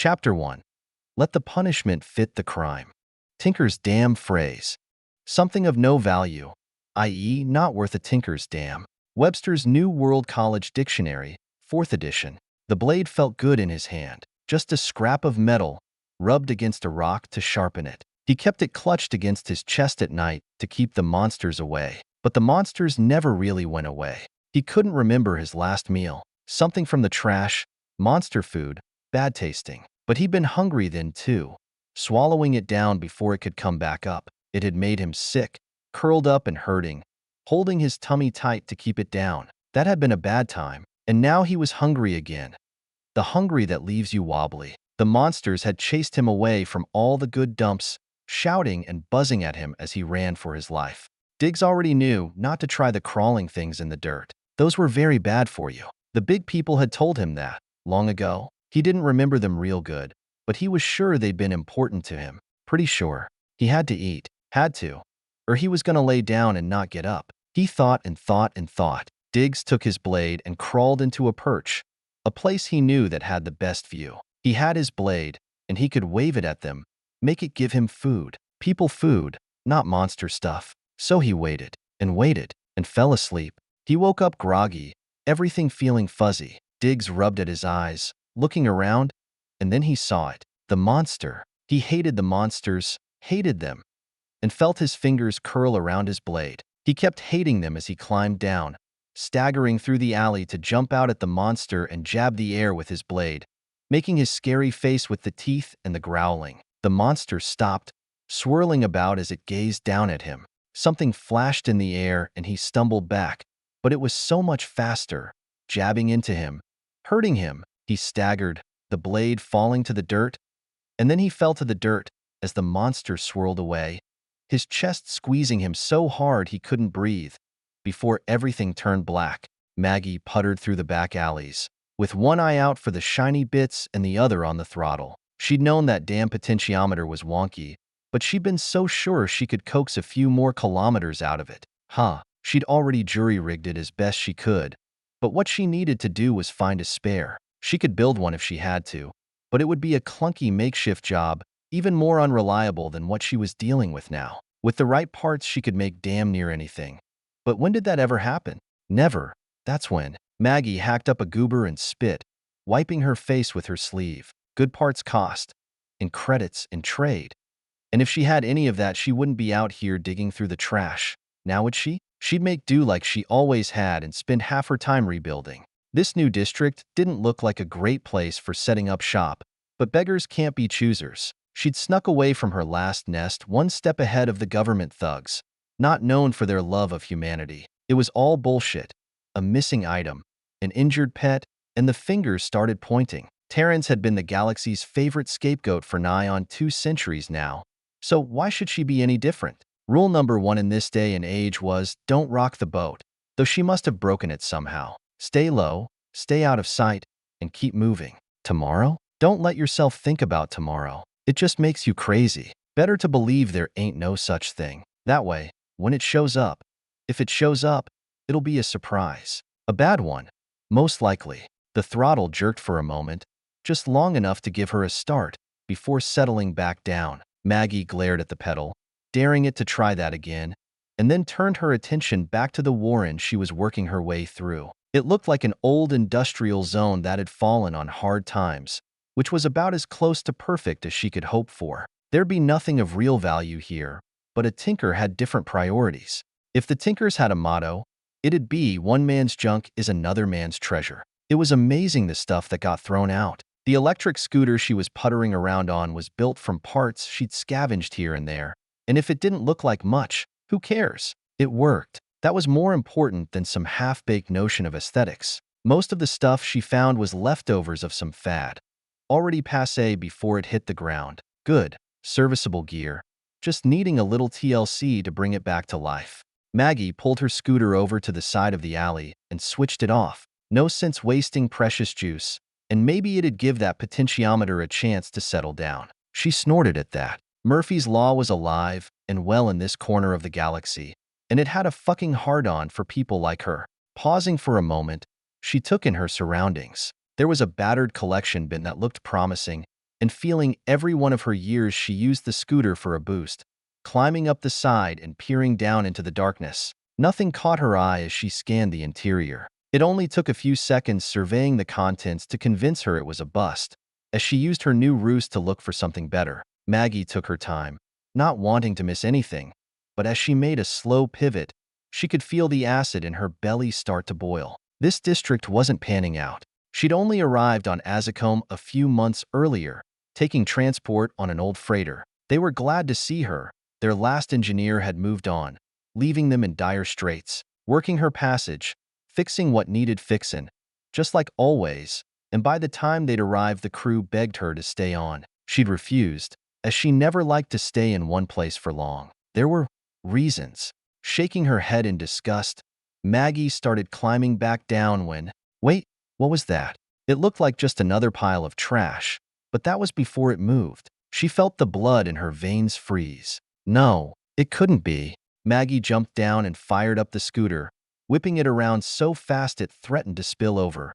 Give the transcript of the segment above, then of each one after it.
Chapter 1. Let the punishment fit the crime. Tinker's damn phrase. Something of no value, i.e. not worth a tinker's damn. Webster's New World College Dictionary, 4th edition. The blade felt good in his hand, just a scrap of metal, rubbed against a rock to sharpen it. He kept it clutched against his chest at night to keep the monsters away. But the monsters never really went away. He couldn't remember his last meal. Something from the trash, monster food, bad tasting. But he'd been hungry then too. Swallowing it down before it could come back up, it had made him sick, curled up and hurting, holding his tummy tight to keep it down. That had been a bad time, and now he was hungry again. The hungry that leaves you wobbly. The monsters had chased him away from all the good dumps, shouting and buzzing at him as he ran for his life. Diggs already knew not to try the crawling things in the dirt. Those were very bad for you. The big people had told him that, long ago. He didn't remember them real good, but he was sure they'd been important to him. Pretty sure. He had to eat. Had to. Or he was gonna lay down and not get up. He thought and thought and thought. Diggs took his blade and crawled into a perch, a place he knew that had the best view. He had his blade, and he could wave it at them, make it give him food. People food, not monster stuff. So he waited, and fell asleep. He woke up groggy, everything feeling fuzzy. Diggs rubbed at his eyes, looking around, and then he saw it. The monster. He hated the monsters, hated them, and felt his fingers curl around his blade. He kept hating them as he climbed down, staggering through the alley to jump out at the monster and jab the air with his blade, making his scary face with the teeth and the growling. The monster stopped, swirling about as it gazed down at him. Something flashed in the air and he stumbled back, but it was so much faster, jabbing into him, hurting him. He staggered, the blade falling to the dirt, and then he fell to the dirt as the monster swirled away, his chest squeezing him so hard he couldn't breathe. Before everything turned black, Maggie puttered through the back alleys, with one eye out for the shiny bits and the other on the throttle. She'd known that damn potentiometer was wonky, but she'd been so sure she could coax a few more kilometers out of it. She'd already jury-rigged it as best she could, but what she needed to do was find a spare. She could build one if she had to, but it would be a clunky makeshift job, even more unreliable than what she was dealing with now. With the right parts, she could make damn near anything. But when did that ever happen? Never. That's when. Maggie hacked up a goober and spit, wiping her face with her sleeve. Good parts cost. In credits, in trade. And if she had any of that, she wouldn't be out here digging through the trash. Now would she? She'd make do like she always had and spend half her time rebuilding. This new district didn't look like a great place for setting up shop, but beggars can't be choosers. She'd snuck away from her last nest one step ahead of the government thugs, not known for their love of humanity. It was all bullshit. A missing item, an injured pet, and the fingers started pointing. Terrans had been the galaxy's favorite scapegoat for nigh on 2 centuries now, so why should she be any different? Rule number 1 in this day and age was, don't rock the boat, though she must have broken it somehow. Stay low, stay out of sight, and keep moving. Tomorrow? Don't let yourself think about tomorrow. It just makes you crazy. Better to believe there ain't no such thing. That way, when it shows up, if it shows up, it'll be a surprise. A bad one, most likely. The throttle jerked for a moment, just long enough to give her a start, before settling back down. Maggie glared at the pedal, daring it to try that again, and then turned her attention back to the warren she was working her way through. It looked like an old industrial zone that had fallen on hard times, which was about as close to perfect as she could hope for. There'd be nothing of real value here, but a tinker had different priorities. If the tinkers had a motto, it'd be one man's junk is another man's treasure. It was amazing the stuff that got thrown out. The electric scooter she was puttering around on was built from parts she'd scavenged here and there, and if it didn't look like much, who cares? It worked. That was more important than some half-baked notion of aesthetics. Most of the stuff she found was leftovers of some fad, already passé before it hit the ground. Good, serviceable gear, just needing a little TLC to bring it back to life. Maggie pulled her scooter over to the side of the alley and switched it off. No sense wasting precious juice, and maybe it'd give that potentiometer a chance to settle down. She snorted at that. Murphy's Law was alive and well in this corner of the galaxy, and it had a fucking hard-on for people like her. Pausing for a moment, she took in her surroundings. There was a battered collection bin that looked promising, and feeling every one of her years she used the scooter for a boost, climbing up the side and peering down into the darkness. Nothing caught her eye as she scanned the interior. It only took a few seconds surveying the contents to convince her it was a bust. As she used her new ruse to look for something better, Maggie took her time, not wanting to miss anything. But as she made a slow pivot, she could feel the acid in her belly start to boil. This district wasn't panning out. She'd only arrived on Aacom a few months earlier, taking transport on an old freighter. They were glad to see her. Their last engineer had moved on, leaving them in dire straits, working her passage, fixing what needed fixin', just like always, and by the time they'd arrived the crew begged her to stay on. She'd refused, as she never liked to stay in one place for long. There were reasons. Shaking her head in disgust, Maggie started climbing back down when, wait, what was that? It looked like just another pile of trash, but that was before it moved. She felt the blood in her veins freeze. No, it couldn't be. Maggie jumped down and fired up the scooter, whipping it around so fast it threatened to spill over,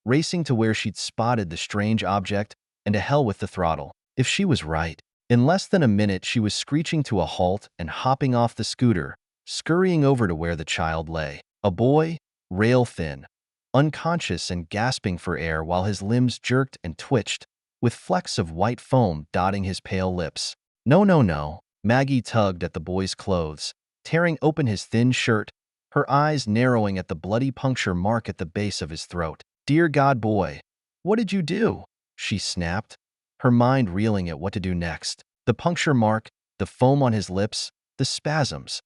racing to where she'd spotted the strange object, and to hell with the throttle. If she was right. In less than a minute she was screeching to a halt and hopping off the scooter, scurrying over to where the child lay. A boy, rail-thin, unconscious and gasping for air while his limbs jerked and twitched, with flecks of white foam dotting his pale lips. No, no, no. Maggie tugged at the boy's clothes, tearing open his thin shirt, her eyes narrowing at the bloody puncture mark at the base of his throat. Dear God, boy, what did you do? She snapped, her mind reeling at what to do next. The puncture mark, the foam on his lips, the spasms.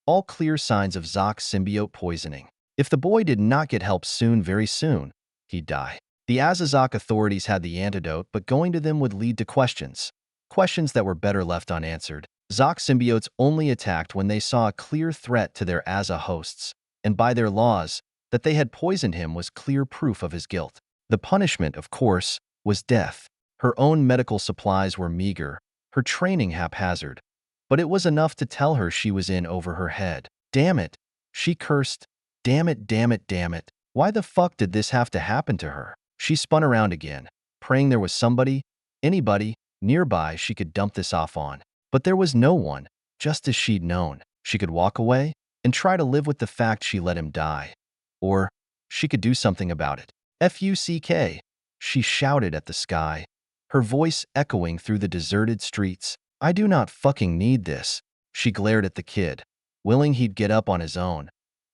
All clear signs of Zoc symbiote poisoning. If the boy did not get help soon, very soon, he'd die. The Azazoc authorities had the antidote, but going to them would lead to questions. Questions that were better left unanswered. Zoc symbiotes only attacked when they saw a clear threat to their Aza hosts, and by their laws, that they had poisoned him was clear proof of his guilt. The punishment, of course, was death. Her own medical supplies were meager, her training haphazard, but it was enough to tell her she was in over her head. Damn it, she cursed. Damn it, damn it, damn it. Why the fuck did this have to happen to her? She spun around again, praying there was somebody, anybody, nearby she could dump this off on. But there was no one, just as she'd known. She could walk away and try to live with the fact she let him die. Or she could do something about it. Fuck, she shouted at the sky, her voice echoing through the deserted streets. I do not fucking need this. She glared at the kid, willing he'd get up on his own.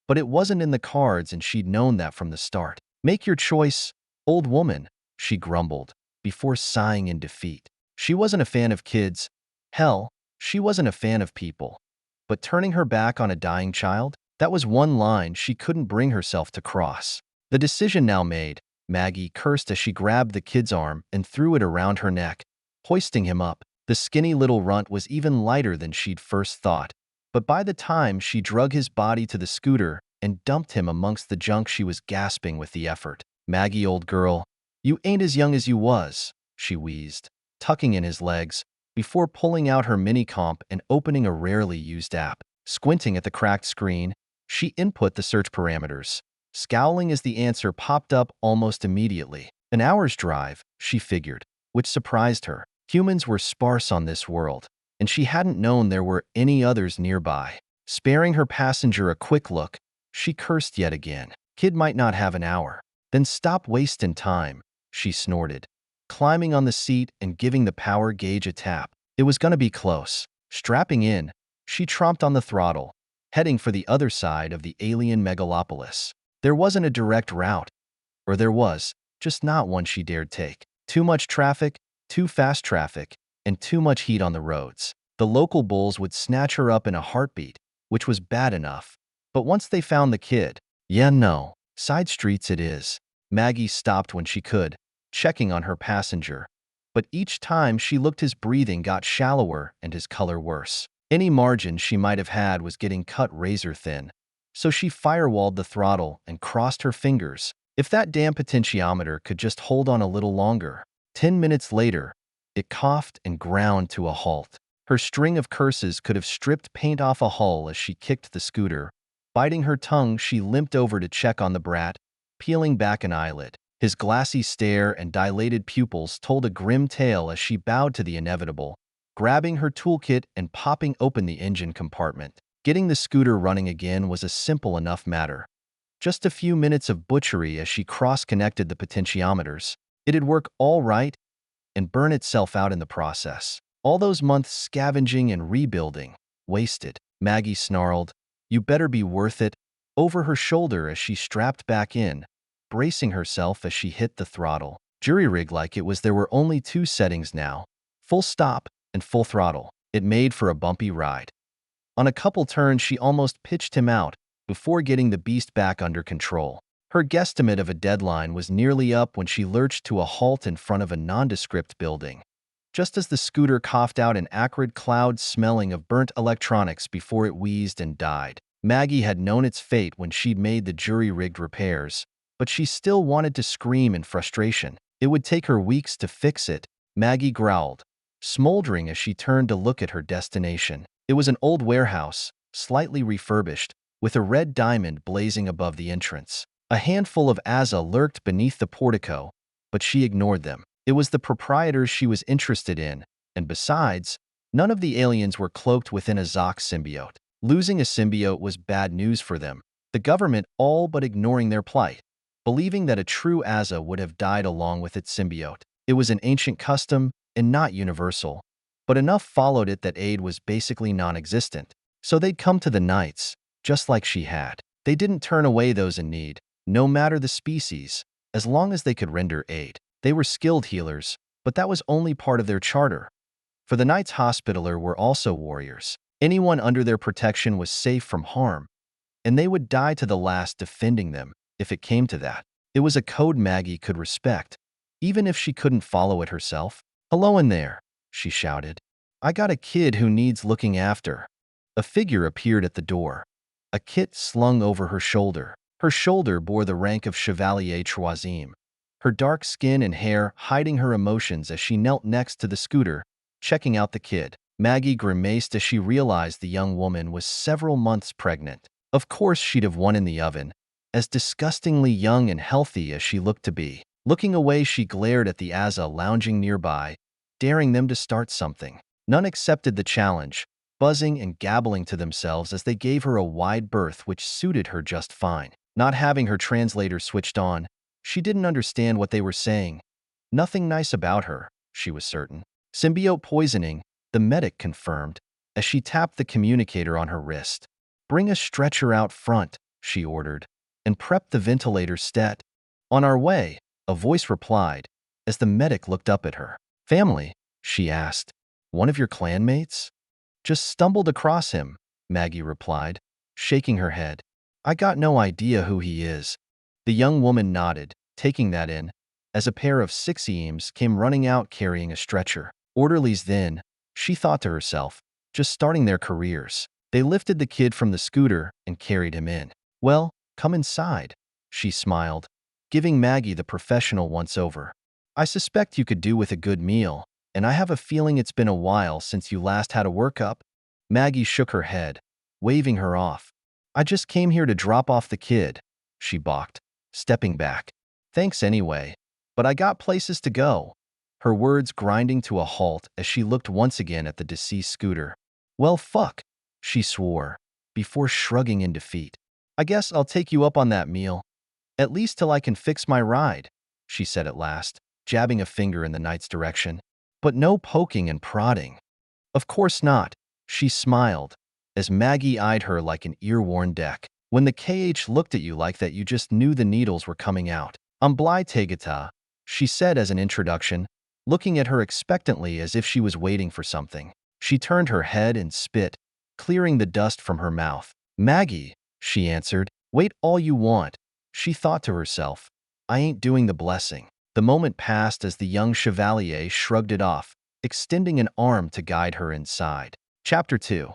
But it wasn't in the cards and she'd known that from the start. Make your choice, old woman, she grumbled, before sighing in defeat. She wasn't a fan of kids. Hell, she wasn't a fan of people. But turning her back on a dying child? That was one line she couldn't bring herself to cross. The decision now made, Maggie cursed as she grabbed the kid's arm and threw it around her neck, hoisting him up. The skinny little runt was even lighter than she'd first thought. But by the time she drug his body to the scooter and dumped him amongst the junk, she was gasping with the effort. Maggie, old girl, you ain't as young as you was, she wheezed, tucking in his legs, before pulling out her mini-comp and opening a rarely used app. Squinting at the cracked screen, she input the search parameters, scowling as the answer popped up almost immediately. An hour's drive, she figured, which surprised her. Humans were sparse on this world, and she hadn't known there were any others nearby. Sparing her passenger a quick look, she cursed yet again. Kid might not have an hour. Then stop wasting time, she snorted, climbing on the seat and giving the power gauge a tap. It was gonna be close. Strapping in, she tromped on the throttle, heading for the other side of the alien megalopolis. There wasn't a direct route, or there was, just not one she dared take. Too much traffic, too fast traffic, and too much heat on the roads. The local bulls would snatch her up in a heartbeat, which was bad enough. But once they found the kid, yeah, no, side streets it is. Maggie stopped when she could, checking on her passenger. But each time she looked, his breathing got shallower and his color worse. Any margin she might have had was getting cut razor thin. So she firewalled the throttle and crossed her fingers. If that damn potentiometer could just hold on a little longer. 10 minutes later, it coughed and ground to a halt. Her string of curses could have stripped paint off a hull as she kicked the scooter. Biting her tongue, she limped over to check on the brat, peeling back an eyelid. His glassy stare and dilated pupils told a grim tale as she bowed to the inevitable, grabbing her toolkit and popping open the engine compartment. Getting the scooter running again was a simple enough matter. Just a few minutes of butchery as she cross-connected the potentiometers. It'd work all right and burn itself out in the process. All those months scavenging and rebuilding, wasted. Maggie snarled, "You better be worth it," over her shoulder as she strapped back in, bracing herself as she hit the throttle. Jury-rig like it was there were only two settings now, full stop and full throttle. It made for a bumpy ride. On a couple turns she almost pitched him out before getting the beast back under control. Her guesstimate of a deadline was nearly up when she lurched to a halt in front of a nondescript building. Just as the scooter coughed out an acrid cloud smelling of burnt electronics before it wheezed and died. Maggie had known its fate when she'd made the jury-rigged repairs, but she still wanted to scream in frustration. It would take her weeks to fix it, Maggie growled, smoldering as she turned to look at her destination. It was an old warehouse, slightly refurbished, with a red diamond blazing above the entrance. A handful of Aza lurked beneath the portico, but she ignored them. It was the proprietors she was interested in, and besides, none of the aliens were cloaked within a Zoc symbiote. Losing a symbiote was bad news for them, the government all but ignoring their plight, believing that a true Aza would have died along with its symbiote. It was an ancient custom and not universal, but enough followed it that aid was basically non-existent. So they'd come to the Knights, just like she had. They didn't turn away those in need, no matter the species, as long as they could render aid. They were skilled healers, but that was only part of their charter. For the Knights Hospitaller were also warriors. Anyone under their protection was safe from harm, and they would die to the last defending them, if it came to that. It was a code Maggie could respect, even if she couldn't follow it herself. "Hello in there," she shouted. "I got a kid who needs looking after." A figure appeared at the door, a kit slung over her shoulder. Her shoulder bore the rank of Chevalier Troisième, her dark skin and hair hiding her emotions as she knelt next to the scooter, checking out the kid. Maggie grimaced as she realized the young woman was several months pregnant. Of course she'd have one in the oven, as disgustingly young and healthy as she looked to be. Looking away, she glared at the Aza lounging nearby, daring them to start something. None accepted the challenge, buzzing and gabbling to themselves as they gave her a wide berth which suited her just fine. Not having her translator switched on, she didn't understand what they were saying. Nothing nice about her, she was certain. Symbiote poisoning, the medic confirmed, as she tapped the communicator on her wrist. "Bring a stretcher out front," she ordered, "and prep the ventilator stet." "On our way," a voice replied, as the medic looked up at her. "Family?" she asked. "One of your clanmates?" "Just stumbled across him," Maggie replied, shaking her head. "I got no idea who he is." The young woman nodded, taking that in, as a pair of 6 came running out carrying a stretcher. Orderlies then, she thought to herself, just starting their careers. They lifted the kid from the scooter and carried him in. "Well, come inside," she smiled, giving Maggie the professional once-over. "I suspect you could do with a good meal, and I have a feeling it's been a while since you last had a workup." Maggie shook her head, waving her off. "I just came here to drop off the kid," she balked, stepping back. "Thanks anyway, but I got places to go." Her words grinding to a halt as she looked once again at the deceased scooter. "Well, fuck," she swore, before shrugging in defeat. "I guess I'll take you up on that meal. At least till I can fix my ride," she said at last, jabbing a finger in the knight's direction. "But no poking and prodding." "Of course not," she smiled, as Maggie eyed her like an ear-worn deck. "When the KH looked at you like that, you just knew the needles were coming out." "I'm Bly Tegata," she said as an introduction, looking at her expectantly as if she was waiting for something. She turned her head and spit, clearing the dust from her mouth. "Maggie," she answered. "Wait all you want," she thought to herself. "I ain't doing the blessing." The moment passed as the young Chevalier shrugged it off, extending an arm to guide her inside. Chapter 2.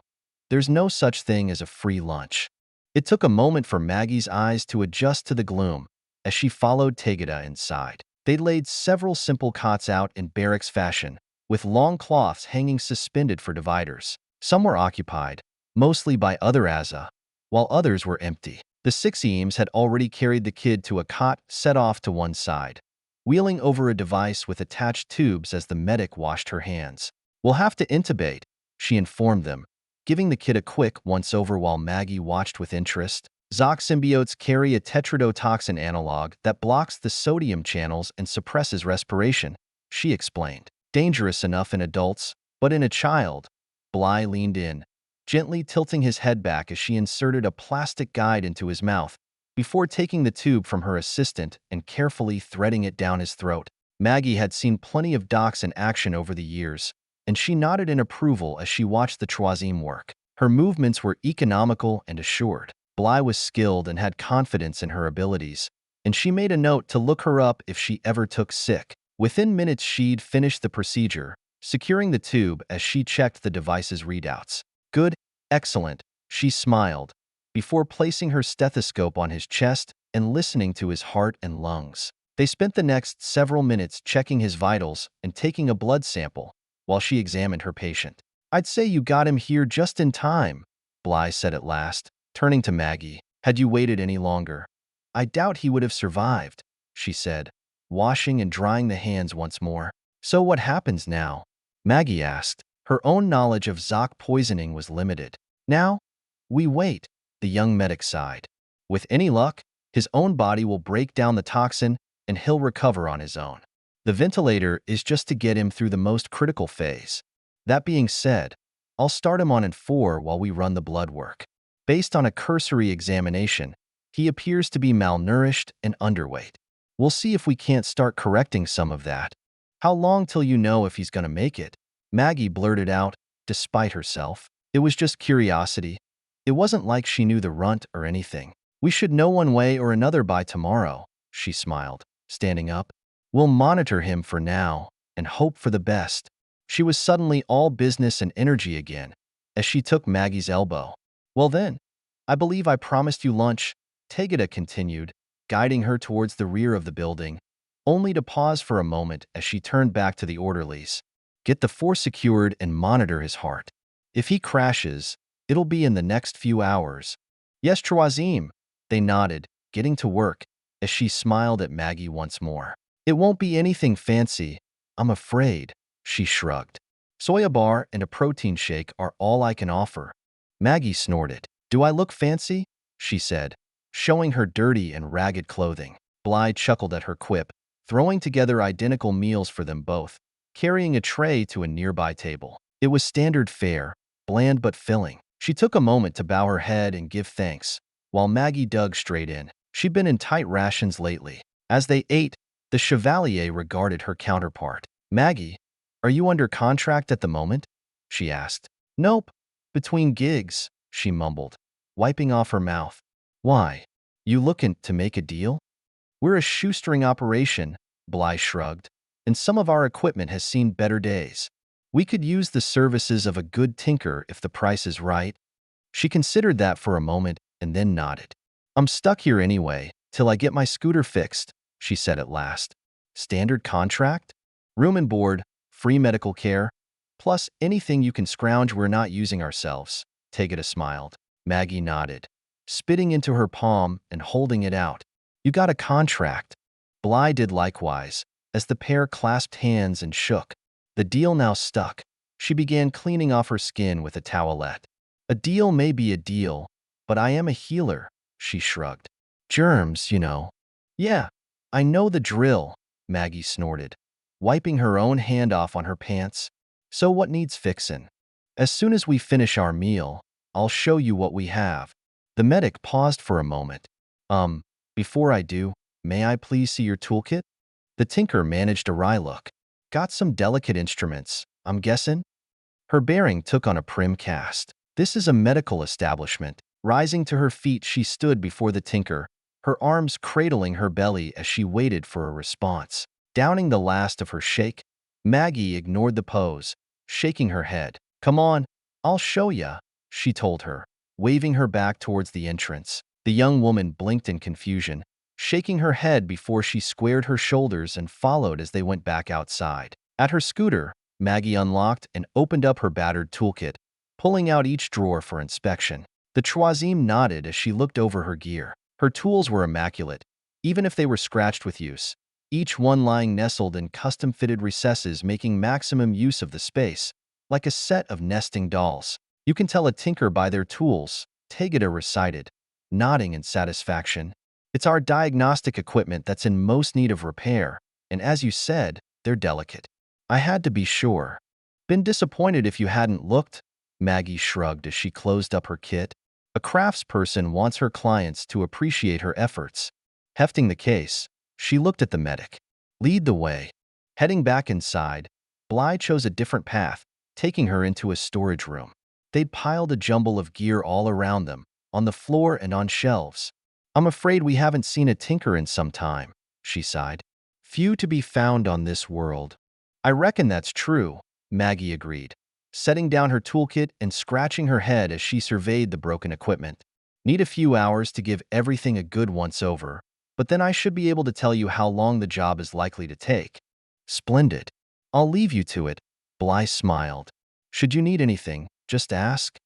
There's no such thing as a free lunch. It took a moment for Maggie's eyes to adjust to the gloom as she followed Tegata inside. They laid several simple cots out in barracks fashion, with long cloths hanging suspended for dividers. Some were occupied, mostly by other Aza, while others were empty. The 6 Eames had already carried the kid to a cot set off to one side, wheeling over a device with attached tubes as the medic washed her hands. "We'll have to intubate," she informed them, giving the kid a quick once-over while Maggie watched with interest. Zoc symbiotes carry a tetrodotoxin analog that blocks the sodium channels and suppresses respiration, she explained. "Dangerous enough in adults, but in a child." Bly leaned in, gently tilting his head back as she inserted a plastic guide into his mouth, before taking the tube from her assistant and carefully threading it down his throat. Maggie had seen plenty of docs in action over the years, and she nodded in approval as she watched the Troisième work. Her movements were economical and assured. Bly was skilled and had confidence in her abilities, and she made a note to look her up if she ever took sick. Within minutes she'd finished the procedure, securing the tube as she checked the device's readouts. "Good, excellent," she smiled, before placing her stethoscope on his chest and listening to his heart and lungs. They spent the next several minutes checking his vitals and taking a blood sample, while she examined her patient. "I'd say you got him here just in time," Bly said at last, turning to Maggie. "Had you waited any longer, I doubt he would have survived," she said, washing and drying the hands once more. "So what happens now?" Maggie asked. Her own knowledge of Zoc poisoning was limited. "Now, we wait," the young medic sighed. "With any luck, his own body will break down the toxin and he'll recover on his own. The ventilator is just to get him through the most critical phase. That being said, I'll start him on in 4 while we run the blood work. Based on a cursory examination, he appears to be malnourished and underweight. We'll see if we can't start correcting some of that." "How long till you know if he's gonna make it?" Maggie blurted out, despite herself. It was just curiosity. It wasn't like she knew the runt or anything. "We should know one way or another by tomorrow," she smiled, standing up. "We'll monitor him for now and hope for the best." She was suddenly all business and energy again, as she took Maggie's elbow. "Well then, I believe I promised you lunch," Tegeta continued, guiding her towards the rear of the building, only to pause for a moment as she turned back to the orderlies. "Get the 4 secured and monitor his heart. If he crashes, it'll be in the next few hours." "Yes, Troisième," they nodded, getting to work, as she smiled at Maggie once more. "It won't be anything fancy, I'm afraid," she shrugged. "Soya bar and a protein shake are all I can offer." Maggie snorted. "Do I look fancy?" she said, showing her dirty and ragged clothing. Bly chuckled at her quip, throwing together identical meals for them both, carrying a tray to a nearby table. It was standard fare, bland but filling. She took a moment to bow her head and give thanks, while Maggie dug straight in. She'd been in tight rations lately. As they ate, the Chevalier regarded her counterpart. "Maggie, are you under contract at the moment?" she asked. "Nope. Between gigs," she mumbled, wiping off her mouth. "Why? You looking to make a deal?" "We're a shoestring operation," Bly shrugged, "and some of our equipment has seen better days. We could use the services of a good tinker if the price is right." She considered that for a moment and then nodded. "I'm stuck here anyway, till I get my scooter fixed," she said at last. "Standard contract? Room and board, free medical care, plus anything you can scrounge we're not using ourselves." Tegeta smiled. Maggie nodded, spitting into her palm and holding it out. "You got a contract." Bly did likewise, as the pair clasped hands and shook. The deal now stuck. She began cleaning off her skin with a towelette. "A deal may be a deal, but I am a healer," she shrugged. "Germs, you know." "Yeah, I know the drill," Maggie snorted, wiping her own hand off on her pants. "So what needs fixin'? As soon as we finish our meal, I'll show you what we have." The medic paused for a moment. Before I do, may I please see your toolkit?" The tinker managed a wry look. "Got some delicate instruments, I'm guessing?" Her bearing took on a prim cast. "This is a medical establishment." Rising to her feet, she stood before the tinker, her arms cradling her belly as she waited for a response. Downing the last of her shake, Maggie ignored the pose, shaking her head. "Come on, I'll show ya," she told her, waving her back towards the entrance. The young woman blinked in confusion, shaking her head before she squared her shoulders and followed as they went back outside. At her scooter, Maggie unlocked and opened up her battered toolkit, pulling out each drawer for inspection. The troisième nodded as she looked over her gear. Her tools were immaculate, even if they were scratched with use, each one lying nestled in custom-fitted recesses making maximum use of the space, like a set of nesting dolls. You can tell a tinker by their tools, Tegeta recited, nodding in satisfaction. It's our diagnostic equipment that's in most need of repair, and as you said, they're delicate. I had to be sure. Been disappointed if you hadn't looked, Maggie shrugged as she closed up her kit. A craftsperson wants her clients to appreciate her efforts. Hefting the case, she looked at the medic. Lead the way. Heading back inside, Bly chose a different path, taking her into a storage room. They'd piled a jumble of gear all around them, on the floor and on shelves. I'm afraid we haven't seen a tinker in some time, she sighed. Few to be found on this world. I reckon that's true, Maggie agreed, setting down her toolkit and scratching her head as she surveyed the broken equipment. Need a few hours to give everything a good once-over, but then I should be able to tell you how long the job is likely to take. Splendid. I'll leave you to it, Bly smiled. Should you need anything, just ask.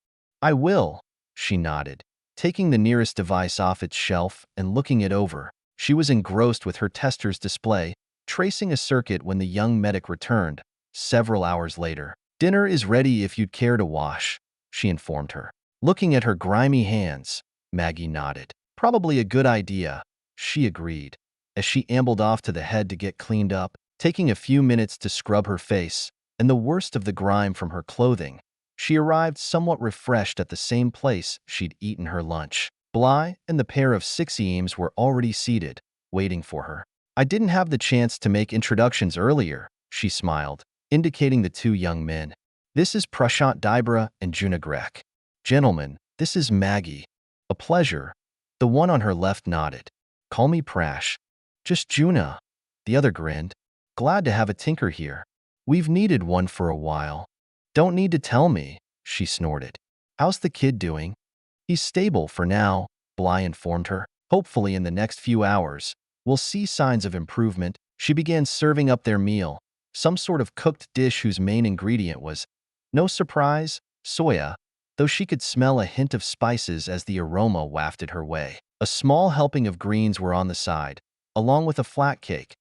I will, she nodded, taking the nearest device off its shelf and looking it over. She was engrossed with her tester's display, tracing a circuit when the young medic returned, several hours later. Dinner is ready if you'd care to wash, she informed her. Looking at her grimy hands, Maggie nodded. Probably a good idea, she agreed, as she ambled off to the head to get cleaned up, taking a few minutes to scrub her face and the worst of the grime from her clothing. She arrived somewhat refreshed at the same place she'd eaten her lunch. Bly and the pair of Sixiemes were already seated, waiting for her. I didn't have the chance to make introductions earlier, she smiled, indicating the two young men. This is Prashant Dibra and Juna Grek. Gentlemen, this is Maggie. A pleasure. The one on her left nodded. Call me Prash. Just Juna. The other grinned. Glad to have a tinker here. We've needed one for a while. Don't need to tell me, she snorted. How's the kid doing? He's stable for now, Bly informed her. Hopefully in the next few hours, we'll see signs of improvement. She began serving up their meal, some sort of cooked dish whose main ingredient was, no surprise, soya, though she could smell a hint of spices as the aroma wafted her way. A small helping of greens were on the side, along with a flat cake,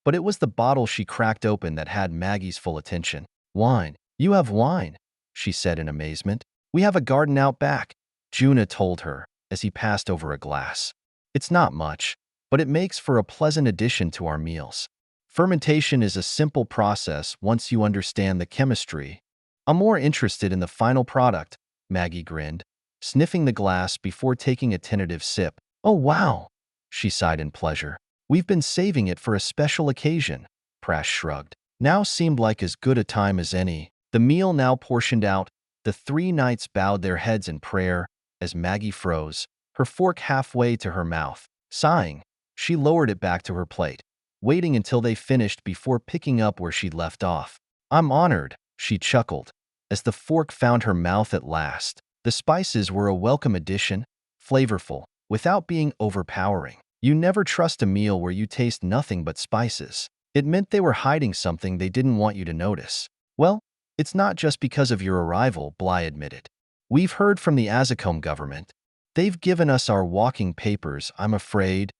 but it was the bottle she cracked open that had Maggie's full attention. Wine. You have wine, she said in amazement. We have a garden out back, Juna told her as he passed over a glass. It's not much, but it makes for a pleasant addition to our meals. Fermentation is a simple process once you understand the chemistry. I'm more interested in the final product, Maggie grinned, sniffing the glass before taking a tentative sip. Oh wow, she sighed in pleasure. We've been saving it for a special occasion, Prash shrugged. Now seemed like as good a time as any. The meal now portioned out, the three knights bowed their heads in prayer as Maggie froze, her fork halfway to her mouth. Sighing, she lowered it back to her plate, waiting until they finished before picking up where she'd left off. I'm honored, she chuckled, as the fork found her mouth at last. The spices were a welcome addition, flavorful, without being overpowering. You never trust a meal where you taste nothing but spices. It meant they were hiding something they didn't want you to notice. Well, it's not just because of your arrival, Bly admitted. We've heard from the Aacom government. They've given us our walking papers, I'm afraid.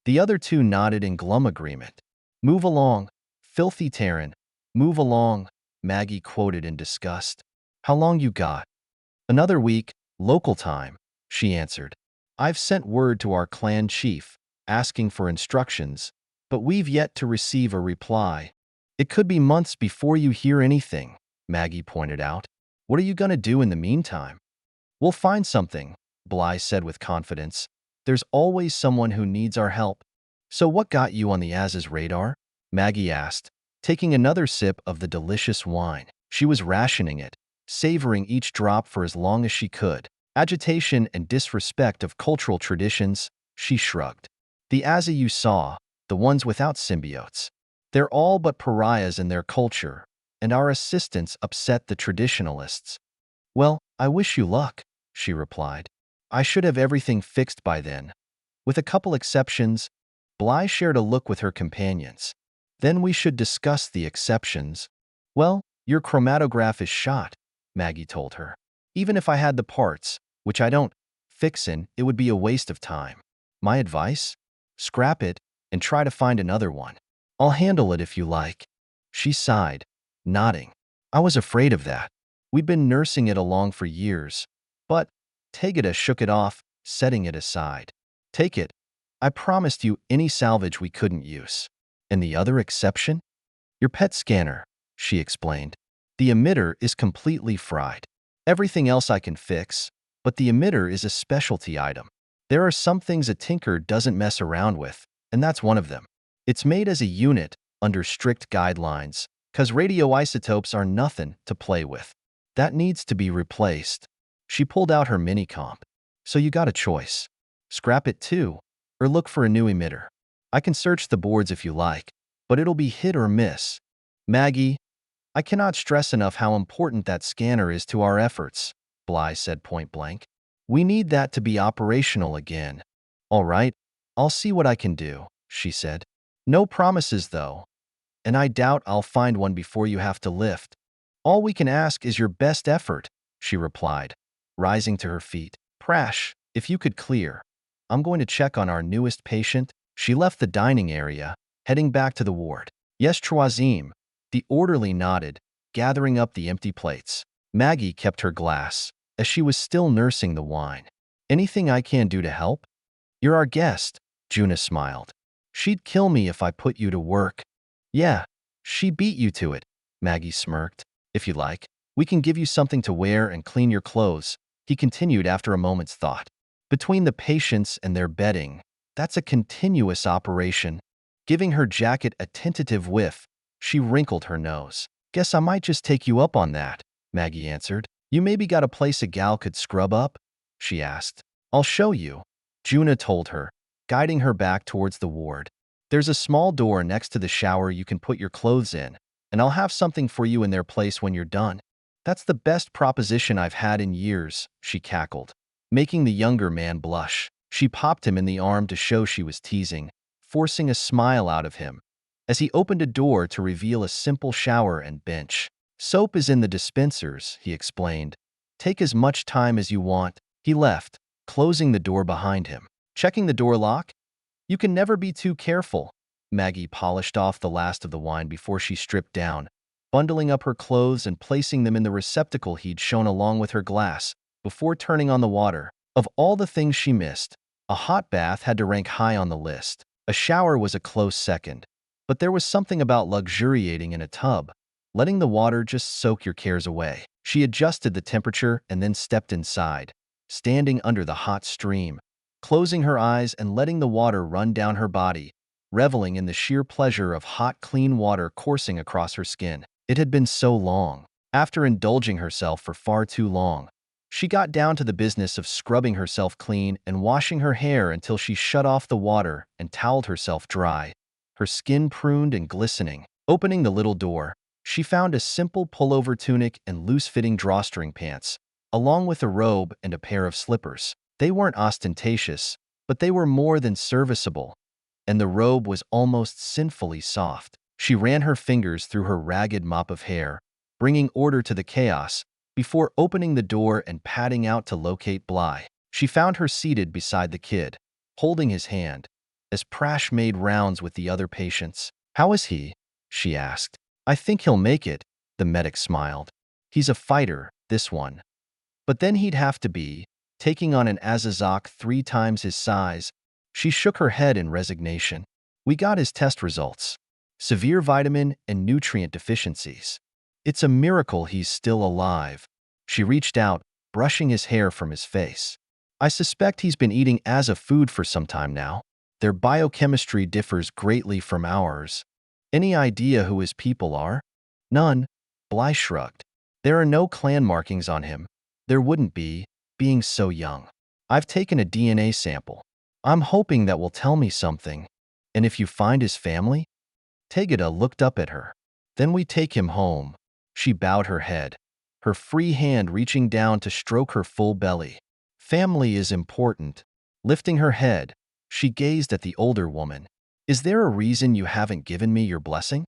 The other two nodded in glum agreement. Move along, filthy Terran. Move along, Maggie quoted in disgust. How long you got? Another week, local time, she answered. I've sent word to our clan chief, asking for instructions, but we've yet to receive a reply. It could be months before you hear anything, Maggie pointed out. What are you going to do in the meantime? We'll find something, Bly said with confidence. There's always someone who needs our help. So what got you on the Az's radar? Maggie asked, taking another sip of the delicious wine. She was rationing it, savoring each drop for as long as she could. Agitation and disrespect of cultural traditions, she shrugged. The Aza you saw, the ones without symbiotes. They're all but pariahs in their culture, and our assistance upset the traditionalists. Well, I wish you luck, she replied. I should have everything fixed by then. With a couple exceptions, Bly shared a look with her companions. Then we should discuss the exceptions. Well, your chromatograph is shot, Maggie told her. Even if I had the parts, which I don't, fixin', it would be a waste of time. My advice? Scrap it and try to find another one. I'll handle it if you like. She sighed, nodding. I was afraid of that. We'd been nursing it along for years, but Tegeta shook it off, setting it aside. Take it. I promised you any salvage we couldn't use. And the other exception? Your pet scanner, she explained. The emitter is completely fried. Everything else I can fix, but the emitter is a specialty item. There are some things a tinker doesn't mess around with, and that's one of them. It's made as a unit, under strict guidelines, 'cause radioisotopes are nothing to play with. That needs to be replaced. She pulled out her mini-comp. So you got a choice. Scrap it too, or look for a new emitter. I can search the boards if you like, but it'll be hit or miss. Maggie, I cannot stress enough how important that scanner is to our efforts, Bly said point blank. We need that to be operational again. All right, I'll see what I can do, she said. No promises though, and I doubt I'll find one before you have to lift. All we can ask is your best effort, she replied, rising to her feet. Prash, if you could clear. I'm going to check on our newest patient. She left the dining area, heading back to the ward. Yes, Troisième. The orderly nodded, gathering up the empty plates. Maggie kept her glass, as she was still nursing the wine. Anything I can do to help? You're our guest, Juna smiled. She'd kill me if I put you to work. Yeah, she beat you to it, Maggie smirked. If you like, we can give you something to wear and clean your clothes, he continued after a moment's thought. Between the patients and their bedding, that's a continuous operation. Giving her jacket a tentative whiff, she wrinkled her nose. Guess I might just take you up on that, Maggie answered. You maybe got a place a gal could scrub up? She asked. I'll show you, Juna told her, guiding her back towards the ward. There's a small door next to the shower you can put your clothes in, and I'll have something for you in their place when you're done. That's the best proposition I've had in years, she cackled, making the younger man blush. She popped him in the arm to show she was teasing, forcing a smile out of him, as he opened a door to reveal a simple shower and bench. Soap is in the dispensers, he explained. Take as much time as you want. He left, closing the door behind him. Checking the door lock? You can never be too careful. Maggie polished off the last of the wine before she stripped down, bundling up her clothes and placing them in the receptacle he'd shown along with her glass, before turning on the water. Of all the things she missed, a hot bath had to rank high on the list. A shower was a close second. But there was something about luxuriating in a tub, letting the water just soak your cares away. She adjusted the temperature and then stepped inside, standing under the hot stream, closing her eyes and letting the water run down her body, reveling in the sheer pleasure of hot, clean water coursing across her skin. It had been so long. After indulging herself for far too long, she got down to the business of scrubbing herself clean and washing her hair until she shut off the water and toweled herself dry, her skin pruned and glistening. Opening the little door, she found a simple pullover tunic and loose-fitting drawstring pants, along with a robe and a pair of slippers. They weren't ostentatious, but they were more than serviceable, and the robe was almost sinfully soft. She ran her fingers through her ragged mop of hair, bringing order to the chaos, before opening the door and padding out to locate Bly. She found her seated beside the kid, holding his hand, as Prash made rounds with the other patients. How is he? She asked. I think he'll make it, the medic smiled. He's a fighter, this one. But then he'd have to be, taking on an Azazak 3 times his size. She shook her head in resignation. We got his test results. Severe vitamin and nutrient deficiencies. It's a miracle he's still alive. She reached out, brushing his hair from his face. I suspect he's been eating Aza food for some time now. Their biochemistry differs greatly from ours. Any idea who his people are? None, Bly shrugged. There are no clan markings on him. There wouldn't be, being so young. I've taken a DNA sample. I'm hoping that will tell me something. And if you find his family? Tegeta looked up at her. Then we take him home. She bowed her head, her free hand reaching down to stroke her full belly. Family is important. Lifting her head, she gazed at the older woman. Is there a reason you haven't given me your blessing?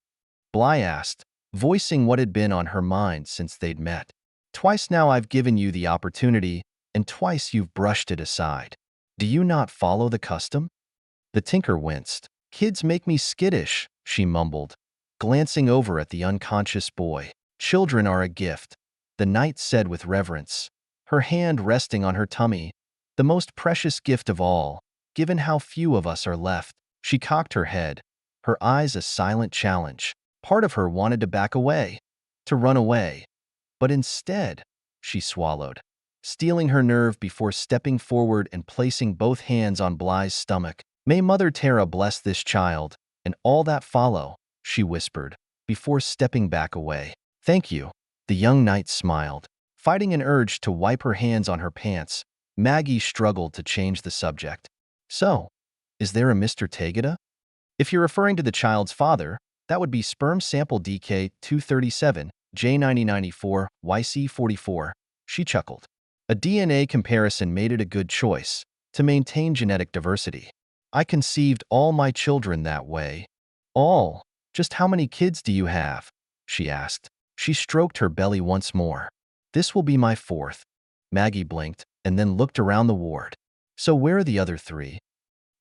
Bly asked, voicing what had been on her mind since they'd met. Twice now I've given you the opportunity, and twice you've brushed it aside. Do you not follow the custom?" The tinker winced. "Kids make me skittish," she mumbled, glancing over at the unconscious boy. "Children are a gift," the knight said with reverence, her hand resting on her tummy. "The most precious gift of all, given how few of us are left." She cocked her head, her eyes a silent challenge. Part of her wanted to back away, to run away. But instead, she swallowed, steeling her nerve before stepping forward and placing both hands on Bly's stomach. "May Mother Terra bless this child, and all that follow," she whispered, before stepping back away. "Thank you." The young knight smiled. Fighting an urge to wipe her hands on her pants, Maggie struggled to change the subject. "So, is there a Mr. Tegeda?" "If you're referring to the child's father, that would be sperm sample DK 237, J9094, YC44, she chuckled. A DNA comparison made it a good choice, to maintain genetic diversity. "I conceived all my children that way." "All? Just how many kids do you have?" she asked. She stroked her belly once more. "This will be my fourth." Maggie blinked and then looked around the ward. "So where are the other three?"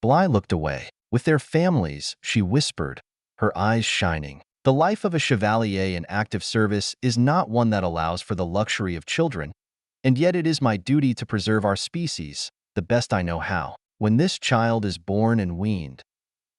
Bly looked away. "With their families," she whispered, her eyes shining. "The life of a chevalier in active service is not one that allows for the luxury of children, and yet it is my duty to preserve our species, the best I know how. When this child is born and weaned,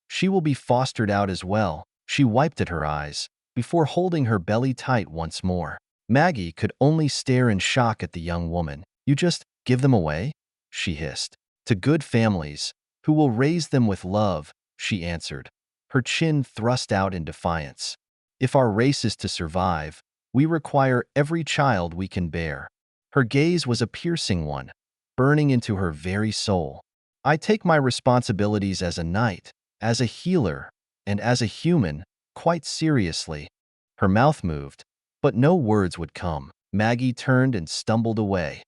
she will be fostered out as well." She wiped at her eyes, before holding her belly tight once more. Maggie could only stare in shock at the young woman. "You just give them away?" she hissed. "To good families, who will raise them with love," she answered, her chin thrust out in defiance. "If our race is to survive, we require every child we can bear." Her gaze was a piercing one, burning into her very soul. "I take my responsibilities as a knight, as a healer, and as a human, quite seriously." Her mouth moved, but no words would come. Maggie turned and stumbled away,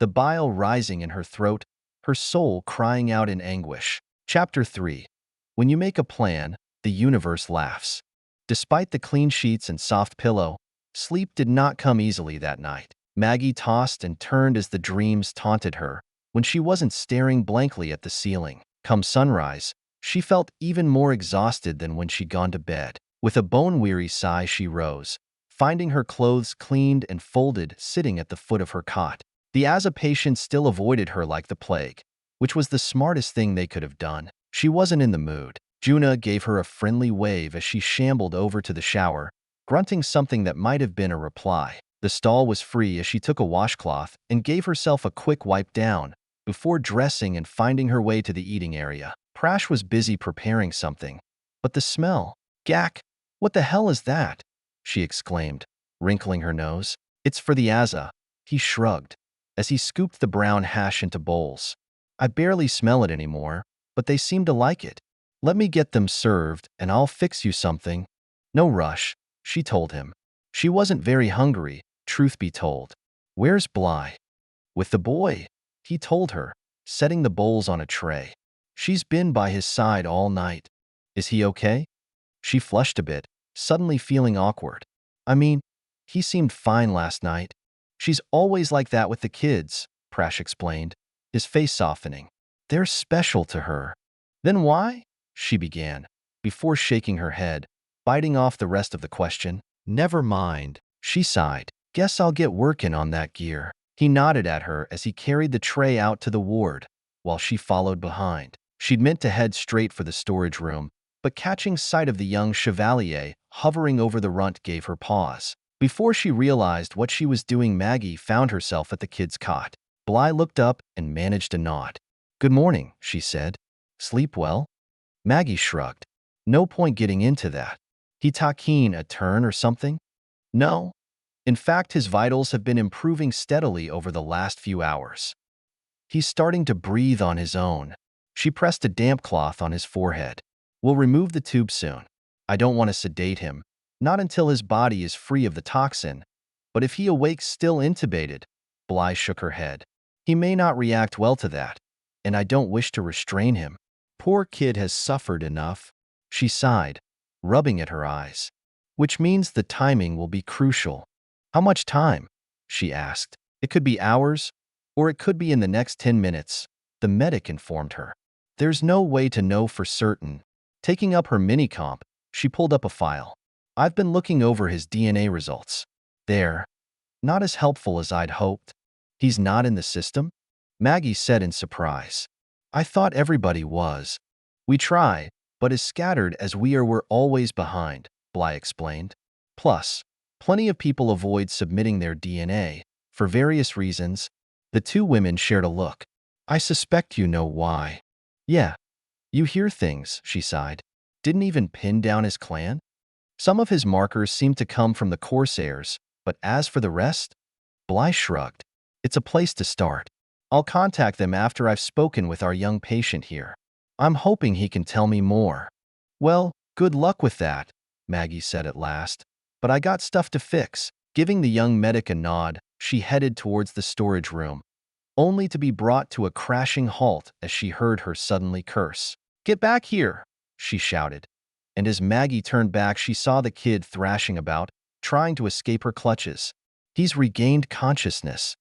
the bile rising in her throat, her soul crying out in anguish. Chapter 3. When you make a plan, the universe laughs. Despite the clean sheets and soft pillow, sleep did not come easily that night. Maggie tossed and turned as the dreams taunted her, when she wasn't staring blankly at the ceiling. Come sunrise, she felt even more exhausted than when she'd gone to bed. With a bone-weary sigh, she rose, finding her clothes cleaned and folded sitting at the foot of her cot. The Asa patient still avoided her like the plague, which was the smartest thing they could have done. She wasn't in the mood. Juna gave her a friendly wave as she shambled over to the shower, grunting something that might have been a reply. The stall was free as she took a washcloth and gave herself a quick wipe down, before dressing and finding her way to the eating area. Prash was busy preparing something, but the smell— "Gak, what the hell is that?" she exclaimed, wrinkling her nose. "It's for the Asa," he shrugged, as he scooped the brown hash into bowls. "I barely smell it anymore, but they seem to like it. Let me get them served and I'll fix you something." "No rush," she told him. She wasn't very hungry, truth be told. "Where's Bly?" "With the boy," he told her, setting the bowls on a tray. "She's been by his side all night." "Is he okay?" She flushed a bit, suddenly feeling awkward. "I mean, he seemed fine last night." "She's always like that with the kids," Prash explained, his face softening. "They're special to her." "Then why?" she began, before shaking her head, biting off the rest of the question. "Never mind," she sighed. "Guess I'll get working on that gear." He nodded at her as he carried the tray out to the ward, while she followed behind. She'd meant to head straight for the storage room, but catching sight of the young chevalier hovering over the runt gave her pause. Before she realized what she was doing, Maggie found herself at the kid's cot. Bly looked up and managed a nod. "Good morning," she said. "Sleep well?" Maggie shrugged. "No point getting into that. He taking a turn or something?" "No. In fact, his vitals have been improving steadily over the last few hours. He's starting to breathe on his own." She pressed a damp cloth on his forehead. "We'll remove the tube soon. I don't want to sedate him, not until his body is free of the toxin. But if he awakes still intubated," Bly shook her head, "he may not react well to that, and I don't wish to restrain him. Poor kid has suffered enough." She sighed, rubbing at her eyes. "Which means the timing will be crucial." "How much time?" she asked. "It could be hours, Or it could be in the next 10 minutes, the medic informed her. There's no way to know for certain. Taking up her mini-comp, she pulled up a file. I've been looking over his DNA results. They're not as helpful as I'd hoped. He's not in the system? Maggie said in surprise. I thought everybody was. We try, but as scattered as we are, we're always behind, Bly explained. Plus, plenty of people avoid submitting their DNA, for various reasons. The two women shared a look. I suspect you know why. Yeah. You hear things, she sighed. Didn't even pin down his clan? Some of his markers seem to come from the Corsairs, but as for the rest? Bly shrugged. It's a place to start. I'll contact them after I've spoken with our young patient here. I'm hoping he can tell me more. Well, good luck with that, Maggie said at last. But I got stuff to fix. Giving the young medic a nod, she headed towards the storage room, only to be brought to a crashing halt as she heard her suddenly curse. Get back here, she shouted. And as Maggie turned back, she saw the kid thrashing about, trying to escape her clutches. He's regained consciousness.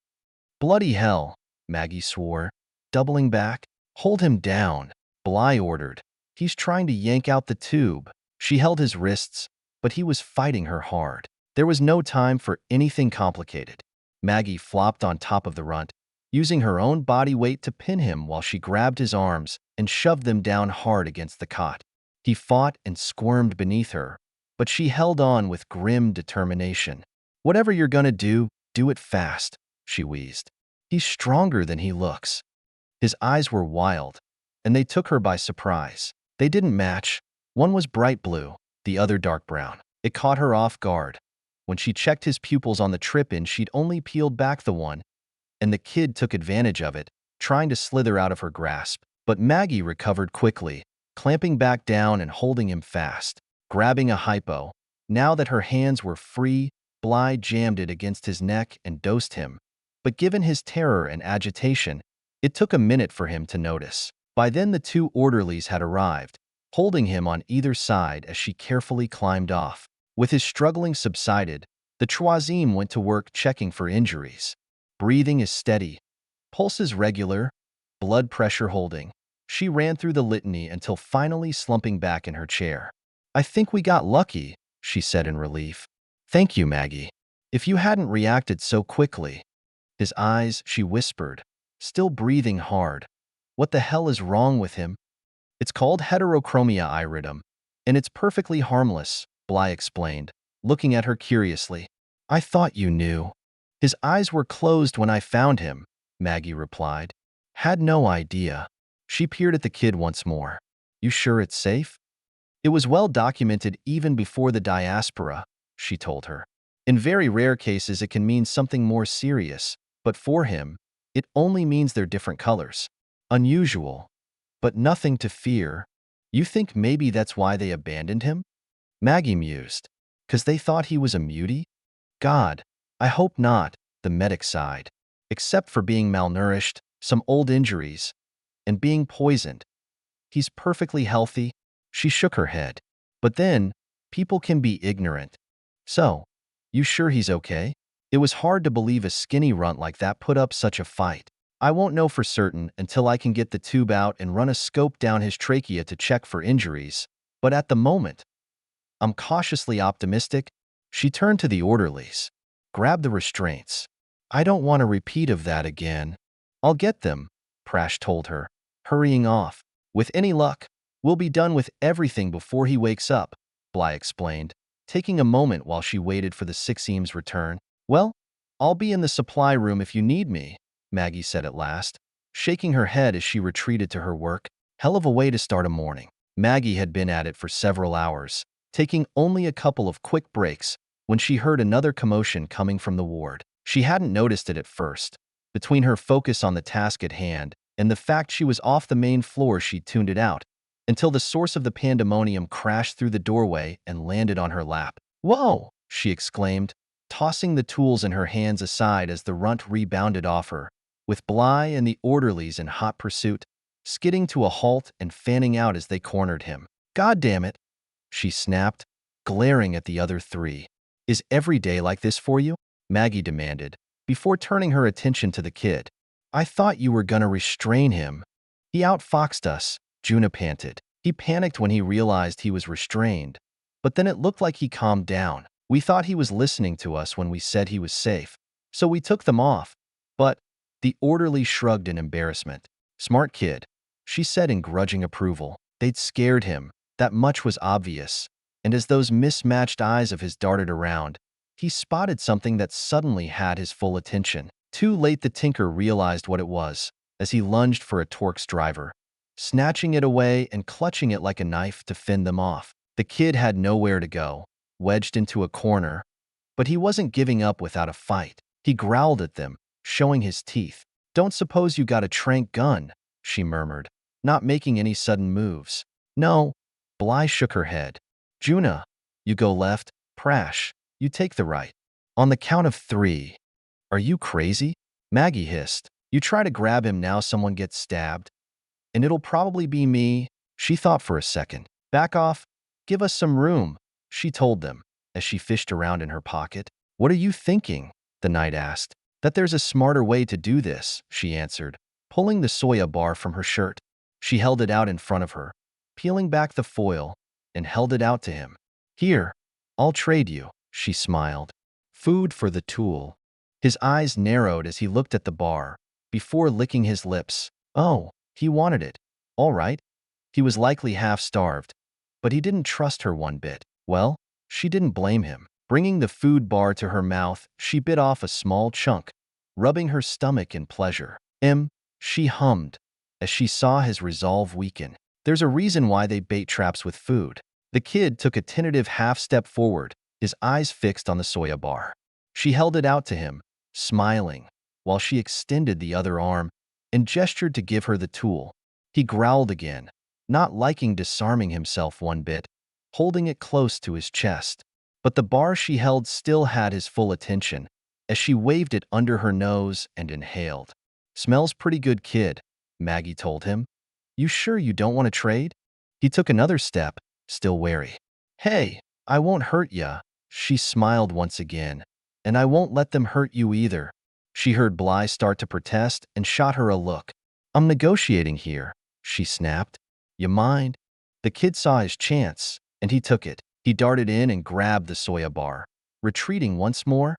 Bloody hell, Maggie swore, doubling back. Hold him down, Bly ordered. He's trying to yank out the tube. She held his wrists, but he was fighting her hard. There was no time for anything complicated. Maggie flopped on top of the runt, using her own body weight to pin him while she grabbed his arms and shoved them down hard against the cot. He fought and squirmed beneath her, but she held on with grim determination. Whatever you're gonna do it fast, she wheezed. He's stronger than he looks. His eyes were wild, and they took her by surprise. They didn't match. One was bright blue, the other dark brown. It caught her off guard. When she checked his pupils on the trip-in, she'd only peeled back the one, and the kid took advantage of it, trying to slither out of her grasp. But Maggie recovered quickly, clamping back down and holding him fast. Grabbing a hypo, now that her hands were free, Bly jammed it against his neck and dosed him. But given his terror and agitation, it took a minute for him to notice. By then the two orderlies had arrived, holding him on either side as she carefully climbed off. With his struggling subsided, the troisième went to work checking for injuries. Breathing is steady, pulses regular, blood pressure holding. She ran through the litany until finally slumping back in her chair. I think we got lucky, she said in relief. Thank you, Maggie. If you hadn't reacted so quickly. His eyes, she whispered, still breathing hard. What the hell is wrong with him? It's called heterochromia iridum, and it's perfectly harmless, Bly explained, looking at her curiously. I thought you knew. His eyes were closed when I found him, Maggie replied. Had no idea. She peered at the kid once more. You sure it's safe? It was well documented even before the diaspora, she told her. In very rare cases, it can mean something more serious, but for him, it only means they're different colors. Unusual, but nothing to fear. You think maybe that's why they abandoned him? Maggie mused. 'Cause they thought he was a mutie? God, I hope not, the medic sighed. Except for being malnourished, some old injuries, and being poisoned. He's perfectly healthy. She shook her head. But then, people can be ignorant. So, you sure he's okay? It was hard to believe a skinny runt like that put up such a fight. I won't know for certain until I can get the tube out and run a scope down his trachea to check for injuries, but at the moment, I'm cautiously optimistic. She turned to the orderlies. Grab the restraints. I don't want a repeat of that again. I'll get them, Prash told her, hurrying off. With any luck, we'll be done with everything before he wakes up, Bly explained, taking a moment while she waited for the Sixeem's return. Well, I'll be in the supply room if you need me, Maggie said at last, shaking her head as she retreated to her work. Hell of a way to start a morning. Maggie had been at it for several hours, taking only a couple of quick breaks, when she heard another commotion coming from the ward. She hadn't noticed it at first. Between her focus on the task at hand and the fact she was off the main floor, she tuned it out, until the source of the pandemonium crashed through the doorway and landed on her lap. Whoa, she exclaimed, tossing the tools in her hands aside as the runt rebounded off her, with Bly and the orderlies in hot pursuit, skidding to a halt and fanning out as they cornered him. God damn it, she snapped, glaring at the other three. Is every day like this for you? Maggie demanded, before turning her attention to the kid. I thought you were gonna restrain him. He outfoxed us, Juna panted. He panicked when he realized he was restrained, but then it looked like he calmed down. We thought he was listening to us when we said he was safe, so we took them off. But the orderly shrugged in embarrassment. Smart kid, she said in grudging approval. They'd scared him, that much was obvious, and as those mismatched eyes of his darted around, he spotted something that suddenly had his full attention. Too late the tinker realized what it was, as he lunged for a Torque's driver, snatching it away and clutching it like a knife to fend them off. The kid had nowhere to go, wedged into a corner, but he wasn't giving up without a fight. He growled at them, showing his teeth. Don't suppose you got a trank gun, she murmured, not making any sudden moves. No, Bly shook her head. Juna, you go left, Prash, you take the right. On the count of 3. Are you crazy? Maggie hissed. You try to grab him now someone gets stabbed. And it'll probably be me. She thought for a second. Back off. Give us some room, she told them, as she fished around in her pocket. What are you thinking? The knight asked. That there's a smarter way to do this, she answered, pulling the soya bar from her shirt. She held it out in front of her, peeling back the foil, and held it out to him. Here, I'll trade you, she smiled. Food for the tool. His eyes narrowed as he looked at the bar, before licking his lips. Oh, he wanted it. All right. He was likely half-starved, but he didn't trust her one bit. Well, she didn't blame him. Bringing the food bar to her mouth, she bit off a small chunk, rubbing her stomach in pleasure. She hummed, as she saw his resolve weaken. There's a reason why they bait traps with food. The kid took a tentative half-step forward, his eyes fixed on the soya bar. She held it out to him, smiling, while she extended the other arm and gestured to give her the tool. He growled again, not liking disarming himself one bit, holding it close to his chest. But the bar she held still had his full attention, as she waved it under her nose and inhaled. Smells pretty good, kid, Maggie told him. You sure you don't want to trade? He took another step, still wary. Hey, I won't hurt ya, she smiled once again. And I won't let them hurt you either. She heard Bly start to protest and shot her a look. I'm negotiating here, she snapped. You mind? The kid saw his chance, and he took it. He darted in and grabbed the soya bar, retreating once more,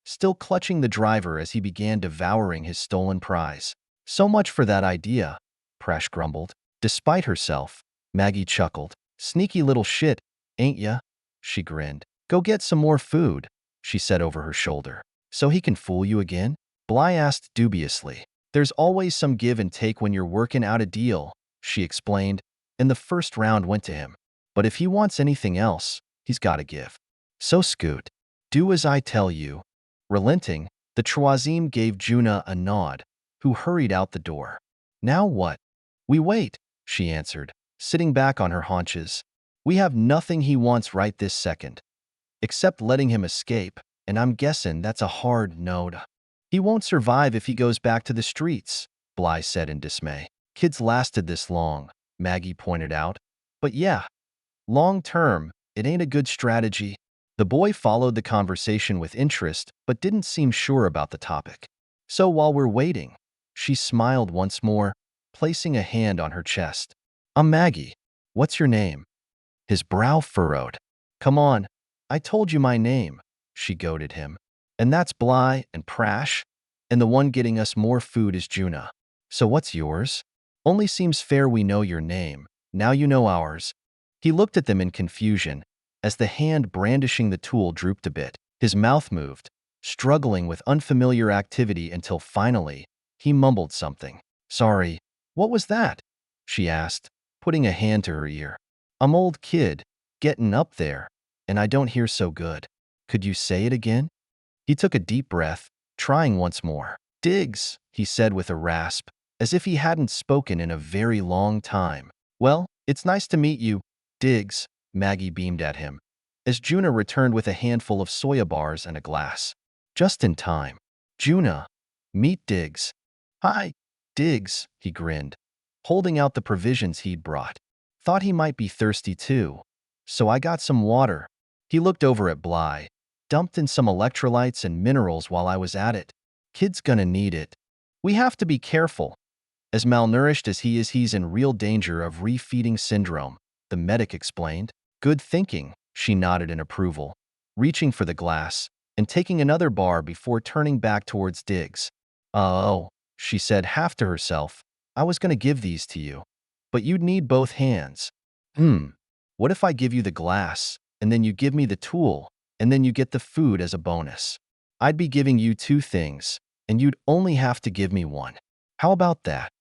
still clutching the driver as he began devouring his stolen prize. So much for that idea, Prash grumbled. Despite herself, Maggie chuckled. Sneaky little shit, ain't ya? She grinned. Go get some more food, she said over her shoulder. So he can fool you again? Bly asked dubiously. There's always some give and take when you're working out a deal, she explained, and the first round went to him. But if he wants anything else, he's got to give. So Scoot, do as I tell you. Relenting, the Troisième gave Juna a nod, who hurried out the door. Now what? We wait, she answered, sitting back on her haunches. We have nothing he wants right this second, except letting him escape, and I'm guessing that's a hard no. He won't survive if he goes back to the streets, Bly said in dismay. Kids lasted this long, Maggie pointed out. But yeah, long term, it ain't a good strategy. The boy followed the conversation with interest, but didn't seem sure about the topic. So while we're waiting, she smiled once more, placing a hand on her chest. I'm Maggie. What's your name? His brow furrowed. Come on, I told you my name, she goaded him. And that's Bly and Prash, and the one getting us more food is Juna. So what's yours? Only seems fair we know your name. Now you know ours. He looked at them in confusion, as the hand brandishing the tool drooped a bit. His mouth moved, struggling with unfamiliar activity until finally, he mumbled something. Sorry, what was that? She asked, putting a hand to her ear. I'm old kid, getting up there, and I don't hear so good. Could you say it again? He took a deep breath, trying once more. Diggs, he said with a rasp, as if he hadn't spoken in a very long time. Well, it's nice to meet you, Diggs, Maggie beamed at him, as Juna returned with a handful of soya bars and a glass. Just in time. Juna, meet Diggs. Hi, Diggs, he grinned, holding out the provisions he'd brought. Thought he might be thirsty too, so I got some water. He looked over at Bly, dumped in some electrolytes and minerals while I was at it. Kid's gonna need it. We have to be careful. As malnourished as he is, he's in real danger of refeeding syndrome, the medic explained. Good thinking, she nodded in approval, reaching for the glass and taking another bar before turning back towards Diggs. Oh, she said half to herself, I was going to give these to you, but you'd need both hands. What if I give you the glass, and then you give me the tool, and then you get the food as a bonus? I'd be giving you two things, and you'd only have to give me one. How about that?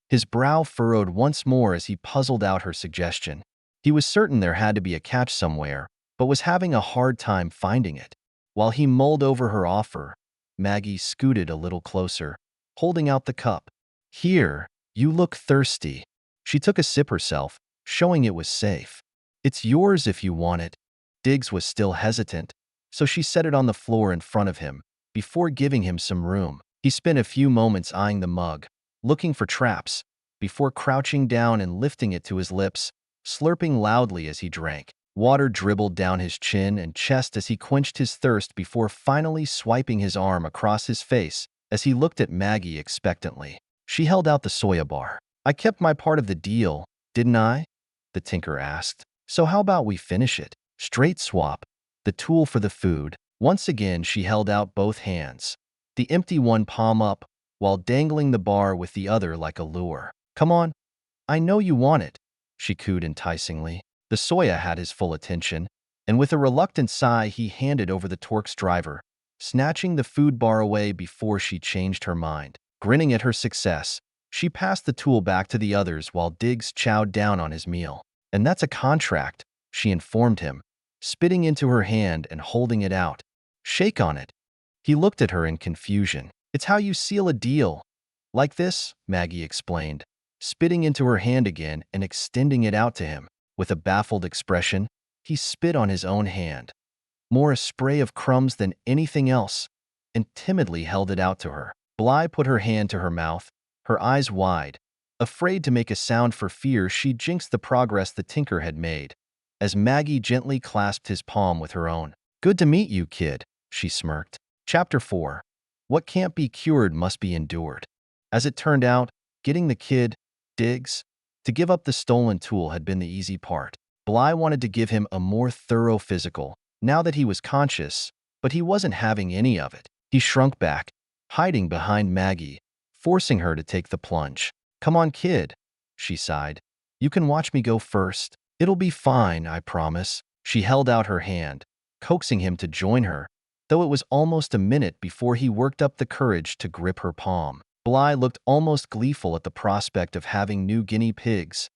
His brow furrowed once more as he puzzled out her suggestion. He was certain there had to be a catch somewhere, but was having a hard time finding it. While he mulled over her offer, Maggie scooted a little closer, holding out the cup. Here, you look thirsty. She took a sip herself, showing it was safe. It's yours if you want it. Diggs was still hesitant, so she set it on the floor in front of him, before giving him some room. He spent a few moments eyeing the mug, looking for traps, before crouching down and lifting it to his lips, slurping loudly as he drank. Water dribbled down his chin and chest as he quenched his thirst before finally swiping his arm across his face as he looked at Maggie expectantly. She held out the soya bar. I kept my part of the deal, didn't I? The tinker asked. So how about we finish it? Straight swap. The tool for the food. Once again, she held out both hands, the empty one palm up, while dangling the bar with the other like a lure. Come on. I know you want it, she cooed enticingly. The soya had his full attention, and with a reluctant sigh he handed over the Torque's driver, snatching the food bar away before she changed her mind. Grinning at her success, she passed the tool back to the others while Diggs chowed down on his meal. And that's a contract, she informed him, spitting into her hand and holding it out. Shake on it. He looked at her in confusion. It's how you seal a deal. Like this, Maggie explained, spitting into her hand again and extending it out to him. With a baffled expression, he spit on his own hand, more a spray of crumbs than anything else, and timidly held it out to her. Bly put her hand to her mouth, her eyes wide, afraid to make a sound for fear she'd jinx the progress the tinker had made, as Maggie gently clasped his palm with her own. Good to meet you, kid, she smirked. Chapter 4. What can't be cured must be endured. As it turned out, getting the kid, Diggs, to give up the stolen tool had been the easy part. Bly wanted to give him a more thorough physical, now that he was conscious, but he wasn't having any of it. He shrunk back, hiding behind Maggie, forcing her to take the plunge. Come on, kid, she sighed. You can watch me go first. It'll be fine, I promise. She held out her hand, coaxing him to join her, though it was almost a minute before he worked up the courage to grip her palm. Bly looked almost gleeful at the prospect of having new guinea pigs,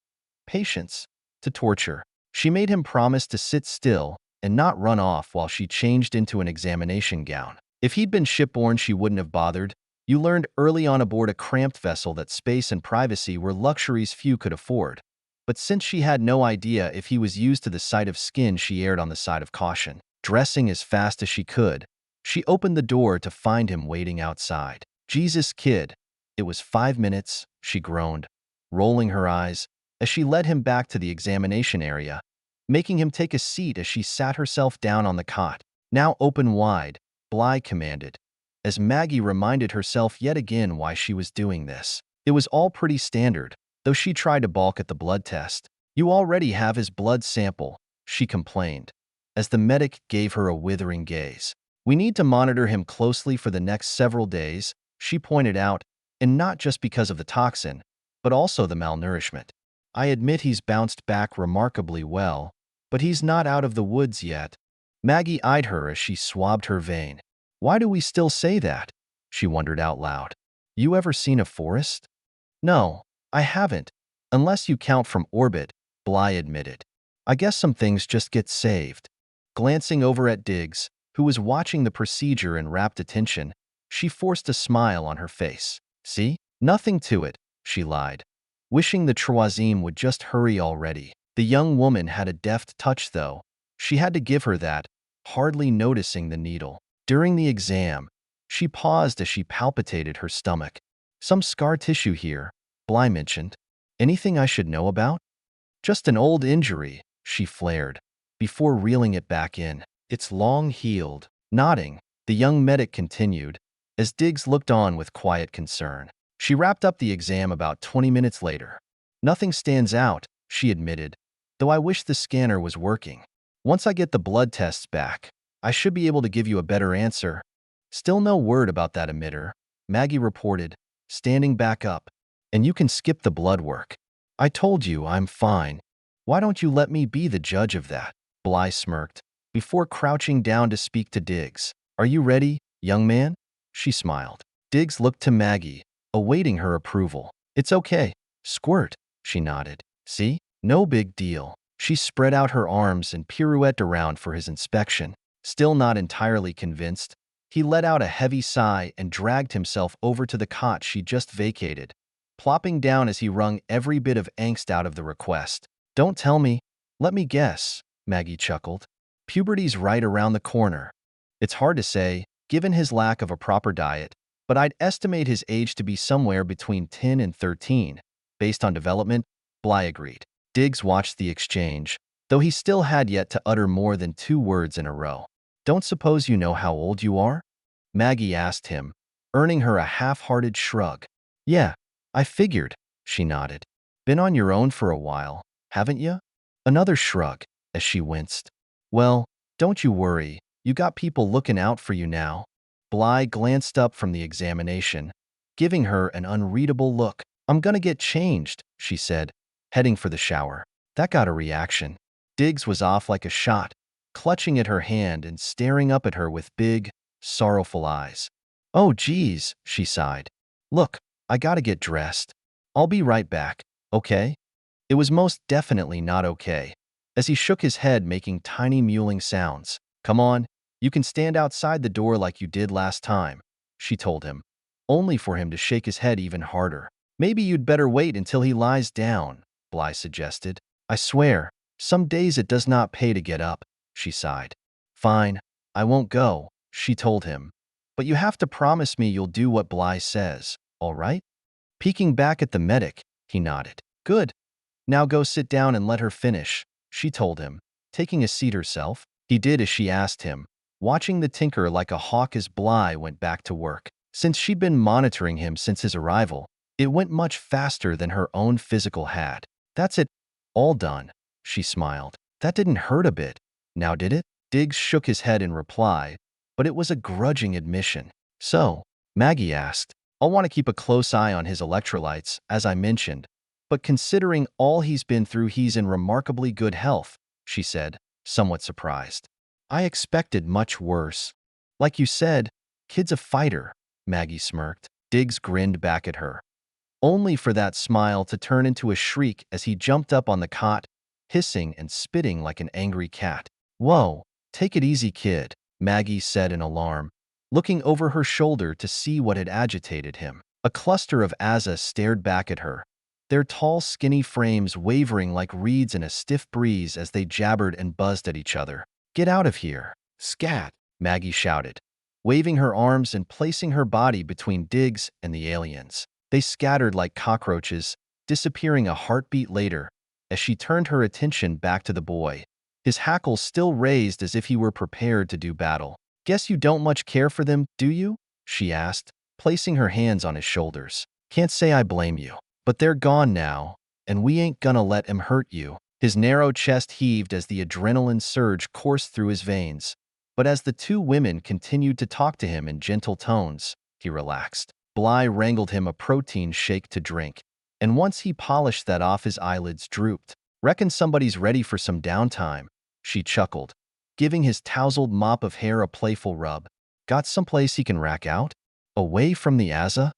patients, to torture. She made him promise to sit still and not run off while she changed into an examination gown. If he'd been shipborne, she wouldn't have bothered. You learned early on aboard a cramped vessel that space and privacy were luxuries few could afford. But since she had no idea if he was used to the sight of skin, she erred on the side of caution. Dressing as fast as she could, she opened the door to find him waiting outside. Jesus, kid. It was 5 minutes, she groaned, rolling her eyes, as she led him back to the examination area, making him take a seat as she sat herself down on the cot. Now open wide, Bly commanded, as Maggie reminded herself yet again why she was doing this. It was all pretty standard, though she tried to balk at the blood test. You already have his blood sample, she complained, as the medic gave her a withering gaze. We need to monitor him closely for the next several days, she pointed out, and not just because of the toxin, but also the malnourishment. I admit he's bounced back remarkably well, but he's not out of the woods yet. Maggie eyed her as she swabbed her vein. Why do we still say that? She wondered out loud. You ever seen a forest? No, I haven't, unless you count from orbit, Bly admitted. I guess some things just get saved. Glancing over at Diggs, who was watching the procedure in rapt attention, she forced a smile on her face. See? Nothing to it, she lied, wishing the troisième would just hurry already. The young woman had a deft touch, though. She had to give her that, hardly noticing the needle. During the exam, she paused as she palpitated her stomach. Some scar tissue here, Bly mentioned. Anything I should know about? Just an old injury, she flared, before reeling it back in. It's long healed. Nodding, the young medic continued, as Diggs looked on with quiet concern. She wrapped up the exam about 20 minutes later. Nothing stands out, she admitted, though I wish the scanner was working. Once I get the blood tests back, I should be able to give you a better answer. Still no word about that emitter, Maggie reported, standing back up. And you can skip the blood work. I told you I'm fine. Why don't you let me be the judge of that? Bly smirked, before crouching down to speak to Diggs. Are you ready, young man? She smiled. Diggs looked to Maggie, awaiting her approval. It's okay. Squirt, she nodded. See? No big deal. She spread out her arms and pirouetted around for his inspection. Still not entirely convinced, he let out a heavy sigh and dragged himself over to the cot she just vacated, plopping down as he wrung every bit of angst out of the request. Don't tell me. Let me guess, Maggie chuckled. Puberty's right around the corner. It's hard to say, given his lack of a proper diet, but I'd estimate his age to be somewhere between 10 and 13. Based on development, Bly agreed. Diggs watched the exchange, though he still had yet to utter more than 2 words in a row. Don't suppose you know how old you are? Maggie asked him, earning her a half-hearted shrug. Yeah, I figured, she nodded. Been on your own for a while, haven't you? Another shrug, as she winced. Well, don't you worry, you got people looking out for you now. Bly glanced up from the examination, giving her an unreadable look. I'm gonna get changed, she said, heading for the shower. That got a reaction. Diggs was off like a shot, clutching at her hand and staring up at her with big, sorrowful eyes. Oh, geez, she sighed. Look, I gotta get dressed. I'll be right back, okay? It was most definitely not okay, as he shook his head making tiny mewling sounds. Come on, you can stand outside the door like you did last time, she told him, only for him to shake his head even harder. Maybe you'd better wait until he lies down, Bly suggested. I swear, some days it does not pay to get up, she sighed. Fine, I won't go, she told him. But you have to promise me you'll do what Bly says, all right? Peeking back at the medic, he nodded. Good. Now go sit down and let her finish, she told him, taking a seat herself. He did as she asked him, watching the tinker like a hawk as Bly went back to work. Since she'd been monitoring him since his arrival, it went much faster than her own physical had. That's it. All done, she smiled. That didn't hurt a bit. Now did it? Diggs shook his head in reply, but it was a grudging admission. So, Maggie asked, I'll want to keep a close eye on his electrolytes, as I mentioned, but considering all he's been through, he's in remarkably good health, she said, somewhat surprised. I expected much worse. Like you said, kid's a fighter, Maggie smirked. Diggs grinned back at her, only for that smile to turn into a shriek as he jumped up on the cot, hissing and spitting like an angry cat. Whoa, take it easy, kid, Maggie said in alarm, looking over her shoulder to see what had agitated him. A cluster of Asa stared back at her, their tall, skinny frames wavering like reeds in a stiff breeze as they jabbered and buzzed at each other. Get out of here, scat, Maggie shouted, waving her arms and placing her body between Diggs and the aliens. They scattered like cockroaches, disappearing a heartbeat later, as she turned her attention back to the boy, his hackles still raised as if he were prepared to do battle. Guess you don't much care for them, do you? She asked, placing her hands on his shoulders. Can't say I blame you. But they're gone now, and we ain't gonna let 'em hurt you. His narrow chest heaved as the adrenaline surge coursed through his veins. But as the 2 women continued to talk to him in gentle tones, he relaxed. Bly wrangled him a protein shake to drink, and once he polished that off, his eyelids drooped. Reckon somebody's ready for some downtime, she chuckled, giving his tousled mop of hair a playful rub. Got someplace he can rack out? Away from the Asa?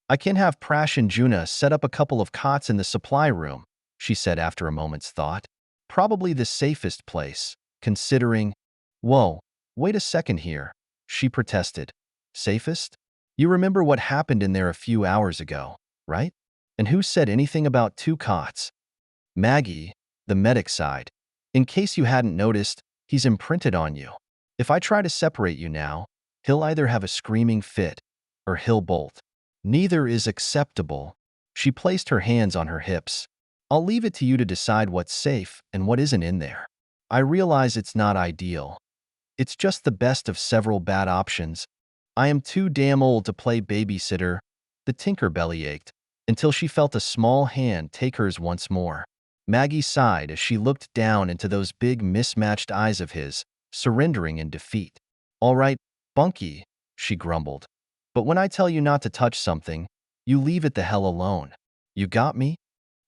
I can have Prash and Juna set up a couple of cots in the supply room, she said after a moment's thought. Probably the safest place, considering… Whoa, wait a second here, she protested. Safest? You remember what happened in there a few hours ago, right? And who said anything about 2 cots? Maggie, the medic sighed. In case you hadn't noticed, he's imprinted on you. If I try to separate you now, he'll either have a screaming fit, or he'll bolt. Neither is acceptable. She placed her hands on her hips. I'll leave it to you to decide what's safe and what isn't in there. I realize it's not ideal. It's just the best of several bad options. I am too damn old to play babysitter. The tinker belly ached, until she felt a small hand take hers once more. Maggie sighed as she looked down into those big mismatched eyes of his, surrendering in defeat. All right, Bunky, she grumbled. But when I tell you not to touch something, you leave it the hell alone. You got me?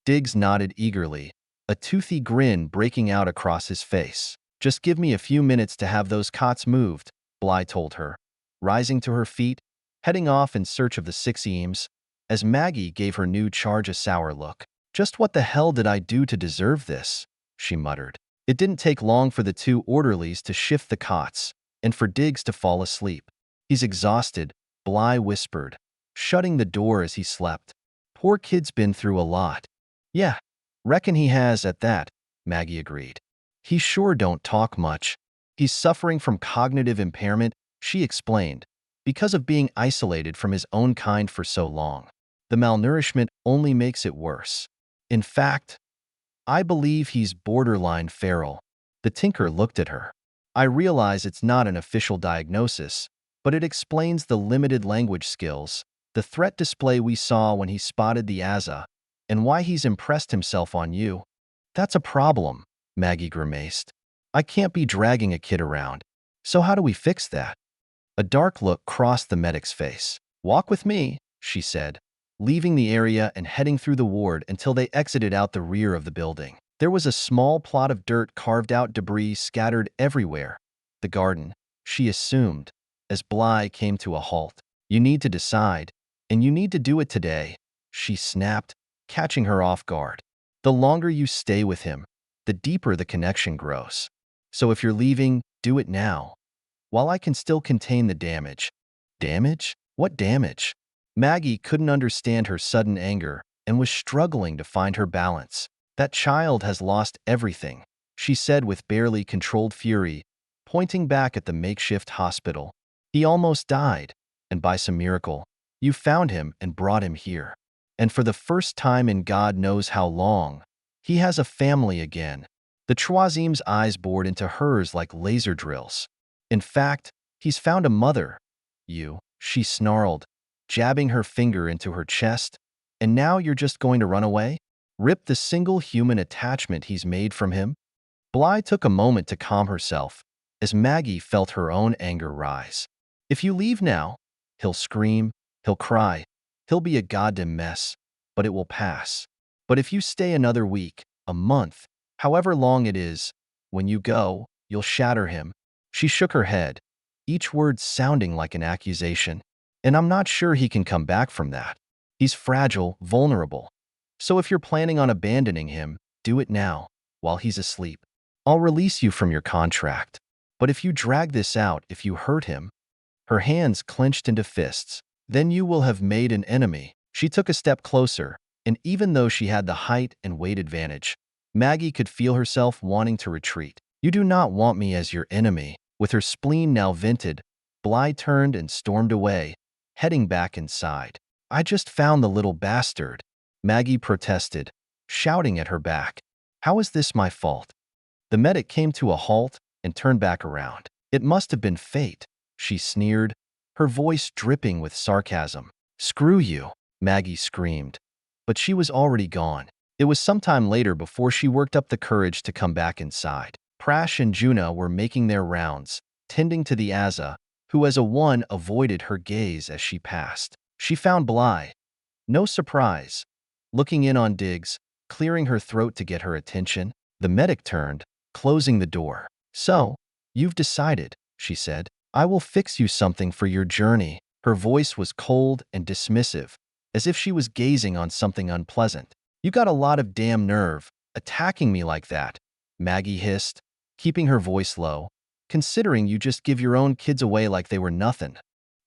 Diggs nodded eagerly, a toothy grin breaking out across his face. Just give me a few minutes to have those cots moved, Bly told her, rising to her feet, heading off in search of the 6 Eames, as Maggie gave her new charge a sour look. Just what the hell did I do to deserve this? She muttered. It didn't take long for the 2 orderlies to shift the cots, and for Diggs to fall asleep. He's exhausted, Bly whispered, shutting the door as he slept. Poor kid's been through a lot. Yeah, reckon he has at that, Maggie agreed. He sure don't talk much. He's suffering from cognitive impairment, she explained, because of being isolated from his own kind for so long. The malnourishment only makes it worse. In fact, I believe he's borderline feral. The tinker looked at her. I realize it's not an official diagnosis, but it explains the limited language skills, the threat display we saw when he spotted the Aza, and why he's impressed himself on you. That's a problem, Maggie grimaced. I can't be dragging a kid around. So how do we fix that? A dark look crossed the medic's face. Walk with me, she said, leaving the area and heading through the ward until they exited out the rear of the building. There was a small plot of dirt carved out debris scattered everywhere. The garden, she assumed, as Bly came to a halt. You need to decide, and you need to do it today, she snapped, catching her off guard. The longer you stay with him, the deeper the connection grows. So if you're leaving, do it now, while I can still contain the damage. Damage? What damage? Maggie couldn't understand her sudden anger and was struggling to find her balance. That child has lost everything, she said with barely controlled fury, pointing back at the makeshift hospital. He almost died, and by some miracle, you found him and brought him here. And for the first time in God knows how long, he has a family again. The Troisime's eyes bored into hers like laser drills. In fact, he's found a mother. You, she snarled, jabbing her finger into her chest. And now you're just going to run away? Rip the single human attachment he's made from him? Bly took a moment to calm herself, as Maggie felt her own anger rise. If you leave now, he'll scream, he'll cry, he'll be a goddamn mess, but it will pass. But if you stay another week, a month, however long it is, when you go, you'll shatter him. She shook her head, each word sounding like an accusation. And I'm not sure he can come back from that. He's fragile, vulnerable. So if you're planning on abandoning him, do it now, while he's asleep. I'll release you from your contract. But if you drag this out, if you hurt him, her hands clenched into fists, then you will have made an enemy. She took a step closer, and even though she had the height and weight advantage, Maggie could feel herself wanting to retreat. You do not want me as your enemy. With her spleen now vented, Bly turned and stormed away, heading back inside. I just found the little bastard, Maggie protested, shouting at her back. How is this my fault? The medic came to a halt and turned back around. It must have been fate, she sneered, her voice dripping with sarcasm. Screw you, Maggie screamed. But she was already gone. It was sometime later before she worked up the courage to come back inside. Prash and Juna were making their rounds, tending to the Aza, who as a one avoided her gaze as she passed. She found Bly. No surprise. Looking in on Diggs, clearing her throat to get her attention, the medic turned, closing the door. So, you've decided, she said. I will fix you something for your journey. Her voice was cold and dismissive, as if she was gazing on something unpleasant. You got a lot of damn nerve, attacking me like that, Maggie hissed, keeping her voice low, considering you just give your own kids away like they were nothing.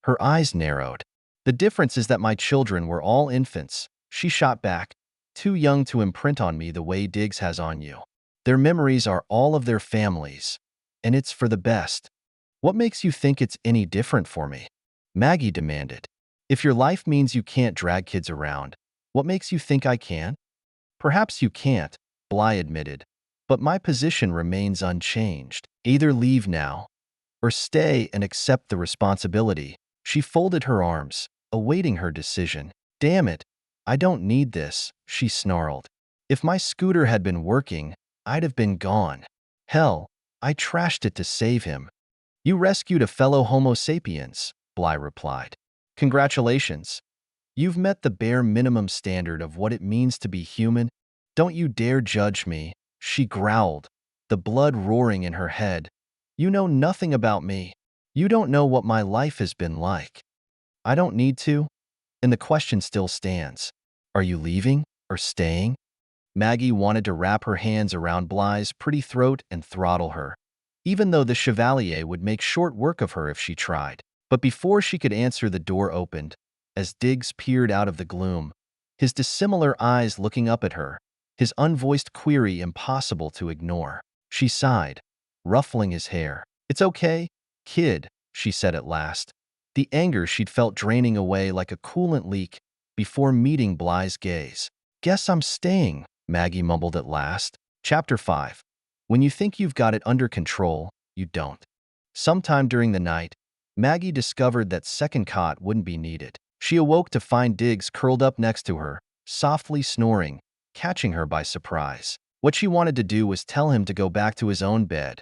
Her eyes narrowed. The difference is that my children were all infants, she shot back, too young to imprint on me the way Diggs has on you. Their memories are all of their families, and it's for the best. What makes you think it's any different for me? Maggie demanded. If your life means you can't drag kids around, what makes you think I can? Perhaps you can't, Bly admitted, but my position remains unchanged. Either leave now, or stay and accept the responsibility, She folded her arms, awaiting her decision. Damn it, I don't need this, she snarled. If my scooter had been working, I'd have been gone. Hell, I trashed it to save him. You rescued a fellow Homo sapiens, Bly replied. Congratulations. You've met the bare minimum standard of what it means to be human. Don't you dare judge me, she growled, the blood roaring in her head. You know nothing about me. You don't know what my life has been like. I don't need to. And the question still stands. Are you leaving or staying? Maggie wanted to wrap her hands around Bly's pretty throat and throttle her, even though the Chevalier would make short work of her if she tried. But before she could answer, the door opened, as Diggs peered out of the gloom, his dissimilar eyes looking up at her, his unvoiced query impossible to ignore. She sighed, ruffling his hair. It's okay, kid, she said at last, the anger she'd felt draining away like a coolant leak before meeting Bly's gaze. Guess I'm staying, Maggie mumbled at last. Chapter 5. When you think you've got it under control, you don't. Sometime during the night, Maggie discovered that second cot wouldn't be needed. She awoke to find Diggs curled up next to her, softly snoring, catching her by surprise. What she wanted to do was tell him to go back to his own bed,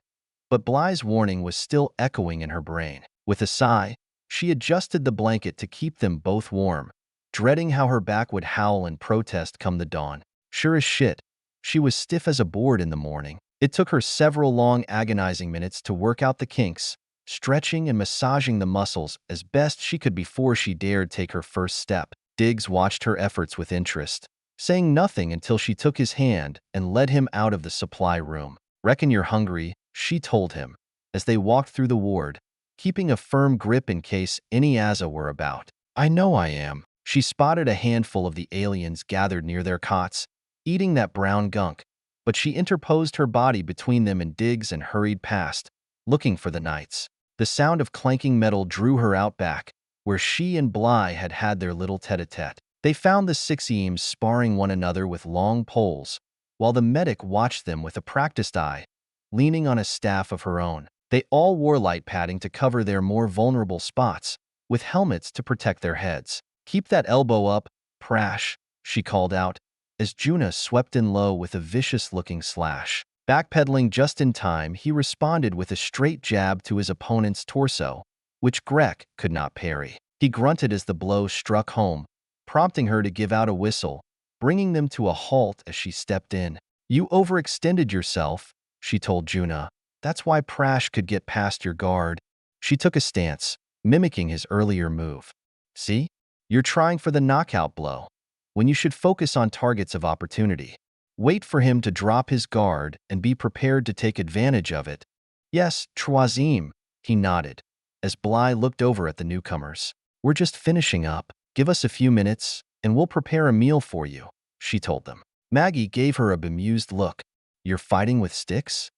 but Bly's warning was still echoing in her brain. With a sigh, she adjusted the blanket to keep them both warm, dreading how her back would howl in protest come the dawn. Sure as shit, she was stiff as a board in the morning. It took her several long, agonizing minutes to work out the kinks, stretching and massaging the muscles as best she could before she dared take her first step. Diggs watched her efforts with interest, saying nothing until she took his hand and led him out of the supply room. Reckon you're hungry, she told him, as they walked through the ward, keeping a firm grip in case any Azza were about. I know I am. She spotted a handful of the aliens gathered near their cots, eating that brown gunk, but she interposed her body between them and Diggs and hurried past, looking for the knights. The sound of clanking metal drew her out back, where she and Bly had had their little tete-a-tete. They found the six Eames sparring one another with long poles, while the medic watched them with a practiced eye, leaning on a staff of her own. They all wore light padding to cover their more vulnerable spots, with helmets to protect their heads. Keep that elbow up, Prash, she called out, as Juna swept in low with a vicious-looking slash. Backpedaling just in time, he responded with a straight jab to his opponent's torso, which Grek could not parry. He grunted as the blow struck home, prompting her to give out a whistle, bringing them to a halt as she stepped in. You overextended yourself, she told Juna. That's why Prash could get past your guard. She took a stance, mimicking his earlier move. See? You're trying for the knockout blow, when you should focus on targets of opportunity. Wait for him to drop his guard and be prepared to take advantage of it. Yes, Troisième, he nodded, as Bly looked over at the newcomers. We're just finishing up. Give us a few minutes, and we'll prepare a meal for you, she told them. Maggie gave her a bemused look. You're fighting with sticks?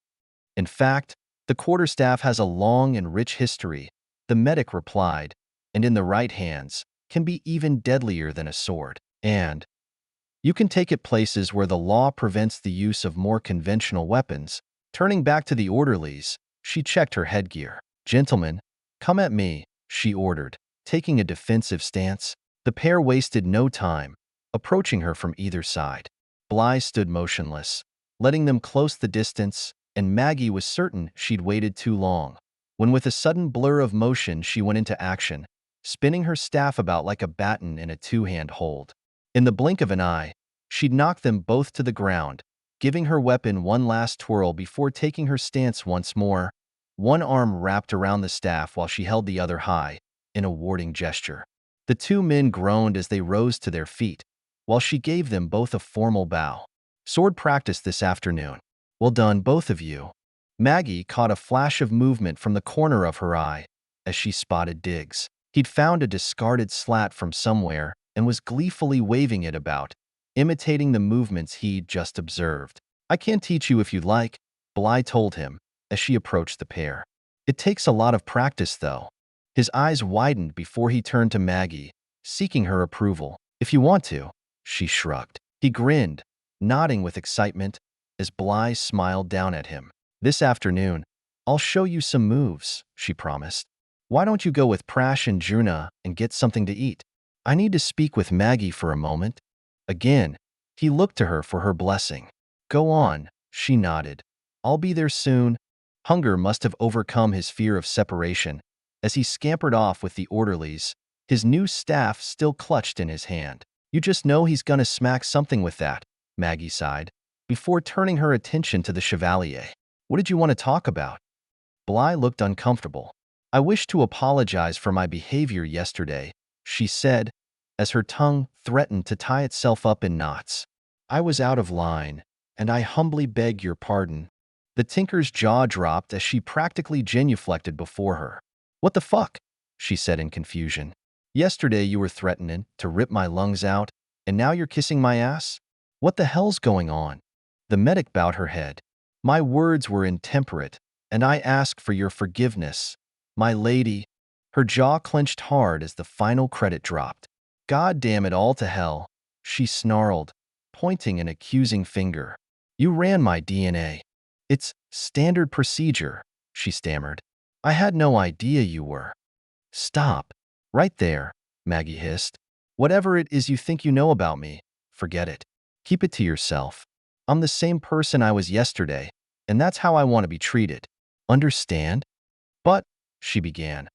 In fact, the quarterstaff has a long and rich history, the medic replied, and in the right hands, can be even deadlier than a sword. And you can take it places where the law prevents the use of more conventional weapons. Turning back to the orderlies, she checked her headgear. Gentlemen, come at me, she ordered, taking a defensive stance. The pair wasted no time, approaching her from either side. Bly stood motionless, letting them close the distance, and Maggie was certain she'd waited too long, when with a sudden blur of motion she went into action, spinning her staff about like a baton in a two-hand hold. In the blink of an eye, she'd knocked them both to the ground, giving her weapon one last twirl before taking her stance once more, one arm wrapped around the staff while she held the other high, in a warding gesture. The two men groaned as they rose to their feet, while she gave them both a formal bow. Sword practice this afternoon. Well done, both of you. Maggie caught a flash of movement from the corner of her eye as she spotted Diggs. He'd found a discarded slat from somewhere and was gleefully waving it about, imitating the movements he'd just observed. I can teach you if you'd like, Bly told him as she approached the pair. It takes a lot of practice, though. His eyes widened before he turned to Maggie, seeking her approval. If you want to, she shrugged. He grinned, nodding with excitement, as Bly smiled down at him. This afternoon, I'll show you some moves, she promised. Why don't you go with Prash and Juna and get something to eat? I need to speak with Maggie for a moment. Again, he looked to her for her blessing. Go on, she nodded. I'll be there soon. Hunger must have overcome his fear of separation as he scampered off with the orderlies, his new staff still clutched in his hand. You just know he's gonna smack something with that, Maggie sighed, before turning her attention to the Chevalier. What did you want to talk about? Bly looked uncomfortable. I wish to apologize for my behavior yesterday, she said, as her tongue threatened to tie itself up in knots. I was out of line, and I humbly beg your pardon. The tinker's jaw dropped as she practically genuflected before her. What the fuck? She said in confusion. Yesterday you were threatening to rip my lungs out, and now you're kissing my ass? What the hell's going on? The medic bowed her head. My words were intemperate, and I ask for your forgiveness, my lady. Her jaw clenched hard as the final credit dropped. God damn it all to hell, she snarled, pointing an accusing finger. You ran my DNA. It's standard procedure, she stammered. I had no idea you were. Stop. Right there, Maggie hissed. Whatever it is you think you know about me, forget it. Keep it to yourself. I'm the same person I was yesterday, and that's how I want to be treated. Understand? But, she began,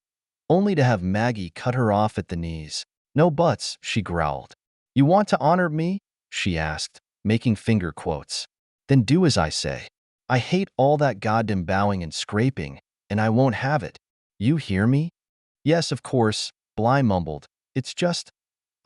only to have Maggie cut her off at the knees. No buts, she growled. You want to honor me? She asked, making finger quotes. Then do as I say. I hate all that goddamn bowing and scraping, and I won't have it. You hear me? Yes, of course, Bly mumbled. It's just,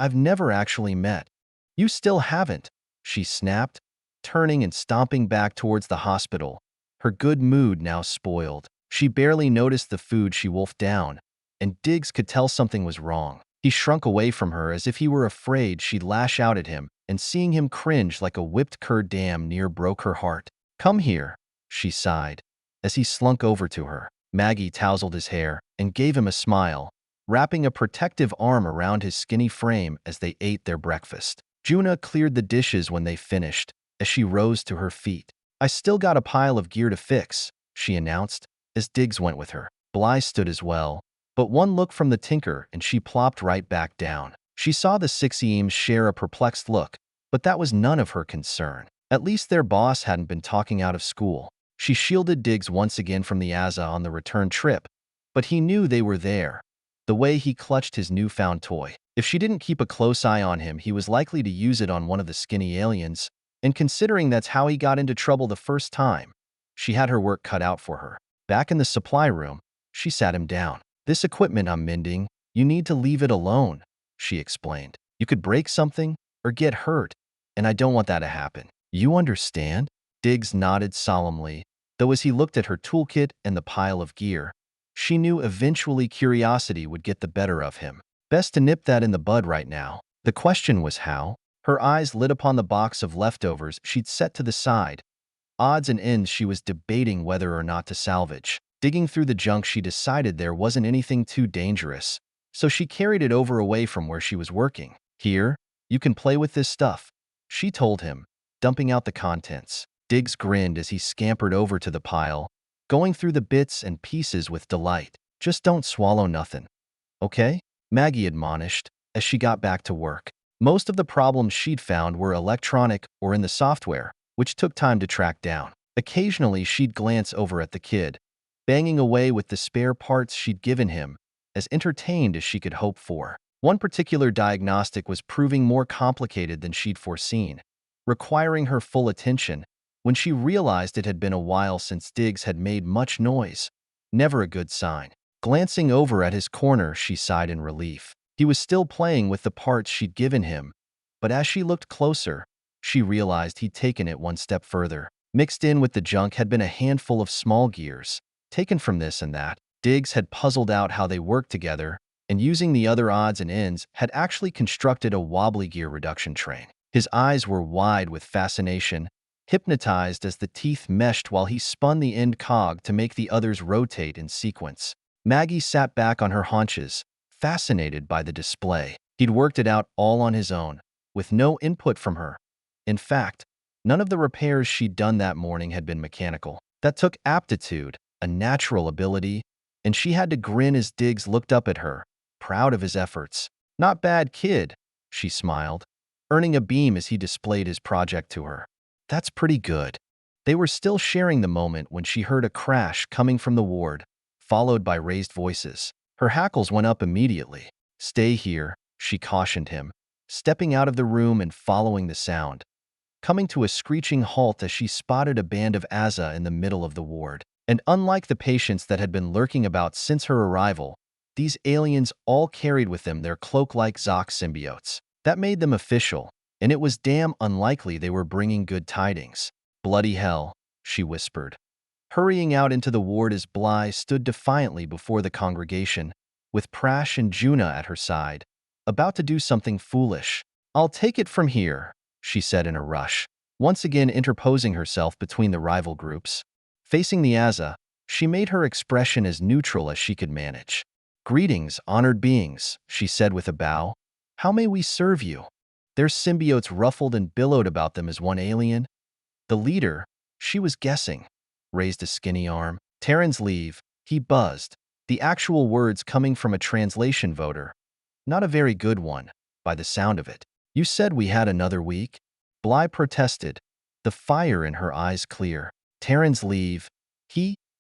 I've never actually met. You still haven't, she snapped, turning and stomping back towards the hospital, her good mood now spoiled. She barely noticed the food she wolfed down, and Diggs could tell something was wrong. He shrunk away from her as if he were afraid she'd lash out at him, and seeing him cringe like a whipped cur damn near broke her heart. Come here, she sighed, as he slunk over to her. Maggie tousled his hair and gave him a smile, wrapping a protective arm around his skinny frame as they ate their breakfast. Juna cleared the dishes when they finished, as she rose to her feet. I still got a pile of gear to fix, she announced, as Diggs went with her. Bly stood as well, but one look from the tinker and she plopped right back down. She saw the six Eames share a perplexed look, but that was none of her concern. At least their boss hadn't been talking out of school. She shielded Diggs once again from the Azza on the return trip, but he knew they were there, the way he clutched his newfound toy. If she didn't keep a close eye on him, he was likely to use it on one of the skinny aliens, and considering that's how he got into trouble the first time, she had her work cut out for her. Back in the supply room, she sat him down. This equipment I'm mending, you need to leave it alone, she explained. You could break something or get hurt, and I don't want that to happen. You understand? Diggs nodded solemnly, though as he looked at her toolkit and the pile of gear, she knew eventually curiosity would get the better of him. Best to nip that in the bud right now. The question was how? Her eyes lit upon the box of leftovers she'd set to the side, odds and ends she was debating whether or not to salvage. Digging through the junk, she decided there wasn't anything too dangerous, so she carried it over away from where she was working. Here, you can play with this stuff, she told him, dumping out the contents. Diggs grinned as he scampered over to the pile, going through the bits and pieces with delight. Just don't swallow nothing. Okay? Maggie admonished as she got back to work. Most of the problems she'd found were electronic or in the software, which took time to track down. Occasionally, she'd glance over at the kid, banging away with the spare parts she'd given him, as entertained as she could hope for. One particular diagnostic was proving more complicated than she'd foreseen, requiring her full attention when she realized it had been a while since Diggs had made much noise. Never a good sign. Glancing over at his corner, she sighed in relief. He was still playing with the parts she'd given him, but as she looked closer, she realized he'd taken it one step further. Mixed in with the junk had been a handful of small gears, taken from this and that. Diggs had puzzled out how they worked together, and using the other odds and ends, had actually constructed a wobbly gear reduction train. His eyes were wide with fascination, hypnotized as the teeth meshed while he spun the end cog to make the others rotate in sequence. Maggie sat back on her haunches, fascinated by the display. He'd worked it out all on his own, with no input from her. In fact, none of the repairs she'd done that morning had been mechanical. That took aptitude, a natural ability, and she had to grin as Diggs looked up at her, proud of his efforts. "Not bad, kid," she smiled, earning a beam as he displayed his project to her. "That's pretty good." They were still sharing the moment when she heard a crash coming from the ward, followed by raised voices. Her hackles went up immediately. "Stay here," she cautioned him, stepping out of the room and following the sound, coming to a screeching halt as she spotted a band of Aza in the middle of the ward. And unlike the patients that had been lurking about since her arrival, these aliens all carried with them their cloak-like Zoc symbiotes. That made them official, and it was damn unlikely they were bringing good tidings. "Bloody hell," she whispered, hurrying out into the ward as Bly stood defiantly before the congregation, with Prash and Juna at her side, about to do something foolish. "I'll take it from here," she said in a rush, once again interposing herself between the rival groups. Facing the Aza, she made her expression as neutral as she could manage. "Greetings, honored beings," she said with a bow. "How may we serve you?" Their symbiotes ruffled and billowed about them as one alien. The leader, she was guessing, raised a skinny arm. "Terran's leave," he buzzed, the actual words coming from a translation voter. Not a very good one, by the sound of it. "You said we had another week?" Bly protested, the fire in her eyes clear. "Terran's leave,"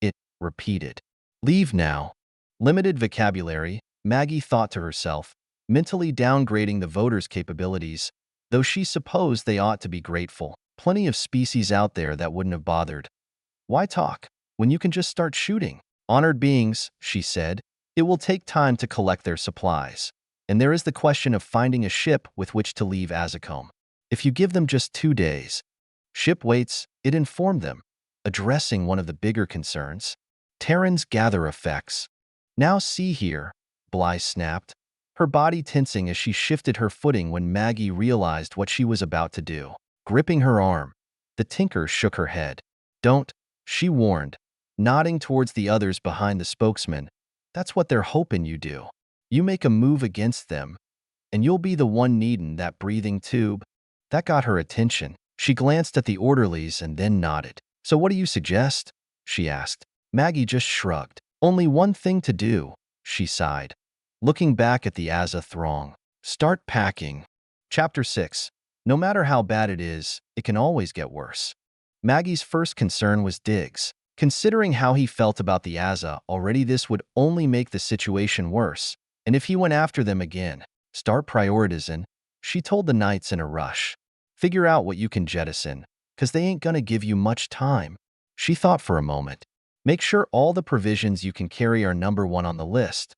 it repeated. "Leave now." Limited vocabulary, Maggie thought to herself, mentally downgrading the voters' capabilities, though she supposed they ought to be grateful. Plenty of species out there that wouldn't have bothered. "Why talk, when you can just start shooting?" "Honored beings," she said, "it will take time to collect their supplies. And there is the question of finding a ship with which to leave Aacom. If you give them just 2 days." "Ship waits," it informed them, addressing one of the bigger concerns. "Terran's gather effects." "Now see here," Bly snapped, her body tensing as she shifted her footing when Maggie realized what she was about to do. Gripping her arm, the tinker shook her head. "Don't," she warned, nodding towards the others behind the spokesman. "That's what they're hoping you do. You make a move against them, and you'll be the one needin' that breathing tube." That got her attention. She glanced at the orderlies and then nodded. "So what do you suggest?" she asked. Maggie just shrugged. "Only one thing to do," she sighed, looking back at the Aza throng. "Start packing." Chapter 6. No matter how bad it is, it can always get worse. Maggie's first concern was Diggs. Considering how he felt about the Aza already, this would only make the situation worse. And if he went after them again, "Start prioritizing," she told the knights in a rush. "Figure out what you can jettison, 'cause they ain't gonna give you much time." She thought for a moment. "Make sure all the provisions you can carry are number 1 on the list.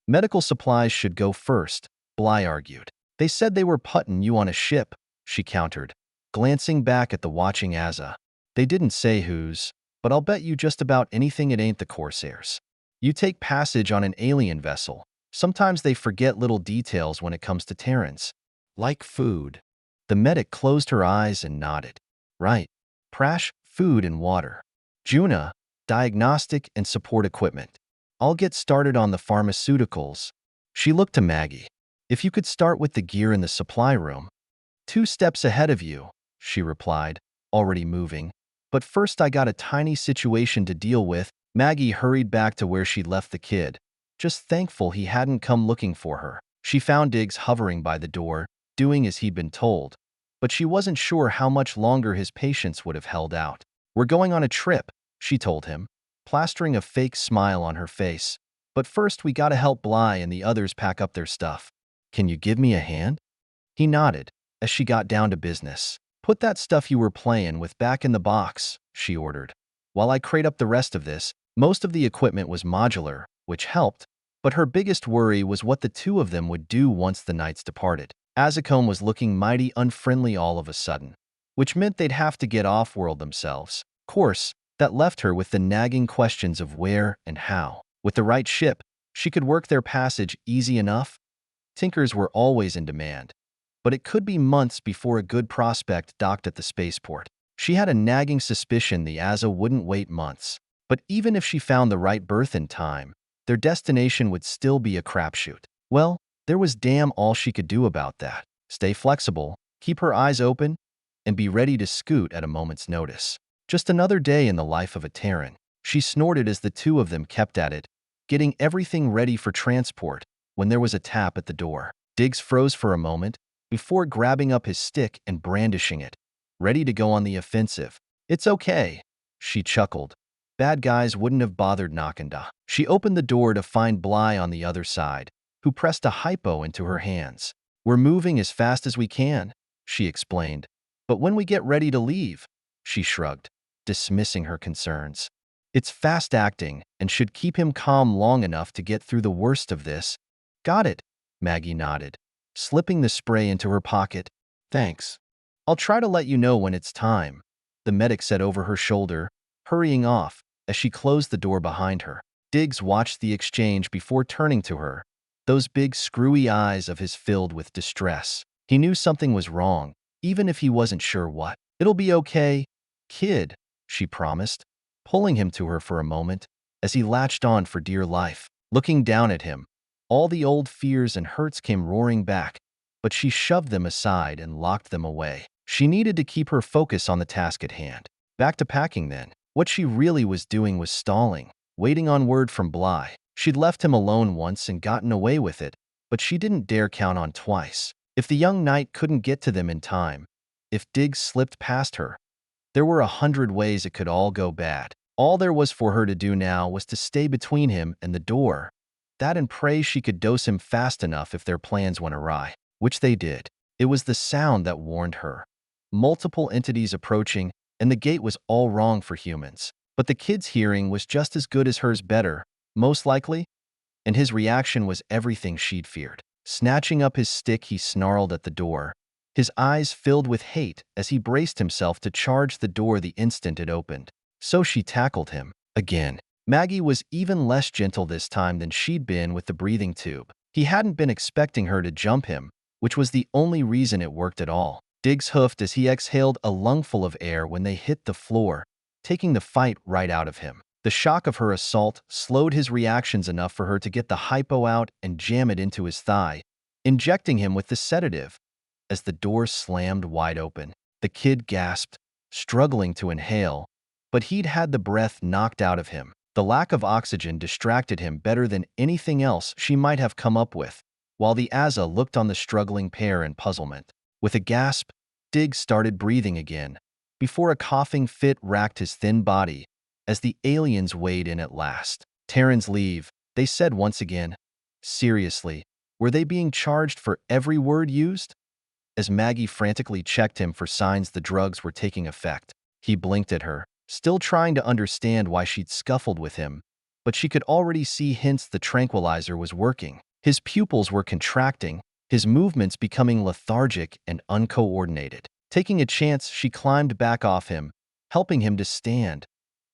Medical supplies should go first," Bly argued. "They said they were putting you on a ship," she countered, glancing back at the watching Aza. "They didn't say whose, but I'll bet you just about anything it ain't the Corsairs. You take passage on an alien vessel. Sometimes they forget little details when it comes to Terrans. Like food." The medic closed her eyes and nodded. "Right. Prash, food and water. Juna, diagnostic and support equipment. I'll get started on the pharmaceuticals." She looked to Maggie. "If you could start with the gear in the supply room." 2 steps ahead of you," she replied, already moving. "But first I got a tiny situation to deal with." Maggie hurried back to where she'd left the kid, just thankful he hadn't come looking for her. She found Diggs hovering by the door, doing as he'd been told, but she wasn't sure how much longer his patience would have held out. "We're going on a trip," she told him, plastering a fake smile on her face. "But first we gotta help Bly and the others pack up their stuff. Can you give me a hand?" He nodded as she got down to business. "Put that stuff you were playing with back in the box," she ordered, "while I crate up the rest of this." Most of the equipment was modular, which helped, but her biggest worry was what the 2 of them would do once the knights departed. Aacom was looking mighty unfriendly all of a sudden, which meant they'd have to get off-world themselves. Of course, that left her with the nagging questions of where and how. With the right ship, she could work their passage easy enough. Tinkers were always in demand, but it could be months before a good prospect docked at the spaceport. She had a nagging suspicion the Aza wouldn't wait months. But even if she found the right berth in time, their destination would still be a crapshoot. Well, there was damn all she could do about that. Stay flexible, keep her eyes open, and be ready to scoot at a moment's notice. Just another day in the life of a Terran. She snorted as the 2 of them kept at it, getting everything ready for transport, when there was a tap at the door. Diggs froze for a moment before grabbing up his stick and brandishing it, ready to go on the offensive. "It's okay," she chuckled. "Bad guys wouldn't have bothered knocking." She opened the door to find Bly on the other side, who pressed a hypo into her hands. "We're moving as fast as we can," she explained. "But when we get ready to leave," she shrugged, dismissing her concerns. "It's fast acting and should keep him calm long enough to get through the worst of this." "Got it," Maggie nodded, slipping the spray into her pocket. "Thanks. I'll try to let you know when it's time," the medic said over her shoulder, hurrying off as she closed the door behind her. Diggs watched the exchange before turning to her, those big screwy eyes of his filled with distress. He knew something was wrong, even if he wasn't sure what. "It'll be okay, kid," she promised, pulling him to her for a moment as he latched on for dear life. Looking down at him, all the old fears and hurts came roaring back, but she shoved them aside and locked them away. She needed to keep her focus on the task at hand. Back to packing then. What she really was doing was stalling, waiting on word from Bly. She'd left him alone once and gotten away with it, but she didn't dare count on twice. If the young knight couldn't get to them in time, if Diggs slipped past her, there were 100 ways it could all go bad. All there was for her to do now was to stay between him and the door, that and pray she could dose him fast enough if their plans went awry, which they did. It was the sound that warned her. Multiple entities approaching, and the gate was all wrong for humans. But the kid's hearing was just as good as hers, better, most likely, and his reaction was everything she'd feared. Snatching up his stick, he snarled at the door, his eyes filled with hate as he braced himself to charge the door the instant it opened. So she tackled him again. Maggie was even less gentle this time than she'd been with the breathing tube. He hadn't been expecting her to jump him, which was the only reason it worked at all. Diggs huffed as he exhaled a lungful of air when they hit the floor, taking the fight right out of him. The shock of her assault slowed his reactions enough for her to get the hypo out and jam it into his thigh, injecting him with the sedative. As the door slammed wide open, the kid gasped, struggling to inhale, but he'd had the breath knocked out of him. The lack of oxygen distracted him better than anything else she might have come up with, while the Asa looked on the struggling pair in puzzlement. With a gasp, Diggs started breathing again, before a coughing fit racked his thin body as the aliens weighed in at last. "Terran's leave," they said once again. Seriously, were they being charged for every word used? As Maggie frantically checked him for signs the drugs were taking effect, he blinked at her, still trying to understand why she'd scuffled with him, but she could already see hints the tranquilizer was working. His pupils were contracting, his movements becoming lethargic and uncoordinated. Taking a chance, she climbed back off him, helping him to stand,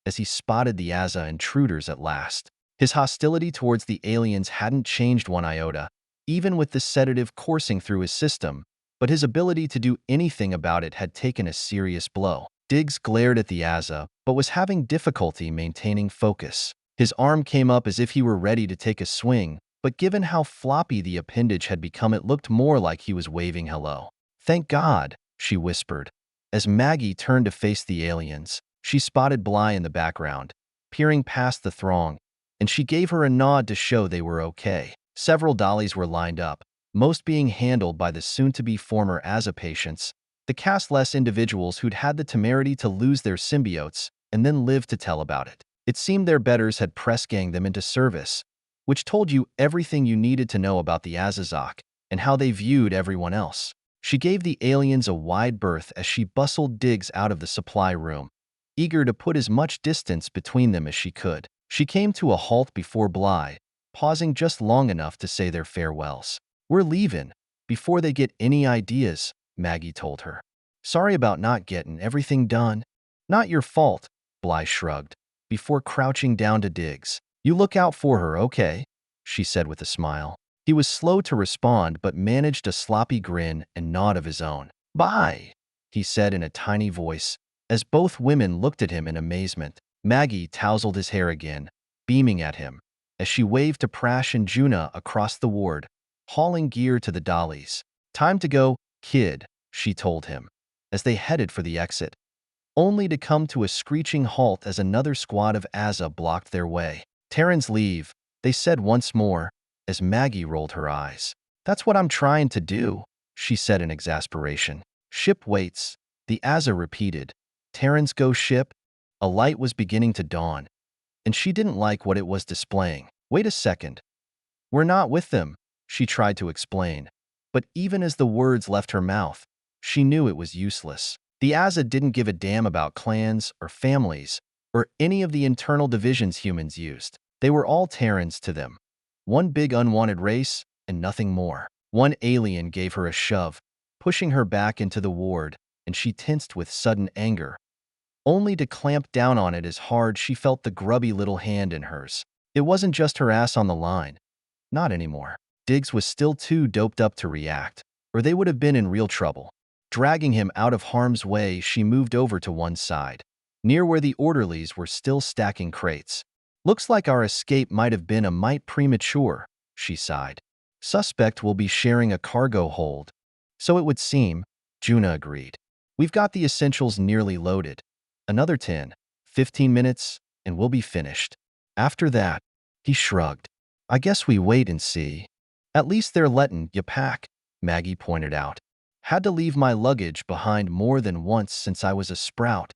as he spotted the Asa intruders at last. His hostility towards the aliens hadn't changed one iota, even with the sedative coursing through his system, but his ability to do anything about it had taken a serious blow. Diggs glared at the Asa, but was having difficulty maintaining focus. His arm came up as if he were ready to take a swing, but given how floppy the appendage had become, it looked more like he was waving hello. "Thank God," she whispered. As Maggie turned to face the aliens, she spotted Bly in the background, peering past the throng, and she gave her a nod to show they were okay. Several dollies were lined up, most being handled by the soon-to-be former Asa patients, the castless individuals who'd had the temerity to lose their symbiotes and then live to tell about it. It seemed their betters had press-ganged them into service, which told you everything you needed to know about the Azazak and how they viewed everyone else. She gave the aliens a wide berth as she bustled Diggs out of the supply room, eager to put as much distance between them as she could. She came to a halt before Bly, pausing just long enough to say their farewells. "We're leaving, before they get any ideas," Maggie told her. "Sorry about not getting everything done." "Not your fault," Bly shrugged, before crouching down to Diggs. "You look out for her, okay?" she said with a smile. He was slow to respond but managed a sloppy grin and nod of his own. "Bye," he said in a tiny voice, as both women looked at him in amazement. Maggie tousled his hair again, beaming at him, as she waved to Prash and Juna across the ward, hauling gear to the dollies. "Time to go, kid," she told him, as they headed for the exit, only to come to a screeching halt as another squad of Asa blocked their way. "Terran's leave," they said once more, as Maggie rolled her eyes. That's what I'm trying to do, she said in exasperation. Ship waits, the Asa repeated. Terran's go ship? A light was beginning to dawn, and she didn't like what it was displaying. Wait a second. We're not with them, she tried to explain. But even as the words left her mouth, she knew it was useless. The Asa didn't give a damn about clans or families or any of the internal divisions humans used. They were all Terrans to them. One big unwanted race and nothing more. One alien gave her a shove, pushing her back into the ward, and she tensed with sudden anger, only to clamp down on it as hard she felt the grubby little hand in hers. It wasn't just her ass on the line. Not anymore. Diggs was still too doped up to react, or they would have been in real trouble. Dragging him out of harm's way, she moved over to one side, near where the orderlies were still stacking crates. Looks like our escape might have been a mite premature, she sighed. Suspect will be sharing a cargo hold. So it would seem, Juna agreed. We've got the essentials nearly loaded. Another 10, 15 minutes, and we'll be finished. After that, he shrugged. I guess we wait and see. At least they're letting you pack, Maggie pointed out. Had to leave my luggage behind more than once since I was a sprout.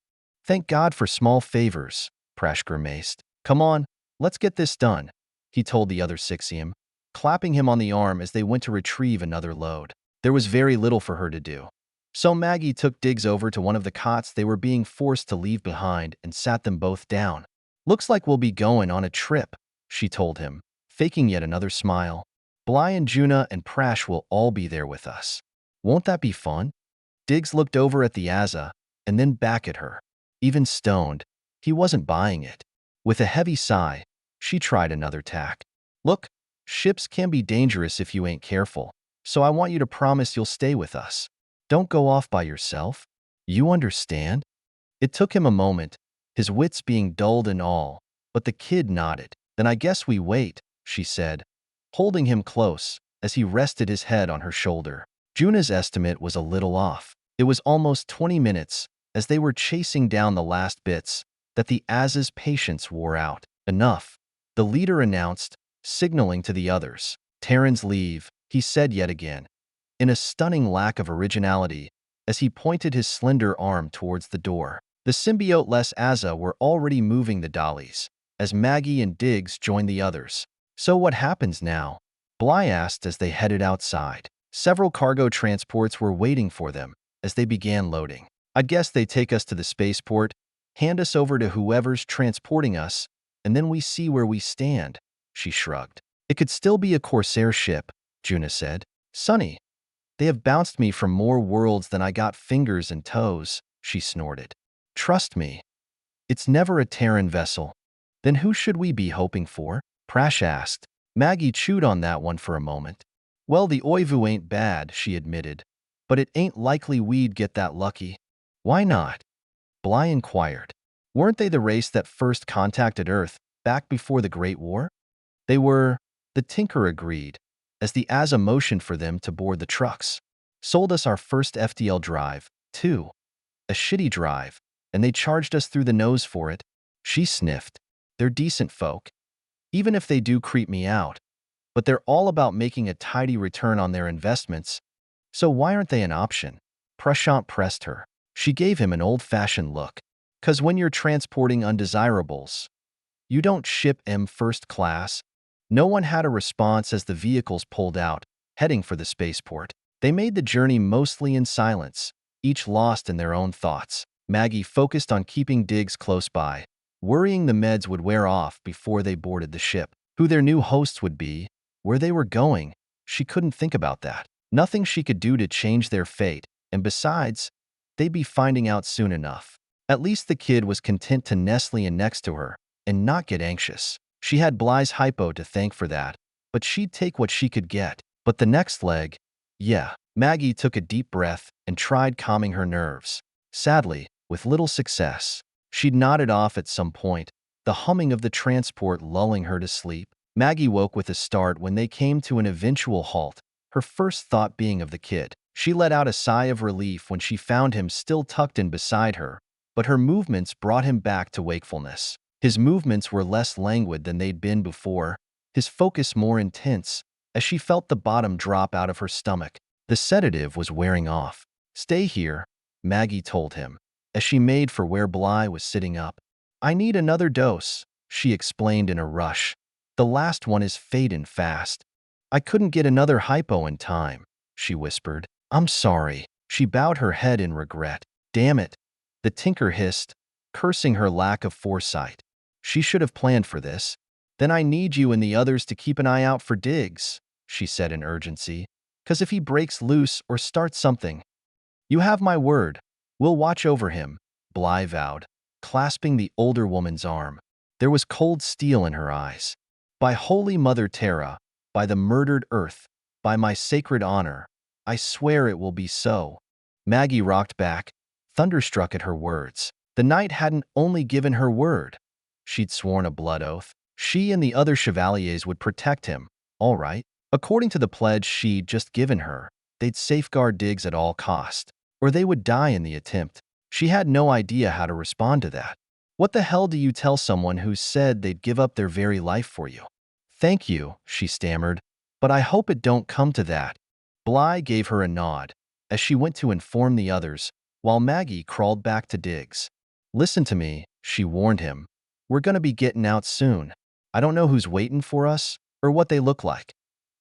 Thank God for small favors, Prash grimaced. Come on, let's get this done, he told the other Sixium, clapping him on the arm as they went to retrieve another load. There was very little for her to do. So Maggie took Diggs over to one of the cots they were being forced to leave behind and sat them both down. Looks like we'll be going on a trip, she told him, faking yet another smile. Bly and Juna and Prash will all be there with us. Won't that be fun? Diggs looked over at the Asa and then back at her. Even stoned, he wasn't buying it. With a heavy sigh, she tried another tack. Look, ships can be dangerous if you ain't careful, so I want you to promise you'll stay with us. Don't go off by yourself. You understand? It took him a moment, his wits being dulled and all, but the kid nodded. Then I guess we wait, she said, holding him close as he rested his head on her shoulder. Juna's estimate was a little off. It was almost 20 minutes, as they were chasing down the last bits, that the Asa's patience wore out. Enough, the leader announced, signaling to the others. Terrans leave, he said yet again, in a stunning lack of originality, as he pointed his slender arm towards the door. The symbiote-less Asa were already moving the dollies, as Maggie and Diggs joined the others. So what happens now? Bly asked as they headed outside. Several cargo transports were waiting for them as they began loading. I guess they take us to the spaceport, hand us over to whoever's transporting us, and then we see where we stand, she shrugged. It could still be a Corsair ship, Juna said. Sonny, they have bounced me from more worlds than I got fingers and toes, she snorted. Trust me, it's never a Terran vessel. Then who should we be hoping for? Prash asked. Maggie chewed on that one for a moment. Well, the Oivu ain't bad, she admitted, but it ain't likely we'd get that lucky. Why not? Bly inquired. Weren't they the race that first contacted Earth back before the Great War? They were, the Tinker agreed, as the Asa motioned for them to board the trucks. Sold us our first FDL drive, too. A shitty drive, and they charged us through the nose for it. She sniffed. They're decent folk, even if they do creep me out. But they're all about making a tidy return on their investments, so why aren't they an option? Prashant pressed her. She gave him an old-fashioned look. 'Cause when you're transporting undesirables, you don't ship M first class. No one had a response as the vehicles pulled out, heading for the spaceport. They made the journey mostly in silence, each lost in their own thoughts. Maggie focused on keeping Diggs close by, worrying the meds would wear off before they boarded the ship. Who their new hosts would be, where they were going, she couldn't think about that. Nothing she could do to change their fate, and besides, they'd be finding out soon enough. At least the kid was content to nestle in next to her and not get anxious. She had Bly's hypo to thank for that, but she'd take what she could get. But the next leg, yeah. Maggie took a deep breath and tried calming her nerves. Sadly, with little success. She'd nodded off at some point, the humming of the transport lulling her to sleep. Maggie woke with a start when they came to an eventual halt, her first thought being of the kid. She let out a sigh of relief when she found him still tucked in beside her, but her movements brought him back to wakefulness. His movements were less languid than they'd been before, his focus more intense, as she felt the bottom drop out of her stomach. The sedative was wearing off. "Stay here," Maggie told him, as she made for where Bly was sitting up. "I need another dose," she explained in a rush. "The last one is fading fast." "I couldn't get another hypo in time," she whispered. "I'm sorry." She bowed her head in regret. "Damn it," the tinker hissed, cursing her lack of foresight. "She should have planned for this." "Then I need you and the others to keep an eye out for Diggs," she said in urgency. "'Cause if he breaks loose or starts something—" "You have my word. We'll watch over him," Bly vowed, clasping the older woman's arm. There was cold steel in her eyes. "By Holy Mother Terra, by the murdered earth, by my sacred honor, I swear it will be so." Maggie rocked back, thunderstruck at her words. The knight hadn't only given her word. She'd sworn a blood oath. She and the other chevaliers would protect him, all right. According to the pledge she'd just given her, they'd safeguard Diggs at all cost, or they would die in the attempt. She had no idea how to respond to that. What the hell do you tell someone who said they'd give up their very life for you? "Thank you," she stammered, "but I hope it don't come to that." Bly gave her a nod, as she went to inform the others, while Maggie crawled back to Diggs. "Listen to me," she warned him. "We're gonna be getting out soon. I don't know who's waiting for us, or what they look like.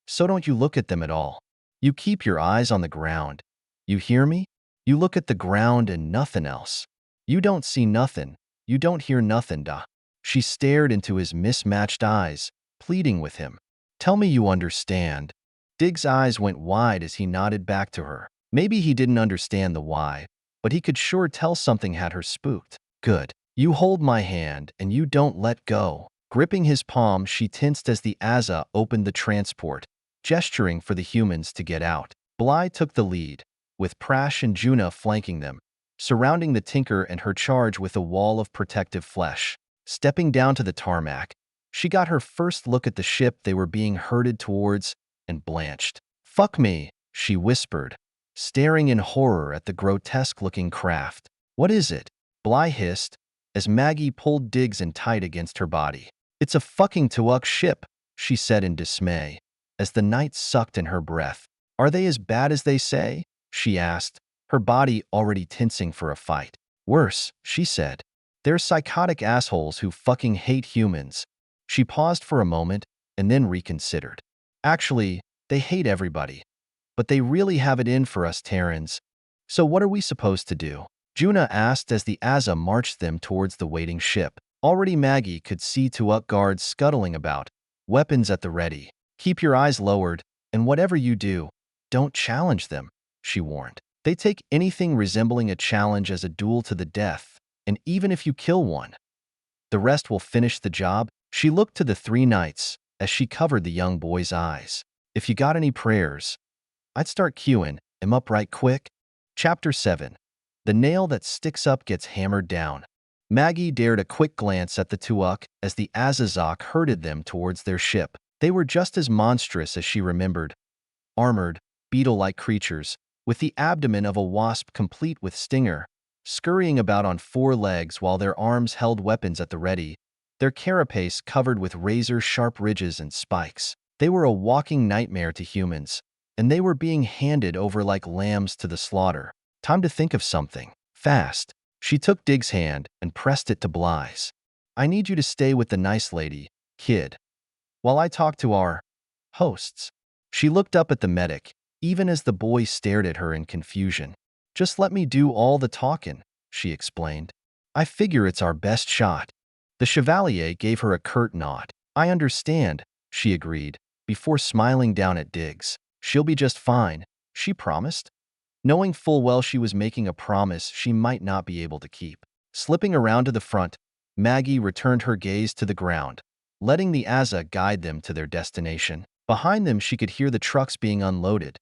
So don't you look at them at all. You keep your eyes on the ground. You hear me? You look at the ground and nothing else. You don't see nothing. You don't hear nothing, da." She stared into his mismatched eyes, pleading with him. "Tell me you understand." Diggs' eyes went wide as he nodded back to her. Maybe he didn't understand the why, but he could sure tell something had her spooked. "Good. You hold my hand and you don't let go." Gripping his palm, she tensed as the Azza opened the transport, gesturing for the humans to get out. Bly took the lead, with Prash and Juna flanking them, surrounding the tinker and her charge with a wall of protective flesh. Stepping down to the tarmac, she got her first look at the ship they were being herded towards and blanched. "Fuck me," she whispered, staring in horror at the grotesque-looking craft. "What is it?" Bly hissed, as Maggie pulled Diggs in tight against her body. "It's a fucking tuuk ship," she said in dismay, as the knight sucked in her breath. "Are they as bad as they say?" she asked, her body already tensing for a fight. "Worse," she said. "They're psychotic assholes who fucking hate humans." She paused for a moment and then reconsidered. "Actually, they hate everybody. But they really have it in for us Terrans. So what are we supposed to do?" Juna asked as the Azza marched them towards the waiting ship. Already Maggie could see tuuk guards scuttling about, weapons at the ready. "Keep your eyes lowered, and whatever you do, don't challenge them," she warned. "They take anything resembling a challenge as a duel to the death, and even if you kill one, the rest will finish the job." She looked to the three knights as she covered the young boy's eyes. "If you got any prayers, I'd start queuing 'em up right quick." Chapter 7. The nail that sticks up gets hammered down. Maggie dared a quick glance at the tuuk as the Azazak herded them towards their ship. They were just as monstrous as she remembered. Armored, beetle-like creatures, with the abdomen of a wasp complete with stinger, scurrying about on four legs while their arms held weapons at the ready, their carapace covered with razor-sharp ridges and spikes. They were a walking nightmare to humans, and they were being handed over like lambs to the slaughter. Time to think of something. Fast. She took Diggs' hand and pressed it to Bly's. "I need you to stay with the nice lady, kid, while I talk to our hosts." She looked up at the medic, even as the boy stared at her in confusion. "Just let me do all the talking," she explained. "I figure it's our best shot." The Chevalier gave her a curt nod. "I understand," she agreed, before smiling down at Diggs. "She'll be just fine," she promised, knowing full well she was making a promise she might not be able to keep. Slipping around to the front, Maggie returned her gaze to the ground, letting the Azza guide them to their destination. Behind them she could hear the trucks being unloaded.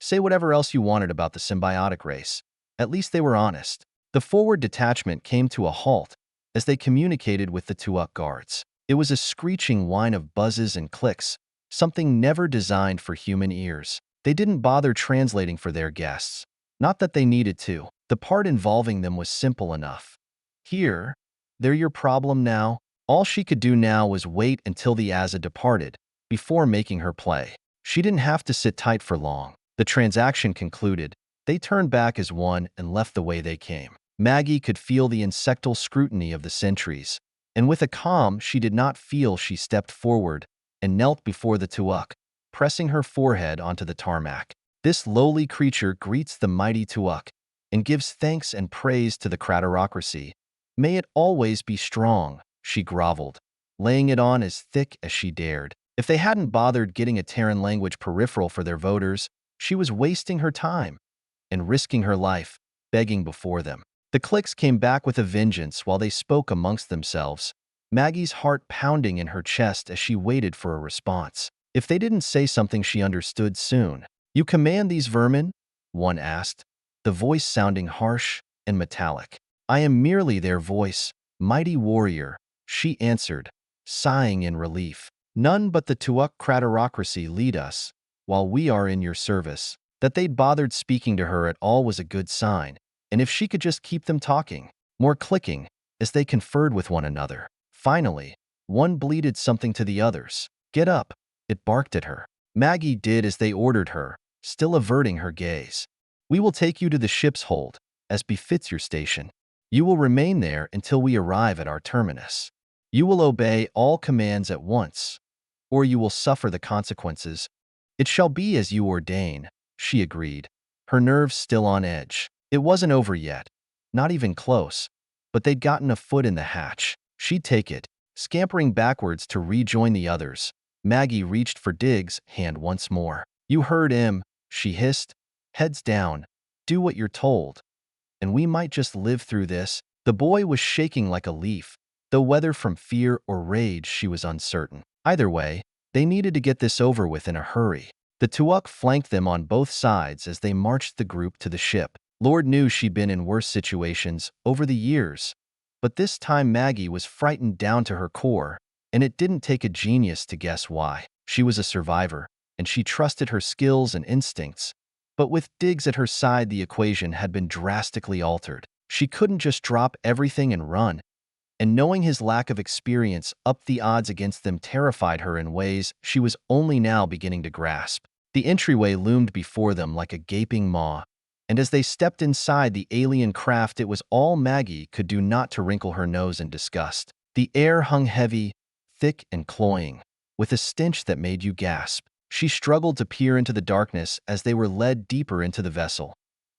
Say whatever else you wanted about the symbiotic race. At least they were honest. The forward detachment came to a halt as they communicated with the tuuk guards. It was a screeching whine of buzzes and clicks, something never designed for human ears. They didn't bother translating for their guests. Not that they needed to. The part involving them was simple enough. "Here, they're your problem now." All she could do now was wait until the Azza departed, before making her play. She didn't have to sit tight for long. The transaction concluded. They turned back as one and left the way they came. Maggie could feel the insectal scrutiny of the sentries, and with Aacom she did not feel. She stepped forward and knelt before the tuuk, pressing her forehead onto the tarmac. This lowly creature greets the mighty tuuk and gives thanks and praise to the craterocracy. May it always be strong, she groveled, laying it on as thick as she dared. If they hadn't bothered getting a Terran language peripheral for their voters, she was wasting her time and risking her life, begging before them. The clicks came back with a vengeance while they spoke amongst themselves, Maggie's heart pounding in her chest as she waited for a response. If they didn't say something she understood soon. "You command these vermin?" one asked, the voice sounding harsh and metallic. "I am merely their voice, mighty warrior," she answered, sighing in relief. "None but the tuuk craterocracy lead us, while we are in your service." That they'd bothered speaking to her at all was a good sign, and if she could just keep them talking, more clicking, as they conferred with one another. Finally, one bleated something to the others. "Get up," it barked at her. Maggie did as they ordered her, still averting her gaze. "We will take you to the ship's hold, as befits your station. You will remain there until we arrive at our terminus. You will obey all commands at once, or you will suffer the consequences." "It shall be as you ordain," she agreed, her nerves still on edge. It wasn't over yet, not even close, but they'd gotten a foot in the hatch. She'd take it. Scampering backwards to rejoin the others, Maggie reached for Diggs' hand once more. "You heard him," she hissed. "Heads down. Do what you're told. And we might just live through this." The boy was shaking like a leaf, though whether from fear or rage she was uncertain. Either way, they needed to get this over with in a hurry. The tuuk flanked them on both sides as they marched the group to the ship. Lord knew she'd been in worse situations over the years, but this time Maggie was frightened down to her core, and it didn't take a genius to guess why. She was a survivor, and she trusted her skills and instincts. But with Diggs at her side, the equation had been drastically altered. She couldn't just drop everything and run, and knowing his lack of experience upped the odds against them terrified her in ways she was only now beginning to grasp. The entryway loomed before them like a gaping maw, and as they stepped inside the alien craft, it was all Maggie could do not to wrinkle her nose in disgust. The air hung heavy, thick and cloying, with a stench that made you gasp. She struggled to peer into the darkness as they were led deeper into the vessel.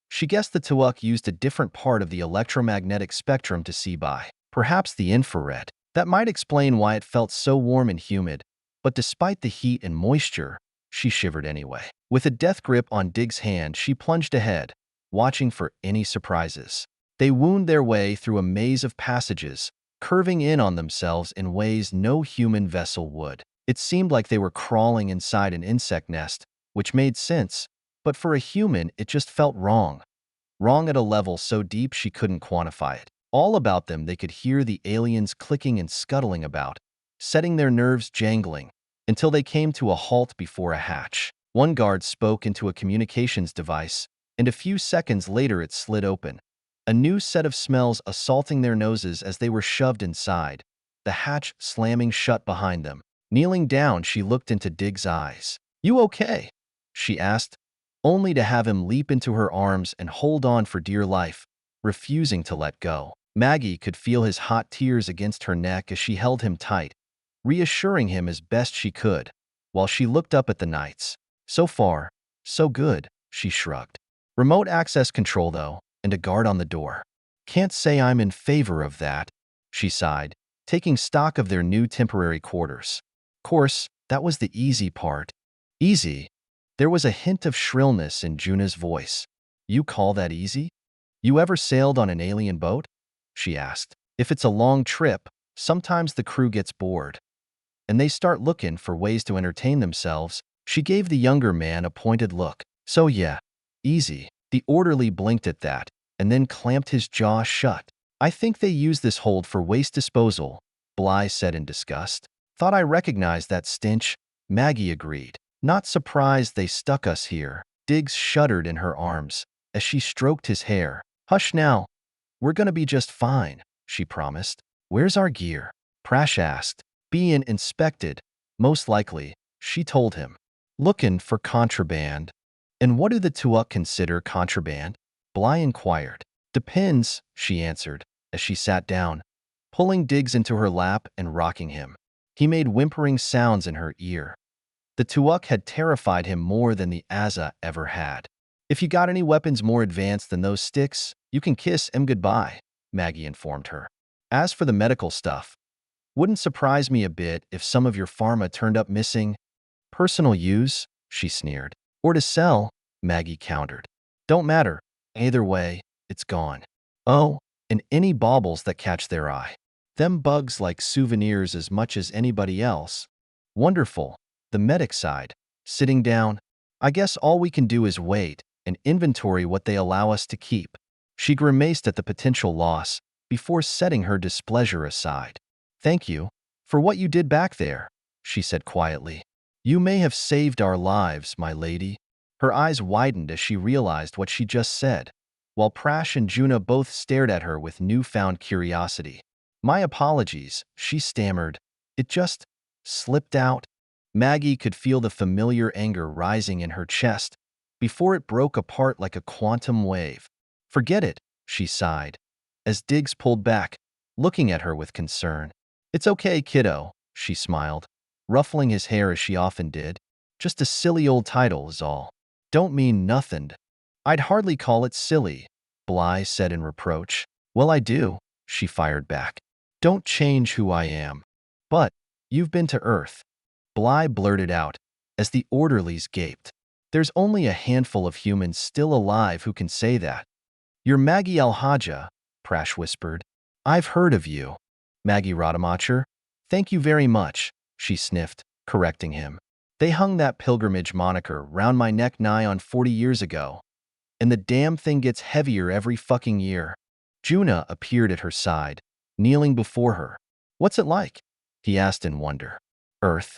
She guessed the tuuk used a different part of the electromagnetic spectrum to see by. Perhaps the infrared. That might explain why it felt so warm and humid, but despite the heat and moisture, she shivered anyway. With a death grip on Diggs' hand, she plunged ahead, watching for any surprises. They wound their way through a maze of passages, curving in on themselves in ways no human vessel would. It seemed like they were crawling inside an insect nest, which made sense, but for a human it just felt wrong. Wrong at a level so deep she couldn't quantify it. All about them they could hear the aliens clicking and scuttling about, setting their nerves jangling, until they came to a halt before a hatch. One guard spoke into a communications device, and a few seconds later it slid open. A new set of smells assaulting their noses as they were shoved inside, the hatch slamming shut behind them. Kneeling down, she looked into Diggs' eyes. "You okay?" she asked, only to have him leap into her arms and hold on for dear life, refusing to let go. Maggie could feel his hot tears against her neck as she held him tight, reassuring him as best she could, while she looked up at the knights. "So far, so good," she shrugged. "Remote access control, though, and a guard on the door. Can't say I'm in favor of that," she sighed, taking stock of their new temporary quarters. Course, that was the easy part. Easy? There was a hint of shrillness in Juna's voice. "You call that easy? You ever sailed on an alien boat?" she asked. "If it's a long trip, sometimes the crew gets bored, and they start looking for ways to entertain themselves." She gave the younger man a pointed look. "So yeah, easy." The orderly blinked at that, and then clamped his jaw shut. "I think they use this hold for waste disposal," Bly said in disgust. "Thought I recognized that stench," Maggie agreed. "Not surprised they stuck us here." Diggs shuddered in her arms as she stroked his hair. "Hush now. We're gonna be just fine," she promised. "Where's our gear?" Prash asked. "Being inspected, most likely," she told him. Lookin' for contraband. And what do the tuuk consider contraband? Bly inquired. Depends, she answered, as she sat down, pulling Diggs into her lap and rocking him. He made whimpering sounds in her ear. The tuuk had terrified him more than the Aza ever had. If you got any weapons more advanced than those sticks, you can kiss 'em goodbye, Maggie informed her. As for the medical stuff, wouldn't surprise me a bit if some of your pharma turned up missing. Personal use, she sneered. Or to sell, Maggie countered. Don't matter. Either way, it's gone. Oh, and any baubles that catch their eye. Them bugs like souvenirs as much as anybody else. Wonderful. The medic sighed, sitting down. I guess all we can do is wait and inventory what they allow us to keep. She grimaced at the potential loss before setting her displeasure aside. Thank you for what you did back there, she said quietly. You may have saved our lives, my lady. Her eyes widened as she realized what she just said, while Prash and Juna both stared at her with newfound curiosity. My apologies, she stammered. It just slipped out. Maggie could feel the familiar anger rising in her chest before it broke apart like a quantum wave. Forget it, she sighed, as Diggs pulled back, looking at her with concern. It's okay, kiddo, she smiled, ruffling his hair as she often did. Just a silly old title is all. Don't mean nothin'. I'd hardly call it silly, Bly said in reproach. Well, I do, she fired back. Don't change who I am. But you've been to Earth, Bly blurted out, as the orderlies gaped. There's only a handful of humans still alive who can say that. You're Maggie Al-Haja, Prash whispered. I've heard of you. Maggie Rademacher? Thank you very much, she sniffed, correcting him. They hung that pilgrimage moniker round my neck nigh on 40 years ago. And the damn thing gets heavier every fucking year. Juna appeared at her side, kneeling before her. What's it like? He asked in wonder. Earth.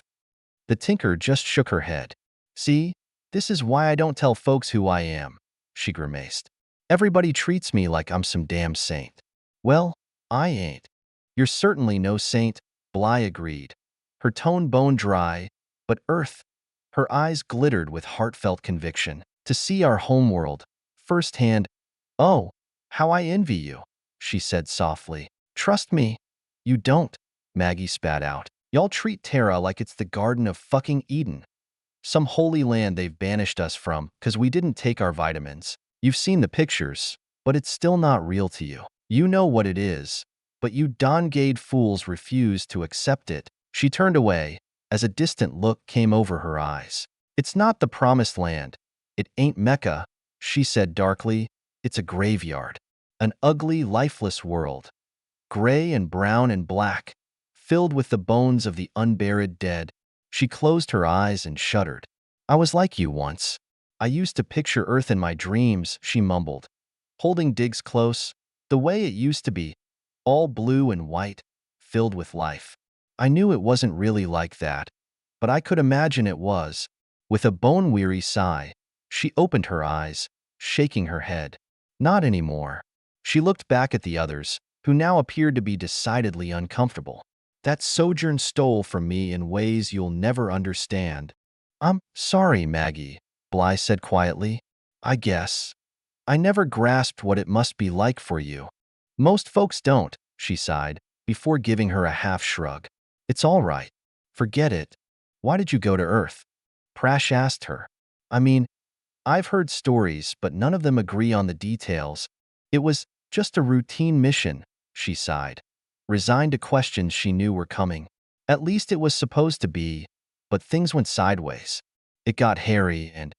The tinker just shook her head. See, this is why I don't tell folks who I am, she grimaced. Everybody treats me like I'm some damn saint. Well, I ain't. You're certainly no saint, Bly agreed, her tone bone dry, but Earth. Her eyes glittered with heartfelt conviction. To see our homeworld, firsthand. Oh, how I envy you, she said softly. Trust me. You don't, Maggie spat out. Y'all treat Terra like it's the Garden of fucking Eden. Some holy land they've banished us from 'cause we didn't take our vitamins. You've seen the pictures, but it's still not real to you. You know what it is, but you Dongade fools refuse to accept it. She turned away as a distant look came over her eyes. It's not the promised land. It ain't Mecca, she said darkly. It's a graveyard. An ugly, lifeless world. Gray and brown and black, filled with the bones of the unburied dead. She closed her eyes and shuddered. I was like you once. I used to picture Earth in my dreams, she mumbled, holding Diggs close, the way it used to be, all blue and white, filled with life. I knew it wasn't really like that, but I could imagine it was. With a bone-weary sigh, she opened her eyes, shaking her head. Not anymore. She looked back at the others, who now appeared to be decidedly uncomfortable. That sojourn stole from me in ways you'll never understand. I'm sorry, Maggie, Bly said quietly. I guess. I never grasped what it must be like for you. Most folks don't, she sighed, before giving her a half shrug. It's all right. Forget it. Why did you go to Earth? Prash asked her. I mean, I've heard stories, but none of them agree on the details. It was just a routine mission, she sighed, resigned to questions she knew were coming. At least it was supposed to be, but things went sideways. It got hairy, and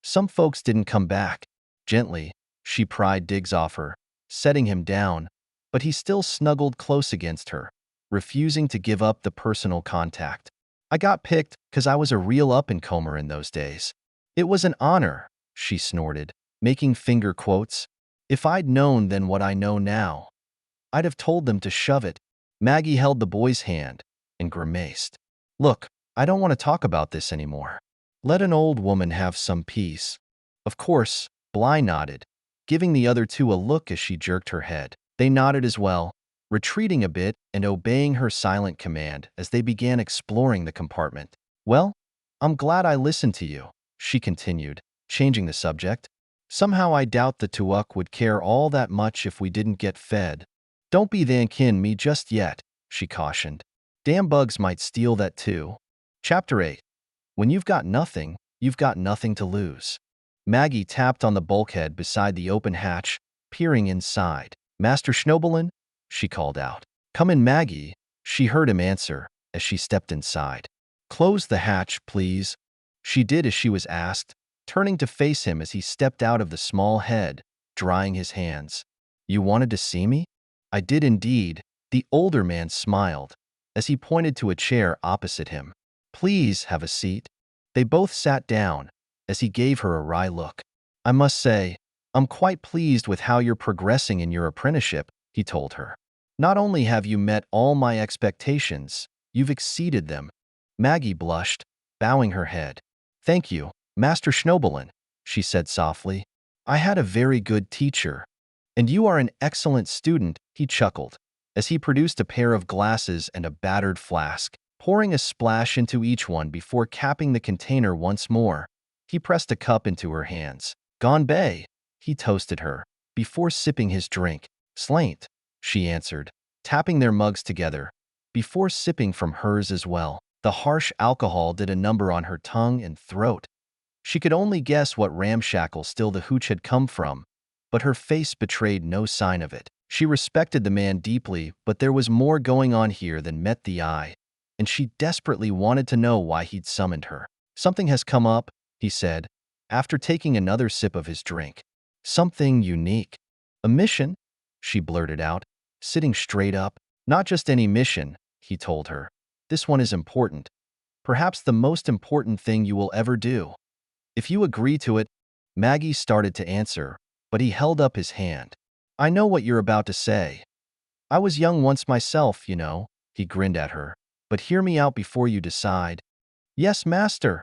some folks didn't come back. Gently, she pried Diggs off her, setting him down, but he still snuggled close against her, refusing to give up the personal contact. I got picked 'cause I was a real up-and-comer in those days. It was an honor, she snorted, making finger quotes. If I'd known then what I know now, I'd have told them to shove it. Maggie held the boy's hand and grimaced. Look, I don't want to talk about this anymore. Let an old woman have some peace. Of course, Bly nodded, giving the other two a look as she jerked her head. They nodded as well, retreating a bit and obeying her silent command as they began exploring the compartment. Well, I'm glad I listened to you, she continued, changing the subject. Somehow I doubt the tuuk would care all that much if we didn't get fed. Don't be thanking me just yet, she cautioned. Damn bugs might steal that too. Chapter 8. When you've got nothing to lose. Maggie tapped on the bulkhead beside the open hatch, peering inside. Master Schnobelin? She called out. Come in, Maggie, she heard him answer as she stepped inside. Close the hatch, please. She did as she was asked, turning to face him as he stepped out of the small head, drying his hands. You wanted to see me? I did indeed, the older man smiled, as he pointed to a chair opposite him. Please have a seat. They both sat down, as he gave her a wry look. I must say, I'm quite pleased with how you're progressing in your apprenticeship, he told her. Not only have you met all my expectations, you've exceeded them. Maggie blushed, bowing her head. Thank you, Master Schnobelin, she said softly. I had a very good teacher. And you are an excellent student, he chuckled, as he produced a pair of glasses and a battered flask, pouring a splash into each one before capping the container once more. He pressed a cup into her hands. Gonbei, he toasted her, before sipping his drink. Slaint, she answered, tapping their mugs together, before sipping from hers as well. The harsh alcohol did a number on her tongue and throat. She could only guess what ramshackle still the hooch had come from, but her face betrayed no sign of it. She respected the man deeply, but there was more going on here than met the eye, and she desperately wanted to know why he'd summoned her. Something has come up, he said, after taking another sip of his drink. Something unique. A mission? She blurted out, sitting straight up. Not just any mission, he told her. This one is important. Perhaps the most important thing you will ever do. If you agree to it, Maggie started to answer, but he held up his hand. I know what you're about to say. I was young once myself, you know, he grinned at her, but hear me out before you decide. Yes, master.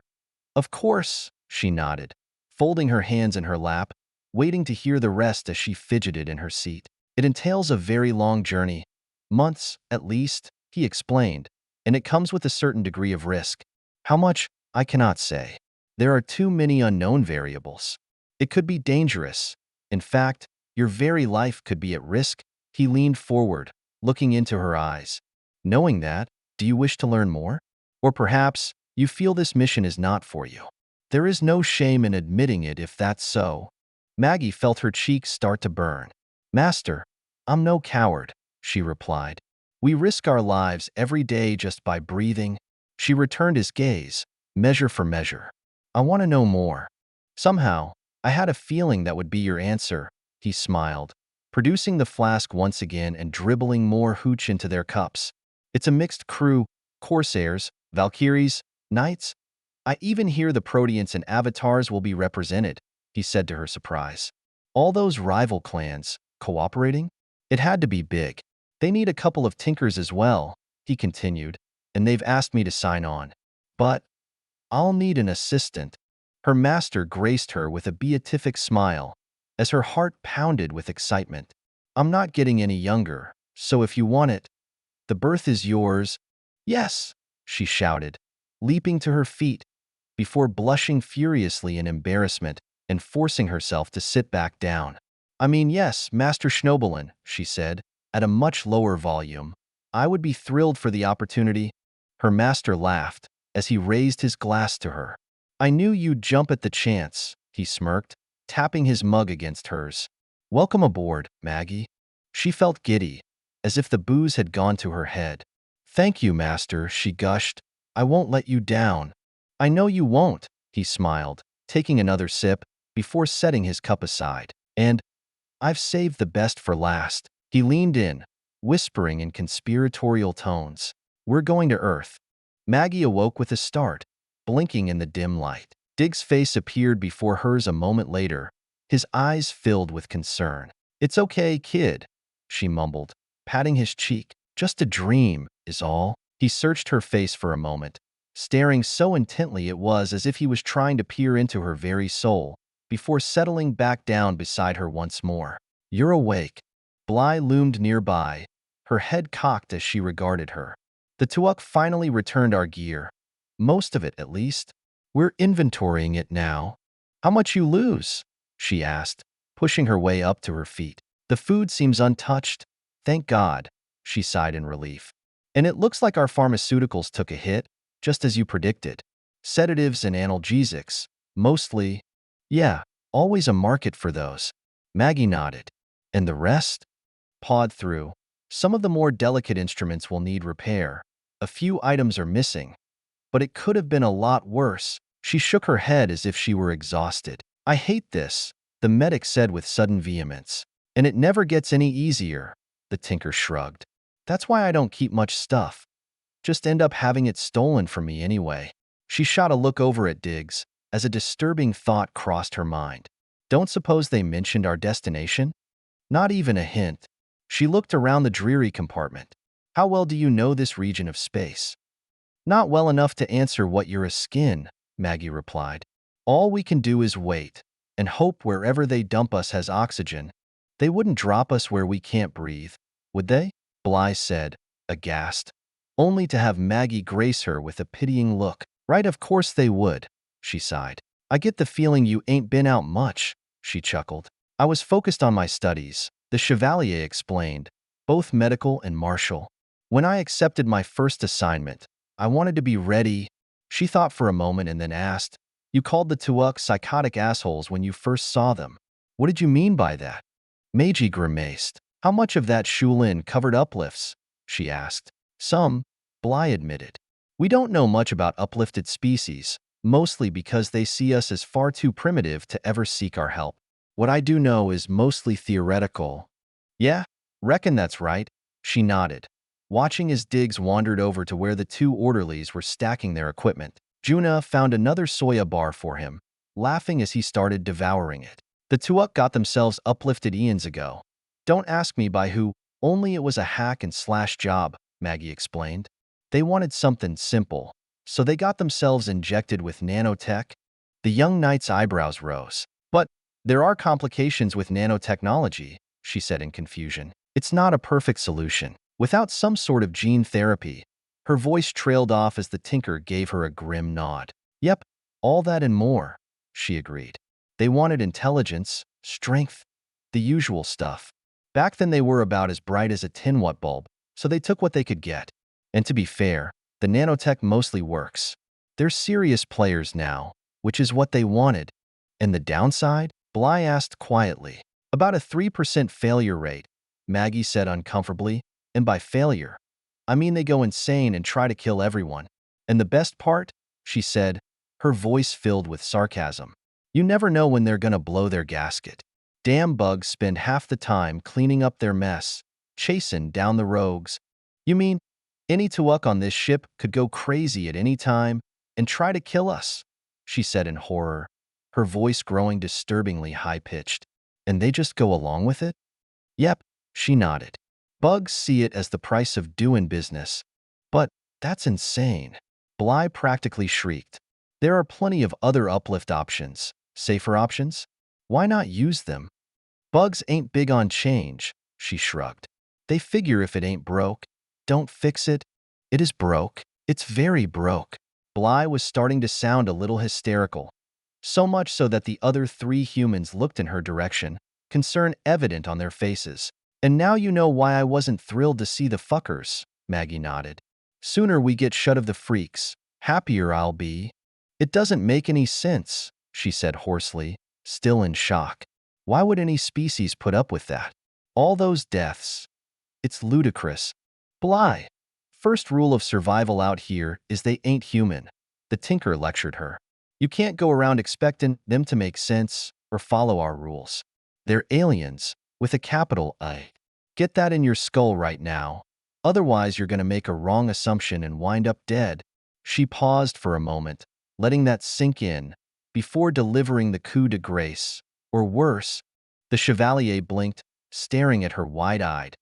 Of course, she nodded, folding her hands in her lap, waiting to hear the rest as she fidgeted in her seat. It entails a very long journey, months, at least, he explained, and it comes with a certain degree of risk. How much, I cannot say. There are too many unknown variables. It could be dangerous. In fact, your very life could be at risk. He leaned forward, looking into her eyes. Knowing that, do you wish to learn more? Or perhaps, you feel this mission is not for you. There is no shame in admitting it if that's so. Maggie felt her cheeks start to burn. Master, I'm no coward, she replied. We risk our lives every day just by breathing. She returned his gaze, measure for measure. I want to know more. Somehow, I had a feeling that would be your answer, he smiled, producing the flask once again and dribbling more hooch into their cups. It's a mixed crew, corsairs, valkyries, knights. I even hear the Proteans and avatars will be represented, he said to her surprise. All those rival clans, cooperating? It had to be big. They need a couple of tinkers as well, he continued, and they've asked me to sign on. But I'll need an assistant. Her master graced her with a beatific smile, as her heart pounded with excitement. I'm not getting any younger, so if you want it, the berth is yours. Yes, she shouted, leaping to her feet, before blushing furiously in embarrassment and forcing herself to sit back down. I mean, yes, Master Schnobelin, she said, at a much lower volume. I would be thrilled for the opportunity. Her master laughed as he raised his glass to her. I knew you'd jump at the chance, he smirked, tapping his mug against hers. Welcome aboard, Maggie. She felt giddy, as if the booze had gone to her head. Thank you, master, she gushed. I won't let you down. I know you won't, he smiled, taking another sip, before setting his cup aside. And I've saved the best for last. He leaned in, whispering in conspiratorial tones. We're going to Earth. Maggie awoke with a start, blinking in the dim light. Dig's face appeared before hers a moment later, his eyes filled with concern. It's okay, kid, she mumbled, patting his cheek. Just a dream, is all. He searched her face for a moment, staring so intently it was as if he was trying to peer into her very soul, before settling back down beside her once more. You're awake. Bly loomed nearby, her head cocked as she regarded her. The tuuk finally returned our gear. Most of it, at least. We're inventorying it now. How much you lose? She asked, pushing her way up to her feet. The food seems untouched. Thank God, she sighed in relief. And it looks like our pharmaceuticals took a hit, just as you predicted. Sedatives and analgesics, mostly. Yeah, always a market for those. Maggie nodded. And the rest? Pawed through. Some of the more delicate instruments will need repair. A few items are missing. But it could have been a lot worse. She shook her head as if she were exhausted. I hate this, the medic said with sudden vehemence. And it never gets any easier, the tinker shrugged. That's why I don't keep much stuff. Just end up having it stolen from me anyway. She shot a look over at Diggs as a disturbing thought crossed her mind. Don't suppose they mentioned our destination? Not even a hint. She looked around the dreary compartment. How well do you know this region of space? Not well enough to answer what you're a skin, Maggie replied. All we can do is wait and hope wherever they dump us has oxygen. They wouldn't drop us where we can't breathe, would they? Bly said, aghast, only to have Maggie grace her with a pitying look. Right, of course they would, she sighed. I get the feeling you ain't been out much, she chuckled. I was focused on my studies, the Chevalier explained, both medical and martial. When I accepted my first assignment, I wanted to be ready. She thought for a moment and then asked, You called the tuuk psychotic assholes when you first saw them. What did you mean by that? Maggie grimaced. How much of that Shulin covered uplifts? She asked. Some, Bly admitted. We don't know much about uplifted species, mostly because they see us as far too primitive to ever seek our help. What I do know is mostly theoretical. Yeah, reckon that's right, she nodded, watching as Diggs wandered over to where the two orderlies were stacking their equipment. Juna found another soya bar for him, laughing as he started devouring it. The tuuk got themselves uplifted eons ago. Don't ask me by who, only it was a hack and slash job, Maggie explained. They wanted something simple, so they got themselves injected with nanotech. The young knight's eyebrows rose. But there are complications with nanotechnology, she said in confusion. It's not a perfect solution. Without some sort of gene therapy, her voice trailed off as the tinker gave her a grim nod. Yep, all that and more, she agreed. They wanted intelligence, strength, the usual stuff. Back then they were about as bright as a 10-watt bulb, so they took what they could get. And to be fair, the nanotech mostly works. They're serious players now, which is what they wanted. And the downside? Bly asked quietly. About a 3% failure rate, Maggie said uncomfortably. And by failure, I mean they go insane and try to kill everyone. And the best part? She said, her voice filled with sarcasm. You never know when they're gonna blow their gasket. Damn bugs spend half the time cleaning up their mess, chasing down the rogues. You mean, any tuuk on this ship could go crazy at any time and try to kill us, she said in horror, her voice growing disturbingly high-pitched. And they just go along with it? Yep, she nodded. Bugs see it as the price of doing business. But that's insane. Bly practically shrieked. There are plenty of other uplift options, safer options. Why not use them? Bugs ain't big on change, she shrugged. They figure if it ain't broke, don't fix it. It is broke. It's very broke. Bly was starting to sound a little hysterical. So much so that the other three humans looked in her direction, concern evident on their faces. And now you know why I wasn't thrilled to see the fuckers, Maggie nodded. Sooner we get shut of the freaks, happier I'll be. It doesn't make any sense, she said hoarsely, still in shock. Why would any species put up with that? All those deaths. It's ludicrous. Bly. First rule of survival out here is they ain't human, the tinker lectured her. You can't go around expecting them to make sense or follow our rules. They're aliens, with a capital A. Get that in your skull right now. Otherwise, you're going to make a wrong assumption and wind up dead. She paused for a moment, letting that sink in, before delivering the coup de grace. Or worse, the Chevalier blinked, staring at her wide-eyed.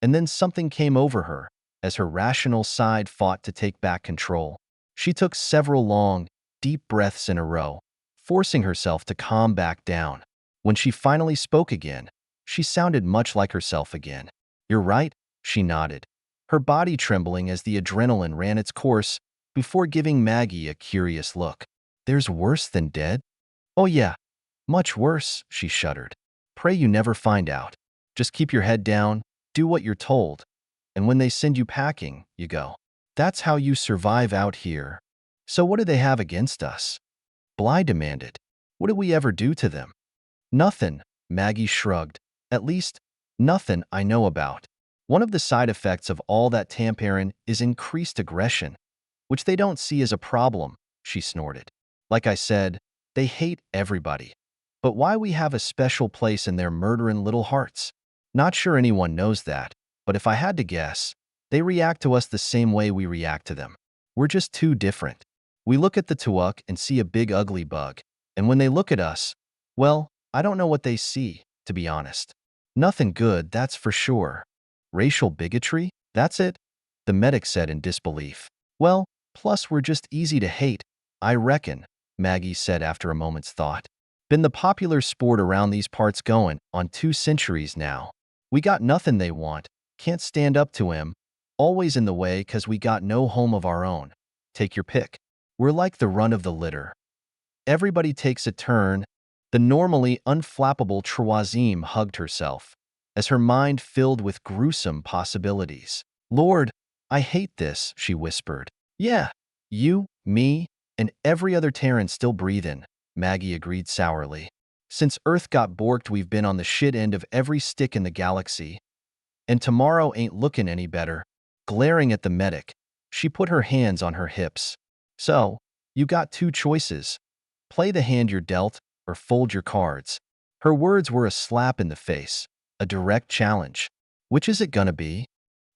And then something came over her, as her rational side fought to take back control. She took several long, deep breaths in a row, forcing herself to calm back down. When she finally spoke again, she sounded much like herself again. You're right, she nodded, her body trembling as the adrenaline ran its course before giving Maggie a curious look. There's worse than dead? Oh yeah, much worse, she shuddered. Pray you never find out. Just keep your head down, do what you're told, and when they send you packing, you go. That's how you survive out here. So what do they have against us? Bly demanded. What did we ever do to them? Nothing, Maggie shrugged. At least, nothing I know about. One of the side effects of all that tampering is increased aggression, which they don't see as a problem, she snorted. Like I said, they hate everybody. But why we have a special place in their murdering little hearts? Not sure anyone knows that, but if I had to guess, they react to us the same way we react to them. We're just too different. We look at the tuuk and see a big ugly bug, and when they look at us, well, I don't know what they see, to be honest. Nothing good, that's for sure. Racial bigotry? That's it? The medic said in disbelief. Well, plus we're just easy to hate, I reckon, Maggie said after a moment's thought. Been the popular sport around these parts going on 2 centuries now. We got nothing they want, can't stand up to him, always in the way 'cause we got no home of our own. Take your pick. We're like the run of the litter. Everybody takes a turn. The normally unflappable Troisième hugged herself, as her mind filled with gruesome possibilities. Lord, I hate this, she whispered. Yeah, you, me, and every other Terran still breathing, Maggie agreed sourly. Since Earth got borked, we've been on the shit end of every stick in the galaxy. And tomorrow ain't looking any better. Glaring at the medic, she put her hands on her hips. So, you got 2 choices. Play the hand you're dealt, or fold your cards. Her words were a slap in the face, a direct challenge. Which is it gonna be?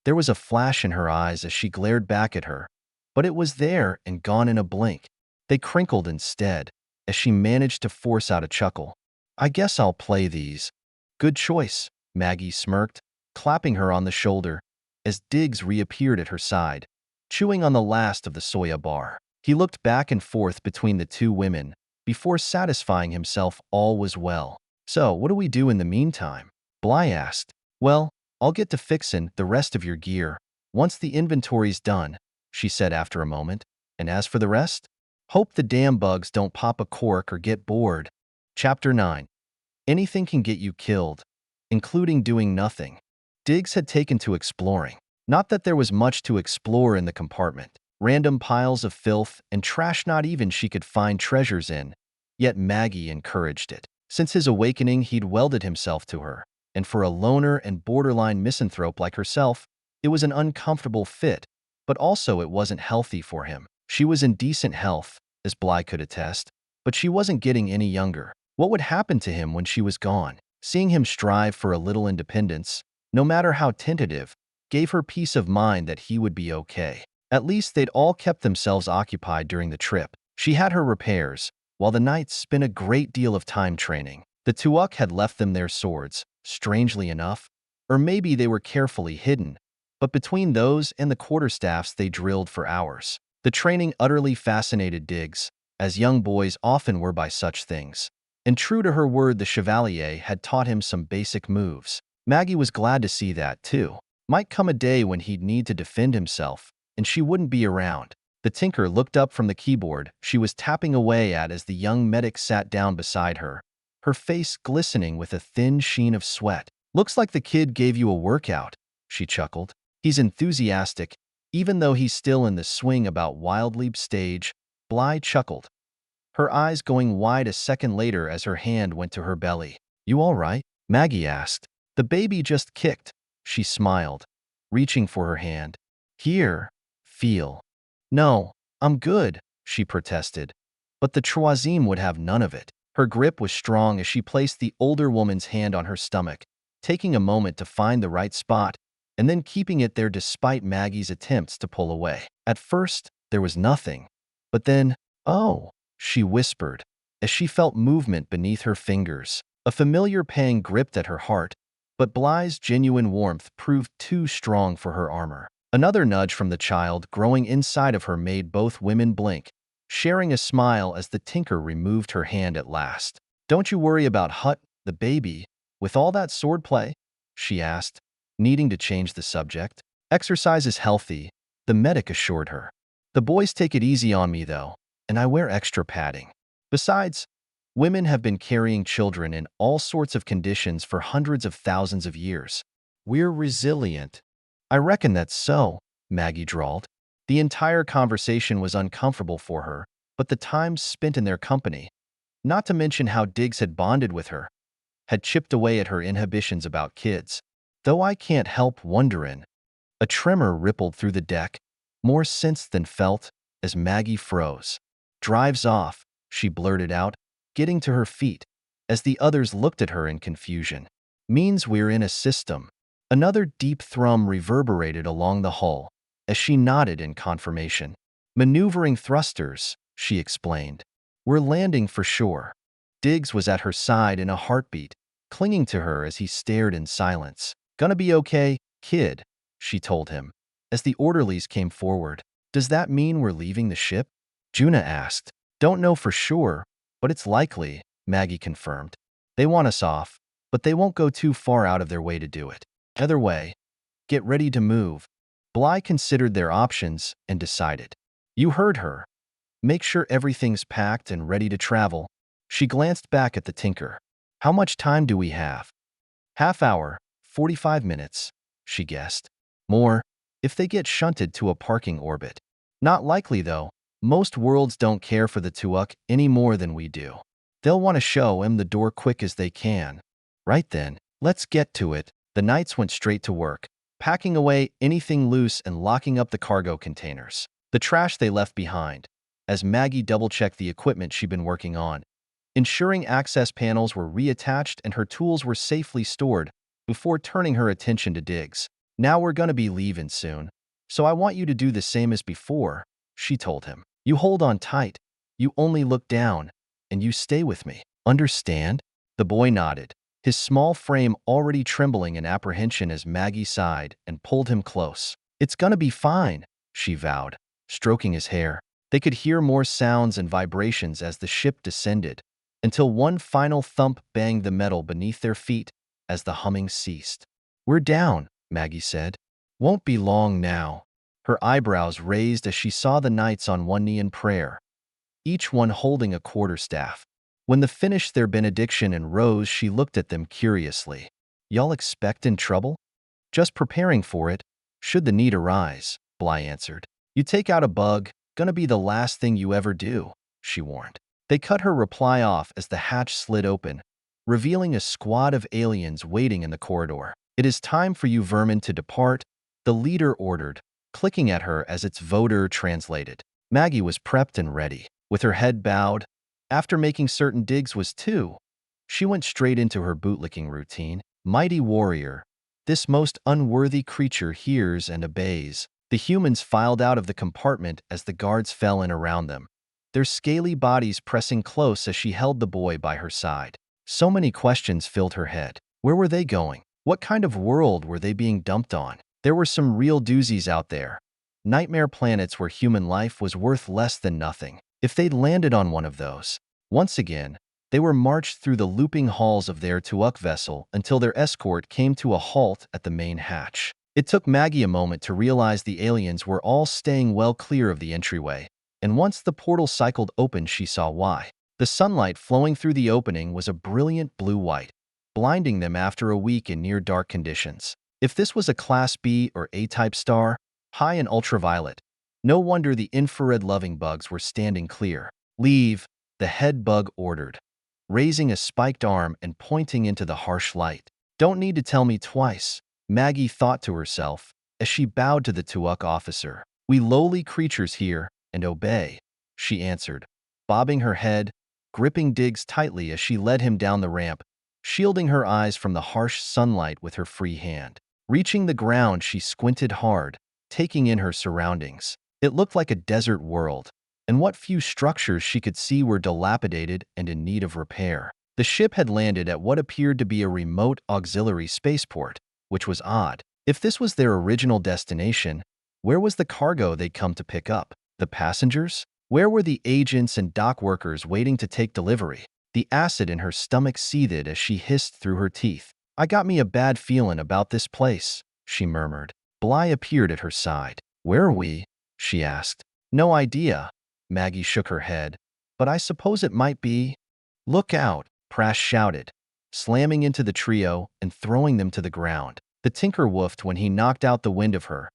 There was a flash in her eyes as she glared back at her, but it was there and gone in a blink. They crinkled instead, as she managed to force out a chuckle. I guess I'll play these. Good choice, Maggie smirked, clapping her on the shoulder, as Diggs reappeared at her side, chewing on the last of the soya bar. He looked back and forth between the 2 women, before satisfying himself all was well. So, what do we do in the meantime? Bly asked. Well, I'll get to fixin' the rest of your gear once the inventory's done, she said after a moment. And as for the rest? Hope the damn bugs don't pop a cork or get bored. Chapter 9. Anything can get you killed, including doing nothing. Diggs had taken to exploring. Not that there was much to explore in the compartment. Random piles of filth and trash not even she could find treasures in, yet Maggie encouraged it. Since his awakening, he'd welded himself to her, and for a loner and borderline misanthrope like herself, it was an uncomfortable fit, but also it wasn't healthy for him. She was in decent health, as Bly could attest, but she wasn't getting any younger. What would happen to him when she was gone? Seeing him strive for a little independence, no matter how tentative, gave her peace of mind that he would be okay. At least they'd all kept themselves occupied during the trip. She had her repairs, while the knights spent a great deal of time training. The tuuk had left them their swords, strangely enough, or maybe they were carefully hidden, but between those and the quarterstaffs they drilled for hours. The training utterly fascinated Diggs, as young boys often were by such things. And true to her word, the Chevalier had taught him some basic moves. Maggie was glad to see that, too. Might come a day when he'd need to defend himself, and she wouldn't be around. The tinker looked up from the keyboard she was tapping away at as the young medic sat down beside her, her face glistening with a thin sheen of sweat. Looks like the kid gave you a workout, she chuckled. He's enthusiastic, even though he's still in the swing about Wild Leap stage, Bly chuckled, her eyes going wide a second later as her hand went to her belly. You all right? Maggie asked. The baby just kicked, she smiled, reaching for her hand. Here. Feel. No, I'm good, she protested. But the Troisième would have none of it. Her grip was strong as she placed the older woman's hand on her stomach, taking a moment to find the right spot, and then keeping it there despite Maggie's attempts to pull away. At first, there was nothing. But then, oh, she whispered, as she felt movement beneath her fingers. A familiar pang gripped at her heart, but Bly's genuine warmth proved too strong for her armor. Another nudge from the child growing inside of her made both women blink, sharing a smile as the tinker removed her hand at last. Don't you worry about the baby, with all that swordplay? She asked, needing to change the subject. Exercise is healthy, the medic assured her. The boys take it easy on me, though. and I wear extra padding. Besides, women have been carrying children in all sorts of conditions for hundreds of thousands of years. We're resilient. I reckon that's so, Maggie drawled. The entire conversation was uncomfortable for her, but the time spent in their company, not to mention how Diggs had bonded with her, had chipped away at her inhibitions about kids. Though I can't help wonderin'. A tremor rippled through the deck, more sensed than felt, as Maggie froze. Drives off, she blurted out, getting to her feet, as the others looked at her in confusion. Means we're in a system. Another deep thrum reverberated along the hull, as she nodded in confirmation. Maneuvering thrusters, she explained. We're landing for sure. Diggs was at her side in a heartbeat, clinging to her as he stared in silence. Gonna be okay, kid, she told him, as the orderlies came forward. Does that mean we're leaving the ship? Juna asked. Don't know for sure, but it's likely, Maggie confirmed. They want us off, but they won't go too far out of their way to do it. Either way, get ready to move. Bly considered their options and decided. You heard her. Make sure everything's packed and ready to travel. She glanced back at the tinker. How much time do we have? Half hour, 45 minutes, she guessed. More, if they get shunted to a parking orbit. Not likely, though. Most worlds don't care for the tuuk any more than we do. They'll want to show him the door quick as they can. Right then, let's get to it. The knights went straight to work, packing away anything loose and locking up the cargo containers. The trash they left behind, as Maggie double-checked the equipment she'd been working on, ensuring access panels were reattached and her tools were safely stored before turning her attention to Diggs. Now we're gonna be leaving soon, so I want you to do the same as before, she told him. You hold on tight, you only look down, and you stay with me. Understand? The boy nodded, his small frame already trembling in apprehension as Maggie sighed and pulled him close. It's gonna be fine, she vowed, stroking his hair. They could hear more sounds and vibrations as the ship descended, until one final thump banged the metal beneath their feet as the humming ceased. We're down, Maggie said. Won't be long now. Her eyebrows raised as she saw the knights on one knee in prayer, each one holding a quarterstaff. When they finished their benediction and rose, she looked at them curiously. Y'all expectin' trouble? Just preparing for it, should the need arise, Bly answered. You take out a bug, gonna be the last thing you ever do, she warned. They cut her reply off as the hatch slid open, revealing a squad of aliens waiting in the corridor. It is time for you vermin to depart, the leader ordered, clicking at her as its voter translated. Maggie was prepped and ready. With her head bowed, after making certain Diggs was too, she went straight into her bootlicking routine. Mighty warrior, this most unworthy creature hears and obeys. The humans filed out of the compartment as the guards fell in around them, their scaly bodies pressing close as she held the boy by her side. So many questions filled her head. Where were they going? What kind of world were they being dumped on? There were some real doozies out there. Nightmare planets where human life was worth less than nothing. If they'd landed on one of those, once again, they were marched through the looping halls of their tuuk vessel until their escort came to a halt at the main hatch. It took Maggie a moment to realize the aliens were all staying well clear of the entryway, and once the portal cycled open, she saw why. The sunlight flowing through the opening was a brilliant blue-white, blinding them after a week in near-dark conditions. If this was a Class B or A-type star, high in ultraviolet, no wonder the infrared-loving bugs were standing clear. Leave, the head bug ordered, raising a spiked arm and pointing into the harsh light. Don't need to tell me twice, Maggie thought to herself as she bowed to the tuuk officer. We lowly creatures hear and obey, she answered, bobbing her head, gripping Diggs tightly as she led him down the ramp, shielding her eyes from the harsh sunlight with her free hand. Reaching the ground, she squinted hard, taking in her surroundings. It looked like a desert world, and what few structures she could see were dilapidated and in need of repair. The ship had landed at what appeared to be a remote auxiliary spaceport, which was odd. If this was their original destination, where was the cargo they'd come to pick up? The passengers? Where were the agents and dock workers waiting to take delivery? The acid in her stomach seethed as she hissed through her teeth. I got me a bad feeling about this place, she murmured. Bly appeared at her side. Where are we? She asked. No idea. Maggie shook her head. But I suppose it might be. Look out, Prash shouted, slamming into the trio and throwing them to the ground. The tinker woofed when he knocked out the wind of her,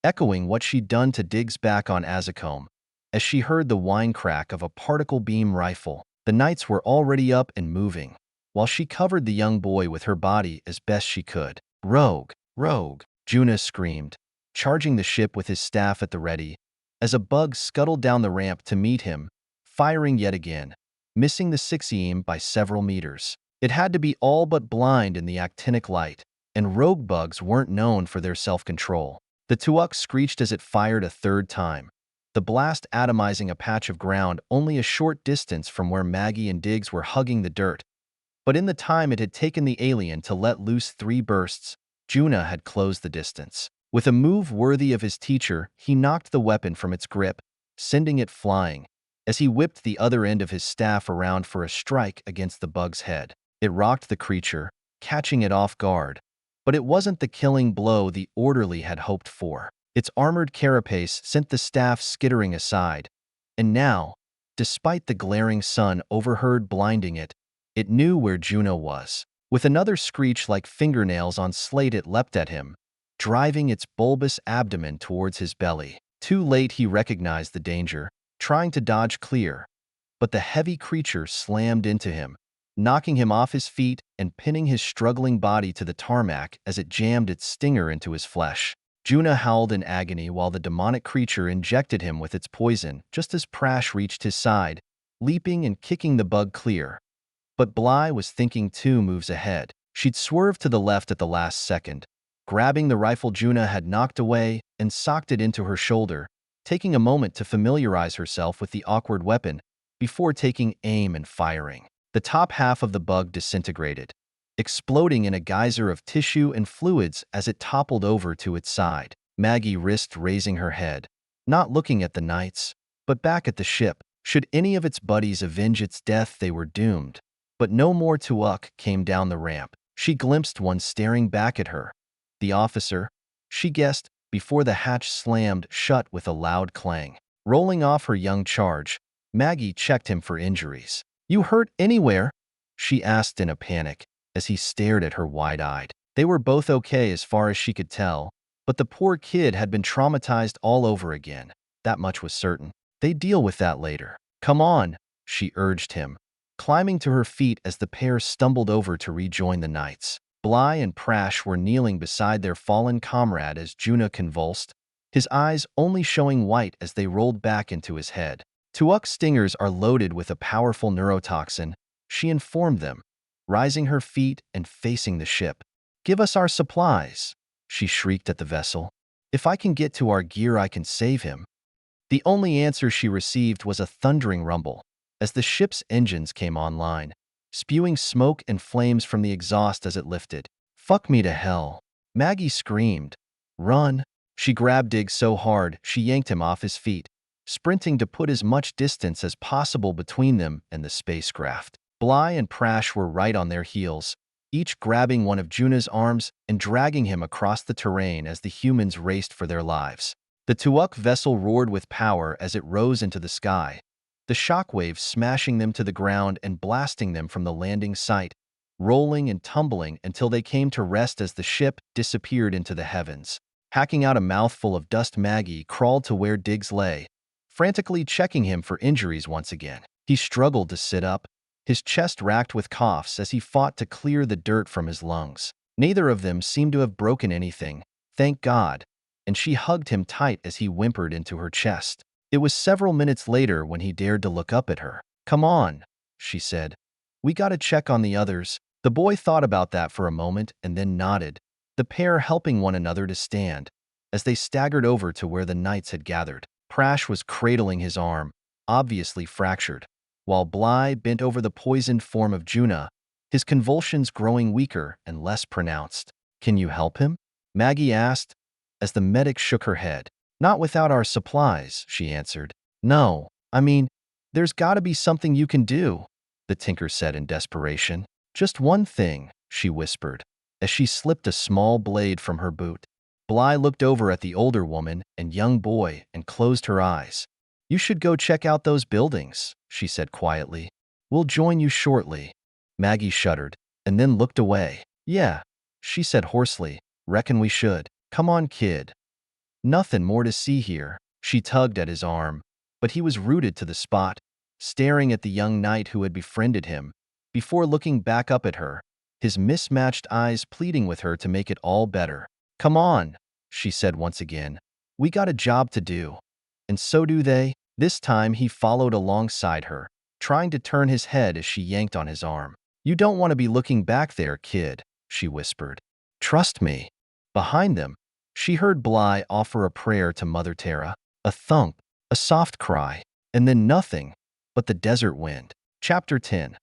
echoing what she'd done to Diggs back on Aacom. As she heard the whine crack of a particle beam rifle, the knights were already up and moving, while she covered the young boy with her body as best she could. Rogue, rogue, Juna screamed, charging the ship with his staff at the ready, as a bug scuttled down the ramp to meet him, firing yet again, missing the Sixiem by several meters. It had to be all but blind in the actinic light, and rogue bugs weren't known for their self-control. The tuuk screeched as it fired a third time, the blast atomizing a patch of ground only a short distance from where Maggie and Diggs were hugging the dirt. But in the time it had taken the alien to let loose 3 bursts, Juna had closed the distance. With a move worthy of his teacher, he knocked the weapon from its grip, sending it flying, as he whipped the other end of his staff around for a strike against the bug's head. It rocked the creature, catching it off guard. But it wasn't the killing blow the orderly had hoped for. Its armored carapace sent the staff skittering aside, and now, despite the glaring sun overhead blinding it, it knew where Juno was. With another screech like fingernails on slate, it leapt at him, driving its bulbous abdomen towards his belly. Too late he recognized the danger, trying to dodge clear, but the heavy creature slammed into him, knocking him off his feet and pinning his struggling body to the tarmac as it jammed its stinger into his flesh. Juna howled in agony while the demonic creature injected him with its poison just as Prash reached his side, leaping and kicking the bug clear. But Bly was thinking 2 moves ahead. She'd swerved to the left at the last second, grabbing the rifle Juna had knocked away and socked it into her shoulder, taking a moment to familiarize herself with the awkward weapon before taking aim and firing. The top half of the bug disintegrated, exploding in a geyser of tissue and fluids as it toppled over to its side. Maggie risked raising her head, not looking at the knights, but back at the ship. Should any of its buddies avenge its death, they were doomed. But no more tuuk came down the ramp. She glimpsed one staring back at her. The officer, she guessed, before the hatch slammed shut with a loud clang. Rolling off her young charge, Maggie checked him for injuries. "You hurt anywhere?" she asked in a panic, as he stared at her wide-eyed. They were both okay as far as she could tell, but the poor kid had been traumatized all over again. That much was certain. They'd deal with that later. "Come on," she urged him, climbing to her feet as the pair stumbled over to rejoin the knights. Bly and Prash were kneeling beside their fallen comrade as Juna convulsed, his eyes only showing white as they rolled back into his head. "Tuuk stingers are loaded with a powerful neurotoxin," she informed them, rising her feet and facing the ship. "Give us our supplies," she shrieked at the vessel. "If I can get to our gear, I can save him." The only answer she received was a thundering rumble as the ship's engines came online, spewing smoke and flames from the exhaust as it lifted. "Fuck me to hell," Maggie screamed. "Run!" She grabbed Diggs so hard she yanked him off his feet, sprinting to put as much distance as possible between them and the spacecraft. Bly and Prash were right on their heels, each grabbing one of Juna's arms and dragging him across the terrain as the humans raced for their lives. The tuuk vessel roared with power as it rose into the sky, the shockwaves smashing them to the ground and blasting them from the landing site, rolling and tumbling until they came to rest as the ship disappeared into the heavens. Hacking out a mouthful of dust, Maggie crawled to where Diggs lay, frantically checking him for injuries once again. He struggled to sit up, his chest racked with coughs as he fought to clear the dirt from his lungs. Neither of them seemed to have broken anything, thank God, and she hugged him tight as he whimpered into her chest. It was several minutes later when he dared to look up at her. "Come on," she said. "We gotta check on the others." The boy thought about that for a moment and then nodded, the pair helping one another to stand, as they staggered over to where the knights had gathered. Prash was cradling his arm, obviously fractured, while Bly bent over the poisoned form of Juna, his convulsions growing weaker and less pronounced. "Can you help him?" Maggie asked, as the medic shook her head. "Not without our supplies," she answered. "No, I mean, there's gotta be something you can do," the tinker said in desperation. "Just one thing," she whispered, as she slipped a small blade from her boot. Bly looked over at the older woman and young boy and closed her eyes. You should go check out those buildings, she said quietly. We'll join you shortly. Maggie shuddered, and then looked away. Yeah, she said hoarsely. Reckon we should. Come on, kid. Nothing more to see here. She tugged at his arm, but he was rooted to the spot, staring at the young knight who had befriended him, before looking back up at her, his mismatched eyes pleading with her to make it all better. Come on, she said once again. We got a job to do. And so do they. This time he followed alongside her, trying to turn his head as she yanked on his arm. You don't want to be looking back there, kid, she whispered. Trust me. Behind them, she heard Bly offer a prayer to Mother Terra, a thump, a soft cry, and then nothing but the desert wind. Chapter 10.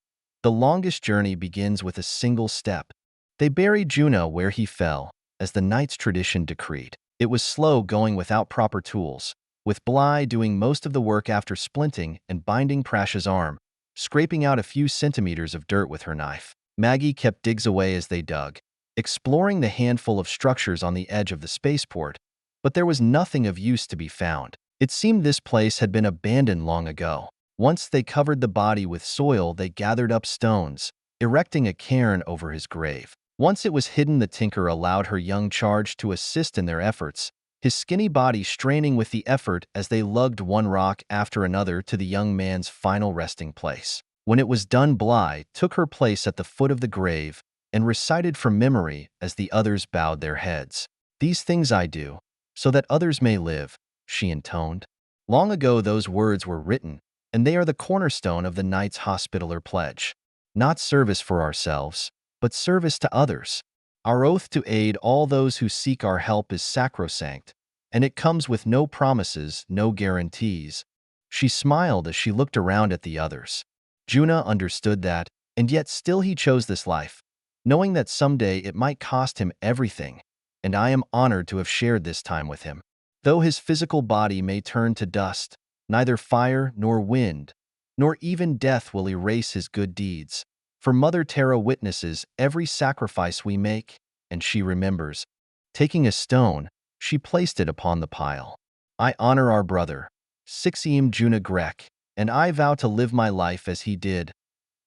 The longest journey begins with a single step. They buried Juno where he fell, as the knight's tradition decreed. It was slow going without proper tools, with Bly doing most of the work after splinting and binding Prash's arm, scraping out a few centimeters of dirt with her knife. Maggie kept digs away as they dug, exploring the handful of structures on the edge of the spaceport, but there was nothing of use to be found. It seemed this place had been abandoned long ago. Once they covered the body with soil, they gathered up stones, erecting a cairn over his grave. Once it was hidden, the tinker allowed her young charge to assist in their efforts, his skinny body straining with the effort as they lugged one rock after another to the young man's final resting place. When it was done, Bly took her place at the foot of the grave and recited from memory as the others bowed their heads. These things I do, so that others may live, she intoned. Long ago those words were written, and they are the cornerstone of the knight's hospitaller pledge. Not service for ourselves, but service to others. Our oath to aid all those who seek our help is sacrosanct, and it comes with no promises, no guarantees. She smiled as she looked around at the others. Juna understood that, and yet still he chose this life, knowing that someday it might cost him everything, and I am honored to have shared this time with him. Though his physical body may turn to dust, neither fire nor wind, nor even death will erase his good deeds. For Mother Terra witnesses every sacrifice we make, and she remembers. Taking a stone, she placed it upon the pile. I honor our brother, Sixiem Juna Grek, and I vow to live my life as he did,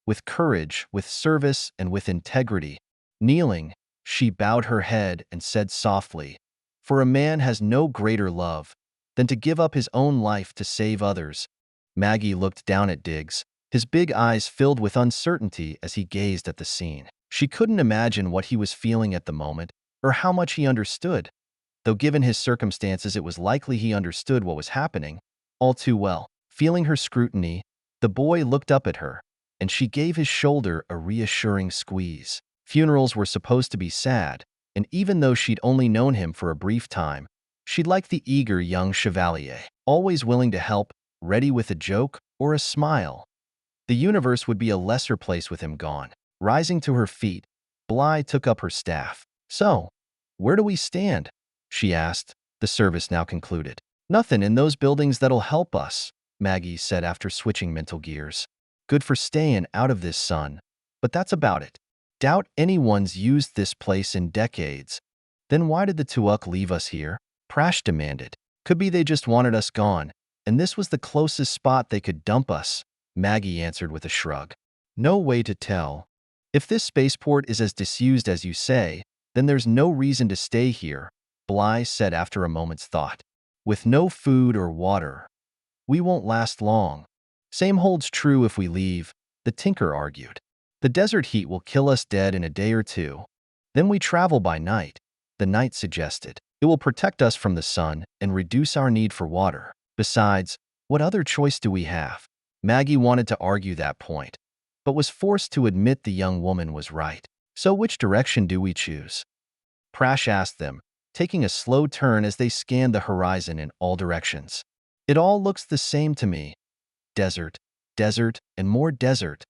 with courage, with service, and with integrity. Kneeling, she bowed her head and said softly, For a man has no greater love than to give up his own life to save others. Maggie looked down at Diggs, his big eyes filled with uncertainty as he gazed at the scene. She couldn't imagine what he was feeling at the moment, or how much he understood, though given his circumstances it was likely he understood what was happening all too well. Feeling her scrutiny, the boy looked up at her, and she gave his shoulder a reassuring squeeze. Funerals were supposed to be sad, and even though she'd only known him for a brief time, she liked the eager young chevalier, always willing to help, ready with a joke or a smile. The universe would be a lesser place with him gone. Rising to her feet, Bly took up her staff. So, where do we stand? She asked, the service now concluded. Nothing in those buildings that'll help us, Maggie said after switching mental gears. Good for staying out of this sun, but that's about it. Doubt anyone's used this place in decades. Then why did the tuuk leave us here? Prash demanded. Could be they just wanted us gone, and this was the closest spot they could dump us, Maggie answered with a shrug. No way to tell. If this spaceport is as disused as you say, then there's no reason to stay here, Bly said after a moment's thought. With no food or water, we won't last long. Same holds true if we leave, the tinker argued. The desert heat will kill us dead in a day or two. Then we travel by night, the knight suggested. It will protect us from the sun and reduce our need for water. Besides, what other choice do we have? Maggie wanted to argue that point, but was forced to admit the young woman was right. So which direction do we choose? Prash asked them, taking a slow turn as they scanned the horizon in all directions. It all looks the same to me. Desert, desert, and more desert.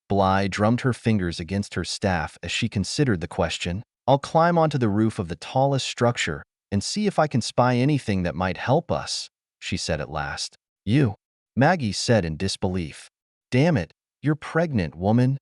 Bly drummed her fingers against her staff as she considered the question. I'll climb onto the roof of the tallest structure and see if I can spy anything that might help us, she said at last. You, Maggie said in disbelief. Damn it, you're pregnant, woman.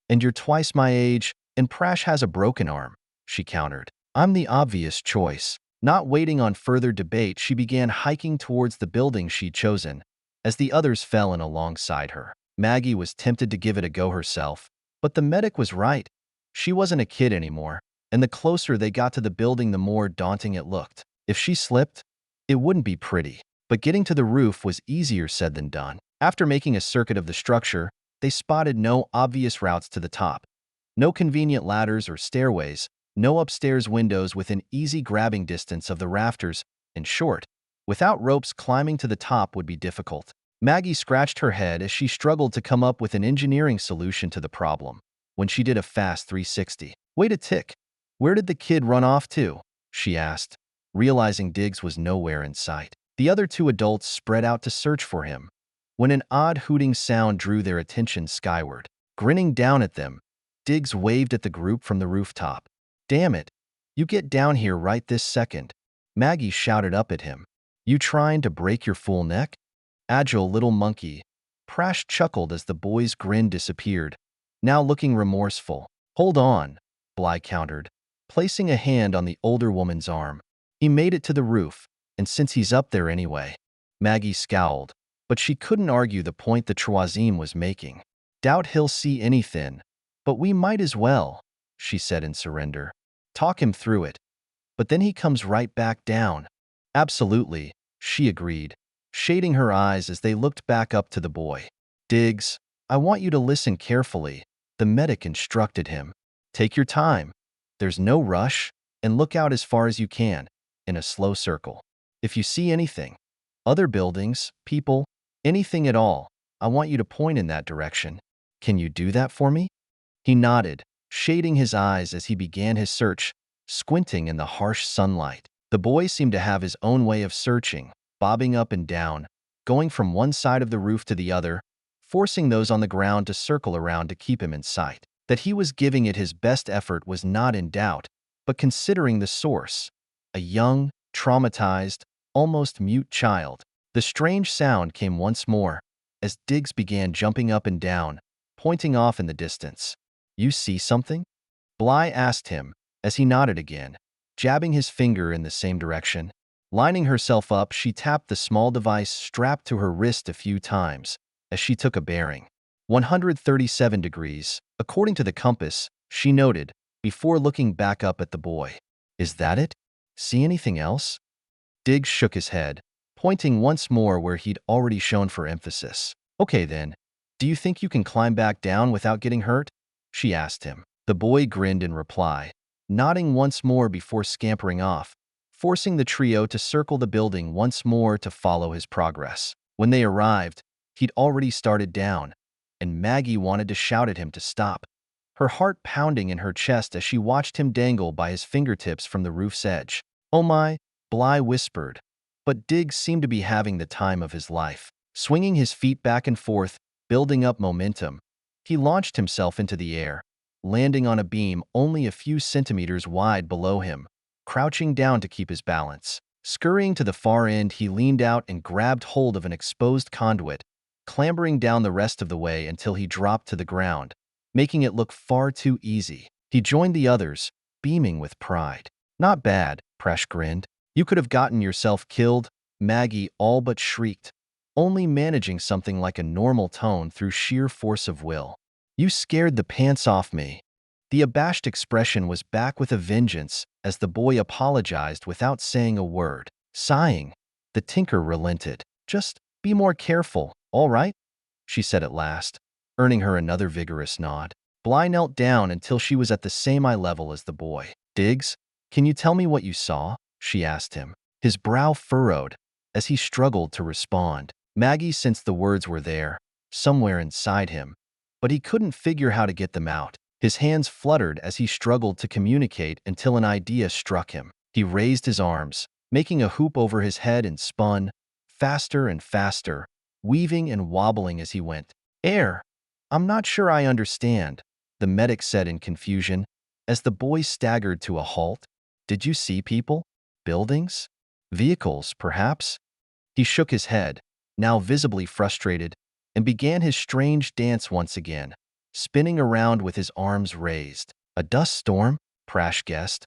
And you're twice my age, and Prash has a broken arm, she countered. I'm the obvious choice. Not waiting on further debate, she began hiking towards the building she'd chosen, as the others fell in alongside her. Maggie was tempted to give it a go herself, but the medic was right. She wasn't a kid anymore, and the closer they got to the building, the more daunting it looked. If she slipped, it wouldn't be pretty. But getting to the roof was easier said than done. After making a circuit of the structure, they spotted no obvious routes to the top. No convenient ladders or stairways, no upstairs windows within easy grabbing distance of the rafters. In short, without ropes, climbing to the top would be difficult. Maggie scratched her head as she struggled to come up with an engineering solution to the problem, when she did a fast 360. Wait a tick. Where did the kid run off to? She asked, realizing Diggs was nowhere in sight. The other two adults spread out to search for him, when an odd hooting sound drew their attention skyward. Grinning down at them, Diggs waved at the group from the rooftop. Damn it, you get down here right this second. Maggie shouted up at him. You trying to break your fool neck? Agile little monkey. Prash chuckled as the boy's grin disappeared, now looking remorseful. Hold on, Bly countered, placing a hand on the older woman's arm. He made it to the roof, and since he's up there anyway. Maggie scowled, but she couldn't argue the point the Troisième was making. Doubt he'll see anything, but we might as well, she said in surrender. Talk him through it. But then he comes right back down. Absolutely, she agreed, shading her eyes as they looked back up to the boy. Diggs, I want you to listen carefully, the medic instructed him. Take your time. There's no rush, and look out as far as you can, in a slow circle. If you see anything, other buildings, people, anything at all, I want you to point in that direction. Can you do that for me? He nodded, shading his eyes as he began his search, squinting in the harsh sunlight. The boy seemed to have his own way of searching, bobbing up and down, going from one side of the roof to the other, forcing those on the ground to circle around to keep him in sight. That he was giving it his best effort was not in doubt, but considering the source, a young, traumatized, almost mute child. The strange sound came once more, as Diggs began jumping up and down, pointing off in the distance. You see something? Bly asked him, as he nodded again, jabbing his finger in the same direction. Lining herself up, she tapped the small device strapped to her wrist a few times, as she took a bearing. 137 degrees, according to the compass, she noted, before looking back up at the boy. Is that it? See anything else? Diggs shook his head, pointing once more where he'd already shown for emphasis. Okay then, do you think you can climb back down without getting hurt? She asked him. The boy grinned in reply, nodding once more before scampering off, forcing the trio to circle the building once more to follow his progress. When they arrived, he'd already started down, and Maggie wanted to shout at him to stop, her heart pounding in her chest as she watched him dangle by his fingertips from the roof's edge. Oh my, Bly whispered, but Diggs seemed to be having the time of his life. Swinging his feet back and forth, building up momentum, he launched himself into the air, landing on a beam only a few centimeters wide below him, crouching down to keep his balance. Scurrying to the far end, he leaned out and grabbed hold of an exposed conduit, clambering down the rest of the way until he dropped to the ground, making it look far too easy. He joined the others, beaming with pride. Not bad, Presh grinned. You could have gotten yourself killed, Maggie all but shrieked, only managing something like a normal tone through sheer force of will. You scared the pants off me. The abashed expression was back with a vengeance as the boy apologized without saying a word. Sighing, the tinker relented. Just be more careful, all right? She said at last, earning her another vigorous nod. Bly knelt down until she was at the same eye level as the boy. Diggs, can you tell me what you saw? She asked him. His brow furrowed as he struggled to respond. Maggie sensed the words were there, somewhere inside him, but he couldn't figure how to get them out. His hands fluttered as he struggled to communicate until an idea struck him. He raised his arms, making a hoop over his head, and spun, faster and faster, weaving and wobbling as he went. Air. I'm not sure I understand, the medic said in confusion, as the boy staggered to a halt. Did you see people? Buildings? Vehicles, perhaps? He shook his head, now visibly frustrated, and began his strange dance once again, spinning around with his arms raised. A dust storm? Prash guessed.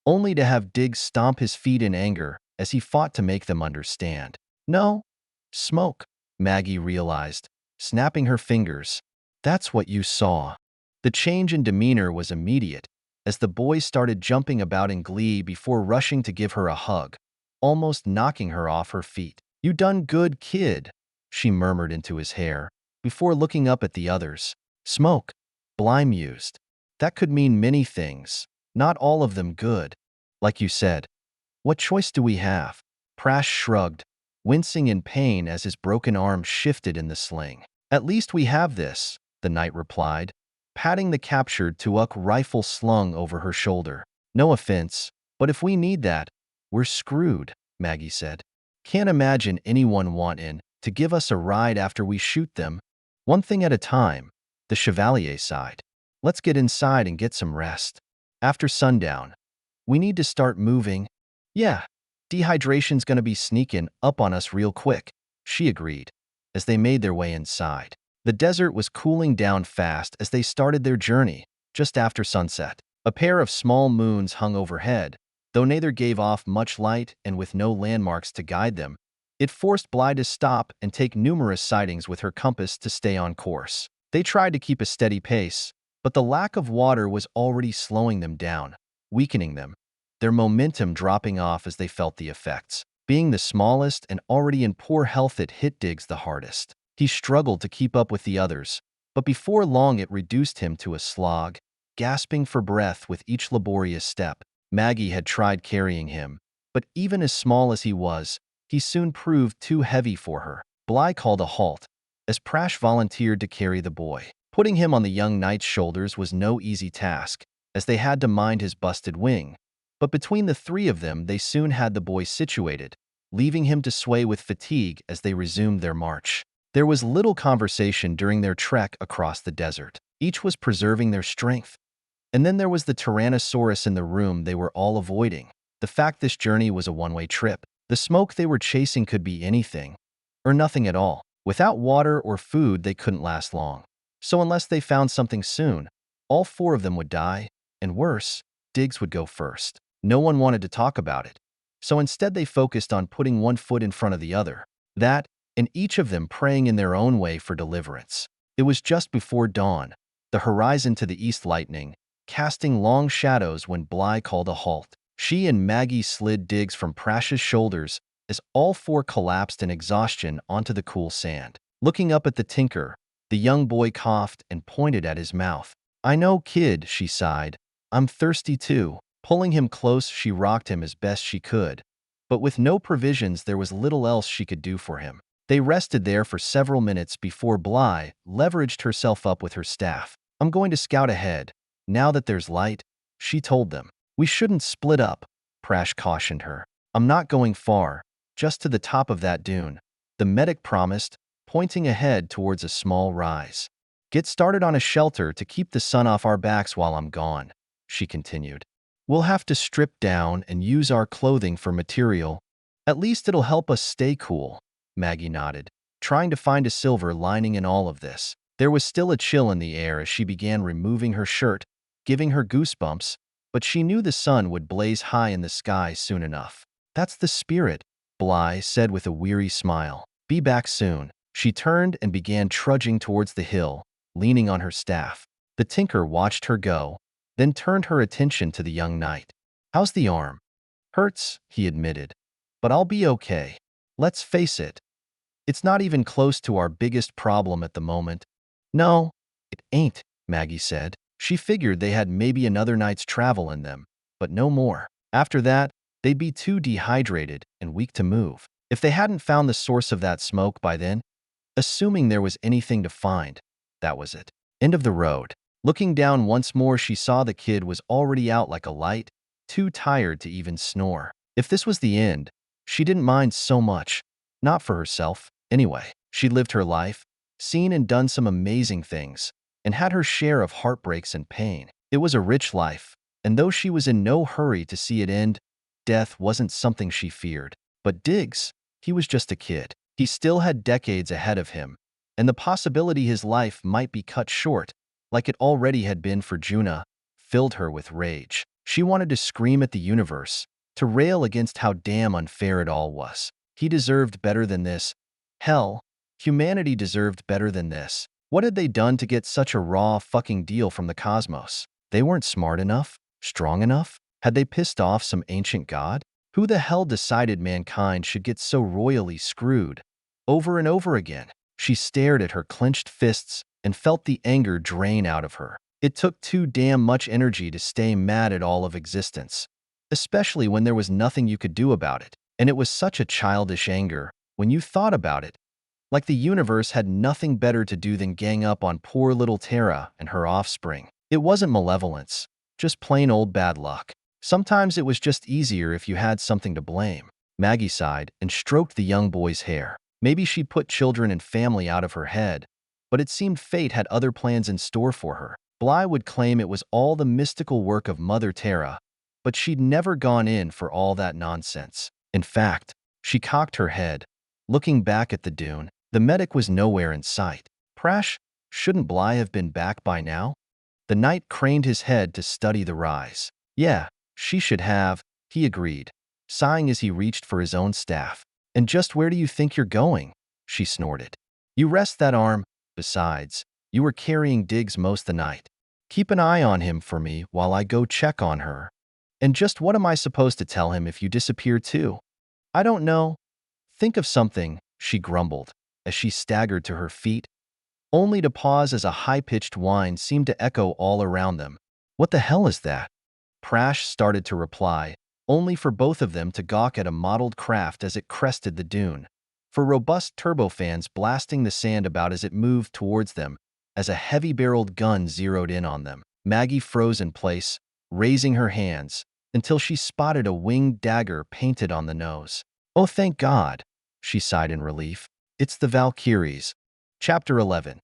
only to have Diggs stomp his feet in anger as he fought to make them understand. No, smoke, Maggie realized, snapping her fingers. That's what you saw. The change in demeanor was immediate, as the boy started jumping about in glee before rushing to give her a hug, almost knocking her off her feet. You done good, kid, she murmured into his hair, before looking up at the others. Smoke, Bly mused. That could mean many things, not all of them good. Like you said, what choice do we have? Prash shrugged, wincing in pain as his broken arm shifted in the sling. At least we have this, the knight replied, patting the captured tuuk rifle slung over her shoulder. No offense, but if we need that, we're screwed, Maggie said. Can't imagine anyone wanting to give us a ride after we shoot them. One thing at a time, the Chevalier sighed. Let's get inside and get some rest. After sundown, we need to start moving. Yeah, dehydration's gonna be sneaking up on us real quick, she agreed, as they made their way inside. The desert was cooling down fast as they started their journey, just after sunset. A pair of small moons hung overhead, though neither gave off much light and with no landmarks to guide them. It forced Bly to stop and take numerous sightings with her compass to stay on course. They tried to keep a steady pace, but the lack of water was already slowing them down, weakening them, their momentum dropping off as they felt the effects. Being the smallest and already in poor health, it hit Diggs the hardest. He struggled to keep up with the others, but before long it reduced him to a slog, gasping for breath with each laborious step. Maggie had tried carrying him, but even as small as he was, he soon proved too heavy for her. Bly called a halt, as Prash volunteered to carry the boy. Putting him on the young knight's shoulders was no easy task, as they had to mind his busted wing. But between the three of them, they soon had the boy situated, leaving him to sway with fatigue as they resumed their march. There was little conversation during their trek across the desert. Each was preserving their strength. And then there was the Tyrannosaurus in the room they were all avoiding. The fact this journey was a one-way trip. The smoke they were chasing could be anything, or nothing at all. Without water or food, they couldn't last long. So unless they found something soon, all four of them would die, and worse, Diggs would go first. No one wanted to talk about it, so instead they focused on putting one foot in front of the other. That, and each of them praying in their own way for deliverance. It was just before dawn, the horizon to the east lightening, casting long shadows when Bly called a halt. She and Maggie slid Diggs from Prash's shoulders as all four collapsed in exhaustion onto the cool sand. Looking up at the tinker, the young boy coughed and pointed at his mouth. I know, kid, she sighed. I'm thirsty too. Pulling him close, she rocked him as best she could. But with no provisions, there was little else she could do for him. They rested there for several minutes before Bly leveraged herself up with her staff. I'm going to scout ahead. Now that there's light, she told them. We shouldn't split up, Prash cautioned her. I'm not going far, just to the top of that dune, the medic promised, pointing ahead towards a small rise. Get started on a shelter to keep the sun off our backs while I'm gone, she continued. We'll have to strip down and use our clothing for material. At least it'll help us stay cool, Maggie nodded, trying to find a silver lining in all of this. There was still a chill in the air as she began removing her shirt, giving her goosebumps, but she knew the sun would blaze high in the sky soon enough. That's the spirit, Bly said with a weary smile. Be back soon. She turned and began trudging towards the hill, leaning on her staff. The tinker watched her go, then turned her attention to the young knight. How's the arm? Hurts, he admitted, but I'll be okay. Let's face it. It's not even close to our biggest problem at the moment. No, it ain't, Maggie said. She figured they had maybe another night's travel in them, but no more. After that, they'd be too dehydrated and weak to move. If they hadn't found the source of that smoke by then, assuming there was anything to find, that was it. End of the road. Looking down once more, she saw the kid was already out like a light, too tired to even snore. If this was the end, she didn't mind so much. Not for herself, anyway. She'd lived her life, seen and done some amazing things, and had her share of heartbreaks and pain. It was a rich life, and though she was in no hurry to see it end, death wasn't something she feared. But Diggs, he was just a kid. He still had decades ahead of him, and the possibility his life might be cut short, like it already had been for Juna, filled her with rage. She wanted to scream at the universe, to rail against how damn unfair it all was. He deserved better than this. Hell, humanity deserved better than this. What had they done to get such a raw fucking deal from the cosmos? They weren't smart enough? Strong enough? Had they pissed off some ancient god? Who the hell decided mankind should get so royally screwed? Over and over again, she stared at her clenched fists and felt the anger drain out of her. It took too damn much energy to stay mad at all of existence, especially when there was nothing you could do about it. And it was such a childish anger when you thought about it. Like the universe had nothing better to do than gang up on poor little Tara and her offspring. It wasn't malevolence, just plain old bad luck. Sometimes it was just easier if you had something to blame. Maggie sighed and stroked the young boy's hair. Maybe she'd put children and family out of her head, but it seemed fate had other plans in store for her. Bly would claim it was all the mystical work of Mother Tara, but she'd never gone in for all that nonsense. In fact, she cocked her head, looking back at the dune. The medic was nowhere in sight. Prash, shouldn't Bly have been back by now? The knight craned his head to study the rise. Yeah, she should have, he agreed, sighing as he reached for his own staff. And just where do you think you're going? She snorted. You rest that arm. Besides, you were carrying Diggs most the night. Keep an eye on him for me while I go check on her. And just what am I supposed to tell him if you disappear too? I don't know. Think of something, she grumbled, as she staggered to her feet, only to pause as a high-pitched whine seemed to echo all around them. What the hell is that? Prash started to reply, only for both of them to gawk at a mottled craft as it crested the dune, for robust turbofans blasting the sand about as it moved towards them, as a heavy-barreled gun zeroed in on them. Maggie froze in place, raising her hands, until she spotted a winged dagger painted on the nose. Oh, thank God, she sighed in relief. It's the Valkyries. Chapter 11.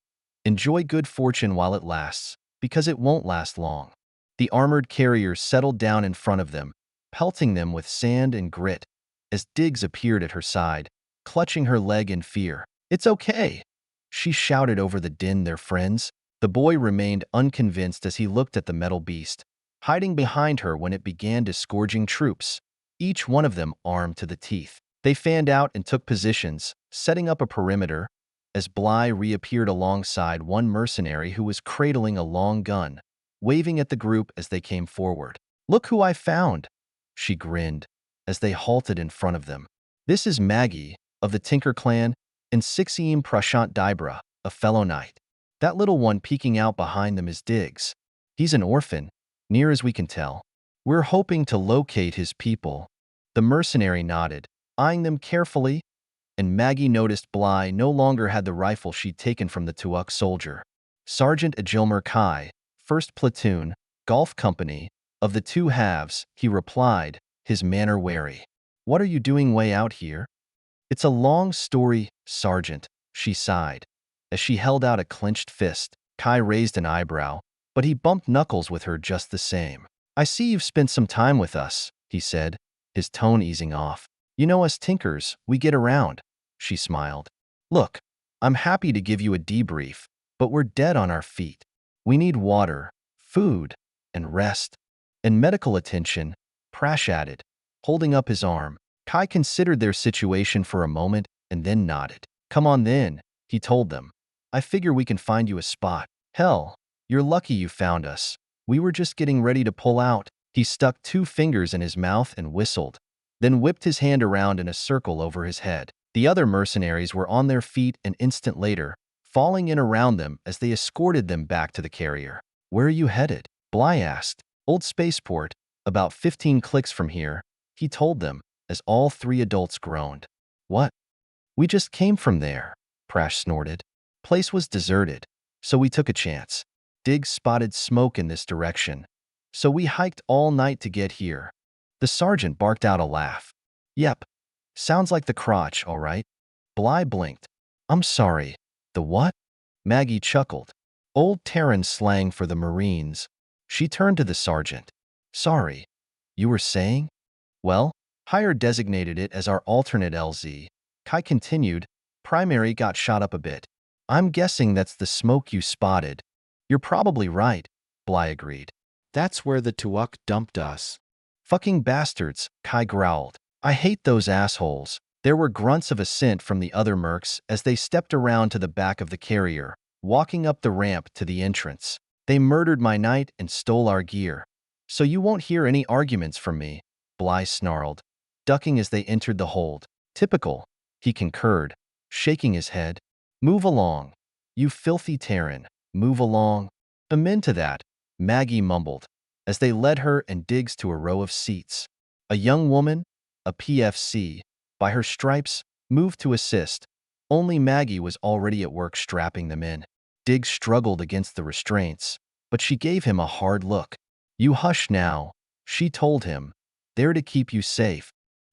Enjoy good fortune while it lasts, because it won't last long. The armored carrier settled down in front of them, pelting them with sand and grit, as Diggs appeared at her side, clutching her leg in fear. It's okay, she shouted over the din their friends. The boy remained unconvinced as he looked at the metal beast, hiding behind her when it began disgorging troops, each one of them armed to the teeth. They fanned out and took positions, setting up a perimeter, as Bly reappeared alongside one mercenary who was cradling a long gun, waving at the group as they came forward. Look who I found, she grinned, as they halted in front of them. This is Maggie, of the Tinker clan, and Sixiem Prashant Dibra, a fellow knight. That little one peeking out behind them is Diggs. He's an orphan, near as we can tell. We're hoping to locate his people. The mercenary nodded, eyeing them carefully, and Maggie noticed Bly no longer had the rifle she'd taken from the tuuk soldier. Sergeant Ajilmer Kai, 1st Platoon, Golf Company, of the Two Halves, he replied, his manner wary. What are you doing way out here? It's a long story, Sergeant, she sighed, as she held out a clenched fist. Kai raised an eyebrow, but he bumped knuckles with her just the same. I see you've spent some time with us, he said, his tone easing off. You know us Tinkers, we get around, she smiled. Look, I'm happy to give you a debrief, but we're dead on our feet. We need water, food, and rest. And medical attention, Prash added, holding up his arm. Kai considered their situation for a moment and then nodded. Come on then, he told them. I figure we can find you a spot. Hell, you're lucky you found us. We were just getting ready to pull out. He stuck 2 fingers in his mouth and whistled, then whipped his hand around in a circle over his head. The other mercenaries were on their feet an instant later, falling in around them as they escorted them back to the carrier. Where are you headed? Bly asked. Old Spaceport, about 15 clicks from here, he told them, as all 3 adults groaned. What? We just came from there, Prash snorted. Place was deserted, so we took a chance. Diggs spotted smoke in this direction, so we hiked all night to get here. The sergeant barked out a laugh. Yep, sounds like the crotch, all right. Bly blinked. I'm sorry. The what? Maggie chuckled. Old Terran slang for the Marines. She turned to the sergeant. Sorry. You were saying? Well, Hire designated it as our alternate LZ. Kai continued. Primary got shot up a bit. I'm guessing that's the smoke you spotted. You're probably right, Bly agreed. That's where the tuuk dumped us. Fucking bastards, Kai growled. I hate those assholes. There were grunts of assent from the other mercs as they stepped around to the back of the carrier, walking up the ramp to the entrance. They murdered my knight and stole our gear. So you won't hear any arguments from me, Bly snarled, ducking as they entered the hold. Typical, he concurred, shaking his head. Move along. You filthy Terran, move along. Amen to that, Maggie mumbled, as they led her and Diggs to a row of seats. A young woman, a PFC, by her stripes, moved to assist. Only Maggie was already at work strapping them in. Diggs struggled against the restraints, but she gave him a hard look. You hush now, she told him. They're to keep you safe.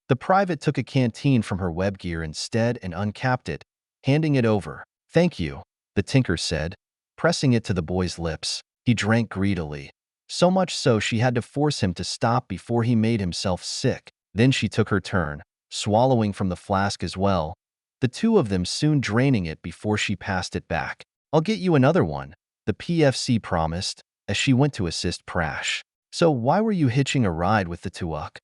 The private took a canteen from her web gear instead and uncapped it, handing it over. Thank you, the tinker said, pressing it to the boy's lips. He drank greedily. So much so she had to force him to stop before he made himself sick. Then she took her turn, swallowing from the flask as well, the two of them soon draining it before she passed it back. I'll get you another one, the PFC promised, as she went to assist Prash. So why were you hitching a ride with the tuuk?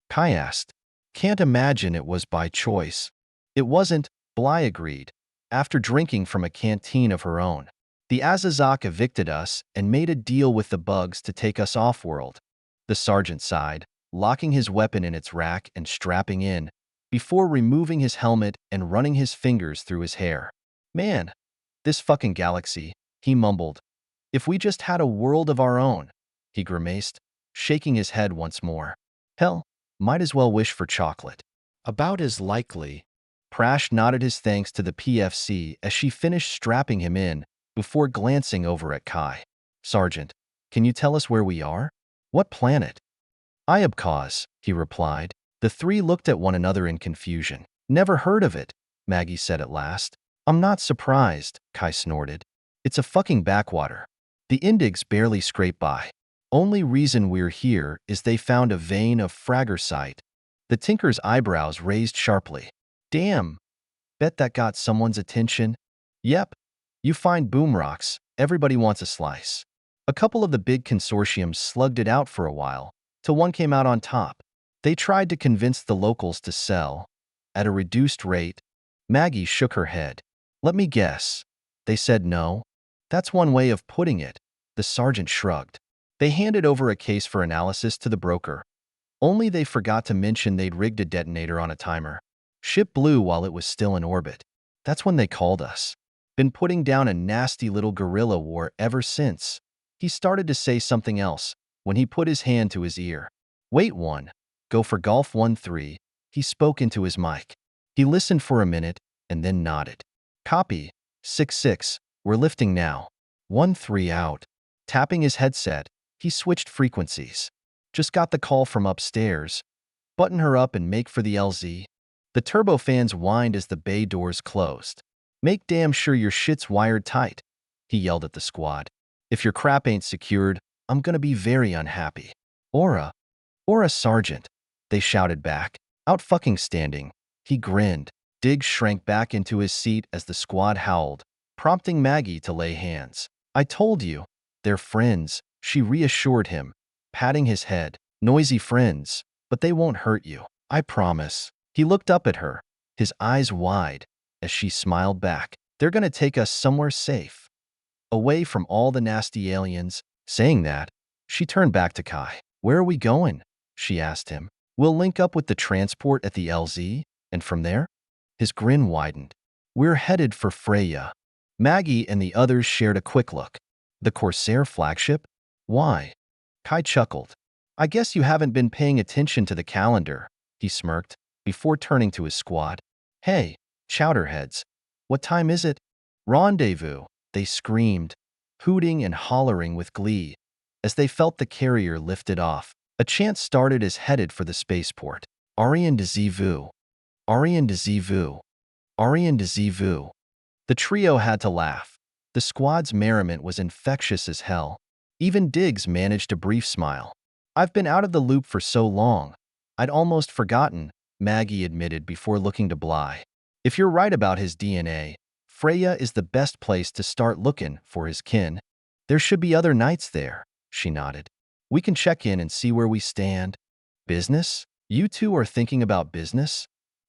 Kai asked. Can't imagine it was by choice. It wasn't, Bly agreed, after drinking from a canteen of her own. The Azazak evicted us and made a deal with the bugs to take us off-world. The sergeant sighed, locking his weapon in its rack and strapping in, before removing his helmet and running his fingers through his hair. Man, this fucking galaxy, he mumbled. If we just had a world of our own, he grimaced, shaking his head once more. Hell, might as well wish for chocolate. About as likely. Prash nodded his thanks to the PFC as she finished strapping him in, before glancing over at Kai. Sergeant, can you tell us where we are? What planet? Iabcause, he replied. The three looked at one another in confusion. Never heard of it, Maggie said at last. I'm not surprised, Kai snorted. It's a fucking backwater. The Indigs barely scrape by. Only reason we're here is they found a vein of fragersite. The tinker's eyebrows raised sharply. Damn. Bet that got someone's attention. Yep. You find boom rocks, everybody wants a slice. A couple of the big consortiums slugged it out for a while, till one came out on top. They tried to convince the locals to sell, at a reduced rate. Maggie shook her head. Let me guess. They said no? That's one way of putting it, the sergeant shrugged. They handed over a case for analysis to the broker. Only they forgot to mention they'd rigged a detonator on a timer. Ship blew while it was still in orbit. That's when they called us. Been putting down a nasty little guerrilla war ever since. He started to say something else when he put his hand to his ear. Wait one. Go for Golf 1-3. He spoke into his mic. He listened for a minute and then nodded. Copy. 6-6. We're lifting now. 1-3 out. Tapping his headset, he switched frequencies. Just got the call from upstairs. Button her up and make for the LZ. The turbofans whined as the bay doors closed. Make damn sure your shit's wired tight, he yelled at the squad. If your crap ain't secured, I'm gonna be very unhappy. Aura, Sergeant, they shouted back. Out fucking standing. He grinned. Diggs shrank back into his seat as the squad howled, prompting Maggie to lay hands. I told you. They're friends, she reassured him, patting his head. Noisy friends, but they won't hurt you. I promise. He looked up at her, his eyes wide, as she smiled back. They're gonna take us somewhere safe. Away from all the nasty aliens. Saying that, she turned back to Kai. Where are we going? She asked him. We'll link up with the transport at the LZ, and from there? His grin widened. We're headed for Freya. Maggie and the others shared a quick look. The Corsair flagship? Why? Kai chuckled. I guess you haven't been paying attention to the calendar, he smirked, before turning to his squad. Hey, chowderheads, what time is it? Rendezvous, they screamed, hooting and hollering with glee, as they felt the carrier lifted off. A chant started as headed for the spaceport. Arian de Zivu. Arian de Zivu. Arian de Zivu. The trio had to laugh. The squad's merriment was infectious as hell. Even Diggs managed a brief smile. I've been out of the loop for so long, I'd almost forgotten, Maggie admitted before looking to Bly. If you're right about his DNA, Freya is the best place to start looking for his kin. There should be other knights there, she nodded. We can check in and see where we stand. Business? You two are thinking about business?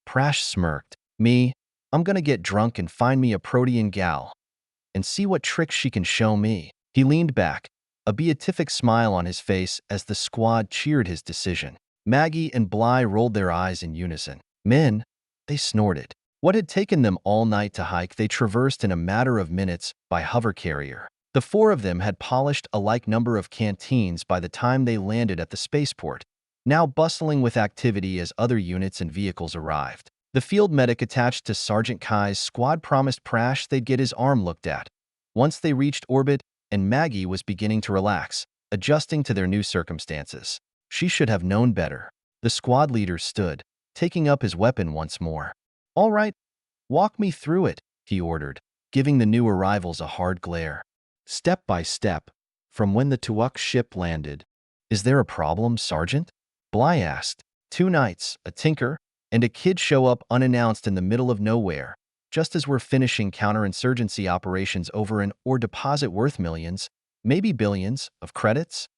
Prash smirked. Me? I'm gonna get drunk and find me a protean gal and see what tricks she can show me. He leaned back, a beatific smile on his face as the squad cheered his decision. Maggie and Bly rolled their eyes in unison. Men, they snorted. What had taken them all night to hike they traversed in a matter of minutes by hover carrier. The four of them had polished a like number of canteens by the time they landed at the spaceport, now bustling with activity as other units and vehicles arrived. The field medic attached to Sergeant Kai's squad promised Prash they'd get his arm looked at once they reached orbit, and Maggie was beginning to relax, adjusting to their new circumstances. She should have known better. The squad leader stood, taking up his weapon once more. "All right, walk me through it," he ordered, giving the new arrivals a hard glare. Step by step, from when the tuuk ship landed. "Is there a problem, Sergeant?" Bly asked. 2 nights, a tinker, and a kid show up unannounced in the middle of nowhere, just as we're finishing counterinsurgency operations over an ore deposit worth millions, maybe billions, of credits.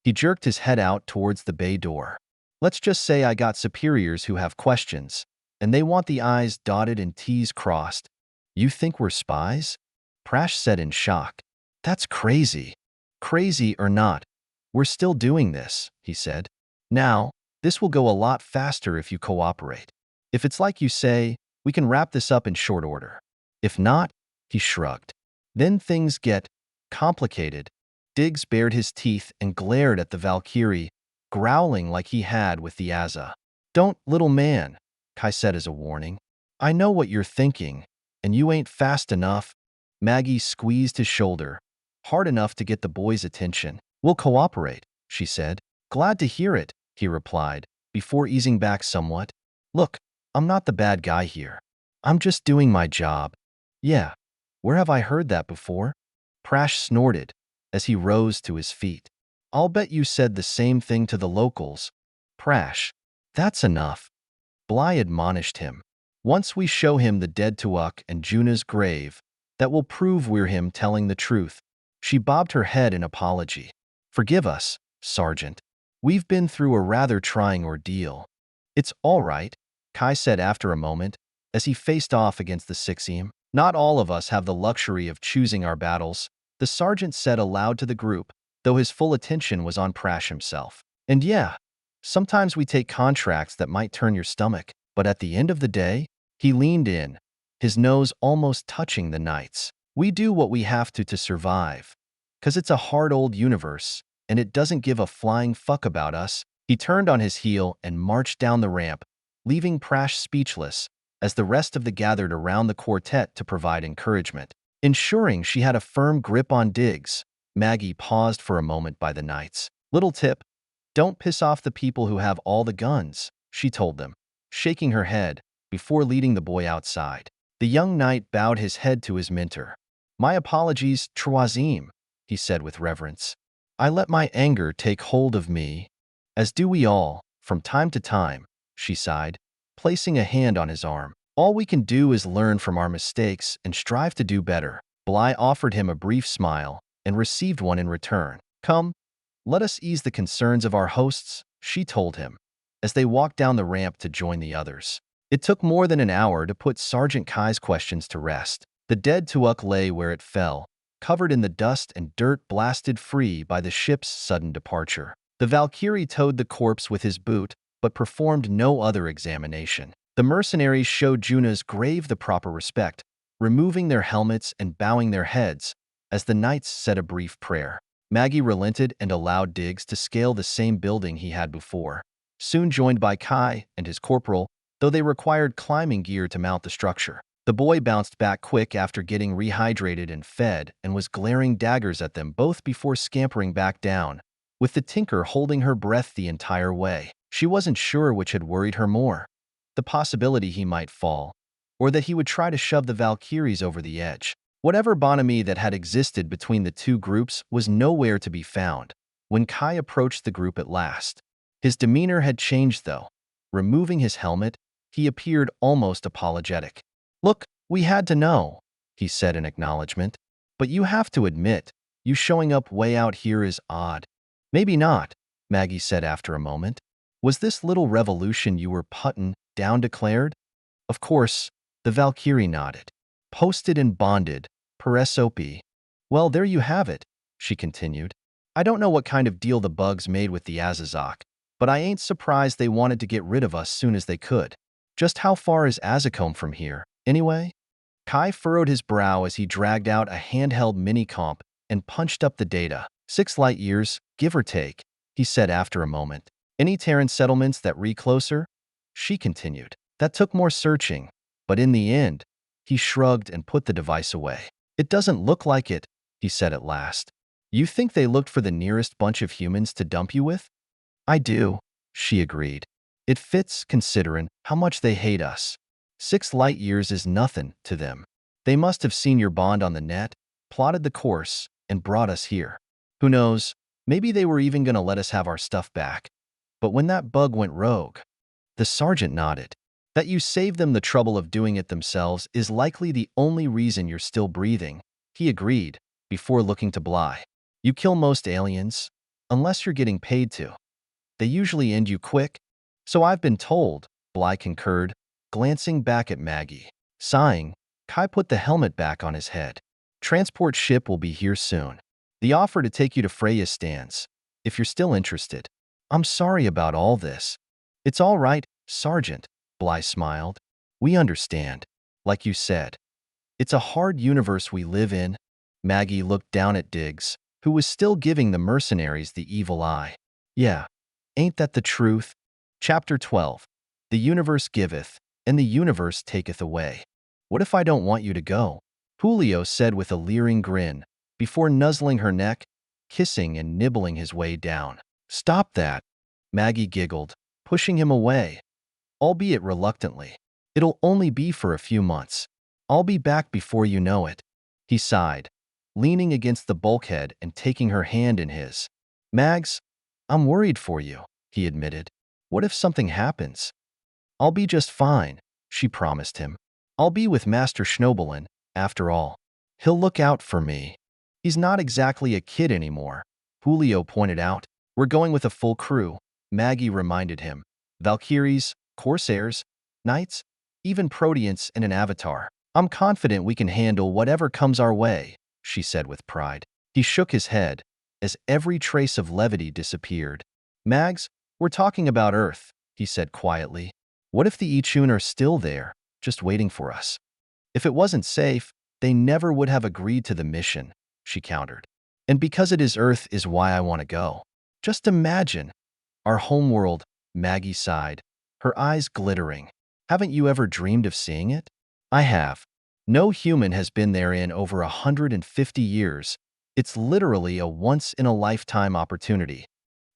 He jerked his head out towards the bay door. "Let's just say I got superiors who have questions, and they want the I's dotted and T's crossed. You think we're spies?" Prash said in shock. "That's crazy." "Crazy or not, we're still doing this," he said. "Now, this will go a lot faster if you cooperate. If it's like you say, we can wrap this up in short order. If not," he shrugged, "then things get complicated." Diggs bared his teeth and glared at the Valkyrie, growling like he had with the Azza. "Don't, little man," Kai said as a warning. "I know what you're thinking, and you ain't fast enough." Maggie squeezed his shoulder, hard enough to get the boy's attention. "We'll cooperate," she said. "Glad to hear it," he replied, before easing back somewhat. "Look, I'm not the bad guy here. I'm just doing my job." "Yeah, where have I heard that before?" Prash snorted as he rose to his feet. "I'll bet you said the same thing to the locals." "Prash, that's enough," Bly admonished him. "Once we show him the dead tuuk and Juna's grave, that will prove we're him telling the truth." She bobbed her head in apology. "Forgive us, Sergeant. We've been through a rather trying ordeal." "It's all right," Kai said after a moment, as he faced off against the Sixium. "Not all of us have the luxury of choosing our battles," the sergeant said aloud to the group, though his full attention was on Prash himself. "And yeah, sometimes we take contracts that might turn your stomach, but at the end of the day," he leaned in, his nose almost touching the knight's, "we do what we have to survive. 'Cause it's a hard old universe, and it doesn't give a flying fuck about us." He turned on his heel and marched down the ramp, leaving Prash speechless, as the rest of the gathered around the quartet to provide encouragement. Ensuring she had a firm grip on Diggs, Maggie paused for a moment by the knights. "Little tip, don't piss off the people who have all the guns," she told them, shaking her head, before leading the boy outside. The young knight bowed his head to his mentor. "My apologies, Troisième," he said with reverence. "I let my anger take hold of me, as do we all, from time to time," she sighed, placing a hand on his arm. "All we can do is learn from our mistakes and strive to do better." Bly offered him a brief smile and received one in return. "Come, let us ease the concerns of our hosts," she told him, as they walked down the ramp to join the others. It took more than an hour to put Sergeant Kai's questions to rest. The dead tuuk lay where it fell, covered in the dust and dirt blasted free by the ship's sudden departure. The Valkyrie towed the corpse with his boot, but performed no other examination. The mercenaries showed Juna's grave the proper respect, removing their helmets and bowing their heads, as the knights said a brief prayer. Maggie relented and allowed Diggs to scale the same building he had before, soon joined by Kai and his corporal, though they required climbing gear to mount the structure. The boy bounced back quick after getting rehydrated and fed and was glaring daggers at them both before scampering back down, with the tinker holding her breath the entire way. She wasn't sure which had worried her more, the possibility he might fall, or that he would try to shove the Valkyries over the edge. Whatever bonhomie that had existed between the two groups was nowhere to be found when Kai approached the group at last. His demeanor had changed though. Removing his helmet, he appeared almost apologetic. "Look, we had to know," he said in acknowledgement, "but you have to admit, you showing up way out here is odd." Maybe not, Maggie said after a moment. Was this little revolution you were puttin' down declared? Of course, the Valkyrie nodded. Posted and bonded, per SOP. Well, there you have it, she continued. I don't know what kind of deal the bugs made with the Azazak, but I ain't surprised they wanted to get rid of us soon as they could. Just how far is Aacom from here, anyway? Kai furrowed his brow as he dragged out a handheld mini-comp and punched up the data. 6 light years, give or take, he said after a moment. Any Terran settlements that reach closer? She continued. That took more searching, but in the end, he shrugged and put the device away. It doesn't look like it, he said at last. You think they looked for the nearest bunch of humans to dump you with? I do, she agreed. It fits considering how much they hate us. 6 light years is nothing to them. They must have seen your bond on the net, plotted the course, and brought us here. Who knows, maybe they were even going to let us have our stuff back. But when that bug went rogue, the sergeant nodded. That you saved them the trouble of doing it themselves is likely the only reason you're still breathing, he agreed, before looking to Bly. You kill most aliens, unless you're getting paid to. They usually end you quick, so I've been told, Bly concurred, glancing back at Maggie. Sighing, Kai put the helmet back on his head. Transport ship will be here soon. The offer to take you to Freya stands, if you're still interested. I'm sorry about all this. It's all right, Sergeant, Bly smiled. We understand. Like you said, it's a hard universe we live in. Maggie looked down at Diggs, who was still giving the mercenaries the evil eye. Yeah, ain't that the truth? Chapter 12. The universe giveth, and the universe taketh away. What if I don't want you to go? Julio said with a leering grin, before nuzzling her neck, kissing and nibbling his way down. Stop that, Maggie giggled, pushing him away, albeit reluctantly. It'll only be for a few months. I'll be back before you know it. He sighed, leaning against the bulkhead and taking her hand in his. Mags, I'm worried for you, he admitted. What if something happens? I'll be just fine, she promised him. I'll be with Master Schnobelin, after all. He'll look out for me. He's not exactly a kid anymore, Julio pointed out. We're going with a full crew, Maggie reminded him. Valkyries, Corsairs, Knights, even Proteants and an Avatar. I'm confident we can handle whatever comes our way, she said with pride. He shook his head, as every trace of levity disappeared. Mags, we're talking about Earth, he said quietly. What if the Ichun are still there, just waiting for us? If it wasn't safe, they never would have agreed to the mission, she countered. And because it is Earth is why I want to go. Just imagine. Our homeworld, Maggie sighed, her eyes glittering. Haven't you ever dreamed of seeing it? I have. No human has been there in over 150 years. It's literally a once-in-a-lifetime opportunity.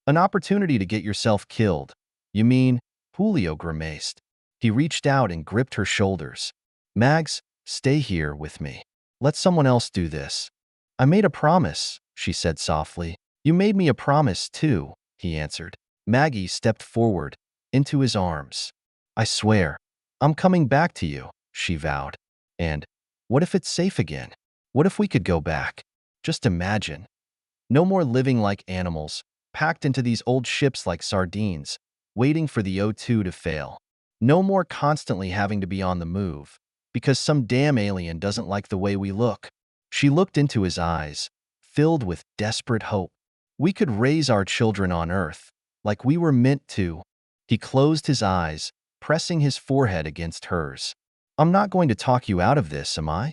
An opportunity to get yourself killed. You mean? Julio grimaced. He reached out and gripped her shoulders. Mags, stay here with me. Let someone else do this. I made a promise, she said softly. You made me a promise too, he answered. Maggie stepped forward, into his arms. I swear, I'm coming back to you, she vowed. And what if it's safe again? What if we could go back? Just imagine. No more living like animals, packed into these old ships like sardines, waiting for the O2 to fail. No more constantly having to be on the move, because some damn alien doesn't like the way we look. She looked into his eyes, filled with desperate hope. We could raise our children on Earth, like we were meant to. He closed his eyes, pressing his forehead against hers. I'm not going to talk you out of this, am I?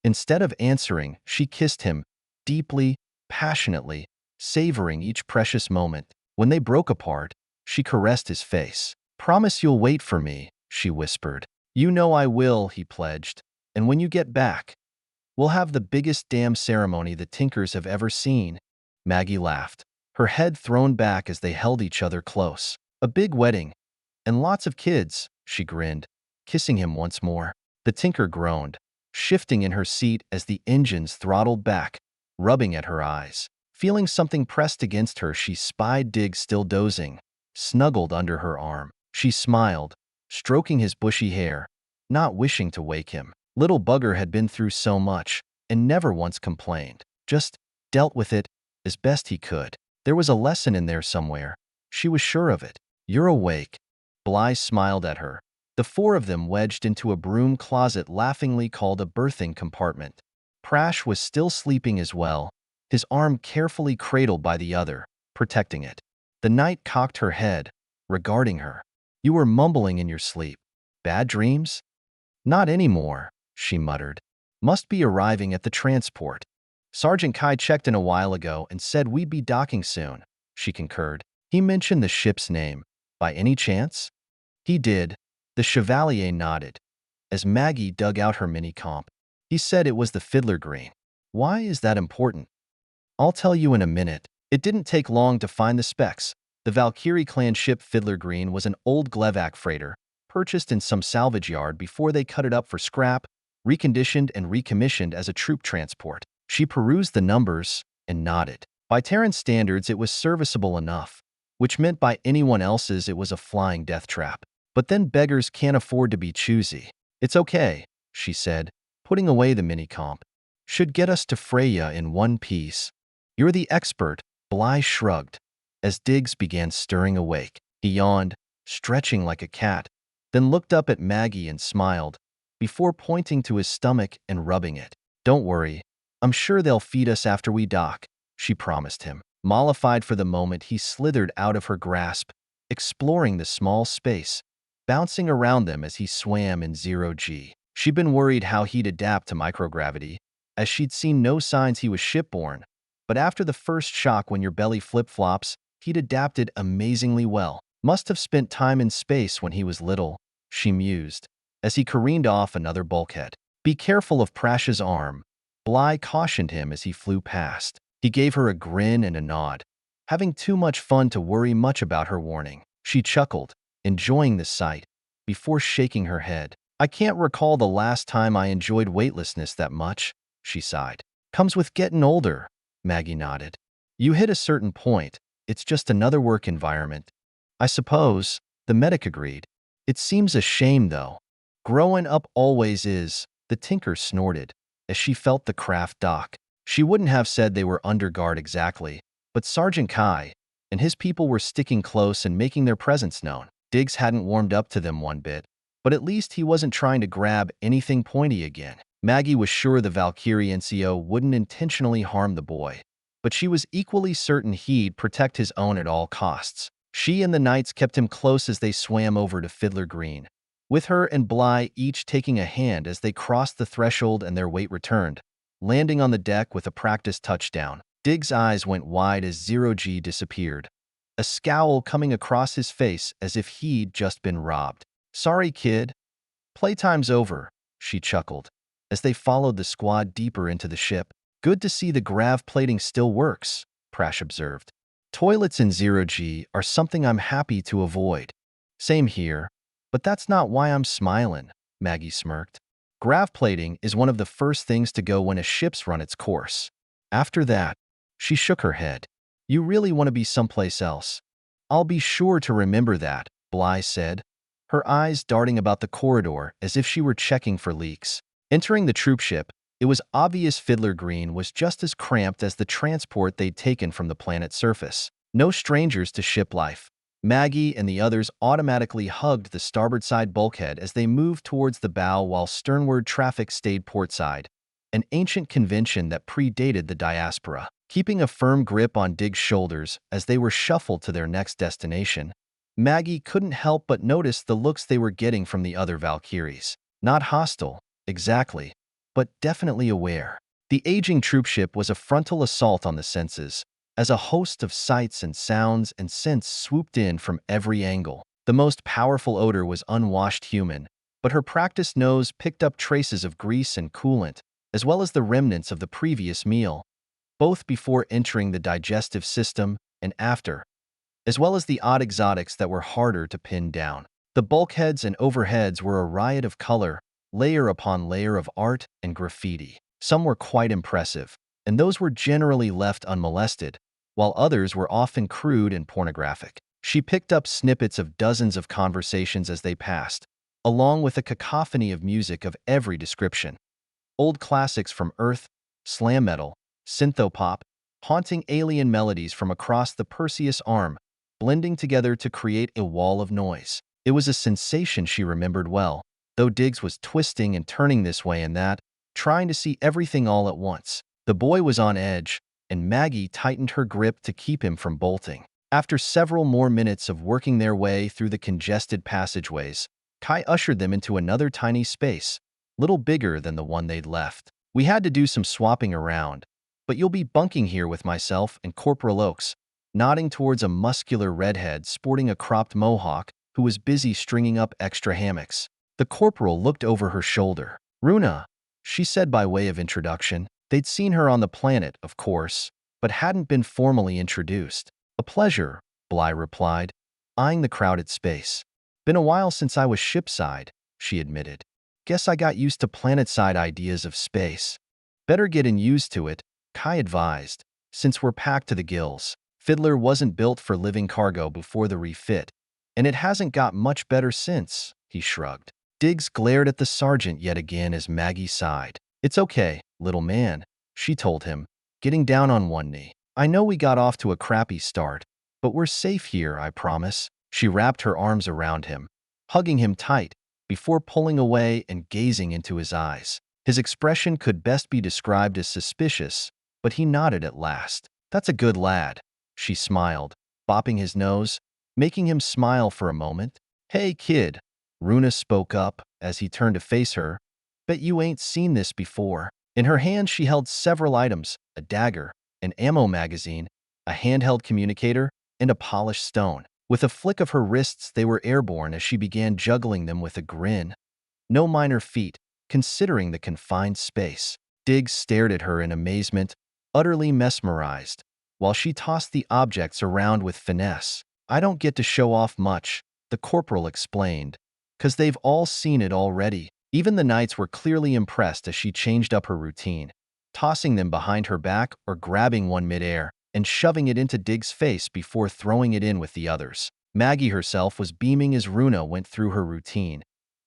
Instead of answering, she kissed him, deeply, passionately, savoring each precious moment. When they broke apart, she caressed his face. Promise you'll wait for me, she whispered. You know I will, he pledged. And when you get back, we'll have the biggest damn ceremony the Tinkers have ever seen. Maggie laughed, her head thrown back as they held each other close. A big wedding. And lots of kids, she grinned, kissing him once more. The Tinker groaned, shifting in her seat as the engines throttled back, rubbing at her eyes. Feeling something pressed against her, she spied Diggs still dozing, snuggled under her arm. She smiled, stroking his bushy hair, not wishing to wake him. Little bugger had been through so much, and never once complained. Just dealt with it as best he could. There was a lesson in there somewhere. She was sure of it. "You're awake." Bly smiled at her. The four of them wedged into a broom closet laughingly called a berthing compartment. Prash was still sleeping as well, his arm carefully cradled by the other, protecting it. The knight cocked her head, regarding her. "You were mumbling in your sleep. Bad dreams?" "Not anymore," she muttered. "Must be arriving at the transport. Sergeant Kai checked in a while ago and said we'd be docking soon," she concurred. "He mentioned the ship's name. By any chance?" "He did." The Chevalier nodded. As Maggie dug out her mini-comp, he said it was the Fiddler Green. "Why is that important?" "I'll tell you in a minute." It didn't take long to find the specs. The Valkyrie clan ship Fiddler Green was an old Glevac freighter, purchased in some salvage yard before they cut it up for scrap, reconditioned and recommissioned as a troop transport. She perused the numbers and nodded. By Terran standards, it was serviceable enough, which meant by anyone else's it was a flying death trap. But then beggars can't afford to be choosy. "It's okay," she said, putting away the mini-comp. "Should get us to Freya in one piece." "You're the expert," Bly shrugged. As Diggs began stirring awake, he yawned, stretching like a cat, then looked up at Maggie and smiled, before pointing to his stomach and rubbing it. "Don't worry, I'm sure they'll feed us after we dock," she promised him. Mollified for the moment, he slithered out of her grasp, exploring the small space, bouncing around them as he swam in zero-G. She'd been worried how he'd adapt to microgravity, as she'd seen no signs he was shipborne. But after the first shock when your belly flip-flops, he'd adapted amazingly well. "Must have spent time in space when he was little," she mused, as he careened off another bulkhead. "Be careful of Prash's arm," Bly cautioned him as he flew past. He gave her a grin and a nod, having too much fun to worry much about her warning. She chuckled, enjoying the sight, before shaking her head. "I can't recall the last time I enjoyed weightlessness that much," she sighed. "Comes with getting older," Maggie nodded. "You hit a certain point. It's just another work environment." "I suppose," the medic agreed. "It seems a shame, though." "Growing up always is," the tinker snorted, as she felt the craft dock. She wouldn't have said they were under guard exactly, but Sergeant Kai and his people were sticking close and making their presence known. Diggs hadn't warmed up to them one bit, but at least he wasn't trying to grab anything pointy again. Maggie was sure the Valkyrie NCO wouldn't intentionally harm the boy, but she was equally certain he'd protect his own at all costs. She and the knights kept him close as they swam over to Fiddler Green, with her and Bly each taking a hand as they crossed the threshold and their weight returned, landing on the deck with a practiced touchdown. Diggs' eyes went wide as zero-G disappeared, a scowl coming across his face as if he'd just been robbed. "Sorry, kid. Playtime's over," she chuckled, as they followed the squad deeper into the ship. "Good to see the grav plating still works," Prash observed. "Toilets in zero-G are something I'm happy to avoid." "Same here, but that's not why I'm smiling," Maggie smirked. "Grav plating is one of the first things to go when a ship's run its course. After that," she shook her head. "You really want to be someplace else." "I'll be sure to remember that," Bly said, her eyes darting about the corridor as if she were checking for leaks. Entering the troop ship, it was obvious Fiddler Green was just as cramped as the transport they'd taken from the planet's surface. No strangers to ship life. Maggie and the others automatically hugged the starboard side bulkhead as they moved towards the bow while sternward traffic stayed portside, an ancient convention that predated the diaspora. Keeping a firm grip on Diggs' shoulders as they were shuffled to their next destination, Maggie couldn't help but notice the looks they were getting from the other Valkyries. Not hostile, exactly, but definitely aware. The aging troopship was a frontal assault on the senses, as a host of sights and sounds and scents swooped in from every angle. The most powerful odor was unwashed human, but her practiced nose picked up traces of grease and coolant, as well as the remnants of the previous meal, both before entering the digestive system and after, as well as the odd exotics that were harder to pin down. The bulkheads and overheads were a riot of color, layer upon layer of art and graffiti. Some were quite impressive, and those were generally left unmolested, while others were often crude and pornographic. She picked up snippets of dozens of conversations as they passed, along with a cacophony of music of every description. Old classics from Earth, slam metal, synthopop, haunting alien melodies from across the Perseus arm, blending together to create a wall of noise. It was a sensation she remembered well, though Diggs was twisting and turning this way and that, trying to see everything all at once. The boy was on edge, and Maggie tightened her grip to keep him from bolting. After several more minutes of working their way through the congested passageways, Kai ushered them into another tiny space, little bigger than the one they'd left. We had to do some swapping around, but you'll be bunking here with myself and Corporal Oaks, nodding towards a muscular redhead sporting a cropped mohawk who was busy stringing up extra hammocks. The corporal looked over her shoulder. Runa, she said by way of introduction. They'd seen her on the planet, of course, but hadn't been formally introduced. A pleasure, Bly replied, eyeing the crowded space. Been a while since I was shipside, she admitted. Guess I got used to planet-side ideas of space. Better getting used to it, Kai advised, since we're packed to the gills. Fiddler wasn't built for living cargo before the refit, and it hasn't got much better since, he shrugged. Diggs glared at the sergeant yet again as Maggie sighed. It's okay, little man, she told him, getting down on one knee. I know we got off to a crappy start, but we're safe here, I promise. She wrapped her arms around him, hugging him tight, before pulling away and gazing into his eyes. His expression could best be described as suspicious, but he nodded at last. That's a good lad, she smiled, bopping his nose, making him smile for a moment. Hey, kid, Runa spoke up as he turned to face her. Bet you ain't seen this before. In her hand she held several items, a dagger, an ammo magazine, a handheld communicator, and a polished stone. With a flick of her wrists they were airborne as she began juggling them with a grin. No minor feat, considering the confined space. Diggs stared at her in amazement, utterly mesmerized, while she tossed the objects around with finesse. I don't get to show off much, the corporal explained, 'cause they've all seen it already. Even the knights were clearly impressed as she changed up her routine, tossing them behind her back or grabbing one midair and shoving it into Diggs' face before throwing it in with the others. Maggie herself was beaming as Runa went through her routine,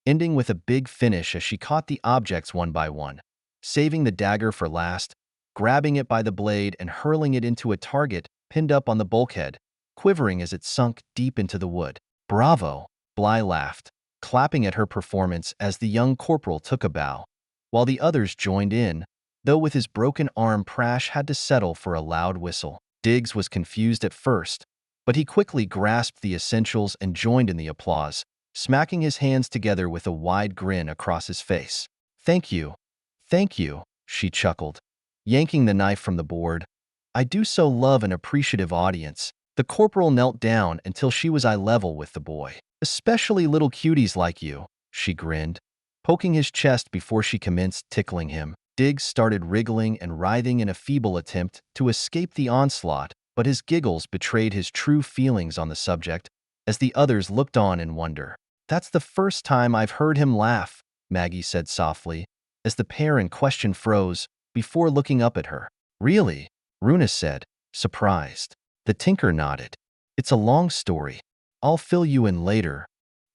ending with a big finish as she caught the objects one by one, saving the dagger for last, grabbing it by the blade and hurling it into a target pinned up on the bulkhead, quivering as it sunk deep into the wood. Bravo, Bly laughed, clapping at her performance as the young corporal took a bow, while the others joined in, though with his broken arm Prash had to settle for a loud whistle. Diggs was confused at first, but he quickly grasped the essentials and joined in the applause, smacking his hands together with a wide grin across his face. Thank you, she chuckled, yanking the knife from the board. I do so love an appreciative audience. The corporal knelt down until she was eye level with the boy. Especially little cuties like you, she grinned, poking his chest before she commenced tickling him. Diggs started wriggling and writhing in a feeble attempt to escape the onslaught, but his giggles betrayed his true feelings on the subject as the others looked on in wonder. That's the first time I've heard him laugh, Maggie said softly, as the pair in question froze before looking up at her. Really? Runa said, surprised. The tinker nodded. It's a long story. I'll fill you in later.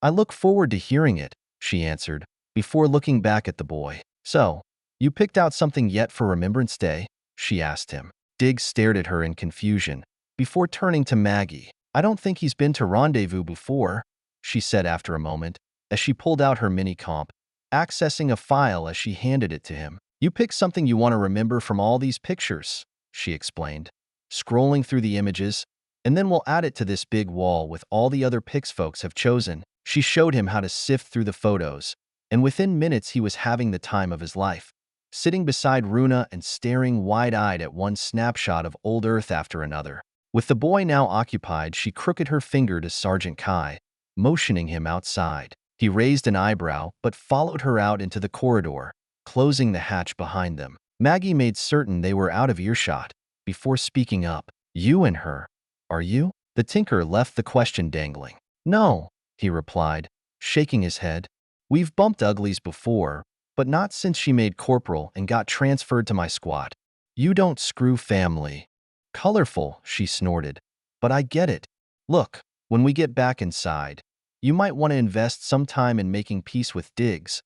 I look forward to hearing it, she answered, before looking back at the boy. So, you picked out something yet for Remembrance Day? She asked him. Diggs stared at her in confusion, before turning to Maggie. I don't think he's been to Rendezvous before, she said after a moment, as she pulled out her mini-comp, accessing a file as she handed it to him. You pick something you want to remember from all these pictures, she explained, scrolling through the images, and then we'll add it to this big wall with all the other pics folks have chosen. She showed him how to sift through the photos, and within minutes he was having the time of his life, sitting beside Runa and staring wide-eyed at one snapshot of old Earth after another. With the boy now occupied, she crooked her finger to Sergeant Kai, motioning him outside. He raised an eyebrow but followed her out into the corridor, closing the hatch behind them. Maggie made certain they were out of earshot before speaking up. You and her, are you? The tinker left the question dangling. No, he replied, shaking his head. We've bumped uglies before, but not since she made corporal and got transferred to my squad. You don't screw family. Colorful, she snorted. But I get it. Look, when we get back inside, you might want to invest some time in making peace with Diggs,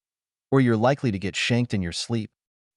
or you're likely to get shanked in your sleep.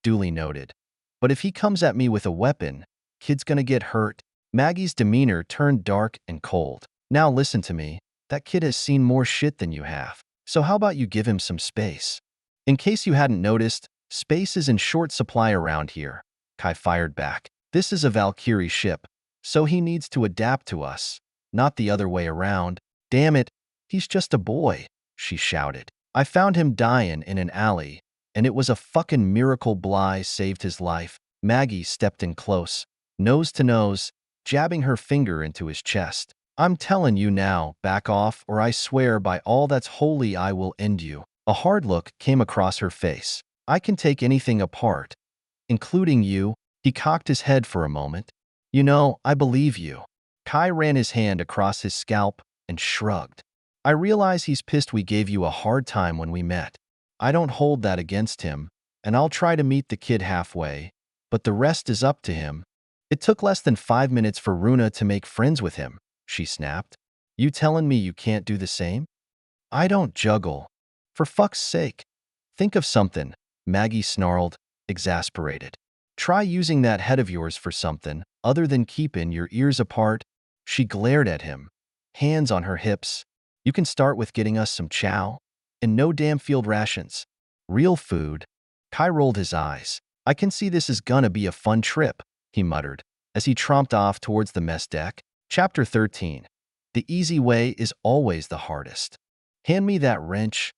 Duly noted. But if he comes at me with a weapon, Kid's gonna get hurt. Maggie's demeanor turned dark and cold. Now listen to me. That kid has seen more shit than you have. So how about you give him some space? In case you hadn't noticed, space is in short supply around here. Kai fired back. This is a Valkyrie ship, so he needs to adapt to us, not the other way around. Damn it, he's just a boy, she shouted. I found him dying in an alley, and it was a fucking miracle Bly saved his life. Maggie stepped in close, nose to nose, jabbing her finger into his chest. I'm telling you now, back off, or I swear by all that's holy I will end you. A hard look came across her face. I can take anything apart, including you. He cocked his head for a moment. You know, I believe you. Kai ran his hand across his scalp and shrugged. I realize he's pissed we gave you a hard time when we met. I don't hold that against him, and I'll try to meet the kid halfway, but the rest is up to him. It took less than 5 minutes for Runa to make friends with him, she snapped. You telling me you can't do the same? I don't juggle. For fuck's sake. Think of something, Maggie snarled, exasperated. Try using that head of yours for something other than keeping your ears apart. She glared at him, hands on her hips. You can start with getting us some chow and no damn field rations. Real food. Kai rolled his eyes. I can see this is gonna be a fun trip, he muttered, as he tromped off towards the mess deck. Chapter 13. The easy way is always the hardest. Hand me that wrench.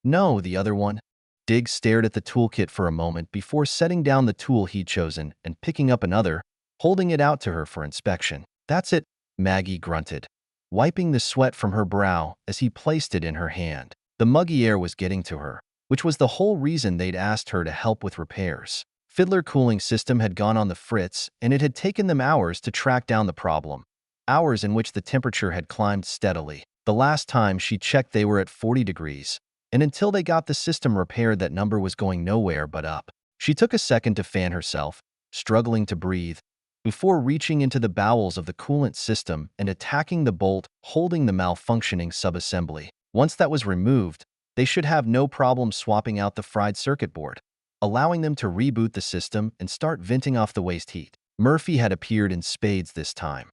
No, the other one. Diggs stared at the toolkit for a moment before setting down the tool he'd chosen and picking up another, holding it out to her for inspection. That's it, Maggie grunted, wiping the sweat from her brow as he placed it in her hand. The muggy air was getting to her, which was the whole reason they'd asked her to help with repairs. Fiddler cooling system had gone on the fritz, and it had taken them hours to track down the problem. Hours in which the temperature had climbed steadily. The last time she checked they were at 40 degrees, and until they got the system repaired that number was going nowhere but up. She took a second to fan herself, struggling to breathe, before reaching into the bowels of the coolant system and attacking the bolt holding the malfunctioning subassembly. Once that was removed, they should have no problem swapping out the fried circuit board, allowing them to reboot the system and start venting off the waste heat. Murphy had appeared in spades this time.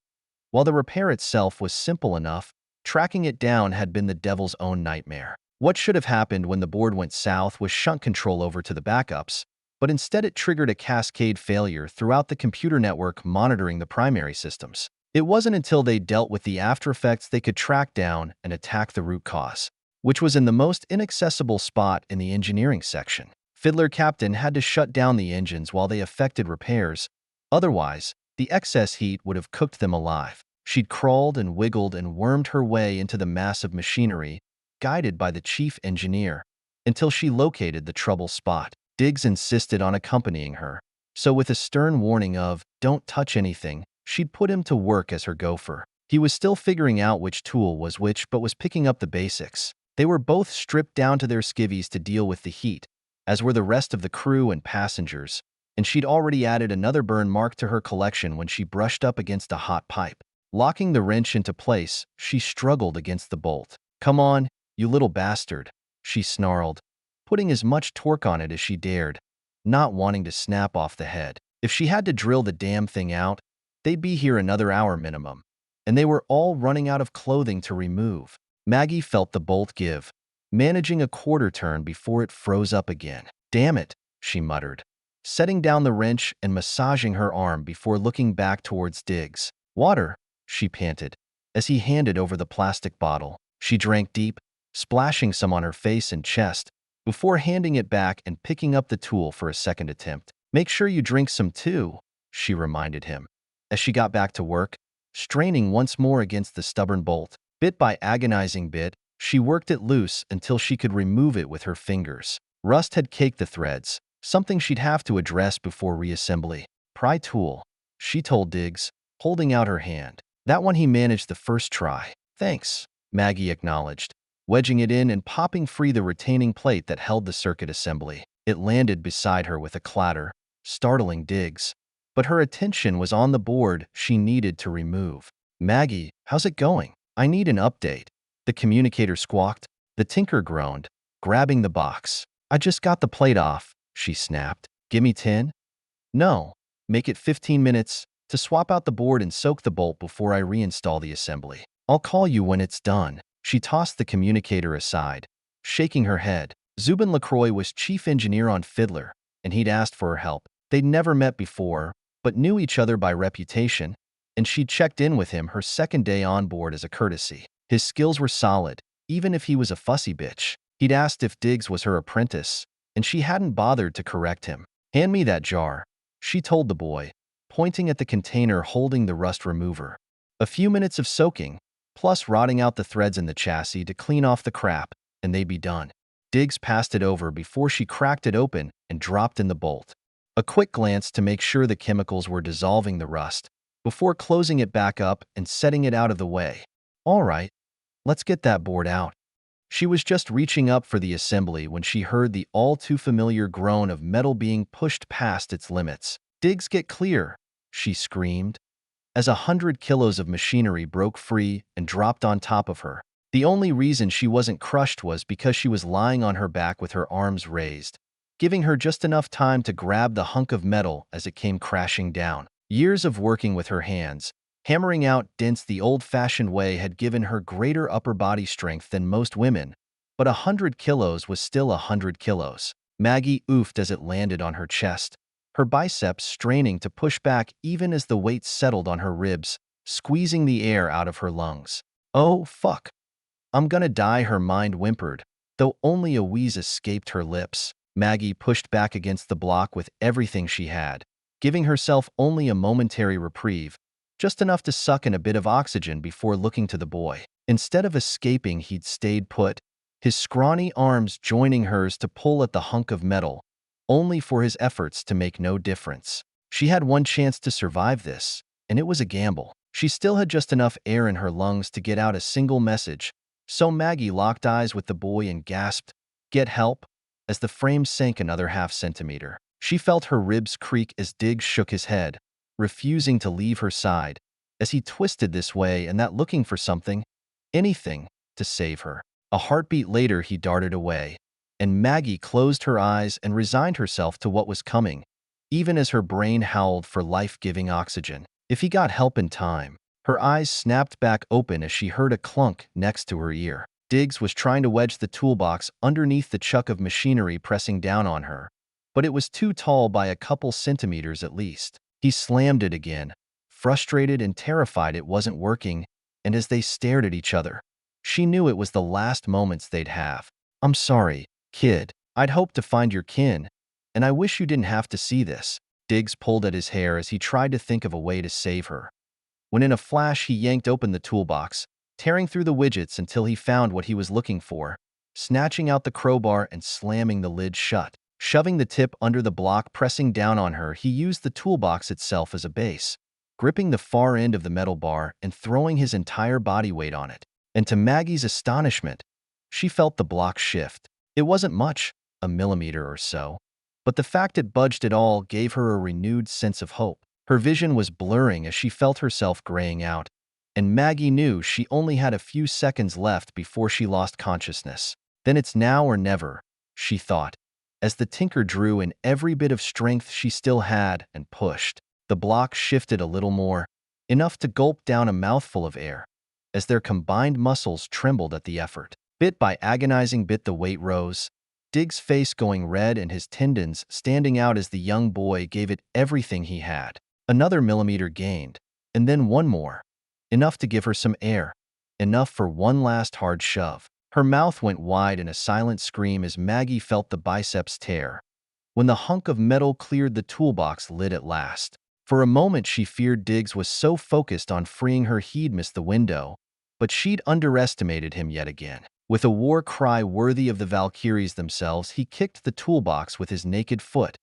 While the repair itself was simple enough, tracking it down had been the devil's own nightmare. What should have happened when the board went south was shunt control over to the backups, but instead it triggered a cascade failure throughout the computer network monitoring the primary systems. It wasn't until they dealt with the aftereffects they could track down and attack the root cause, which was in the most inaccessible spot in the engineering section. Fiddler Captain had to shut down the engines while they effected repairs, otherwise, the excess heat would have cooked them alive. She'd crawled and wiggled and wormed her way into the massive machinery, guided by the chief engineer, until she located the trouble spot. Diggs insisted on accompanying her, so with a stern warning of, don't touch anything, she'd put him to work as her gopher. He was still figuring out which tool was which but was picking up the basics. They were both stripped down to their skivvies to deal with the heat, as were the rest of the crew and passengers, and she'd already added another burn mark to her collection when she brushed up against a hot pipe. Locking the wrench into place, she struggled against the bolt. Come on, you little bastard, she snarled, putting as much torque on it as she dared, not wanting to snap off the head. If she had to drill the damn thing out, they'd be here another hour minimum, and they were all running out of clothing to remove. Maggie felt the bolt give, managing a quarter turn before it froze up again. Damn it, she muttered, setting down the wrench and massaging her arm before looking back towards Diggs. Water, she panted, as he handed over the plastic bottle. She drank deep, splashing some on her face and chest, before handing it back and picking up the tool for a second attempt. Make sure you drink some too, she reminded him, as she got back to work, straining once more against the stubborn bolt. Bit by agonizing bit, she worked it loose until she could remove it with her fingers. Rust had caked the threads, something she'd have to address before reassembly. Pry tool, she told Diggs, holding out her hand. That one he managed the first try. Thanks, Maggie acknowledged, wedging it in and popping free the retaining plate that held the circuit assembly. It landed beside her with a clatter, startling Diggs, but her attention was on the board she needed to remove. Maggie, how's it going? I need an update. The communicator squawked. The tinker groaned, grabbing the box. I just got the plate off, she snapped. Gimme 10? No, make it 15 minutes, to swap out the board and soak the bolt before I reinstall the assembly. I'll call you when it's done. She tossed the communicator aside, shaking her head. Zubin LaCroix was chief engineer on Fiddler, and he'd asked for her help. They'd never met before, but knew each other by reputation, and she'd checked in with him her second day on board as a courtesy. His skills were solid, even if he was a fussy bitch. He'd asked if Diggs was her apprentice, and she hadn't bothered to correct him. "Hand me that jar," she told the boy, pointing at the container holding the rust remover. A few minutes of soaking, plus rotting out the threads in the chassis to clean off the crap, and they'd be done. Diggs passed it over before she cracked it open and dropped in the bolt. A quick glance to make sure the chemicals were dissolving the rust, before closing it back up and setting it out of the way. "All right, let's get that board out." She was just reaching up for the assembly when she heard the all-too-familiar groan of metal being pushed past its limits. "Diggs, get clear!" she screamed, as 100 kilos of machinery broke free and dropped on top of her. The only reason she wasn't crushed was because she was lying on her back with her arms raised, giving her just enough time to grab the hunk of metal as it came crashing down. Years of working with her hands, hammering out dents the old-fashioned way, had given her greater upper body strength than most women, but 100 kilos was still 100 kilos. Maggie oofed as it landed on her chest, her biceps straining to push back even as the weight settled on her ribs, squeezing the air out of her lungs. "Oh, fuck. I'm gonna die," her mind whimpered, though only a wheeze escaped her lips. Maggie pushed back against the block with everything she had, giving herself only a momentary reprieve, just enough to suck in a bit of oxygen before looking to the boy. Instead of escaping, he'd stayed put, his scrawny arms joining hers to pull at the hunk of metal, only for his efforts to make no difference. She had one chance to survive this, and it was a gamble. She still had just enough air in her lungs to get out a single message, so Maggie locked eyes with the boy and gasped, "Get help," as the frame sank another half-centimeter. She felt her ribs creak as Diggs shook his head, refusing to leave her side, as he twisted this way and that, looking for something, anything, to save her. A heartbeat later, he darted away, and Maggie closed her eyes and resigned herself to what was coming, even as her brain howled for life-giving oxygen. If he got help in time. Her eyes snapped back open as she heard a clunk next to her ear. Diggs was trying to wedge the toolbox underneath the chuck of machinery pressing down on her, but it was too tall by a couple centimeters at least. He slammed it again, frustrated and terrified it wasn't working, and as they stared at each other, she knew it was the last moments they'd have. "I'm sorry, kid. I'd hoped to find your kin, and I wish you didn't have to see this." Diggs pulled at his hair as he tried to think of a way to save her, when in a flash he yanked open the toolbox, tearing through the widgets until he found what he was looking for, snatching out the crowbar and slamming the lid shut. Shoving the tip under the block pressing down on her, he used the toolbox itself as a base, gripping the far end of the metal bar and throwing his entire body weight on it. And to Maggie's astonishment, she felt the block shift. It wasn't much, a millimeter or so, but the fact it budged at all gave her a renewed sense of hope. Her vision was blurring as she felt herself graying out, and Maggie knew she only had a few seconds left before she lost consciousness. Then it's now or never, she thought, as the tinker drew in every bit of strength she still had and pushed. The block shifted a little more, enough to gulp down a mouthful of air, as their combined muscles trembled at the effort. Bit by agonizing bit the weight rose, Diggs' face going red and his tendons standing out as the young boy gave it everything he had. Another millimeter gained, and then one more, enough to give her some air, enough for one last hard shove. Her mouth went wide in a silent scream as Maggie felt the biceps tear, when the hunk of metal cleared the toolbox lid at last. For a moment she feared Diggs was so focused on freeing her he'd missed the window, but she'd underestimated him yet again. With a war cry worthy of the Valkyries themselves, he kicked the toolbox with his naked foot,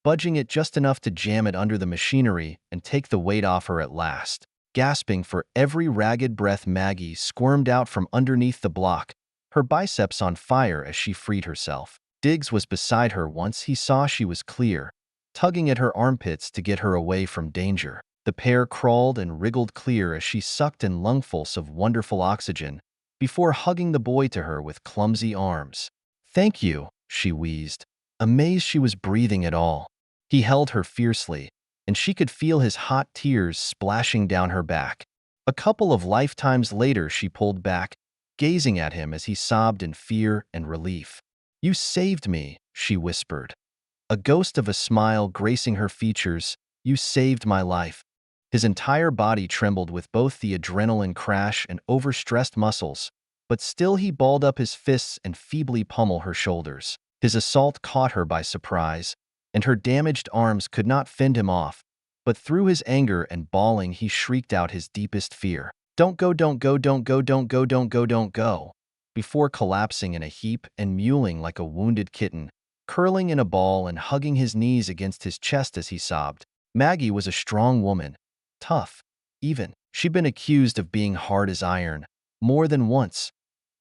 budging it just enough to jam it under the machinery and take the weight off her at last. Gasping for every ragged breath, Maggie squirmed out from underneath the block, her biceps on fire as she freed herself. Diggs was beside her once he saw she was clear, tugging at her armpits to get her away from danger. The pair crawled and wriggled clear as she sucked in lungfuls of wonderful oxygen, before hugging the boy to her with clumsy arms. "Thank you," she wheezed, amazed she was breathing at all. He held her fiercely, and she could feel his hot tears splashing down her back. A couple of lifetimes later, she pulled back, gazing at him as he sobbed in fear and relief. "You saved me," she whispered. A ghost of a smile gracing her features. "You saved my life." His entire body trembled with both the adrenaline crash and overstressed muscles, but still he balled up his fists and feebly pummeled her shoulders. His assault caught her by surprise, and her damaged arms could not fend him off. But through his anger and bawling, he shrieked out his deepest fear. "Don't go, don't go, don't go, don't go, don't go, don't go," before collapsing in a heap and mewling like a wounded kitten, curling in a ball and hugging his knees against his chest as he sobbed. Maggie was a strong woman, tough, even. She'd been accused of being hard as iron, more than once.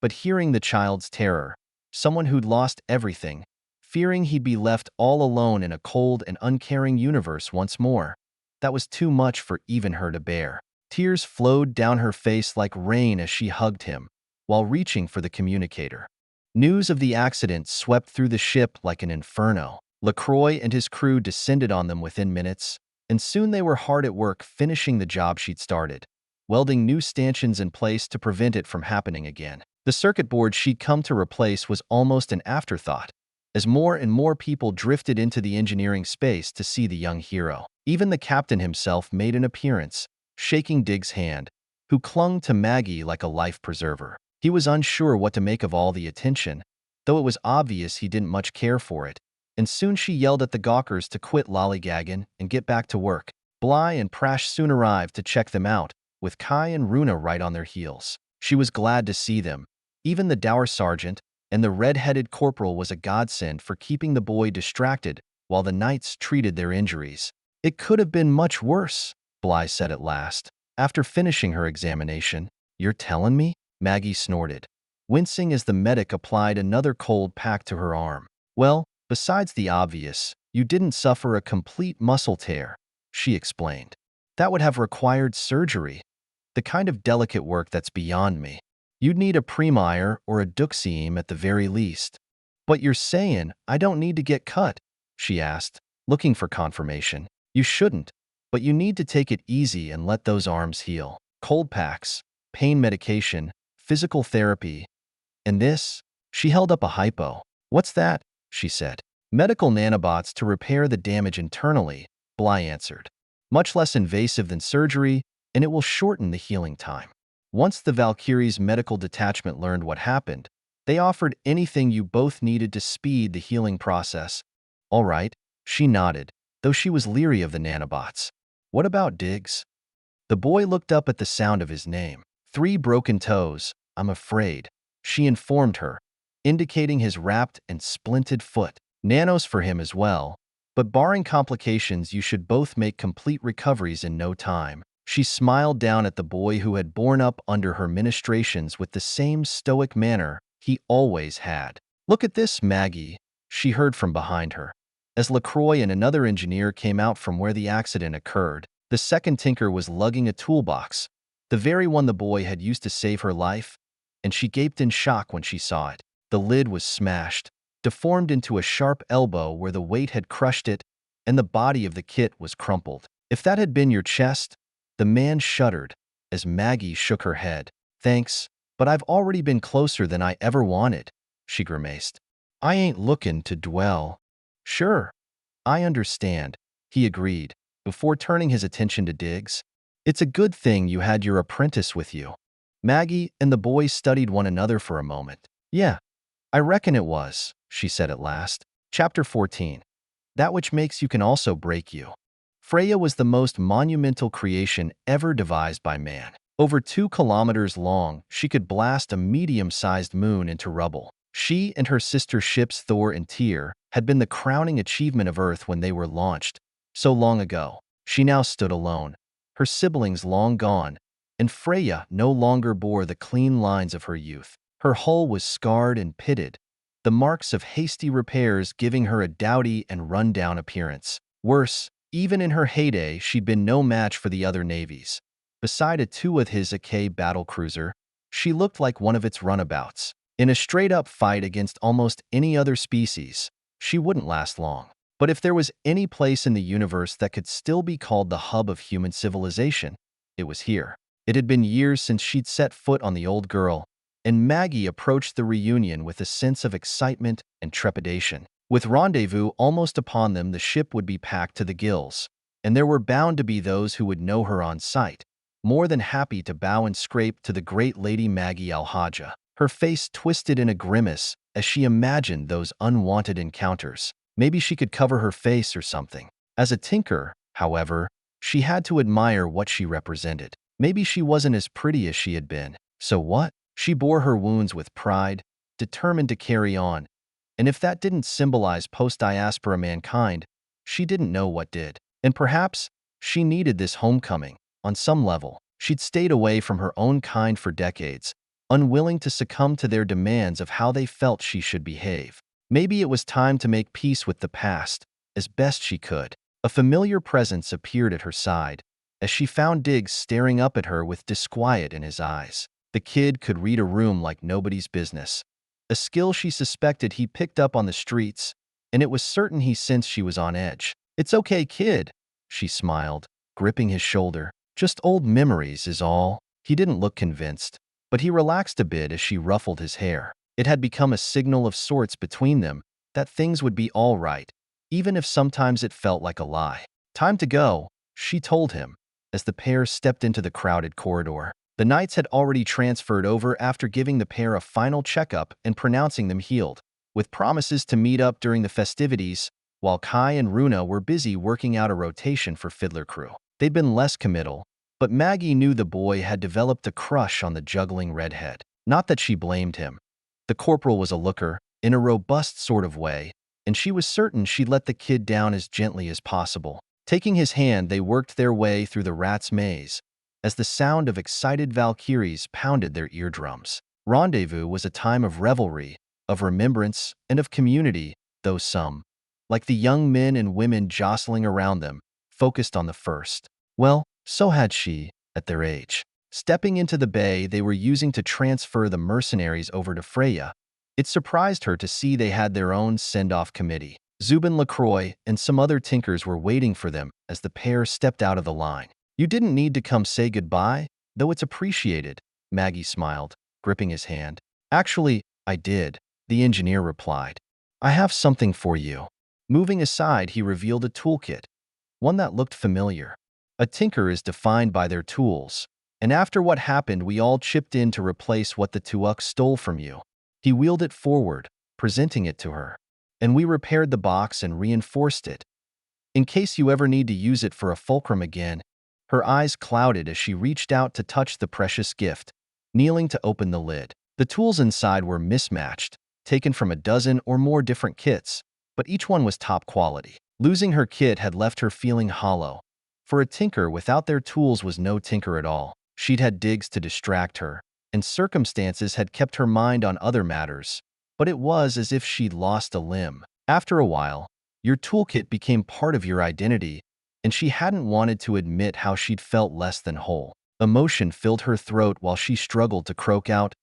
But hearing the child's terror, someone who'd lost everything, fearing he'd be left all alone in a cold and uncaring universe once more, that was too much for even her to bear. Tears flowed down her face like rain as she hugged him, while reaching for the communicator. News of the accident swept through the ship like an inferno. LaCroix and his crew descended on them within minutes, and soon they were hard at work finishing the job she'd started, welding new stanchions in place to prevent it from happening again. The circuit board she'd come to replace was almost an afterthought, as more and more people drifted into the engineering space to see the young hero. Even the captain himself made an appearance, shaking Diggs' hand, who clung to Maggie like a life preserver. He was unsure what to make of all the attention, though it was obvious he didn't much care for it, and soon she yelled at the gawkers to quit lollygagging and get back to work. Bly and Prash soon arrived to check them out, with Kai and Runa right on their heels. She was glad to see them. Even the dour sergeant and the red-headed corporal was a godsend for keeping the boy distracted while the knights treated their injuries. "It could have been much worse," Bly said at last, after finishing her examination. "You're telling me?" Maggie snorted, wincing as the medic applied another cold pack to her arm. "Well, besides the obvious, you didn't suffer a complete muscle tear," she explained. "That would have required surgery, the kind of delicate work that's beyond me. You'd need a Premier or a Duxiem at the very least." "But you're saying I don't need to get cut?" she asked, looking for confirmation. "You shouldn't, but you need to take it easy and let those arms heal. Cold packs, pain medication, physical therapy, and this." She held up a hypo. "What's that?" she said. "Medical nanobots to repair the damage internally," Bly answered. "Much less invasive than surgery, and it will shorten the healing time." Once the Valkyrie's medical detachment learned what happened, they offered anything you both needed to speed the healing process. "All right," she nodded, though she was leery of the nanobots. "What about Diggs?" The boy looked up at the sound of his name. "3 broken toes, I'm afraid," she informed her, indicating his wrapped and splinted foot. "Nanos for him as well, but barring complications you should both make complete recoveries in no time." She smiled down at the boy who had borne up under her ministrations with the same stoic manner he always had. "Look at this, Maggie," she heard from behind her. As LaCroix and another engineer came out from where the accident occurred, the second tinker was lugging a toolbox, the very one the boy had used to save her life, and she gaped in shock when she saw it. The lid was smashed, deformed into a sharp elbow where the weight had crushed it, and the body of the kit was crumpled. "If that had been your chest," the man shuddered as Maggie shook her head. "Thanks, but I've already been closer than I ever wanted," she grimaced. "I ain't looking to dwell." "Sure, I understand," he agreed, before turning his attention to Diggs. "It's a good thing you had your apprentice with you." Maggie and the boy studied one another for a moment. "Yeah, I reckon it was," she said at last. Chapter 14. That which makes you can also break you. Freya was the most monumental creation ever devised by man. Over 2 kilometers long, she could blast a medium-sized moon into rubble. She and her sister ships Thor and Tyr had been the crowning achievement of Earth when they were launched. So long ago, she now stood alone, her siblings long gone, and Freya no longer bore the clean lines of her youth. Her hull was scarred and pitted, the marks of hasty repairs giving her a dowdy and run-down appearance. Worse, even in her heyday, she'd been no match for the other navies. Beside a 2 of his Aacom battlecruiser, she looked like one of its runabouts. In a straight-up fight against almost any other species, she wouldn't last long. But if there was any place in the universe that could still be called the hub of human civilization, it was here. It had been years since she'd set foot on the old girl, and Maggie approached the reunion with a sense of excitement and trepidation. With rendezvous almost upon them, the ship would be packed to the gills, and there were bound to be those who would know her on sight, more than happy to bow and scrape to the great Lady Maggie Al-Hajjah. Her face twisted in a grimace as she imagined those unwanted encounters. Maybe she could cover her face or something. As a tinker, however, she had to admire what she represented. Maybe she wasn't as pretty as she had been. So what? She bore her wounds with pride, determined to carry on. And if that didn't symbolize post-diaspora mankind, she didn't know what did. And perhaps she needed this homecoming. On some level, she'd stayed away from her own kind for decades, unwilling to succumb to their demands of how they felt she should behave. Maybe it was time to make peace with the past, as best she could. A familiar presence appeared at her side, as she found Diggs staring up at her with disquiet in his eyes. The kid could read a room like nobody's business, a skill she suspected he picked up on the streets, and it was certain he sensed she was on edge. "It's okay, kid," she smiled, gripping his shoulder. "Just old memories is all." He didn't look convinced, but he relaxed a bit as she ruffled his hair. It had become a signal of sorts between them that things would be all right, even if sometimes it felt like a lie. "Time to go," she told him, as the pair stepped into the crowded corridor. The knights had already transferred over after giving the pair a final checkup and pronouncing them healed, with promises to meet up during the festivities, while Kai and Runa were busy working out a rotation for Fiddler Crew. They'd been less committal, but Maggie knew the boy had developed a crush on the juggling redhead. Not that she blamed him. The corporal was a looker, in a robust sort of way, and she was certain she'd let the kid down as gently as possible. Taking his hand, they worked their way through the rat's maze, as the sound of excited valkyries pounded their eardrums. Rendezvous was a time of revelry, of remembrance, and of community, though some, like the young men and women jostling around them, focused on the first. Well, so had she, at their age. Stepping into the bay they were using to transfer the mercenaries over to Freya, it surprised her to see they had their own send-off committee. Zubin LaCroix and some other tinkers were waiting for them as the pair stepped out of the line. "You didn't need to come say goodbye, though it's appreciated," Maggie smiled, gripping his hand. "Actually, I did," the engineer replied. "I have something for you." Moving aside, he revealed a toolkit, one that looked familiar. A tinker is defined by their tools, and after what happened, we all chipped in to replace what the tuuk stole from you. He wheeled it forward, presenting it to her. "And we repaired the box and reinforced it, in case you ever need to use it for a fulcrum again." Her eyes clouded as she reached out to touch the precious gift, kneeling to open the lid. The tools inside were mismatched, taken from a dozen or more different kits, but each one was top quality. Losing her kit had left her feeling hollow. For a tinker without their tools was no tinker at all. She'd had Diggs to distract her, and circumstances had kept her mind on other matters, but it was as if she'd lost a limb. After a while, your toolkit became part of your identity, and she hadn't wanted to admit how she'd felt less than whole. Emotion filled her throat while she struggled to croak out,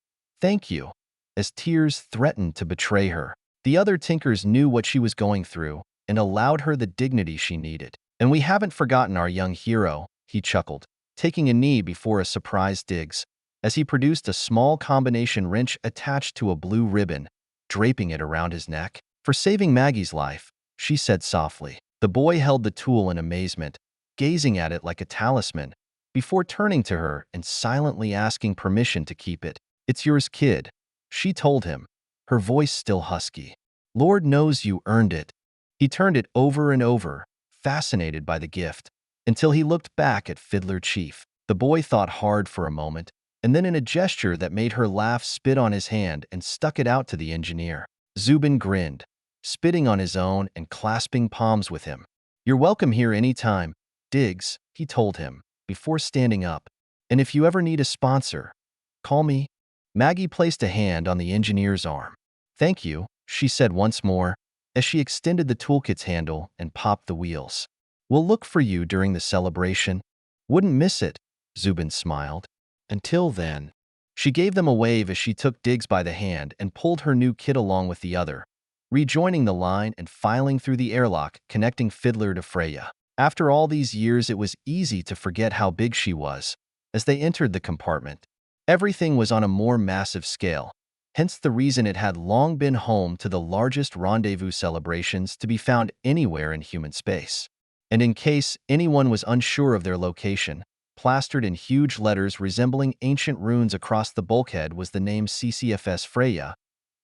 "Thank you," as tears threatened to betray her. The other tinkers knew what she was going through and allowed her the dignity she needed. "And we haven't forgotten our young hero," he chuckled, taking a knee before a surprised Diggs, as he produced a small combination wrench attached to a blue ribbon, draping it around his neck. "For saving Maggie's life," she said softly. The boy held the tool in amazement, gazing at it like a talisman, before turning to her and silently asking permission to keep it. "It's yours, kid," she told him, her voice still husky. "Lord knows you earned it." He turned it over and over, fascinated by the gift, until he looked back at Fiddler Chief. The boy thought hard for a moment, and then in a gesture that made her laugh spit on his hand and stuck it out to the engineer. Zubin grinned, spitting on his own and clasping palms with him. "You're welcome here any time, Diggs," he told him, before standing up. "And if you ever need a sponsor, call me." Maggie placed a hand on the engineer's arm. "Thank you," she said once more, as she extended the toolkit's handle and popped the wheels. "We'll look for you during the celebration." "Wouldn't miss it," Zubin smiled. "Until then." She gave them a wave as she took Diggs by the hand and pulled her new kit along with the other, rejoining the line and filing through the airlock connecting Fiddler to Freya. After all these years, it was easy to forget how big she was. As they entered the compartment, everything was on a more massive scale, hence the reason it had long been home to the largest rendezvous celebrations to be found anywhere in human space. And in case anyone was unsure of their location, plastered in huge letters resembling ancient runes across the bulkhead was the name CCFS Freya.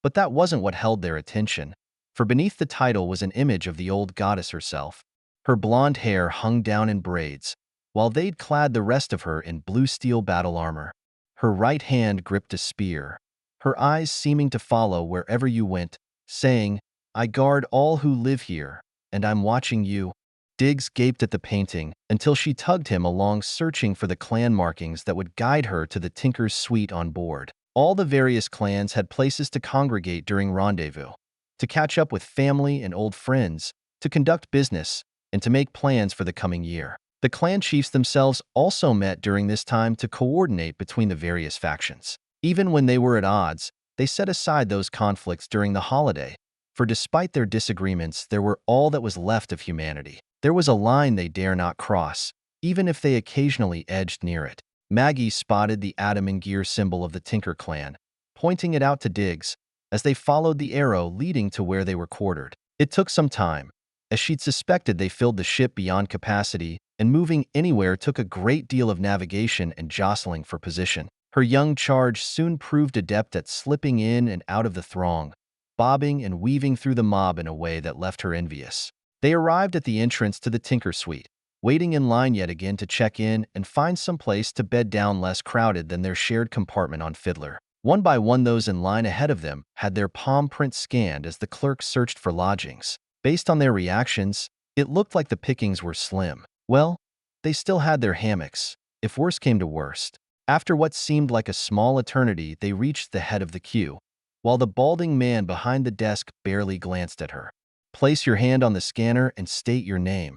But that wasn't what held their attention, for beneath the title was an image of the old goddess herself. Her blonde hair hung down in braids, while they'd clad the rest of her in blue steel battle armor. Her right hand gripped a spear, her eyes seeming to follow wherever you went, saying, "I guard all who live here, and I'm watching you." Diggs gaped at the painting until she tugged him along, searching for the clan markings that would guide her to the Tinker's suite on board. All the various clans had places to congregate during rendezvous, to catch up with family and old friends, to conduct business, and to make plans for the coming year. The clan chiefs themselves also met during this time to coordinate between the various factions. Even when they were at odds, they set aside those conflicts during the holiday, for despite their disagreements, there were all that was left of humanity. There was a line they dare not cross, even if they occasionally edged near it. Maggie spotted the atom and gear symbol of the Tinker clan, pointing it out to Diggs as they followed the arrow leading to where they were quartered. It took some time. As she'd suspected, they filled the ship beyond capacity, and moving anywhere took a great deal of navigation and jostling for position. Her young charge soon proved adept at slipping in and out of the throng, bobbing and weaving through the mob in a way that left her envious. They arrived at the entrance to the Tinker suite, waiting in line yet again to check in and find some place to bed down less crowded than their shared compartment on Fiddler. One by one, those in line ahead of them had their palm prints scanned as the clerk searched for lodgings. Based on their reactions, it looked like the pickings were slim. Well, they still had their hammocks, if worse came to worst. After what seemed like a small eternity, they reached the head of the queue, while the balding man behind the desk barely glanced at her. "Place your hand on the scanner and state your name.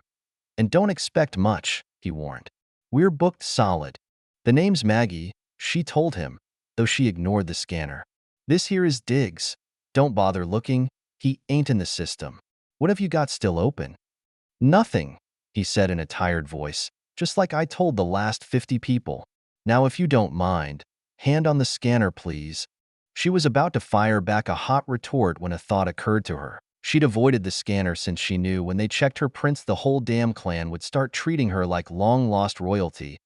And don't expect much," he warned. "We're booked solid." "The name's Maggie," she told him, though she ignored the scanner. "This here is Diggs. Don't bother looking. He ain't in the system." "What have you got still open?" "Nothing," he said in a tired voice, "just like I told the last 50 people. Now, if you don't mind, hand on the scanner, please." She was about to fire back a hot retort when a thought occurred to her. She'd avoided the scanner since she knew when they checked her prints the whole damn clan would start treating her like long-lost royalty.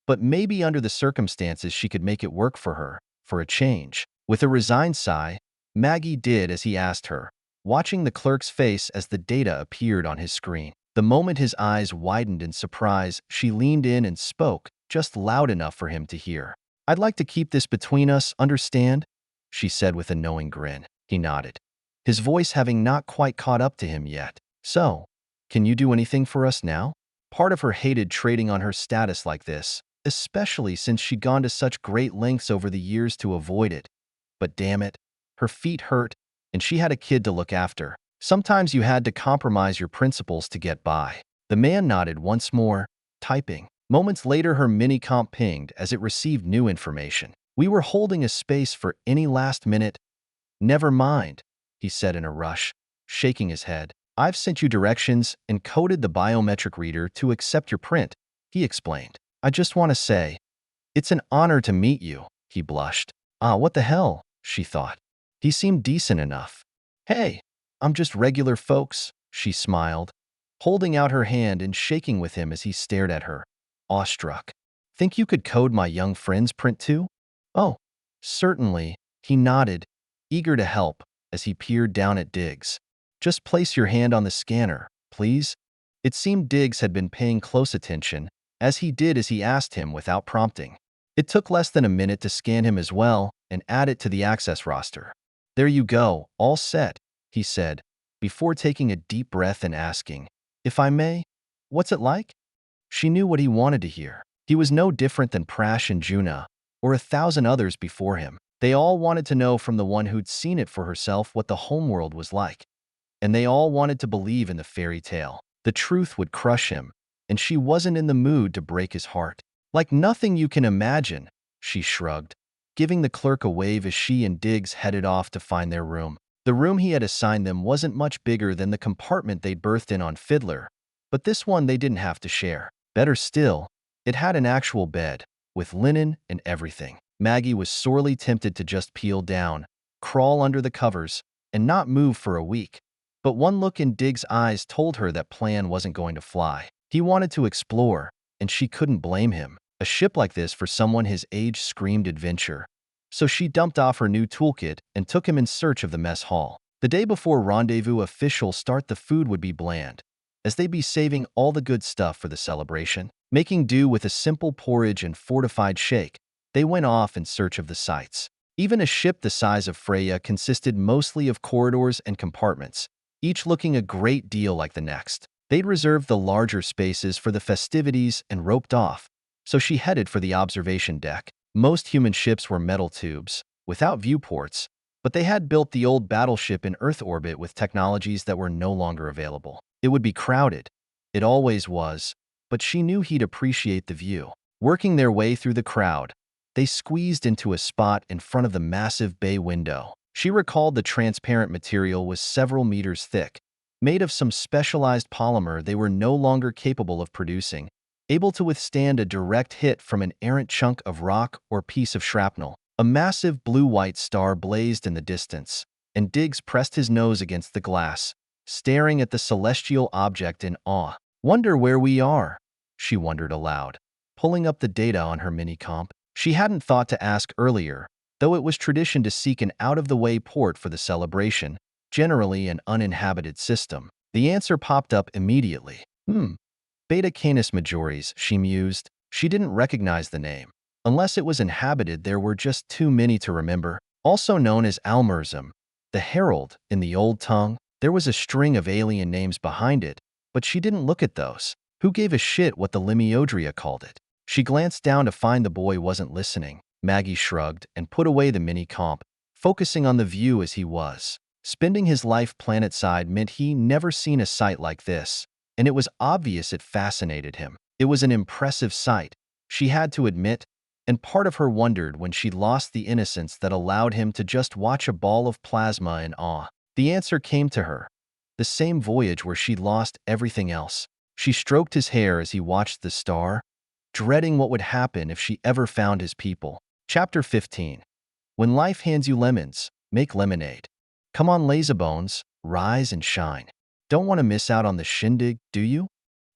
But maybe under the circumstances she could make it work for her, for a change. With a resigned sigh, Maggie did as he asked her, watching the clerk's face as the data appeared on his screen. The moment his eyes widened in surprise, she leaned in and spoke, just loud enough for him to hear. "I'd like to keep this between us, understand?" she said with a knowing grin. He nodded, his voice having not quite caught up to him yet. "So, can you do anything for us now?" Part of her hated trading on her status like this, especially since she'd gone to such great lengths over the years to avoid it. But damn it, her feet hurt, and she had a kid to look after. Sometimes you had to compromise your principles to get by. The man nodded once more, typing. Moments later, her mini-comp pinged as it received new information. "We were holding a space for any last minute." "Never mind," he said in a rush, shaking his head. "I've sent you directions and coded the biometric reader to accept your print," he explained. "I just want to say, it's an honor to meet you," he blushed. What the hell, she thought. He seemed decent enough. "Hey, I'm just regular folks," she smiled, holding out her hand and shaking with him as he stared at her, awestruck. "Think you could code my young friend's print too?" "Oh, certainly," he nodded, eager to help as he peered down at Diggs. "Just place your hand on the scanner, please." It seemed Diggs had been paying close attention, as he did as he asked him without prompting. It took less than a minute to scan him as well and add it to the access roster. "There you go, all set," he said, before taking a deep breath and asking, "If I may, what's it like?" She knew what he wanted to hear. He was no different than Prash and Juna, or 1,000 others before him. They all wanted to know from the one who'd seen it for herself what the homeworld was like. And they all wanted to believe in the fairy tale. The truth would crush him, and she wasn't in the mood to break his heart. "Like nothing you can imagine," she shrugged, giving the clerk a wave as she and Diggs headed off to find their room. The room he had assigned them wasn't much bigger than the compartment they'd berthed in on Fiddler, but this one they didn't have to share. Better still, it had an actual bed, with linen and everything. Maggie was sorely tempted to just peel down, crawl under the covers, and not move for a week. But one look in Dig's eyes told her that plan wasn't going to fly. He wanted to explore, and she couldn't blame him. A ship like this for someone his age screamed adventure. So she dumped off her new toolkit and took him in search of the mess hall. The day before rendezvous official start, the food would be bland, as they'd be saving all the good stuff for the celebration. Making do with a simple porridge and fortified shake, they went off in search of the sights. Even a ship the size of Freya consisted mostly of corridors and compartments, each looking a great deal like the next. They'd reserved the larger spaces for the festivities and roped off, so she headed for the observation deck. Most human ships were metal tubes, without viewports, but they had built the old battleship in Earth orbit with technologies that were no longer available. It would be crowded. It always was, but she knew he'd appreciate the view. Working their way through the crowd, they squeezed into a spot in front of the massive bay window. She recalled the transparent material was several meters thick, made of some specialized polymer they were no longer capable of producing, able to withstand a direct hit from an errant chunk of rock or piece of shrapnel. A massive blue-white star blazed in the distance, and Diggs pressed his nose against the glass, staring at the celestial object in awe. "Wonder where we are," she wondered aloud, pulling up the data on her mini-comp. She hadn't thought to ask earlier, though it was tradition to seek an out-of-the-way port for the celebration, generally an uninhabited system. The answer popped up immediately. Beta Canis Majoris, she mused. She didn't recognize the name. Unless it was inhabited, there were just too many to remember. Also known as Almurzum, the Herald in the Old Tongue, there was a string of alien names behind it, but she didn't look at those. Who gave a shit what the Limiodria called it? She glanced down to find the boy wasn't listening. Maggie shrugged and put away the mini-comp, focusing on the view as he was. Spending his life planet-side meant he never seen a sight like this, and it was obvious it fascinated him. It was an impressive sight, she had to admit, and part of her wondered when she'd lost the innocence that allowed him to just watch a ball of plasma in awe. The answer came to her. The same voyage where she'd lost everything else. She stroked his hair as he watched the star, dreading what would happen if she ever found his people. Chapter 15. When life hands you lemons, make lemonade. Come on, lazybones, rise and shine. Don't want to miss out on the shindig, do you?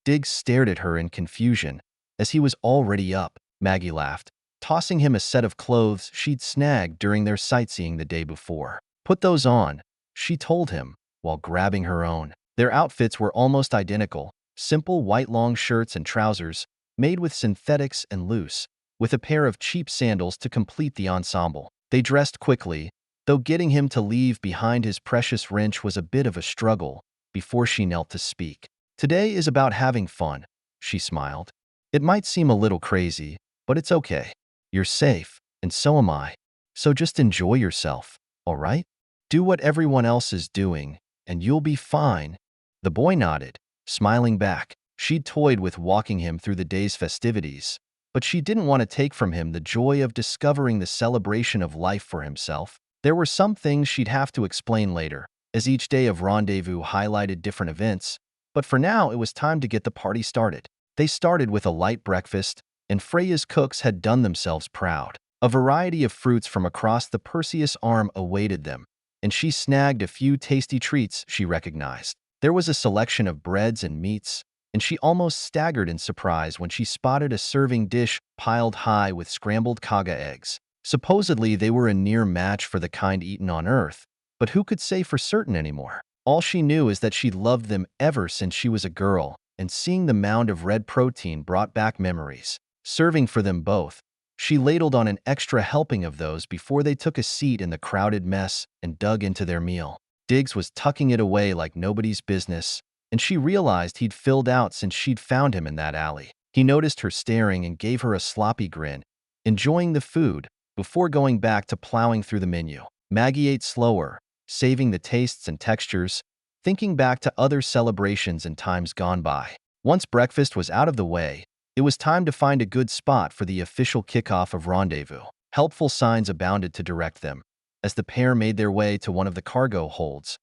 Diggs stared at her in confusion, as he was already up. Maggie laughed, tossing him a set of clothes she'd snagged during their sightseeing the day before. Put those on, she told him, while grabbing her own. Their outfits were almost identical, simple white long shirts and trousers, made with synthetics and loose, with a pair of cheap sandals to complete the ensemble. They dressed quickly, though getting him to leave behind his precious wrench was a bit of a struggle, before she knelt to speak. Today is about having fun, she smiled. It might seem a little crazy, but it's okay. You're safe, and so am I. So just enjoy yourself, all right? Do what everyone else is doing, and you'll be fine. The boy nodded, smiling back. She'd toyed with walking him through the day's festivities, but she didn't want to take from him the joy of discovering the celebration of life for himself. There were some things she'd have to explain later, as each day of rendezvous highlighted different events, but for now it was time to get the party started. They started with a light breakfast, and Freya's cooks had done themselves proud. A variety of fruits from across the Perseus arm awaited them, and she snagged a few tasty treats she recognized. There was a selection of breads and meats, and she almost staggered in surprise when she spotted a serving dish piled high with scrambled kaga eggs. Supposedly they were a near match for the kind eaten on Earth, but who could say for certain anymore? All she knew is that she'd loved them ever since she was a girl, and seeing the mound of red protein brought back memories. Serving for them both, she ladled on an extra helping of those before they took a seat in the crowded mess and dug into their meal. Diggs was tucking it away like nobody's business, and she realized he'd filled out since she'd found him in that alley. He noticed her staring and gave her a sloppy grin, enjoying the food, before going back to plowing through the menu. Maggie ate slower, saving the tastes and textures, thinking back to other celebrations and times gone by. Once breakfast was out of the way, it was time to find a good spot for the official kickoff of rendezvous. Helpful signs abounded to direct them, as the pair made their way to one of the cargo holds,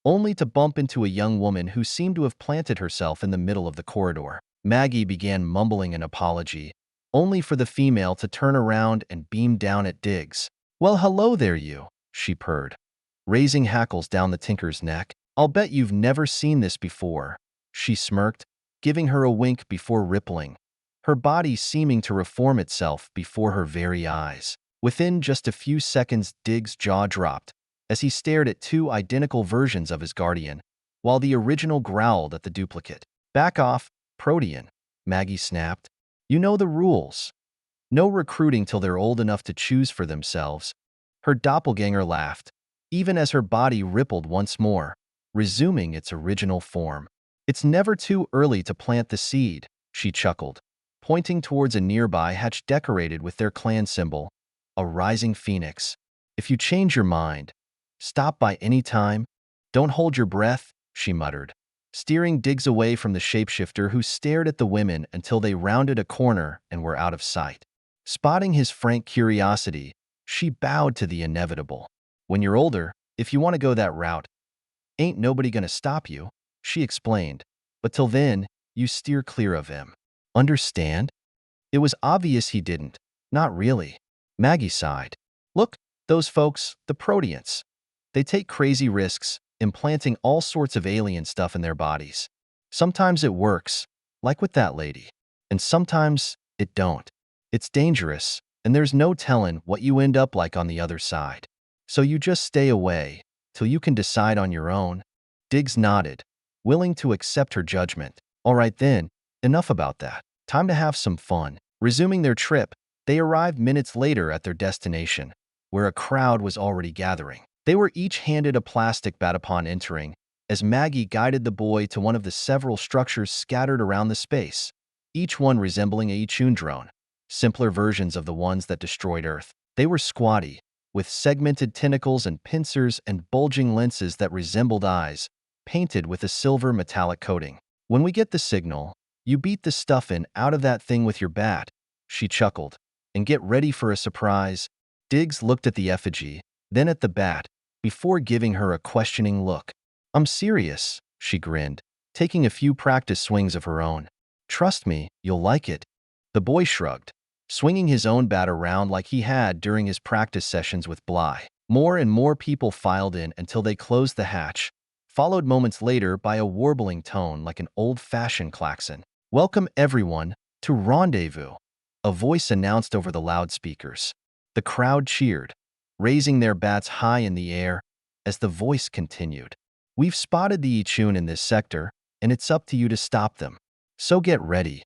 only to bump into a young woman who seemed to have planted herself in the middle of the corridor. Maggie began mumbling an apology, only for the female to turn around and beam down at Diggs. "Well, hello there, you," she purred, raising hackles down the tinker's neck. "I'll bet you've never seen this before." She smirked, giving her a wink before rippling, her body seeming to reform itself before her very eyes. Within just a few seconds, Diggs' jaw dropped as he stared at two identical versions of his guardian, while the original growled at the duplicate. "Back off, Protean," Maggie snapped. "You know the rules. No recruiting till they're old enough to choose for themselves." Her doppelganger laughed, even as her body rippled once more, resuming its original form. "It's never too early to plant the seed," she chuckled, pointing towards a nearby hatch decorated with their clan symbol, a rising phoenix. "If you change your mind, stop by any time. Don't hold your breath," she muttered, steering Diggs away from the shapeshifter who stared at the women until they rounded a corner and were out of sight. Spotting his frank curiosity, she bowed to the inevitable. "When you're older, if you want to go that route, ain't nobody gonna stop you," she explained. "But till then, you steer clear of him. Understand?" It was obvious he didn't. Not really. Maggie sighed. "Look, those folks, the Proteans. They take crazy risks, implanting all sorts of alien stuff in their bodies. Sometimes it works, like with that lady. And sometimes it don't. It's dangerous, and there's no telling what you end up like on the other side. So you just stay away, till you can decide on your own." Diggs nodded, willing to accept her judgment. "All right then, enough about that. Time to have some fun." Resuming their trip, they arrived minutes later at their destination, where a crowd was already gathering. They were each handed a plastic bat upon entering, as Maggie guided the boy to one of the several structures scattered around the space, each one resembling a HeWhoLooksSkyward drone, simpler versions of the ones that destroyed Earth. They were squatty, with segmented tentacles and pincers and bulging lenses that resembled eyes, painted with a silver metallic coating. "When we get the signal, you beat the stuffin' out of that thing with your bat," she chuckled, "and get ready for a surprise." Diggs looked at the effigy, then at the bat, before giving her a questioning look. "I'm serious," she grinned, taking a few practice swings of her own. "Trust me, you'll like it." The boy shrugged, swinging his own bat around like he had during his practice sessions with Bly. More and more people filed in until they closed the hatch, followed moments later by a warbling tone like an old-fashioned klaxon. "Welcome everyone to Rendezvous," a voice announced over the loudspeakers. The crowd cheered, raising their bats high in the air as the voice continued. "We've spotted the HeWhoLooksSkyward in this sector, and it's up to you to stop them. So get ready,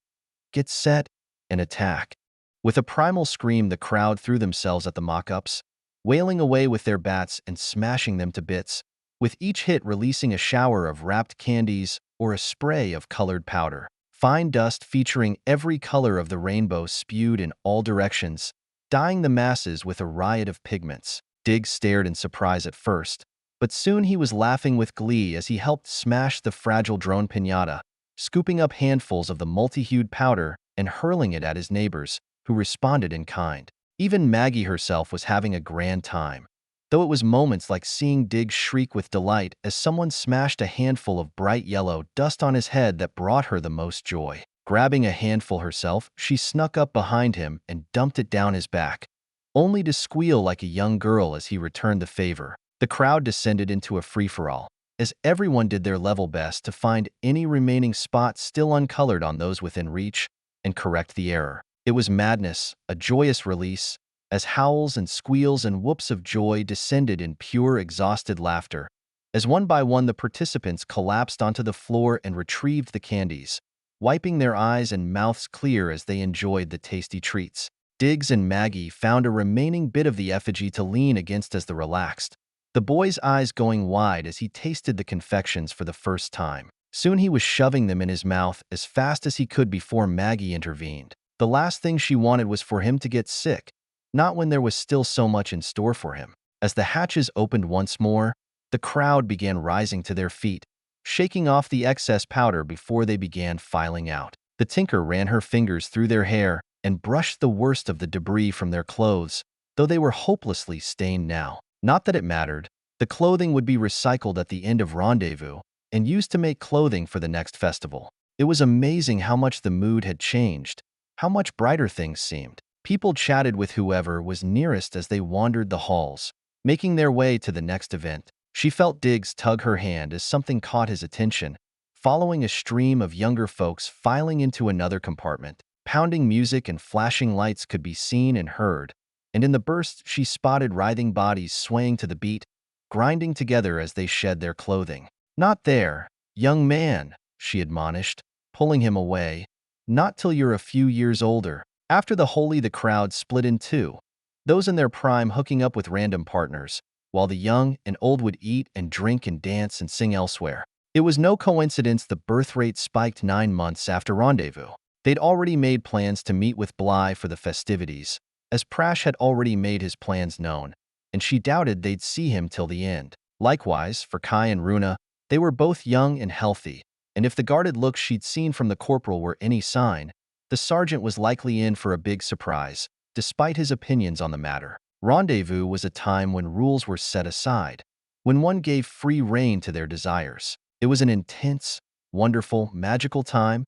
get set, and attack." With a primal scream, the crowd threw themselves at the mock-ups, wailing away with their bats and smashing them to bits, with each hit releasing a shower of wrapped candies or a spray of colored powder. Fine dust featuring every color of the rainbow spewed in all directions, dyeing the masses with a riot of pigments. Diggs stared in surprise at first, but soon he was laughing with glee as he helped smash the fragile drone piñata, scooping up handfuls of the multi-hued powder and hurling it at his neighbors, who responded in kind. Even Maggie herself was having a grand time, though it was moments like seeing Diggs shriek with delight as someone smashed a handful of bright yellow dust on his head that brought her the most joy. Grabbing a handful herself, she snuck up behind him and dumped it down his back, only to squeal like a young girl as he returned the favor. The crowd descended into a free-for-all, as everyone did their level best to find any remaining spots still uncolored on those within reach and correct the error. It was madness, a joyous release, as howls and squeals and whoops of joy descended in pure, exhausted laughter, as one by one the participants collapsed onto the floor and retrieved the candies, wiping their eyes and mouths clear as they enjoyed the tasty treats. Diggs and Maggie found a remaining bit of the effigy to lean against as they relaxed, the boy's eyes going wide as he tasted the confections for the first time. Soon he was shoving them in his mouth as fast as he could before Maggie intervened. The last thing she wanted was for him to get sick, not when there was still so much in store for him. As the hatches opened once more, the crowd began rising to their feet, shaking off the excess powder before they began filing out. The tinker ran her fingers through their hair and brushed the worst of the debris from their clothes, though they were hopelessly stained now. Not that it mattered. The clothing would be recycled at the end of Rendezvous and used to make clothing for the next festival. It was amazing how much the mood had changed, how much brighter things seemed. People chatted with whoever was nearest as they wandered the halls, making their way to the next event. She felt Diggs tug her hand as something caught his attention, following a stream of younger folks filing into another compartment. Pounding music and flashing lights could be seen and heard, and in the burst she spotted writhing bodies swaying to the beat, grinding together as they shed their clothing. "Not there, young man," she admonished, pulling him away. "Not till you're a few years older." After the Holy, the crowd split in two, those in their prime hooking up with random partners, while the young and old would eat and drink and dance and sing elsewhere. It was no coincidence the birth rate spiked 9 months after Rendezvous. They'd already made plans to meet with Bly for the festivities, as Prash had already made his plans known, and she doubted they'd see him till the end. Likewise, for Kai and Runa, they were both young and healthy, and if the guarded looks she'd seen from the corporal were any sign, the sergeant was likely in for a big surprise, despite his opinions on the matter. Rendezvous was a time when rules were set aside, when one gave free rein to their desires. It was an intense, wonderful, magical time,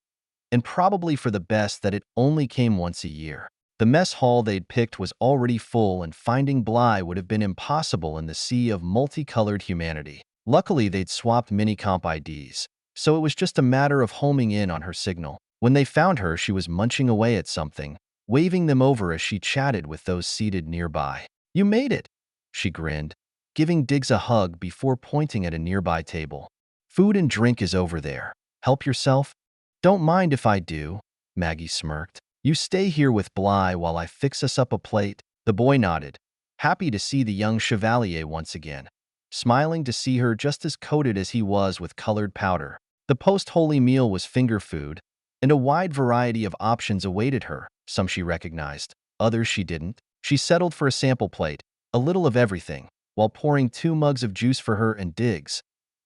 and probably for the best that it only came once a year. The mess hall they'd picked was already full, and finding Bly would have been impossible in the sea of multicolored humanity. Luckily, they'd swapped mini-comp IDs, so it was just a matter of homing in on her signal. When they found her, she was munching away at something, waving them over as she chatted with those seated nearby. "You made it," she grinned, giving Diggs a hug before pointing at a nearby table. "Food and drink is over there. Help yourself." "Don't mind if I do," Maggie smirked. "You stay here with Bly while I fix us up a plate." The boy nodded, happy to see the young chevalier once again, smiling to see her just as coated as he was with colored powder. The post-holy meal was finger food, and a wide variety of options awaited her. Some she recognized, others she didn't. She settled for a sample plate, a little of everything, while pouring 2 mugs of juice for her and Diggs,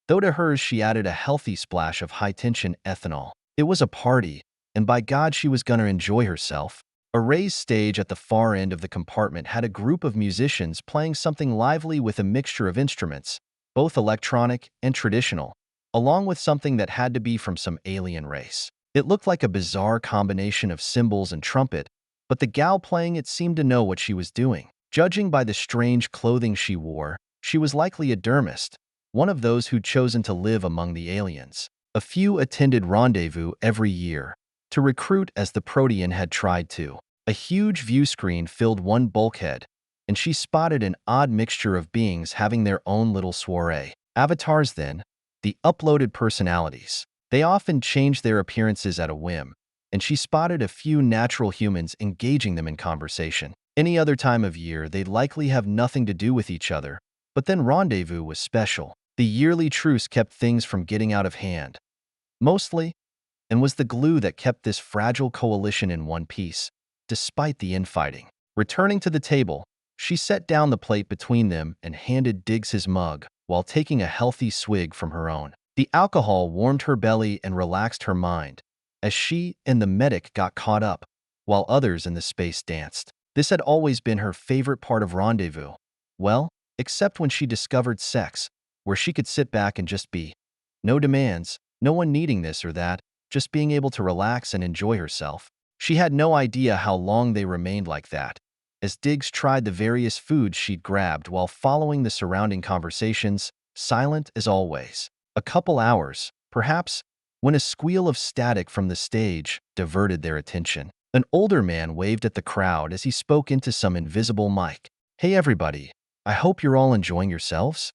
though to hers she added a healthy splash of high-tension ethanol. It was a party, and by God she was gonna enjoy herself. A raised stage at the far end of the compartment had a group of musicians playing something lively with a mixture of instruments, both electronic and traditional, along with something that had to be from some alien race. It looked like a bizarre combination of cymbals and trumpet, but the gal playing it seemed to know what she was doing. Judging by the strange clothing she wore, she was likely a dermist, one of those who'd chosen to live among the aliens. A few attended Rendezvous every year, to recruit as the Protean had tried to. A huge view screen filled one bulkhead, and she spotted an odd mixture of beings having their own little soiree. Avatars then, the uploaded personalities. They often changed their appearances at a whim, and she spotted a few natural humans engaging them in conversation. Any other time of year, they'd likely have nothing to do with each other, but then Rendezvous was special. The yearly truce kept things from getting out of hand, mostly, and was the glue that kept this fragile coalition in one piece, despite the infighting. Returning to the table, she set down the plate between them and handed Diggs his mug, while taking a healthy swig from her own. The alcohol warmed her belly and relaxed her mind, as she and the medic got caught up, while others in the space danced. This had always been her favorite part of Rendezvous. Well, except when she discovered sex, where she could sit back and just be. No demands, no one needing this or that, just being able to relax and enjoy herself. She had no idea how long they remained like that, as Diggs tried the various foods she'd grabbed while following the surrounding conversations, silent as always. A couple hours, perhaps, when a squeal of static from the stage diverted their attention. An older man waved at the crowd as he spoke into some invisible mic. "Hey everybody, I hope you're all enjoying yourselves?"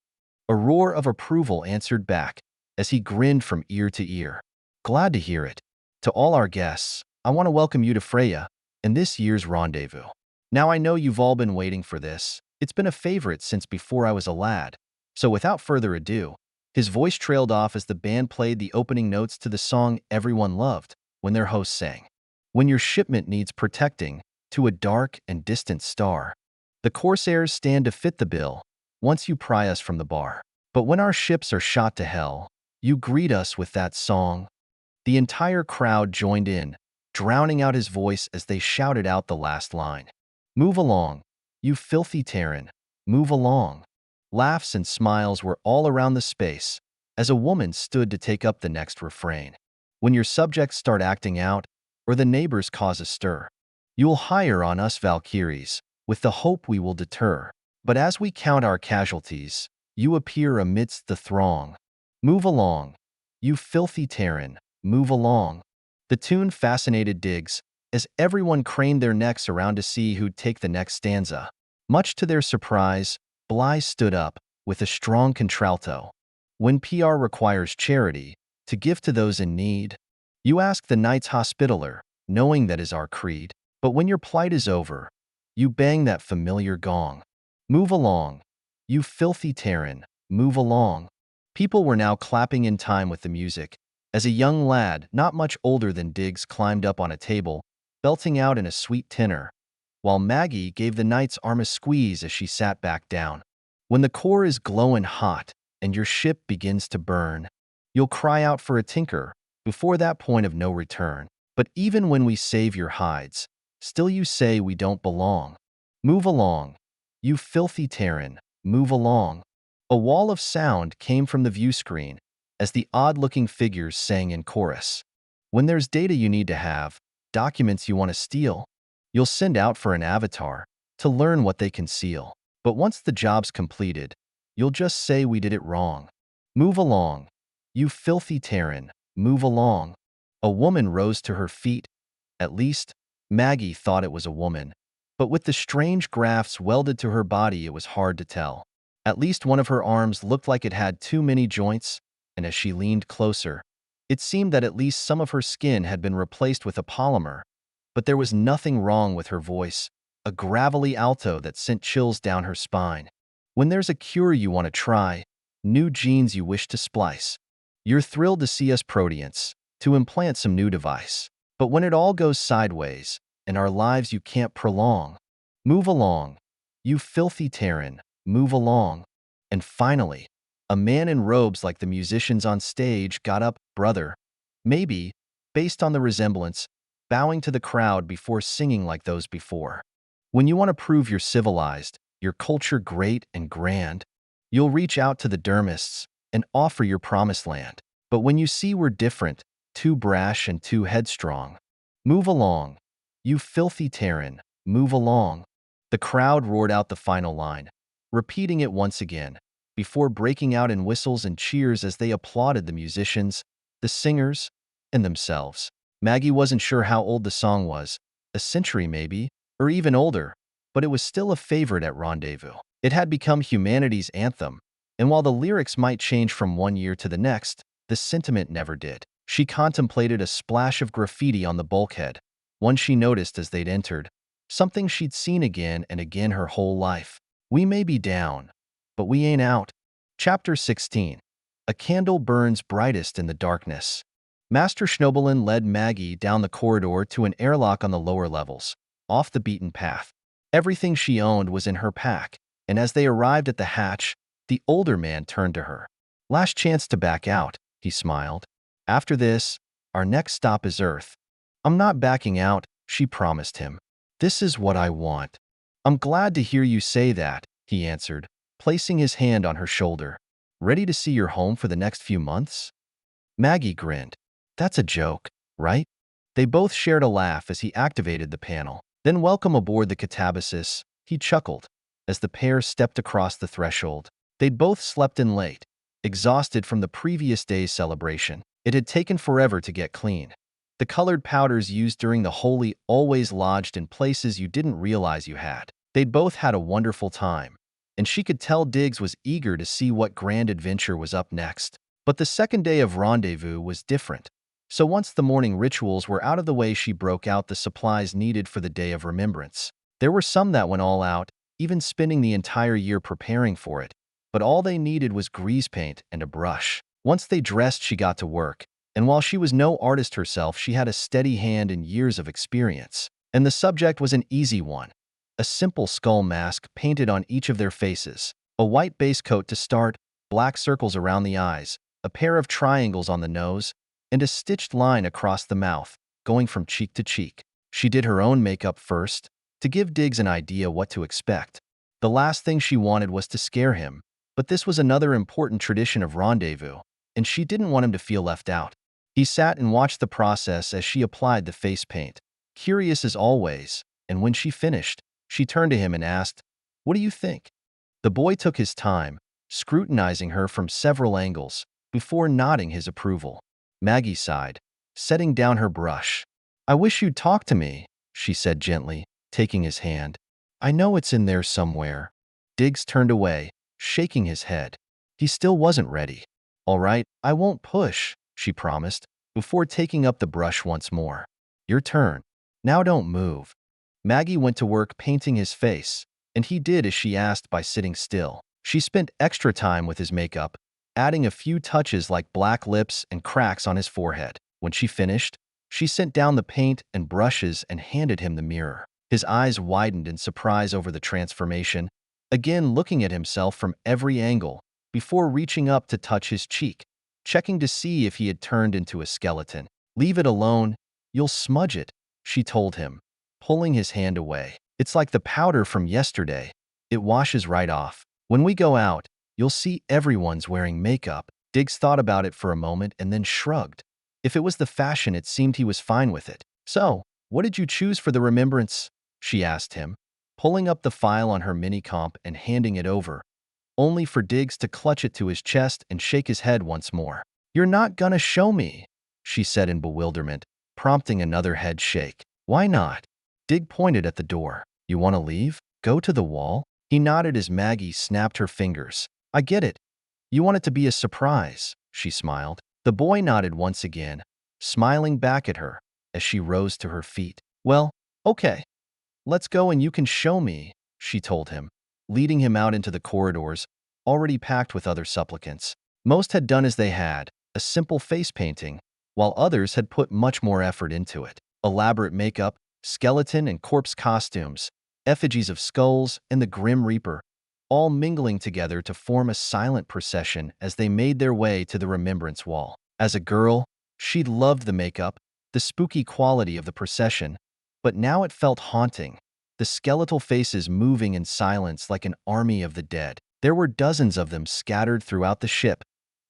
A roar of approval answered back, as he grinned from ear to ear. "Glad to hear it. To all our guests, I want to welcome you to Freya and this year's Rendezvous. Now I know you've all been waiting for this. It's been a favorite since before I was a lad. So without further ado," his voice trailed off as the band played the opening notes to the song everyone loved when their host sang. "When your shipment needs protecting, to a dark and distant star, the Corsairs stand to fit the bill, once you pry us from the bar. But when our ships are shot to hell, you greet us with that song." The entire crowd joined in, drowning out his voice as they shouted out the last line. "Move along, you filthy Terran, move along." Laughs and smiles were all around the space as a woman stood to take up the next refrain. When your subjects start acting out, or the neighbors cause a stir, you'll hire on us Valkyries, with the hope we will deter. But as we count our casualties, you appear amidst the throng. Move along, you filthy Terran, move along. The tune fascinated Diggs, as everyone craned their necks around to see who'd take the next stanza. Much to their surprise, Bly stood up, with a strong contralto. When PR requires charity, to give to those in need, you ask the Knights Hospitaller, knowing that is our creed. But when your plight is over, you bang that familiar gong. Move along, you filthy Terran, move along. People were now clapping in time with the music, as a young lad, not much older than Diggs, climbed up on a table, belting out in a sweet tenor, while Maggie gave the knight's arm a squeeze as she sat back down. When the core is glowing hot and your ship begins to burn, you'll cry out for a tinker before that point of no return. But even when we save your hides, still you say we don't belong. Move along, you filthy Terran, move along. A wall of sound came from the view screen as the odd-looking figures sang in chorus. When there's data you need to have, documents you want to steal, you'll send out for an avatar to learn what they conceal. But once the job's completed, you'll just say we did it wrong. Move along, you filthy Terran, move along. A woman rose to her feet. At least, Maggie thought it was a woman. But with the strange grafts welded to her body, it was hard to tell. At least one of her arms looked like it had too many joints, and as she leaned closer, it seemed that at least some of her skin had been replaced with a polymer. But there was nothing wrong with her voice, a gravelly alto that sent chills down her spine. When there's a cure you want to try, new genes you wish to splice, you're thrilled to see us Proteants, to implant some new device. But when it all goes sideways, and our lives you can't prolong, move along, you filthy Terran, move along. And finally, a man in robes like the musicians on stage got up, brother, maybe, based on the resemblance, bowing to the crowd before singing like those before. When you want to prove you're civilized, your culture great and grand, you'll reach out to the dermists and offer your promised land. But when you see we're different, too brash and too headstrong, move along, you filthy Terran, move along. The crowd roared out the final line, repeating it once again, before breaking out in whistles and cheers as they applauded the musicians, the singers, and themselves. Maggie wasn't sure how old the song was, a century maybe, or even older, but it was still a favorite at Rendezvous. It had become humanity's anthem, and while the lyrics might change from one year to the next, the sentiment never did. She contemplated a splash of graffiti on the bulkhead, one she noticed as they'd entered, something she'd seen again and again her whole life. We may be down, but we ain't out. Chapter 16. A candle burns brightest in the darkness. Master Schnobelin led Maggie down the corridor to an airlock on the lower levels, off the beaten path. Everything she owned was in her pack, and as they arrived at the hatch, the older man turned to her. Last chance to back out, he smiled. After this, our next stop is Earth. I'm not backing out, she promised him. This is what I want. I'm glad to hear you say that, he answered, placing his hand on her shoulder. Ready to see your home for the next few months? Maggie grinned. That's a joke, right? They both shared a laugh as he activated the panel. Then welcome aboard the Catabasis, he chuckled, as the pair stepped across the threshold. They'd both slept in late, exhausted from the previous day's celebration. It had taken forever to get clean. The colored powders used during the holy always lodged in places you didn't realize you had. They'd both had a wonderful time, and she could tell Diggs was eager to see what grand adventure was up next. But the second day of Rendezvous was different. So once the morning rituals were out of the way, she broke out the supplies needed for the Day of Remembrance. There were some that went all out, even spending the entire year preparing for it, but all they needed was grease paint and a brush. Once they dressed, she got to work, and while she was no artist herself, she had a steady hand and years of experience. And the subject was an easy one. A simple skull mask painted on each of their faces, a white base coat to start, black circles around the eyes, a pair of triangles on the nose, and a stitched line across the mouth, going from cheek to cheek. She did her own makeup first, to give Diggs an idea what to expect. The last thing she wanted was to scare him, But this was another important tradition of rendezvous, and she didn't want him to feel left out. He sat and watched the process as she applied the face paint, curious as always, and when she finished, she turned to him and asked, "What do you think?" The boy took his time, scrutinizing her from several angles, before nodding his approval. Maggie sighed, setting down her brush. "I wish you'd talk to me," she said gently, taking his hand. "I know it's in there somewhere." Diggs turned away, shaking his head. He still wasn't ready. "All right, I won't push," she promised, before taking up the brush once more. "Your turn. Now don't move." Maggie went to work painting his face, and he did as she asked by sitting still. She spent extra time with his makeup, adding a few touches like black lips and cracks on his forehead. When she finished, she sent down the paint and brushes and handed him the mirror. His eyes widened in surprise over the transformation, again looking at himself from every angle, before reaching up to touch his cheek, checking to see if he had turned into a skeleton. "Leave it alone, you'll smudge it," she told him, pulling his hand away. "It's like the powder from yesterday. It washes right off. When we go out, you'll see everyone's wearing makeup." Diggs thought about it for a moment and then shrugged. If it was the fashion, it seemed he was fine with it. "So, what did you choose for the remembrance?" she asked him, pulling up the file on her mini-comp and handing it over, only for Diggs to clutch it to his chest and shake his head once more. "You're not gonna show me," she said in bewilderment, prompting another head shake. "Why not?" Dig pointed at the door. "You want to leave? Go to the wall?" He nodded as Maggie snapped her fingers. "I get it. You want it to be a surprise," she smiled. The boy nodded once again, smiling back at her as she rose to her feet. "Well, okay. Let's go and you can show me," she told him, leading him out into the corridors, already packed with other supplicants. Most had done as they had, a simple face painting, while others had put much more effort into it. Elaborate makeup, skeleton and corpse costumes, effigies of skulls and the Grim Reaper, all mingling together to form a silent procession as they made their way to the remembrance wall. As a girl, she'd loved the makeup, the spooky quality of the procession, but now it felt haunting, the skeletal faces moving in silence like an army of the dead. There were dozens of them scattered throughout the ship,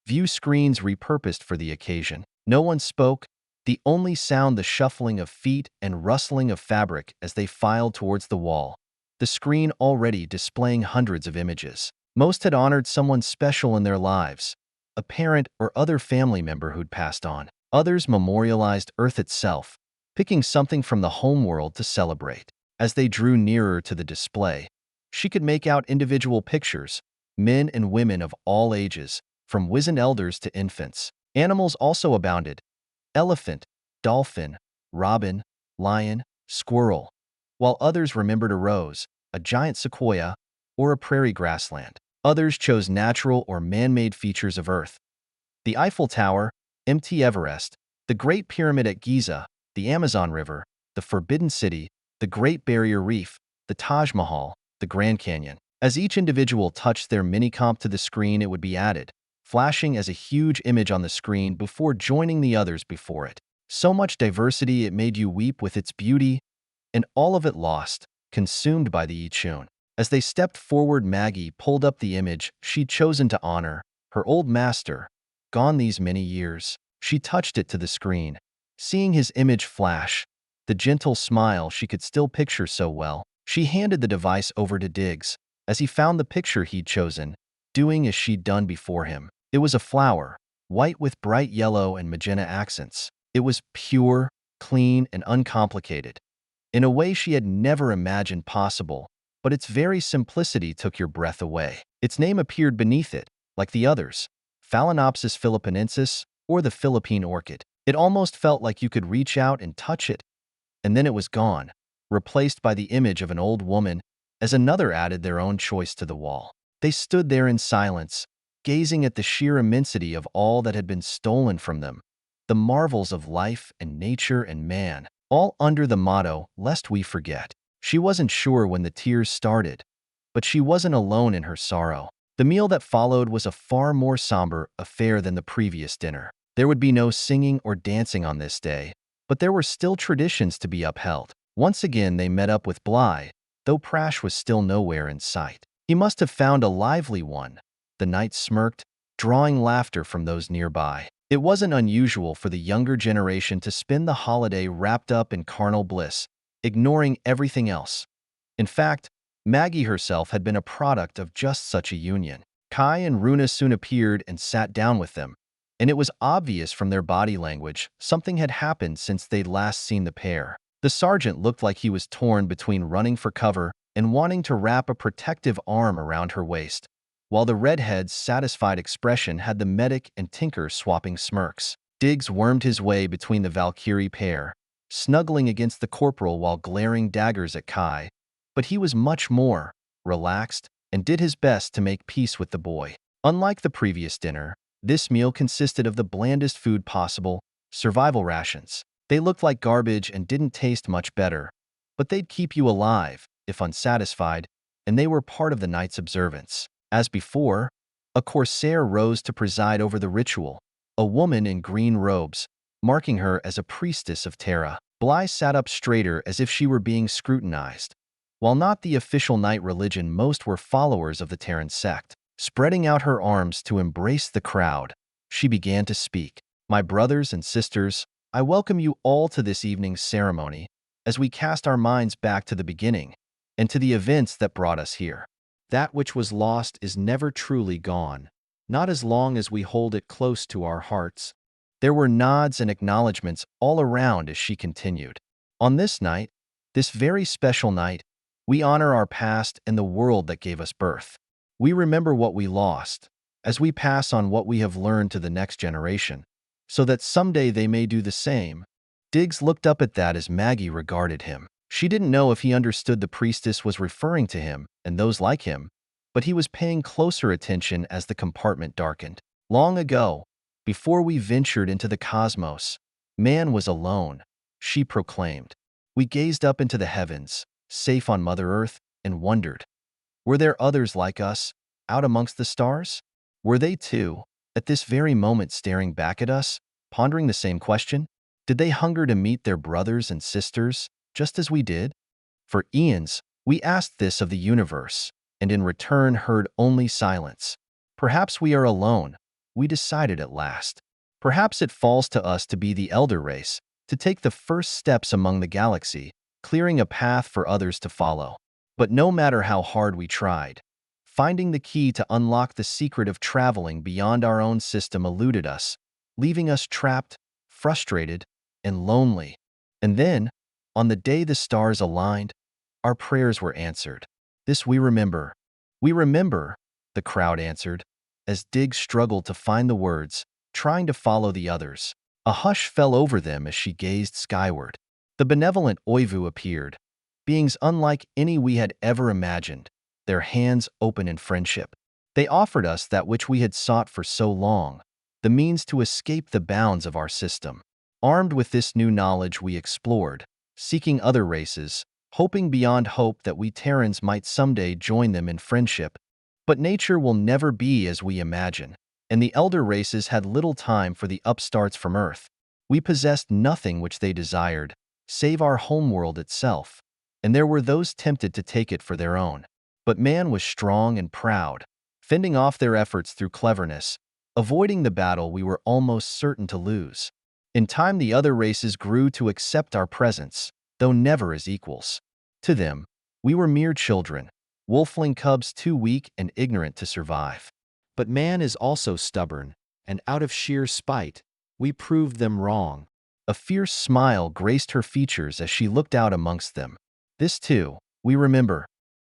view screens repurposed for the occasion. No one spoke, the only sound the shuffling of feet and rustling of fabric as they filed towards the wall, the screen already displaying hundreds of images. Most had honored someone special in their lives, a parent or other family member who'd passed on. Others memorialized Earth itself, picking something from the homeworld to celebrate. As they drew nearer to the display, she could make out individual pictures, men and women of all ages, from wizened elders to infants. Animals also abounded: elephant, dolphin, robin, lion, squirrel, while others remembered a rose, a giant sequoia, or a prairie grassland. Others chose natural or man-made features of Earth: the Eiffel Tower, Mt. Everest, the Great Pyramid at Giza, the Amazon River, the Forbidden City, the Great Barrier Reef, the Taj Mahal, the Grand Canyon. As each individual touched their mini-comp to the screen, it would be added, flashing as a huge image on the screen before joining the others before it. So much diversity it made you weep with its beauty, and all of it lost, consumed by the Eechun. As they stepped forward, Maggie pulled up the image she'd chosen to honor, her old master, gone these many years. She touched it to the screen, seeing his image flash, the gentle smile she could still picture so well. She handed the device over to Diggs as he found the picture he'd chosen, doing as she'd done before him. It was a flower, white with bright yellow and magenta accents. It was pure, clean, and uncomplicated, in a way she had never imagined possible, but its very simplicity took your breath away. Its name appeared beneath it, like the others: Phalaenopsis philippinensis, or the Philippine orchid. It almost felt like you could reach out and touch it, and then it was gone, replaced by the image of an old woman, as another added their own choice to the wall. They stood there in silence, gazing at the sheer immensity of all that had been stolen from them, the marvels of life and nature and man, all under the motto, "Lest we forget." She wasn't sure when the tears started, but she wasn't alone in her sorrow. The meal that followed was a far more somber affair than the previous dinner. There would be no singing or dancing on this day, but there were still traditions to be upheld. Once again they met up with Bly, though Prash was still nowhere in sight. He must have found a lively one, the knight smirked, drawing laughter from those nearby. It wasn't unusual for the younger generation to spend the holiday wrapped up in carnal bliss, ignoring everything else. In fact, Maggie herself had been a product of just such a union. Kai and Runa soon appeared and sat down with them, and it was obvious from their body language something had happened since they'd last seen the pair. The sergeant looked like he was torn between running for cover and wanting to wrap a protective arm around her waist, while the redhead's satisfied expression had the medic and Tinker swapping smirks. Diggs wormed his way between the Valkyrie pair, snuggling against the corporal while glaring daggers at Kai, but he was much more relaxed and did his best to make peace with the boy. Unlike the previous dinner, this meal consisted of the blandest food possible, survival rations. They looked like garbage and didn't taste much better, but they'd keep you alive, if unsatisfied, and they were part of the night's observance. As before, a corsair rose to preside over the ritual, a woman in green robes, marking her as a priestess of Terra. Bly sat up straighter as if she were being scrutinized. While not the official night religion, most were followers of the Terran sect. Spreading out her arms to embrace the crowd, she began to speak. "My brothers and sisters, I welcome you all to this evening's ceremony as we cast our minds back to the beginning and to the events that brought us here. That which was lost is never truly gone, not as long as we hold it close to our hearts." There were nods and acknowledgments all around as she continued. "On this night, this very special night, we honor our past and the world that gave us birth. We remember what we lost, as we pass on what we have learned to the next generation, so that someday they may do the same." Diggs looked up at that as Maggie regarded him. She didn't know if he understood the priestess was referring to him and those like him, but he was paying closer attention as the compartment darkened. "Long ago, before we ventured into the cosmos, man was alone," she proclaimed. "We gazed up into the heavens, safe on Mother Earth, and wondered, were there others like us, out amongst the stars? Were they too, at this very moment staring back at us, pondering the same question? Did they hunger to meet their brothers and sisters, just as we did? For eons, we asked this of the universe, and in return heard only silence. Perhaps we are alone, we decided at last. Perhaps it falls to us to be the elder race, to take the first steps among the galaxy, clearing a path for others to follow. But no matter how hard we tried, finding the key to unlock the secret of traveling beyond our own system eluded us, leaving us trapped, frustrated, and lonely. And then, on the day the stars aligned, our prayers were answered. This we remember." "We remember," the crowd answered, as Diggs struggled to find the words, trying to follow the others. A hush fell over them as she gazed skyward. The benevolent Oivu appeared, beings unlike any we had ever imagined, their hands open in friendship. They offered us that which we had sought for so long, the means to escape the bounds of our system. Armed with this new knowledge, we explored, seeking other races, hoping beyond hope that we Terrans might someday join them in friendship. But nature will never be as we imagine, and the elder races had little time for the upstarts from Earth. We possessed nothing which they desired, save our homeworld itself, and there were those tempted to take it for their own. But man was strong and proud, fending off their efforts through cleverness, avoiding the battle we were almost certain to lose. In time, the other races grew to accept our presence, though never as equals. To them, we were mere children, wolfling cubs too weak and ignorant to survive. But man is also stubborn, and out of sheer spite, we proved them wrong. A fierce smile graced her features as she looked out amongst them. "This too, we remember.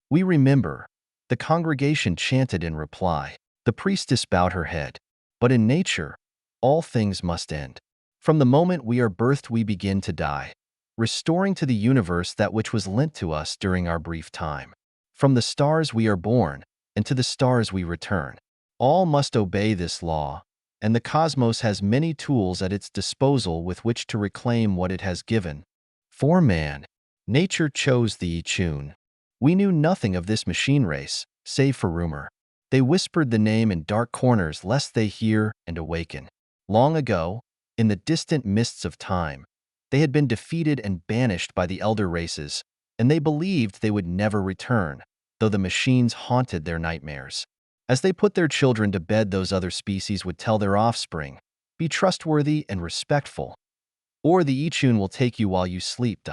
We remember," the congregation chanted in reply. The priestess bowed her head. "But in nature, all things must end. From the moment we are birthed, we begin to die, restoring to the universe that which was lent to us during our brief time. From the stars we are born, and to the stars we return. All must obey this law, and the cosmos has many tools at its disposal with which to reclaim what it has given. For man, nature chose the Ichun. We knew nothing of this machine race, save for rumor. They whispered the name in dark corners lest they hear and awaken. Long ago, in the distant mists of time, they had been defeated and banished by the elder races, and they believed they would never return, though the machines haunted their nightmares. As they put their children to bed, those other species would tell their offspring, "Be trustworthy and respectful, or the Ichun will take you while you sleep."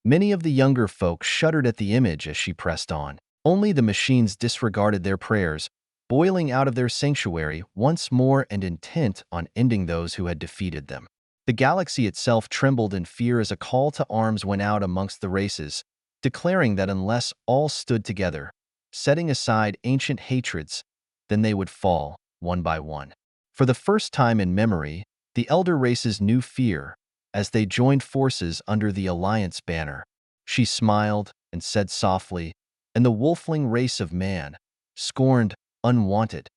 Many of the younger folk shuddered at the image as she pressed on. Only the machines disregarded their prayers, boiling out of their sanctuary once more and intent on ending those who had defeated them. The galaxy itself trembled in fear as a call to arms went out amongst the races, declaring that unless all stood together, setting aside ancient hatreds, then they would fall, one by one. For the first time in memory, the elder races knew fear as they joined forces under the Alliance banner. She smiled and said softly, "And the wolfling race of man, scorned, unwanted."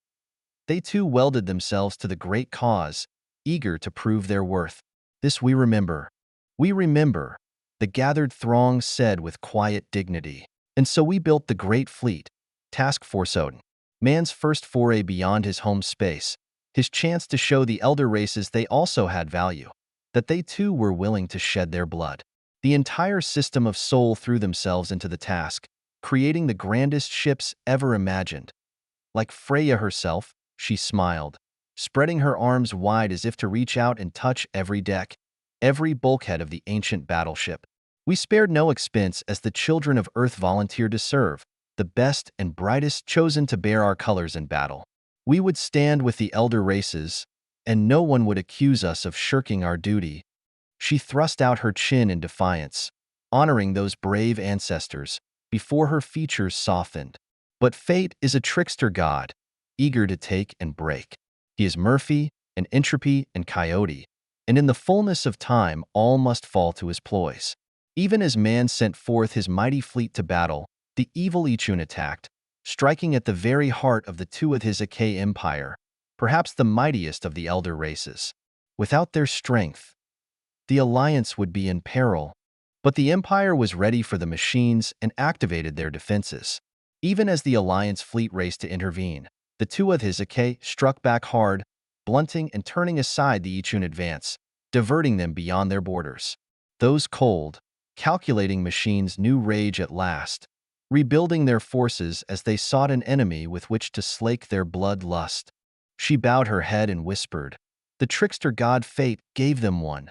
They too welded themselves to the great cause, eager to prove their worth. "This we remember. We remember," the gathered throng said with quiet dignity. "And so we built the Great Fleet, Task Force Odin, man's first foray beyond his home space, his chance to show the elder races they also had value, that they too were willing to shed their blood." The entire system of Sol threw themselves into the task, creating the grandest ships ever imagined. Like Freya herself, she smiled, spreading her arms wide as if to reach out and touch every deck, every bulkhead of the ancient battleship. "We spared no expense as the children of Earth volunteered to serve, the best and brightest chosen to bear our colors in battle. We would stand with the elder races, and no one would accuse us of shirking our duty." She thrust out her chin in defiance, honoring those brave ancestors, before her features softened. But fate is a trickster god, eager to take and break. He is Murphy and entropy and coyote, and in the fullness of time all must fall to his ploys. Even as man sent forth his mighty fleet to battle, the evil Ichun attacked, striking at the very heart of the Tuatha Empire, perhaps the mightiest of the elder races. Without their strength, the Alliance would be in peril, but the Empire was ready for the machines and activated their defenses. Even as the Alliance fleet raced to intervene, the Tuatha struck back hard, blunting and turning aside the Ichun advance, diverting them beyond their borders. Those cold, calculating machines knew rage at last, rebuilding their forces as they sought an enemy with which to slake their blood lust. She bowed her head and whispered, "The trickster god fate gave them one.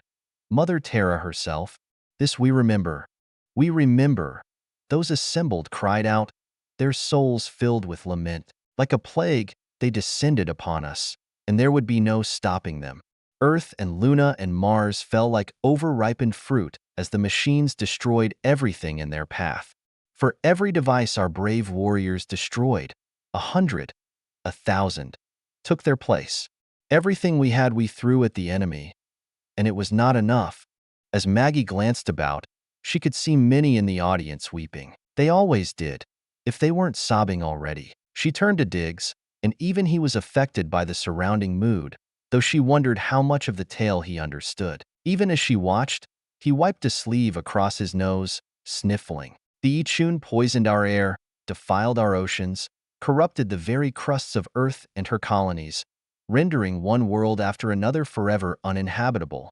Mother Terra herself. This we remember. We remember." Those assembled cried out, their souls filled with lament. Like a plague, they descended upon us, and there would be no stopping them. Earth and Luna and Mars fell like over-ripened fruit as the machines destroyed everything in their path. For every device our brave warriors destroyed, 100, 1,000, took their place. Everything we had we threw at the enemy, and it was not enough. As Maggie glanced about, she could see many in the audience weeping. They always did, if they weren't sobbing already. She turned to Diggs, and even he was affected by the surrounding mood, though she wondered how much of the tale he understood. Even as she watched, he wiped a sleeve across his nose, sniffling. "The Ichun poisoned our air, defiled our oceans, corrupted the very crusts of Earth and her colonies, rendering one world after another forever uninhabitable.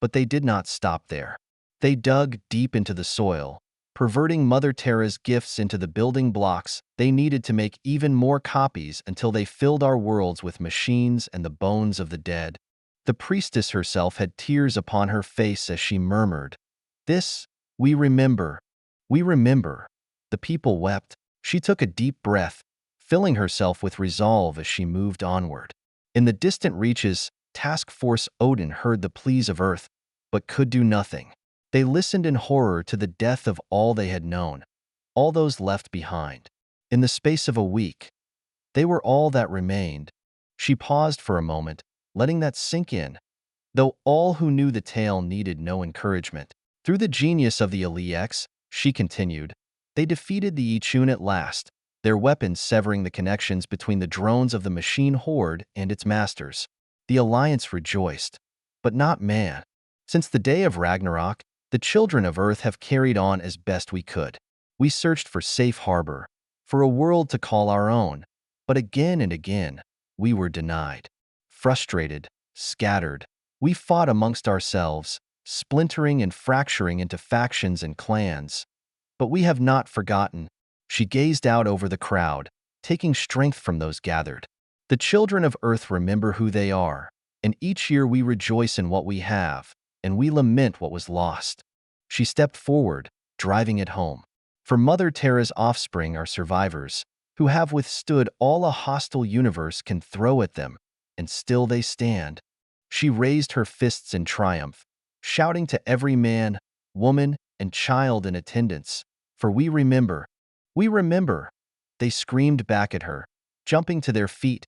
But they did not stop there. They dug deep into the soil, perverting Mother Terra's gifts into the building blocks they needed to make even more copies until they filled our worlds with machines and the bones of the dead." The priestess herself had tears upon her face as she murmured, "This, we remember. We remember." The people wept. She took a deep breath, filling herself with resolve as she moved onward. In the distant reaches, Task Force Odin heard the pleas of Earth, but could do nothing. They listened in horror to the death of all they had known, all those left behind. In the space of a week, they were all that remained. She paused for a moment, letting that sink in, though all who knew the tale needed no encouragement. "Through the genius of the Elix," she continued, "they defeated the Ichun at last, their weapons severing the connections between the drones of the machine horde and its masters. The Alliance rejoiced, but not man. Since the day of Ragnarok, the children of Earth have carried on as best we could. We searched for safe harbor, for a world to call our own, but again and again, we were denied. Frustrated, scattered, we fought amongst ourselves, splintering and fracturing into factions and clans. But we have not forgotten." She gazed out over the crowd, taking strength from those gathered. The children of Earth remember who they are, and each year we rejoice in what we have, and we lament what was lost. She stepped forward, driving it home. For Mother Terra's offspring are survivors, who have withstood all a hostile universe can throw at them, and still they stand. She raised her fists in triumph, shouting to every man, woman, and child in attendance, "For we remember! We remember!" They screamed back at her, jumping to their feet,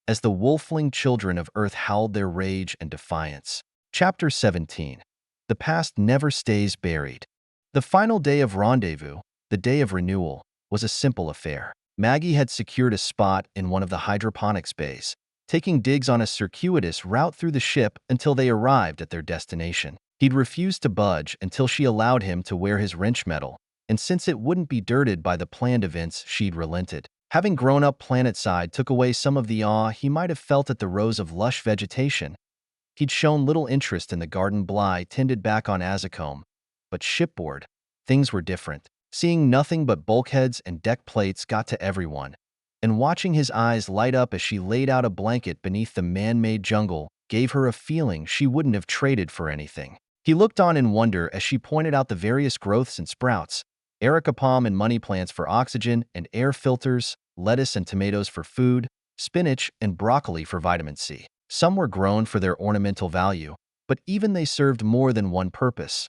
as the wolfling children of Earth howled their rage and defiance. Chapter 17. The past never stays buried. The final day of rendezvous, the day of renewal, was a simple affair. Maggie had secured a spot in one of the hydroponics bays, taking digs on a circuitous route through the ship until they arrived at their destination. He'd refused to budge until she allowed him to wear his wrench medal, and since it wouldn't be dirted by the planned events, she'd relented. Having grown up planetside took away some of the awe he might have felt at the rows of lush vegetation. He'd shown little interest in the garden bly tended back on Aacom, but shipboard, things were different. Seeing nothing but bulkheads and deck plates got to everyone, and watching his eyes light up as she laid out a blanket beneath the man-made jungle gave her a feeling she wouldn't have traded for anything. He looked on in wonder as she pointed out the various growths and sprouts, Aacom and money plants for oxygen and air filters, lettuce and tomatoes for food, spinach and broccoli for vitamin C. Some were grown for their ornamental value, but even they served more than one purpose.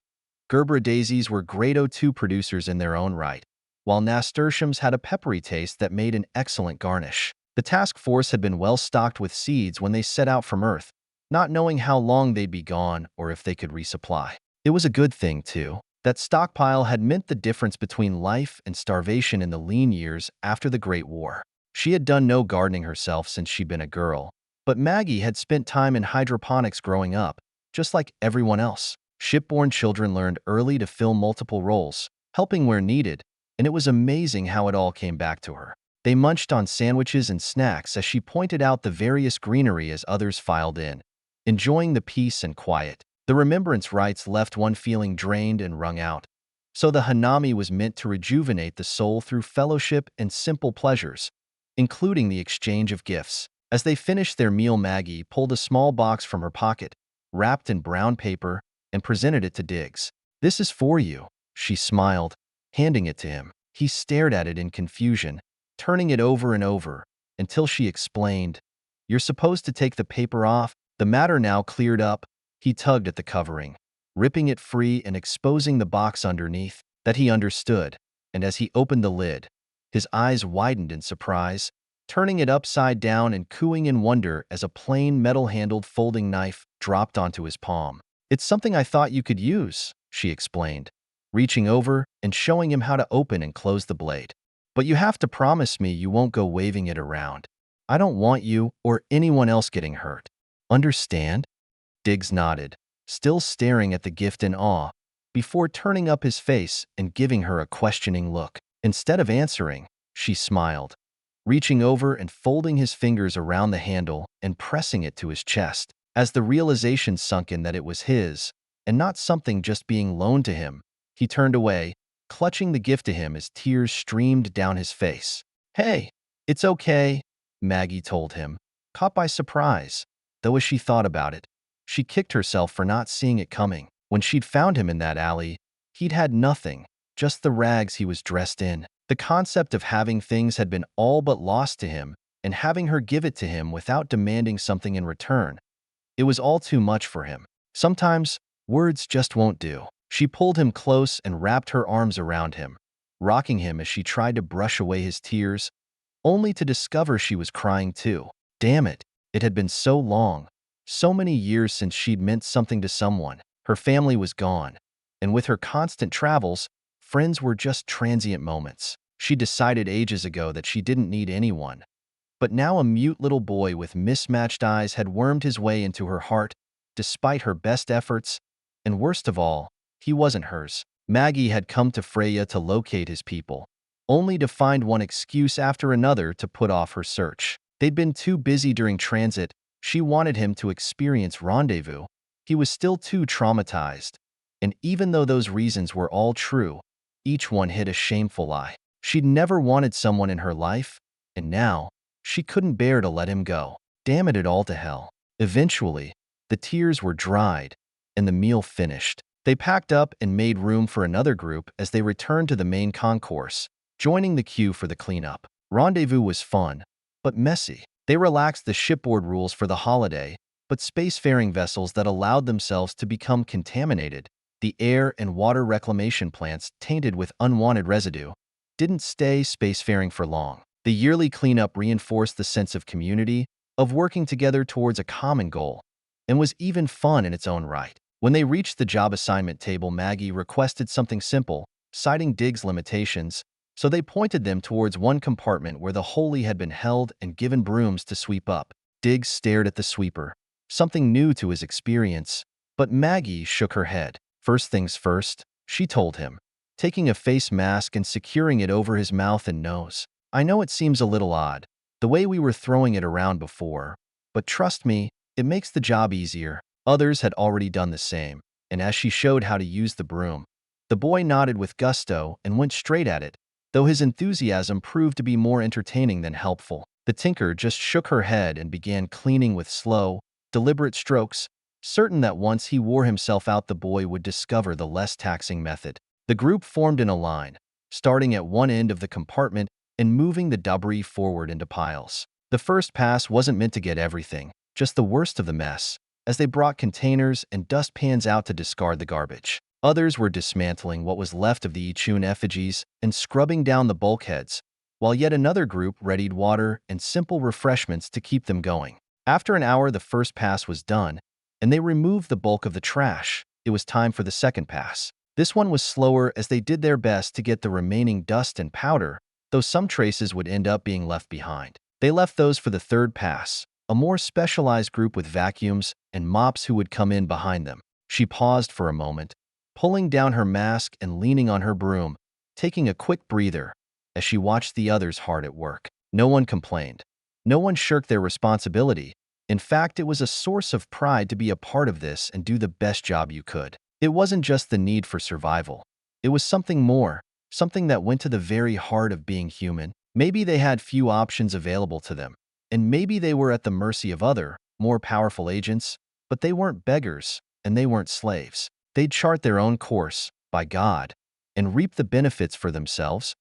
Gerbera daisies were great O2 producers in their own right, while nasturtiums had a peppery taste that made an excellent garnish. The task force had been well stocked with seeds when they set out from Earth, not knowing how long they'd be gone or if they could resupply. It was a good thing, too. That stockpile had meant the difference between life and starvation in the lean years after the Great War. She had done no gardening herself since she'd been a girl, but Maggie had spent time in hydroponics growing up, just like everyone else. Shipborne children learned early to fill multiple roles, helping where needed, and it was amazing how it all came back to her. They munched on sandwiches and snacks as she pointed out the various greenery as others filed in, enjoying the peace and quiet. The remembrance rites left one feeling drained and wrung out, so the hanami was meant to rejuvenate the soul through fellowship and simple pleasures, including the exchange of gifts. As they finished their meal, Maggie pulled a small box from her pocket, wrapped in brown paper, and presented it to Diggs. "This is for you," she smiled, handing it to him. He stared at it in confusion, turning it over and over, until she explained, "You're supposed to take the paper off." The matter now cleared up. He tugged at the covering, ripping it free and exposing the box underneath. That he understood, and as he opened the lid, his eyes widened in surprise, turning it upside down and cooing in wonder as a plain metal-handled folding knife dropped onto his palm. "It's something I thought you could use," she explained, reaching over and showing him how to open and close the blade. "But you have to promise me you won't go waving it around. I don't want you or anyone else getting hurt. Understand?" Diggs nodded, still staring at the gift in awe, before turning up his face and giving her a questioning look. Instead of answering, she smiled, reaching over and folding his fingers around the handle and pressing it to his chest. As the realization sunk in that it was his, and not something just being loaned to him, he turned away, clutching the gift to him as tears streamed down his face. "Hey, it's okay," Maggie told him, caught by surprise, though as she thought about it, she kicked herself for not seeing it coming. When she'd found him in that alley, he'd had nothing, just the rags he was dressed in. The concept of having things had been all but lost to him, and having her give it to him without demanding something in return, it was all too much for him. Sometimes, words just won't do. She pulled him close and wrapped her arms around him, rocking him as she tried to brush away his tears, only to discover she was crying too. Damn it, it had been so long, so many years since she'd meant something to someone. Her family was gone, and with her constant travels, friends were just transient moments. She decided ages ago that she didn't need anyone. But now a mute little boy with mismatched eyes had wormed his way into her heart, despite her best efforts, and worst of all, he wasn't hers. Maggie had come to Freya to locate his people, only to find one excuse after another to put off her search. They'd been too busy during transit. She wanted him to experience rendezvous. He was still too traumatized, and even though those reasons were all true, each one hid a shameful lie. She'd never wanted someone in her life, and now, she couldn't bear to let him go. Damn it all to hell. Eventually, the tears were dried, and the meal finished. They packed up and made room for another group as they returned to the main concourse, joining the queue for the cleanup. Rendezvous was fun, but messy. They relaxed the shipboard rules for the holiday, but spacefaring vessels that allowed themselves to become contaminated, the air and water reclamation plants tainted with unwanted residue, didn't stay spacefaring for long. The yearly cleanup reinforced the sense of community, of working together towards a common goal, and was even fun in its own right. When they reached the job assignment table, Maggie requested something simple, citing Dig's limitations, so they pointed them towards one compartment where the Holy had been held and given brooms to sweep up. Dig stared at the sweeper, something new to his experience, but Maggie shook her head. First things first, she told him, taking a face mask and securing it over his mouth and nose. I know it seems a little odd, the way we were throwing it around before, but trust me, it makes the job easier. Others had already done the same, and as she showed how to use the broom, the boy nodded with gusto and went straight at it, though his enthusiasm proved to be more entertaining than helpful. The tinker just shook her head and began cleaning with slow, deliberate strokes, certain that once he wore himself out the boy would discover the less taxing method. The group formed in a line, starting at one end of the compartment and moving the debris forward into piles. The first pass wasn't meant to get everything, just the worst of the mess, as they brought containers and dustpans out to discard the garbage. Others were dismantling what was left of the Ichun effigies and scrubbing down the bulkheads, while yet another group readied water and simple refreshments to keep them going. After an hour, the first pass was done, and they removed the bulk of the trash. It was time for the second pass. This one was slower as they did their best to get the remaining dust and powder, though some traces would end up being left behind. They left those for the third pass, a more specialized group with vacuums and mops who would come in behind them. She paused for a moment, pulling down her mask and leaning on her broom, taking a quick breather as she watched the others hard at work. No one complained. No one shirked their responsibility. In fact, it was a source of pride to be a part of this and do the best job you could. It wasn't just the need for survival. It was something more, something that went to the very heart of being human. Maybe they had few options available to them, and maybe they were at the mercy of other, more powerful agents, but they weren't beggars, and they weren't slaves. They'd chart their own course, by God, and reap the benefits for themselves,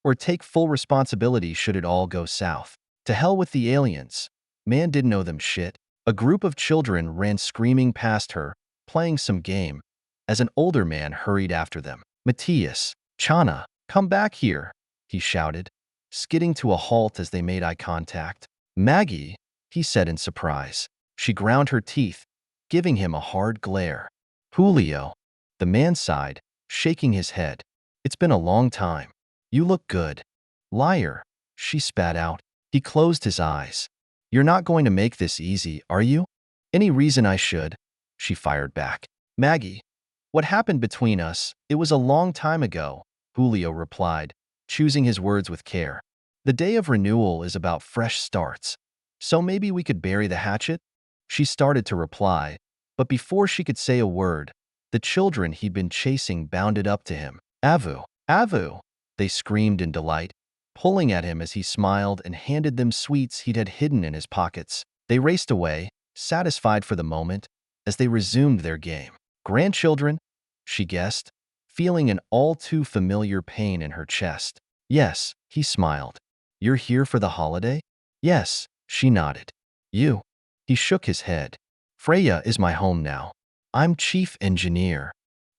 or take full responsibility should it all go south. To hell with the aliens. Man didn't know them shit. A group of children ran screaming past her, playing some game, as an older man hurried after them. Matthias, Chana, come back here, he shouted, skidding to a halt as they made eye contact. Maggie, he said in surprise. She ground her teeth, giving him a hard glare. Julio, the man sighed, shaking his head. It's been a long time. You look good. Liar, she spat out. He closed his eyes. You're not going to make this easy, are you? Any reason I should? She fired back. Maggie, what happened between us, it was a long time ago, Julio replied, choosing his words with care. The day of renewal is about fresh starts. So maybe we could bury the hatchet? She started to reply, but before she could say a word, the children he'd been chasing bounded up to him. Avu, Avu, they screamed in delight, pulling at him as he smiled and handed them sweets he'd had hidden in his pockets. They raced away, satisfied for the moment, as they resumed their game. Grandchildren? She guessed, feeling an all too familiar pain in her chest. Yes, he smiled. You're here for the holiday? Yes, she nodded. You? He shook his head. Freya is my home now. I'm chief engineer.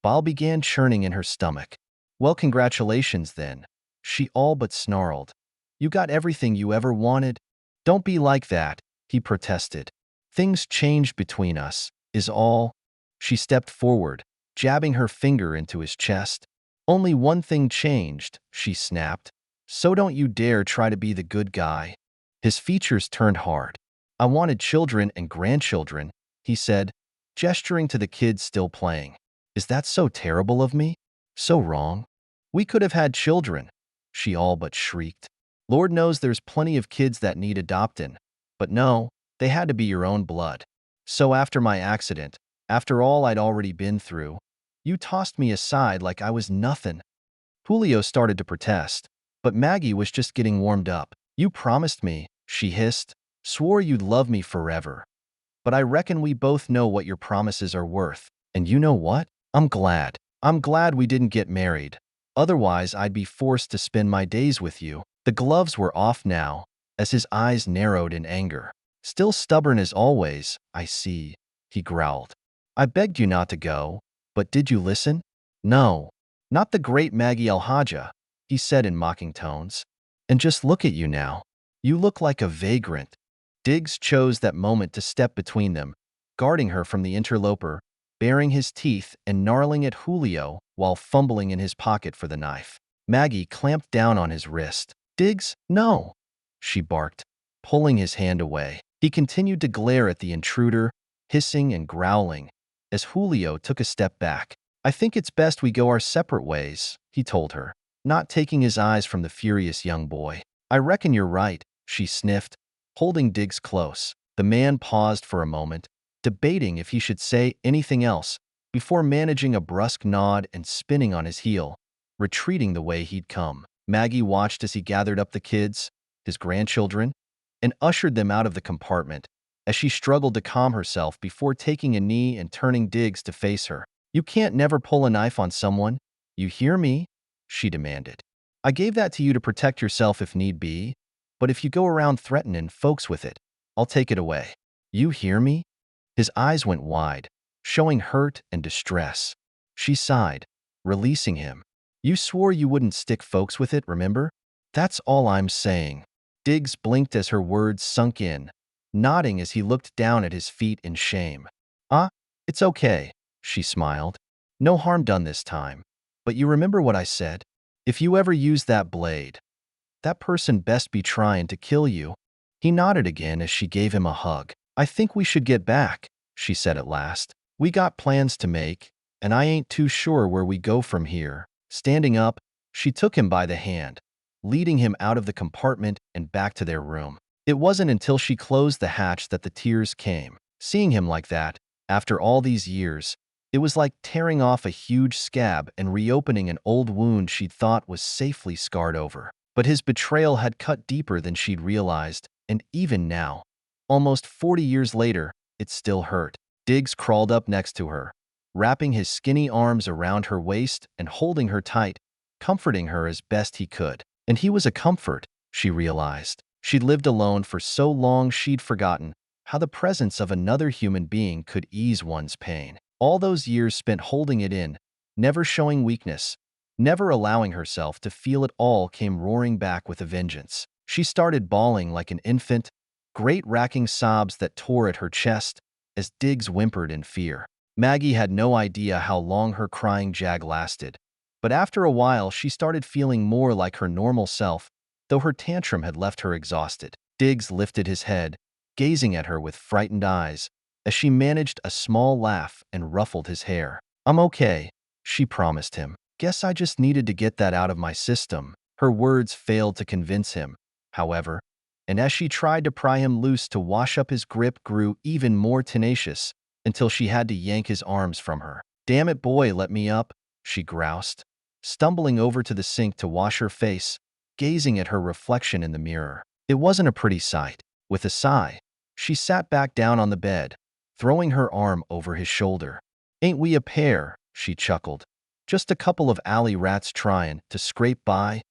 Bile began churning in her stomach. Well, congratulations then. She all but snarled. You got everything you ever wanted? Don't be like that, he protested. Things changed between us, is all. She stepped forward, jabbing her finger into his chest. Only one thing changed, she snapped. So don't you dare try to be the good guy. His features turned hard. I wanted children and grandchildren, he said, gesturing to the kids still playing. Is that so terrible of me? So wrong? We could have had children, she all but shrieked. Lord knows there's plenty of kids that need adopting, but no, they had to be your own blood. So after my accident, after all I'd already been through, you tossed me aside like I was nothing. Julio started to protest, but Maggie was just getting warmed up. You promised me, she hissed, swore you'd love me forever. But I reckon we both know what your promises are worth. And you know what? I'm glad. I'm glad we didn't get married. Otherwise, I'd be forced to spend my days with you. The gloves were off now, as his eyes narrowed in anger. Still stubborn as always, I see, he growled. I begged you not to go, but did you listen? No. Not the great Maggie Alhaja, he said in mocking tones. And just look at you now. You look like a vagrant. Diggs chose that moment to step between them, guarding her from the interloper, baring his teeth and gnarling at Julio while fumbling in his pocket for the knife. Maggie clamped down on his wrist. Diggs, no, she barked, pulling his hand away. He continued to glare at the intruder, hissing and growling, as Julio took a step back. I think it's best we go our separate ways, he told her, not taking his eyes from the furious young boy. I reckon you're right, she sniffed, holding Diggs close. The man paused for a moment, debating if he should say anything else, before managing a brusque nod and spinning on his heel, retreating the way he'd come. Maggie watched as he gathered up the kids, his grandchildren, and ushered them out of the compartment, as she struggled to calm herself before taking a knee and turning Diggs to face her. You can't never pull a knife on someone. You hear me? She demanded. I gave that to you to protect yourself if need be, but if you go around threatening folks with it, I'll take it away. You hear me? His eyes went wide, showing hurt and distress. She sighed, releasing him. You swore you wouldn't stick folks with it, remember? That's all I'm saying. Diggs blinked as her words sunk in, nodding as he looked down at his feet in shame. It's okay, she smiled. No harm done this time. But you remember what I said? If you ever use that blade, that person best be trying to kill you. He nodded again as she gave him a hug. I think we should get back, she said at last. We got plans to make, and I ain't too sure where we go from here. Standing up, she took him by the hand, leading him out of the compartment and back to their room. It wasn't until she closed the hatch that the tears came. Seeing him like that, after all these years, it was like tearing off a huge scab and reopening an old wound she'd thought was safely scarred over. But his betrayal had cut deeper than she'd realized, and even now, almost 40 years later, it still hurt. Diggs crawled up next to her, wrapping his skinny arms around her waist and holding her tight, comforting her as best he could. And he was a comfort, she realized. She'd lived alone for so long she'd forgotten how the presence of another human being could ease one's pain. All those years spent holding it in, never showing weakness, never allowing herself to feel it all came roaring back with a vengeance. She started bawling like an infant, great racking sobs that tore at her chest as Diggs whimpered in fear. Maggie had no idea how long her crying jag lasted, but after a while she started feeling more like her normal self, though her tantrum had left her exhausted. Diggs lifted his head, gazing at her with frightened eyes, as she managed a small laugh and ruffled his hair. I'm okay, she promised him. Guess I just needed to get that out of my system. Her words failed to convince him, however, and as she tried to pry him loose to wash up, his grip grew even more tenacious until she had to yank his arms from her. Damn it, boy, let me up, she groused, stumbling over to the sink to wash her face, gazing at her reflection in the mirror. It wasn't a pretty sight. With a sigh, she sat back down on the bed, throwing her arm over his shoulder. Ain't we a pair? She chuckled. Just a couple of alley rats trying to scrape by.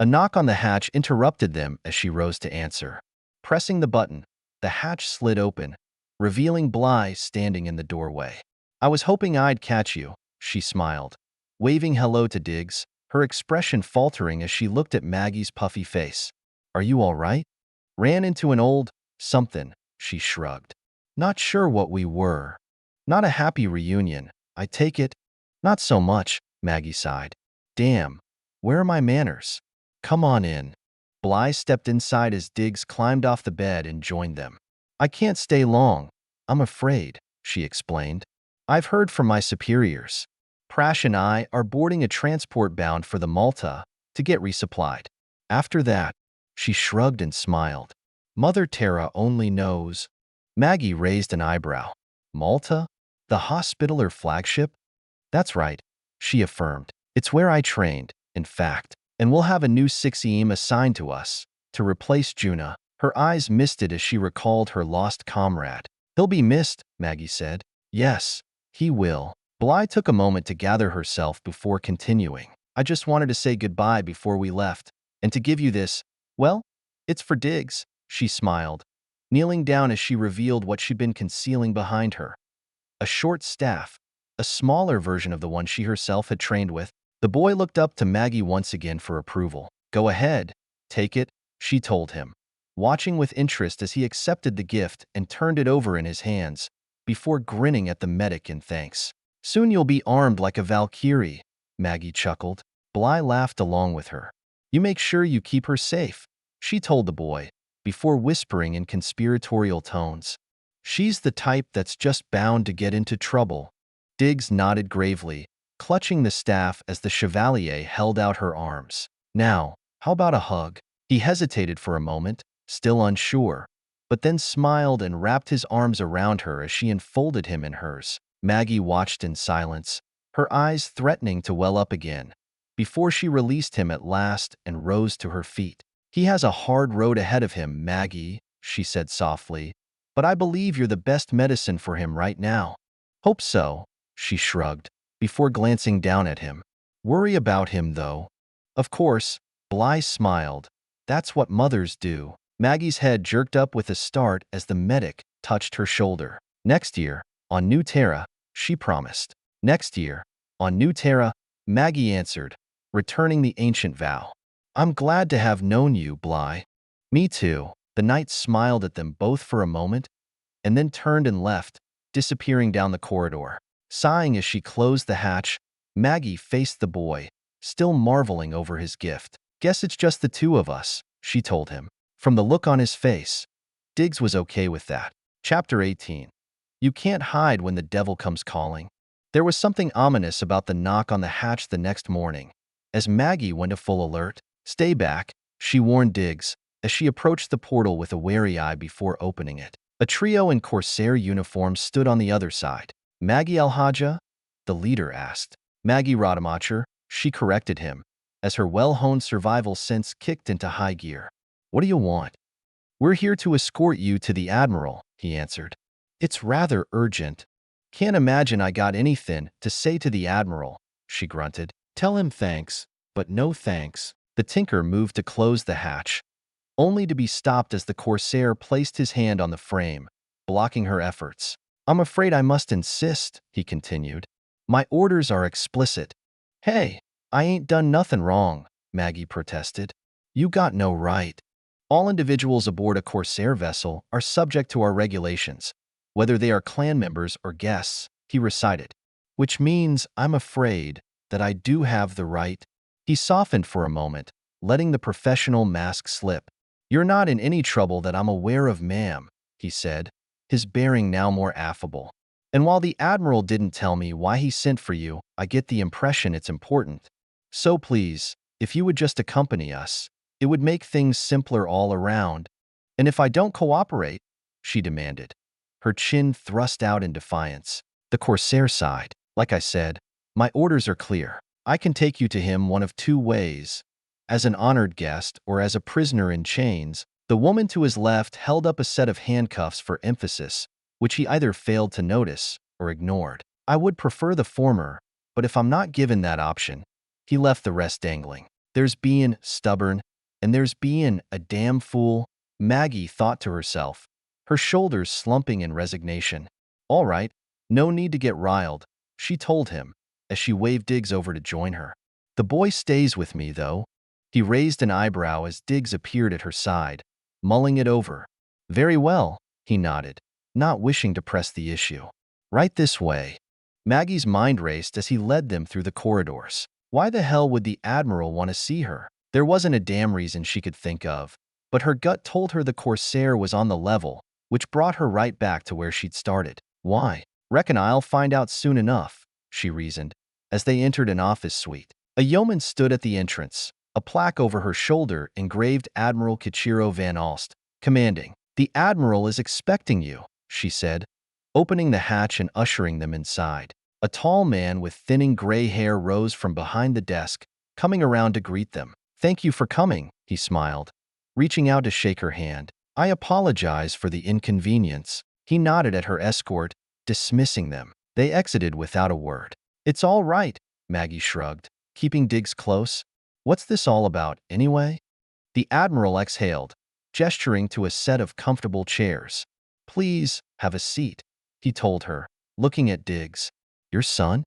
A knock on the hatch interrupted them as she rose to answer. Pressing the button, the hatch slid open, revealing Bly standing in the doorway. I was hoping I'd catch you, she smiled, waving hello to Diggs, her expression faltering as she looked at Maggie's puffy face. Are you all right? Ran into an old something, she shrugged. Not sure what we were. Not a happy reunion, I take it. Not so much, Maggie sighed. Damn, where are my manners? Come on in. Bly stepped inside as Diggs climbed off the bed and joined them. I can't stay long, I'm afraid, she explained. I've heard from my superiors. Prash and I are boarding a transport bound for the Malta to get resupplied. After that, she shrugged and smiled. Mother Terra only knows. Maggie raised an eyebrow. Malta? The hospitaller flagship? That's right, she affirmed. It's where I trained, in fact, and we'll have a new 6EM assigned to us, to replace Juna. Her eyes misted as she recalled her lost comrade. "He'll be missed," Maggie said. "Yes, he will." Bly took a moment to gather herself before continuing. "I just wanted to say goodbye before we left, and to give you this. Well, it's for Diggs," she smiled, kneeling down as she revealed what she'd been concealing behind her. A short staff, a smaller version of the one she herself had trained with. The boy looked up to Maggie once again for approval. "Go ahead, take it," she told him, watching with interest as he accepted the gift and turned it over in his hands, before grinning at the medic in thanks. "Soon you'll be armed like a Valkyrie," Maggie chuckled. Bly laughed along with her. "You make sure you keep her safe," she told the boy, before whispering in conspiratorial tones. "She's the type that's just bound to get into trouble." Diggs nodded gravely, clutching the staff as the Chevalier held out her arms. "Now, how about a hug?" He hesitated for a moment, still unsure, but then smiled and wrapped his arms around her as she enfolded him in hers. Maggie watched in silence, her eyes threatening to well up again, before she released him at last and rose to her feet. "He has a hard road ahead of him, Maggie," she said softly, "but I believe you're the best medicine for him right now." "Hope so," she shrugged, before glancing down at him. "Worry about him, though." "Of course," Bly smiled. "That's what mothers do." Maggie's head jerked up with a start as the medic touched her shoulder. "Next year, on New Terra," she promised. "Next year, on New Terra," Maggie answered, returning the ancient vow. "I'm glad to have known you, Bly." "Me too." The knight smiled at them both for a moment, and then turned and left, disappearing down the corridor. Sighing as she closed the hatch, Maggie faced the boy, still marveling over his gift. "Guess it's just the two of us," she told him. From the look on his face, Diggs was okay with that. Chapter 18. You can't hide when the devil comes calling. There was something ominous about the knock on the hatch the next morning. As Maggie went to full alert, "Stay back," she warned Diggs, as she approached the portal with a wary eye before opening it. A trio in Corsair uniforms stood on the other side. "Maggie Alhaja?" the leader asked. "Maggie Rademacher," she corrected him, as her well-honed survival sense kicked into high gear. "What do you want?" "We're here to escort you to the Admiral," he answered. "It's rather urgent." "Can't imagine I got anything to say to the Admiral," she grunted. "Tell him thanks, but no thanks." The tinker moved to close the hatch, only to be stopped as the Corsair placed his hand on the frame, blocking her efforts. "I'm afraid I must insist," he continued. "My orders are explicit." "Hey, I ain't done nothing wrong," Maggie protested. "You got no right. All individuals aboard a Corsair vessel are subject to our regulations, whether they are clan members or guests," he recited. "Which means, I'm afraid, that I do have the right." He softened for a moment, letting the professional mask slip. "You're not in any trouble that I'm aware of, ma'am," he said, his bearing now more affable. "And while the Admiral didn't tell me why he sent for you, I get the impression it's important. So please, if you would just accompany us, it would make things simpler all around." "And if I don't cooperate?" she demanded, her chin thrust out in defiance. The Corsair sighed. "Like I said, my orders are clear. I can take you to him one of two ways: as an honored guest or as a prisoner in chains." The woman to his left held up a set of handcuffs for emphasis, which he either failed to notice or ignored. "I would prefer the former, but if I'm not given that option," he left the rest dangling. "There's being stubborn, and there's being a damn fool," Maggie thought to herself, her shoulders slumping in resignation. "All right, no need to get riled," she told him, as she waved Diggs over to join her. "The boy stays with me, though." He raised an eyebrow as Diggs appeared at her side, mulling it over. "Very well," he nodded, not wishing to press the issue. "Right this way." Maggie's mind raced as he led them through the corridors. Why the hell would the Admiral want to see her? There wasn't a damn reason she could think of, but her gut told her the Corsair was on the level, which brought her right back to where she'd started. "Why? Reckon I'll find out soon enough," she reasoned, as they entered an office suite. A yeoman stood at the entrance, a plaque over her shoulder engraved Admiral Kichiro Van Alst, commanding. "The Admiral is expecting you," she said, opening the hatch and ushering them inside. A tall man with thinning gray hair rose from behind the desk, coming around to greet them. "Thank you for coming," he smiled, reaching out to shake her hand. I apologize for the inconvenience. He nodded at her escort, dismissing them. They exited without a word. It's all right, Maggie shrugged, keeping Diggs close. What's this all about, anyway? The Admiral exhaled, gesturing to a set of comfortable chairs. Please, have a seat, he told her, looking at Diggs. Your son?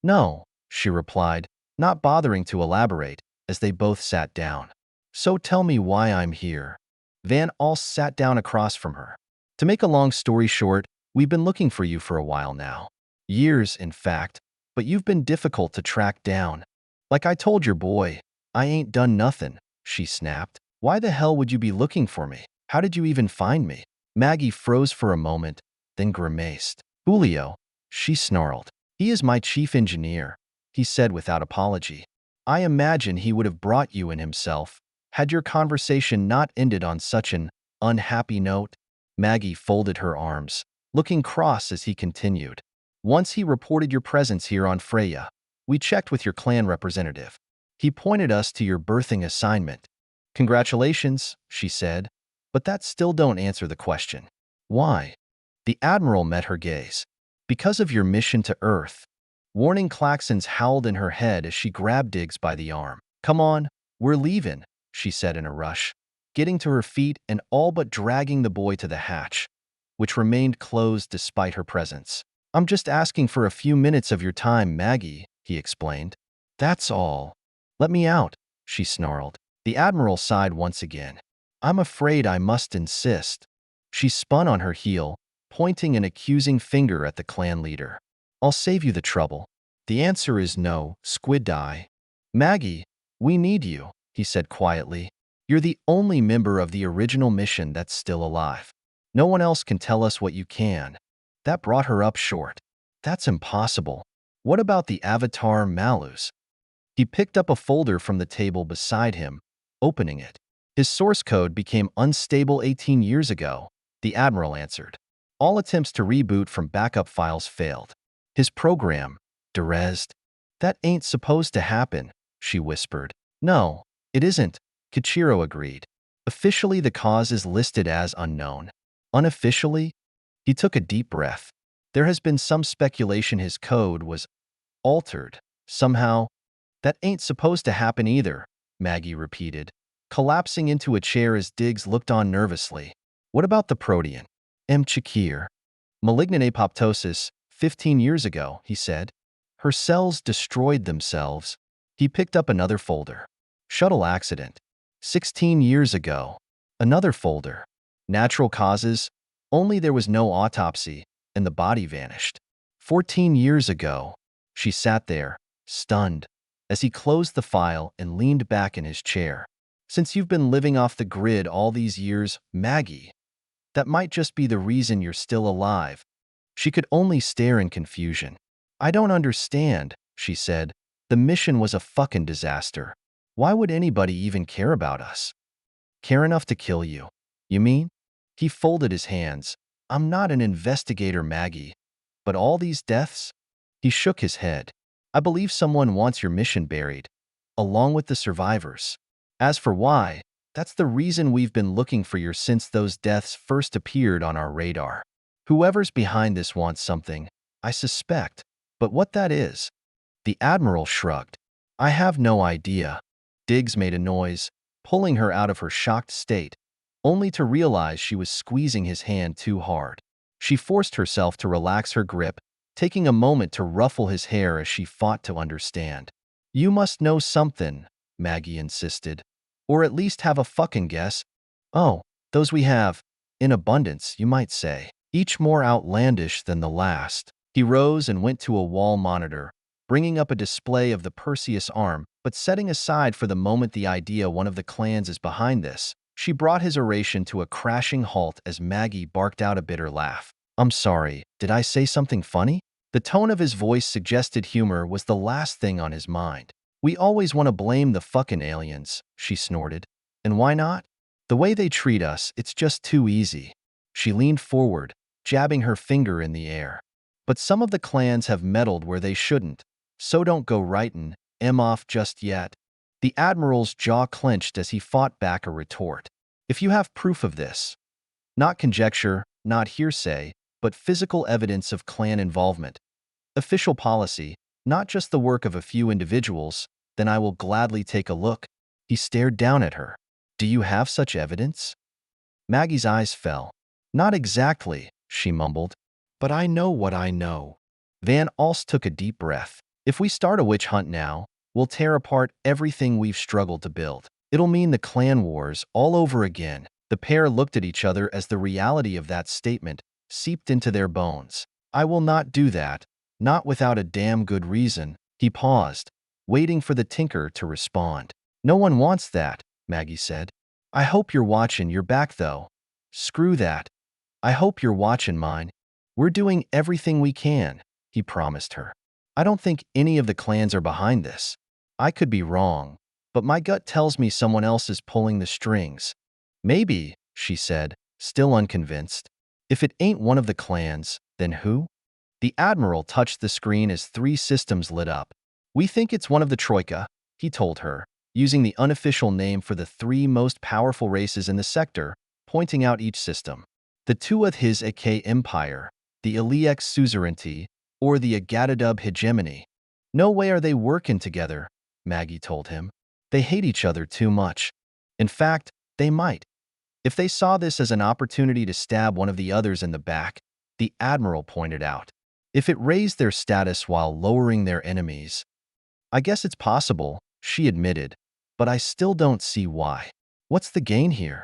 No, she replied, not bothering to elaborate, as they both sat down. So tell me why I'm here. Van Alst sat down across from her. To make a long story short, we've been looking for you for a while now. Years, in fact, but you've been difficult to track down. Like I told your boy, I ain't done nothing, she snapped. Why the hell would you be looking for me? How did you even find me? Maggie froze for a moment, then grimaced. Julio, she snarled. He is my chief engineer, he said without apology. I imagine he would have brought you in himself, had your conversation not ended on such an unhappy note. Maggie folded her arms, looking cross as he continued. Once he reported your presence here on Freya. We checked with your clan representative. He pointed us to your birthing assignment. Congratulations, she said, but that still don't answer the question. Why? The Admiral met her gaze. Because of your mission to Earth. Warning klaxons howled in her head as she grabbed Diggs by the arm. Come on, we're leaving, she said in a rush, getting to her feet and all but dragging the boy to the hatch, which remained closed despite her presence. I'm just asking for a few minutes of your time, Maggie, he explained. That's all. Let me out, she snarled. The Admiral sighed once again. I'm afraid I must insist. She spun on her heel, pointing an accusing finger at the clan leader. I'll save you the trouble. The answer is no, Squid Eye. Maggie, we need you, he said quietly. You're the only member of the original mission that's still alive. No one else can tell us what you can. That brought her up short. That's impossible. What about the Avatar Malus? He picked up a folder from the table beside him, opening it. His source code became unstable 18 years ago, the Admiral answered. All attempts to reboot from backup files failed. His program, Derezed. That ain't supposed to happen, she whispered. No, it isn't, Kichiro agreed. Officially, the cause is listed as unknown. Unofficially, he took a deep breath. There has been some speculation his code was altered, somehow. That ain't supposed to happen either, Maggie repeated, collapsing into a chair as Diggs looked on nervously. What about the protean? Chakir. Malignant apoptosis, 15 years ago, he said. Her cells destroyed themselves. He picked up another folder. Shuttle accident. 16 years ago. Another folder. Natural causes, only there was no autopsy, and the body vanished. 14 years ago. She sat there, stunned, as he closed the file and leaned back in his chair. Since you've been living off the grid all these years, Maggie, that might just be the reason you're still alive. She could only stare in confusion. I don't understand, she said. The mission was a fucking disaster. Why would anybody even care about us? Care enough to kill you, you mean? He folded his hands. I'm not an investigator, Maggie. But all these deaths? He shook his head. I believe someone wants your mission buried, along with the survivors. As for why, that's the reason we've been looking for you since those deaths first appeared on our radar. Whoever's behind this wants something, I suspect. But what that is? The Admiral shrugged. I have no idea. Diggs made a noise, pulling her out of her shocked state, only to realize she was squeezing his hand too hard. She forced herself to relax her grip, taking a moment to ruffle his hair as she fought to understand. You must know something, Maggie insisted. Or at least have a fucking guess. Oh, those we have. In abundance, you might say. Each more outlandish than the last. He rose and went to a wall monitor, bringing up a display of the Perseus arm, but setting aside for the moment the idea one of the clans is behind this. She brought his oration to a crashing halt as Maggie barked out a bitter laugh. I'm sorry, did I say something funny? The tone of his voice suggested humor was the last thing on his mind. We always want to blame the fucking aliens, she snorted. And why not? The way they treat us, it's just too easy. She leaned forward, jabbing her finger in the air. But some of the clans have meddled where they shouldn't, so don't go writin' off just yet. The Admiral's jaw clenched as he fought back a retort. If you have proof of this, not conjecture, not hearsay, but physical evidence of clan involvement, official policy, not just the work of a few individuals, then I will gladly take a look. He stared down at her. Do you have such evidence? Maggie's eyes fell. Not exactly, she mumbled. But I know what I know. Van Alst took a deep breath. If we start a witch hunt now, we'll tear apart everything we've struggled to build. It'll mean the clan wars all over again. The pair looked at each other as the reality of that statement seeped into their bones. I will not do that, not without a damn good reason. He paused, waiting for the tinker to respond. No one wants that, Maggie said. I hope you're watching your back, though. Screw that. I hope you're watching mine. We're doing everything we can, he promised her. I don't think any of the clans are behind this. I could be wrong, but my gut tells me someone else is pulling the strings. Maybe, she said, still unconvinced. If it ain't one of the clans, then who? The Admiral touched the screen as 3 systems lit up. We think it's one of the Troika, he told her, using the unofficial name for the 3 most powerful races in the sector, pointing out each system. The Tuuk his Aacom Empire, the Iliek Suzerainty, or the Agadadub Hegemony. No way are they working together, Maggie told him. They hate each other too much. In fact, they might. If they saw this as an opportunity to stab one of the others in the back, the Admiral pointed out. If it raised their status while lowering their enemies. I guess it's possible, she admitted, but I still don't see why. What's the gain here?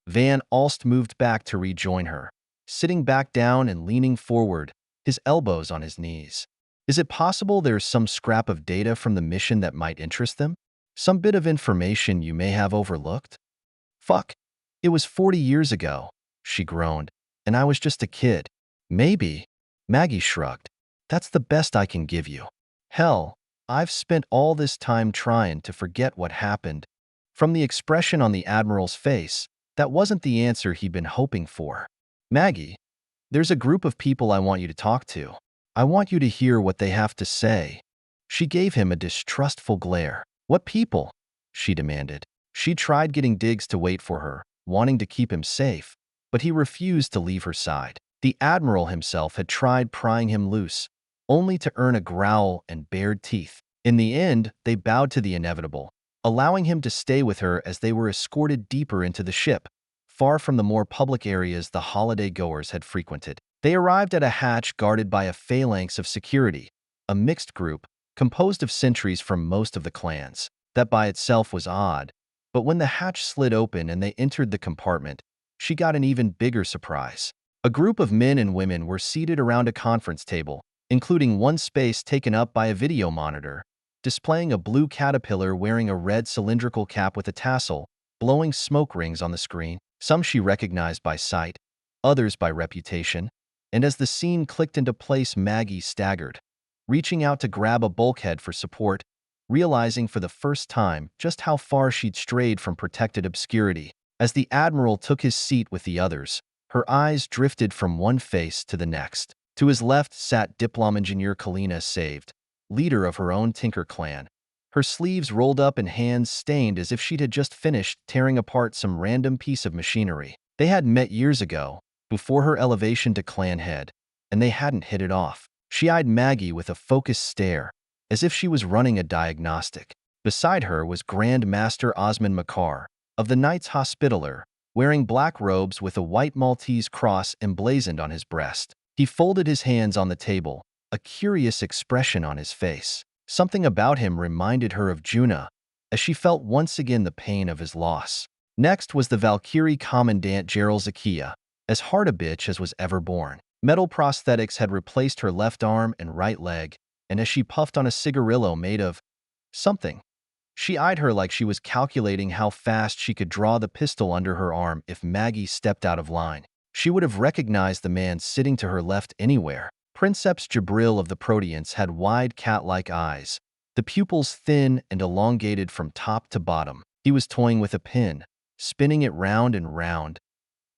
Van Alst moved back to rejoin her, sitting back down and leaning forward, his elbows on his knees. Is it possible there's some scrap of data from the mission that might interest them? Some bit of information you may have overlooked? Fuck. It was 40 years ago, she groaned, and I was just a kid. Maybe. Maggie shrugged. That's the best I can give you. Hell, I've spent all this time trying to forget what happened. From the expression on the Admiral's face, that wasn't the answer he'd been hoping for. Maggie, there's a group of people I want you to talk to. I want you to hear what they have to say. She gave him a distrustful glare. What people? She demanded. She tried getting Diggs to wait for her, wanting to keep him safe, but he refused to leave her side. The Admiral himself had tried prying him loose, only to earn a growl and bared teeth. In the end, they bowed to the inevitable, allowing him to stay with her as they were escorted deeper into the ship, far from the more public areas the holiday-goers had frequented. They arrived at a hatch guarded by a phalanx of security, a mixed group, composed of sentries from most of the clans. That by itself was odd, but when the hatch slid open and they entered the compartment, she got an even bigger surprise. A group of men and women were seated around a conference table, including one space taken up by a video monitor, displaying a blue caterpillar wearing a red cylindrical cap with a tassel, blowing smoke rings on the screen. Some she recognized by sight, others by reputation, and as the scene clicked into place, Maggie staggered, reaching out to grab a bulkhead for support, realizing for the first time just how far she'd strayed from protected obscurity. As the Admiral took his seat with the others, her eyes drifted from one face to the next. To his left sat Diplom Engineer Kalina Saved, leader of her own Tinker clan, her sleeves rolled up and hands stained as if she'd had just finished tearing apart some random piece of machinery. They had met years ago, before her elevation to clan head, and they hadn't hit it off. She eyed Maggie with a focused stare, as if she was running a diagnostic. Beside her was Grand Master Osmond Makar, of the Knights Hospitaller, wearing black robes with a white Maltese cross emblazoned on his breast. He folded his hands on the table, a curious expression on his face. Something about him reminded her of Juna, as she felt once again the pain of his loss. Next was the Valkyrie Commandant Gerald Zakia, as hard a bitch as was ever born. Metal prosthetics had replaced her left arm and right leg, and as she puffed on a cigarillo made of something, she eyed her like she was calculating how fast she could draw the pistol under her arm if Maggie stepped out of line. She would have recognized the man sitting to her left anywhere. Princeps Jabril of the Proteants had wide cat-like eyes, the pupils thin and elongated from top to bottom. He was toying with a pin, spinning it round and round,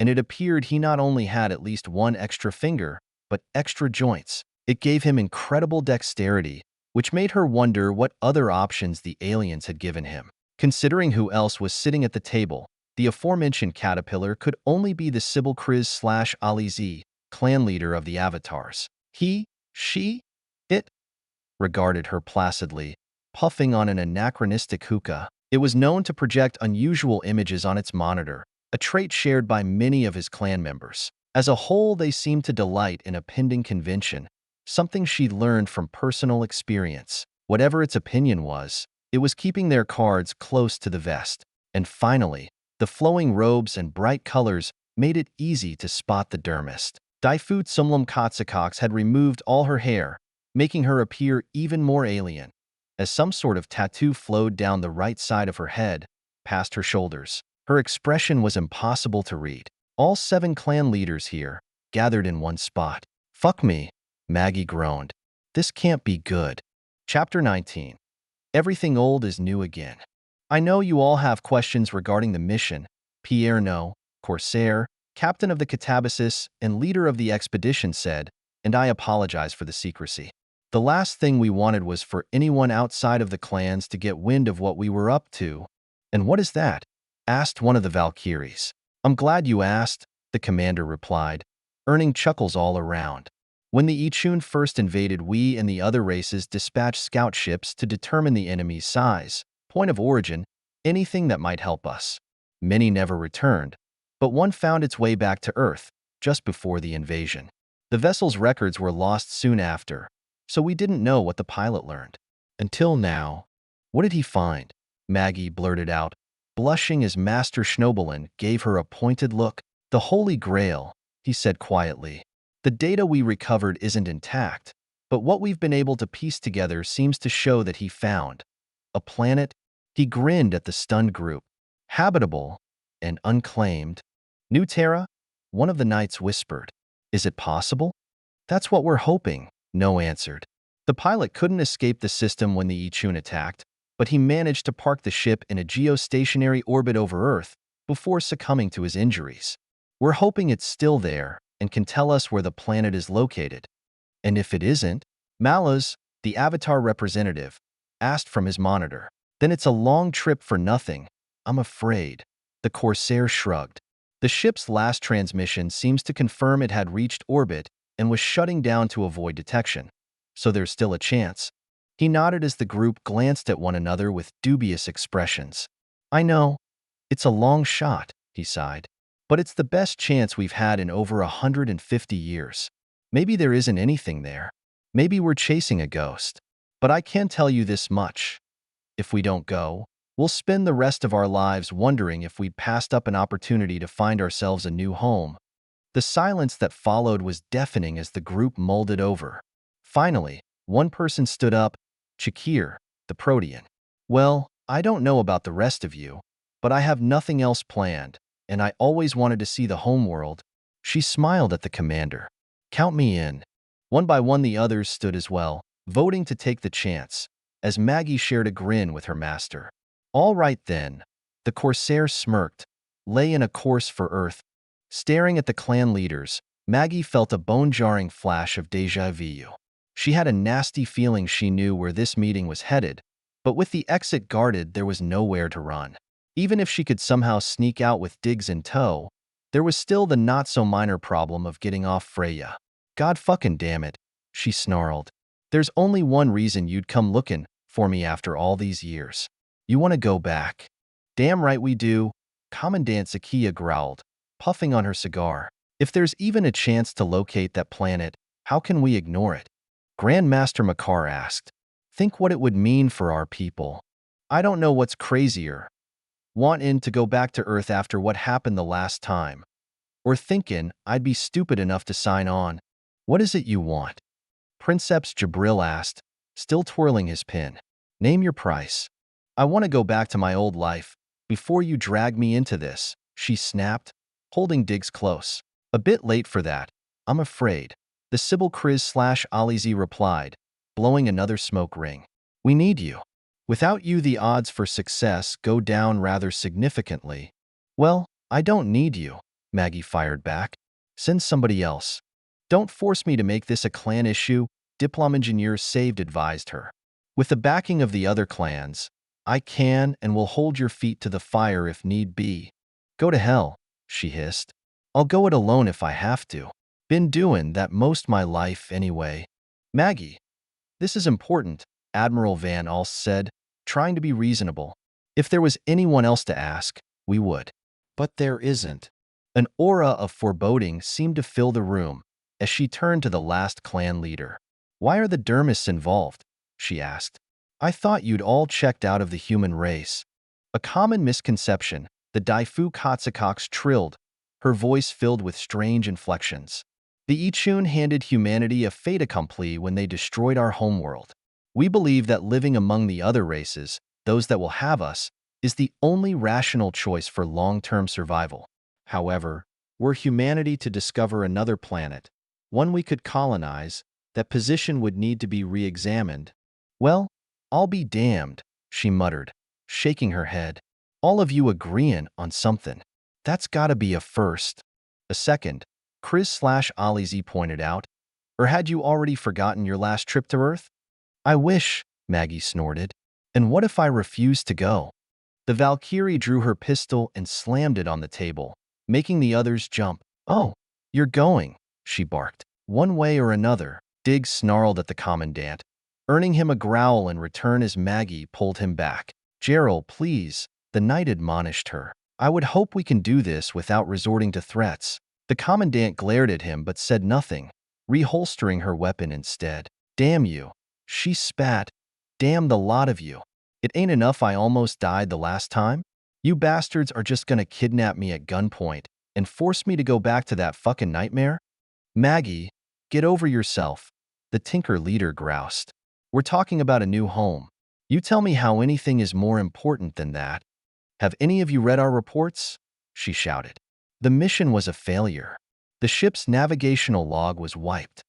and it appeared he not only had at least one extra finger, but extra joints. It gave him incredible dexterity, which made her wonder what other options the aliens had given him. Considering who else was sitting at the table, The aforementioned caterpillar could only be the Sybil Kriz/Alizi, clan leader of the Avatars. He, she, it regarded her placidly, puffing on an anachronistic hookah. It was known to project unusual images on its monitor, a trait shared by many of his clan members. As a whole, they seemed to delight in a pending convention, something she'd learned from personal experience. Whatever its opinion was, it was keeping their cards close to the vest. And finally, the flowing robes and bright colors made it easy to spot the dermist. Daifut Sumlum Katsukox had removed all her hair, making her appear even more alien, as some sort of tattoo flowed down the right side of her head, past her shoulders. Her expression was impossible to read. All 7 clan leaders here, gathered in one spot. "Fuck me," Maggie groaned. "This can't be good." Chapter 19. Everything old is new again. I know you all have questions regarding the mission. Pierre No, Corsair, captain of the Catabasis and leader of the expedition said, and I apologize for the secrecy. The last thing we wanted was for anyone outside of the clans to get wind of what we were up to. "And what is that?" asked one of the Valkyries. "I'm glad you asked," the commander replied, earning chuckles all around. "When the Ichun first invaded, we and the other races dispatched scout ships to determine the enemy's size, point of origin, anything that might help us. Many never returned, but one found its way back to Earth just before the invasion. The vessel's records were lost soon after, so we didn't know what the pilot learned. Until now." "What did he find?" Maggie blurted out, blushing as Master Schnobelin gave her a pointed look. "The Holy Grail," he said quietly. "The data we recovered isn't intact, but what we've been able to piece together seems to show that he found a planet." He grinned at the stunned group. "Habitable and unclaimed. New Terra?" one of the knights whispered. "Is it possible?" "That's what we're hoping," No answered. The pilot couldn't escape the system when the Ichun attacked, but he managed to park the ship in a geostationary orbit over Earth before succumbing to his injuries. "We're hoping it's still there and can tell us where the planet is located." "And if it isn't?" Malaz, the Avatar representative, asked from his monitor. "Then it's a long trip for nothing, I'm afraid." The Corsair shrugged. The ship's last transmission seems to confirm it had reached orbit and was shutting down to avoid detection. "So there's still a chance." He nodded as the group glanced at one another with dubious expressions. "I know. It's a long shot," he sighed. "But it's the best chance we've had in over 150 years. Maybe there isn't anything there. Maybe we're chasing a ghost. But I can tell you this much. If we don't go, we'll spend the rest of our lives wondering if we'd passed up an opportunity to find ourselves a new home." The silence that followed was deafening as the group mulled it over. Finally, one person stood up, Chakir, the Protean. "Well, I don't know about the rest of you, but I have nothing else planned, and I always wanted to see the homeworld." She smiled at the commander. "Count me in." One by one the others stood as well, voting to take the chance, as Maggie shared a grin with her master. "All right then." The Corsair smirked, lay in a course for Earth. Staring at the clan leaders, Maggie felt a bone-jarring flash of déjà vu. She had a nasty feeling she knew where this meeting was headed, but with the exit guarded, there was nowhere to run. Even if she could somehow sneak out with Diggs in tow, there was still the not-so-minor problem of getting off Freya. "God fucking damn it," she snarled. "There's only one reason you'd come looking for me after all these years. You want to go back." "Damn right we do," Commandant Zakiya growled, puffing on her cigar. "If there's even a chance to locate that planet, how can we ignore it?" Grandmaster Makar asked. "Think what it would mean for our people. I don't know what's crazier. Wanting to go back to Earth after what happened the last time, or thinking I'd be stupid enough to sign on." "What is it you want?" Princeps Jabril asked, still twirling his pen. "Name your price." "I want to go back to my old life before you drag me into this," she snapped, holding Diggs close. "A bit late for that, I'm afraid," the Sybil Kriz/Alizi replied, blowing another smoke ring. "We need you. Without you, the odds for success go down rather significantly." "Well, I don't need you," Maggie fired back. "Send somebody else. Don't force me to make this a clan issue," Diplom Engineer Saved advised her. "With the backing of the other clans, I can and will hold your feet to the fire if need be." Go to hell, she hissed. I'll go it alone if I have to. Been doing that most my life anyway. Maggie, this is important, Admiral Van Alst said, trying to be reasonable. If there was anyone else to ask, we would. But there isn't. An aura of foreboding seemed to fill the room as she turned to the last clan leader. Why are the dermists involved? She asked. I thought you'd all checked out of the human race. A common misconception, the Daifu Katsukox trilled, her voice filled with strange inflections. The Ichun handed humanity a fait accompli when they destroyed our homeworld. We believe that living among the other races, those that will have us, is the only rational choice for long-term survival. However, were humanity to discover another planet, one we could colonize, that position would need to be re-examined. Well, I'll be damned, she muttered, shaking her head. All of you agreeing on something. That's gotta be a first. A second, Chris/Alizy pointed out. Or had you already forgotten your last trip to Earth? I wish, Maggie snorted. And what if I refused to go? The Valkyrie drew her pistol and slammed it on the table, making the others jump. Oh, you're going, she barked. One way or another, Diggs snarled at the commandant, earning him a growl in return as Maggie pulled him back. Gerald, please, the knight admonished her. I would hope we can do this without resorting to threats. The commandant glared at him but said nothing, reholstering her weapon instead. Damn you, she spat. Damn the lot of you. It ain't enough I almost died the last time? You bastards are just gonna kidnap me at gunpoint and force me to go back to that fucking nightmare? Maggie, get over yourself, the Tinker leader groused. We're talking about a new home. You tell me how anything is more important than that. Have any of you read our reports? She shouted. The mission was a failure. The ship's navigational log was wiped.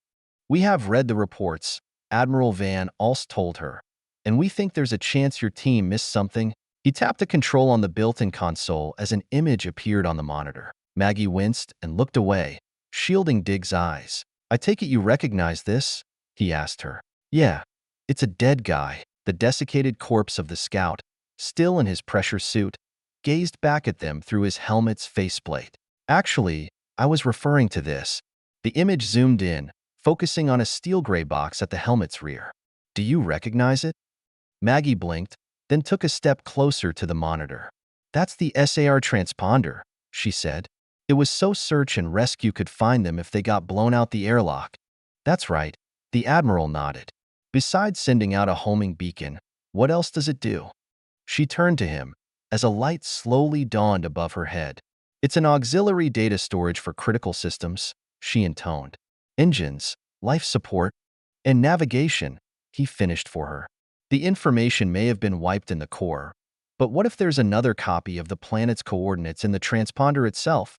We have read the reports, Admiral Van Alst told her, and we think there's a chance your team missed something. He tapped a control on the built-in console as an image appeared on the monitor. Maggie winced and looked away, shielding Diggs' eyes. I take it you recognize this? He asked her. Yeah, it's a dead guy. The desiccated corpse of the scout, still in his pressure suit, gazed back at them through his helmet's faceplate. Actually, I was referring to this. The image zoomed in, focusing on a steel gray box at the helmet's rear. Do you recognize it? Maggie blinked, then took a step closer to the monitor. That's the SAR transponder, she said. It was so search and rescue could find them if they got blown out the airlock. That's right, the Admiral nodded. Besides sending out a homing beacon, what else does it do? She turned to him, as a light slowly dawned above her head. It's an auxiliary data storage for critical systems, she intoned. Engines, life support, and navigation, he finished for her. The information may have been wiped in the core, but what if there's another copy of the planet's coordinates in the transponder itself?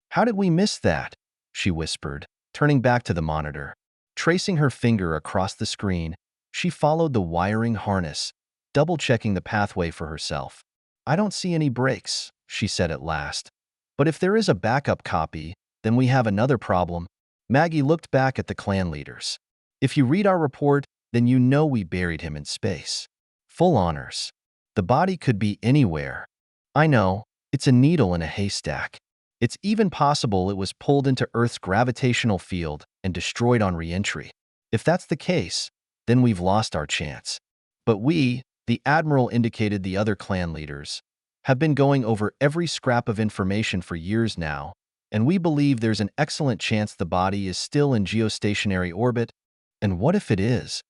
How did we miss that? She whispered, turning back to the monitor. Tracing her finger across the screen, she followed the wiring harness, double-checking the pathway for herself. I don't see any breaks, she said at last. But if there is a backup copy, then we have another problem. Maggie looked back at the clan leaders. If you read our report, then you know we buried him in space. Full honors. The body could be anywhere. I know, it's a needle in a haystack. It's even possible it was pulled into Earth's gravitational field and destroyed on re-entry. If that's the case, then we've lost our chance. But we, the Admiral indicated the other clan leaders, have been going over every scrap of information for years now, and we believe there's an excellent chance the body is still in geostationary orbit. And what if it is?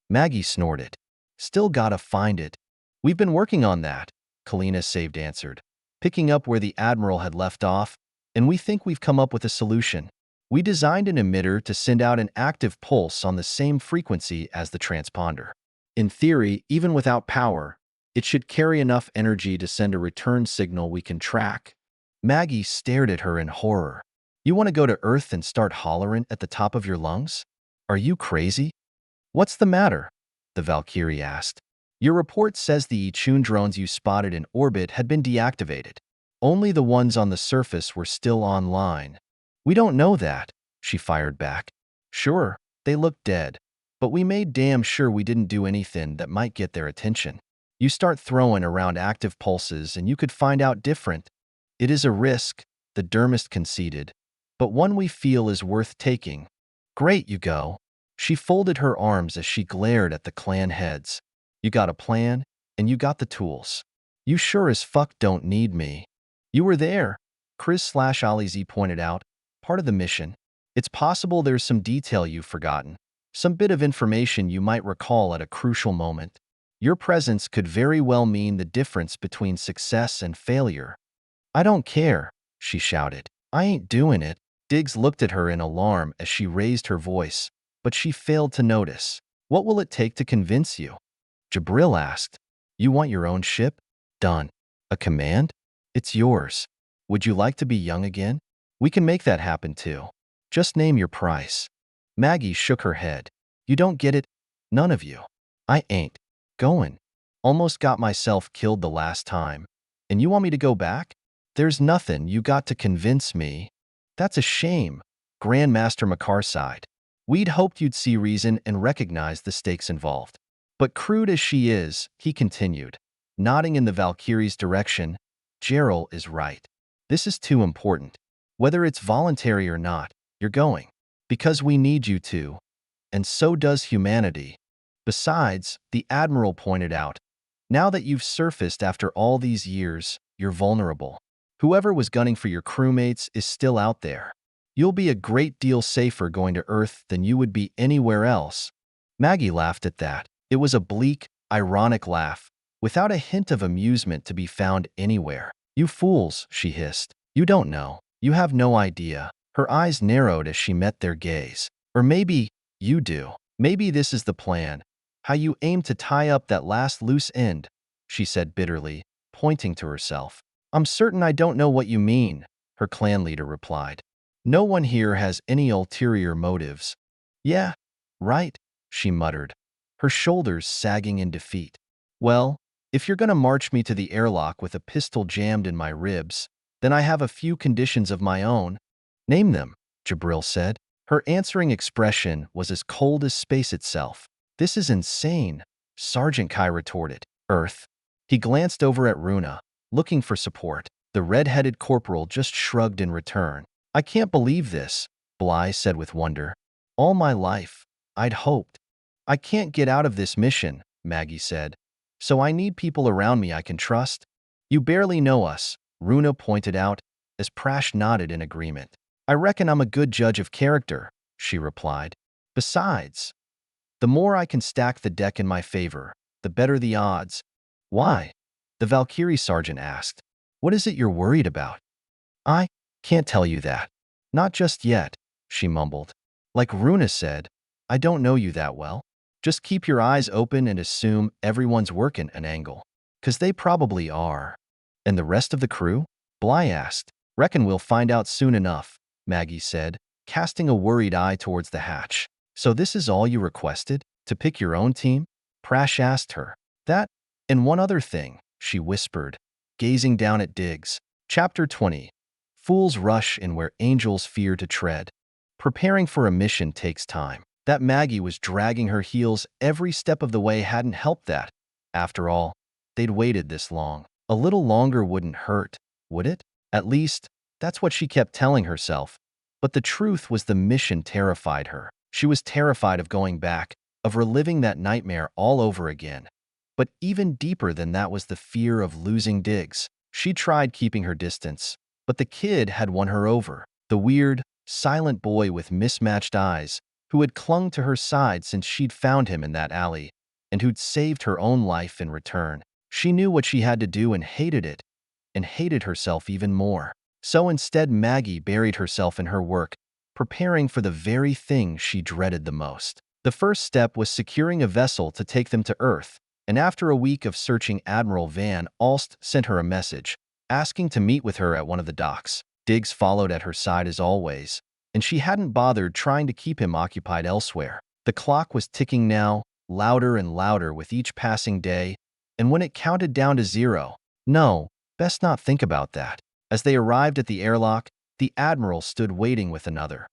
Maggie snorted. Still gotta find it. We've been working on that, Kalina Saved answered, picking up where the Admiral had left off, and we think we've come up with a solution. We designed an emitter to send out an active pulse on the same frequency as the transponder. In theory, even without power, it should carry enough energy to send a return signal we can track. Maggie stared at her in horror. You want to go to Earth and start hollering at the top of your lungs? Are you crazy? What's the matter? The Valkyrie asked. Your report says the Ichun drones you spotted in orbit had been deactivated. Only the ones on the surface were still online. We don't know that, she fired back. Sure, they looked dead, but we made damn sure we didn't do anything that might get their attention. You start throwing around active pulses and you could find out different. It is a risk, the dermist conceded, but one we feel is worth taking. Great, you go. She folded her arms as she glared at the clan heads. You got a plan, and you got the tools. You sure as fuck don't need me. You were there, Chris/Aliz pointed out, part of the mission. It's possible there's some detail you've forgotten, some bit of information you might recall at a crucial moment. Your presence could very well mean the difference between success and failure. I don't care, she shouted. I ain't doing it. Diggs looked at her in alarm as she raised her voice, but she failed to notice. What will it take to convince you? Jabril asked. You want your own ship? Done. A command? It's yours. Would you like to be young again? We can make that happen too. Just name your price. Maggie shook her head. You don't get it? None of you. I ain't going. Almost got myself killed the last time. And you want me to go back? There's nothing you got to convince me. That's a shame, Grandmaster Makar sighed. We'd hoped you'd see reason and recognize the stakes involved. But crude as she is, he continued, nodding in the Valkyrie's direction, Gerald is right. This is too important. Whether it's voluntary or not, you're going. Because we need you to. And so does humanity. Besides, the Admiral pointed out, now that you've surfaced after all these years, you're vulnerable. Whoever was gunning for your crewmates is still out there. You'll be a great deal safer going to Earth than you would be anywhere else. Maggie laughed at that. It was a bleak, ironic laugh, without a hint of amusement to be found anywhere. You fools, she hissed. You don't know. You have no idea. Her eyes narrowed as she met their gaze. Or maybe you do. Maybe this is the plan. How you aim to tie up that last loose end, she said bitterly, pointing to herself. I'm certain I don't know what you mean, her clan leader replied. No one here has any ulterior motives. Yeah, right, she muttered, her shoulders sagging in defeat. Well, if you're gonna march me to the airlock with a pistol jammed in my ribs, then I have a few conditions of my own. Name them, Jabril said. Her answering expression was as cold as space itself. This is insane, Sergeant Kai retorted. Earth. He glanced over at Runa, looking for support. The red-headed corporal just shrugged in return. I can't believe this, Bly said with wonder. All my life, I'd hoped. I can't get out of this mission, Maggie said. So I need people around me I can trust. You barely know us, Runa pointed out, as Prash nodded in agreement. I reckon I'm a good judge of character, she replied. Besides, the more I can stack the deck in my favor, the better the odds. Why? The Valkyrie sergeant asked. What is it you're worried about? I can't tell you that. Not just yet, she mumbled. Like Runa said, I don't know you that well. Just keep your eyes open and assume everyone's working an angle. 'Cause they probably are. And the rest of the crew? Bly asked. Reckon we'll find out soon enough, Maggie said, casting a worried eye towards the hatch. So this is all you requested? To pick your own team? Prash asked her. That, and one other thing, she whispered, gazing down at Diggs. Chapter 20. Fools rush in where angels fear to tread. Preparing for a mission takes time. That Maggie was dragging her heels every step of the way hadn't helped that. After all, they'd waited this long. A little longer wouldn't hurt, would it? At least, that's what she kept telling herself. But the truth was the mission terrified her. She was terrified of going back, of reliving that nightmare all over again. But even deeper than that was the fear of losing Diggs. She tried keeping her distance, but the kid had won her over. The weird, silent boy with mismatched eyes, who had clung to her side since she'd found him in that alley, and who'd saved her own life in return. She knew what she had to do and hated herself even more. So instead, Maggie buried herself in her work, preparing for the very thing she dreaded the most. The first step was securing a vessel to take them to Earth, and after a week of searching, Admiral Van Alst sent her a message, asking to meet with her at one of the docks. Diggs followed at her side as always, and she hadn't bothered trying to keep him occupied elsewhere. The clock was ticking now, louder and louder with each passing day, and when it counted down to 0, no, best not think about that. As they arrived at the airlock, the Admiral stood waiting with another.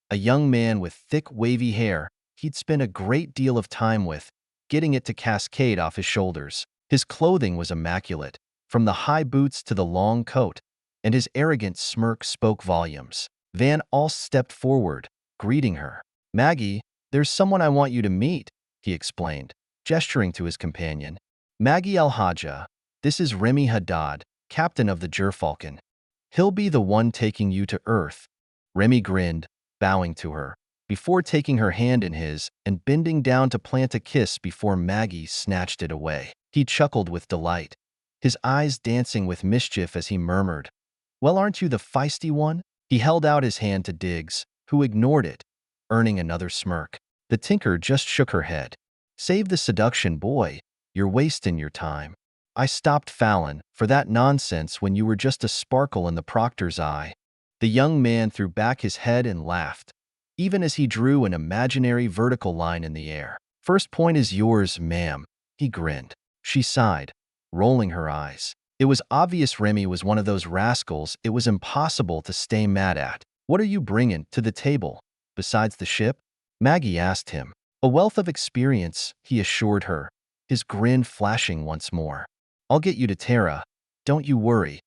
A young man with thick, wavy hair he'd spent a great deal of time with, getting it to cascade off his shoulders. His clothing was immaculate, from the high boots to the long coat, and his arrogant smirk spoke volumes. Van Alst stepped forward, greeting her. "Maggie, there's someone I want you to meet," he explained, gesturing to his companion. "Maggie Al-Hajja, this is Remy Haddad, captain of the Gerfalcon. He'll be the one taking you to Earth." Remy grinned, bowing to her, before taking her hand in his and bending down to plant a kiss before Maggie snatched it away. He chuckled with delight, his eyes dancing with mischief as he murmured, "Well, aren't you the feisty one?" He held out his hand to Diggs, who ignored it, earning another smirk. The tinker just shook her head. "Save the seduction, boy. You're wasting your time. I stopped Fallon for that nonsense when you were just a sparkle in the proctor's eye." The young man threw back his head and laughed, even as he drew an imaginary vertical line in the air. "First point is yours, ma'am," he grinned. She sighed, rolling her eyes. It was obvious Remy was one of those rascals it was impossible to stay mad at. "What are you bringing to the table, besides the ship?" Maggie asked him. "A wealth of experience," he assured her, his grin flashing once more. "I'll get you to Terra, don't you worry.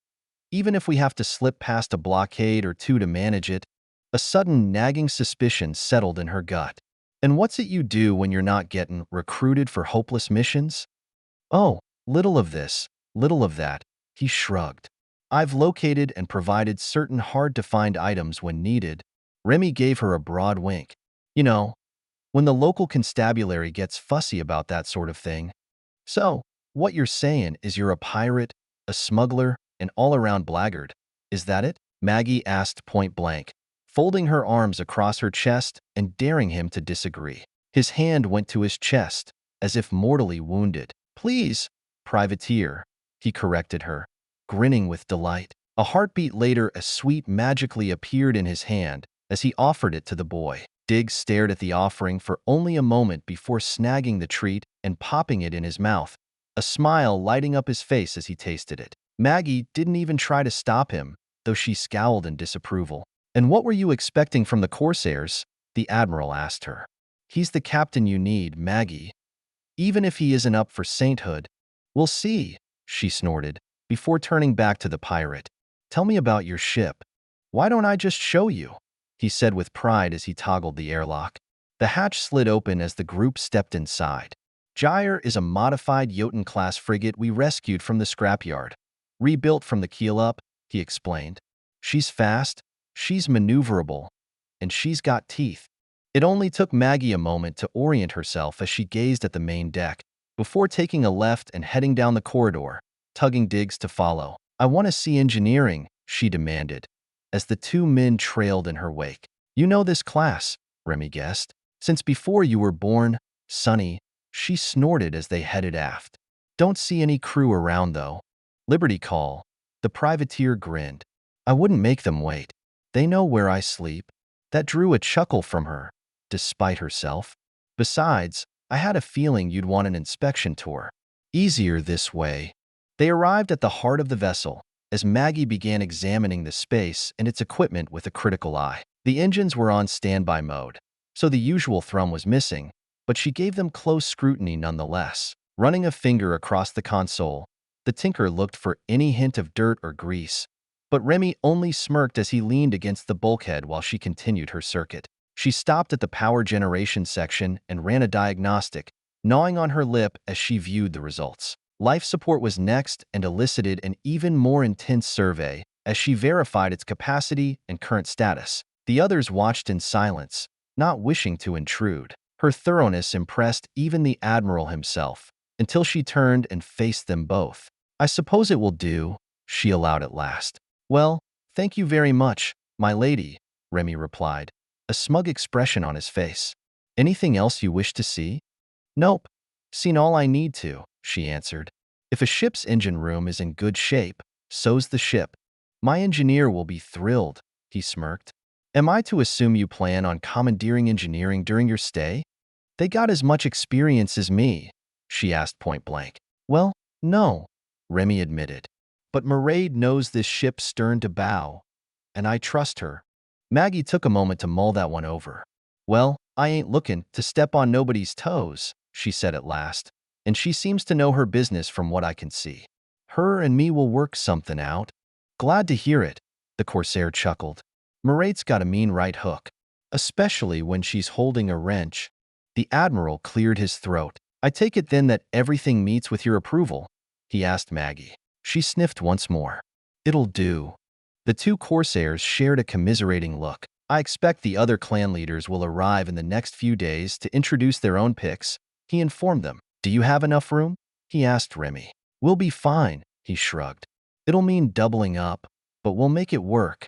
Even if we have to slip past a blockade or two to manage it." A sudden nagging suspicion settled in her gut. "And what's it you do when you're not getting recruited for hopeless missions?" "Oh, little of this, little of that," he shrugged. "I've located and provided certain hard-to-find items when needed." Remy gave her a broad wink. "You know, when the local constabulary gets fussy about that sort of thing." "So, what you're saying is you're a pirate, a smuggler, an all-around blackguard, is that it?" Maggie asked point-blank, folding her arms across her chest and daring him to disagree. His hand went to his chest, as if mortally wounded. "Please, privateer," he corrected her, grinning with delight. A heartbeat later, a sweet magically appeared in his hand as he offered it to the boy. Diggs stared at the offering for only a moment before snagging the treat and popping it in his mouth, a smile lighting up his face as he tasted it. Maggie didn't even try to stop him, though she scowled in disapproval. "And what were you expecting from the Corsairs?" the Admiral asked her. "He's the captain you need, Maggie. Even if he isn't up for sainthood." "We'll see," she snorted, before turning back to the pirate. "Tell me about your ship." "Why don't I just show you?" he said with pride as he toggled the airlock. The hatch slid open as the group stepped inside. "Gyre is a modified Jotun-class frigate we rescued from the scrapyard. Rebuilt from the keel up," he explained. "She's fast, she's maneuverable, and she's got teeth." It only took Maggie a moment to orient herself as she gazed at the main deck, before taking a left and heading down the corridor, tugging Diggs to follow. "I want to see engineering," she demanded, as the two men trailed in her wake. "You know this class," Remy guessed. "Since before you were born, Sonny," she snorted as they headed aft. "Don't see any crew around, though." "Liberty Call." The privateer grinned. "I wouldn't make them wait. They know where I sleep." That drew a chuckle from her, despite herself. "Besides, I had a feeling you'd want an inspection tour. Easier this way." They arrived at the heart of the vessel, as Maggie began examining the space and its equipment with a critical eye. The engines were on standby mode, so the usual thrum was missing, but she gave them close scrutiny nonetheless. Running a finger across the console, the tinker looked for any hint of dirt or grease, but Remy only smirked as he leaned against the bulkhead while she continued her circuit. She stopped at the power generation section and ran a diagnostic, gnawing on her lip as she viewed the results. Life support was next and elicited an even more intense survey as she verified its capacity and current status. The others watched in silence, not wishing to intrude. Her thoroughness impressed even the Admiral himself, until she turned and faced them both. "I suppose it will do," she allowed at last. "Well, thank you very much, my lady," Remy replied, a smug expression on his face. "Anything else you wish to see?" "Nope. Seen all I need to," she answered. "If a ship's engine room is in good shape, so's the ship. My engineer will be thrilled," he smirked. "Am I to assume you plan on commandeering engineering during your stay?" "They got as much experience as me," she asked point blank. "Well, no," Remy admitted. "But Mairead knows this ship stern to bow, and I trust her." Maggie took a moment to mull that one over. "Well, I ain't looking to step on nobody's toes," she said at last, "and she seems to know her business from what I can see. Her and me will work something out." Glad to hear it, the Corsair chuckled. Marate's got a mean right hook, especially when she's holding a wrench. The Admiral cleared his throat. I take it then that everything meets with your approval? He asked Maggie. She sniffed once more. It'll do. The two Corsairs shared a commiserating look. I expect the other clan leaders will arrive in the next few days to introduce their own picks, he informed them. Do you have enough room? He asked Remy. We'll be fine, he shrugged. It'll mean doubling up, but we'll make it work.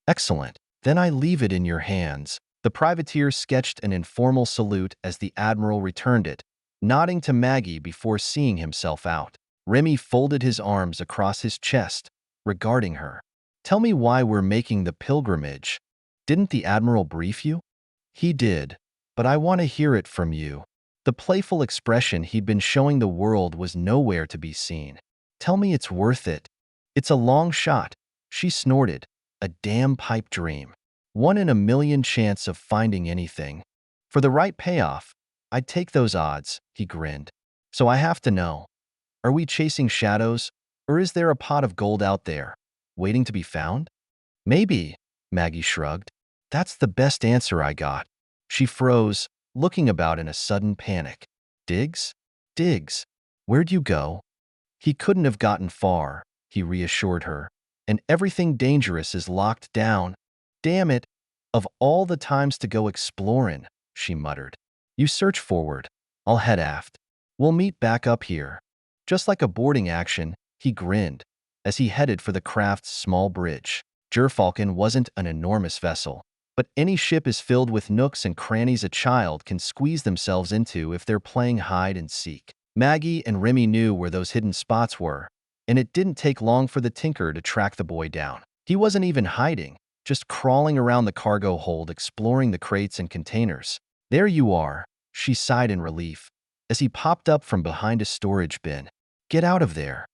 Excellent. Then I leave it in your hands. The privateer sketched an informal salute as the Admiral returned it, nodding to Maggie before seeing himself out. Remy folded his arms across his chest, regarding her. Tell me why we're making the pilgrimage. Didn't the Admiral brief you? He did, but I want to hear it from you. The playful expression he'd been showing the world was nowhere to be seen. Tell me it's worth it. It's a long shot, she snorted. A damn pipe dream. 1 in a million chance of finding anything. For the right payoff, I'd take those odds, he grinned. So I have to know. Are we chasing shadows, or is there a pot of gold out there, waiting to be found? Maybe, Maggie shrugged. That's the best answer I got. She froze, looking about in a sudden panic. Diggs? Diggs, where'd you go? He couldn't have gotten far, he reassured her. And everything dangerous is locked down. Damn it, of all the times to go exploring, she muttered. You search forward, I'll head aft. We'll meet back up here. Just like a boarding action, he grinned, as he headed for the craft's small bridge. Gerfalcon wasn't an enormous vessel, but any ship is filled with nooks and crannies a child can squeeze themselves into if they're playing hide and seek. Maggie and Remy knew where those hidden spots were, and it didn't take long for the tinker to track the boy down. He wasn't even hiding, just crawling around the cargo hold exploring the crates and containers. There you are, she sighed in relief, as he popped up from behind a storage bin. Get out of there.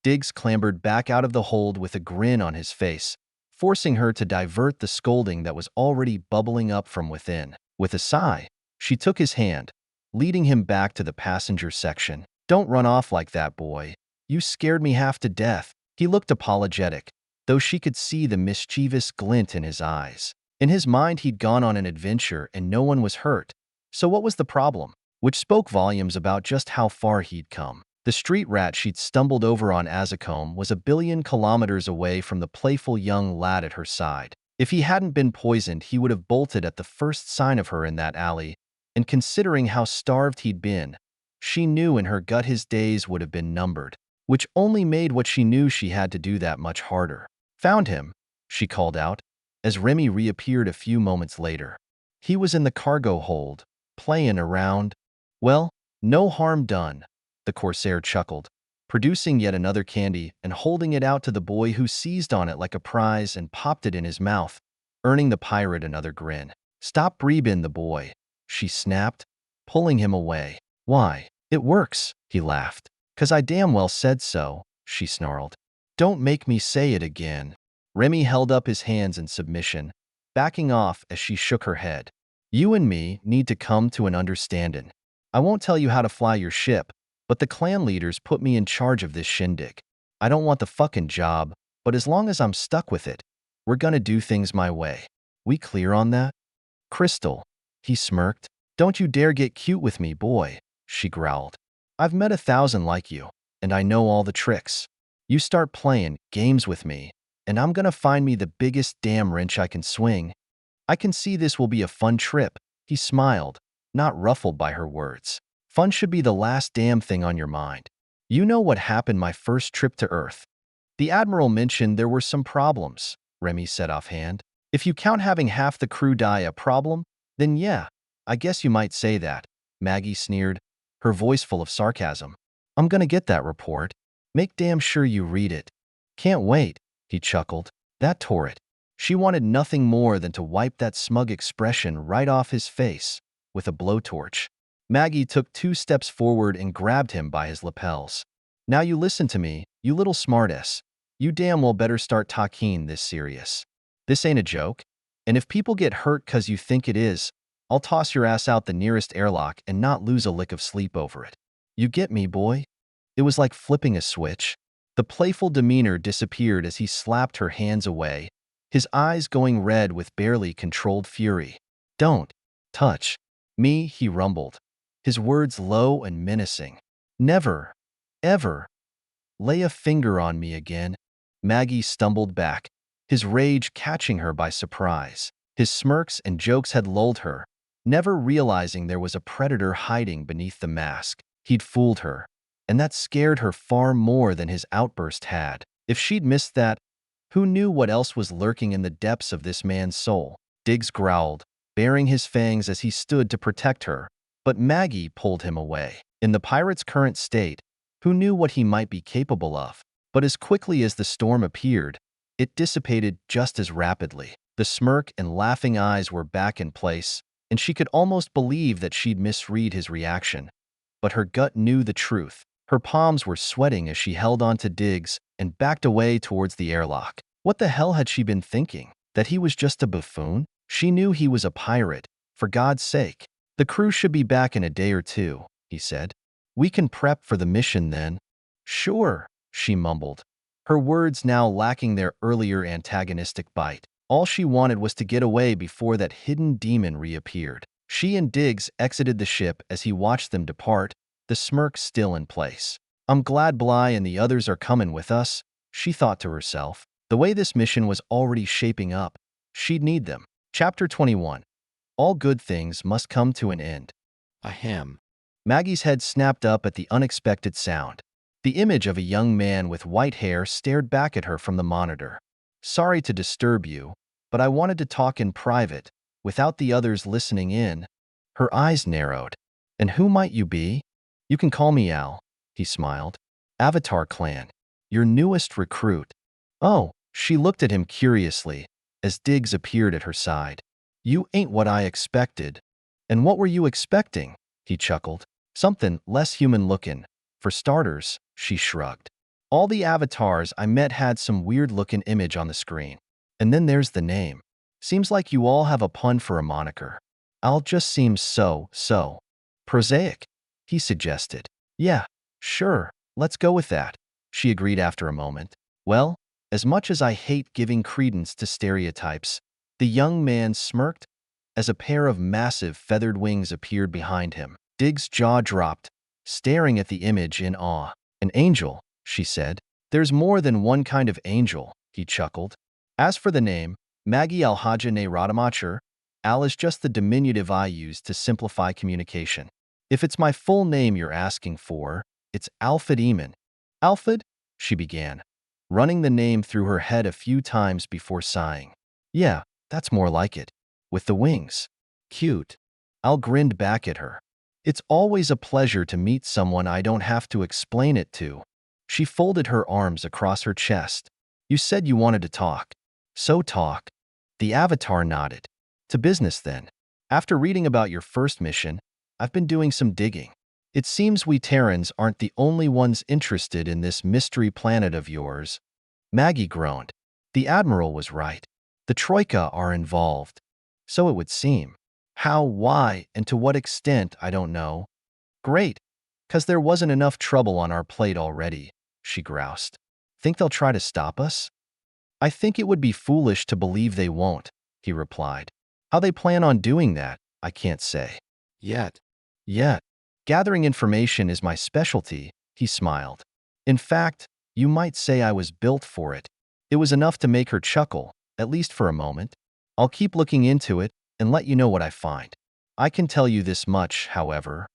Diggs clambered back out of the hold with a grin on his face, forcing her to divert the scolding that was already bubbling up from within. With a sigh, she took his hand, leading him back to the passenger section. Don't run off like that, boy. You scared me half to death. He looked apologetic, though she could see the mischievous glint in his eyes. In his mind, he'd gone on an adventure and no one was hurt. So what was the problem? Which spoke volumes about just how far he'd come. The street rat she'd stumbled over on Aacom was 1 billion kilometers away from the playful young lad at her side. If he hadn't been poisoned, he would have bolted at the first sign of her in that alley, and considering how starved he'd been, she knew in her gut his days would have been numbered, which only made what she knew she had to do that much harder. Found him, she called out, as Remy reappeared a few moments later. He was in the cargo hold, playing around. Well, no harm done, the Corsair chuckled, producing yet another candy and holding it out to the boy who seized on it like a prize and popped it in his mouth, earning the pirate another grin. Stop breathing the boy, she snapped, pulling him away. Why, it works, he laughed. 'Cause I damn well said so, she snarled. Don't make me say it again. Remy held up his hands in submission, backing off as she shook her head. You and me need to come to an understanding. I won't tell you how to fly your ship, but the clan leaders put me in charge of this shindig. I don't want the fucking job, but as long as I'm stuck with it, we're gonna do things my way. We clear on that? Crystal, he smirked. Don't you dare get cute with me, boy, she growled. I've met 1,000 like you, and I know all the tricks. You start playing games with me, and I'm gonna find me the biggest damn wrench I can swing. I can see this will be a fun trip, he smiled, not ruffled by her words. Fun should be the last damn thing on your mind. You know what happened my first trip to Earth. The Admiral mentioned there were some problems, Remy said offhand. If you count having half the crew die a problem, then yeah, I guess you might say that, Maggie sneered, her voice full of sarcasm. I'm gonna get that report. Make damn sure you read it. Can't wait, he chuckled. That tore it. She wanted nothing more than to wipe that smug expression right off his face with a blowtorch. Maggie took 2 steps forward and grabbed him by his lapels. Now you listen to me, you little smartass. You damn well better start talking this serious. This ain't a joke, and if people get hurt 'cause you think it is, I'll toss your ass out the nearest airlock and not lose a lick of sleep over it. You get me, boy? It was like flipping a switch. The playful demeanor disappeared as he slapped her hands away, his eyes going red with barely controlled fury. "Don't touch me," he rumbled, his words low and menacing. "Never, ever lay a finger on me again." Maggie stumbled back, his rage catching her by surprise. His smirks and jokes had lulled her, never realizing there was a predator hiding beneath the mask. He'd fooled her, and that scared her far more than his outburst had. If she'd missed that, who knew what else was lurking in the depths of this man's soul? Diggs growled, baring his fangs as he stood to protect her, but Maggie pulled him away. In the pirate's current state, who knew what he might be capable of? But as quickly as the storm appeared, it dissipated just as rapidly. The smirk and laughing eyes were back in place, and she could almost believe that she'd misread his reaction. But her gut knew the truth. Her palms were sweating as she held on to Diggs and backed away towards the airlock. What the hell had she been thinking? That he was just a buffoon? She knew he was a pirate, for God's sake. "The crew should be back in a day or two," he said. "We can prep for the mission then." "Sure," she mumbled, her words now lacking their earlier antagonistic bite. All she wanted was to get away before that hidden demon reappeared. She and Diggs exited the ship as he watched them depart, the smirk still in place. "I'm glad Bly and the others are coming with us," she thought to herself. The way this mission was already shaping up, she'd need them. Chapter 21. All good things must come to an end. Ahem. Maggie's head snapped up at the unexpected sound. The image of a young man with white hair stared back at her from the monitor. "Sorry to disturb you, but I wanted to talk in private, without the others listening in." Her eyes narrowed. "And who might you be?" "You can call me Al," he smiled. "Avatar Clan. Your newest recruit." "Oh," she looked at him curiously, as Diggs appeared at her side. "You ain't what I expected." "And what were you expecting?" he chuckled. "Something less human-looking. For starters," she shrugged. "All the avatars I met had some weird-looking image on the screen. And then there's the name. Seems like you all have a pun for a moniker." "Al just seems so prosaic," he suggested. "Yeah, sure, let's go with that," she agreed after a moment. "Well, as much as I hate giving credence to stereotypes," the young man smirked as a pair of massive feathered wings appeared behind him. Diggs' jaw dropped, staring at the image in awe. "An angel," she said. "There's more than one kind of angel," he chuckled. "As for the name, Maggie Alhaja Ne Radamacher, Al is just the diminutive I use to simplify communication. If it's my full name you're asking for, it's Alfred Eamon." "Alfred?" she began, running the name through her head a few times before sighing. "Yeah, that's more like it. With the wings. Cute." Al grinned back at her. "It's always a pleasure to meet someone I don't have to explain it to." She folded her arms across her chest. "You said you wanted to talk. So talk." The avatar nodded. "To business then. After reading about your first mission, I've been doing some digging. It seems we Terrans aren't the only ones interested in this mystery planet of yours." Maggie groaned. The Admiral was right. The Troika are involved. So it would seem. How, why, and to what extent, I don't know. "Great, 'cause there wasn't enough trouble on our plate already," she groused. "Think they'll try to stop us?" "I think it would be foolish to believe they won't," he replied. "How they plan on doing that, I can't say. Yet. Gathering information is my specialty," he smiled. "In fact, you might say I was built for it." It was enough to make her chuckle, at least for a moment. "I'll keep looking into it and let you know what I find. I can tell you this much, however.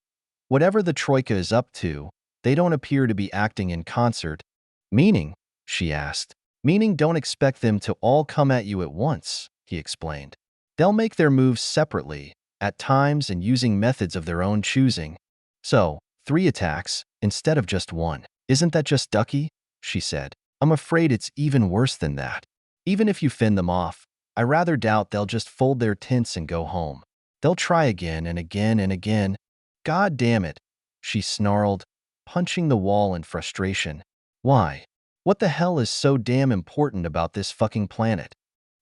Whatever the Troika is up to, they don't appear to be acting in concert." "Meaning?" she asked. "Meaning don't expect them to all come at you at once," he explained. "They'll make their moves separately, at times and using methods of their own choosing. So, 3 attacks, instead of just 1. Isn't that just ducky?" she said. "I'm afraid it's even worse than that. Even if you fend them off, I rather doubt they'll just fold their tents and go home. They'll try again and again and again." "God damn it," she snarled, punching the wall in frustration. "Why? What the hell is so damn important about this fucking planet?"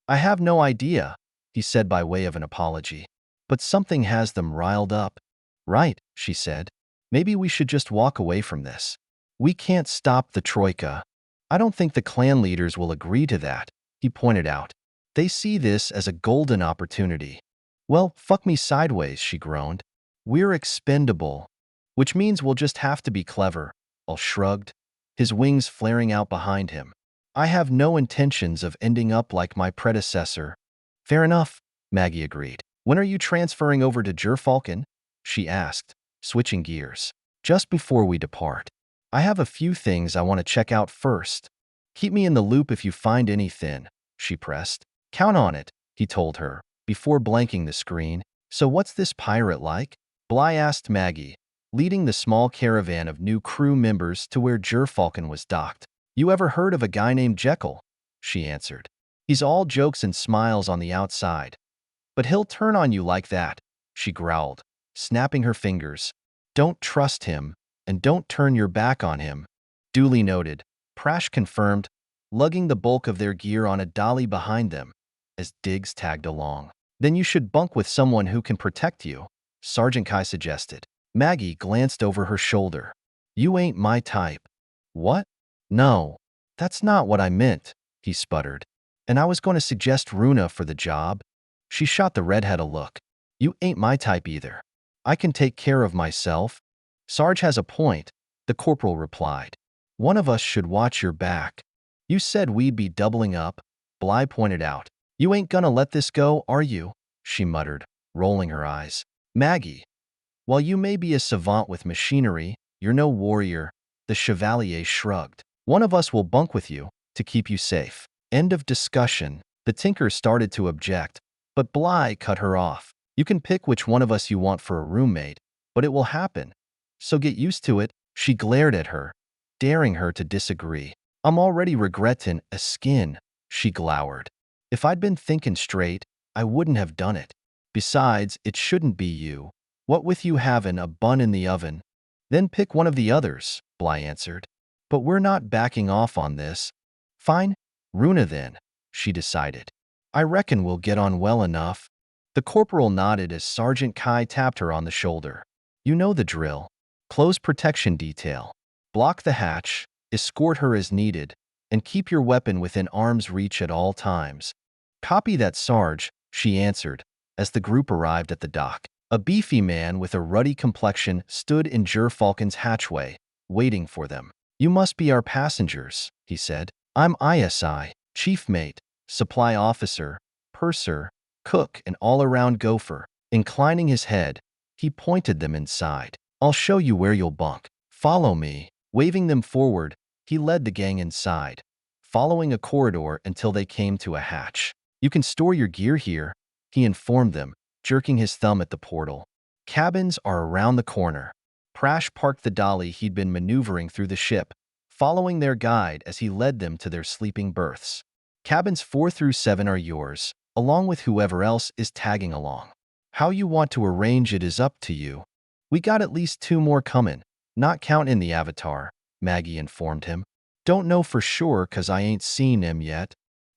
"I have no idea," he said by way of an apology. "But something has them riled up." "Right," she said. "Maybe we should just walk away from this. We can't stop the Troika." I don't think the clan leaders will agree to that, he pointed out. They see this as a golden opportunity. Well, fuck me sideways, she groaned. We're expendable, which means we'll just have to be clever. Al shrugged, his wings flaring out behind him. I have no intentions of ending up like my predecessor. Fair enough, Maggie agreed. When are you transferring over to Gerfalcon? She asked, switching gears. Just before we depart. I have a few things I want to check out first. Keep me in the loop if you find anything, she pressed. Count on it, he told her, before blanking the screen. So what's this pirate like? Bly asked Maggie, leading the small caravan of new crew members to where Gerfalcon was docked. You ever heard of a guy named Jekyll? She answered. He's all jokes and smiles on the outside. But he'll turn on you like that, she growled, snapping her fingers. Don't trust him, and don't turn your back on him. Duly noted, Prash confirmed, lugging the bulk of their gear on a dolly behind them, as Diggs tagged along. Then you should bunk with someone who can protect you, Sergeant Kai suggested. Maggie glanced over her shoulder. You ain't my type. What? No, that's not what I meant, he sputtered. And I was going to suggest Runa for the job. She shot the redhead a look. You ain't my type either. I can take care of myself. Sarge has a point, the corporal replied. One of us should watch your back. You said we'd be doubling up, Bly pointed out. You ain't gonna let this go, are you? She muttered, rolling her eyes. Maggie, while you may be a savant with machinery, you're no warrior, the Chevalier shrugged. One of us will bunk with you, to keep you safe. End of discussion. The tinker started to object, but Bly cut her off. You can pick which one of us you want for a roommate, but it will happen. So get used to it. She glared at her, daring her to disagree. I'm already regretting a skin, she glowered. If I'd been thinking straight, I wouldn't have done it. Besides, it shouldn't be you. What with you having a bun in the oven? Then pick one of the others, Bly answered. But we're not backing off on this. Fine, Runa then, she decided. I reckon we'll get on well enough. The corporal nodded as Sergeant Kai tapped her on the shoulder. You know the drill. Close protection detail. Block the hatch, escort her as needed, and keep your weapon within arm's reach at all times. Copy that, Sarge, she answered, as the group arrived at the dock. A beefy man with a ruddy complexion stood in Gerfalcon's hatchway, waiting for them. You must be our passengers, he said. I'm ISI, chief mate, supply officer, purser, cook, and all-around gopher. Inclining his head, he pointed them inside. I'll show you where you'll bunk. Follow me. Waving them forward, he led the gang inside, following a corridor until they came to a hatch. You can store your gear here, he informed them, jerking his thumb at the portal. Cabins are around the corner. Prash parked the dolly he'd been maneuvering through the ship, following their guide as he led them to their sleeping berths. Cabins 4 through 7 are yours, along with whoever else is tagging along. How you want to arrange it is up to you. We got at least 2 more coming, not counting the Avatar, Maggie informed him. Don't know for sure 'cause I ain't seen him yet.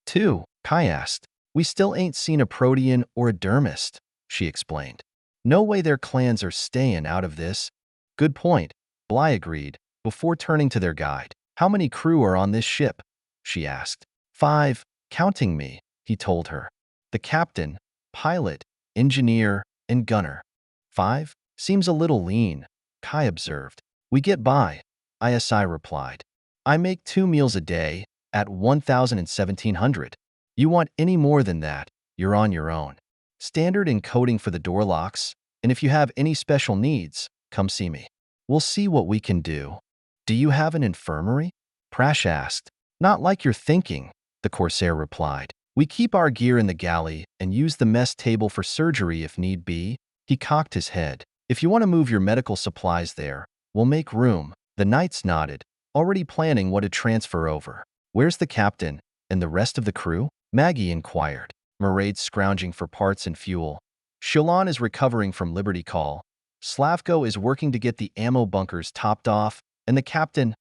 2, Kai asked. We still ain't seen a Protean or a Dermist, she explained. No way their clans are staying out of this. Good point, Bly agreed, before turning to their guide. How many crew are on this ship? She asked. 5, counting me, he told her. The captain, pilot, engineer, and gunner. 5? Seems a little lean, Kai observed. We get by, ISI replied. I make 2 meals a day at 1,000 and 1,700. You want any more than that, you're on your own. Standard encoding for the door locks, and if you have any special needs, come see me. We'll see what we can do. Do you have an infirmary? Prash asked. Not like you're thinking, the Corsair replied. We keep our gear in the galley and use the mess table for surgery if need be. He cocked his head. If you want to move your medical supplies there, we'll make room. The knights nodded, already planning what to transfer over. Where's the captain and the rest of the crew? Maggie inquired, Maraid scrounging for parts and fuel. Shalon is recovering from Liberty Call. Slavko is working to get the ammo bunkers topped off, and the captain,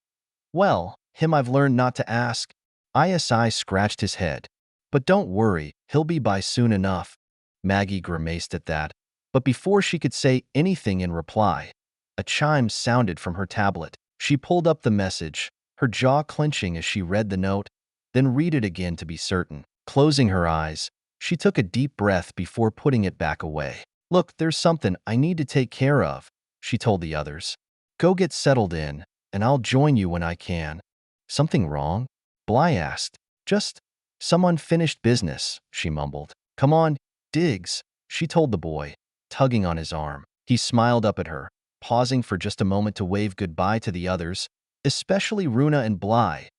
well, him I've learned not to ask. ISI scratched his head. But don't worry, he'll be by soon enough. Maggie grimaced at that, but before she could say anything in reply, a chime sounded from her tablet. She pulled up the message, her jaw clenching as she read the note, then read it again to be certain. Closing her eyes, she took a deep breath before putting it back away. "Look, there's something I need to take care of," she told the others. "Go get settled in, and I'll join you when I can." "Something wrong?" Bly asked. "Just some unfinished business," she mumbled. "Come on, Diggs," she told the boy, tugging on his arm. He smiled up at her, pausing for just a moment to wave goodbye to the others, especially Runa and Bly,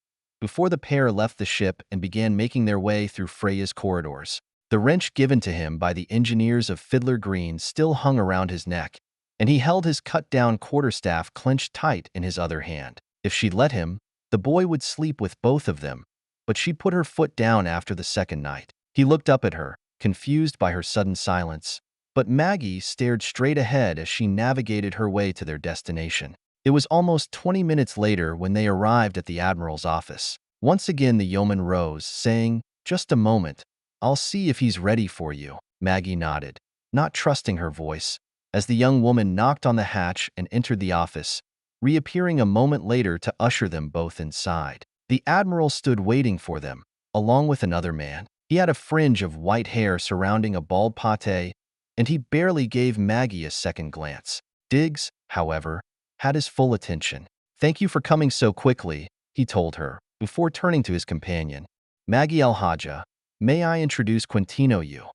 before the pair left the ship and began making their way through Freya's corridors. The wrench given to him by the engineers of Fiddler Green still hung around his neck, and he held his cut-down quarterstaff clenched tight in his other hand. If she'd let him, the boy would sleep with both of them, but she'd put her foot down after the second night. He looked up at her, confused by her sudden silence, but Maggie stared straight ahead as she navigated her way to their destination. It was almost 20 minutes later when they arrived at the Admiral's office. Once again the yeoman rose, saying, "Just a moment. I'll see if he's ready for you." Maggie nodded, not trusting her voice, as the young woman knocked on the hatch and entered the office, reappearing a moment later to usher them both inside. The Admiral stood waiting for them, along with another man. He had a fringe of white hair surrounding a bald pate, and he barely gave Maggie a second glance. Diggs, however, had his full attention. "Thank you for coming so quickly," he told her, before turning to his companion. "Maggie Al-Haja, may I introduce Quintino you?"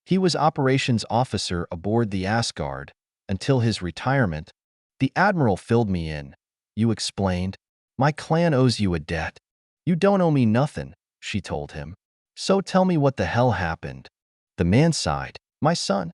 He was operations officer aboard the Asgard until his retirement. "The Admiral filled me in," you explained. "My clan owes you a debt." "You don't owe me nothing," she told him. "So tell me what the hell happened." The man sighed. "My son.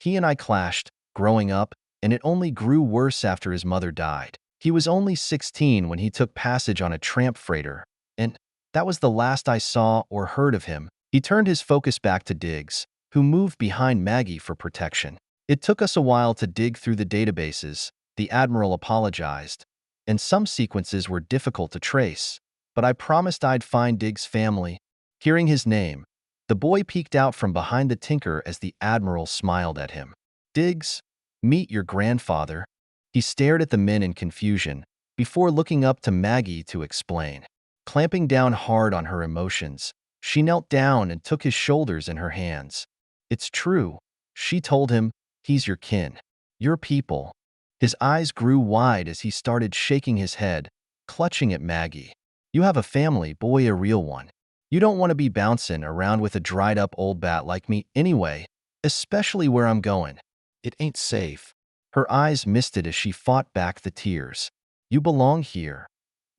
He and I clashed, growing up, and it only grew worse after his mother died. He was only 16 when he took passage on a tramp freighter, and that was the last I saw or heard of him." He turned his focus back to Diggs, who moved behind Maggie for protection. "It took us a while to dig through the databases," the Admiral apologized, "and some sequences were difficult to trace, but I promised I'd find Diggs' family." Hearing his name, the boy peeked out from behind the tinker as the Admiral smiled at him. "Diggs, meet your grandfather." He stared at the men in confusion, before looking up to Maggie to explain. Clamping down hard on her emotions, she knelt down and took his shoulders in her hands. "It's true," she told him. "He's your kin. Your people." His eyes grew wide as he started shaking his head, clutching at Maggie. "You have a family, boy, a real one. You don't want to be bouncing around with a dried-up old bat like me anyway, especially where I'm going. It ain't safe." Her eyes misted as she fought back the tears. "You belong here.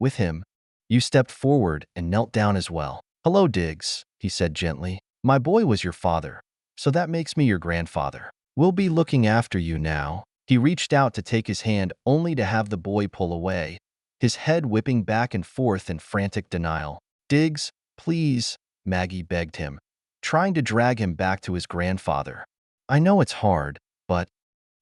With him." You stepped forward and knelt down as well. "Hello, Diggs," he said gently. "My boy was your father, so that makes me your grandfather. We'll be looking after you now." He reached out to take his hand only to have the boy pull away, his head whipping back and forth in frantic denial. "Diggs, please," Maggie begged him, trying to drag him back to his grandfather. "I know it's hard, but—"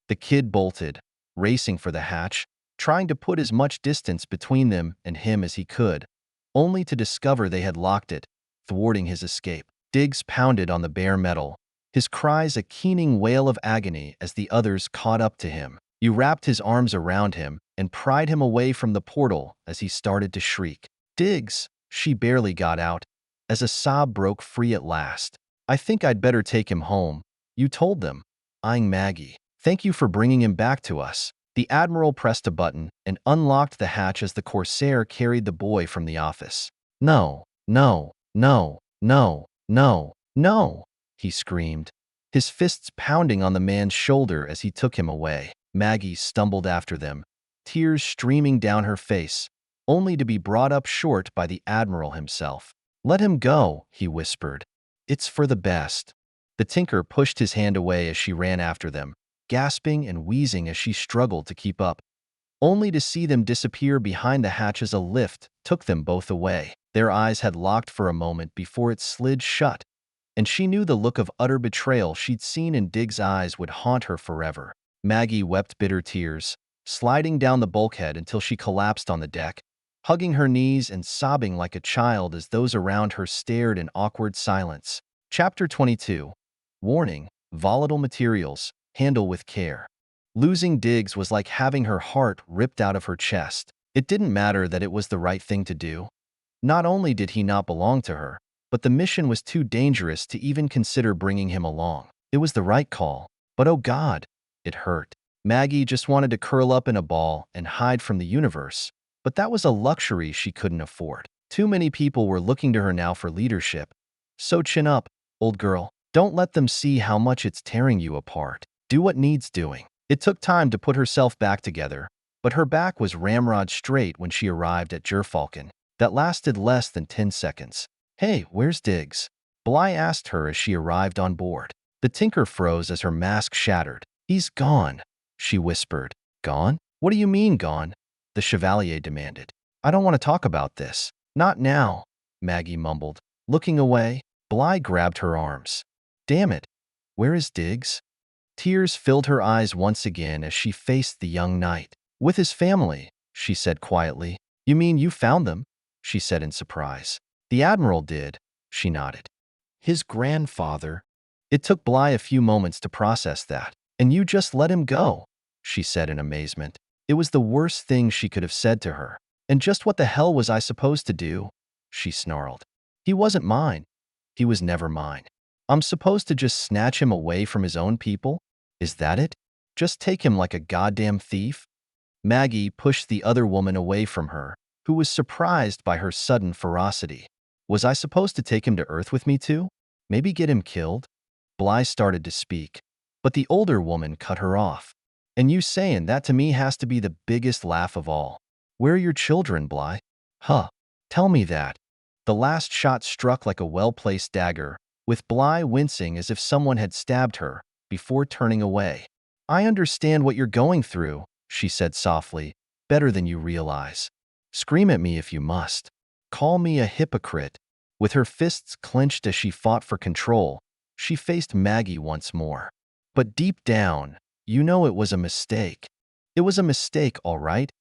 The kid bolted, racing for the hatch, trying to put as much distance between them and him as he could, only to discover they had locked it, thwarting his escape. Diggs pounded on the bare metal, his cries a keening wail of agony as the others caught up to him. You wrapped his arms around him and pried him away from the portal as he started to shriek. "Diggs," she barely got out, as a sob broke free at last. "I think I'd better take him home," you told them, eyeing Maggie. "Thank you for bringing him back to us." The Admiral pressed a button and unlocked the hatch as the Corsair carried the boy from the office. "No, no, no, no, no, no," he screamed, his fists pounding on the man's shoulder as he took him away. Maggie stumbled after them, tears streaming down her face, only to be brought up short by the Admiral himself. "Let him go," he whispered. "It's for the best." The tinker pushed his hand away as she ran after them, gasping and wheezing as she struggled to keep up, only to see them disappear behind the hatch as a lift took them both away. Their eyes had locked for a moment before it slid shut, and she knew the look of utter betrayal she'd seen in Diggs' eyes would haunt her forever. Maggie wept bitter tears, sliding down the bulkhead until she collapsed on the deck, hugging her knees and sobbing like a child as those around her stared in awkward silence. Chapter 22. Warning: Volatile materials. Handle with care. Losing Diggs was like having her heart ripped out of her chest. It didn't matter that it was the right thing to do. Not only did he not belong to her, but the mission was too dangerous to even consider bringing him along. It was the right call, but oh God, it hurt. Maggie just wanted to curl up in a ball and hide from the universe, but that was a luxury she couldn't afford. Too many people were looking to her now for leadership. So chin up, old girl. Don't let them see how much it's tearing you apart. Do what needs doing. It took time to put herself back together, but her back was ramrod straight when she arrived at Gerfalcon. That lasted less than 10 seconds. Hey, where's Diggs? Bly asked her as she arrived on board. The tinker froze as her mask shattered. He's gone, she whispered. Gone? What do you mean gone? The Chevalier demanded. I don't want to talk about this. Not now, Maggie mumbled. Looking away, Bly grabbed her arms. Damn it, where is Diggs? Tears filled her eyes once again as she faced the young knight. With his family, she said quietly. You mean you found them? She said in surprise. The Admiral did, she nodded. His grandfather. It took Bly a few moments to process that. And you just let him go, she said in amazement. It was the worst thing she could have said to her. And just what the hell was I supposed to do? She snarled. He wasn't mine. He was never mine. I'm supposed to just snatch him away from his own people? Is that it? Just take him like a goddamn thief? Maggie pushed the other woman away from her, who was surprised by her sudden ferocity. Was I supposed to take him to Earth with me too? Maybe get him killed? Bly started to speak, but the older woman cut her off. And you saying that to me has to be the biggest laugh of all. Where are your children, Bly? Huh. Tell me that. The last shot struck like a well-placed dagger, with Bly wincing as if someone had stabbed her, before turning away. I understand what you're going through, she said softly, better than you realize. Scream at me if you must. Call me a hypocrite. With her fists clenched as she fought for control, she faced Maggie once more. But deep down, you know it was a mistake. It was a mistake, all right?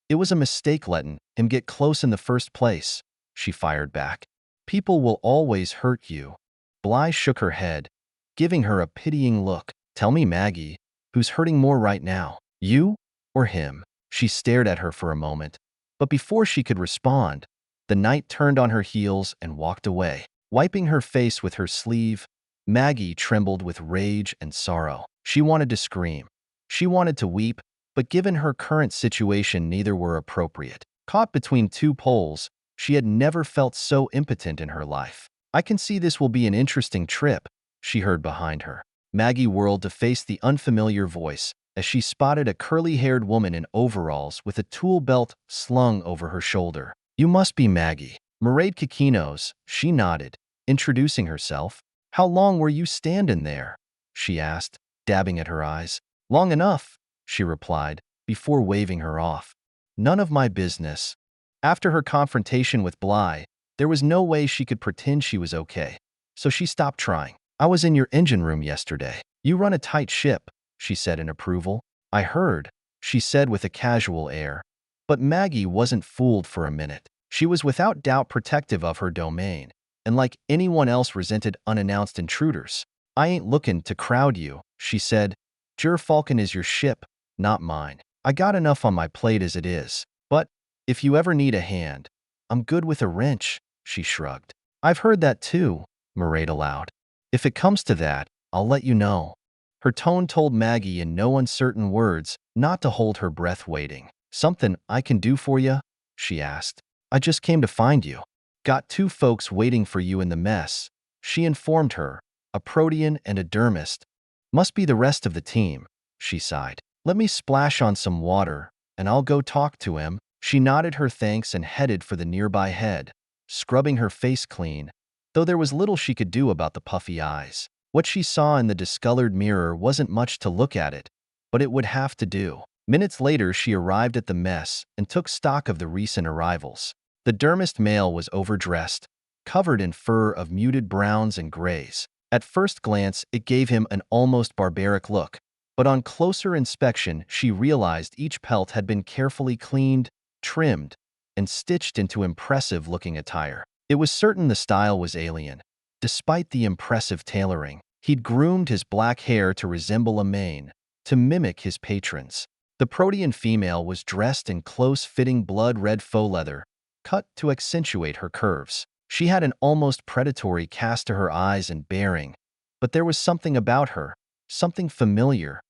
It was a mistake letting him get close in the first place, she fired back. People will always hurt you. Bly shook her head, giving her a pitying look. Tell me, Maggie, who's hurting more right now, you or him? She stared at her for a moment, but before she could respond, the knight turned on her heels and walked away. Wiping her face with her sleeve, Maggie trembled with rage and sorrow. She wanted to scream. She wanted to weep, but given her current situation, neither were appropriate. Caught between two poles, she had never felt so impotent in her life. I can see this will be an interesting trip, she heard behind her. Maggie whirled to face the unfamiliar voice as she spotted a curly-haired woman in overalls with a tool belt slung over her shoulder. You must be Maggie. Mairead Kikinos, she nodded, introducing herself. How long were you standing there? She asked, dabbing at her eyes. Long enough, she replied, before waving her off. None of my business. After her confrontation with Bly, there was no way she could pretend she was okay, so she stopped trying. I was in your engine room yesterday. You run a tight ship, she said in approval. I heard, she said with a casual air. But Maggie wasn't fooled for a minute. She was without doubt protective of her domain, and like anyone else resented unannounced intruders. I ain't looking to crowd you, she said. Gerfalcon is your ship, not mine. I got enough on my plate as it is. But if you ever need a hand, I'm good with a wrench, she shrugged. I've heard that too, Mairead allowed. If it comes to that, I'll let you know. Her tone told Maggie in no uncertain words not to hold her breath waiting. Something I can do for you? She asked. I just came to find you. Got two folks waiting for you in the mess, she informed her, a Protean and a Dermist. Must be the rest of the team, she sighed. Let me splash on some water, and I'll go talk to him. She nodded her thanks and headed for the nearby head, scrubbing her face clean, though there was little she could do about the puffy eyes. What she saw in the discolored mirror wasn't much to look at it, but it would have to do. Minutes later, she arrived at the mess and took stock of the recent arrivals. The Dermist male was overdressed, covered in fur of muted browns and grays. At first glance, it gave him an almost barbaric look, but on closer inspection, she realized each pelt had been carefully cleaned, trimmed, and stitched into impressive-looking attire. It was certain the style was alien. Despite the impressive tailoring, he'd groomed his black hair to resemble a mane, to mimic his patrons. The Protean female was dressed in close-fitting blood-red faux leather, cut to accentuate her curves. She had an almost predatory cast to her eyes and bearing, but there was something about her, something familiar.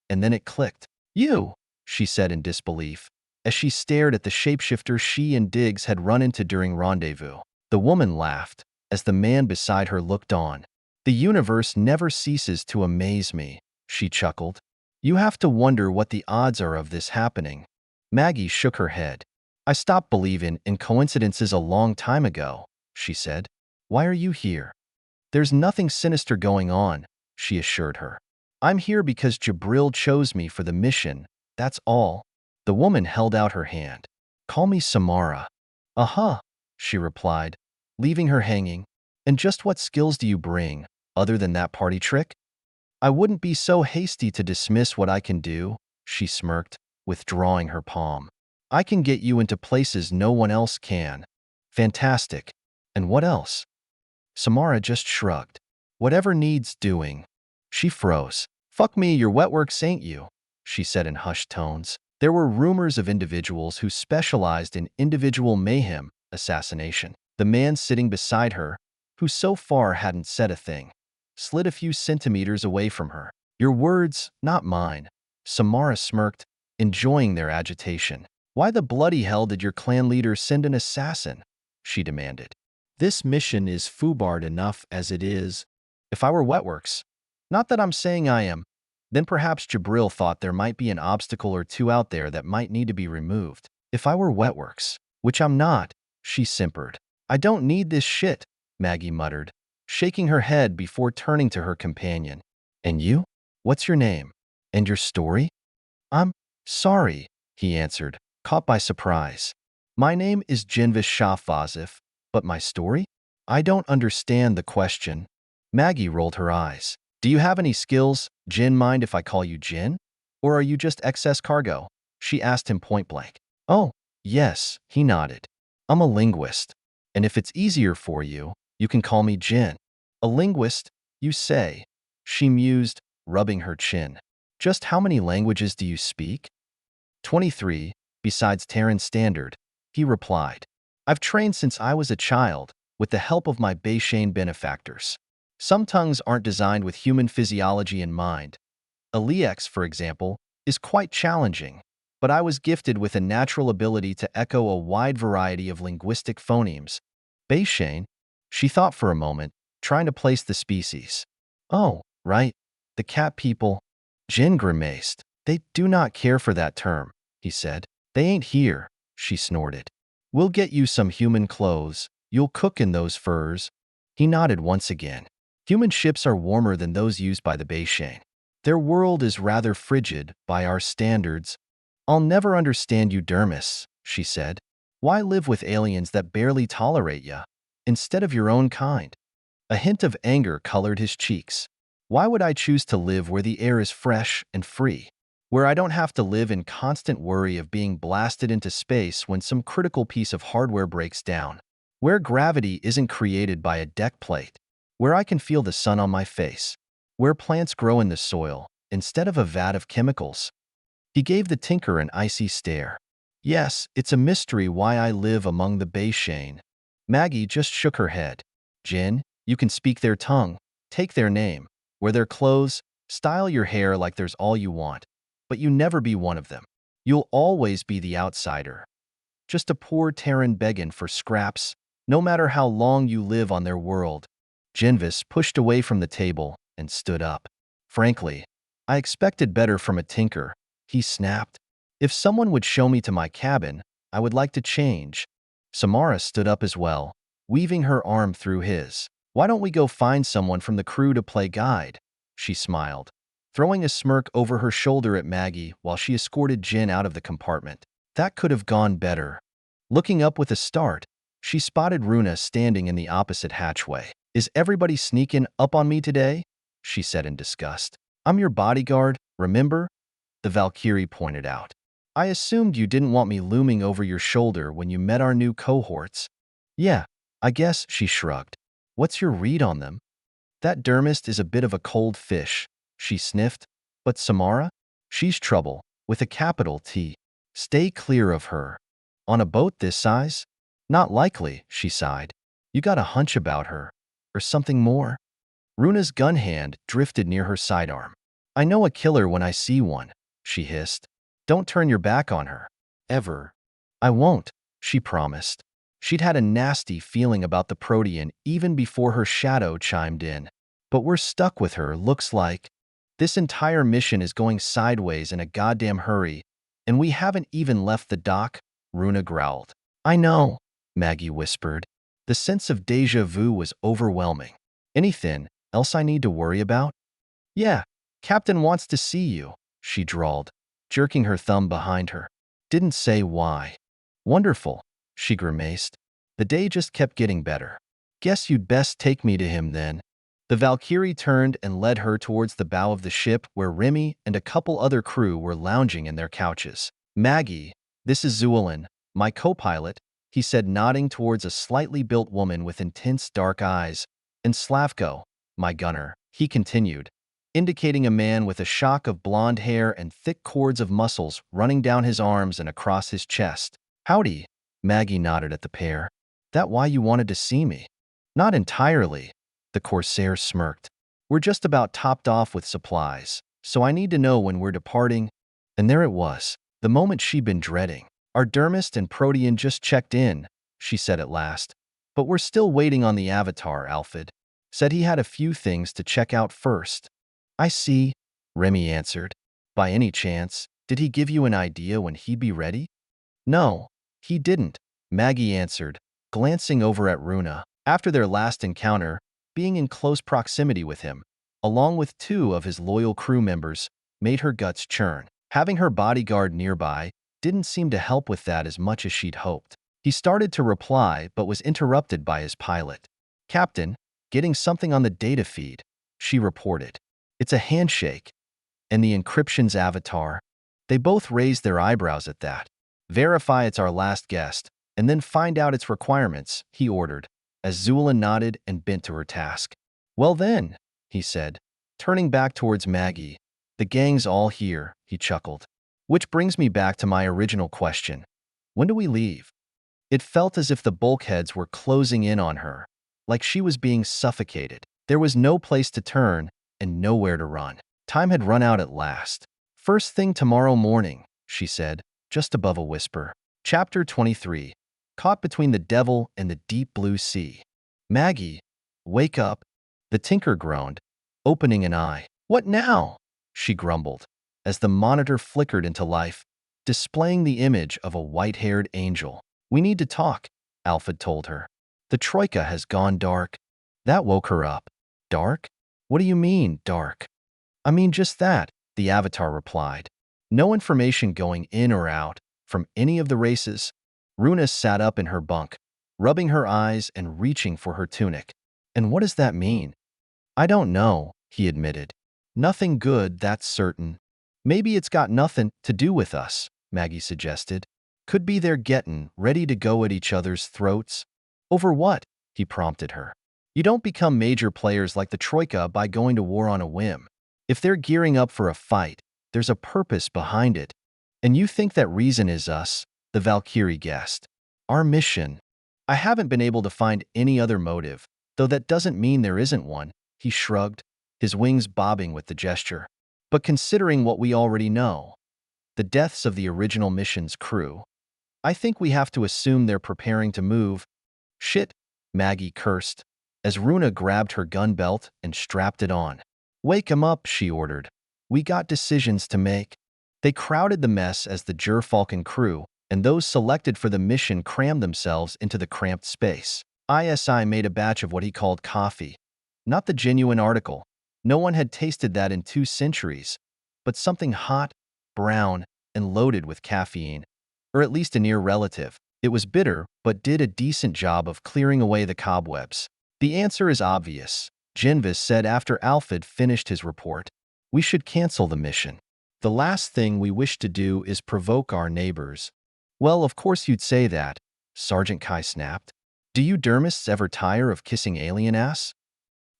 And then it clicked. "You," she said in disbelief, as she stared at the shapeshifter she and Diggs had run into during rendezvous. The woman laughed, as the man beside her looked on. "The universe never ceases to amaze me," she chuckled. "You have to wonder what the odds are of this happening." Maggie shook her head. "I stopped believing in coincidences a long time ago," she said. "Why are you here?" "There's nothing sinister going on," she assured her. "I'm here because Jabril chose me for the mission, that's all." The woman held out her hand. "Call me Samara." "Uh-huh," she replied, leaving her hanging. "And just what skills do you bring, other than that party trick?" "I wouldn't be so hasty to dismiss what I can do," she smirked, withdrawing her palm. "I can get you into places no one else can." "Fantastic. And what else?" Samara just shrugged. "Whatever needs doing." She froze. "Fuck me, your wet works ain't you," she said in hushed tones. There were rumors of individuals who specialized in individual mayhem, assassination. The man sitting beside her, who so far hadn't said a thing, slid a few centimeters away from her. "Your words, not mine." Samara smirked, enjoying their agitation. "Why the bloody hell did your clan leader send an assassin?" she demanded. "This mission is foobarred enough as it is." "If I were Wetworks, not that I'm saying I am, then perhaps Jabril thought there might be an obstacle or two out there that might need to be removed. If I were Wetworks, which I'm not," she simpered. "I don't need this shit," Maggie muttered, shaking her head before turning to her companion. "And you? What's your name? And your story?" "I'm sorry," he answered, caught by surprise. "My name is Jinvis Shafvazif, but my story?" "I don't understand the question." Maggie rolled her eyes. "Do you have any skills? Jin, mind if I call you Jin? Or are you just excess cargo?" she asked him point-blank. "Oh, yes," he nodded. "I'm a linguist. And if it's easier for you, you can call me Jin." "A linguist, you say?" she mused, rubbing her chin. "Just how many languages do you speak?" 23, besides Terran Standard, he replied. "I've trained since I was a child, with the help of my Bayshane benefactors. Some tongues aren't designed with human physiology in mind. Aliex, for example, is quite challenging, but I was gifted with a natural ability to echo a wide variety of linguistic phonemes." "Bayshane?" She thought for a moment, trying to place the species. "Oh, right. The cat people." Jin grimaced. "They do not care for that term," he said. "They ain't here," she snorted. "We'll get you some human clothes. You'll cook in those furs." He nodded once again. "Human ships are warmer than those used by the Bayshane. Their world is rather frigid by our standards." "I'll never understand you dermis," she said. "Why live with aliens that barely tolerate ya, instead of your own kind?" A hint of anger colored his cheeks. "Why would I choose to live where the air is fresh and free? Where I don't have to live in constant worry of being blasted into space when some critical piece of hardware breaks down? Where gravity isn't created by a deck plate? Where I can feel the sun on my face? Where plants grow in the soil, instead of a vat of chemicals?" He gave the tinker an icy stare. "Yes, it's a mystery why I live among the Bayshane." Maggie just shook her head. "Jin, you can speak their tongue, take their name, wear their clothes, style your hair like there's all you want, but you never be one of them. You'll always be the outsider. Just a poor Terran begging for scraps, no matter how long you live on their world." Jinvis pushed away from the table and stood up. "Frankly, I expected better from a tinker," he snapped. "If someone would show me to my cabin, I would like to change." Samara stood up as well, weaving her arm through his. "Why don't we go find someone from the crew to play guide?" she smiled, throwing a smirk over her shoulder at Maggie while she escorted Jin out of the compartment. That could have gone better. Looking up with a start, she spotted Runa standing in the opposite hatchway. "Is everybody sneaking up on me today?" she said in disgust. "I'm your bodyguard, remember?" the Valkyrie pointed out. "I assumed you didn't want me looming over your shoulder when you met our new cohorts." "Yeah, I guess," she shrugged. "What's your read on them?" "That dermist is a bit of a cold fish," she sniffed. "But Samara? She's trouble. with a capital T. Stay clear of her. On a boat this size? Not likely, she sighed. You got a hunch about her. Or something more? Runa's gun hand drifted near her sidearm. I know a killer when I see one, she hissed. Don't turn your back on her. Ever. I won't, she promised. She'd had a nasty feeling about the Protean even before her shadow chimed in. But we're stuck with her, looks like. This entire mission is going sideways in a goddamn hurry, and we haven't even left the dock, Runa growled. I know, Maggie whispered. The sense of déjà vu was overwhelming. Anything else I need to worry about? Yeah, Captain wants to see you, she drawled, jerking her thumb behind her. Didn't say why. Wonderful, she grimaced. The day just kept getting better. Guess you'd best take me to him then. The Valkyrie turned and led her towards the bow of the ship where Remy and a couple other crew were lounging in their couches. Maggie, this is Zuelin, my co-pilot, he said, nodding towards a slightly built woman with intense dark eyes. And Slavko, my gunner, he continued, indicating a man with a shock of blonde hair and thick cords of muscles running down his arms and across his chest. Howdy, Maggie nodded at the pair. That why you wanted to see me? Not entirely, the Corsair smirked. We're just about topped off with supplies, so I need to know when we're departing. And there it was, the moment she'd been dreading. Our dermist and Protean just checked in, she said at last. But we're still waiting on the Avatar, Alfred. Said he had a few things to check out first. I see, Remy answered. By any chance, did he give you an idea when he'd be ready? No, he didn't, Maggie answered, glancing over at Runa. After their last encounter, being in close proximity with him, along with two of his loyal crew members, made her guts churn. Having her bodyguard nearby didn't seem to help with that as much as she'd hoped. He started to reply but was interrupted by his pilot. Captain, getting something on the data feed, she reported. It's a handshake. And the encryption's Avatar. They both raised their eyebrows at that. Verify it's our last guest, and then find out its requirements, he ordered, as Zuelin nodded and bent to her task. Well then, he said, turning back towards Maggie. The gang's all here, he chuckled. Which brings me back to my original question. When do we leave? It felt as if the bulkheads were closing in on her, like she was being suffocated. There was no place to turn and nowhere to run. Time had run out at last. First thing tomorrow morning, she said, just above a whisper. Chapter 23. Caught between the devil and the deep blue sea. Maggie, wake up, the tinker groaned, opening an eye. What now? She grumbled, as the monitor flickered into life, displaying the image of a white-haired angel. We need to talk, Alfred told her. The Troika has gone dark. That woke her up. Dark? What do you mean, dark? I mean just that, the Avatar replied. No information going in or out from any of the races. Runa sat up in her bunk, rubbing her eyes and reaching for her tunic. And what does that mean? I don't know, he admitted. Nothing good, that's certain. Maybe it's got nothing to do with us, Maggie suggested. Could be they're getting ready to go at each other's throats. Over what? He prompted her. You don't become major players like the Troika by going to war on a whim. If they're gearing up for a fight, there's a purpose behind it. And you think that reason is us, the Valkyrie guessed. Our mission. I haven't been able to find any other motive, though that doesn't mean there isn't one, he shrugged, his wings bobbing with the gesture. But considering what we already know, the deaths of the original mission's crew, I think we have to assume they're preparing to move. Shit, Maggie cursed, as Runa grabbed her gun belt and strapped it on. Wake 'em up, she ordered. We got decisions to make. They crowded the mess as the Gerfalcon crew and those selected for the mission crammed themselves into the cramped space. ISI made a batch of what he called coffee. Not the genuine article. No one had tasted that in 2 centuries, but something hot, brown, and loaded with caffeine, or at least a near relative. It was bitter, but did a decent job of clearing away the cobwebs. The answer is obvious, Genvis said after Alfred finished his report. We should cancel the mission. The last thing we wish to do is provoke our neighbors. Well, of course you'd say that, Sergeant Kai snapped. Do you dermists ever tire of kissing alien ass?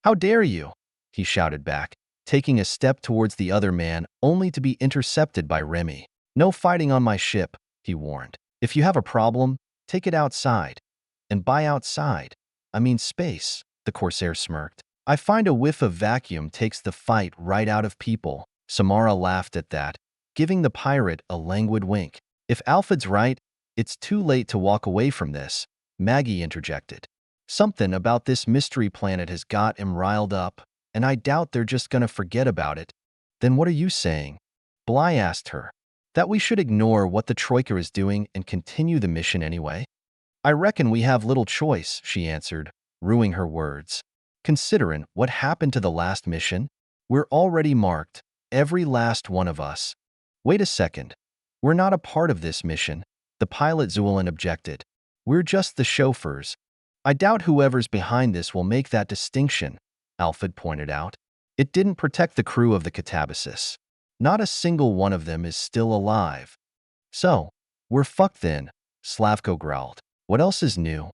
How dare you? He shouted back, taking a step towards the other man only to be intercepted by Remy. No fighting on my ship, he warned. If you have a problem, take it outside. And by outside, I mean space, the Corsair smirked. I find a whiff of vacuum takes the fight right out of people. Samara laughed at that, giving the pirate a languid wink. If Alfred's right, it's too late to walk away from this, Maggie interjected. Something about this mystery planet has got him riled up, and I doubt they're just gonna forget about it. Then what are you saying? Bly asked her. That we should ignore what the Troika is doing and continue the mission anyway? I reckon we have little choice, she answered, ruining her words. Considering what happened to the last mission, we're already marked, every last one of us. Wait a second. We're not a part of this mission, the pilot Zulin objected. We're just the chauffeurs. I doubt whoever's behind this will make that distinction, Alfred pointed out. It didn't protect the crew of the Catabasis. Not a single one of them is still alive. So, we're fucked then, Slavko growled. What else is new?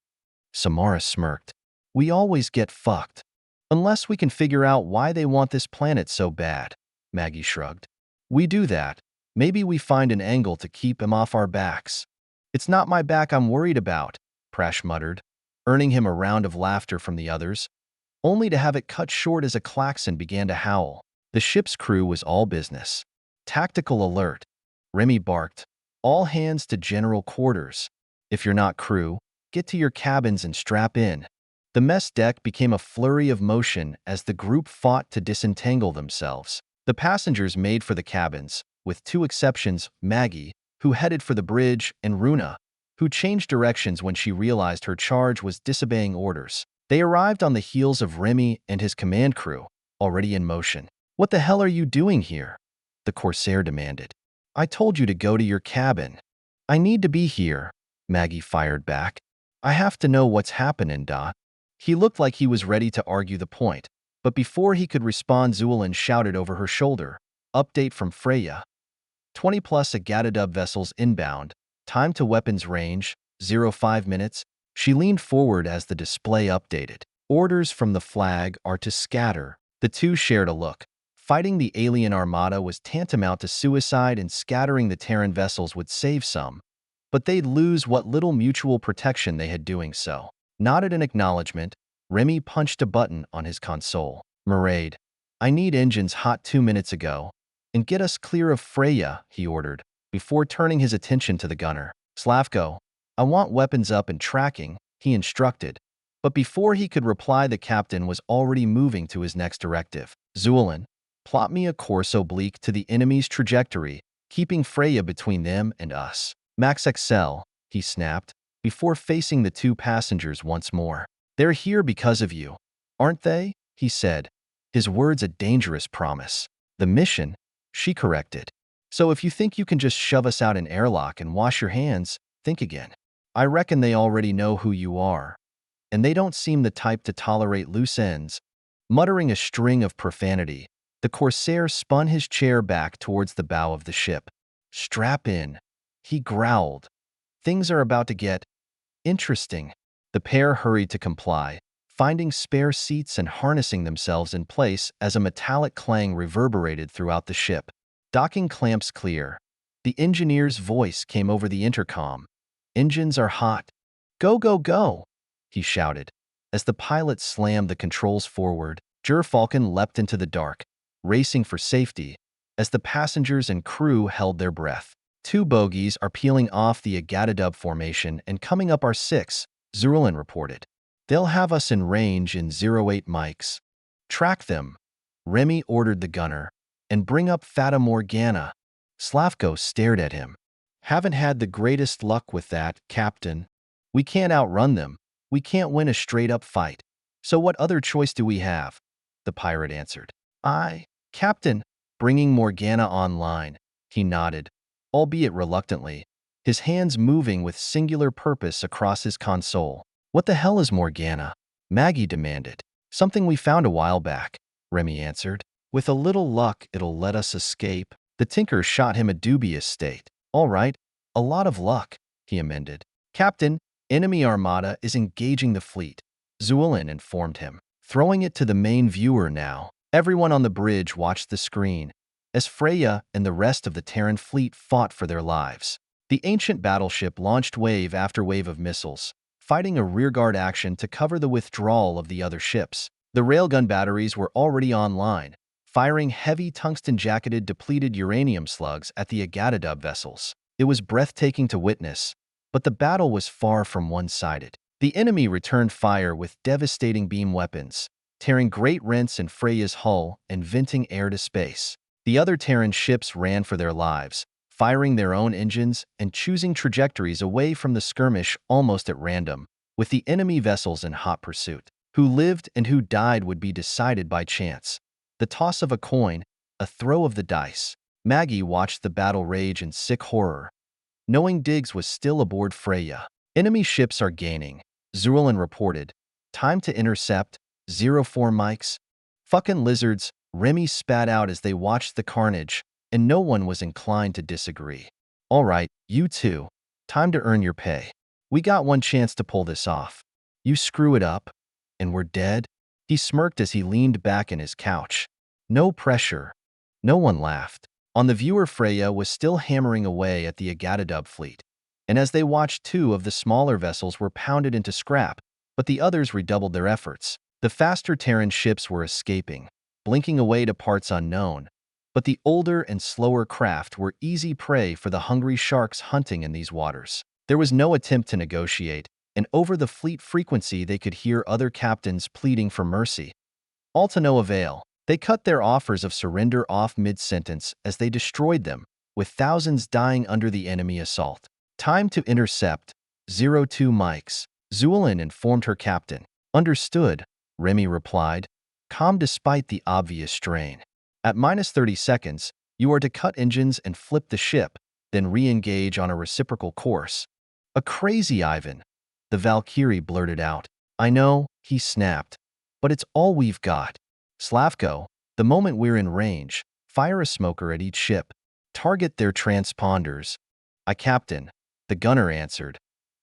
Samara smirked. We always get fucked. Unless we can figure out why they want this planet so bad, Maggie shrugged. We do that. Maybe we find an angle to keep him off our backs. It's not my back I'm worried about, Prash muttered, earning him a round of laughter from the others, only to have it cut short as a klaxon began to howl. The ship's crew was all business. Tactical alert. Remy barked. All hands to general quarters. If you're not crew, get to your cabins and strap in. The mess deck became a flurry of motion as the group fought to disentangle themselves. The passengers made for the cabins, with two exceptions, Maggie, who headed for the bridge, and Runa, who changed directions when she realized her charge was disobeying orders. They arrived on the heels of Remy and his command crew, already in motion. What the hell are you doing here? The Corsair demanded. I told you to go to your cabin. I need to be here, Maggie fired back. I have to know what's happening, da. He looked like he was ready to argue the point, but before he could respond, Zulin shouted over her shoulder. Update from Freya. 20+ Agatadub vessels inbound. Time to weapons range, 05 minutes. She leaned forward as the display updated. Orders from the flag are to scatter. The two shared a look. Fighting the alien armada was tantamount to suicide, and scattering the Terran vessels would save some, but they'd lose what little mutual protection they had doing so. Nodded in acknowledgement, Remy punched a button on his console. Maraid, I need engines hot 2 minutes ago, and get us clear of Freya, he ordered, before turning his attention to the gunner. Slavko, I want weapons up and tracking, he instructed, but before he could reply, the captain was already moving to his next directive. Zulin, plot me a course oblique to the enemy's trajectory, keeping Freya between them and us. Max Excel, he snapped, before facing the two passengers once more. They're here because of you, aren't they? He said, his words a dangerous promise. The mission, she corrected. So if you think you can just shove us out an airlock and wash your hands, think again. I reckon they already know who you are, and they don't seem the type to tolerate loose ends. Muttering a string of profanity, the Corsair spun his chair back towards the bow of the ship. Strap in, he growled. Things are about to get interesting. The pair hurried to comply, finding spare seats and harnessing themselves in place as a metallic clang reverberated throughout the ship. Docking clamps clear. The engineer's voice came over the intercom. Engines are hot. Go, go, go, he shouted. As the pilot slammed the controls forward, Falcon leapt into the dark, racing for safety, as the passengers and crew held their breath. 2 bogies are peeling off the Agatadub formation and coming up our 6, Zulin reported. They'll have us in range in 08 mics. Track them, Remy ordered the gunner, and bring up Fata Morgana. Slavko stared at him. Haven't had the greatest luck with that, Captain. We can't outrun them. We can't win a straight-up fight. So what other choice do we have? The pirate answered. Captain, bringing Morgana online. He nodded, albeit reluctantly, his hands moving with singular purpose across his console. What the hell is Morgana? Maggie demanded. Something we found a while back, Remy answered. With a little luck, it'll let us escape. The tinker shot him a dubious state. All right, a lot of luck, he amended. Captain, enemy armada is engaging the fleet, Zulin informed him. Throwing it to the main viewer now. Everyone on the bridge watched the screen. as Freya and the rest of the Terran fleet fought for their lives. The ancient battleship launched wave after wave of missiles, fighting a rearguard action to cover the withdrawal of the other ships. The railgun batteries were already online, firing heavy tungsten-jacketed depleted uranium slugs at the Agatadub vessels. It was breathtaking to witness, but the battle was far from one-sided. The enemy returned fire with devastating beam weapons, tearing great rents in Freya's hull and venting air to space. The other Terran ships ran for their lives, firing their own engines and choosing trajectories away from the skirmish almost at random, with the enemy vessels in hot pursuit. Who lived and who died would be decided by chance. The toss of a coin, a throw of the dice. Maggie watched the battle rage in sick horror, knowing Diggs was still aboard Freya. Enemy ships are gaining, Zuulin reported. Time to intercept, 04 mics. Fucking lizards, Remy spat out as they watched the carnage, and no one was inclined to disagree. All right, you two. Time to earn your pay. We got one chance to pull this off. You screw it up, and we're dead? He smirked as he leaned back in his couch. No pressure. No one laughed. On the viewer, Freya was still hammering away at the Agatadub fleet, and as they watched, two of the smaller vessels were pounded into scrap, but the others redoubled their efforts. The faster Terran ships were escaping, blinking away to parts unknown, but the older and slower craft were easy prey for the hungry sharks hunting in these waters. There was no attempt to negotiate, and over the fleet frequency they could hear other captains pleading for mercy. All to no avail. They cut their offers of surrender off mid-sentence as they destroyed them, with thousands dying under the enemy assault. Time to intercept, 02 mics. Zuulin informed her captain. Understood, Remy replied, calm despite the obvious strain. At minus 30 seconds, you are to cut engines and flip the ship, then re-engage on a reciprocal course. A crazy Ivan, the Valkyrie blurted out. I know, he snapped, but it's all we've got. Slavko, the moment we're in range, fire a smoker at each ship. Target their transponders. I captain, the gunner answered,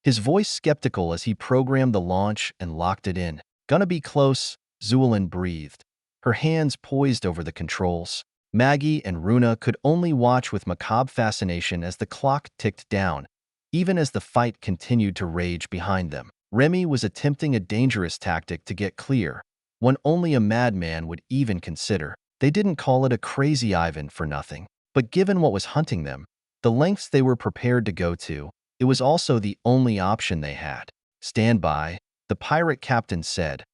his voice skeptical as he programmed the launch and locked it in. Gonna be close, Zuulin breathed, her hands poised over the controls. Maggie and Runa could only watch with macabre fascination as the clock ticked down, even as the fight continued to rage behind them. Remy was attempting a dangerous tactic to get clear, one only a madman would even consider. They didn't call it a crazy Ivan for nothing. But given what was hunting them, the lengths they were prepared to go to, it was also the only option they had. Stand by, the pirate captain said,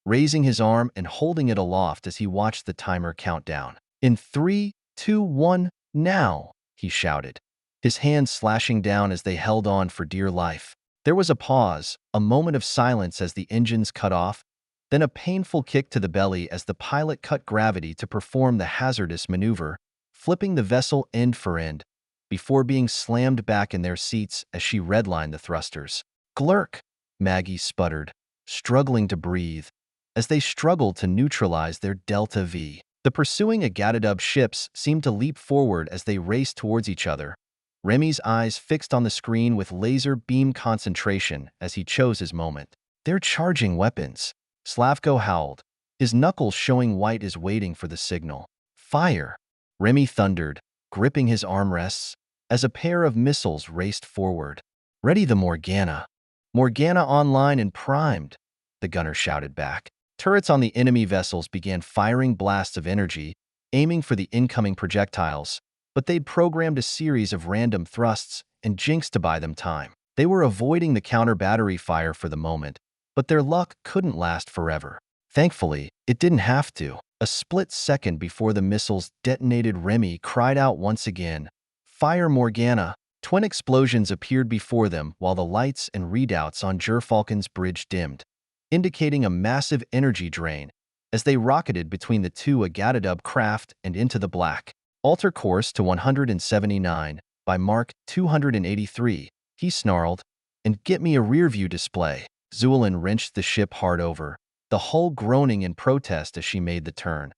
raising his arm and holding it aloft as he watched the timer count down. In 3, 2, 1, now, he shouted, his hands slashing down as they held on for dear life. There was a pause, a moment of silence as the engines cut off, then a painful kick to the belly as the pilot cut gravity to perform the hazardous maneuver, flipping the vessel end for end, before being slammed back in their seats as she redlined the thrusters. Glurk, Maggie sputtered, struggling to breathe, as they struggled to neutralize their Delta V. The pursuing Agatadub ships seemed to leap forward as they raced towards each other, Remy's eyes fixed on the screen with laser beam concentration as he chose his moment. They're charging weapons. Slavko howled, his knuckles showing white as waiting for the signal. Fire! Remy thundered, gripping his armrests, as a pair of missiles raced forward. Ready the Morgana. Morgana online and primed, the gunner shouted back. Turrets on the enemy vessels began firing blasts of energy, aiming for the incoming projectiles, but they'd programmed a series of random thrusts and jinxed to buy them time. They were avoiding the counter-battery fire for the moment, but their luck couldn't last forever. Thankfully, it didn't have to. A split second before the missiles detonated, Remy cried out once again, Fire Morgana! Twin explosions appeared before them while the lights and readouts on Gerfalcon's bridge dimmed, indicating a massive energy drain as they rocketed between the two Agatadub craft and into the black. Alter course to 179 by Mark 283, he snarled, and get me a rear-view display. Zuulin wrenched the ship hard over, the hull groaning in protest as she made the turn,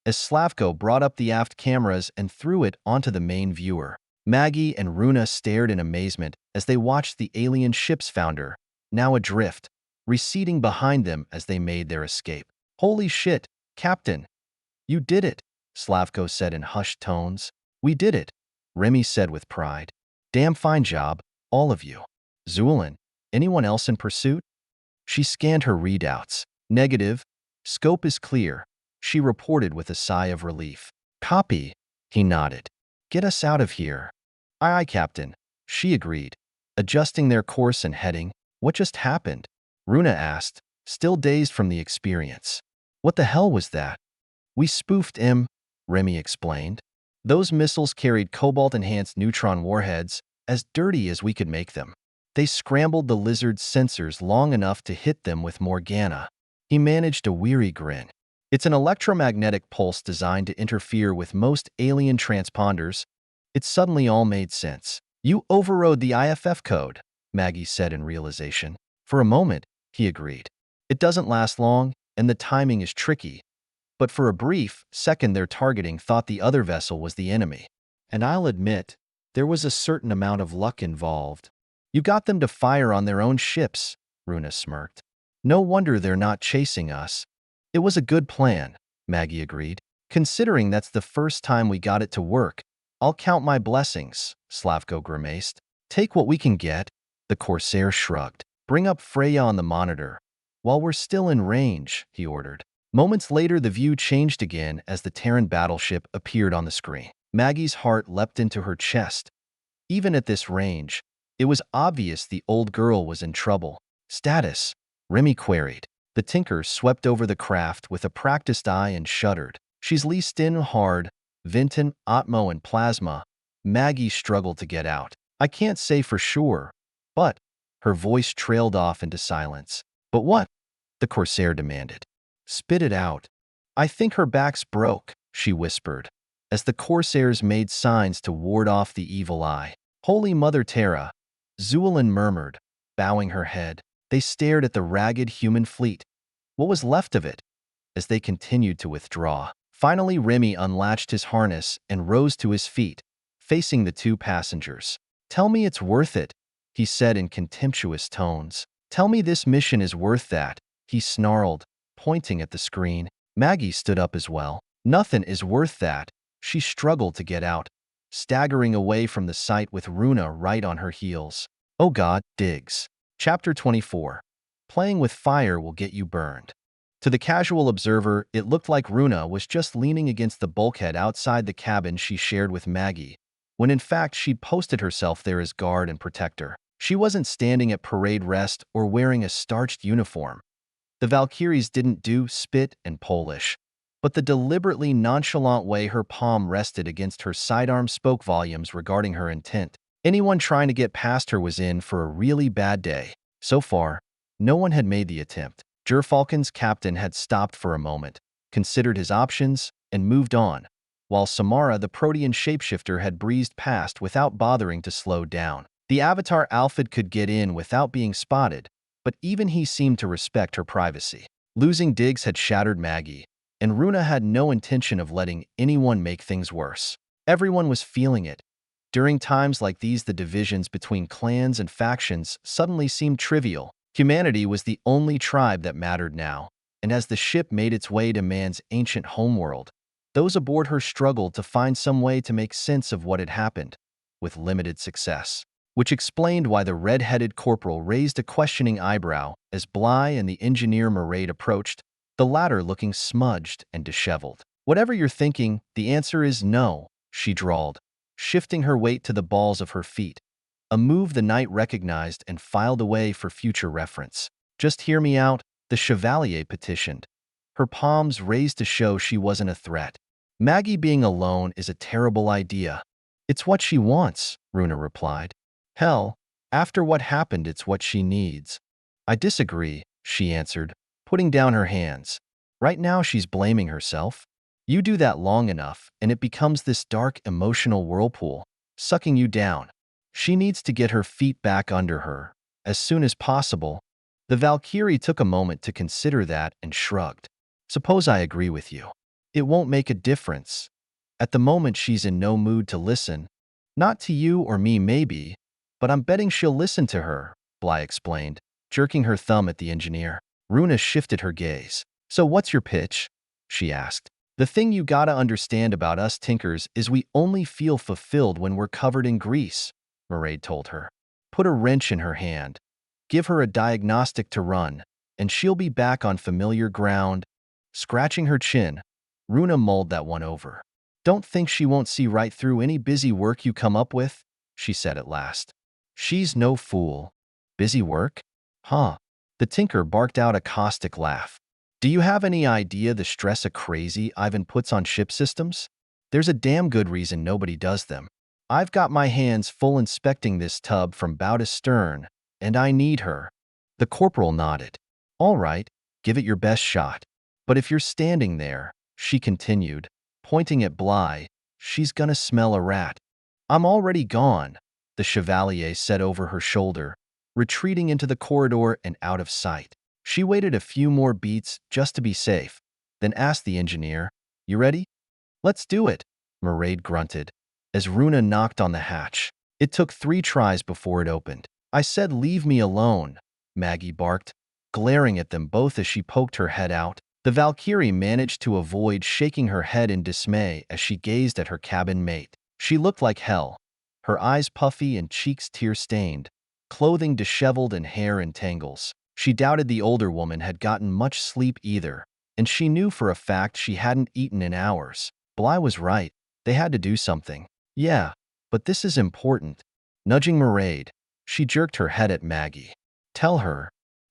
as Slavko brought up the aft cameras and threw it onto the main viewer. Maggie and Runa stared in amazement as they watched the alien ship's founder, now adrift, receding behind them as they made their escape. Holy shit, Captain! You did it! Slavko said in hushed tones. We did it, Remy said with pride. Damn fine job, all of you. Zulin, anyone else in pursuit? She scanned her readouts. Negative. Scope is clear, she reported with a sigh of relief. Copy, he nodded. Get us out of here. Aye, aye, Captain, she agreed, adjusting their course and heading. What just happened? Runa asked, still dazed from the experience. What the hell was that? We spoofed him, Remy explained. Those missiles carried cobalt-enhanced neutron warheads, as dirty as we could make them. They scrambled the lizard's sensors long enough to hit them with Morgana. He managed a weary grin. It's an electromagnetic pulse designed to interfere with most alien transponders. It suddenly all made sense. You overrode the IFF code, Maggie said in realization. For a moment, he agreed. It doesn't last long, and the timing is tricky. But for a brief second their targeting thought the other vessel was the enemy. And I'll admit, there was a certain amount of luck involved. You got them to fire on their own ships, Runa smirked. No wonder they're not chasing us. It was a good plan, Maggie agreed. Considering that's the first time we got it to work, I'll count my blessings, Slavko grimaced. Take what we can get, the Corsair shrugged. Bring up Freya on the monitor. While we're still in range, he ordered. Moments later, the view changed again as the Terran battleship appeared on the screen. Maggie's heart leapt into her chest. Even at this range, it was obvious the old girl was in trouble. Status? Remy queried. The Tinker swept over the craft with a practiced eye and shuddered. She's leased in hard, Vinton, Atmo, and Plasma. Maggie struggled to get out. I can't say for sure, but... Her voice trailed off into silence. But what? The Corsair demanded. Spit it out. I think her back's broke, she whispered, as the Corsairs made signs to ward off the evil eye. Holy Mother Terra, Zulin murmured, bowing her head. They stared at the ragged human fleet. What was left of it? As they continued to withdraw. Finally, Remy unlatched his harness and rose to his feet, facing the two passengers. Tell me it's worth it, he said in contemptuous tones. Tell me this mission is worth that, he snarled, pointing at the screen. Maggie stood up as well. Nothing is worth that. She struggled to get out, staggering away from the site with Runa right on her heels. Oh God, Diggs. Chapter 24. Playing with fire will get you burned. To the casual observer, it looked like Runa was just leaning against the bulkhead outside the cabin she shared with Maggie, when in fact she'd posted herself there as guard and protector. She wasn't standing at parade rest or wearing a starched uniform. The Valkyries didn't do spit and Polish, but the deliberately nonchalant way her palm rested against her sidearm spoke volumes regarding her intent. Anyone trying to get past her was in for a really bad day. So far, no one had made the attempt. Gerfalcon's captain had stopped for a moment, considered his options, and moved on, while Samara, the Protean shapeshifter, had breezed past without bothering to slow down. The Avatar Alphid could get in without being spotted, but even he seemed to respect her privacy. Losing Diggs had shattered Maggie, and Runa had no intention of letting anyone make things worse. Everyone was feeling it. During times like these, the divisions between clans and factions suddenly seemed trivial. Humanity was the only tribe that mattered now, and as the ship made its way to man's ancient homeworld, those aboard her struggled to find some way to make sense of what had happened, with limited success. Which explained why the red-headed corporal raised a questioning eyebrow as Bly and the engineer Mairead approached, the latter looking smudged and disheveled. Whatever you're thinking, the answer is no, she drawled, shifting her weight to the balls of her feet, a move the knight recognized and filed away for future reference. Just hear me out, the Chevalier petitioned, her palms raised to show she wasn't a threat. Maggie being alone is a terrible idea. It's what she wants, Runa replied. Hell, after what happened, it's what she needs. I disagree, she answered, putting down her hands. Right now she's blaming herself. You do that long enough, and it becomes this dark emotional whirlpool, sucking you down. She needs to get her feet back under her, as soon as possible. The Valkyrie took a moment to consider that and shrugged. Suppose I agree with you. It won't make a difference. At the moment she's in no mood to listen. Not to you or me maybe, but I'm betting she'll listen to her, Bly explained, jerking her thumb at the engineer. Runa shifted her gaze. So what's your pitch? She asked. The thing you gotta understand about us tinkers is we only feel fulfilled when we're covered in grease, Mairead told her. Put a wrench in her hand, give her a diagnostic to run, and she'll be back on familiar ground. Scratching her chin, Runa mulled that one over. Don't think she won't see right through any busy work you come up with, she said at last. She's no fool. Busy work? Huh. The tinker barked out a caustic laugh. Do you have any idea the stress a crazy Ivan puts on ship systems? There's a damn good reason nobody does them. I've got my hands full inspecting this tub from bow to stern, and I need her. The corporal nodded. All right, give it your best shot. But if you're standing there, she continued, pointing at Bly, she's gonna smell a rat. I'm already gone, the Chevalier said over her shoulder, retreating into the corridor and out of sight. She waited a few more beats just to be safe, then asked the engineer, You ready? Let's do it, Mairead grunted, as Runa knocked on the hatch. It took 3 tries before it opened. I said leave me alone, Maggie barked, glaring at them both as she poked her head out. The Valkyrie managed to avoid shaking her head in dismay as she gazed at her cabin mate. She looked like hell, her eyes puffy and cheeks tear-stained, clothing disheveled and hair in tangles. She doubted the older woman had gotten much sleep either, and she knew for a fact she hadn't eaten in hours. Bly was right. They had to do something. Yeah, but this is important. Nudging Mairead, she jerked her head at Maggie. Tell her,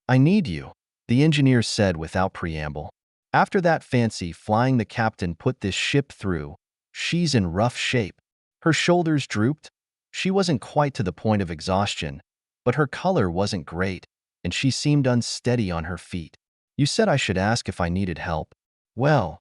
I need you, the engineer said without preamble. After that fancy flying the captain put this ship through, she's in rough shape. Her shoulders drooped. She wasn't quite to the point of exhaustion, but her color wasn't great, and she seemed unsteady on her feet. You said I should ask if I needed help. Well,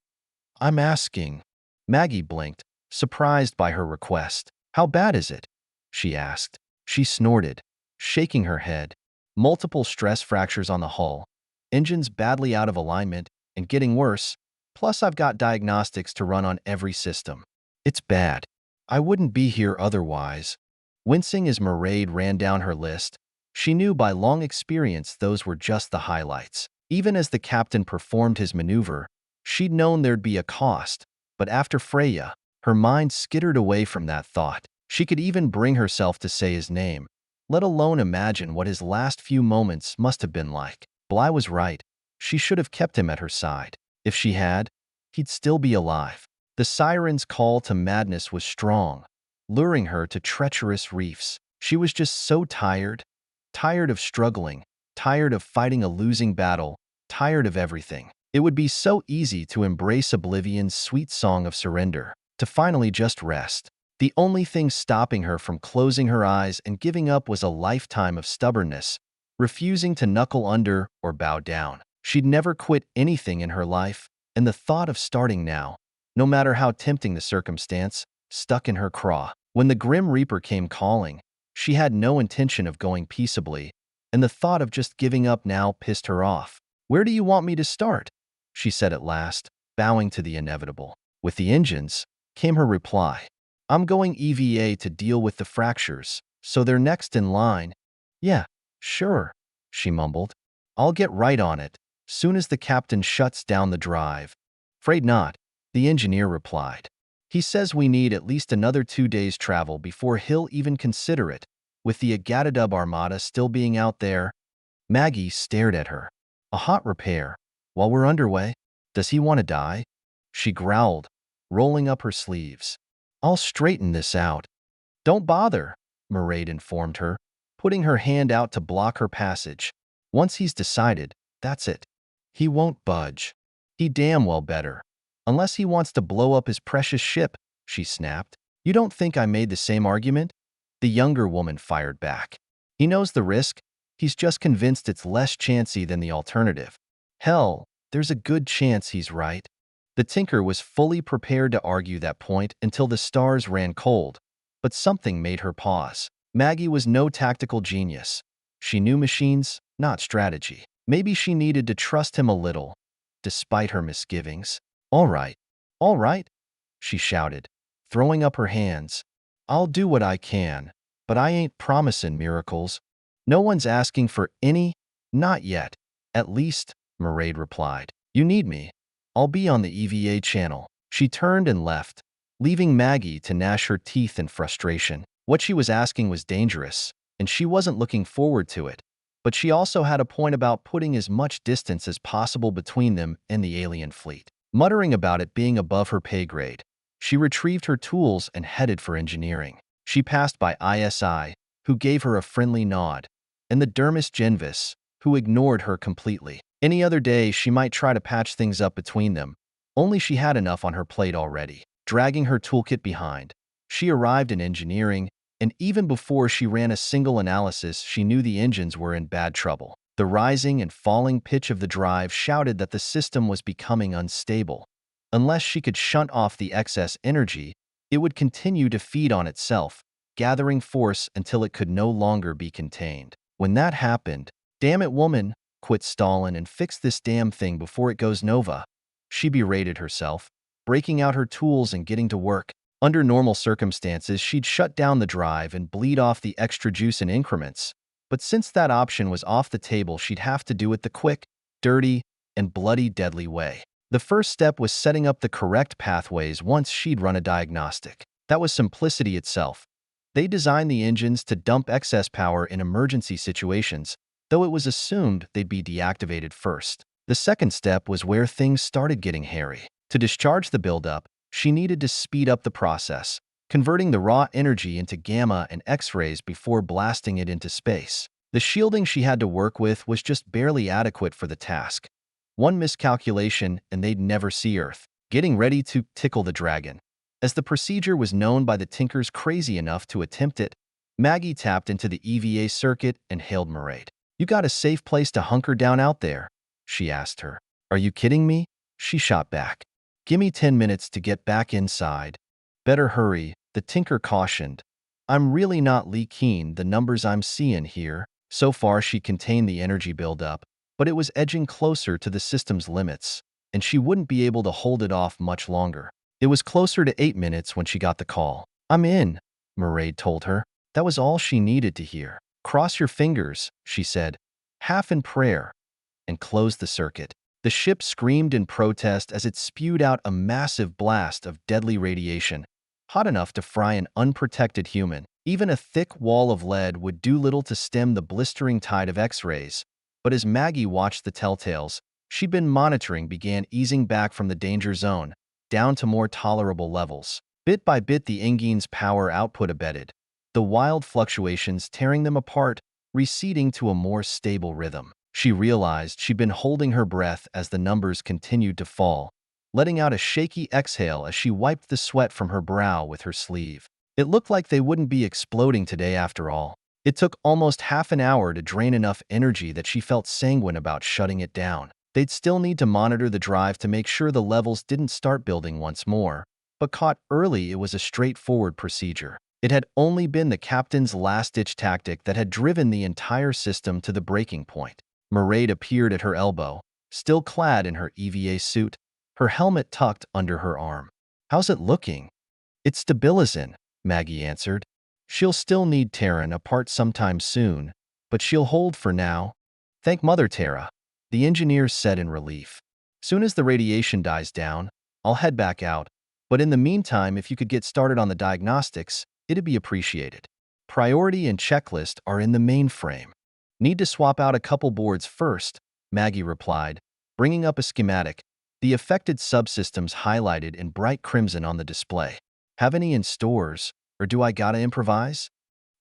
I'm asking. Maggie blinked, surprised by her request. How bad is it? She asked. She snorted, shaking her head. Multiple stress fractures on the hull, engines badly out of alignment, and getting worse. Plus I've got diagnostics to run on every system. It's bad. I wouldn't be here otherwise. Wincing as Mairead ran down her list, she knew by long experience those were just the highlights. Even as the captain performed his maneuver, she'd known there'd be a cost, but after Freya, her mind skittered away from that thought. She could even bring herself to say his name, let alone imagine what his last few moments must have been like. Bly was right. She should have kept him at her side. If she had, he'd still be alive. The siren's call to madness was strong, luring her to treacherous reefs. She was just so tired. Tired of struggling, tired of fighting a losing battle, tired of everything. It would be so easy to embrace oblivion's sweet song of surrender, to finally just rest. The only thing stopping her from closing her eyes and giving up was a lifetime of stubbornness, refusing to knuckle under or bow down. She'd never quit anything in her life, and the thought of starting now, no matter how tempting the circumstance, stuck in her craw. When the Grim Reaper came calling, she had no intention of going peaceably, and the thought of just giving up now pissed her off. Where do you want me to start? She said at last, bowing to the inevitable. With the engines, came her reply. I'm going EVA to deal with the fractures, so they're next in line. Yeah, sure, she mumbled. I'll get right on it, soon as the captain shuts down the drive. Afraid not, the engineer replied. He says we need at least another 2 days' travel before he'll even consider it, with the Agatadub Armada still being out there. Maggie stared at her. A hot repair, while we're underway? Does he want to die? She growled, rolling up her sleeves. I'll straighten this out. Don't bother, Mairead informed her, putting her hand out to block her passage. Once he's decided, that's it. He won't budge. He damn well better. Unless he wants to blow up his precious ship, she snapped. You don't think I made the same argument? The younger woman fired back. He knows the risk. He's just convinced it's less chancy than the alternative. Hell, there's a good chance he's right. The tinker was fully prepared to argue that point until the stars ran cold, but something made her pause. Maggie was no tactical genius. She knew machines, not strategy. Maybe she needed to trust him a little, despite her misgivings. All right, she shouted, throwing up her hands. I'll do what I can, but I ain't promising miracles. No one's asking for any, not yet. At least, Mairead replied. You need me. I'll be on the EVA channel. She turned and left, leaving Maggie to gnash her teeth in frustration. What she was asking was dangerous, and she wasn't looking forward to it. But she also had a point about putting as much distance as possible between them and the alien fleet. Muttering about it being above her pay grade, she retrieved her tools and headed for engineering. She passed by ISI, who gave her a friendly nod, and the Dermis Genvis, who ignored her completely. Any other day, she might try to patch things up between them, only she had enough on her plate already. Dragging her toolkit behind, she arrived in engineering, and even before she ran a single analysis, she knew the engines were in bad trouble. The rising and falling pitch of the drive shouted that the system was becoming unstable. Unless she could shunt off the excess energy, it would continue to feed on itself, gathering force until it could no longer be contained. When that happened, "Damn it, woman, quit stalling and fix this damn thing before it goes nova," she berated herself, breaking out her tools and getting to work. Under normal circumstances, she'd shut down the drive and bleed off the extra juice in increments. But since that option was off the table, she'd have to do it the quick, dirty, and bloody deadly way. The first step was setting up the correct pathways once she'd run a diagnostic. That was simplicity itself. They designed the engines to dump excess power in emergency situations, though it was assumed they'd be deactivated first. The second step was where things started getting hairy. To discharge the buildup, she needed to speed up the process, converting the raw energy into gamma and X-rays before blasting it into space. The shielding she had to work with was just barely adequate for the task. One miscalculation and they'd never see Earth. Getting ready to tickle the dragon. As the procedure was known by the Tinkers crazy enough to attempt it, Maggie tapped into the EVA circuit and hailed Mairead. "You got a safe place to hunker down out there?" she asked her. "Are you kidding me?" she shot back. "Gimme 10 minutes to get back inside." "Better hurry," the Tinker cautioned. "I'm really not keen the numbers I'm seeing here." So far she contained the energy buildup, but it was edging closer to the system's limits, and she wouldn't be able to hold it off much longer. It was closer to 8 minutes when she got the call. "I'm in," Mairead told her. That was all she needed to hear. "Cross your fingers," she said, half in prayer, and closed the circuit. The ship screamed in protest as it spewed out a massive blast of deadly radiation, hot enough to fry an unprotected human. Even a thick wall of lead would do little to stem the blistering tide of X-rays. But as Maggie watched the telltales she'd been monitoring began easing back from the danger zone, down to more tolerable levels. Bit by bit the engine's power output abated, the wild fluctuations tearing them apart, receding to a more stable rhythm. She realized she'd been holding her breath as the numbers continued to fall, letting out a shaky exhale as she wiped the sweat from her brow with her sleeve. It looked like they wouldn't be exploding today after all. It took almost half an hour to drain enough energy that she felt sanguine about shutting it down. They'd still need to monitor the drive to make sure the levels didn't start building once more, but caught early it was a straightforward procedure. It had only been the captain's last-ditch tactic that had driven the entire system to the breaking point. Mairead appeared at her elbow, still clad in her EVA suit, her helmet tucked under her arm. "How's it looking?" "It's stabilizing," Maggie answered. "She'll still need Terran apart sometime soon, but she'll hold for now." "Thank Mother Terra," the engineer said in relief. "Soon as the radiation dies down, I'll head back out, but in the meantime, if you could get started on the diagnostics, it'd be appreciated. Priority and checklist are in the mainframe." "Need to swap out a couple boards first," Maggie replied, bringing up a schematic, the affected subsystems highlighted in bright crimson on the display. "Have any in stores, or do I gotta improvise?"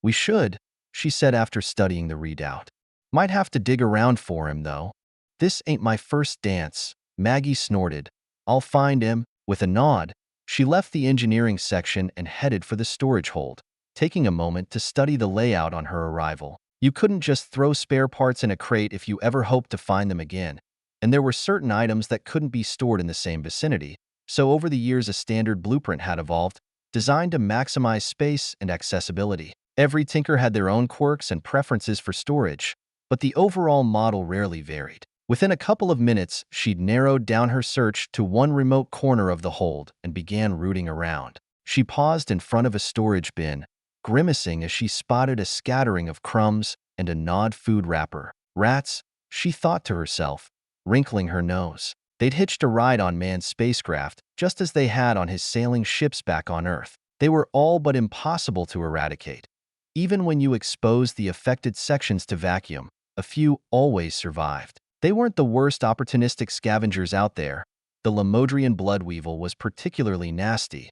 "We should," she said after studying the readout. "Might have to dig around for him, though." "This ain't my first dance," Maggie snorted. "I'll find him." With a nod, she left the engineering section and headed for the storage hold, taking a moment to study the layout on her arrival. You couldn't just throw spare parts in a crate if you ever hoped to find them again, and there were certain items that couldn't be stored in the same vicinity, so over the years a standard blueprint had evolved, designed to maximize space and accessibility. Every tinker had their own quirks and preferences for storage, but the overall model rarely varied. Within a couple of minutes, she'd narrowed down her search to one remote corner of the hold and began rooting around. She paused in front of a storage bin, grimacing as she spotted a scattering of crumbs and a gnawed food wrapper. "Rats," she thought to herself, wrinkling her nose. They'd hitched a ride on manned spacecraft, just as they had on his sailing ships back on Earth. They were all but impossible to eradicate. Even when you exposed the affected sections to vacuum, a few always survived. They weren't the worst opportunistic scavengers out there. The Lamodrian bloodweevil was particularly nasty.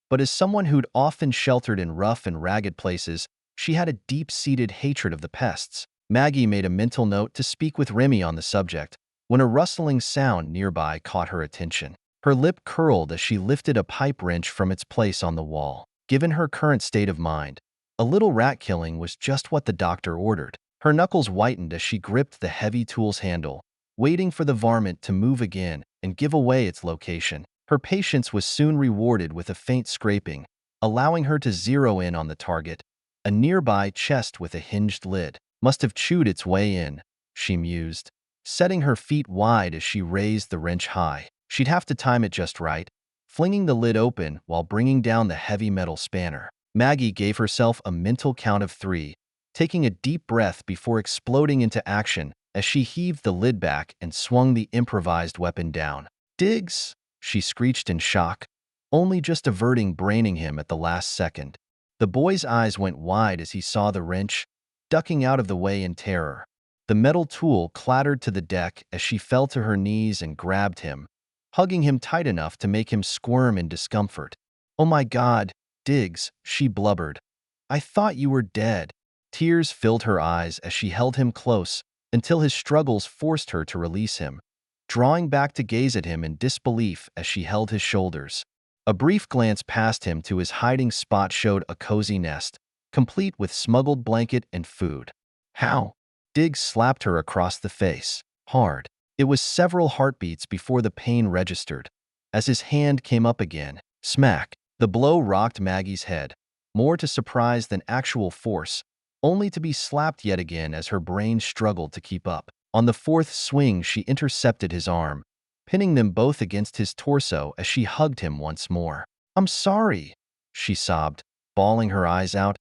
But as someone who'd often sheltered in rough and ragged places, she had a deep-seated hatred of the pests. Maggie made a mental note to speak with Remy on the subject, when a rustling sound nearby caught her attention. Her lip curled as she lifted a pipe wrench from its place on the wall. Given her current state of mind, a little rat killing was just what the doctor ordered. Her knuckles whitened as she gripped the heavy tool's handle, waiting for the varmint to move again and give away its location. Her patience was soon rewarded with a faint scraping, allowing her to zero in on the target. A nearby chest with a hinged lid. Must have chewed its way in, she mused, setting her feet wide as she raised the wrench high. She'd have to time it just right, flinging the lid open while bringing down the heavy metal spanner. Maggie gave herself a mental count of 3, taking a deep breath before exploding into action as she heaved the lid back and swung the improvised weapon down. "Diggs!" she screeched in shock, only just averting braining him at the last second. The boy's eyes went wide as he saw the wrench, ducking out of the way in terror. The metal tool clattered to the deck as she fell to her knees and grabbed him, hugging him tight enough to make him squirm in discomfort. "Oh my God, Diggs," she blubbered. "I thought you were dead." Tears filled her eyes as she held him close until his struggles forced her to release him, drawing back to gaze at him in disbelief as she held his shoulders. A brief glance past him to his hiding spot showed a cozy nest, complete with smuggled blanket and food. "How?" Diggs slapped her across the face, hard. It was several heartbeats before the pain registered. As his hand came up again, smack, the blow rocked Maggie's head, more to surprise than actual force, only to be slapped yet again as her brain struggled to keep up. On the fourth swing, she intercepted his arm, pinning them both against his torso as she hugged him once more. "I'm sorry," she sobbed, bawling her eyes out,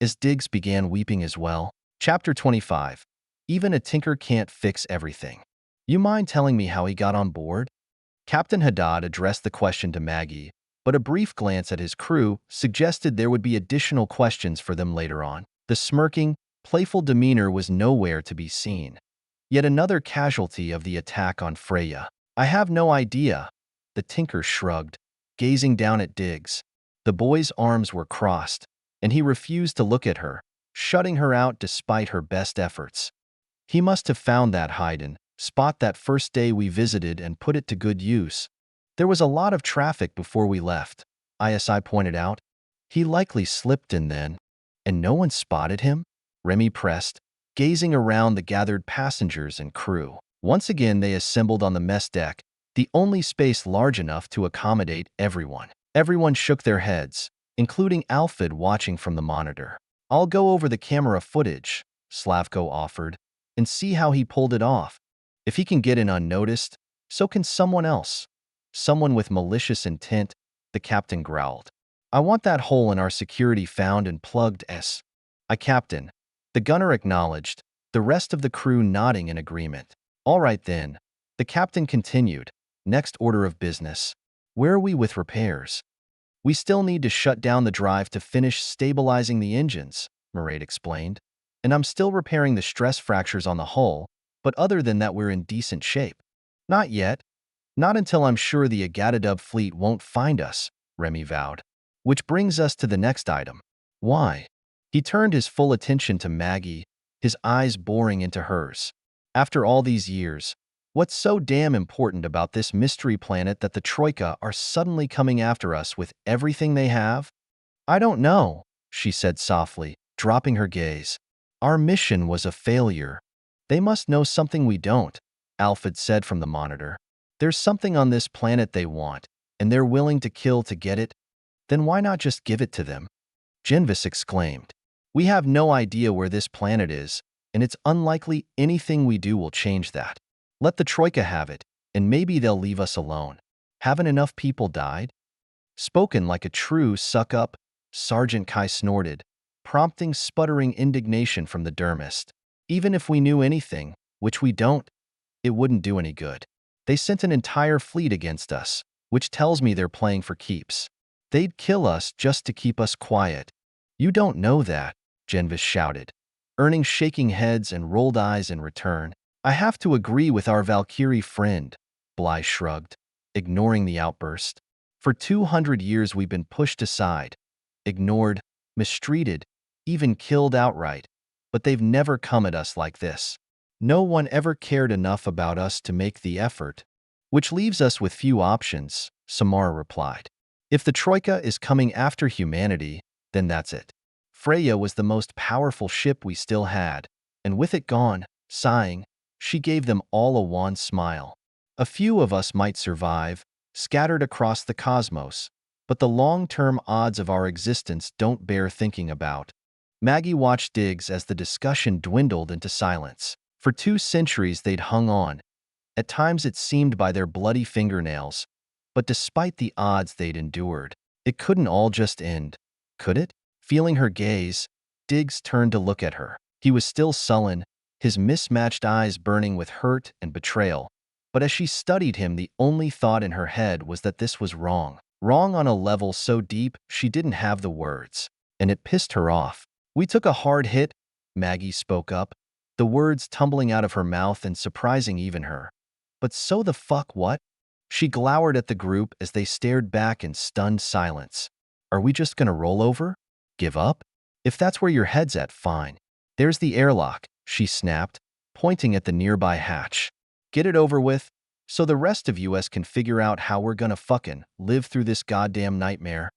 as Diggs began weeping as well. Chapter 25. Even a tinker can't fix everything. "You mind telling me how he got on board?" Captain Haddad addressed the question to Maggie, but a brief glance at his crew suggested there would be additional questions for them later on. The smirking, playful demeanor was nowhere to be seen. Yet another casualty of the attack on Freya. "I have no idea," the tinker shrugged, gazing down at Diggs. The boy's arms were crossed, and he refused to look at her, shutting her out despite her best efforts. "He must have found that hidden spot that first day we visited and put it to good use. There was a lot of traffic before we left," ISI pointed out. "He likely slipped in then." "And no one spotted him?" Remy pressed, gazing around the gathered passengers and crew. Once again they assembled on the mess deck, the only space large enough to accommodate everyone. Everyone shook their heads, including Alfred watching from the monitor. "I'll go over the camera footage," Slavko offered, "and see how he pulled it off. If he can get in unnoticed, so can someone else." "Someone with malicious intent," the captain growled. "I want that hole in our security found and plugged." Captain," the gunner acknowledged, the rest of the crew nodding in agreement. "All right then," the captain continued. "Next order of business. Where are we with repairs?" "We still need to shut down the drive to finish stabilizing the engines," Murray explained. "And I'm still repairing the stress fractures on the hull, but other than that we're in decent shape." "Not yet. Not until I'm sure the Agatadub fleet won't find us," Remy vowed. "Which brings us to the next item." "Why?" He turned his full attention to Maggie, his eyes boring into hers. "After all these years, what's so damn important about this mystery planet that the Troika are suddenly coming after us with everything they have?" "I don't know," she said softly, dropping her gaze. "Our mission was a failure. They must know something we don't," Alfred said from the monitor. "There's something on this planet they want, and they're willing to kill to get it. Then why not just give it to them?" Genvis exclaimed. "We have no idea where this planet is, and it's unlikely anything we do will change that. Let the Troika have it, and maybe they'll leave us alone. Haven't enough people died?" Spoken like a true suck-up, Sergeant Kai snorted, prompting sputtering indignation from the dermist. "Even if we knew anything, which we don't, it wouldn't do any good. They sent an entire fleet against us, which tells me they're playing for keeps. They'd kill us just to keep us quiet. You don't know that, Genvis shouted, earning shaking heads and rolled eyes in return. I have to agree with our Valkyrie friend, Bly shrugged, ignoring the outburst. For 200 years we've been pushed aside, ignored, mistreated, even killed outright, but they've never come at us like this. No one ever cared enough about us to make the effort, which leaves us with few options, Samara replied. If the Troika is coming after humanity, then that's it. Freya was the most powerful ship we still had, and with it gone, sighing, she gave them all a wan smile. A few of us might survive, scattered across the cosmos, but the long-term odds of our existence don't bear thinking about. Maggie watched Diggs as the discussion dwindled into silence. For 2 centuries they'd hung on. At times it seemed by their bloody fingernails, but despite the odds they'd endured, it couldn't all just end, could it? Feeling her gaze, Diggs turned to look at her. He was still sullen, his mismatched eyes burning with hurt and betrayal. But as she studied him, the only thought in her head was that this was wrong. Wrong on a level so deep she didn't have the words, and it pissed her off. We took a hard hit, Maggie spoke up, the words tumbling out of her mouth and surprising even her. But so the fuck what? She glowered at the group as they stared back in stunned silence. Are we just gonna roll over? Give up? If that's where your head's at, fine. There's the airlock, she snapped, pointing at the nearby hatch. Get it over with, so the rest of us can figure out how we're gonna fucking live through this goddamn nightmare.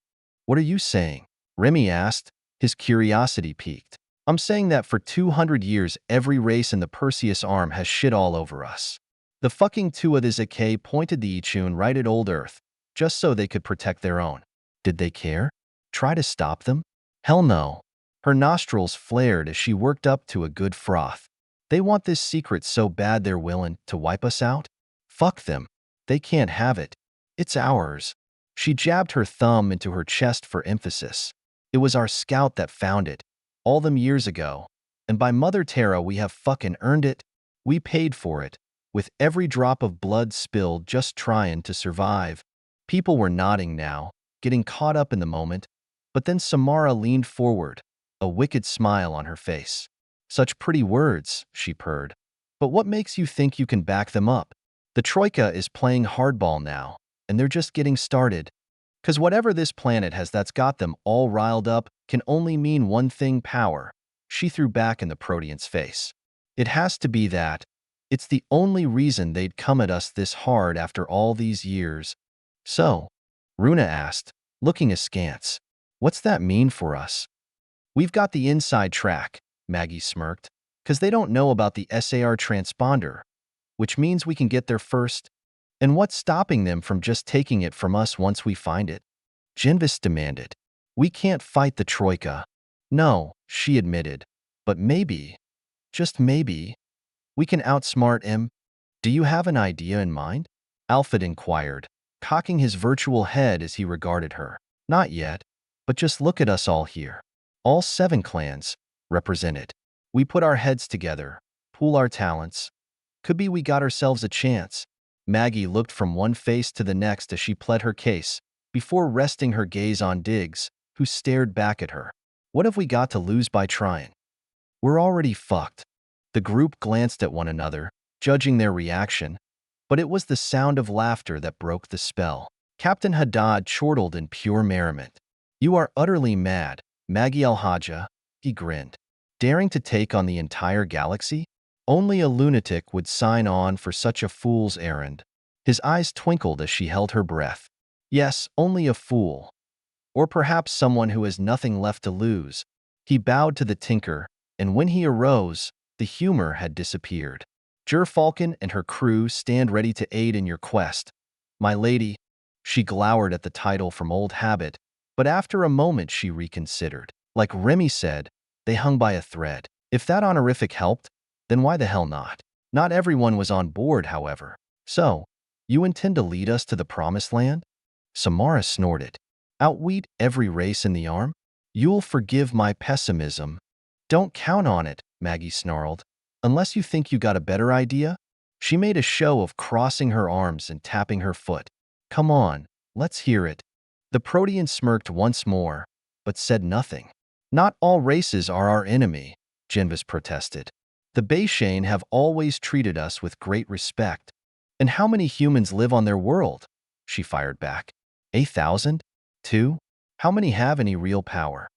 What are you saying? Remy asked, his curiosity piqued. I'm saying that for 200 years every race in the Perseus arm has shit all over us. The fucking two of the Zk pointed the Ichun right at old Earth, just so they could protect their own. Did they care? Try to stop them? Hell no. Her nostrils flared as she worked up to a good froth. They want this secret so bad they're willing to wipe us out? Fuck them. They can't have it. It's ours. She jabbed her thumb into her chest for emphasis. It was our scout that found it, all them years ago. And by Mother Terra, we have fucking earned it. We paid for it, with every drop of blood spilled just trying to survive. People were nodding now, getting caught up in the moment, but then Samara leaned forward, a wicked smile on her face. Such pretty words, she purred. But what makes you think you can back them up? The Troika is playing hardball now, and they're just getting started. 'Cause whatever this planet has that's got them all riled up can only mean one thing: power. She threw back in the Protean's face. It has to be that. It's the only reason they'd come at us this hard after all these years. So, Runa asked, looking askance, what's that mean for us? We've got the inside track, Maggie smirked, 'cause they don't know about the SAR transponder, which means we can get there first. And what's stopping them from just taking it from us once we find it? Genvis demanded. We can't fight the Troika. No, she admitted. But maybe, just maybe, we can outsmart him. Do you have an idea in mind? Alfred inquired, cocking his virtual head as he regarded her. Not yet, but just look at us all here. All 7 clans represented. We put our heads together, pool our talents. Could be we got ourselves a chance. Maggie looked from one face to the next as she pled her case, before resting her gaze on Diggs, who stared back at her. What have we got to lose by trying? We're already fucked. The group glanced at one another, judging their reaction, but it was the sound of laughter that broke the spell. Captain Haddad chortled in pure merriment. You are utterly mad, Maggie Al-Hajja, he grinned. Daring to take on the entire galaxy? Only a lunatic would sign on for such a fool's errand. His eyes twinkled as she held her breath. Yes, only a fool. Or perhaps someone who has nothing left to lose. He bowed to the tinker, and when he arose, the humor had disappeared. Gerfalcon and her crew stand ready to aid in your quest. My lady, she glowered at the title from old habit, but after a moment she reconsidered. Like Remy said, they hung by a thread. If that honorific helped, then why the hell not? Not everyone was on board, however. So, you intend to lead us to the promised land? Samara snorted. Outwit every race in the arm? You'll forgive my pessimism. Don't count on it, Maggie snarled. Unless you think you got a better idea? She made a show of crossing her arms and tapping her foot. Come on, let's hear it. The Protean smirked once more, but said nothing. Not all races are our enemy, Genvis protested. The Bayshane have always treated us with great respect. And how many humans live on their world? She fired back. 8,000? 2? How many have any real power?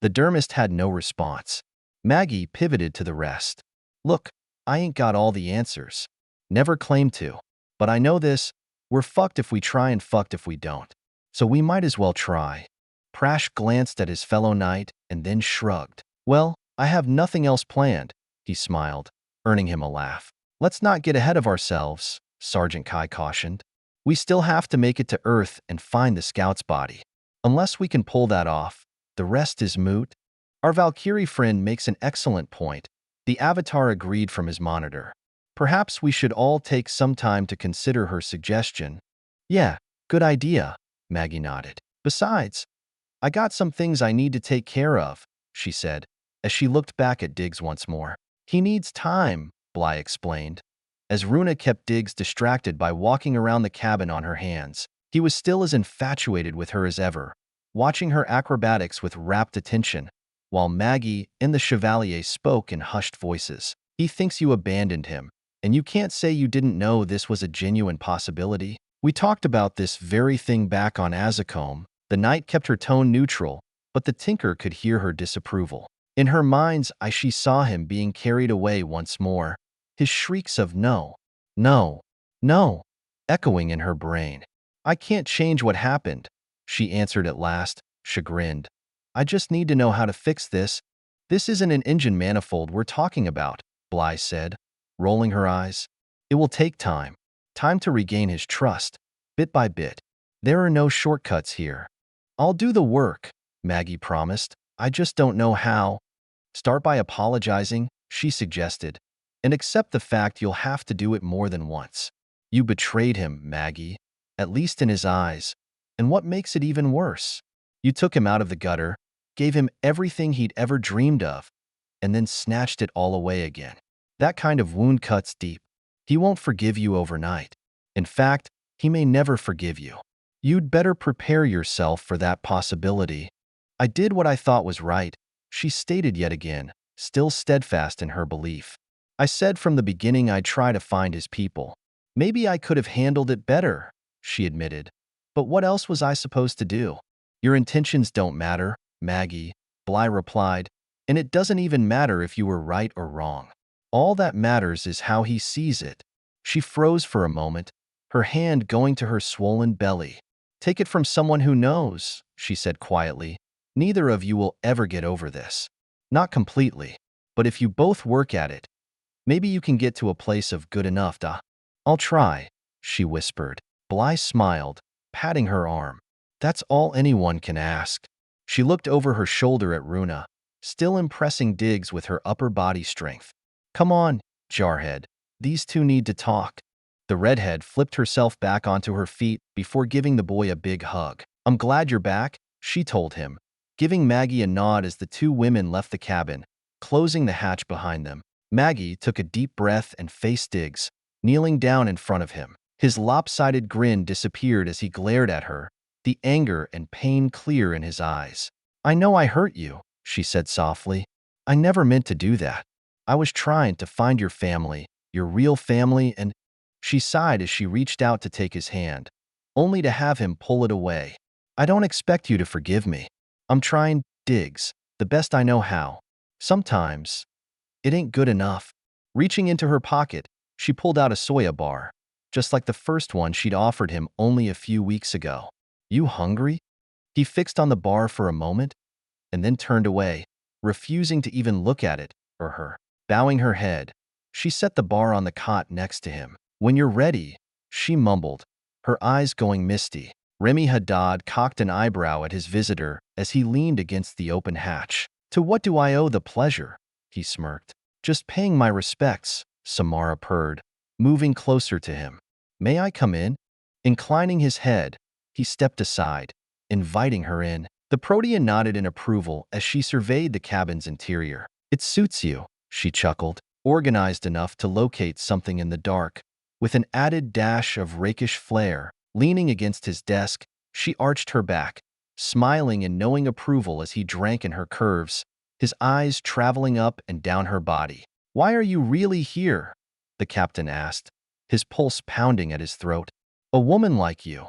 The dermist had no response. Maggie pivoted to the rest. Look, I ain't got all the answers. Never claimed to. But I know this, we're fucked if we try and fucked if we don't. So we might as well try. Prash glanced at his fellow knight and then shrugged. Well, I have nothing else planned, he smiled, earning him a laugh. Let's not get ahead of ourselves, Sergeant Kai cautioned. We still have to make it to Earth and find the scout's body. Unless we can pull that off, the rest is moot. Our Valkyrie friend makes an excellent point. The Avatar agreed from his monitor. Perhaps we should all take some time to consider her suggestion. Yeah, good idea, Maggie nodded. Besides, I got some things I need to take care of, she said, as she looked back at Diggs once more. He needs time, Bly explained. As Runa kept Diggs distracted by walking around the cabin on her hands, he was still as infatuated with her as ever, watching her acrobatics with rapt attention, while Maggie and the Chevalier spoke in hushed voices. He thinks you abandoned him, and you can't say you didn't know this was a genuine possibility. We talked about this very thing back on Aacom. The knight kept her tone neutral, but the tinker could hear her disapproval. In her mind's eye, she saw him being carried away once more, his shrieks of no, no, no, echoing in her brain. I can't change what happened, she answered at last, chagrined. I just need to know how to fix this. This isn't an engine manifold we're talking about, Bly said, rolling her eyes. It will take time. Time to regain his trust, bit by bit. There are no shortcuts here. I'll do the work, Maggie promised. I just don't know how. Start by apologizing, she suggested, and accept the fact you'll have to do it more than once. You betrayed him, Maggie, at least in his eyes. And what makes it even worse? You took him out of the gutter, gave him everything he'd ever dreamed of, and then snatched it all away again. That kind of wound cuts deep. He won't forgive you overnight. In fact, he may never forgive you. You'd better prepare yourself for that possibility. I did what I thought was right, she stated yet again, still steadfast in her belief. I said from the beginning I'd try to find his people. Maybe I could have handled it better, she admitted. But what else was I supposed to do? Your intentions don't matter, Maggie, Bly replied, and it doesn't even matter if you were right or wrong. All that matters is how he sees it. She froze for a moment, her hand going to her swollen belly. Take it from someone who knows, she said quietly. Neither of you will ever get over this. Not completely, but if you both work at it, maybe you can get to a place of good enough, da. I'll try, she whispered. Bly smiled, patting her arm. That's all anyone can ask. She looked over her shoulder at Runa, still impressing Diggs with her upper body strength. Come on, Jarhead. These two need to talk. The redhead flipped herself back onto her feet before giving the boy a big hug. I'm glad you're back, she told him, giving Maggie a nod as the two women left the cabin, closing the hatch behind them. Maggie took a deep breath and faced Diggs, kneeling down in front of him. His lopsided grin disappeared as he glared at her, the anger and pain clear in his eyes. I know I hurt you, she said softly. I never meant to do that. I was trying to find your family, your real family, and she sighed as she reached out to take his hand, only to have him pull it away. I don't expect you to forgive me. I'm trying, Diggs, the best I know how. Sometimes, it ain't good enough. Reaching into her pocket, she pulled out a soya bar, just like the first one she'd offered him only a few weeks ago. You hungry? He fixed on the bar for a moment, and then turned away, refusing to even look at it or her. Bowing her head, she set the bar on the cot next to him. When you're ready, she mumbled, her eyes going misty. Remy Haddad cocked an eyebrow at his visitor as he leaned against the open hatch. To what do I owe the pleasure? He smirked. Just paying my respects, Samara purred, moving closer to him. May I come in? Inclining his head, he stepped aside, inviting her in. The Protean nodded in approval as she surveyed the cabin's interior. It suits you, she chuckled. organized enough to locate something in the dark. With an added dash of rakish flair, leaning against his desk, she arched her back, smiling in knowing approval as he drank in her curves, his eyes traveling up and down her body. "Why are you really here?" the captain asked, his pulse pounding at his throat. "A woman like you.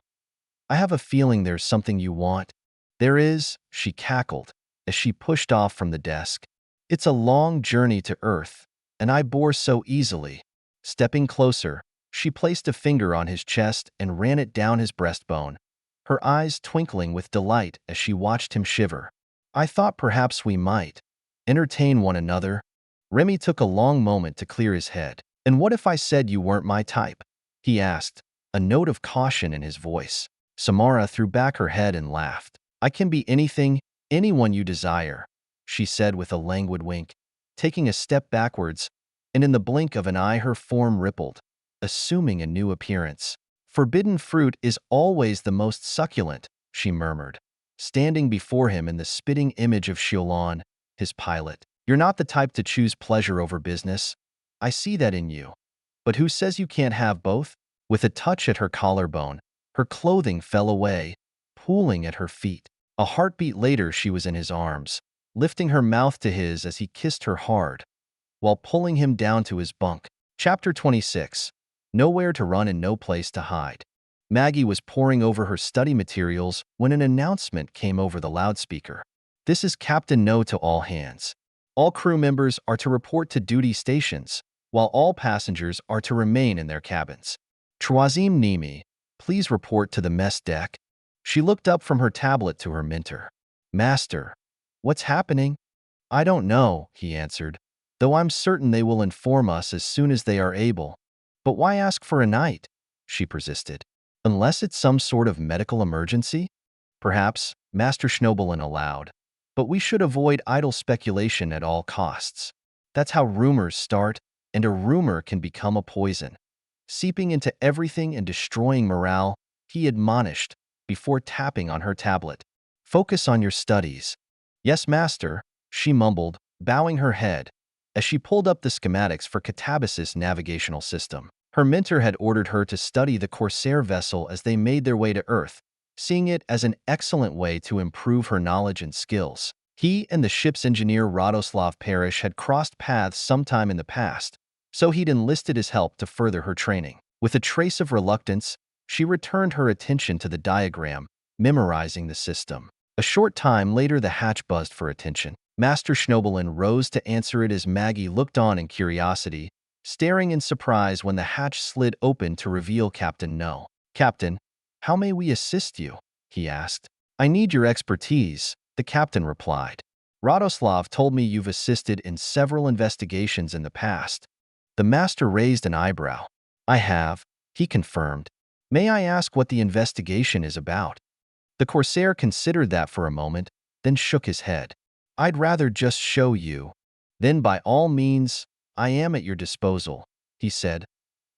I have a feeling there's something you want." "There is," she cackled, as she pushed off from the desk. "It's a long journey to Earth, and I bore so easily." Stepping closer, she placed a finger on his chest and ran it down his breastbone, her eyes twinkling with delight as she watched him shiver. "I thought perhaps we might entertain one another." Remy took a long moment to clear his head. "And what if I said you weren't my type?" he asked, a note of caution in his voice. Samara threw back her head and laughed. "I can be anything, anyone you desire," she said with a languid wink, taking a step backwards, and in the blink of an eye her form rippled, assuming a new appearance. "Forbidden fruit is always the most succulent," she murmured, standing before him in the spitting image of Xiaolon, his pilot. "You're not the type to choose pleasure over business. I see that in you. But who says you can't have both?" With a touch at her collarbone, her clothing fell away, pooling at her feet. A heartbeat later she was in his arms, lifting her mouth to his as he kissed her hard, while pulling him down to his bunk. Chapter 26. Nowhere to run and no place to hide. Maggie was poring over her study materials when an announcement came over the loudspeaker. "This is Captain No to all hands. All crew members are to report to duty stations, while all passengers are to remain in their cabins. Troisième Nimi, please report to the mess deck." She looked up from her tablet to her mentor. "Master, what's happening?" "I don't know," he answered, "though I'm certain they will inform us as soon as they are able." "But why ask for a night?" she persisted. "Unless it's some sort of medical emergency?" "Perhaps," Master Schnobelin allowed. "But we should avoid idle speculation at all costs. That's how rumors start, and a rumor can become a poison, seeping into everything and destroying morale," he admonished, before tapping on her tablet. "Focus on your studies." "Yes, master," she mumbled, bowing her head, as she pulled up the schematics for Catabasis' navigational system. Her mentor had ordered her to study the Corsair vessel as they made their way to Earth, seeing it as an excellent way to improve her knowledge and skills. He and the ship's engineer Radoslav Parrish had crossed paths sometime in the past, so he'd enlisted his help to further her training. With a trace of reluctance, she returned her attention to the diagram, memorizing the system. A short time later the hatch buzzed for attention. Master Schnobelin rose to answer it as Maggie looked on in curiosity, staring in surprise when the hatch slid open to reveal Captain No. "Captain, how may we assist you?" he asked. "I need your expertise," the captain replied. "Radoslav told me you've assisted in several investigations in the past." The master raised an eyebrow. "I have," he confirmed. "May I ask what the investigation is about?" The Corsair considered that for a moment, then shook his head. "I'd rather just show you." "Then by all means, I am at your disposal," he said,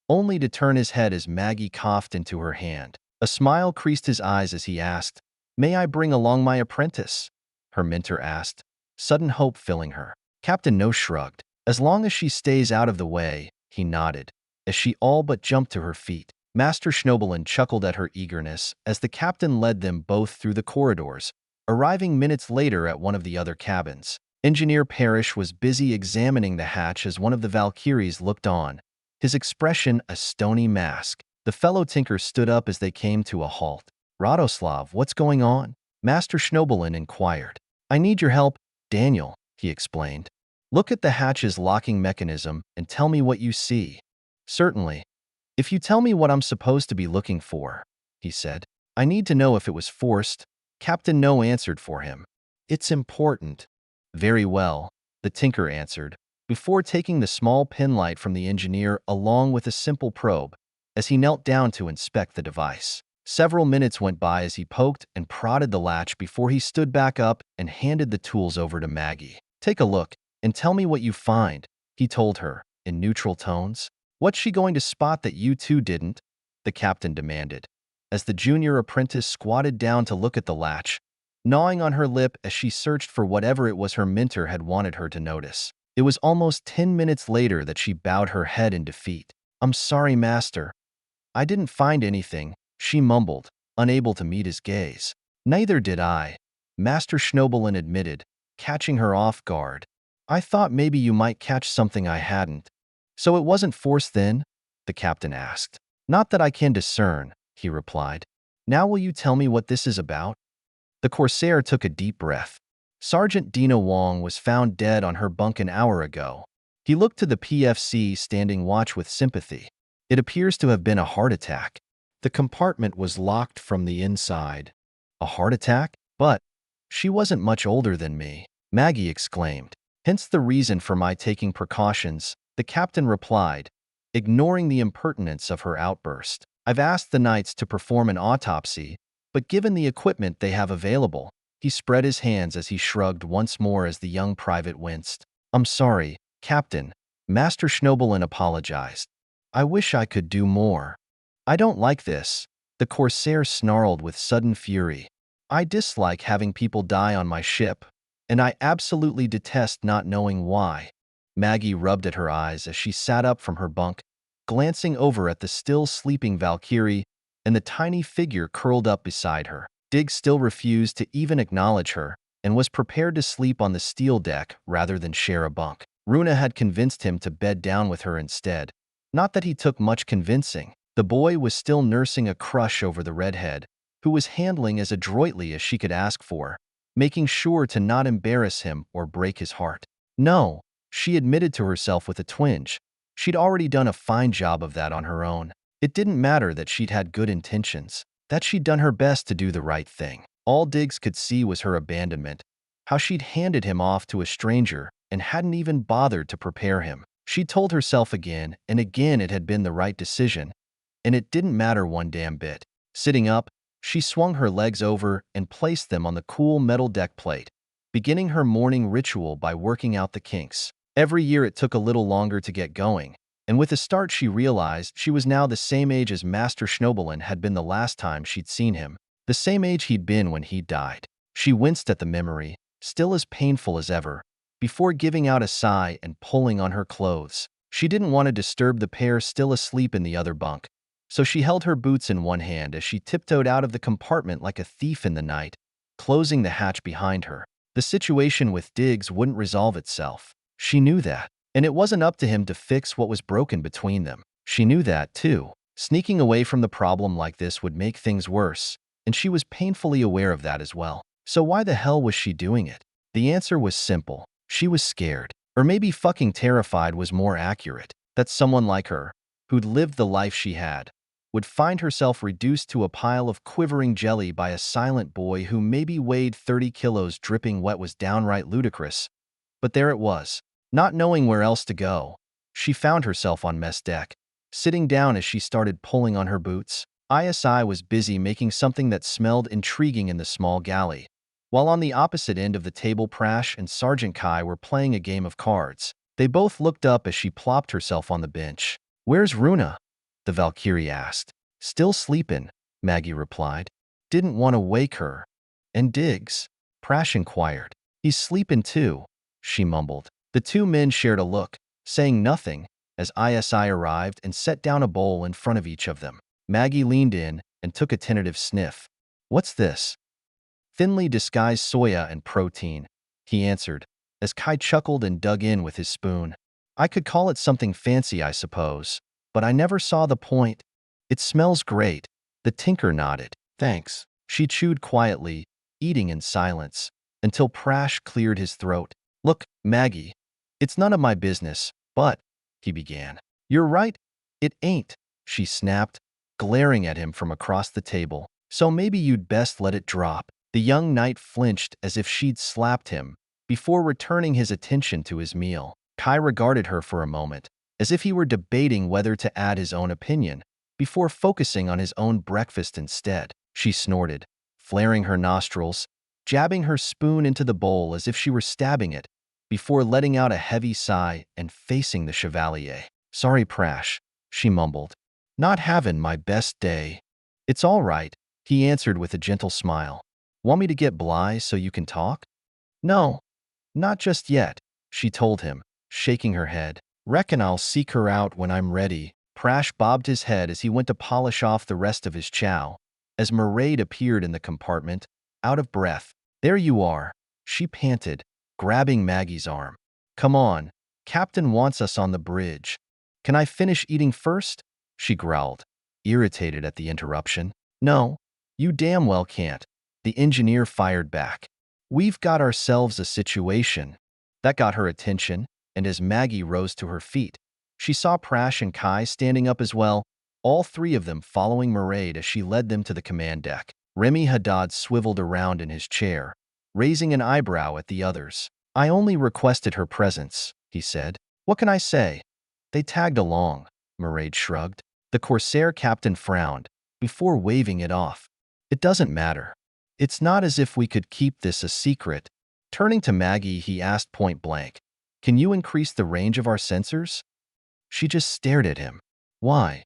only to turn his head as Maggie coughed into her hand. A smile creased his eyes as he asked, "May I bring along my apprentice?" her mentor asked, sudden hope filling her. Captain No shrugged. "As long as she stays out of the way," he nodded, as she all but jumped to her feet. Master Schnobelin chuckled at her eagerness as the captain led them both through the corridors, arriving minutes later at one of the other cabins. Engineer Parrish was busy examining the hatch as one of the Valkyries looked on, his expression a stony mask. The fellow tinker stood up as they came to a halt. "Radoslav, what's going on?" Master Schnobelin inquired. "I need your help, Daniel," he explained. "Look at the hatch's locking mechanism and tell me what you see." "Certainly. If you tell me what I'm supposed to be looking for," he said. "I need to know if it was forced." Captain No answered for him. "It's important." "Very well," the tinker answered, before taking the small pin light from the engineer along with a simple probe, as he knelt down to inspect the device. Several minutes went by as he poked and prodded the latch before he stood back up and handed the tools over to Maggie. "Take a look and tell me what you find," he told her, in neutral tones. "What's she going to spot that you two didn't?" the captain demanded, as the junior apprentice squatted down to look at the latch, gnawing on her lip as she searched for whatever it was her mentor had wanted her to notice. It was almost 10 minutes later that she bowed her head in defeat. "I'm sorry, master. I didn't find anything," she mumbled, unable to meet his gaze. "Neither did I," Master Schnobelin admitted, catching her off guard. "I thought maybe you might catch something I hadn't." "So it wasn't force then?" the captain asked. "Not that I can discern," he replied. "Now will you tell me what this is about?" The corsair took a deep breath. Sergeant Dina Wong was found dead on her bunk an hour ago. He looked to the PFC standing watch with sympathy. "It appears to have been a heart attack. The compartment was locked from the inside." "A heart attack? But she wasn't much older than me," Maggie exclaimed. "Hence the reason for my taking precautions," the captain replied, ignoring the impertinence of her outburst. "I've asked the knights to perform an autopsy, but given the equipment they have available," he spread his hands as he shrugged once more as the young private winced. "I'm sorry, Captain," Master Schnobelin apologized. "I wish I could do more." "I don't like this," the corsair snarled with sudden fury. "I dislike having people die on my ship, and I absolutely detest not knowing why." Maggie rubbed at her eyes as she sat up from her bunk, glancing over at the still sleeping Valkyrie and the tiny figure curled up beside her. Diggs still refused to even acknowledge her and was prepared to sleep on the steel deck rather than share a bunk. Runa had convinced him to bed down with her instead. Not that he took much convincing. The boy was still nursing a crush over the redhead, who was handling as adroitly as she could ask for, making sure to not embarrass him or break his heart. No, she admitted to herself with a twinge. She'd already done a fine job of that on her own. It didn't matter that she'd had good intentions, that she'd done her best to do the right thing. All Diggs could see was her abandonment, how she'd handed him off to a stranger and hadn't even bothered to prepare him. She told herself again and again it had been the right decision, and it didn't matter one damn bit. Sitting up, she swung her legs over and placed them on the cool metal deck plate, beginning her morning ritual by working out the kinks. Every year it took a little longer to get going, and with a start she realized she was now the same age as Master Schnobelin had been the last time she'd seen him, the same age he'd been when he died. She winced at the memory, still as painful as ever, before giving out a sigh and pulling on her clothes. She didn't want to disturb the pair still asleep in the other bunk, so she held her boots in one hand as she tiptoed out of the compartment like a thief in the night, closing the hatch behind her. The situation with Diggs wouldn't resolve itself. She knew that, and it wasn't up to him to fix what was broken between them. She knew that, too. Sneaking away from the problem like this would make things worse, and she was painfully aware of that as well. So why the hell was she doing it? The answer was simple. She was scared. Or maybe fucking terrified was more accurate. That someone like her, who'd lived the life she had, would find herself reduced to a pile of quivering jelly by a silent boy who maybe weighed 30 kilos dripping wet was downright ludicrous. But there it was. Not knowing where else to go, she found herself on mess deck. Sitting down as she started pulling on her boots, ISI was busy making something that smelled intriguing in the small galley, while on the opposite end of the table Prash and Sergeant Kai were playing a game of cards. They both looked up as she plopped herself on the bench. "Where's Runa?" the Valkyrie asked. "Still sleepin'," Maggie replied. "Didn't want to wake her." "And Diggs?" Prash inquired. "He's sleepin' too," she mumbled. The two men shared a look, saying nothing, as ISI arrived and set down a bowl in front of each of them. Maggie leaned in and took a tentative sniff. "What's this?" "Thinly disguised soya and protein," he answered, as Kai chuckled and dug in with his spoon. "I could call it something fancy, I suppose, but I never saw the point." "It smells great," the tinker nodded. "Thanks." She chewed quietly, eating in silence, until Prash cleared his throat. "Look, Maggie, it's none of my business, but," he began. "You're right, it ain't," she snapped, glaring at him from across the table. "So maybe you'd best let it drop." The young knight flinched as if she'd slapped him, before returning his attention to his meal. Kai regarded her for a moment, as if he were debating whether to add his own opinion, before focusing on his own breakfast instead. She snorted, flaring her nostrils, jabbing her spoon into the bowl as if she were stabbing it, before letting out a heavy sigh and facing the Chevalier. "Sorry, Prash," she mumbled. "Not havin' my best day." "It's all right," he answered with a gentle smile. "Want me to get Bly so you can talk?" "No, not just yet," she told him, shaking her head. Reckon I'll seek her out when I'm ready. Prash bobbed his head as he went to polish off the rest of his chow. As Mairead appeared in the compartment, out of breath. There you are, she panted, grabbing Maggie's arm. Come on, Captain wants us on the bridge. Can I finish eating first? She growled, irritated at the interruption. No, you damn well can't. The engineer fired back. We've got ourselves a situation. That got her attention, and as Maggie rose to her feet, she saw Prash and Kai standing up as well, all three of them following Mairead as she led them to the command deck. Remy Haddad swiveled around in his chair, raising an eyebrow at the others. I only requested her presence, he said. What can I say? They tagged along, Mairead shrugged. The Corsair captain frowned, before waving it off. It doesn't matter. It's not as if we could keep this a secret. Turning to Maggie, he asked point blank, Can you increase the range of our sensors? She just stared at him. Why?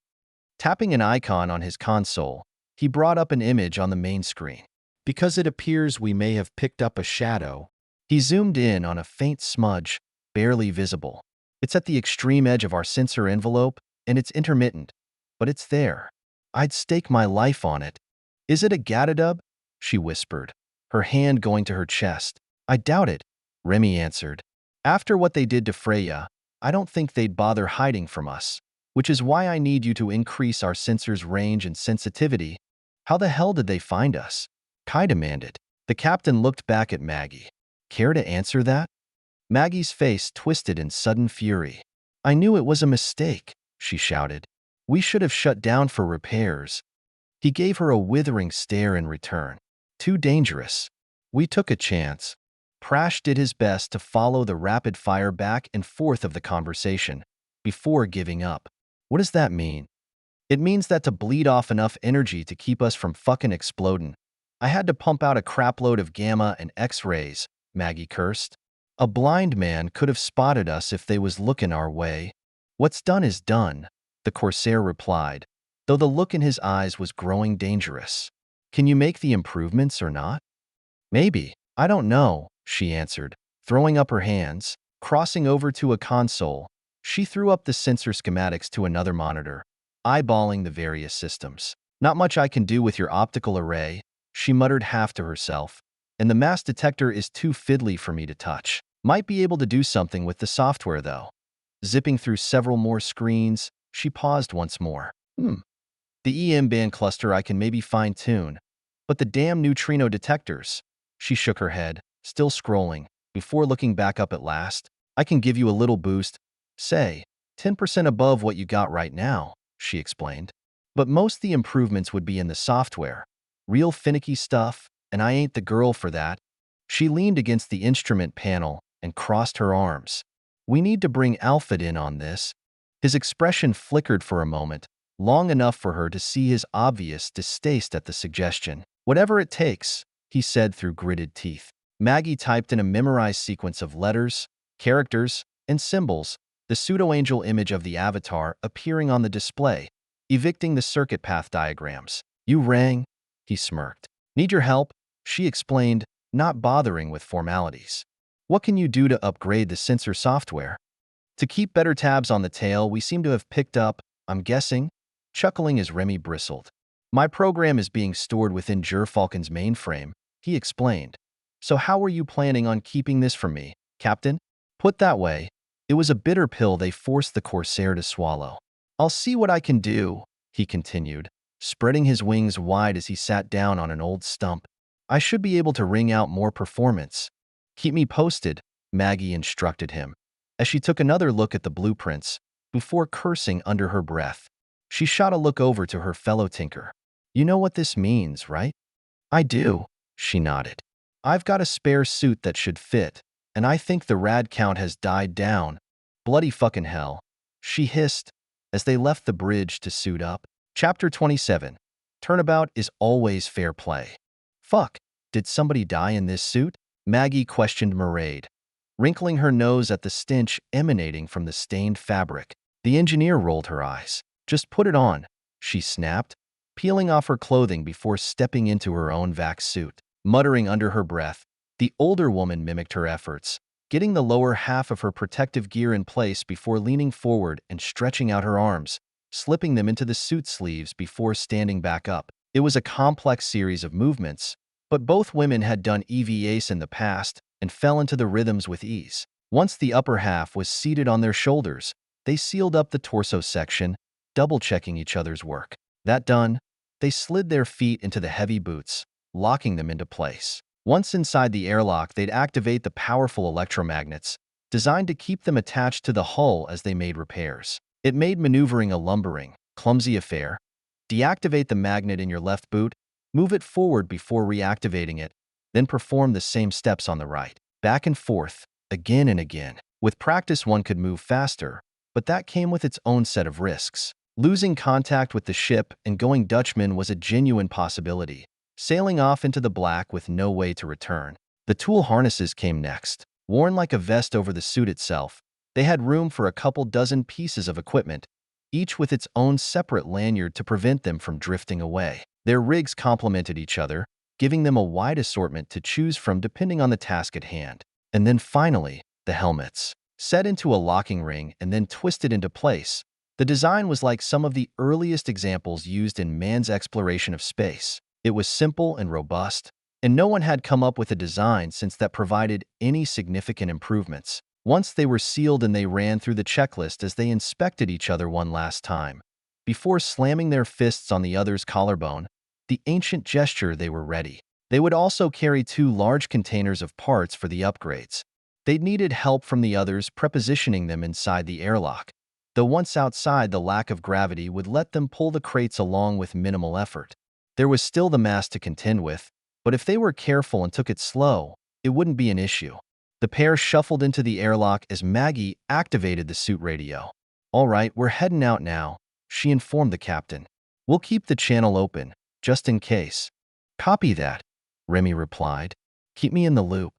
Tapping an icon on his console, he brought up an image on the main screen. Because it appears we may have picked up a shadow. He zoomed in on a faint smudge, barely visible. It's at the extreme edge of our sensor envelope, and it's intermittent, but it's there. I'd stake my life on it. Is it a Gatadub? She whispered, her hand going to her chest. I doubt it, Remy answered. After what they did to Freya, I don't think they'd bother hiding from us, which is why I need you to increase our sensor's range and sensitivity. How the hell did they find us? Kai demanded. The captain looked back at Maggie. Care to answer that? Maggie's face twisted in sudden fury. I knew it was a mistake, she shouted. We should have shut down for repairs. He gave her a withering stare in return. Too dangerous. We took a chance. Prash did his best to follow the rapid fire back and forth of the conversation, before giving up. What does that mean? It means that to bleed off enough energy to keep us from fucking exploding, I had to pump out a crapload of gamma and X-rays, Maggie cursed. A blind man could have spotted us if they was looking our way. What's done is done, the Corsair replied, though the look in his eyes was growing dangerous. Can you make the improvements or not? Maybe. I don't know, she answered, throwing up her hands. Crossing over to a console, she threw up the sensor schematics to another monitor, eyeballing the various systems. Not much I can do with your optical array, she muttered half to herself, and the mass detector is too fiddly for me to touch. Might be able to do something with the software, though. Zipping through several more screens, she paused once more. The EM band cluster I can maybe fine-tune, but the damn neutrino detectors. She shook her head, still scrolling, before looking back up at last. I can give you a little boost, say, 10% above what you got right now, she explained. But most of the improvements would be in the software. Real finicky stuff, and I ain't the girl for that. She leaned against the instrument panel and crossed her arms. We need to bring Alfred in on this. His expression flickered for a moment, long enough for her to see his obvious distaste at the suggestion. Whatever it takes, he said through gritted teeth. Maggie typed in a memorized sequence of letters, characters, and symbols, the pseudo-angel image of the avatar appearing on the display, evicting the circuit path diagrams. You rang? He smirked. Need your help? She explained, not bothering with formalities. What can you do to upgrade the sensor software? To keep better tabs on the tail we seem to have picked up, I'm guessing, chuckling as Remy bristled. My program is being stored within Gerfalcon's mainframe, he explained. So how are you planning on keeping this from me, Captain? Put that way, it was a bitter pill they forced the Corsair to swallow. I'll see what I can do, he continued, spreading his wings wide as he sat down on an old stump. I should be able to wring out more performance. Keep me posted, Maggie instructed him, as she took another look at the blueprints, before cursing under her breath. She shot a look over to her fellow tinker. You know what this means, right? I do, she nodded. I've got a spare suit that should fit, and I think the rad count has died down. Bloody fucking hell, she hissed, as they left the bridge to suit up. Chapter 27. Turnabout is always fair play. Fuck, did somebody die in this suit? Maggie questioned Mairead, wrinkling her nose at the stench emanating from the stained fabric. The engineer rolled her eyes. Just put it on, she snapped, peeling off her clothing before stepping into her own vac suit. Muttering under her breath, the older woman mimicked her efforts, getting the lower half of her protective gear in place before leaning forward and stretching out her arms, slipping them into the suit sleeves before standing back up. It was a complex series of movements, but both women had done EVAs in the past and fell into the rhythms with ease. Once the upper half was seated on their shoulders, they sealed up the torso section, double-checking each other's work. That done, they slid their feet into the heavy boots, locking them into place. Once inside the airlock, they'd activate the powerful electromagnets, designed to keep them attached to the hull as they made repairs. It made maneuvering a lumbering, clumsy affair. Deactivate the magnet in your left boot, move it forward before reactivating it, then perform the same steps on the right. Back and forth, again and again. With practice, one could move faster, but that came with its own set of risks. Losing contact with the ship and going Dutchman was a genuine possibility, sailing off into the black with no way to return. The tool harnesses came next. Worn like a vest over the suit itself, they had room for a couple dozen pieces of equipment, each with its own separate lanyard to prevent them from drifting away. Their rigs complemented each other, giving them a wide assortment to choose from depending on the task at hand. And then finally, the helmets. Set into a locking ring and then twisted into place, the design was like some of the earliest examples used in man's exploration of space. It was simple and robust, and no one had come up with a design since that provided any significant improvements. Once they were sealed, and they ran through the checklist as they inspected each other one last time. Before slamming their fists on the other's collarbone, the ancient gesture they were ready. They would also carry 2 large containers of parts for the upgrades. They'd needed help from the others prepositioning them inside the airlock, though once outside, the lack of gravity would let them pull the crates along with minimal effort. There was still the mass to contend with, but if they were careful and took it slow, it wouldn't be an issue. The pair shuffled into the airlock as Maggie activated the suit radio. "All right, we're heading out now," she informed the captain. "We'll keep the channel open, just in case." "Copy that," Remy replied. "Keep me in the loop."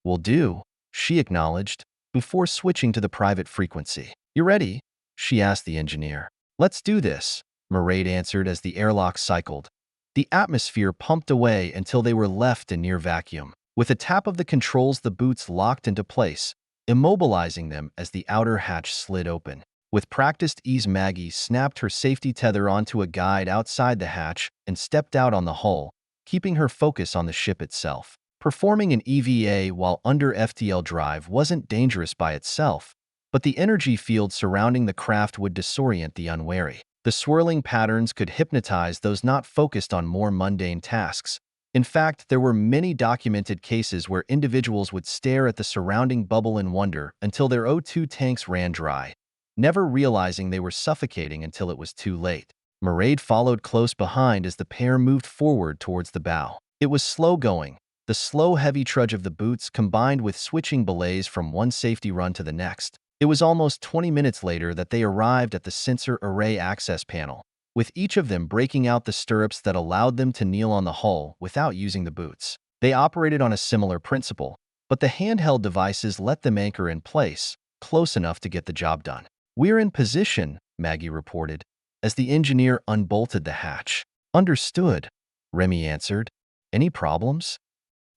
"Will do," she acknowledged, before switching to the private frequency. "You ready?" she asked the engineer. "Let's do this," Mairead answered as the airlock cycled. The atmosphere pumped away until they were left in near vacuum. With a tap of the controls, the boots locked into place, immobilizing them as the outer hatch slid open. With practiced ease, Maggie snapped her safety tether onto a guide outside the hatch and stepped out on the hull, keeping her focus on the ship itself. Performing an EVA while under FTL drive wasn't dangerous by itself, but the energy field surrounding the craft would disorient the unwary. The swirling patterns could hypnotize those not focused on more mundane tasks. In fact, there were many documented cases where individuals would stare at the surrounding bubble in wonder until their O2 tanks ran dry, never realizing they were suffocating until it was too late. Mairead followed close behind as the pair moved forward towards the bow. It was slow going. The slow, heavy trudge of the boots combined with switching belays from one safety run to the next. It was almost 20 minutes later that they arrived at the sensor array access panel, with each of them breaking out the stirrups that allowed them to kneel on the hull without using the boots. They operated on a similar principle, but the handheld devices let them anchor in place, close enough to get the job done. "We're in position," Maggie reported, as the engineer unbolted the hatch. "Understood," Remy answered. "Any problems?"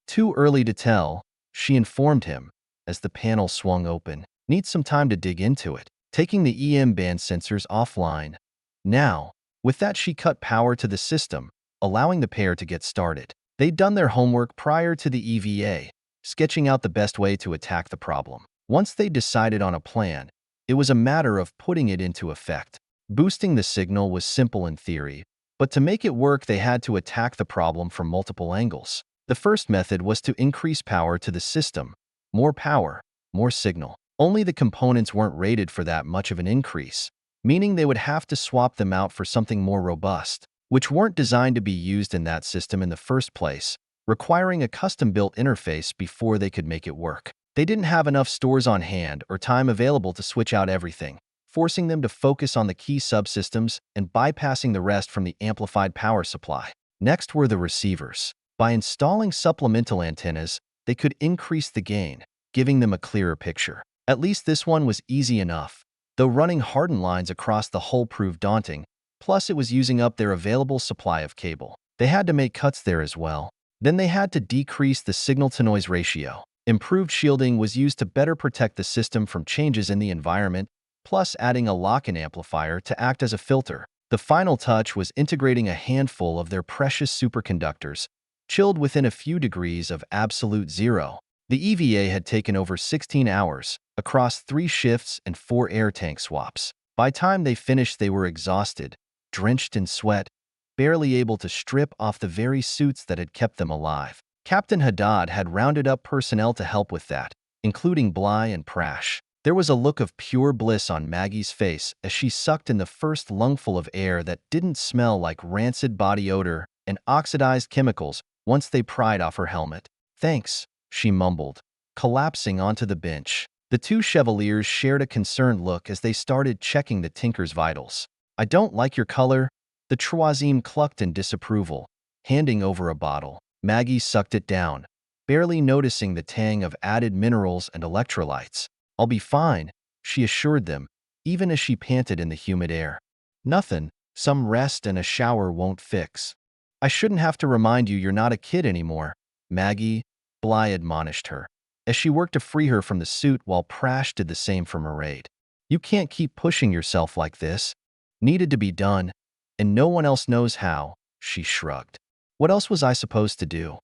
"Too early to tell," she informed him, as the panel swung open. "Need some time to dig into it." Taking the EM band sensors offline. Now, with that, she cut power to the system, allowing the pair to get started. They'd done their homework prior to the EVA, sketching out the best way to attack the problem. Once they decided on a plan, it was a matter of putting it into effect. Boosting the signal was simple in theory, but to make it work, they had to attack the problem from multiple angles. The first method was to increase power to the system. More power, more signal. Only the components weren't rated for that much of an increase, meaning they would have to swap them out for something more robust, which weren't designed to be used in that system in the first place, requiring a custom-built interface before they could make it work. They didn't have enough stores on hand or time available to switch out everything, forcing them to focus on the key subsystems and bypassing the rest from the amplified power supply. Next were the receivers. By installing supplemental antennas, they could increase the gain, giving them a clearer picture. At least this one was easy enough, though running hardened lines across the hull proved daunting, plus it was using up their available supply of cable. They had to make cuts there as well. Then they had to decrease the signal-to-noise ratio. Improved shielding was used to better protect the system from changes in the environment, plus adding a lock-in amplifier to act as a filter. The final touch was integrating a handful of their precious superconductors, chilled within a few degrees of absolute zero. The EVA had taken over 16 hours, across 3 shifts and 4 air tank swaps. By the time they finished, they were exhausted, drenched in sweat, barely able to strip off the very suits that had kept them alive. Captain Haddad had rounded up personnel to help with that, including Bly and Prash. There was a look of pure bliss on Maggie's face as she sucked in the first lungful of air that didn't smell like rancid body odor and oxidized chemicals once they pried off her helmet. "Thanks," she mumbled, collapsing onto the bench. The 2 Chevaliers shared a concerned look as they started checking the Tinker's vitals. "I don't like your color," the troisieme clucked in disapproval, handing over a bottle. Maggie sucked it down, barely noticing the tang of added minerals and electrolytes. "I'll be fine," she assured them, even as she panted in the humid air. "Nothing, some rest and a shower won't fix." "I shouldn't have to remind you you're not a kid anymore," Maggie, Bly admonished her, as she worked to free her from the suit while Prash did the same for Mairead. "You can't keep pushing yourself like this. Needed to be done, and no one else knows how," she shrugged. "What else was I supposed to do?"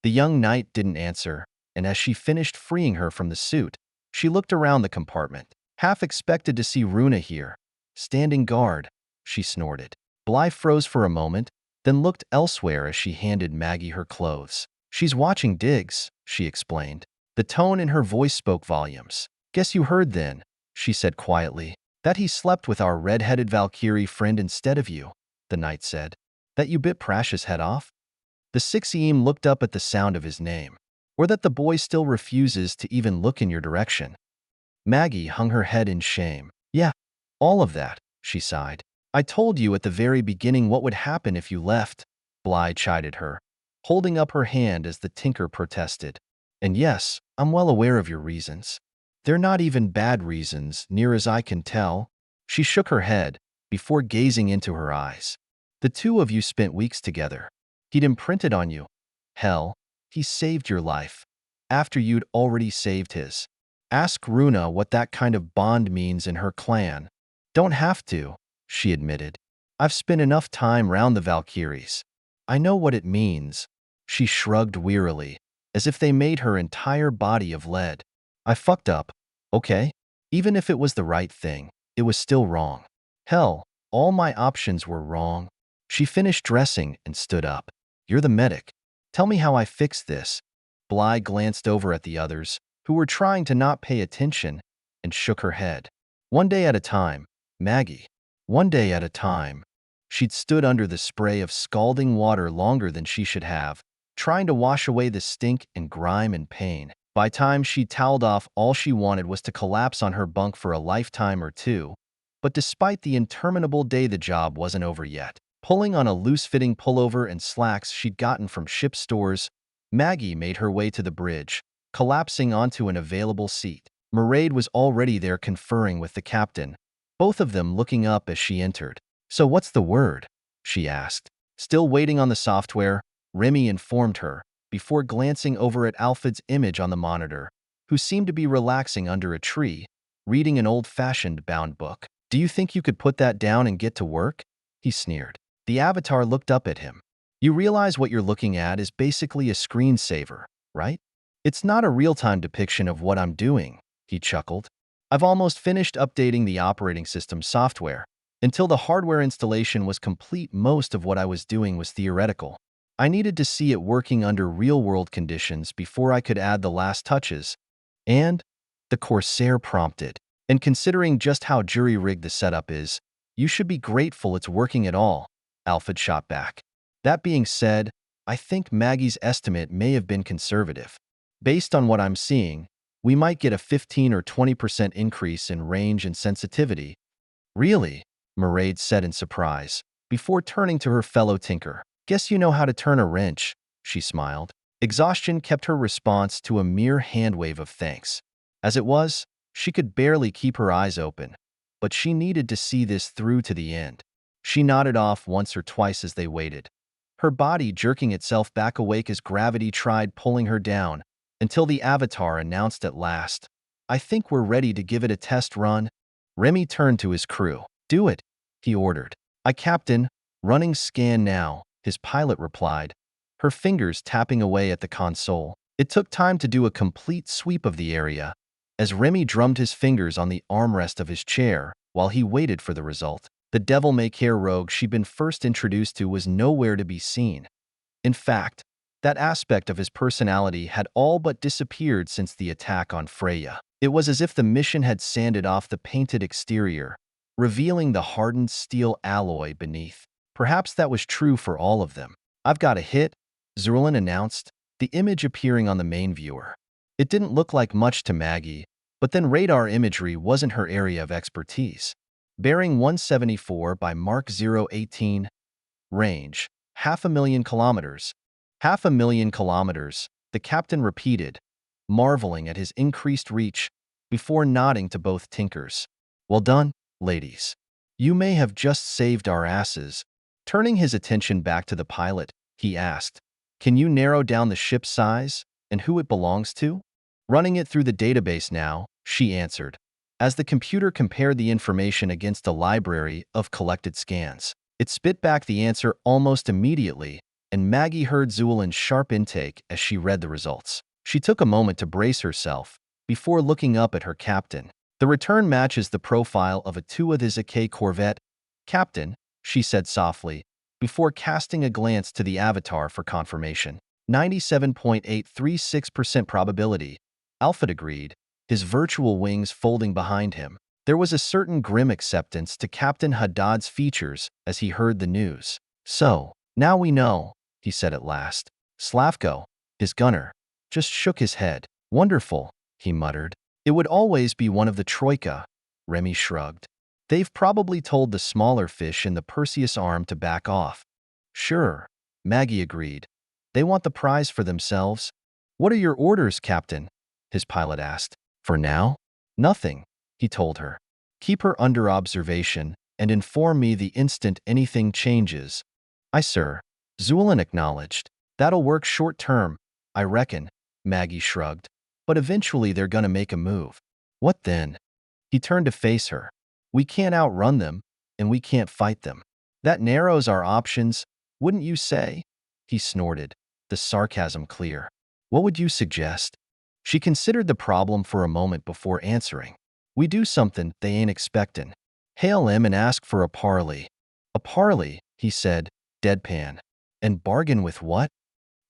The young knight didn't answer, and as she finished freeing her from the suit, she looked around the compartment. "Half expected to see Runa here. Standing guard," she snorted. Bly froze for a moment, then looked elsewhere as she handed Maggie her clothes. "She's watching Diggs," she explained. The tone in her voice spoke volumes. "Guess you heard then," she said quietly. "That he slept with our red-headed Valkyrie friend instead of you," the knight said. "That you bit Prash's head off?" The 6eme looked up at the sound of his name. "Or that the boy still refuses to even look in your direction?" Maggie hung her head in shame. "Yeah, all of that," she sighed. "I told you at the very beginning what would happen if you left," Bly chided her, holding up her hand as the Tinker protested. "And yes, I'm well aware of your reasons. They're not even bad reasons, near as I can tell." She shook her head, before gazing into her eyes. "The 2 of you spent weeks together. He'd imprinted on you. Hell, he saved your life, after you'd already saved his. Ask Runa what that kind of bond means in her clan." "Don't have to," she admitted. "I've spent enough time round the Valkyries. I know what it means." She shrugged wearily, as if they made her entire body of lead. "I fucked up, okay? Even if it was the right thing, it was still wrong. Hell, all my options were wrong." She finished dressing and stood up. "You're the medic. Tell me how I fix this." Bly glanced over at the others, who were trying to not pay attention, and shook her head. "One day at a time, Maggie. One day at a time." She'd stood under the spray of scalding water longer than she should have, trying to wash away the stink and grime and pain. By time she'd toweled off, all she wanted was to collapse on her bunk for a lifetime or 2. But despite the interminable day, the job wasn't over yet. Pulling on a loose-fitting pullover and slacks she'd gotten from ship stores, Maggie made her way to the bridge, collapsing onto an available seat. Mairead was already there conferring with the captain, both of them looking up as she entered. "So what's the word?" she asked. Still waiting on the software, Remy informed her, before glancing over at Alfred's image on the monitor, who seemed to be relaxing under a tree, reading an old-fashioned bound book. "Do you think you could put that down and get to work?" he sneered. The avatar looked up at him. "You realize what you're looking at is basically a screensaver, right? It's not a real-time depiction of what I'm doing," he chuckled. "I've almost finished updating the operating system software. Until the hardware installation was complete, most of what I was doing was theoretical. I needed to see it working under real-world conditions before I could add the last touches." "And?" the Corsair prompted. "And considering just how jury-rigged the setup is, you should be grateful it's working at all," Alfred shot back. "That being said, I think Maggie's estimate may have been conservative. Based on what I'm seeing, we might get a 15 or 20% increase in range and sensitivity." "Really?" Mairead said in surprise, before turning to her fellow tinker. "Guess you know how to turn a wrench," she smiled. Exhaustion kept her response to a mere handwave of thanks. As it was, she could barely keep her eyes open, but she needed to see this through to the end. She nodded off once or twice as they waited, her body jerking itself back awake as gravity tried pulling her down, until the Avatar announced at last, "I think we're ready to give it a test run." Remy turned to his crew. "Do it," he ordered. "Aye, Captain. Running scan now," his pilot replied, her fingers tapping away at the console. It took time to do a complete sweep of the area, as Remy drummed his fingers on the armrest of his chair while he waited for the result. The devil-may-care rogue she'd been first introduced to was nowhere to be seen. In fact, that aspect of his personality had all but disappeared since the attack on Freya. It was as if the mission had sanded off the painted exterior, revealing the hardened steel alloy beneath. Perhaps that was true for all of them. "I've got a hit," Zurlin announced, the image appearing on the main viewer. It didn't look like much to Maggie, but then radar imagery wasn't her area of expertise. Bearing 174 by Mark 018. Range, 500,000 kilometers. 500,000 kilometers, the captain repeated, marveling at his increased reach, before nodding to both Tinkers. "Well done, ladies. You may have just saved our asses." Turning his attention back to the pilot, he asked, "Can you narrow down the ship's size and who it belongs to?" "Running it through the database now," she answered, as the computer compared the information against a library of collected scans. It spit back the answer almost immediately, and Maggie heard Zuelin's sharp intake as she read the results. She took a moment to brace herself before looking up at her captain. "The return matches the profile of a tuuk corvette, Captain," she said softly, before casting a glance to the Avatar for confirmation. 97.836% probability, Alpha agreed, his virtual wings folding behind him. There was a certain grim acceptance to Captain Haddad's features as he heard the news. "So, now we know," he said at last. Slavko, his gunner, just shook his head. "Wonderful," he muttered. "It would always be one of the Troika," Remy shrugged. "They've probably told the smaller fish in the Perseus arm to back off." "Sure," Maggie agreed. "They want the prize for themselves." "What are your orders, Captain?" his pilot asked. "For now, nothing," he told her. "Keep her under observation and inform me the instant anything changes." "Aye, sir," Zulin acknowledged. "That'll work short term, I reckon," Maggie shrugged. "But eventually they're gonna make a move." "What then?" He turned to face her. "We can't outrun them, and we can't fight them. That narrows our options, wouldn't you say?" He snorted, the sarcasm clear. "What would you suggest?" She considered the problem for a moment before answering. "We do something they ain't expectin'. Hail 'em and ask for a parley." "A parley," he said, deadpan. "And bargain with what?"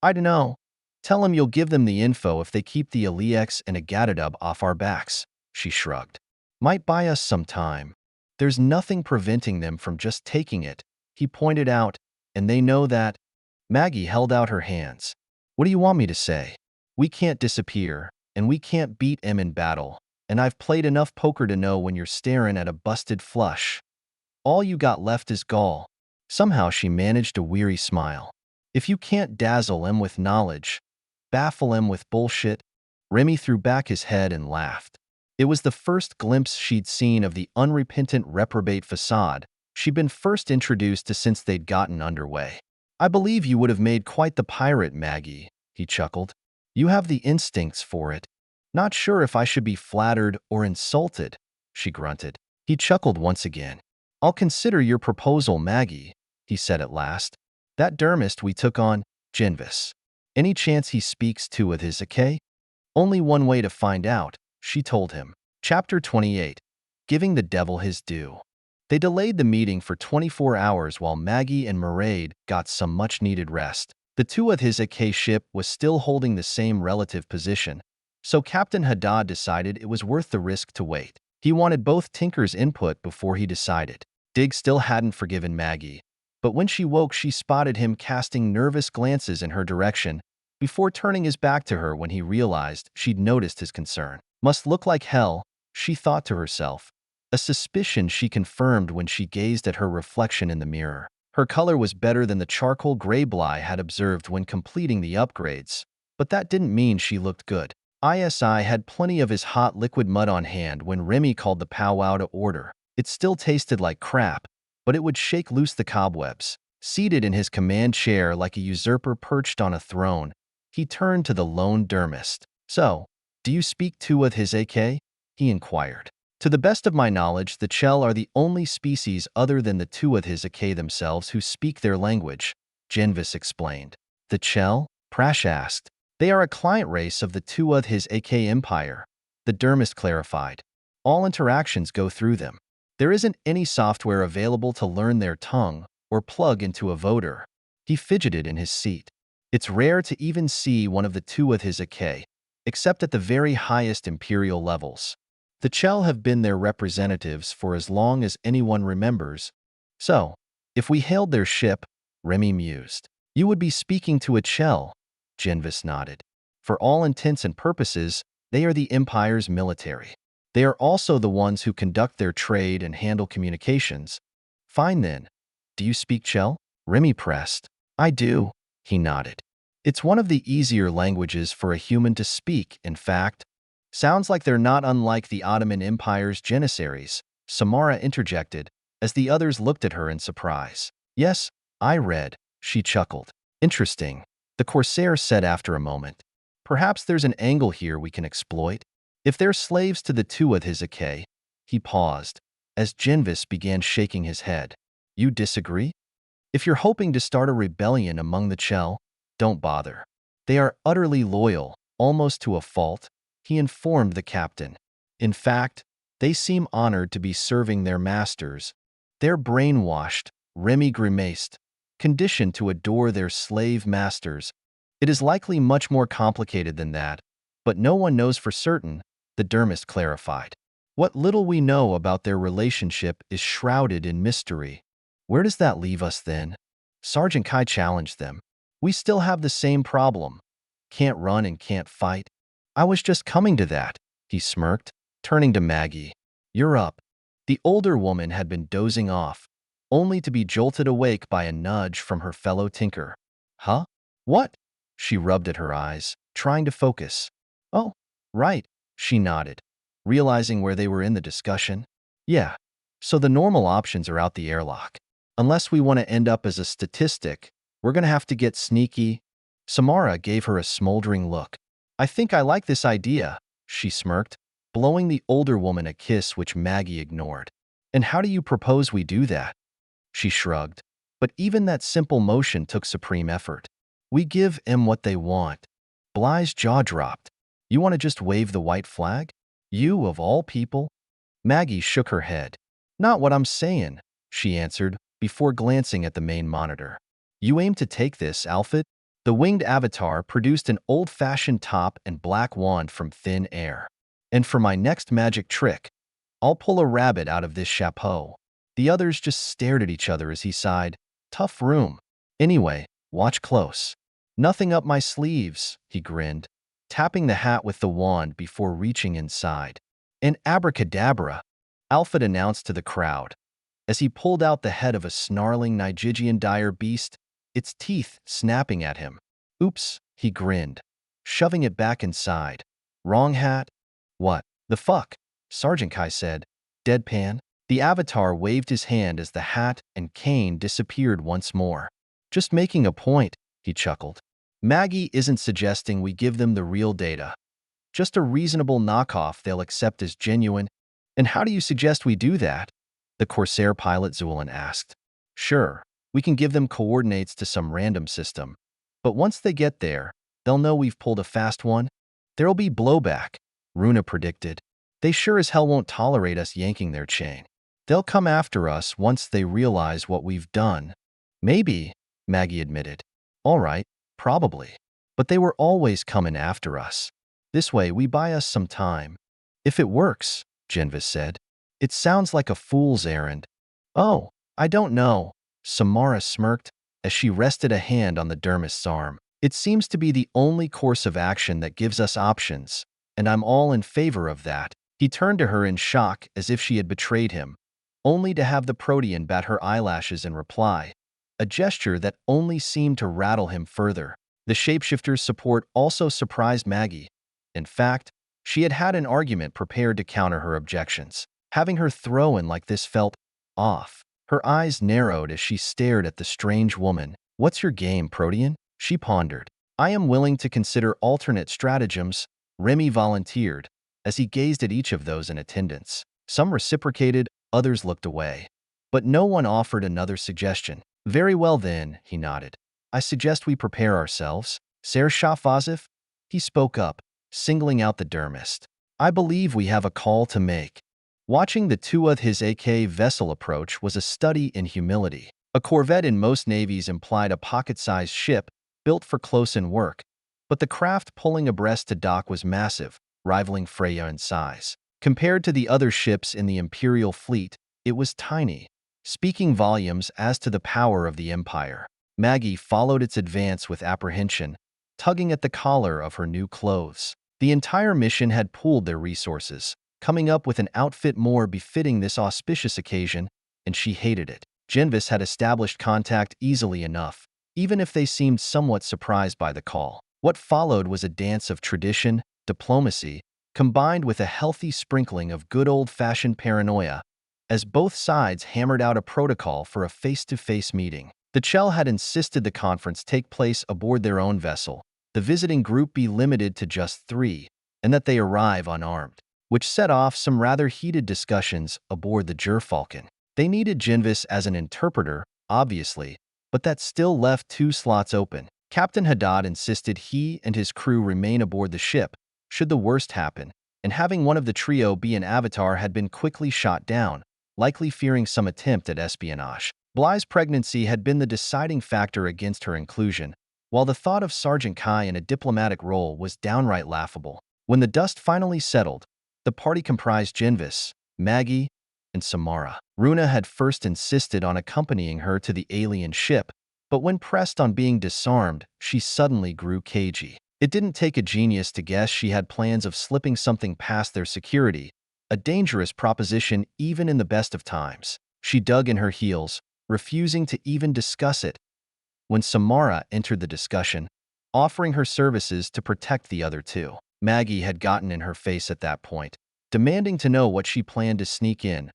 "I dunno. Tell 'em you'll give them the info if they keep the Alex and Agatadub off our backs," she shrugged. "Might buy us some time. There's nothing preventing them from just taking it," he pointed out, "and they know that." Maggie held out her hands. "What do you want me to say? We can't disappear, and we can't beat 'em in battle, and I've played enough poker to know when you're staring at a busted flush. All you got left is gall." Somehow she managed a weary smile. "If you can't dazzle 'em with knowledge, baffle 'em with bullshit." Remy threw back his head and laughed. It was the first glimpse she'd seen of the unrepentant reprobate facade she'd been first introduced to since they'd gotten underway. "I believe you would have made quite the pirate, Maggie," he chuckled. "You have the instincts for it." "Not sure if I should be flattered or insulted," she grunted. He chuckled once again. "I'll consider your proposal, Maggie," he said at last. "That dermist we took on, Jinvis. Any chance he speaks to with his Aacom?" "Only one way to find out," she told him. Chapter 28. Giving the Devil His Due. They delayed the meeting for 24 hours while Maggie and Mairead got some much-needed rest. The two of his Aacom ship was still holding the same relative position, so Captain Haddad decided it was worth the risk to wait. He wanted both Tinker's input before he decided. Dig still hadn't forgiven Maggie, but when she woke she spotted him casting nervous glances in her direction before turning his back to her when he realized she'd noticed his concern. "Must look like hell," she thought to herself, a suspicion she confirmed when she gazed at her reflection in the mirror. Her color was better than the charcoal gray Bly had observed when completing the upgrades, but that didn't mean she looked good. ISI had plenty of his hot liquid mud on hand when Remy called the powwow to order. It still tasted like crap, but it would shake loose the cobwebs. Seated in his command chair like a usurper perched on a throne, he turned to the lone dermist. So, do you speak tuuk his AK? He inquired. To the best of my knowledge, the Chell are the only species other than the tuuk his AK themselves who speak their language, Genvis explained. The Chell? Prash asked. They are a client race of the tuuk his AK empire, the dermist clarified. All interactions go through them. There isn't any software available to learn their tongue or plug into a voter. He fidgeted in his seat. It's rare to even see one of the tuuk his AK, except at the very highest imperial levels. The Chell have been their representatives for as long as anyone remembers. So, if we hailed their ship, Remy mused, you would be speaking to a Chell, Genvis nodded. For all intents and purposes, they are the Empire's military. They are also the ones who conduct their trade and handle communications. Fine then. Do you speak Chell? Remy pressed. I do, he nodded. It's one of the easier languages for a human to speak, in fact. Sounds like they're not unlike the Ottoman Empire's Janissaries, Samara interjected, as the others looked at her in surprise. Yes, I read, she chuckled. Interesting, the Corsair said after a moment. Perhaps there's an angle here we can exploit. If they're slaves to the tuuk his AK, he paused, as Genvis began shaking his head. You disagree? If you're hoping to start a rebellion among the Chell, don't bother. They are utterly loyal, almost to a fault, he informed the captain. In fact, they seem honored to be serving their masters. They're brainwashed, Remy grimaced, conditioned to adore their slave masters. It is likely much more complicated than that, but no one knows for certain, the dermist clarified. What little we know about their relationship is shrouded in mystery. Where does that leave us then? Sergeant Kai challenged them. We still have the same problem. Can't run and can't fight. I was just coming to that, he smirked, turning to Maggie. You're up. The older woman had been dozing off, only to be jolted awake by a nudge from her fellow tinker. Huh? What? She rubbed at her eyes, trying to focus. Oh, right, she nodded, realizing where they were in the discussion. Yeah, so the normal options are out the airlock. Unless we want to end up as a statistic, we're going to have to get sneaky. Samara gave her a smoldering look. I think I like this idea, she smirked, blowing the older woman a kiss which Maggie ignored. And how do you propose we do that? She shrugged. But even that simple motion took supreme effort. We give them what they want. Bly's jaw dropped. You want to just wave the white flag? You, of all people? Maggie shook her head. Not what I'm saying, she answered, before glancing at the main monitor. You aim to take this, Alfred? The winged avatar produced an old-fashioned top and black wand from thin air. And for my next magic trick, I'll pull a rabbit out of this chapeau. The others just stared at each other as he sighed. Tough room. Anyway, watch close. Nothing up my sleeves, he grinned, tapping the hat with the wand before reaching inside. An abracadabra, Alfred announced to the crowd, as he pulled out the head of a snarling Nigigian dire beast, its teeth snapping at him. Oops, he grinned, shoving it back inside. Wrong hat? What the fuck? Sergeant Kai said, deadpan. The avatar waved his hand as the hat and cane disappeared once more. Just making a point, he chuckled. Maggie isn't suggesting we give them the real data. Just a reasonable knockoff they'll accept as genuine. And how do you suggest we do that? The Corsair pilot Zulin asked. Sure, we can give them coordinates to some random system. But once they get there, they'll know we've pulled a fast one. There'll be blowback, Runa predicted. They sure as hell won't tolerate us yanking their chain. They'll come after us once they realize what we've done. Maybe, Maggie admitted. All right, probably. But they were always coming after us. This way we buy us some time. If it works, Genvis said. It sounds like a fool's errand. Oh, I don't know, Samara smirked as she rested a hand on the dermist's arm. It seems to be the only course of action that gives us options, and I'm all in favor of that. He turned to her in shock as if she had betrayed him, only to have the Protean bat her eyelashes in reply, a gesture that only seemed to rattle him further. The shapeshifter's support also surprised Maggie. In fact, she had had an argument prepared to counter her objections. Having her throw in like this felt off. Her eyes narrowed as she stared at the strange woman. What's your game, Protean? She pondered. I am willing to consider alternate stratagems, Remy volunteered, as he gazed at each of those in attendance. Some reciprocated, others looked away. But no one offered another suggestion. Very well then, he nodded. I suggest we prepare ourselves. Ser Shafazif? He spoke up, singling out the dermist. I believe we have a call to make. Watching the tuuk his AK vessel approach was a study in humility. A corvette in most navies implied a pocket-sized ship, built for close-in work, but the craft pulling abreast to dock was massive, rivaling Freya in size. Compared to the other ships in the Imperial fleet, it was tiny, speaking volumes as to the power of the Empire. Maggie followed its advance with apprehension, tugging at the collar of her new clothes. The entire mission had pooled their resources, coming up with an outfit more befitting this auspicious occasion, and she hated it. Jinvis had established contact easily enough, even if they seemed somewhat surprised by the call. What followed was a dance of tradition, diplomacy, combined with a healthy sprinkling of good old-fashioned paranoia, as both sides hammered out a protocol for a face-to-face meeting. The Chell had insisted the conference take place aboard their own vessel, the visiting group be limited to just 3, and that they arrive unarmed, which set off some rather heated discussions aboard the Gerfalcon. They needed Jinvis as an interpreter, obviously, but that still left 2 slots open. Captain Haddad insisted he and his crew remain aboard the ship, should the worst happen, and having one of the trio be an avatar had been quickly shot down, likely fearing some attempt at espionage. Bly's pregnancy had been the deciding factor against her inclusion, while the thought of Sergeant Kai in a diplomatic role was downright laughable. When the dust finally settled, the party comprised Jinvis, Maggie, and Samara. Runa had first insisted on accompanying her to the alien ship, but when pressed on being disarmed, she suddenly grew cagey. It didn't take a genius to guess she had plans of slipping something past their security, a dangerous proposition even in the best of times. She dug in her heels, refusing to even discuss it, when Samara entered the discussion, offering her services to protect the other 2. Maggie had gotten in her face at that point, demanding to know what she planned to sneak in,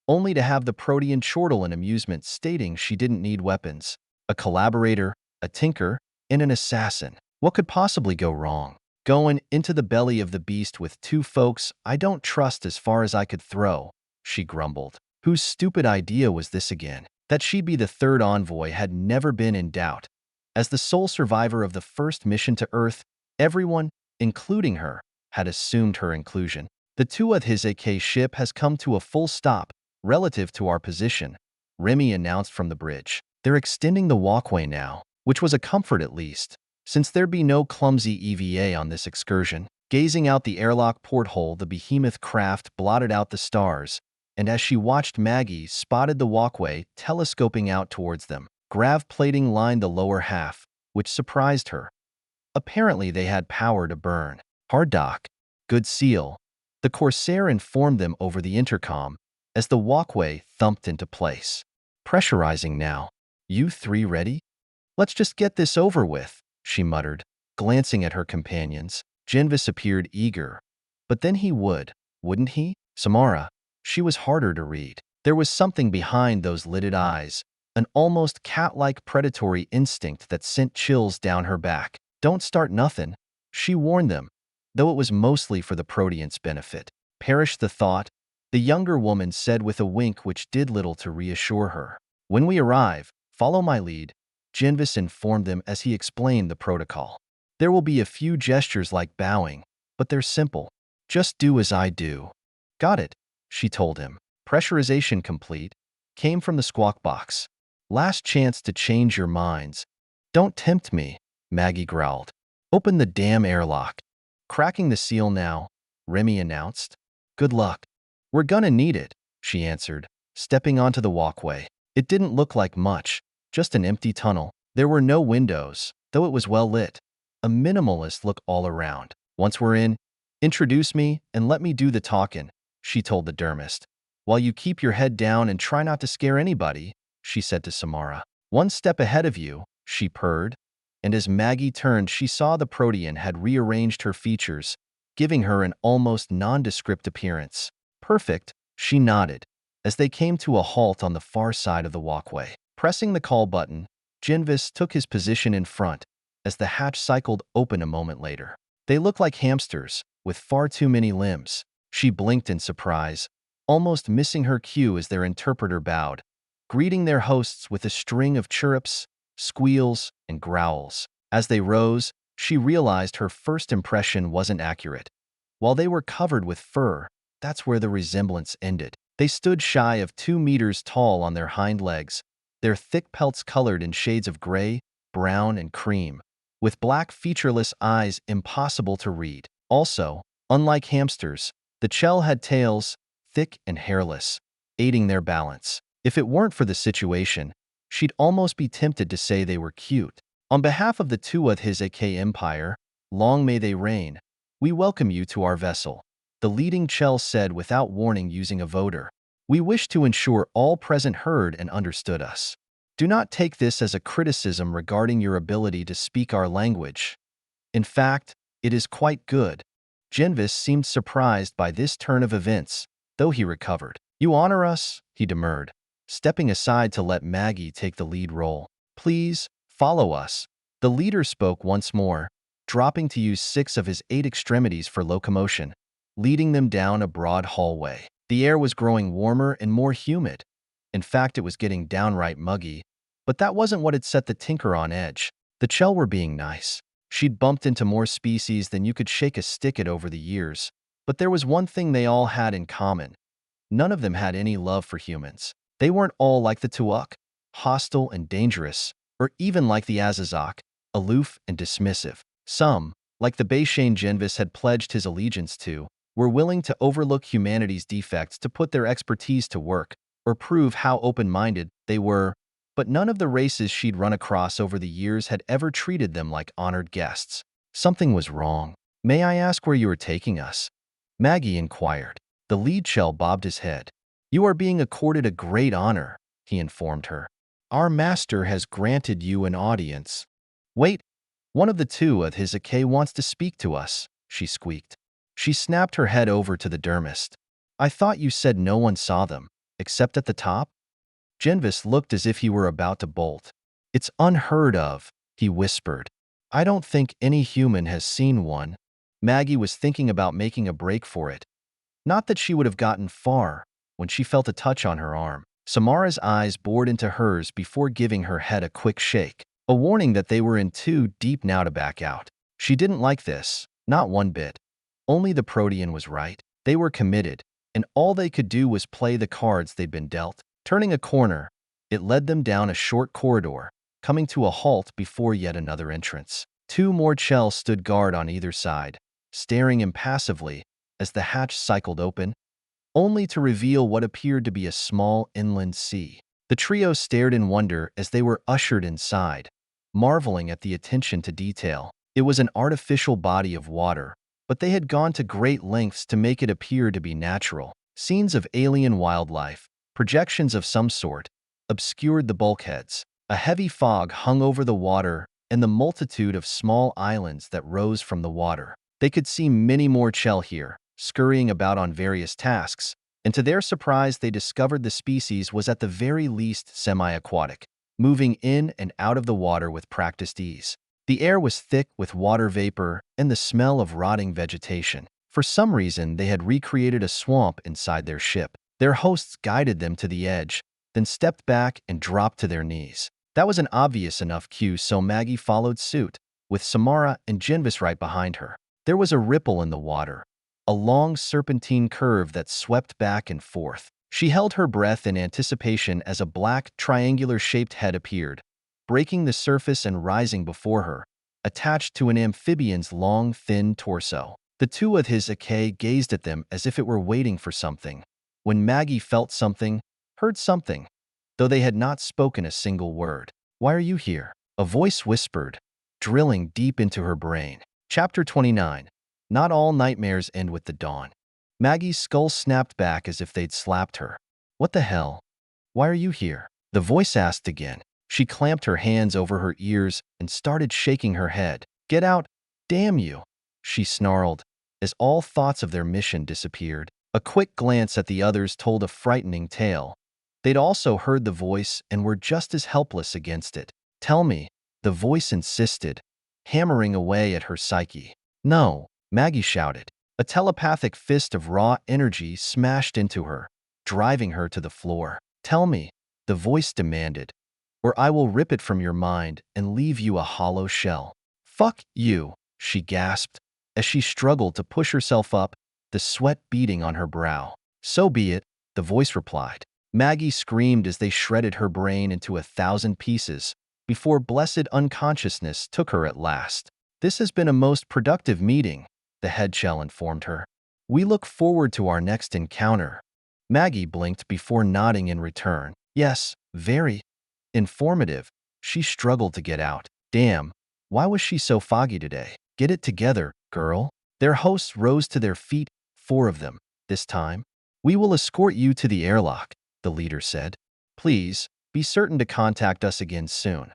only to have the Protean chortle in amusement stating she didn't need weapons. A collaborator, a tinker, and an assassin. What could possibly go wrong? Going into the belly of the beast with 2 folks I don't trust as far as I could throw, she grumbled. Whose stupid idea was this again? That she be the 3rd envoy had never been in doubt. As the sole survivor of the first mission to Earth, everyone, including her, had assumed her inclusion. The tuuk his AK ship has come to a full stop, relative to our position, Remy announced from the bridge. They're extending the walkway now, which was a comfort at least, since there'd be no clumsy EVA on this excursion. Gazing out the airlock porthole, the behemoth craft blotted out the stars, and as she watched, Maggie spotted the walkway telescoping out towards them. Grav plating lined the lower half, which surprised her. Apparently they had power to burn. Hard dock. Good seal. The Corsair informed them over the intercom, as the walkway thumped into place. Pressurizing now. You 3 ready? Let's just get this over with, she muttered, glancing at her companions. Jinvis appeared eager. But then he would, wouldn't he? Samara. She was harder to read. There was something behind those lidded eyes, an almost cat-like predatory instinct that sent chills down her back. Don't start nothing, she warned them, though it was mostly for the Protean's benefit. Perish the thought, the younger woman said with a wink which did little to reassure her. When we arrive, follow my lead, Jinvis informed them as he explained the protocol. There will be a few gestures like bowing, but they're simple. Just do as I do. Got it, she told him. Pressurization complete, came from the squawk box. Last chance to change your minds. Don't tempt me, Maggie growled. Open the damn airlock. Cracking the seal now, Remy announced. Good luck. We're gonna need it, she answered, stepping onto the walkway. It didn't look like much, just an empty tunnel. There were no windows, though it was well lit. A minimalist look all around. Once we're in, introduce me and let me do the talking, she told the dermist. While you keep your head down and try not to scare anybody, she said to Samara. One step ahead of you, she purred, and as Maggie turned, she saw the Protean had rearranged her features, giving her an almost nondescript appearance. Perfect, she nodded, as they came to a halt on the far side of the walkway. Pressing the call button, Jinvis took his position in front, as the hatch cycled open a moment later. They look like hamsters, with far too many limbs. She blinked in surprise, almost missing her cue as their interpreter bowed, greeting their hosts with a string of chirrups, squeals, and growls. As they rose, she realized her first impression wasn't accurate. While they were covered with fur, that's where the resemblance ended. They stood shy of 2 meters tall on their hind legs, their thick pelts colored in shades of gray, brown, and cream, with black featureless eyes impossible to read. Also, unlike hamsters, the Chell had tails, thick and hairless, aiding their balance. If it weren't for the situation, she'd almost be tempted to say they were cute. On behalf of the Tuuk HeWhoLooksSkyward Empire, long may they reign, we welcome you to our vessel, the leading Chell said without warning using a voter. We wish to ensure all present heard and understood us. Do not take this as a criticism regarding your ability to speak our language. In fact, it is quite good. Genvis seemed surprised by this turn of events, though he recovered. You honor us, he demurred, stepping aside to let Maggie take the lead role. Please, follow us. The leader spoke once more, dropping to use 6 of his 8 extremities for locomotion, leading them down a broad hallway. The air was growing warmer and more humid. In fact, it was getting downright muggy, but that wasn't what had set the Tinker on edge. The Chell were being nice. She'd bumped into more species than you could shake a stick at over the years, but there was one thing they all had in common. None of them had any love for humans. They weren't all like the Tuuk, hostile and dangerous, or even like the Azazak, aloof and dismissive. Some, like the Baishane Genvis had pledged his allegiance to, were willing to overlook humanity's defects to put their expertise to work, or prove how open-minded they were, but none of the races she'd run across over the years had ever treated them like honored guests. Something was wrong. May I ask where you are taking us? Maggie inquired. The lead Chell bobbed his head. You are being accorded a great honor, he informed her. Our master has granted you an audience. Wait, one of the 2 of his HeWhoLooksSkyward wants to speak to us, she squeaked. She snapped her head over to the dermist. I thought you said no one saw them, except at the top? Genvis looked as if he were about to bolt. It's unheard of, he whispered. I don't think any human has seen one. Maggie was thinking about making a break for it. Not that she would have gotten far when she felt a touch on her arm. Samara's eyes bored into hers before giving her head a quick shake, a warning that they were in too deep now to back out. She didn't like this, not one bit. Only the Protean was right. They were committed, and all they could do was play the cards they'd been dealt. Turning a corner, it led them down a short corridor, coming to a halt before yet another entrance. 2 more Chell stood guard on either side, staring impassively as the hatch cycled open, only to reveal what appeared to be a small inland sea. The trio stared in wonder as they were ushered inside, marveling at the attention to detail. It was an artificial body of water, but they had gone to great lengths to make it appear to be natural. Scenes of alien wildlife, projections of some sort, obscured the bulkheads. A heavy fog hung over the water and the multitude of small islands that rose from the water. They could see many more Chell here, scurrying about on various tasks, and to their surprise they discovered the species was at the very least semi-aquatic, moving in and out of the water with practiced ease. The air was thick with water vapor and the smell of rotting vegetation. For some reason, they had recreated a swamp inside their ship. Their hosts guided them to the edge, then stepped back and dropped to their knees. That was an obvious enough cue, so Maggie followed suit, with Samara and Genvis right behind her. There was a ripple in the water, a long serpentine curve that swept back and forth. She held her breath in anticipation as a black, triangular-shaped head appeared, breaking the surface and rising before her, attached to an amphibian's long, thin torso. The 2 of HeWhoLooksSkyward gazed at them as if it were waiting for something. When Maggie felt something, heard something, though they had not spoken a single word. Why are you here? A voice whispered, drilling deep into her brain. Chapter 29. Not all nightmares end with the dawn. Maggie's skull snapped back as if they'd slapped her. What the hell? Why are you here? The voice asked again. She clamped her hands over her ears and started shaking her head. Get out, damn you, she snarled, as all thoughts of their mission disappeared. A quick glance at the others told a frightening tale. They'd also heard the voice and were just as helpless against it. Tell me, the voice insisted, hammering away at her psyche. No, Maggie shouted. A telepathic fist of raw energy smashed into her, driving her to the floor. Tell me, the voice demanded, or I will rip it from your mind and leave you a hollow shell. Fuck you, she gasped, as she struggled to push herself up, the sweat beading on her brow. So be it, the voice replied. Maggie screamed as they shredded her brain into 1,000 pieces, before blessed unconsciousness took her at last. This has been a most productive meeting, the head shell informed her. We look forward to our next encounter. Maggie blinked before nodding in return. Yes, very informative. She struggled to get out. Damn, why was she so foggy today? Get it together, girl. Their hosts rose to their feet, 4 of them, this time. We will escort you to the airlock, the leader said. Please, be certain to contact us again soon.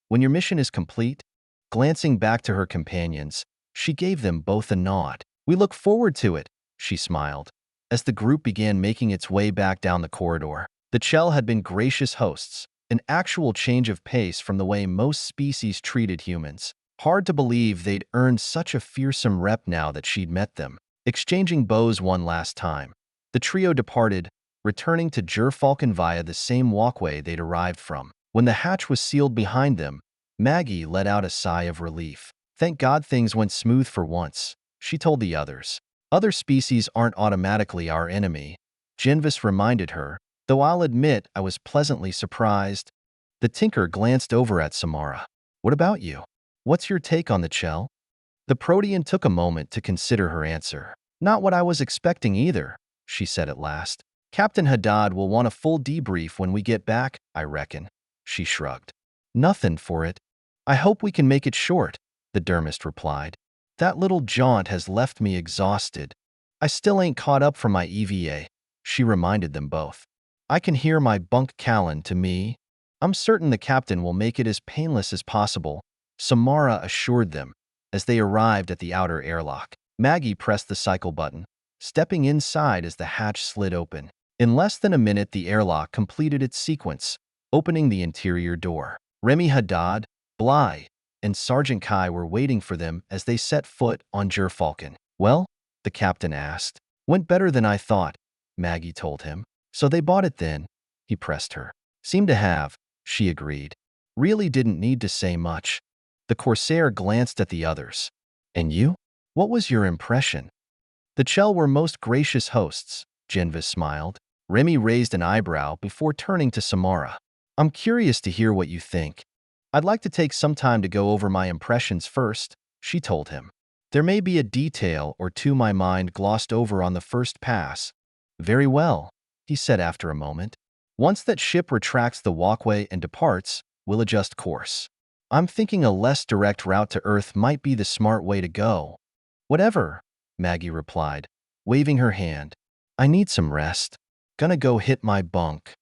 When your mission is complete, glancing back to her companions, she gave them both a nod. We look forward to it, she smiled. As the group began making its way back down the corridor, the Chell had been gracious hosts, an actual change of pace from the way most species treated humans. Hard to believe they'd earned such a fearsome rep now that she'd met them. Exchanging bows one last time, the trio departed, returning to Gerfalcon via the same walkway they'd arrived from. When the hatch was sealed behind them, Maggie let out a sigh of relief. Thank God things went smooth for once, she told the others. Other species aren't automatically our enemy, Jinvis reminded her, though I'll admit I was pleasantly surprised. The Tinker glanced over at Samara. What about you? What's your take on the Chell? The Protean took a moment to consider her answer. Not what I was expecting either, she said at last. Captain Haddad will want a full debrief when we get back, I reckon. She shrugged. Nothing for it. I hope we can make it short, the dermist replied. That little jaunt has left me exhausted. I still ain't caught up from my EVA, she reminded them both. I can hear my bunk calling to me. I'm certain the captain will make it as painless as possible, Samara assured them, as they arrived at the outer airlock. Maggie pressed the cycle button, stepping inside as the hatch slid open. In less than a minute, the airlock completed its sequence, opening the interior door. Remy Haddad, Bly, and Sergeant Kai were waiting for them as they set foot on Gerfalcon. Well, the captain asked. Went better than I thought, Maggie told him. So they bought it then, he pressed her. Seemed to have, she agreed. Really didn't need to say much. The Corsair glanced at the others. And you? What was your impression? The Chell were most gracious hosts, Jinvis smiled. Remy raised an eyebrow before turning to Samara. I'm curious to hear what you think. I'd like to take some time to go over my impressions first, she told him. There may be a detail or two my mind glossed over on the first pass. Very well, he said after a moment. Once that ship retracts the walkway and departs, we'll adjust course. I'm thinking a less direct route to Earth might be the smart way to go. Whatever, Maggie replied, waving her hand. I need some rest. Gonna go hit my bunk.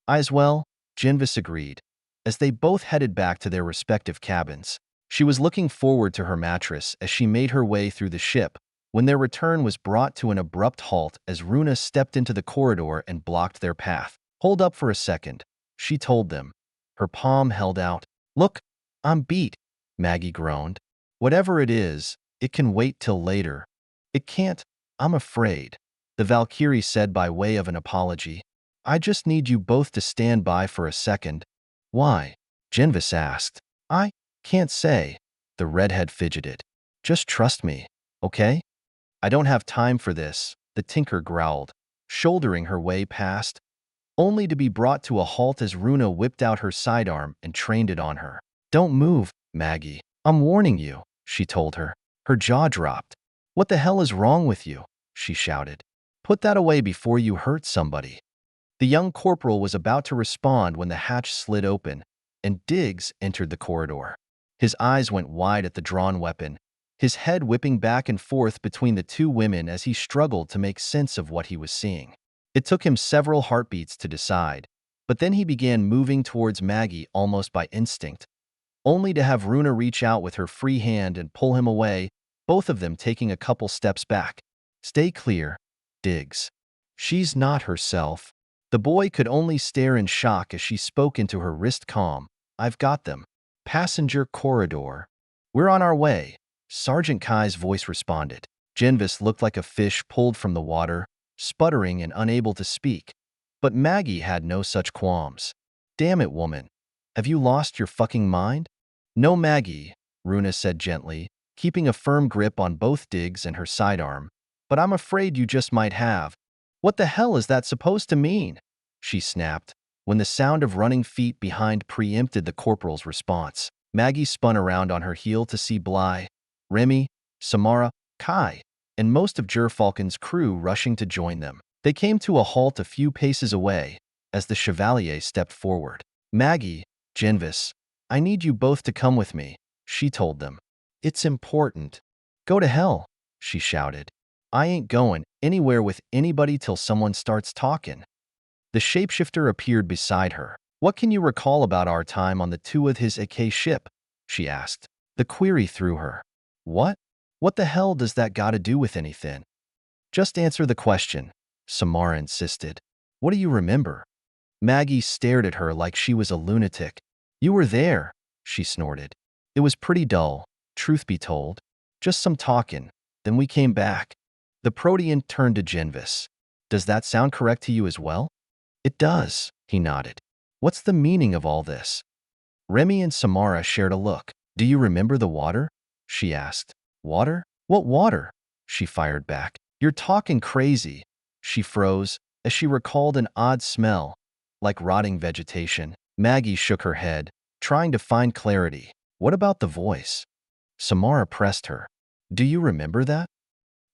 I as well, Jinvis agreed, as they both headed back to their respective cabins. She was looking forward to her mattress as she made her way through the ship, when their return was brought to an abrupt halt as Runa stepped into the corridor and blocked their path. Hold up for a second, she told them, her palm held out. Look, I'm beat, Maggie groaned. Whatever it is, it can wait till later. It can't, I'm afraid, the Valkyrie said by way of an apology. I just need you both to stand by for a second. Why? Jinvis asked. I can't say, the redhead fidgeted. Just trust me, okay? I don't have time for this, the Tinker growled, shouldering her way past, only to be brought to a halt as Runa whipped out her sidearm and trained it on her. Don't move, Maggie. I'm warning you, she told her. Her jaw dropped. What the hell is wrong with you? She shouted. Put that away before you hurt somebody. The young corporal was about to respond when the hatch slid open, and Diggs entered the corridor. His eyes went wide at the drawn weapon, his head whipping back and forth between the two women as he struggled to make sense of what he was seeing. It took him several heartbeats to decide, but then he began moving towards Maggie almost by instinct, only to have Runa reach out with her free hand and pull him away, both of them taking a couple steps back. Stay clear, Diggs. She's not herself. The boy could only stare in shock as she spoke into her wrist. Calm. I've got them. Passenger corridor. We're on our way, Sergeant Kai's voice responded. Genvis looked like a fish pulled from the water, sputtering and unable to speak. But Maggie had no such qualms. Damn it, woman. Have you lost your fucking mind? No, Maggie, Runa said gently, keeping a firm grip on both Diggs and her sidearm. But I'm afraid you just might have. What the hell is that supposed to mean? She snapped, when the sound of running feet behind preempted the corporal's response. Maggie spun around on her heel to see Bly, Remy, Samara, Kai, and most of Gerfalcon's crew rushing to join them. They came to a halt a few paces away as the Chevalier stepped forward. Maggie, Genvis, I need you both to come with me, she told them. It's important. Go to hell, she shouted. I ain't going anywhere with anybody till someone starts talking. The shapeshifter appeared beside her. What can you recall about our time on the Tuuk his AK ship? She asked. The query threw her. What? What the hell does that gotta do with anything? Just answer the question, Samara insisted. What do you remember? Maggie stared at her like she was a lunatic. You were there, she snorted. It was pretty dull, truth be told. Just some talking. Then we came back. The Protean turned to Genvis. Does that sound correct to you as well? It does, he nodded. What's the meaning of all this? Remy and Samara shared a look. Do you remember the water? She asked. Water? What water? She fired back. You're talking crazy. She froze as she recalled an odd smell, like rotting vegetation. Maggie shook her head, trying to find clarity. What about the voice? Samara pressed her. Do you remember that?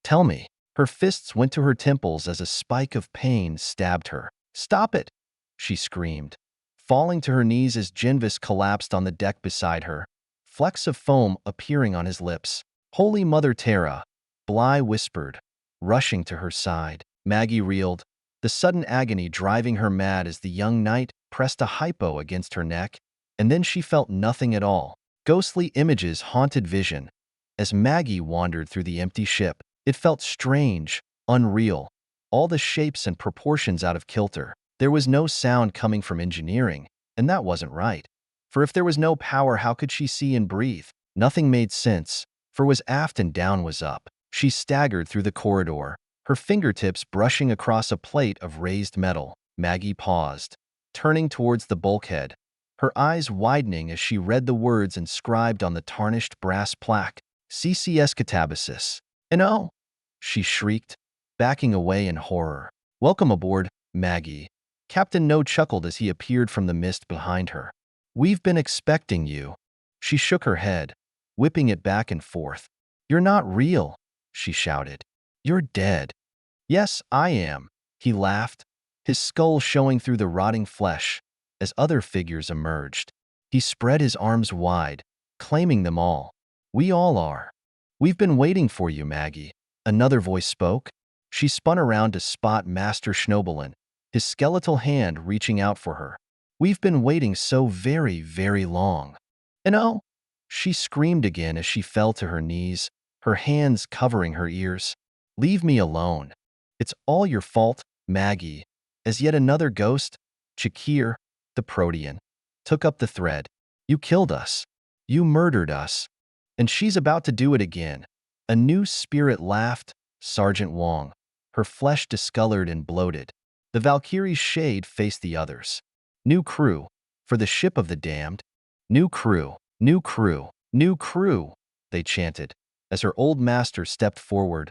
Tell me. Her fists went to her temples as a spike of pain stabbed her. Stop it, she screamed, falling to her knees as Genvis collapsed on the deck beside her, flecks of foam appearing on his lips. Holy Mother Terra, Bly whispered, rushing to her side. Maggie reeled, the sudden agony driving her mad as the young knight pressed a hypo against her neck, and then she felt nothing at all. Ghostly images haunted vision. As Maggie wandered through the empty ship, it felt strange, unreal, all the shapes and proportions out of kilter. There was no sound coming from engineering, and that wasn't right. For if there was no power, how could she see and breathe? Nothing made sense, for was aft and down was up. She staggered through the corridor, her fingertips brushing across a plate of raised metal. Maggie paused, turning towards the bulkhead, her eyes widening as she read the words inscribed on the tarnished brass plaque. CCS Catabasis. No, she shrieked, backing away in horror. Welcome aboard, Maggie. Captain No chuckled as he appeared from the mist behind her. We've been expecting you. She shook her head, whipping it back and forth. You're not real, she shouted. You're dead. Yes, I am, he laughed, his skull showing through the rotting flesh as other figures emerged. He spread his arms wide, claiming them all. We all are. We've been waiting for you, Maggie. Another voice spoke. She spun around to spot Master Schnoebelen, his skeletal hand reaching out for her. We've been waiting so very, very long. And oh, she screamed again as she fell to her knees, her hands covering her ears. Leave me alone. It's all your fault, Maggie. As yet another ghost, Chakir, the Protean, took up the thread. You killed us. You murdered us. And she's about to do it again. A new spirit laughed, Sergeant Wong, her flesh discolored and bloated. The Valkyrie's shade faced the others. New crew, for the ship of the damned. New crew, new crew, new crew, they chanted, as her old master stepped forward.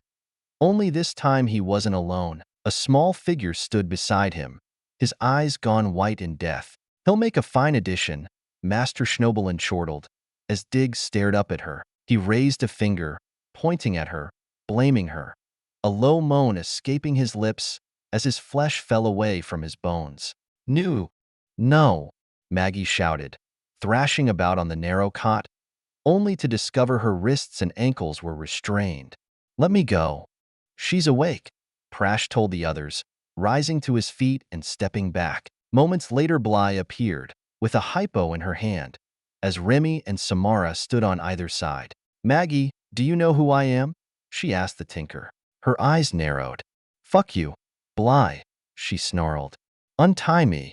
Only this time he wasn't alone. A small figure stood beside him, his eyes gone white in death. He'll make a fine addition, Master Schnoebelen chortled, as Diggs stared up at her. He raised a finger, pointing at her, blaming her. A low moan escaping his lips as his flesh fell away from his bones. No, Maggie shouted, thrashing about on the narrow cot, only to discover her wrists and ankles were restrained. Let me go. She's awake, Prash told the others, rising to his feet and stepping back. Moments later Bly appeared, with a hypo in her hand, as Remy and Samara stood on either side. Maggie, do you know who I am? She asked the tinker. Her eyes narrowed. Fuck you, Bly, she snarled. Untie me.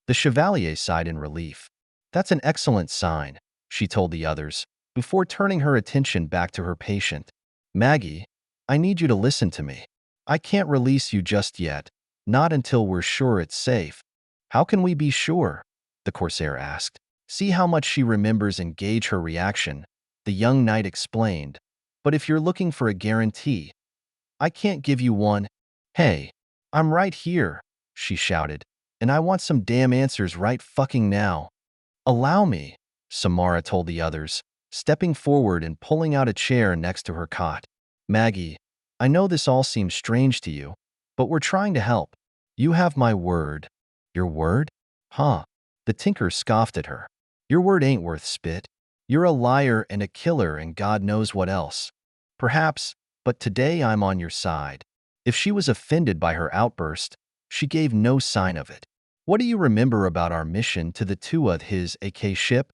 The Chevalier sighed in relief. That's an excellent sign, she told the others, before turning her attention back to her patient. Maggie, I need you to listen to me. I can't release you just yet, not until we're sure it's safe. How can we be sure? The Corsair asked. See how much she remembers and gauge her reaction, the young knight explained. But if you're looking for a guarantee, I can't give you one. Hey, I'm right here, she shouted, and I want some damn answers right fucking now. Allow me, Samara told the others, stepping forward and pulling out a chair next to her cot. Maggie, I know this all seems strange to you, but we're trying to help. You have my word. Your word? Huh. The tinker scoffed at her. Your word ain't worth spit. You're a liar and a killer and God knows what else. Perhaps, but today I'm on your side. If she was offended by her outburst, she gave no sign of it. What do you remember about our mission to the tuuk his AK ship?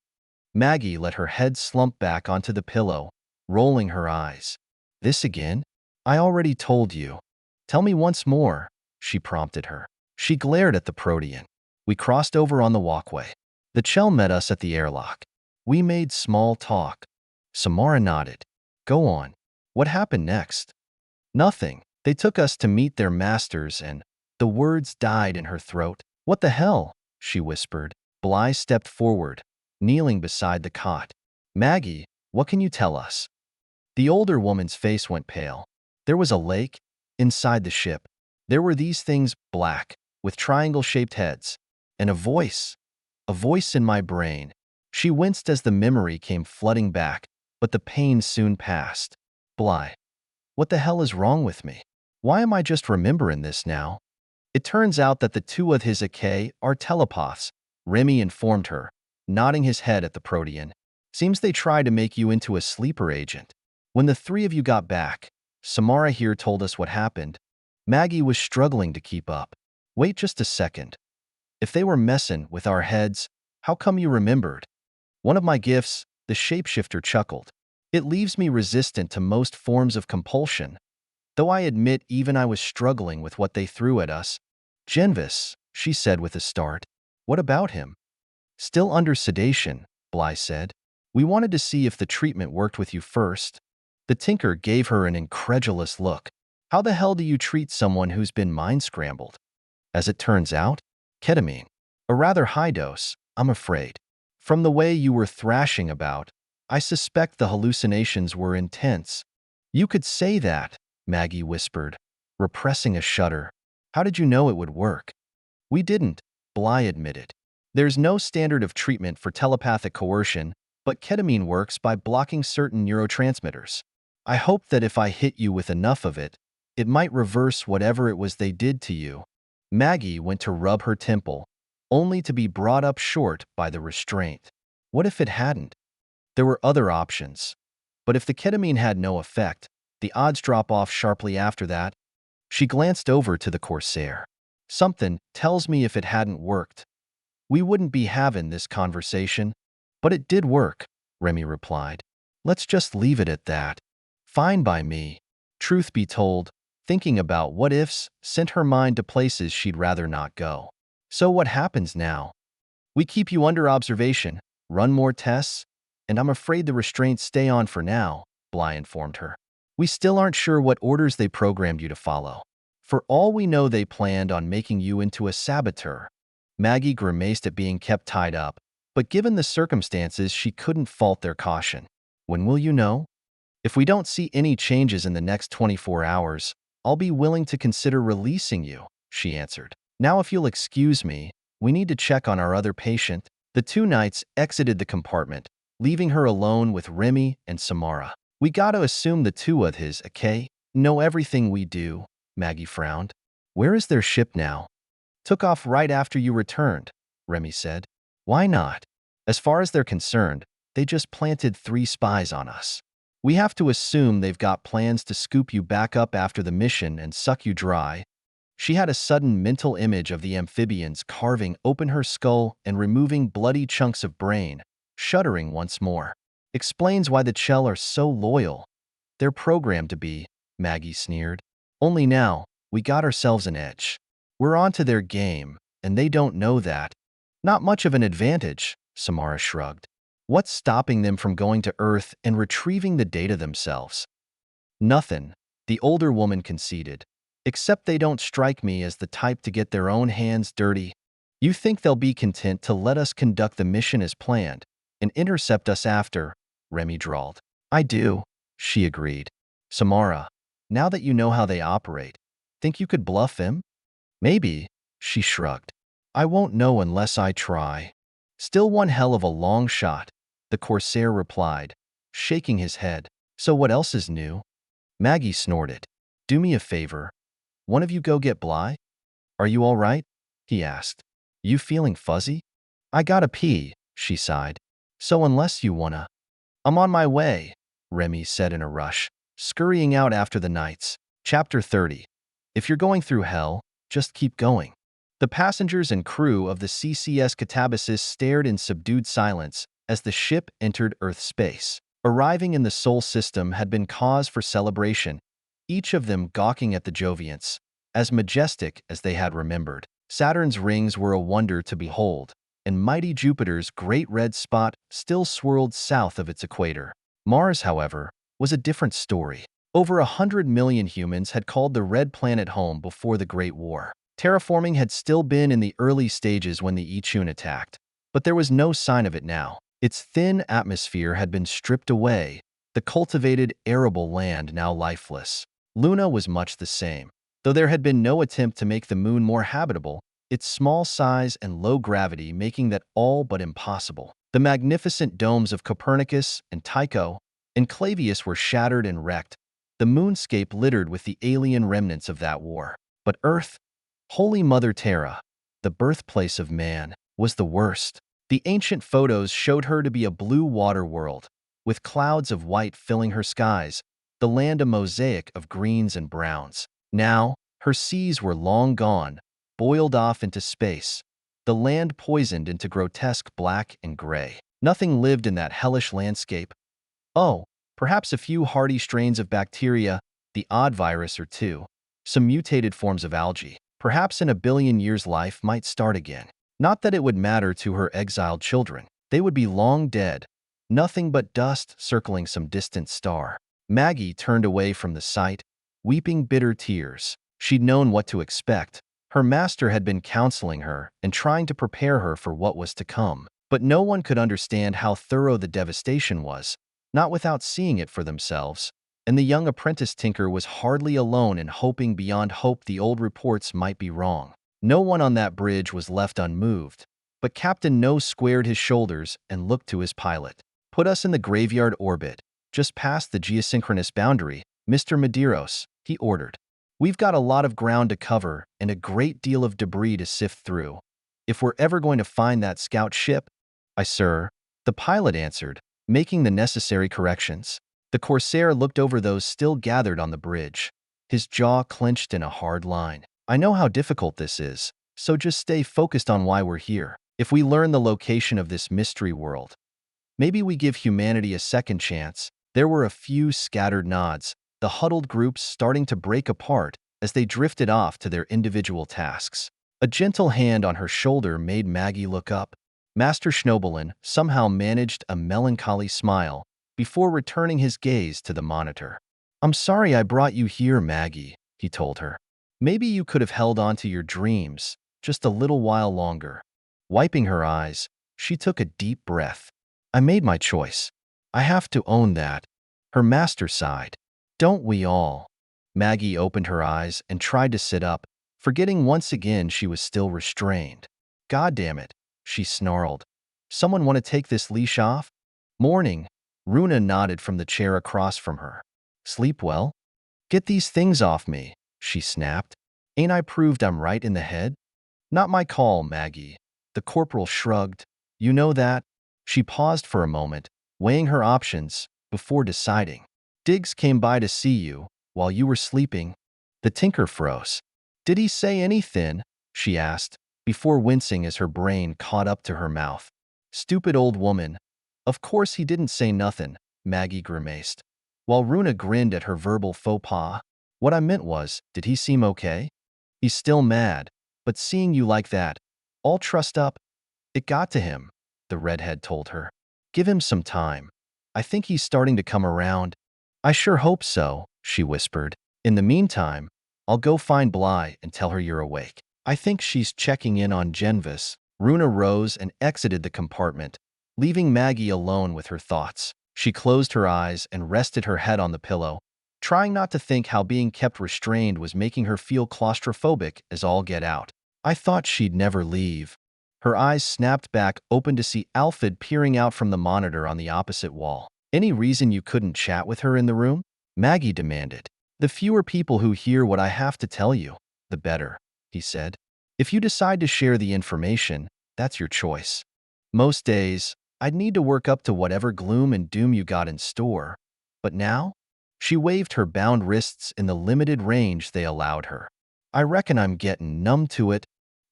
Maggie let her head slump back onto the pillow, rolling her eyes. This again? I already told you. Tell me once more, she prompted her. She glared at the Protean. We crossed over on the walkway. The Chell met us at the airlock. We made small talk. Samara nodded. Go on. What happened next? Nothing. They took us to meet their masters and the words died in her throat. What the hell? She whispered. Bly stepped forward, kneeling beside the cot. Maggie, what can you tell us? The older woman's face went pale. There was a lake inside the ship. There were these things, black, with triangle-shaped heads, and a voice in my brain. She winced as the memory came flooding back, but the pain soon passed. Bly, what the hell is wrong with me? Why am I just remembering this now? It turns out that the two of his AK are telepaths, Remy informed her, nodding his head at the Protean. Seems they tried to make you into a sleeper agent. When the three of you got back, Samara here told us what happened. Maggie was struggling to keep up. Wait just a second. If they were messing with our heads, how come you remembered? One of my gifts, the shapeshifter chuckled. It leaves me resistant to most forms of compulsion. Though I admit even I was struggling with what they threw at us. Genvis, she said with a start. What about him? Still under sedation, Bly said. We wanted to see if the treatment worked with you first. The tinker gave her an incredulous look. How the hell do you treat someone who's been mind-scrambled? As it turns out, ketamine. A rather high dose, I'm afraid. From the way you were thrashing about, I suspect the hallucinations were intense. You could say that, Maggie whispered, repressing a shudder. How did you know it would work? We didn't, Bly admitted. There's no standard of treatment for telepathic coercion, but ketamine works by blocking certain neurotransmitters. I hope that if I hit you with enough of it, it might reverse whatever it was they did to you. Maggie went to rub her temple, only to be brought up short by the restraint. What if it hadn't? There were other options. But if the ketamine had no effect, the odds drop off sharply after that. She glanced over to the Corsair. Something tells me if it hadn't worked, we wouldn't be having this conversation. But it did work, Remy replied. Let's just leave it at that. Fine by me. Truth be told, thinking about what-ifs sent her mind to places she'd rather not go. So what happens now? We keep you under observation, run more tests, and I'm afraid the restraints stay on for now, Bly informed her. We still aren't sure what orders they programmed you to follow. For all we know, they planned on making you into a saboteur. Maggie grimaced at being kept tied up, but given the circumstances, she couldn't fault their caution. When will you know? If we don't see any changes in the next 24 hours, I'll be willing to consider releasing you, she answered. Now if you'll excuse me, we need to check on our other patient. The two knights exited the compartment, leaving her alone with Remy and Samara. We gotta assume the two of his, okay? Know everything we do, Maggie frowned. Where is their ship now? Took off right after you returned, Remy said. Why not? As far as they're concerned, they just planted 3 spies on us. We have to assume they've got plans to scoop you back up after the mission and suck you dry. She had a sudden mental image of the amphibians carving open her skull and removing bloody chunks of brain, shuddering once more. Explains why the Chell are so loyal. They're programmed to be, Maggie sneered. Only now, we got ourselves an edge. We're onto their game, and they don't know that. Not much of an advantage, Samara shrugged. What's stopping them from going to Earth and retrieving the data themselves? Nothing, the older woman conceded. Except they don't strike me as the type to get their own hands dirty. You think they'll be content to let us conduct the mission as planned and intercept us after, Remy drawled. I do, she agreed. Samara, now that you know how they operate, think you could bluff him? Maybe, she shrugged. I won't know unless I try. Still one hell of a long shot, the Corsair replied, shaking his head. So what else is new? Maggie snorted. Do me a favor. One of you go get Bly? Are you all right? He asked. You feeling fuzzy? I gotta pee, she sighed. So unless you wanna. I'm on my way, Remy said in a rush, scurrying out after the knights. Chapter 30. If you're going through hell, just keep going. The passengers and crew of the CCS Catabasis stared in subdued silence as the ship entered Earth space. Arriving in the Sol system had been cause for celebration, each of them gawking at the Jovians, as majestic as they had remembered. Saturn's rings were a wonder to behold, and mighty Jupiter's great red spot still swirled south of its equator. Mars, however, was a different story. Over 100 million humans had called the red planet home before the Great War. Terraforming had still been in the early stages when the Ichun attacked, but there was no sign of it now. Its thin atmosphere had been stripped away, the cultivated, arable land now lifeless. Luna was much the same. Though there had been no attempt to make the moon more habitable, its small size and low gravity making that all but impossible. The magnificent domes of Copernicus and Tycho and Clavius were shattered and wrecked, the moonscape littered with the alien remnants of that war. But Earth, Holy Mother Terra, the birthplace of man, was the worst. The ancient photos showed her to be a blue water world, with clouds of white filling her skies, the land a mosaic of greens and browns. Now, her seas were long gone, boiled off into space, the land poisoned into grotesque black and gray. Nothing lived in that hellish landscape. Oh, perhaps a few hardy strains of bacteria, the odd virus or two, some mutated forms of algae. Perhaps in a billion years life might start again. Not that it would matter to her exiled children. They would be long dead, nothing but dust circling some distant star. Maggie turned away from the sight, weeping bitter tears. She'd known what to expect. Her master had been counseling her and trying to prepare her for what was to come. But no one could understand how thorough the devastation was, not without seeing it for themselves. And the young apprentice tinker was hardly alone in hoping beyond hope the old reports might be wrong. No one on that bridge was left unmoved, but Captain No squared his shoulders and looked to his pilot. Put us in the graveyard orbit, just past the geosynchronous boundary, Mr. Medeiros, he ordered. We've got a lot of ground to cover and a great deal of debris to sift through. If we're ever going to find that scout ship, aye, sir, the pilot answered, making the necessary corrections. The Corsair looked over those still gathered on the bridge, his jaw clenched in a hard line. I know how difficult this is, so just stay focused on why we're here. If we learn the location of this mystery world, maybe we give humanity a second chance. There were a few scattered nods, the huddled groups starting to break apart as they drifted off to their individual tasks. A gentle hand on her shoulder made Maggie look up. Master Schnobelin somehow managed a melancholy smile before returning his gaze to the monitor. I'm sorry I brought you here, Maggie, he told her. Maybe you could have held on to your dreams just a little while longer. Wiping her eyes, she took a deep breath. I made my choice. I have to own that. Her master sighed. Don't we all? Maggie opened her eyes and tried to sit up, forgetting once again she was still restrained. God damn it, she snarled. Someone want to take this leash off? Morning, Runa nodded from the chair across from her. Sleep well? Get these things off me, she snapped. Ain't I proved I'm right in the head? Not my call, Maggie. The corporal shrugged. You know that? She paused for a moment, weighing her options before deciding. Diggs came by to see you while you were sleeping. The tinker froze. Did he say anything? She asked, before wincing as her brain caught up to her mouth. Stupid old woman. Of course he didn't say nothing, Maggie grimaced, while Runa grinned at her verbal faux pas. What I meant was, did he seem okay? He's still mad, but seeing you like that, all trussed up, it got to him, the redhead told her. Give him some time. I think he's starting to come around. I sure hope so, she whispered. In the meantime, I'll go find Bly and tell her you're awake. I think she's checking in on Genvis. Runa rose and exited the compartment, leaving Maggie alone with her thoughts. She closed her eyes and rested her head on the pillow, trying not to think how being kept restrained was making her feel claustrophobic as all get out. I thought she'd never leave. Her eyes snapped back open to see Alfred peering out from the monitor on the opposite wall. Any reason you couldn't chat with her in the room? Maggie demanded. The fewer people who hear what I have to tell you, the better, he said. If you decide to share the information, that's your choice. Most days, I'd need to work up to whatever gloom and doom you got in store. But now? She waved her bound wrists in the limited range they allowed her. I reckon I'm getting numb to it.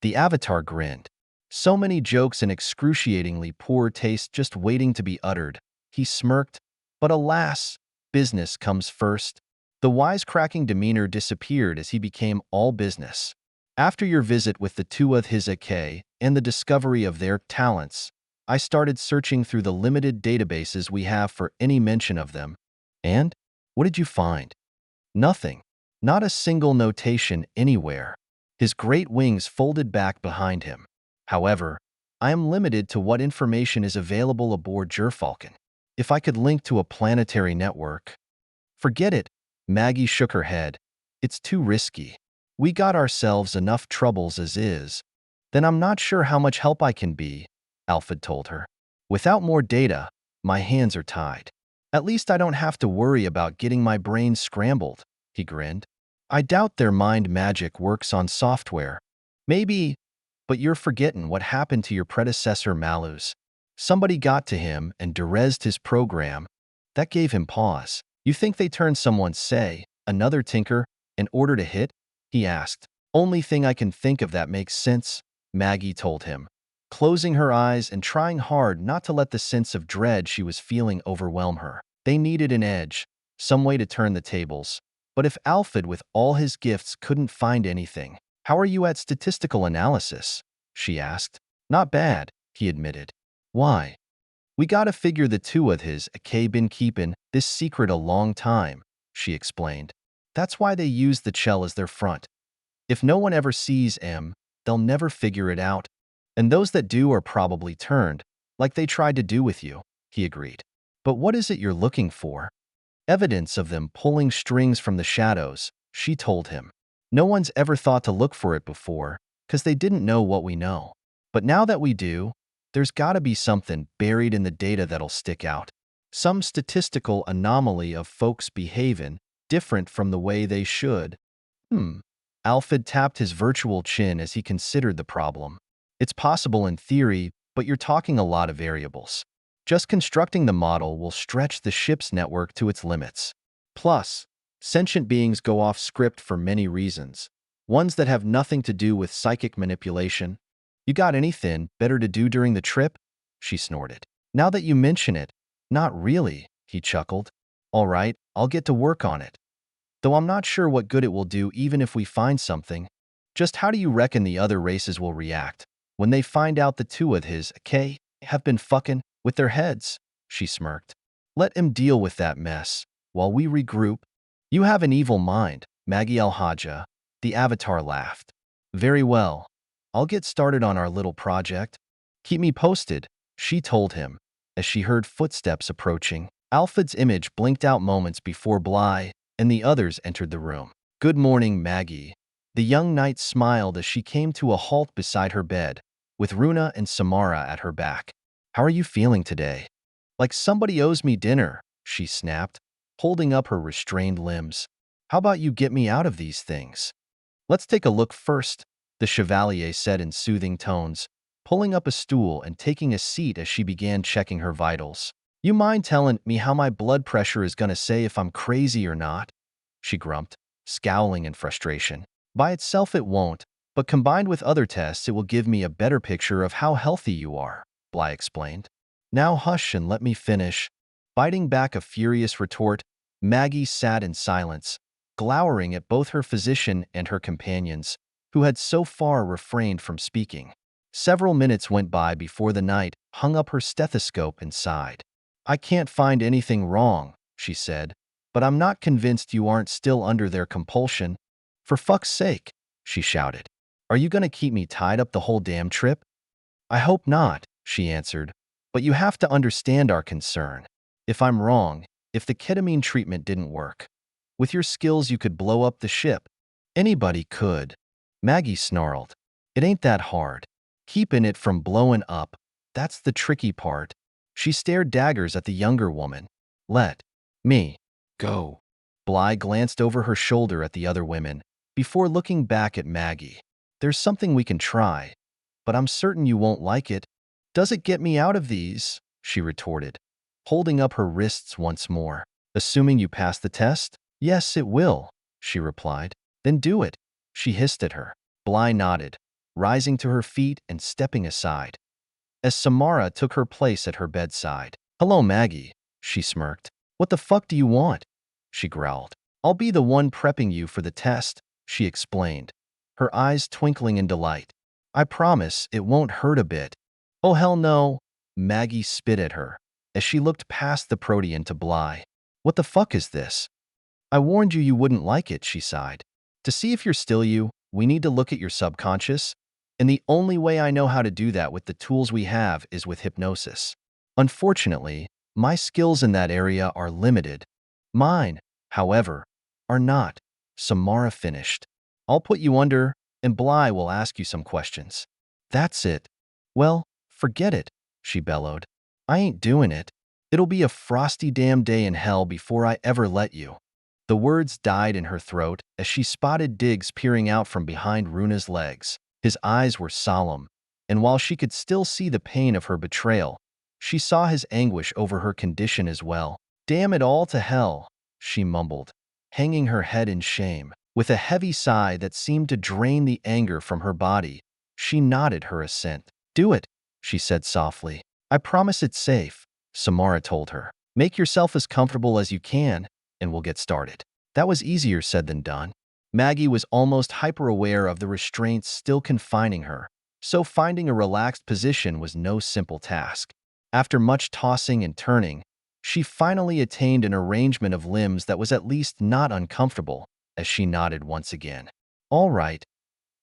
The Avatar grinned. So many jokes and excruciatingly poor taste just waiting to be uttered. He smirked, but alas, business comes first. The wisecracking demeanor disappeared as he became all business. After your visit with the tuuk his Aacom and the discovery of their talents, I started searching through the limited databases we have for any mention of them. And? What did you find? Nothing. Not a single notation anywhere. His great wings folded back behind him. However, I am limited to what information is available aboard Gerfalcon. If I could link to a planetary network. Forget it. Maggie shook her head. It's too risky. We got ourselves enough troubles as is. Then I'm not sure how much help I can be, Alfred told her. Without more data, my hands are tied. At least I don't have to worry about getting my brain scrambled, he grinned. I doubt their mind magic works on software. Maybe, but you're forgetting what happened to your predecessor Malus. Somebody got to him and derezed his program. That gave him pause. You think they turned someone, say, another tinker, in order to hit? He asked. Only thing I can think of that makes sense, Maggie told him, closing her eyes and trying hard not to let the sense of dread she was feeling overwhelm her. They needed an edge, some way to turn the tables. But if Alfred with all his gifts couldn't find anything, how are you at statistical analysis? She asked. Not bad, he admitted. Why? We gotta figure the tuuk his Aacom been keepin' this secret a long time, she explained. That's why they use the shell as their front. If no one ever sees em, they'll never figure it out. And those that do are probably turned, like they tried to do with you, he agreed. But what is it you're looking for? Evidence of them pulling strings from the shadows, she told him. No one's ever thought to look for it before, 'cause they didn't know what we know. But now that we do, there's gotta be something buried in the data that'll stick out. Some statistical anomaly of folks behaving different from the way they should. Alfred tapped his virtual chin as he considered the problem. It's possible in theory, but you're talking a lot of variables. Just constructing the model will stretch the ship's network to its limits. Plus, sentient beings go off script for many reasons, ones that have nothing to do with psychic manipulation. You got anything better to do during the trip? She snorted. Now that you mention it, not really, he chuckled. All right, I'll get to work on it. Though I'm not sure what good it will do even if we find something. Just how do you reckon the other races will react when they find out the tuuk his Aacom have been fucking with their heads? She smirked. Let him deal with that mess while we regroup. You have an evil mind, Maggie Al-Haja. The Avatar laughed. Very well. I'll get started on our little project. Keep me posted, she told him, as she heard footsteps approaching. Alfred's image blinked out moments before Bly and the others entered the room. Good morning, Maggie. The young knight smiled as she came to a halt beside her bed, with Runa and Samara at her back. How are you feeling today? Like somebody owes me dinner, she snapped, holding up her restrained limbs. How about you get me out of these things? Let's take a look first, the Chevalier said in soothing tones, pulling up a stool and taking a seat as she began checking her vitals. You mind telling me how my blood pressure is gonna say if I'm crazy or not? She grumped, scowling in frustration. By itself it won't, but combined with other tests it will give me a better picture of how healthy you are, Bly explained. Now hush and let me finish. Biting back a furious retort, Maggie sat in silence, glowering at both her physician and her companions, who had so far refrained from speaking. Several minutes went by before the knight hung up her stethoscope and sighed. I can't find anything wrong, she said, but I'm not convinced you aren't still under their compulsion. For fuck's sake, she shouted. Are you gonna keep me tied up the whole damn trip? I hope not, she answered, but you have to understand our concern. If I'm wrong, if the ketamine treatment didn't work, with your skills you could blow up the ship. Anybody could. Maggie snarled. It ain't that hard. Keeping it from blowing up, that's the tricky part. She stared daggers at the younger woman. Let me go. Bly glanced over her shoulder at the other women before looking back at Maggie. There's something we can try, but I'm certain you won't like it. Does it get me out of these? She retorted, holding up her wrists once more. Assuming you pass the test? Yes, it will, she replied. Then do it, she hissed at her. Bly nodded, rising to her feet and stepping aside, as Samara took her place at her bedside. Hello, Maggie, she smirked. What the fuck do you want? She growled. I'll be the one prepping you for the test, she explained, her eyes twinkling in delight. I promise it won't hurt a bit. Oh hell no, Maggie spit at her, as she looked past the protean to Bly. What the fuck is this? I warned you you wouldn't like it, she sighed. To see if you're still you, we need to look at your subconscious, and the only way I know how to do that with the tools we have is with hypnosis. Unfortunately, my skills in that area are limited. Mine, however, are not. Samara finished. I'll put you under, and Bly will ask you some questions. That's it. Well, forget it, she bellowed. I ain't doing it. It'll be a frosty damn day in hell before I ever let you. The words died in her throat as she spotted Diggs peering out from behind Runa's legs. His eyes were solemn, and while she could still see the pain of her betrayal, she saw his anguish over her condition as well. Damn it all to hell, she mumbled, hanging her head in shame. With a heavy sigh that seemed to drain the anger from her body, she nodded her assent. Do it, she said softly. I promise it's safe, Samara told her. Make yourself as comfortable as you can, and we'll get started. That was easier said than done. Maggie was almost hyper-aware of the restraints still confining her, so finding a relaxed position was no simple task. After much tossing and turning, she finally attained an arrangement of limbs that was at least not uncomfortable, as she nodded once again. All right,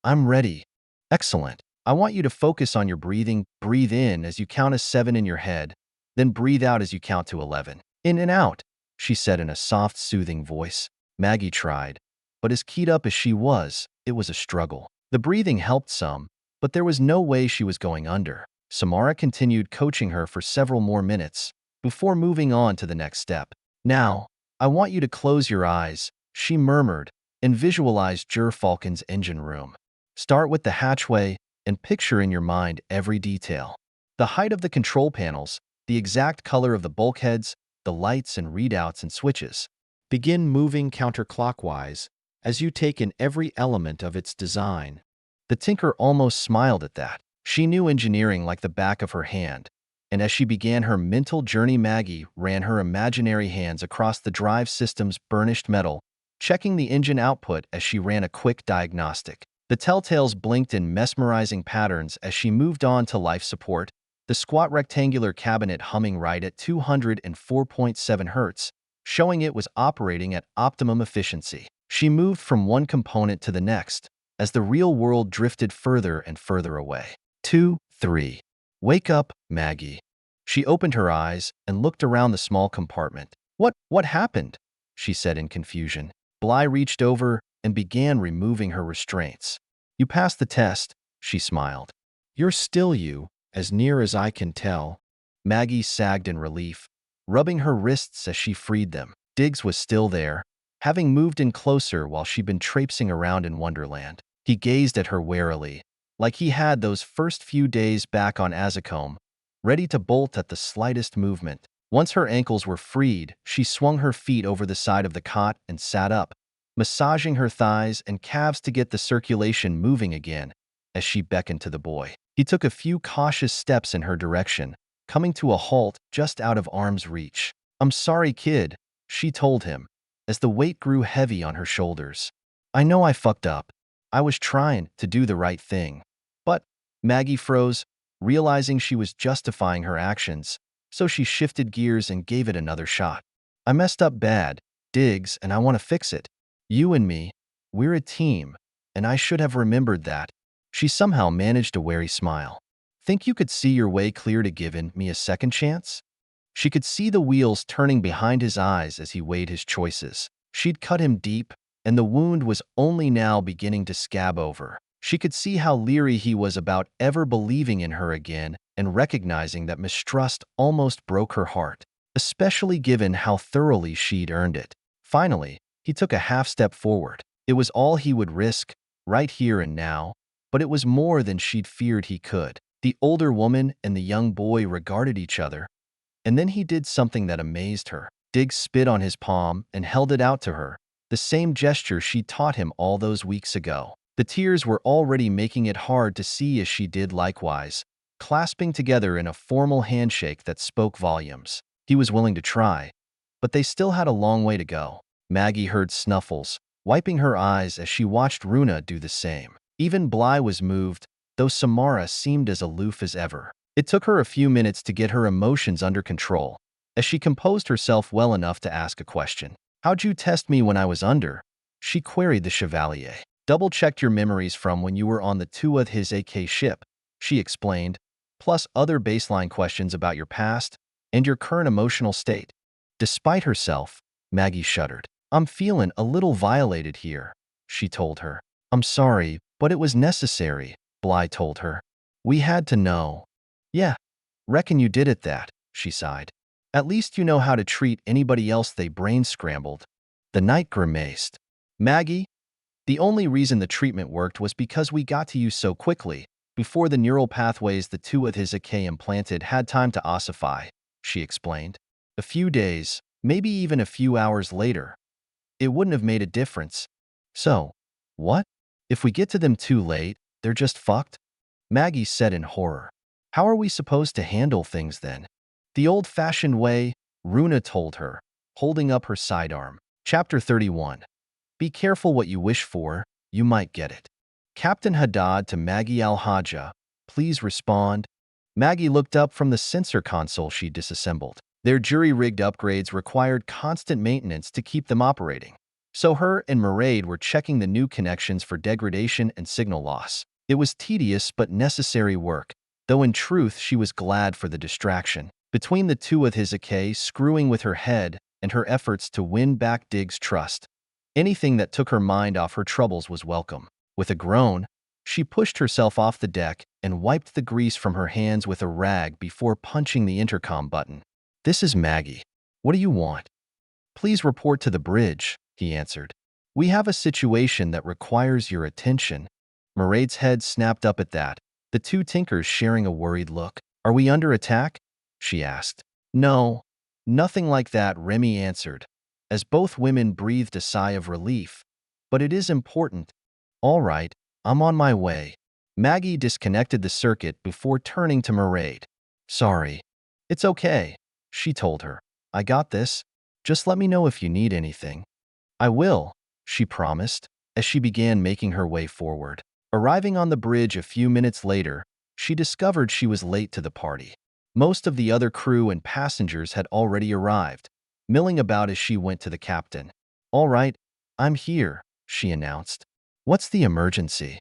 I'm ready. Excellent. I want you to focus on your breathing. Breathe in as you count to 7 in your head, then breathe out as you count to 11. In and out, she said in a soft, soothing voice. Maggie tried, but as keyed up as she was, it was a struggle. The breathing helped some, but there was no way she was going under. Samara continued coaching her for several more minutes before moving on to the next step. Now, I want you to close your eyes, she murmured, and visualize Gerfalcon's engine room. Start with the hatchway and picture in your mind every detail. The height of the control panels, the exact color of the bulkheads, the lights and readouts and switches. Begin moving counterclockwise as you take in every element of its design. The tinker almost smiled at that. She knew engineering like the back of her hand, and as she began her mental journey, Maggie ran her imaginary hands across the drive system's burnished metal, checking the engine output as she ran a quick diagnostic. The telltales blinked in mesmerizing patterns as she moved on to life support, the squat rectangular cabinet humming right at 204.7 Hz, showing it was operating at optimum efficiency. She moved from one component to the next as the real world drifted further and further away. 2, 3. Wake up, Maggie. She opened her eyes and looked around the small compartment. What happened? She said in confusion. Bly reached over and began removing her restraints. You passed the test, she smiled. You're still you, as near as I can tell. Maggie sagged in relief, rubbing her wrists as she freed them. Diggs was still there, having moved in closer while she'd been traipsing around in Wonderland. He gazed at her warily, like he had those first few days back on Aacom, ready to bolt at the slightest movement. Once her ankles were freed, she swung her feet over the side of the cot and sat up, massaging her thighs and calves to get the circulation moving again as she beckoned to the boy. He took a few cautious steps in her direction, coming to a halt just out of arm's reach. I'm sorry, kid, she told him, as the weight grew heavy on her shoulders. I know I fucked up. I was trying to do the right thing. But Maggie froze, realizing she was justifying her actions, so she shifted gears and gave it another shot. I messed up bad, Diggs, and I want to fix it. You and me, we're a team, and I should have remembered that. She somehow managed a wary smile. Think you could see your way clear to giving me a second chance? She could see the wheels turning behind his eyes as he weighed his choices. She'd cut him deep, and the wound was only now beginning to scab over. She could see how leery he was about ever believing in her again and recognizing that mistrust almost broke her heart, especially given how thoroughly she'd earned it. Finally, he took a half step forward. It was all he would risk, right here and now, but it was more than she'd feared he could. The older woman and the young boy regarded each other, and then he did something that amazed her. Diggs spit on his palm and held it out to her, the same gesture she taught him all those weeks ago. The tears were already making it hard to see as she did likewise, clasping together in a formal handshake that spoke volumes. He was willing to try, but they still had a long way to go. Maggie heard snuffles, wiping her eyes as she watched Runa do the same. Even Bly was moved, though Samara seemed as aloof as ever. It took her a few minutes to get her emotions under control, as she composed herself well enough to ask a question. "How'd you test me when I was under?" she queried the Chevalier. "Double-checked your memories from when you were on the HeWhoLooksSkyward ship," she explained, plus other baseline questions about your past and your current emotional state. Despite herself, Maggie shuddered. "I'm feeling a little violated here," she told her. "I'm sorry, but it was necessary," Bly told her. "We had to know." "Yeah, reckon you did it that," she sighed. "At least you know how to treat anybody else they brain scrambled." The knight grimaced. "Maggie, the only reason the treatment worked was because we got to you so quickly, before the neural pathways the HeWhoLooksSkyward implanted had time to ossify," she explained. "A few days, maybe even a few hours later, it wouldn't have made a difference." "So, what? If we get to them too late, they're just fucked?" Maggie said in horror. "How are we supposed to handle things then?" "The old-fashioned way," Runa told her, holding up her sidearm. Chapter 31. Be careful what you wish for, you might get it. Captain Haddad to Maggie Al-Hajja, please respond. Maggie looked up from the sensor console she disassembled. Their jury-rigged upgrades required constant maintenance to keep them operating. So her and Mairead were checking the new connections for degradation and signal loss. It was tedious but necessary work, though in truth she was glad for the distraction. Between the two of HeWhoLooksSkyward screwing with her head and her efforts to win back Diggs' trust, anything that took her mind off her troubles was welcome. With a groan, she pushed herself off the deck and wiped the grease from her hands with a rag before punching the intercom button. "This is Maggie. What do you want?" "Please report to the bridge," he answered. "We have a situation that requires your attention." Mairead's head snapped up at that, the two Tinkers sharing a worried look. "Are we under attack?" she asked. "No, nothing like that," Remy answered, as both women breathed a sigh of relief. "But it is important." "All right, I'm on my way." Maggie disconnected the circuit before turning to Mairead. "Sorry." "It's okay," she told her. "I got this. Just let me know if you need anything." "I will," she promised, as she began making her way forward. Arriving on the bridge a few minutes later, she discovered she was late to the party. Most of the other crew and passengers had already arrived, milling about as she went to the captain. "All right, I'm here," she announced. "What's the emergency?"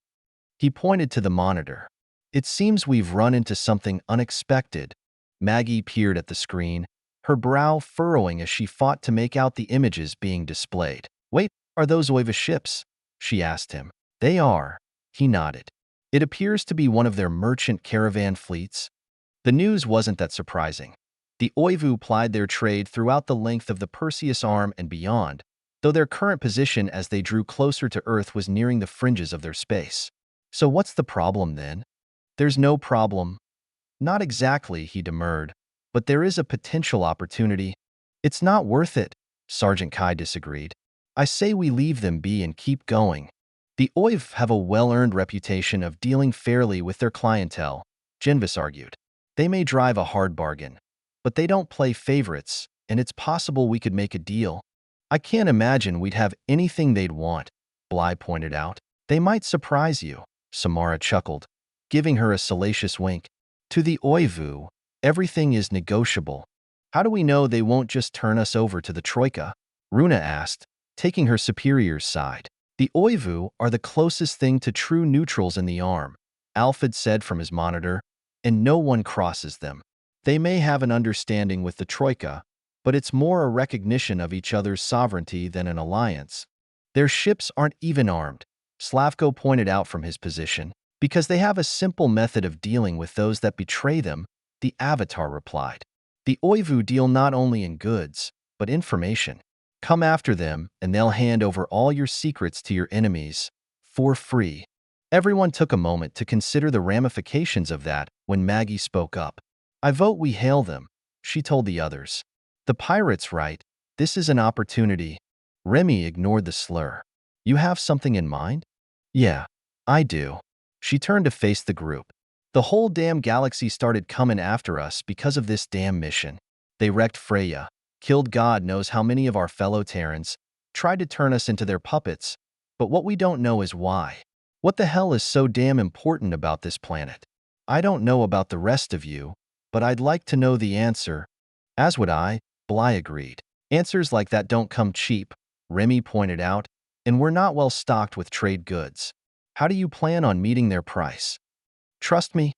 He pointed to the monitor. "It seems we've run into something unexpected." Maggie peered at the screen, her brow furrowing as she fought to make out the images being displayed. "Wait, are those Oiva ships?" she asked him. "They are." He nodded. "It appears to be one of their merchant caravan fleets." The news wasn't that surprising. The Oivu plied their trade throughout the length of the Perseus Arm and beyond, though their current position as they drew closer to Earth was nearing the fringes of their space. "So what's the problem then?" "There's no problem." "Not exactly," he demurred, "but there is a potential opportunity." "It's not worth it," Sergeant Kai disagreed. "I say we leave them be and keep going." "The Oiv have a well-earned reputation of dealing fairly with their clientele," Genvis argued. "They may drive a hard bargain, but they don't play favorites, and it's possible we could make a deal." "I can't imagine we'd have anything they'd want," Bly pointed out. "They might surprise you," Samara chuckled. giving her a salacious wink. To the Oivu, everything is negotiable. How do we know they won't just turn us over to the Troika? Runa asked, taking her superior's side. The Oivu are the closest thing to true neutrals in the arm, Alfred said from his monitor, and no one crosses them. They may have an understanding with the Troika, but it's more a recognition of each other's sovereignty than an alliance. Their ships aren't even armed, Slavko pointed out from his position. Because they have a simple method of dealing with those that betray them, the Avatar replied. The Oivu deal not only in goods, but information. Come after them, and they'll hand over all your secrets to your enemies, for free. Everyone took a moment to consider the ramifications of that when Maggie spoke up. I vote we hail them, she told the others. The pirate's right, this is an opportunity. Remy ignored the slur. You have something in mind? Yeah, I do. She turned to face the group. The whole damn galaxy started coming after us because of this damn mission. They wrecked Freya, killed God knows how many of our fellow Terrans, tried to turn us into their puppets, but what we don't know is why. What the hell is so damn important about this planet? I don't know about the rest of you, but I'd like to know the answer. As would I, Bly agreed. Answers like that don't come cheap, Remy pointed out, and we're not well stocked with trade goods. How do you plan on meeting their price? Trust me,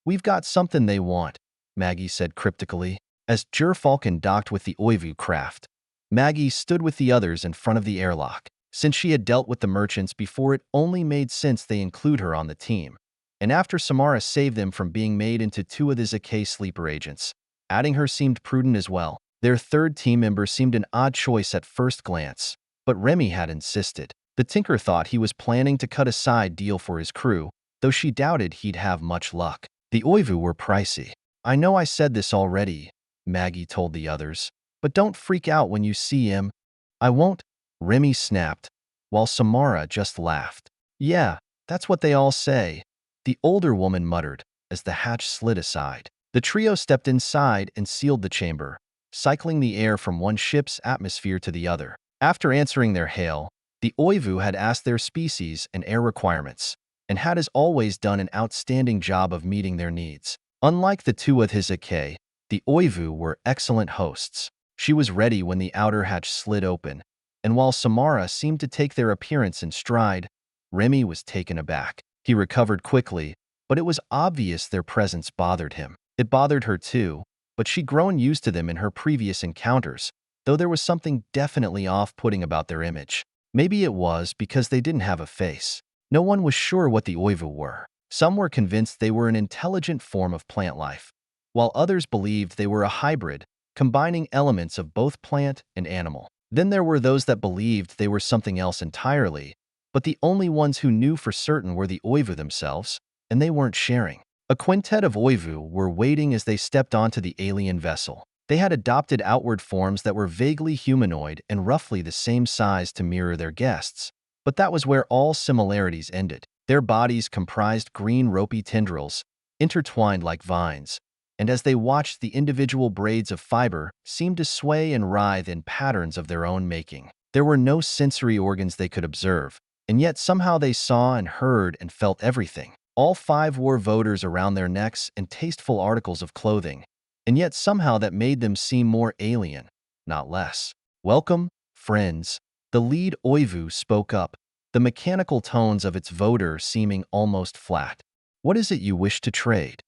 we've got something they want, Maggie said cryptically, as Falcon docked with the Oivu craft. Maggie stood with the others in front of the airlock. Since she had dealt with the merchants before, it only made sense they include her on the team. And after Samara saved them from being made into two of the Zk sleeper agents, adding her seemed prudent as well. Their third team member seemed an odd choice at first glance, but Remy had insisted. The Tinker thought he was planning to cut a side deal for his crew, though she doubted he'd have much luck. The Oivu were pricey. I know I said this already, Maggie told the others, but don't freak out when you see him. I won't, Remy snapped, while Samara just laughed. Yeah, that's what they all say, the older woman muttered as the hatch slid aside. The trio stepped inside and sealed the chamber, cycling the air from one ship's atmosphere to the other. After answering their hail, the Oivu had asked their species and air requirements, and had as always done an outstanding job of meeting their needs. Unlike the two with his Ake, the Oivu were excellent hosts. She was ready when the outer hatch slid open, and while Samara seemed to take their appearance in stride, Remy was taken aback. He recovered quickly, but it was obvious their presence bothered him. It bothered her too, but she'd grown used to them in her previous encounters, though there was something definitely off-putting about their image. Maybe it was because they didn't have a face. No one was sure what the Oivu were. Some were convinced they were an intelligent form of plant life, while others believed they were a hybrid, combining elements of both plant and animal. Then there were those that believed they were something else entirely, but the only ones who knew for certain were the Oivu themselves, and they weren't sharing. A quintet of Oivu were waiting as they stepped onto the alien vessel. They had adopted outward forms that were vaguely humanoid and roughly the same size to mirror their guests, but that was where all similarities ended. Their bodies comprised green ropey tendrils, intertwined like vines, and as they watched, the individual braids of fiber seemed to sway and writhe in patterns of their own making. There were no sensory organs they could observe, and yet somehow they saw and heard and felt everything. All five wore voters around their necks and tasteful articles of clothing, and yet somehow that made them seem more alien, not less. Welcome, friends, the lead Oivu spoke up, the mechanical tones of its voter seeming almost flat. What is it you wish to trade?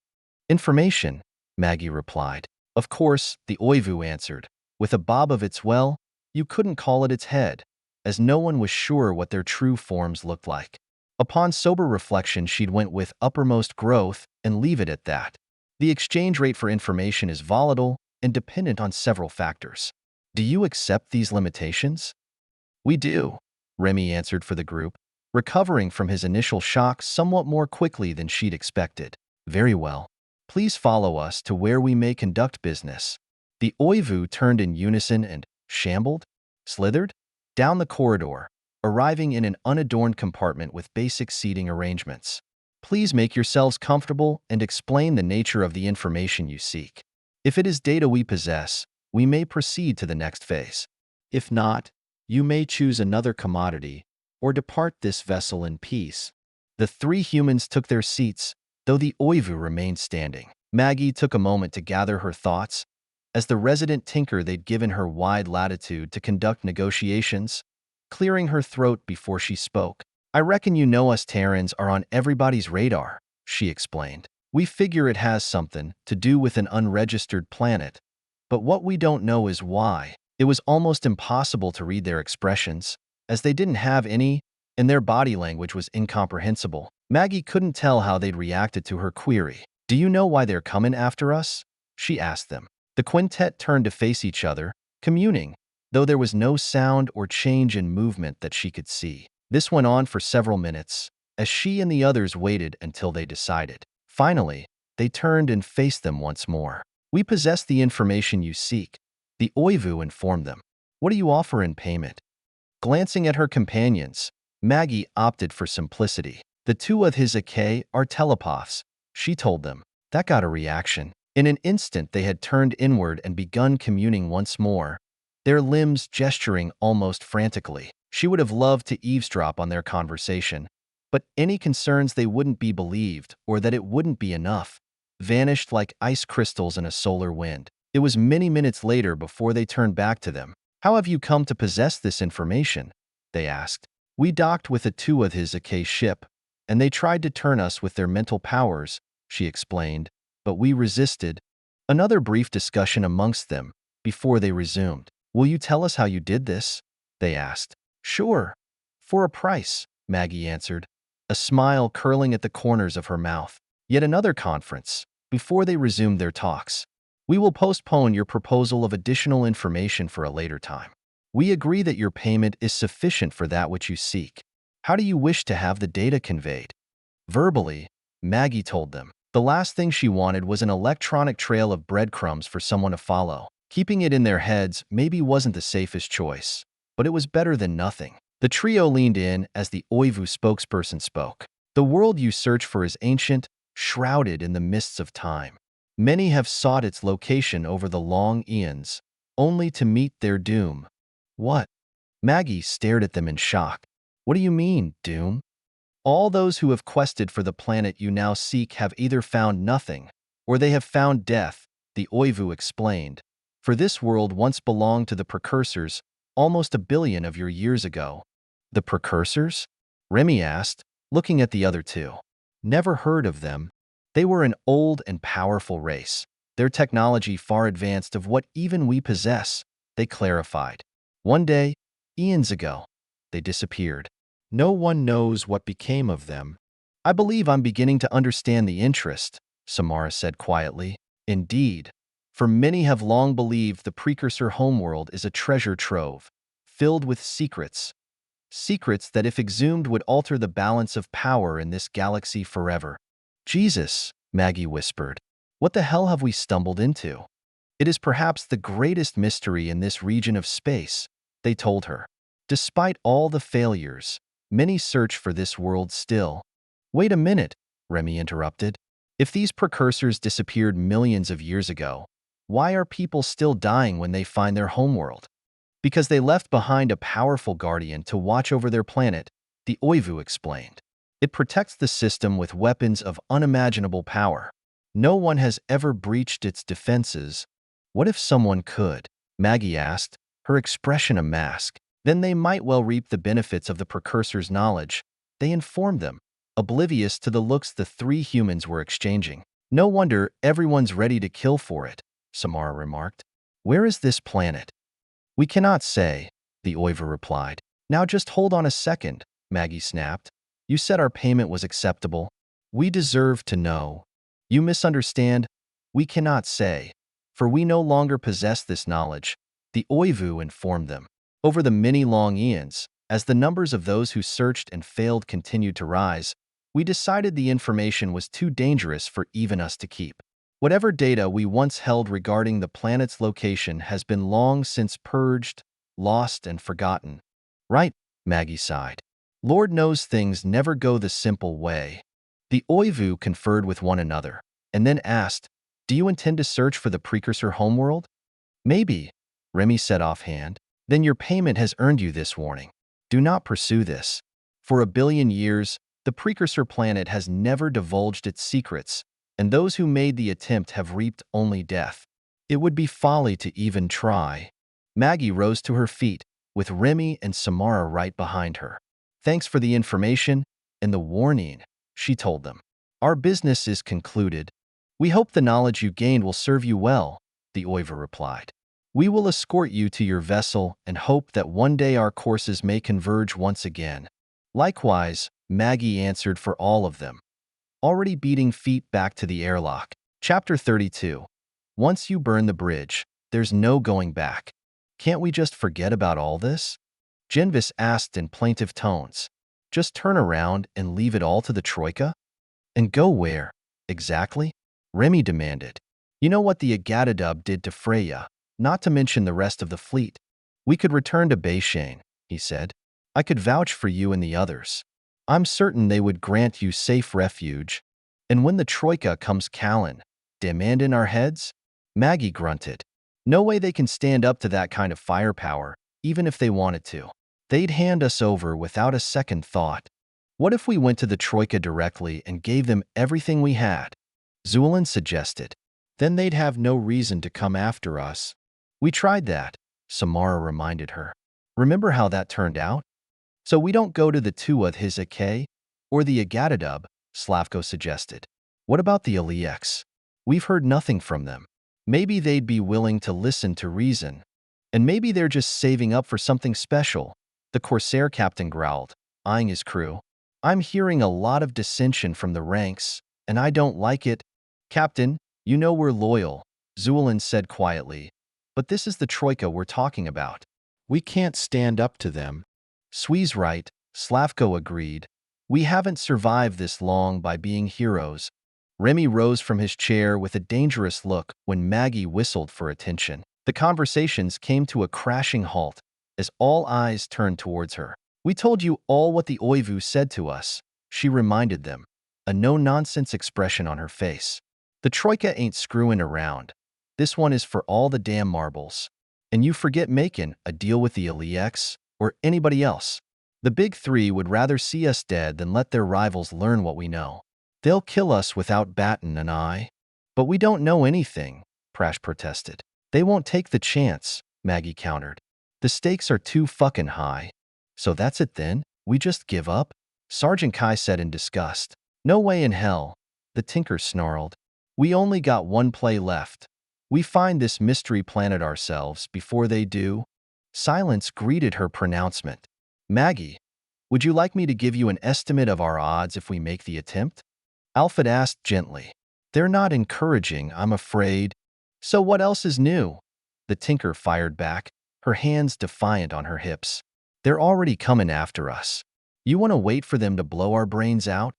Information, Maggie replied. Of course, the Oivu answered, with a bob of its well, you couldn't call it its head, as no one was sure what their true forms looked like. Upon sober reflection, she'd went with uppermost growth and leave it at that. The exchange rate for information is volatile and dependent on several factors. Do you accept these limitations? We do, Remy answered for the group, recovering from his initial shock somewhat more quickly than she'd expected. Very well. Please follow us to where we may conduct business. The Oivu turned in unison and slithered down the corridor, arriving in an unadorned compartment with basic seating arrangements. Please make yourselves comfortable and explain the nature of the information you seek. If it is data we possess, we may proceed to the next phase. If not, you may choose another commodity or depart this vessel in peace. The three humans took their seats, though the Oivu remained standing. Maggie took a moment to gather her thoughts. As the resident tinker, they'd given her wide latitude to conduct negotiations, clearing her throat before she spoke. "I reckon you know us Terrans are on everybody's radar," she explained. "We figure it has something to do with an unregistered planet, but what we don't know is why." It was almost impossible to read their expressions, as they didn't have any, and their body language was incomprehensible. Maggie couldn't tell how they'd reacted to her query. "Do you know why they're coming after us?" she asked them. The quintet turned to face each other, communing, though there was no sound or change in movement that she could see. This went on for several minutes, as she and the others waited until they decided. Finally, they turned and faced them once more. "We possess the information you seek," the Oivu informed them. "What do you offer in payment?" Glancing at her companions, Maggie opted for simplicity. "The two of his Aacom are telepaths," she told them. That got a reaction. In an instant, they had turned inward and begun communing once more, their limbs gesturing almost frantically. She would have loved to eavesdrop on their conversation, but any concerns they wouldn't be believed or that it wouldn't be enough vanished like ice crystals in a solar wind. It was many minutes later before they turned back to them. "How have you come to possess this information?" they asked. "We docked with a two of his Aacom ship, and they tried to turn us with their mental powers," she explained, "but we resisted." Another brief discussion amongst them before they resumed. "Will you tell us how you did this?" they asked. "Sure. For a price," Maggie answered, a smile curling at the corners of her mouth. Yet another conference. Before they resumed their talks. "We will postpone your proposal of additional information for a later time. We agree that your payment is sufficient for that which you seek. How do you wish to have the data conveyed?" Verbally, Maggie told them. The last thing she wanted was an electronic trail of breadcrumbs for someone to follow. Keeping it in their heads maybe wasn't the safest choice, but it was better than nothing. The trio leaned in as the Oivu spokesperson spoke. "The world you search for is ancient, shrouded in the mists of time. Many have sought its location over the long eons, only to meet their doom." "What?" Maggie stared at them in shock. "What do you mean, doom?" "All those who have quested for the planet you now seek have either found nothing, or they have found death," the Oivu explained. "For this world once belonged to the precursors, almost 1 billion of your years ago." "The precursors?" Remy asked, looking at the other two. "Never heard of them." "They were an old and powerful race, their technology far advanced of what even we possess," they clarified. "One day, eons ago, they disappeared. No one knows what became of them." "I believe I'm beginning to understand the interest," Samara said quietly. "Indeed, for many have long believed the precursor homeworld is a treasure trove, filled with secrets. Secrets that, if exhumed, would alter the balance of power in this galaxy forever." "Jesus," Maggie whispered. "What the hell have we stumbled into?" "It is perhaps the greatest mystery in this region of space," they told her. "Despite all the failures, many search for this world still." "Wait a minute," Remy interrupted. "If these precursors disappeared millions of years ago, why are people still dying when they find their homeworld?" "Because they left behind a powerful guardian to watch over their planet," the Oivu explained. "It protects the system with weapons of unimaginable power. No one has ever breached its defenses." "What if someone could?" Maggie asked, her expression a mask. "Then they might well reap the benefits of the precursor's knowledge," they informed them, oblivious to the looks the three humans were exchanging. "No wonder everyone's ready to kill for it," Samara remarked. "Where is this planet?" "We cannot say," the Oivu replied. "Now just hold on a second," Maggie snapped. "You said our payment was acceptable. We deserve to know." "You misunderstand. We cannot say, for we no longer possess this knowledge," the Oivu informed them. "Over the many long eons, as the numbers of those who searched and failed continued to rise, we decided the information was too dangerous for even us to keep. Whatever data we once held regarding the planet's location has been long since purged, lost, and forgotten." "Right," Maggie sighed. "Lord knows things never go the simple way." The Oivu conferred with one another, and then asked, "Do you intend to search for the precursor homeworld?" "Maybe," Remy said offhand. "Then your payment has earned you this warning. Do not pursue this. For 1 billion years, The precursor planet has never divulged its secrets, and those who made the attempt have reaped only death. It would be folly to even try. Maggie rose to her feet, with Remy and Samara right behind her. Thanks for the information and the warning, she told them. Our business is concluded. We hope the knowledge you gained will serve you well, the Oiver replied. We will escort you to your vessel and hope that one day our courses may converge once again. Likewise, Maggie answered for all of them, already beating feet back to the airlock. Chapter 32. Once you burn the bridge, there's no going back. Can't we just forget about all this? Genvis asked in plaintive tones. Just turn around and leave it all to the Troika? And go where, exactly? Remy demanded. You know what the Agatadub did to Freya, not to mention the rest of the fleet. We could return to Beishane, he said. I could vouch for you and the others. I'm certain they would grant you safe refuge. And when the Troika comes calling, demand in our heads? Maggie grunted. No way they can stand up to that kind of firepower, even if they wanted to. They'd hand us over without a second thought. What if we went to the Troika directly and gave them everything we had? Zulin suggested. Then they'd have no reason to come after us. We tried that, Samara reminded her. Remember how that turned out? So we don't go to the Tuuk his Ak, or the Agatadub, Slavko suggested. What about the Alieks? We've heard nothing from them. Maybe they'd be willing to listen to reason. And maybe they're just saving up for something special, the Corsair captain growled, eyeing his crew. I'm hearing a lot of dissension from the ranks, and I don't like it. Captain, you know we're loyal, Zulin said quietly. But this is the Troika we're talking about. We can't stand up to them. Swee's right, Slavko agreed. We haven't survived this long by being heroes. Remy rose from his chair with a dangerous look when Maggie whistled for attention. The conversations came to a crashing halt as all eyes turned towards her. We told you all what the Oivu said to us, she reminded them, a no-nonsense expression on her face. The Troika ain't screwing around. This one is for all the damn marbles. And you forget making a deal with the Alieks or anybody else. The big three would rather see us dead than let their rivals learn what we know. They'll kill us without batting an eye. But we don't know anything, Prash protested. They won't take the chance, Maggie countered. The stakes are too fucking high. So that's it then? We just give up? Sergeant Kai said in disgust. No way in hell, the Tinker snarled. We only got one play left. We find this mystery planet ourselves before they do. Silence greeted her pronouncement. Maggie, would you like me to give you an estimate of our odds if we make the attempt? Alfred asked gently. They're not encouraging, I'm afraid. So what else is new? The Tinker fired back, her hands defiant on her hips. They're already coming after us. You want to wait for them to blow our brains out?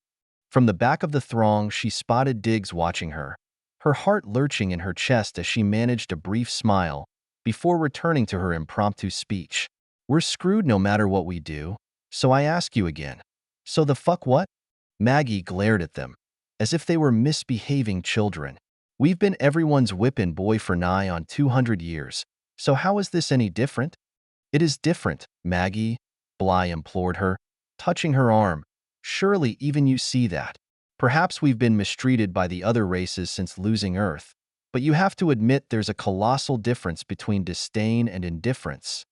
From the back of the throng, she spotted Diggs watching her, her heart lurching in her chest as she managed a brief smile before returning to her impromptu speech. We're screwed no matter what we do, so I ask you again. So the fuck what? Maggie glared at them, as if they were misbehaving children. We've been everyone's whippin' boy for nigh on 200 years, so how is this any different? It is different, Maggie, Bly implored her, touching her arm. Surely even you see that. Perhaps we've been mistreated by the other races since losing Earth, but you have to admit there's a colossal difference between disdain and indifference.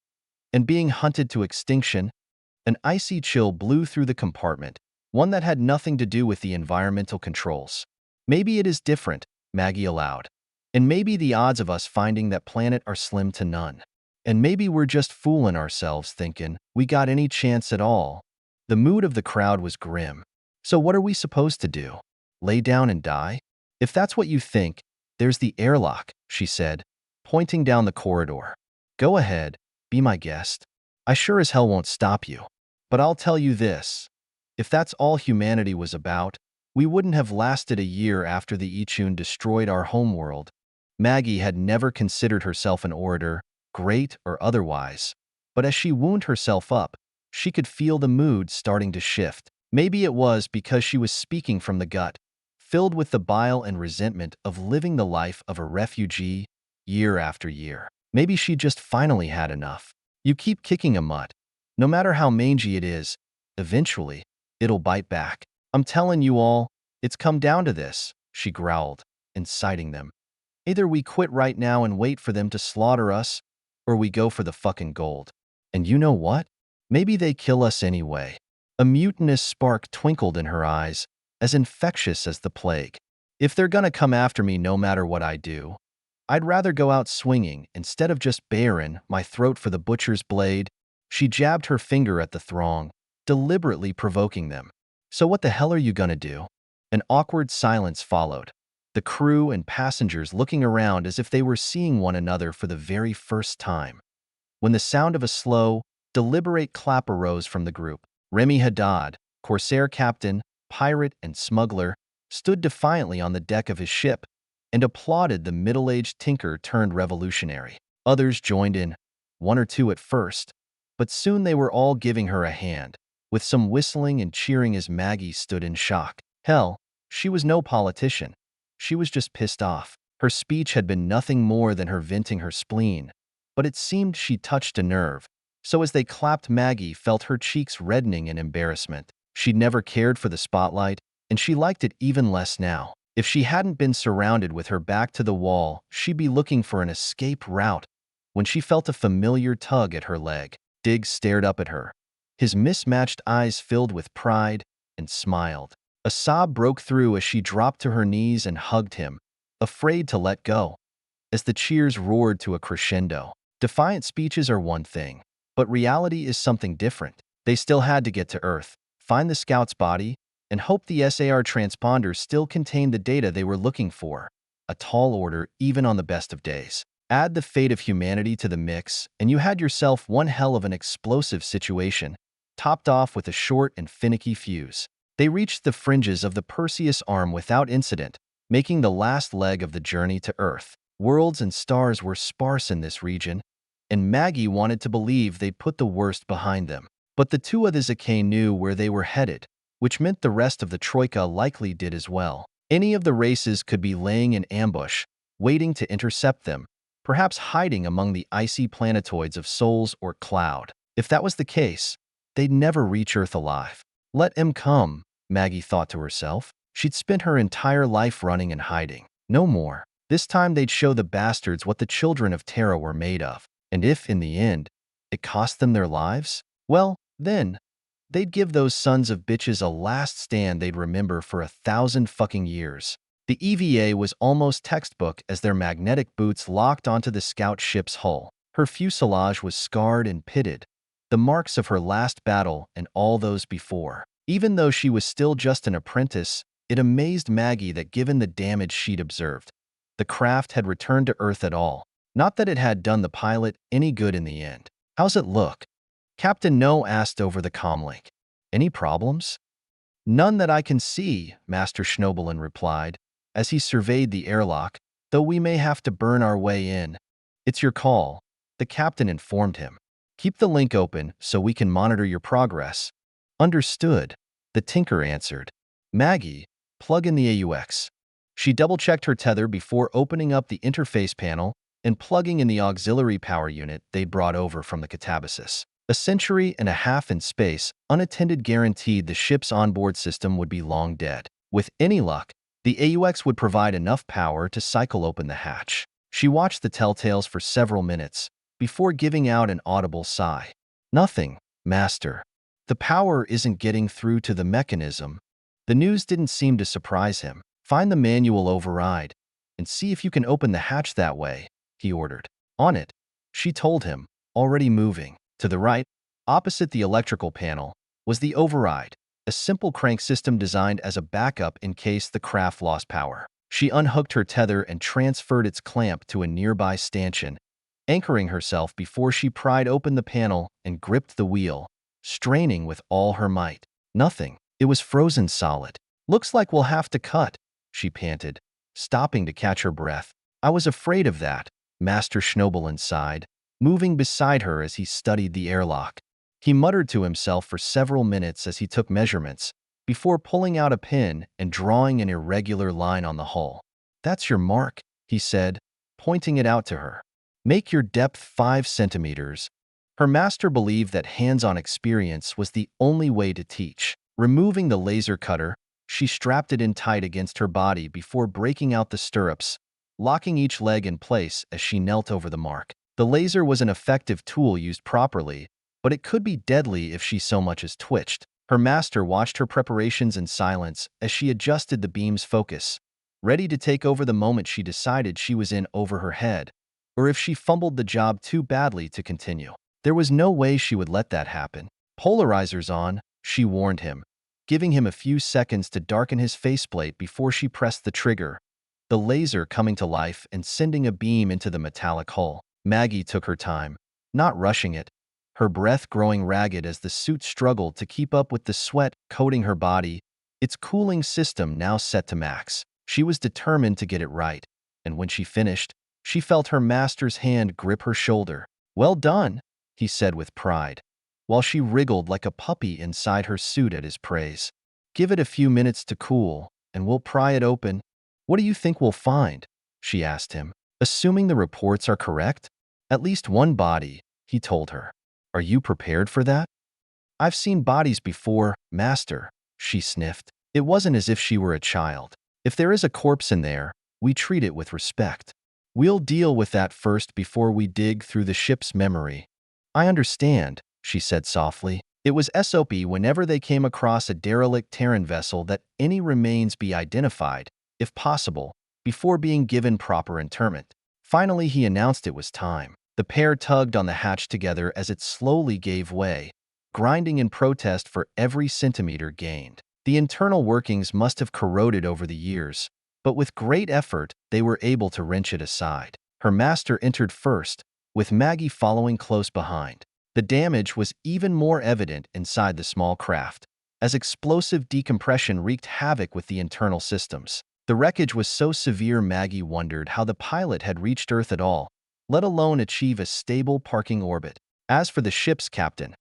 And being hunted to extinction, an icy chill blew through the compartment, one that had nothing to do with the environmental controls. Maybe it is different, Maggie allowed. And maybe the odds of us finding that planet are slim to none. And maybe we're just fooling ourselves thinking we got any chance at all. The mood of the crowd was grim. So what are we supposed to do? Lay down and die? If that's what you think, there's the airlock, she said, pointing down the corridor. Go ahead, be my guest. I sure as hell won't stop you. But I'll tell you this. If that's all humanity was about, we wouldn't have lasted a year after the Ichun destroyed our homeworld. Maggie had never considered herself an orator, great or otherwise. But as she wound herself up, she could feel the mood starting to shift. Maybe it was because she was speaking from the gut, filled with the bile and resentment of living the life of a refugee year after year. Maybe she just finally had enough. You keep kicking a mutt, no matter how mangy it is, eventually, it'll bite back. I'm telling you all, it's come down to this, she growled, inciting them. Either we quit right now and wait for them to slaughter us, or we go for the fucking gold. And you know what? Maybe they kill us anyway. A mutinous spark twinkled in her eyes, as infectious as the plague. If they're gonna come after me no matter what I do, I'd rather go out swinging instead of just baring my throat for the butcher's blade. She jabbed her finger at the throng, deliberately provoking them. So what the hell are you gonna do? An awkward silence followed, the crew and passengers looking around as if they were seeing one another for the very first time. When the sound of a slow, deliberate clap arose from the group, Remy Haddad, Corsair captain, pirate, and smuggler, stood defiantly on the deck of his ship and applauded the middle-aged tinker turned revolutionary. Others joined in, one or two at first, but soon they were all giving her a hand, with some whistling and cheering as Maggie stood in shock. Hell, she was no politician. She was just pissed off. Her speech had been nothing more than her venting her spleen, but it seemed she touched a nerve. So as they clapped, Maggie felt her cheeks reddening in embarrassment. She'd never cared for the spotlight, and she liked it even less now. If she hadn't been surrounded with her back to the wall, she'd be looking for an escape route when she felt a familiar tug at her leg. Diggs stared up at her. His mismatched eyes filled with pride, and smiled. A sob broke through as she dropped to her knees and hugged him, afraid to let go. As the cheers roared to a crescendo, defiant speeches are one thing, but reality is something different. They still had to get to Earth, find the scout's body, and hope the SAR transponder still contained the data they were looking for. A tall order even on the best of days. Add the fate of humanity to the mix, and you had yourself one hell of an explosive situation, topped off with a short and finicky fuse. They reached the fringes of the Perseus arm without incident, making the last leg of the journey to Earth. Worlds and stars were sparse in this region, and Maggie wanted to believe they'd put the worst behind them. But the two of the Aacom knew where they were headed, which meant the rest of the Troika likely did as well. Any of the races could be laying in ambush, waiting to intercept them, perhaps hiding among the icy planetoids of Sols or Cloud. If that was the case, they'd never reach Earth alive. Let him come, Maggie thought to herself. She'd spent her entire life running and hiding. No more. This time they'd show the bastards what the children of Terra were made of. And if, in the end, it cost them their lives, well, then, they'd give those sons of bitches a last stand they'd remember for 1,000 fucking years. The EVA was almost textbook as their magnetic boots locked onto the scout ship's hull. Her fuselage was scarred and pitted, the marks of her last battle and all those before. Even though she was still just an apprentice, it amazed Maggie that given the damage she'd observed, the craft had returned to Earth at all. Not that it had done the pilot any good in the end. How's it look? Captain No asked over the comlink. Any problems? None that I can see, Master Schnobelin replied, as he surveyed the airlock, though we may have to burn our way in. It's your call, the captain informed him. Keep the link open so we can monitor your progress. Understood, the tinker answered. Maggie, plug in the AUX. She double-checked her tether before opening up the interface panel and plugging in the auxiliary power unit they'd brought over from the Catabasis. A century and a half in space, unattended guaranteed the ship's onboard system would be long dead. With any luck, the AUX would provide enough power to cycle open the hatch. She watched the telltales for several minutes before giving out an audible sigh. Nothing, Master. The power isn't getting through to the mechanism. The news didn't seem to surprise him. Find the manual override and see if you can open the hatch that way, he ordered. On it, she told him, already moving. To the right, opposite the electrical panel, was the override, a simple crank system designed as a backup in case the craft lost power. She unhooked her tether and transferred its clamp to a nearby stanchion, anchoring herself before she pried open the panel and gripped the wheel, straining with all her might. Nothing. It was frozen solid. Looks like we'll have to cut, she panted, stopping to catch her breath. I was afraid of that, Master Schnobelin sighed, moving beside her as he studied the airlock. He muttered to himself for several minutes as he took measurements, before pulling out a pen and drawing an irregular line on the hull. That's your mark, he said, pointing it out to her. Make your depth 5 centimeters. Her master believed that hands-on experience was the only way to teach. Removing the laser cutter, she strapped it in tight against her body before breaking out the stirrups, locking each leg in place as she knelt over the mark. The laser was an effective tool used properly, but it could be deadly if she so much as twitched. Her master watched her preparations in silence as she adjusted the beam's focus, ready to take over the moment she decided she was in over her head, or if she fumbled the job too badly to continue. There was no way she would let that happen. "Polarizers on," she warned him, giving him a few seconds to darken his faceplate before she pressed the trigger, the laser coming to life and sending a beam into the metallic hull. Maggie took her time, not rushing it, her breath growing ragged as the suit struggled to keep up with the sweat coating her body, its cooling system now set to max. She was determined to get it right, and when she finished, she felt her master's hand grip her shoulder. "Well done," he said with pride, while she wriggled like a puppy inside her suit at his praise. "Give it a few minutes to cool, and we'll pry it open." "What do you think we'll find?" she asked him. "Assuming the reports are correct, at least one body," he told her. "Are you prepared for that?" "I've seen bodies before, Master," she sniffed. It wasn't as if she were a child. "If there is a corpse in there, we treat it with respect. We'll deal with that first before we dig through the ship's memory." "I understand," she said softly. It was SOP whenever they came across a derelict Terran vessel that any remains be identified, if possible, before being given proper interment. Finally, he announced it was time. The pair tugged on the hatch together as it slowly gave way, grinding in protest for every centimeter gained. The internal workings must have corroded over the years, but with great effort, they were able to wrench it aside. Her master entered first, with Maggie following close behind. The damage was even more evident inside the small craft, as explosive decompression wreaked havoc with the internal systems. The wreckage was so severe Maggie wondered how the pilot had reached Earth at all, let alone achieve a stable parking orbit. As for the ship's captain,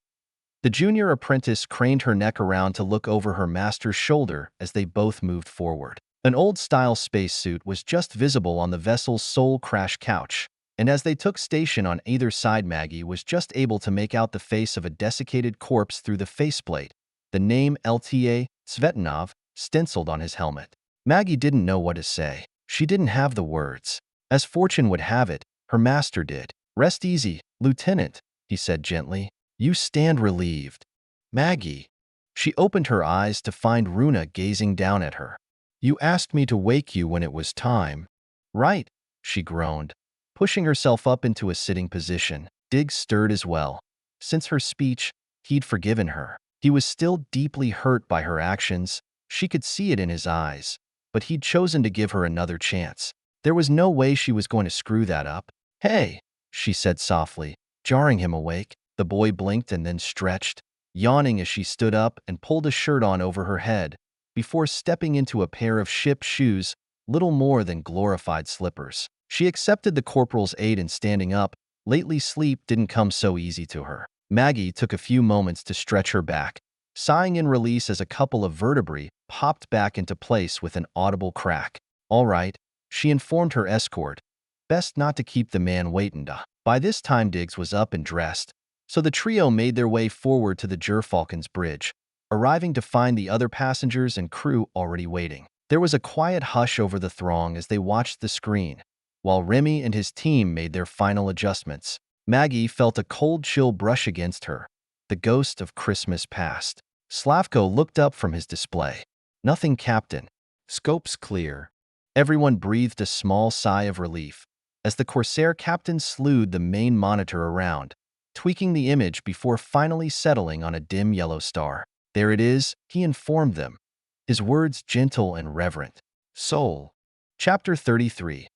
the junior apprentice craned her neck around to look over her master's shoulder as they both moved forward. An old-style spacesuit was just visible on the vessel's sole crash couch, and as they took station on either side, Maggie was just able to make out the face of a desiccated corpse through the faceplate, the name LTA Tsvetanov stenciled on his helmet. Maggie didn't know what to say. She didn't have the words. As fortune would have it, her master did. "Rest easy, Lieutenant," he said gently. "You stand relieved." "Maggie." She opened her eyes to find Runa gazing down at her. "You asked me to wake you when it was time." "Right," she groaned, pushing herself up into a sitting position. Diggs stirred as well. Since her speech, he'd forgiven her. He was still deeply hurt by her actions. She could see it in his eyes, but he'd chosen to give her another chance. There was no way she was going to screw that up. "Hey," she said softly, jarring him awake. The boy blinked and then stretched, yawning as she stood up and pulled a shirt on over her head, before stepping into a pair of ship shoes, little more than glorified slippers. She accepted the corporal's aid in standing up. Lately, sleep didn't come so easy to her. Maggie took a few moments to stretch her back, sighing in release as a couple of vertebrae popped back into place with an audible crack. "All right," she informed her escort. "Best not to keep the man waiting." By this time, Diggs was up and dressed, so the trio made their way forward to the Gerfalcon's bridge, arriving to find the other passengers and crew already waiting. There was a quiet hush over the throng as they watched the screen, while Remy and his team made their final adjustments. Maggie felt a cold chill brush against her, the ghost of Christmas past. Slavko looked up from his display. "Nothing, Captain. Scope's clear." Everyone breathed a small sigh of relief as the Corsair captain slewed the main monitor around, tweaking the image before finally settling on a dim yellow star. "There it is," he informed them, his words gentle and reverent. Soul. Chapter 33.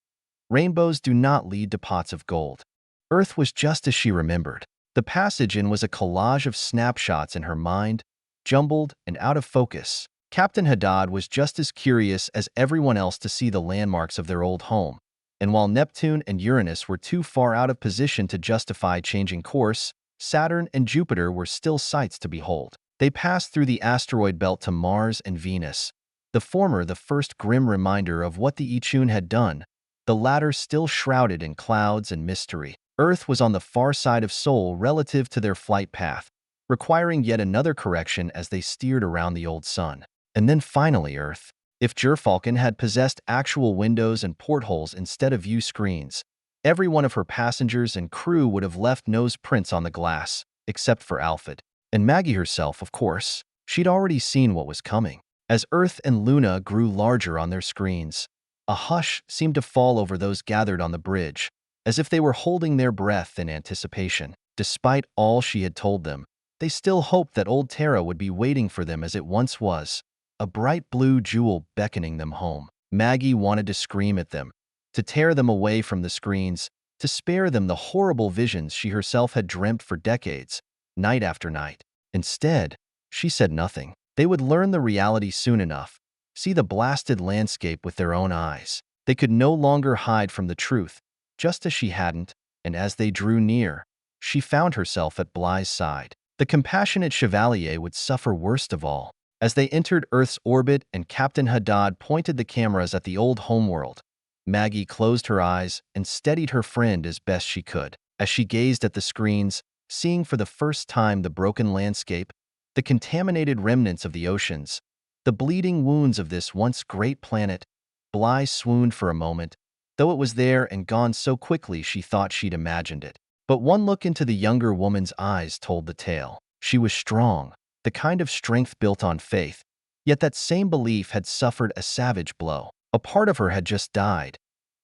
Rainbows do not lead to pots of gold. Earth was just as she remembered. The passage in was a collage of snapshots in her mind, jumbled and out of focus. Captain Haddad was just as curious as everyone else to see the landmarks of their old home, and while Neptune and Uranus were too far out of position to justify changing course, Saturn and Jupiter were still sights to behold. They passed through the asteroid belt to Mars and Venus, the former the first grim reminder of what the Ichun had done, the latter still shrouded in clouds and mystery. Earth was on the far side of Sol relative to their flight path, requiring yet another correction as they steered around the old sun. And then finally Earth. If Gerfalcon had possessed actual windows and portholes instead of view screens, every one of her passengers and crew would have left nose prints on the glass, except for Alfred. And Maggie herself, of course. She'd already seen what was coming. As Earth and Luna grew larger on their screens, a hush seemed to fall over those gathered on the bridge, as if they were holding their breath in anticipation. Despite all she had told them, they still hoped that old Terra would be waiting for them as it once was, a bright blue jewel beckoning them home. Maggie wanted to scream at them, to tear them away from the screens, to spare them the horrible visions she herself had dreamt for decades, night after night. Instead, she said nothing. They would learn the reality soon enough, see the blasted landscape with their own eyes. They could no longer hide from the truth, just as she hadn't, and as they drew near, she found herself at Bly's side. The compassionate Chevalier would suffer worst of all. As they entered Earth's orbit and Captain Haddad pointed the cameras at the old homeworld, Maggie closed her eyes and steadied her friend as best she could. As she gazed at the screens, seeing for the first time the broken landscape, the contaminated remnants of the oceans, the bleeding wounds of this once great planet, Bly swooned for a moment, though it was there and gone so quickly she thought she'd imagined it. But one look into the younger woman's eyes told the tale. She was strong, the kind of strength built on faith, yet that same belief had suffered a savage blow. A part of her had just died,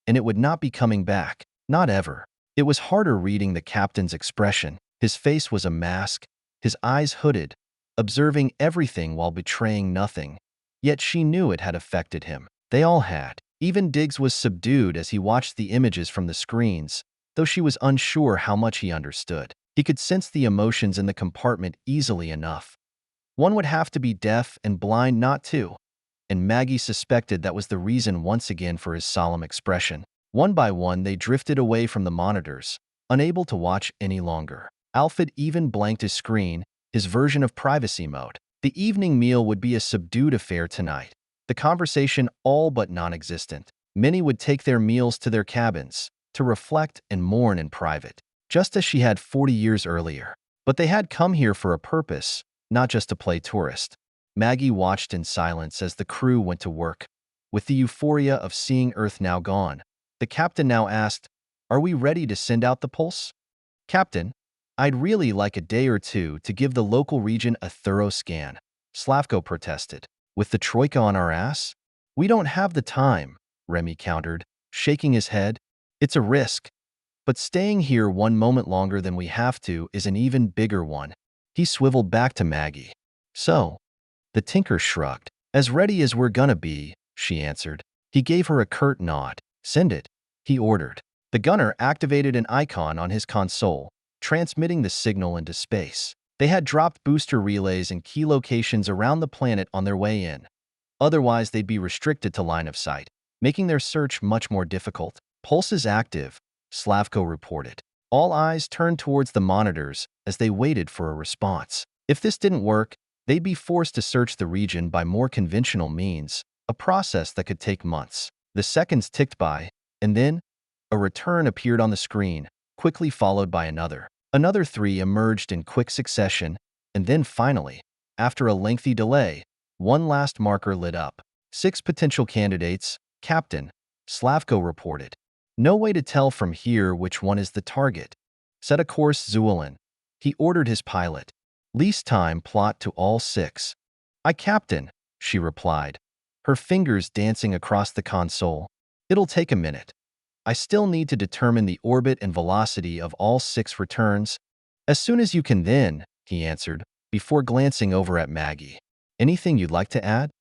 and it would not be coming back, not ever. It was harder reading the captain's expression. His face was a mask, his eyes hooded, observing everything while betraying nothing, yet she knew it had affected him. They all had. Even Diggs was subdued as he watched the images from the screens, though she was unsure how much he understood. He could sense the emotions in the compartment easily enough. One would have to be deaf and blind not to, and Maggie suspected that was the reason once again for his solemn expression. One by one they drifted away from the monitors, unable to watch any longer. Alfred even blanked his screen, his version of privacy mode. The evening meal would be a subdued affair tonight, the conversation all but non-existent. Many would take their meals to their cabins, to reflect and mourn in private, just as she had 40 years earlier. But they had come here for a purpose, not just to play tourist. Maggie watched in silence as the crew went to work. With the euphoria of seeing Earth now gone, the captain now asked, "Are we ready to send out the pulse?" "Captain, I'd really like a day or two to give the local region a thorough scan," Slavko protested. "With the Troika on our ass? We don't have the time," Remy countered, shaking his head. "It's a risk, but staying here one moment longer than we have to is an even bigger one." He swiveled back to Maggie. "So?" The tinker shrugged. "As ready as we're gonna be," she answered. He gave her a curt nod. "Send it," he ordered. The gunner activated an icon on his console, transmitting the signal into space. They had dropped booster relays in key locations around the planet on their way in. Otherwise, they'd be restricted to line of sight, making their search much more difficult. "Pulse is active," Slavko reported. All eyes turned towards the monitors as they waited for a response. If this didn't work, they'd be forced to search the region by more conventional means, a process that could take months. The seconds ticked by, and then a return appeared on the screen, quickly followed by another. Another 3 emerged in quick succession, and then finally, after a lengthy delay, one last marker lit up. 6 potential candidates, Captain, Slavko reported. "No way to tell from here which one is the target. Set a course, Zuelin," he ordered his pilot. "Least time plot to all 6. "Aye, Captain," she replied, her fingers dancing across the console. "It'll take a minute. I still need to determine the orbit and velocity of all 6 returns." "As soon as you can then," he answered, before glancing over at Maggie. "Anything you'd like to add?"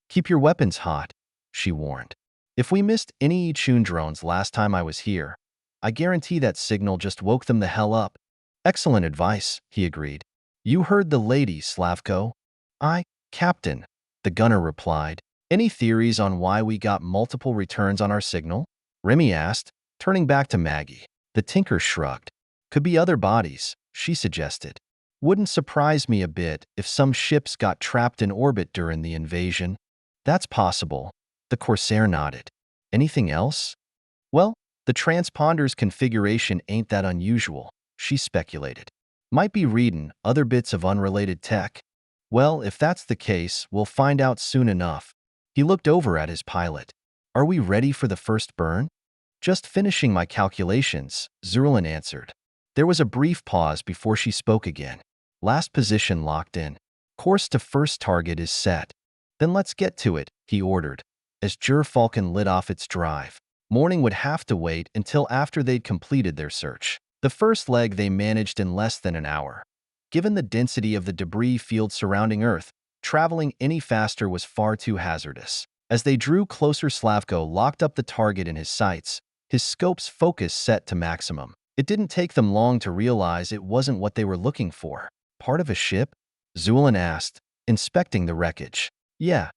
"Keep your weapons hot," she warned. "If we missed any Chun drones last time I was here, I guarantee that signal just woke them the hell up." "Excellent advice," he agreed. "You heard the lady, Slavko." "Aye, Captain," the gunner replied. "Any theories on why we got multiple returns on our signal?" Remy asked, turning back to Maggie. The tinker shrugged. "Could be other bodies," she suggested. "Wouldn't surprise me a bit if some ships got trapped in orbit during the invasion." "That's possible," the Corsair nodded. "Anything else?" "Well, the transponder's configuration ain't that unusual," she speculated. Might be reading other bits of unrelated tech. Well, if that's the case, we'll find out soon enough. He looked over at his pilot. Are we ready for the first burn? Just finishing my calculations, Zurlin answered. There was a brief pause before she spoke again. Last position locked in. Course to first target is set. Then let's get to it, he ordered, as Falcon lit off its drive. Morning would have to wait until after they'd completed their search. The first leg they managed in less than an hour. Given the density of the debris field surrounding Earth, traveling any faster was far too hazardous. As they drew closer, Slavko locked up the target in his sights, his scope's focus set to maximum. It didn't take them long to realize it wasn't what they were looking for. Part of a ship? Zulin asked, inspecting the wreckage. Yeah.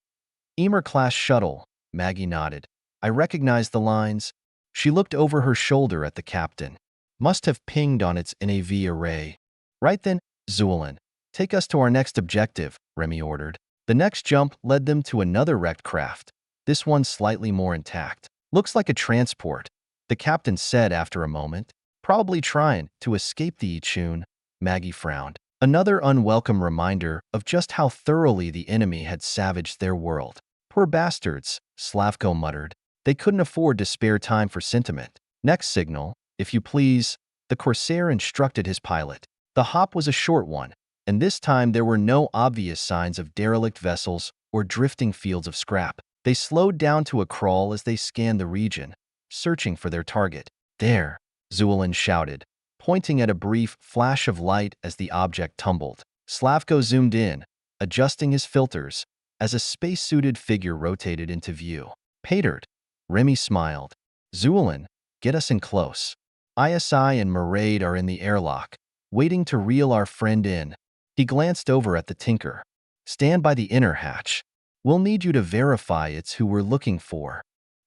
Emer-class shuttle, Maggie nodded. I recognized the lines. She looked over her shoulder at the captain. Must have pinged on its NAV array. Right then, Zulin. Take us to our next objective, Remy ordered. The next jump led them to another wrecked craft, this one slightly more intact. Looks like a transport, the captain said after a moment. Probably trying to escape the Ichun. Maggie frowned. Another unwelcome reminder of just how thoroughly the enemy had savaged their world. Poor bastards, Slavko muttered. They couldn't afford to spare time for sentiment. Next signal, if you please, the Corsair instructed his pilot. The hop was a short one, and this time there were no obvious signs of derelict vessels or drifting fields of scrap. They slowed down to a crawl as they scanned the region, searching for their target. There, Zulin shouted, pointing at a brief flash of light as the object tumbled. Slavko zoomed in, adjusting his filters, as a space-suited figure rotated into view. Patered. Remy smiled. Zulin, get us in close. ISI and Maraid are in the airlock, waiting to reel our friend in. He glanced over at the Tinker. Stand by the inner hatch. We'll need you to verify it's who we're looking for.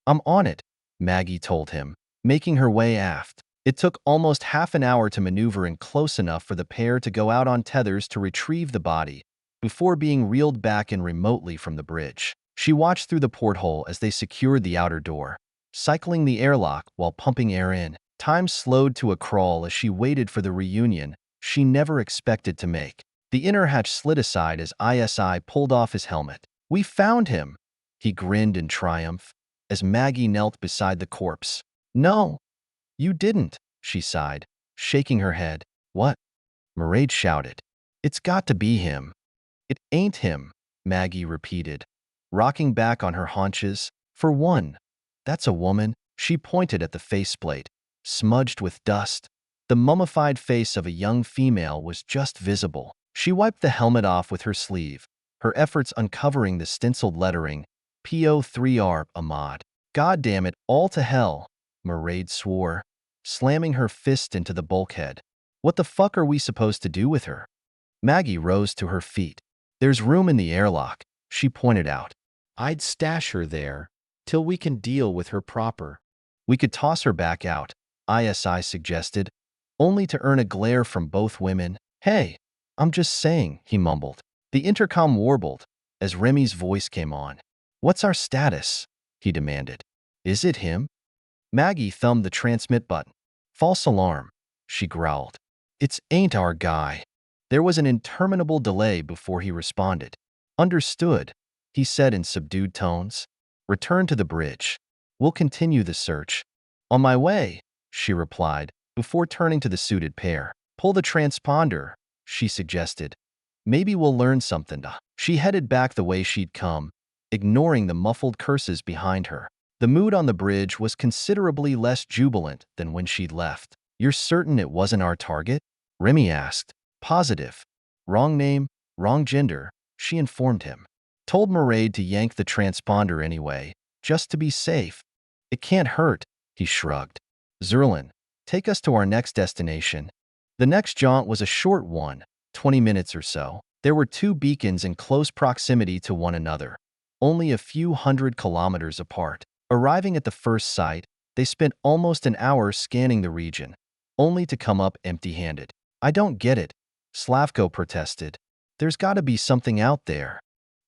I'm on it, Maggie told him, making her way aft. It took almost half an hour to maneuver in close enough for the pair to go out on tethers to retrieve the body, before being reeled back in remotely from the bridge. She watched through the porthole as they secured the outer door, cycling the airlock while pumping air in. Time slowed to a crawl as she waited for the reunion she never expected to make. The inner hatch slid aside as ISI pulled off his helmet. We found him, he grinned in triumph, as Maggie knelt beside the corpse. No, you didn't, she sighed, shaking her head. What? Maraid shouted. It's got to be him. It ain't him, Maggie repeated, rocking back on her haunches. For one, that's a woman. She pointed at the faceplate, smudged with dust. The mummified face of a young female was just visible. She wiped the helmet off with her sleeve, her efforts uncovering the stenciled lettering, PO3R Ahmad. God damn it, all to hell, Maraid swore, slamming her fist into the bulkhead. What the fuck are we supposed to do with her? Maggie rose to her feet. There's room in the airlock, she pointed out. I'd stash her there, till we can deal with her proper. We could toss her back out, ISI suggested, only to earn a glare from both women. Hey, I'm just saying, he mumbled. The intercom warbled, as Remy's voice came on. What's our status? He demanded. Is it him? Maggie thumbed the transmit button. False alarm, she growled. It's ain't our guy. There was an interminable delay before he responded. Understood, he said in subdued tones. Return to the bridge. We'll continue the search. On my way, she replied, before turning to the suited pair. Pull the transponder, she suggested. Maybe we'll learn something. She headed back the way she'd come, ignoring the muffled curses behind her. The mood on the bridge was considerably less jubilant than when she'd left. You're certain it wasn't our target? Remy asked. Positive. Wrong name, wrong gender, she informed him. Told Maraid to yank the transponder anyway, just to be safe. It can't hurt, he shrugged. Zurlin, take us to our next destination. The next jaunt was a short one, 20 minutes or so. There were two beacons in close proximity to one another, only a few hundred kilometers apart. Arriving at the first site, they spent almost an hour scanning the region, only to come up empty-handed. I don't get it, Slavko protested. There's got to be something out there.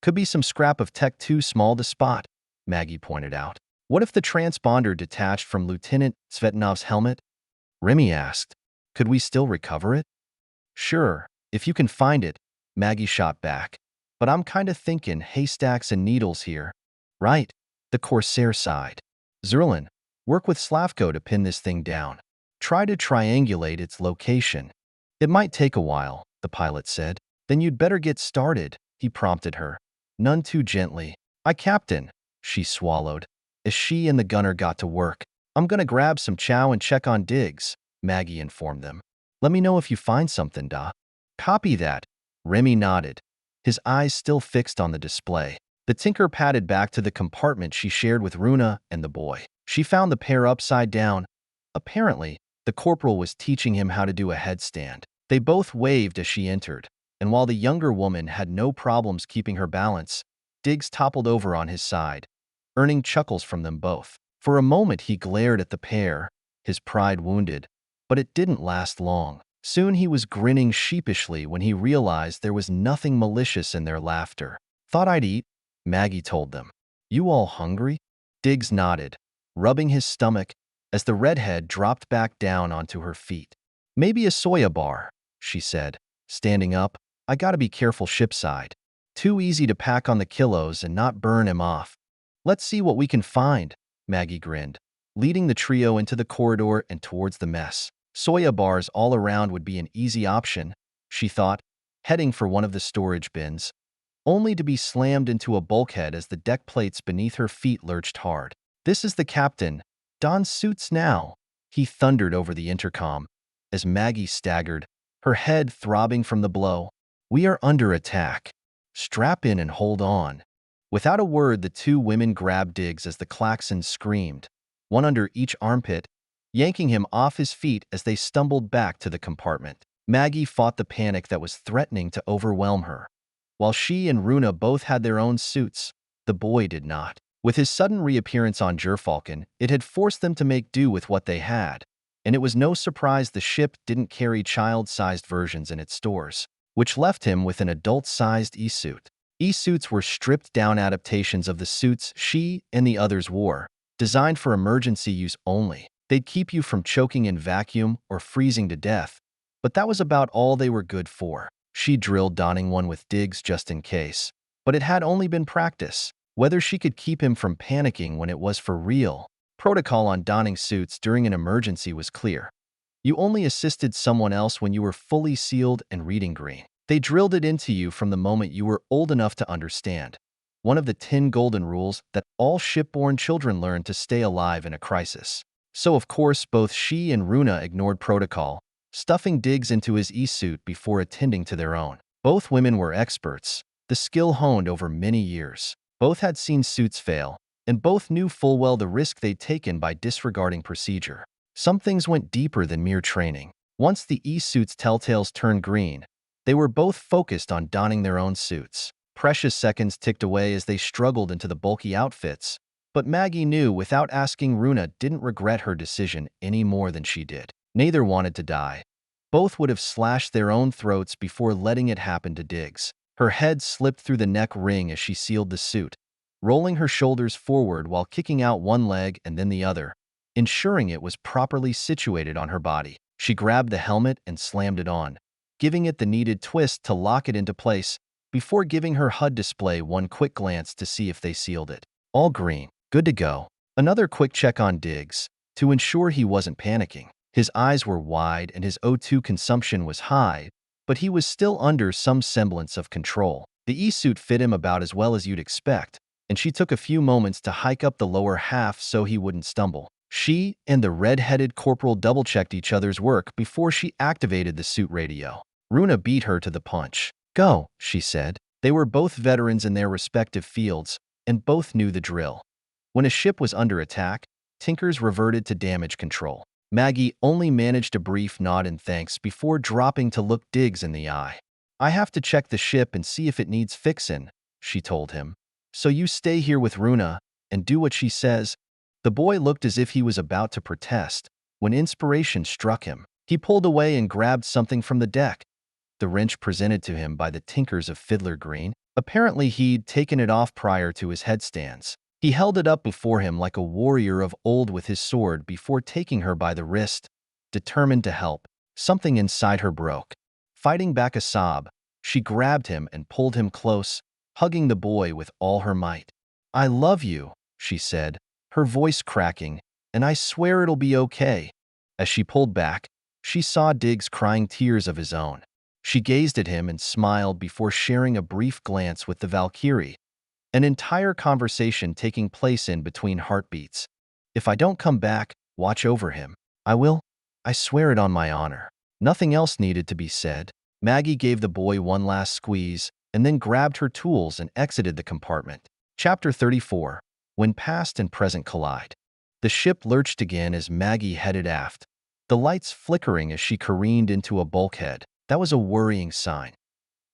Could be some scrap of tech too small to spot, Maggie pointed out. What if the transponder detached from Lieutenant Svetinov's helmet? Remy asked. Could we still recover it? Sure, if you can find it, Maggie shot back. But I'm kinda thinking haystacks and needles here. Right, the Corsair sighed. Zerlin, work with Slavko to pin this thing down. Try to triangulate its location. It might take a while, the pilot said. Then you'd better get started, he prompted her. None too gently. Captain, she swallowed, as she and the gunner got to work. I'm gonna grab some chow and check on Diggs, Maggie informed them. Let me know if you find something, Da. Copy that. Remy nodded, his eyes still fixed on the display. The tinker padded back to the compartment she shared with Runa and the boy. She found the pair upside down. Apparently, the corporal was teaching him how to do a headstand. They both waved as she entered, and while the younger woman had no problems keeping her balance, Diggs toppled over on his side, earning chuckles from them both. For a moment he glared at the pair, his pride wounded, but it didn't last long. Soon he was grinning sheepishly when he realized there was nothing malicious in their laughter. Thought I'd eat, Maggie told them. You all hungry? Diggs nodded, rubbing his stomach as the redhead dropped back down onto her feet. Maybe a soya bar, she said, standing up. I gotta be careful shipside. Too easy to pack on the kilos and not burn him off. Let's see what we can find, Maggie grinned, leading the trio into the corridor and towards the mess. Soya bars all around would be an easy option, she thought, heading for one of the storage bins, only to be slammed into a bulkhead as the deck plates beneath her feet lurched hard. This is the captain. Don suits now, he thundered over the intercom, as Maggie staggered, her head throbbing from the blow. We are under attack. Strap in and hold on. Without a word, the two women grabbed Diggs as the klaxon screamed, one under each armpit, yanking him off his feet as they stumbled back to the compartment. Maggie fought the panic that was threatening to overwhelm her. While she and Runa both had their own suits, the boy did not. With his sudden reappearance on Gerfalcon, it had forced them to make do with what they had, and it was no surprise the ship didn't carry child-sized versions in its stores, which left him with an adult-sized e-suit. E-suits were stripped-down adaptations of the suits she and the others wore, designed for emergency use only. They'd keep you from choking in vacuum or freezing to death, but that was about all they were good for. She drilled donning one with Diggs just in case, but it had only been practice. Whether she could keep him from panicking when it was for real. Protocol on donning suits during an emergency was clear. You only assisted someone else when you were fully sealed and reading green. They drilled it into you from the moment you were old enough to understand. One of the 10 golden rules that all shipborne children learn to stay alive in a crisis. So of course both she and Runa ignored protocol, stuffing Diggs into his e-suit before attending to their own. Both women were experts, the skill honed over many years. Both had seen suits fail, and both knew full well the risk they'd taken by disregarding procedure. Some things went deeper than mere training. Once the e-suit's telltales turned green, they were both focused on donning their own suits. Precious seconds ticked away as they struggled into the bulky outfits, but Maggie knew without asking Runa didn't regret her decision any more than she did. Neither wanted to die. Both would have slashed their own throats before letting it happen to Diggs. Her head slipped through the neck ring as she sealed the suit, rolling her shoulders forward while kicking out one leg and then the other, ensuring it was properly situated on her body. She grabbed the helmet and slammed it on, giving it the needed twist to lock it into place before giving her HUD display one quick glance to see if they sealed it. All green. Good to go. Another quick check on Diggs, to ensure he wasn't panicking. His eyes were wide and his O2 consumption was high, but he was still under some semblance of control. The e-suit fit him about as well as you'd expect, and she took a few moments to hike up the lower half so he wouldn't stumble. She and the red-headed corporal double-checked each other's work before she activated the suit radio. Runa beat her to the punch. Go, she said. They were both veterans in their respective fields, and both knew the drill. When a ship was under attack, Tinkers reverted to damage control. Maggie only managed a brief nod and thanks before dropping to look Diggs in the eye. I have to check the ship and see if it needs fixin', she told him. So you stay here with Runa and do what she says. The boy looked as if he was about to protest when inspiration struck him. He pulled away and grabbed something from the deck. The wrench presented to him by the Tinkers of Fiddler Green. Apparently he'd taken it off prior to his headstands. He held it up before him like a warrior of old with his sword before taking her by the wrist, determined to help. Something inside her broke. Fighting back a sob, she grabbed him and pulled him close, hugging the boy with all her might. "I love you," she said, her voice cracking, "and I swear it'll be okay." As she pulled back, she saw Diggs crying tears of his own. She gazed at him and smiled before sharing a brief glance with the Valkyrie, an entire conversation taking place in between heartbeats. "If I don't come back, watch over him." "I will. I swear it on my honor." Nothing else needed to be said. Maggie gave the boy one last squeeze and then grabbed her tools and exited the compartment. Chapter 34. When past and present collide. The ship lurched again as Maggie headed aft, the lights flickering as she careened into a bulkhead. That was a worrying sign.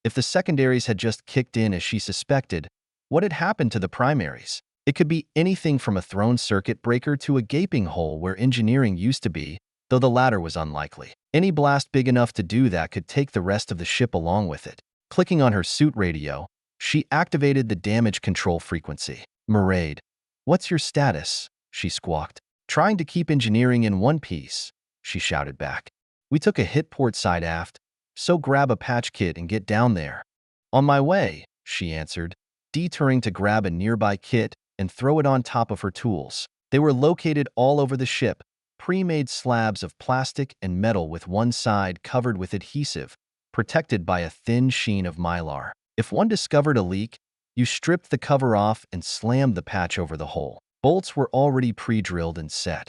If the secondaries had just kicked in as she suspected, what had happened to the primaries? It could be anything from a thrown circuit breaker to a gaping hole where engineering used to be, though the latter was unlikely. Any blast big enough to do that could take the rest of the ship along with it. Clicking on her suit radio, she activated the damage control frequency. "Maraid, what's your status?" she squawked. "Trying to keep engineering in one piece," she shouted back. "We took a hit port side aft, so grab a patch kit and get down there." "On my way," she answered, detouring to grab a nearby kit and throw it on top of her tools. They were located all over the ship, pre-made slabs of plastic and metal with one side covered with adhesive, protected by a thin sheen of mylar. If one discovered a leak, you stripped the cover off and slammed the patch over the hole. Bolts were already pre-drilled and set.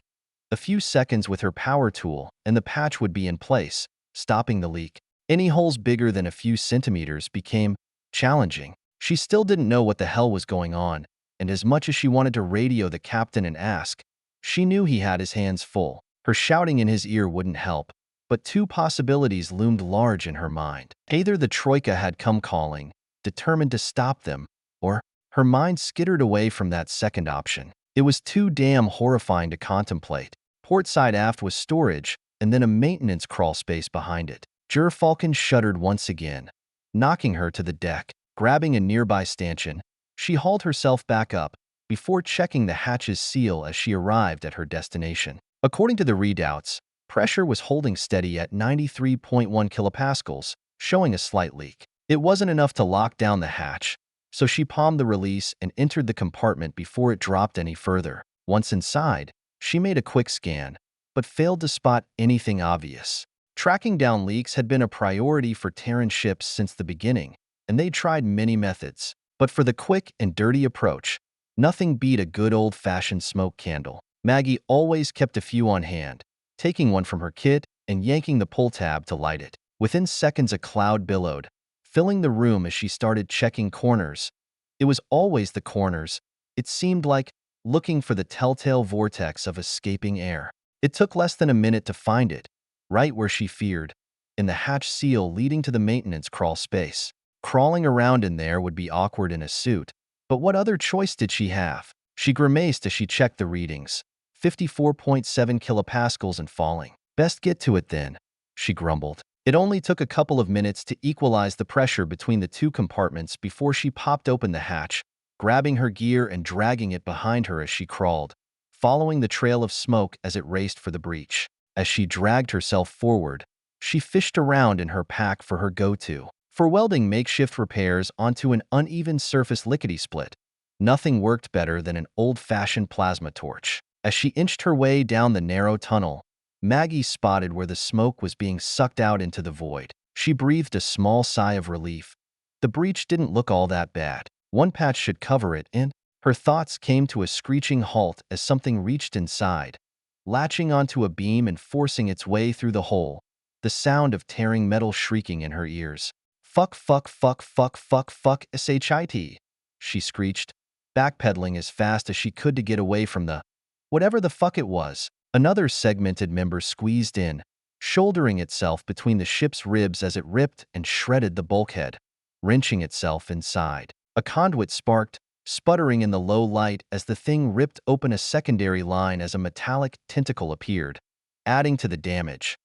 A few seconds with her power tool, and the patch would be in place, stopping the leak. Any holes bigger than a few centimeters became challenging. She still didn't know what the hell was going on, and as much as she wanted to radio the captain and ask, she knew he had his hands full. Her shouting in his ear wouldn't help, but two possibilities loomed large in her mind. Either the Troika had come calling, determined to stop them, or her mind skittered away from that second option. It was too damn horrifying to contemplate. Portside aft was storage, and then a maintenance crawl space behind it. Falcon shuddered once again, knocking her to the deck. Grabbing a nearby stanchion, she hauled herself back up before checking the hatch's seal as she arrived at her destination. According to the readouts, pressure was holding steady at 93.1 kilopascals, showing a slight leak. It wasn't enough to lock down the hatch, so she palmed the release and entered the compartment before it dropped any further. Once inside, she made a quick scan, but failed to spot anything obvious. Tracking down leaks had been a priority for Terran ships since the beginning, and they tried many methods. But for the quick and dirty approach, nothing beat a good old-fashioned smoke candle. Maggie always kept a few on hand, taking one from her kit and yanking the pull tab to light it. Within seconds, a cloud billowed, filling the room as she started checking corners. It was always the corners. It seemed like looking for the telltale vortex of escaping air. It took less than a minute to find it, right where she feared, in the hatch seal leading to the maintenance crawl space. Crawling around in there would be awkward in a suit, but what other choice did she have? She grimaced as she checked the readings. 54.7 kilopascals and falling. "Best get to it then," she grumbled. It only took a couple of minutes to equalize the pressure between the two compartments before she popped open the hatch, grabbing her gear and dragging it behind her as she crawled, following the trail of smoke as it raced for the breach. As she dragged herself forward, she fished around in her pack for her go-to. For welding makeshift repairs onto an uneven surface lickety-split, nothing worked better than an old-fashioned plasma torch. As she inched her way down the narrow tunnel, Maggie spotted where the smoke was being sucked out into the void. She breathed a small sigh of relief. The breach didn't look all that bad. One patch should cover it, and her thoughts came to a screeching halt as something reached inside, latching onto a beam and forcing its way through the hole, the sound of tearing metal shrieking in her ears. "Fuck, fuck, fuck, fuck, fuck, fuck, shit," she screeched, backpedaling as fast as she could to get away from the whatever the fuck it was. Another segmented member squeezed in, shouldering itself between the ship's ribs as it ripped and shredded the bulkhead, wrenching itself inside. A conduit sparked, sputtering in the low light as the thing ripped open a secondary line as a metallic tentacle appeared, adding to the damage.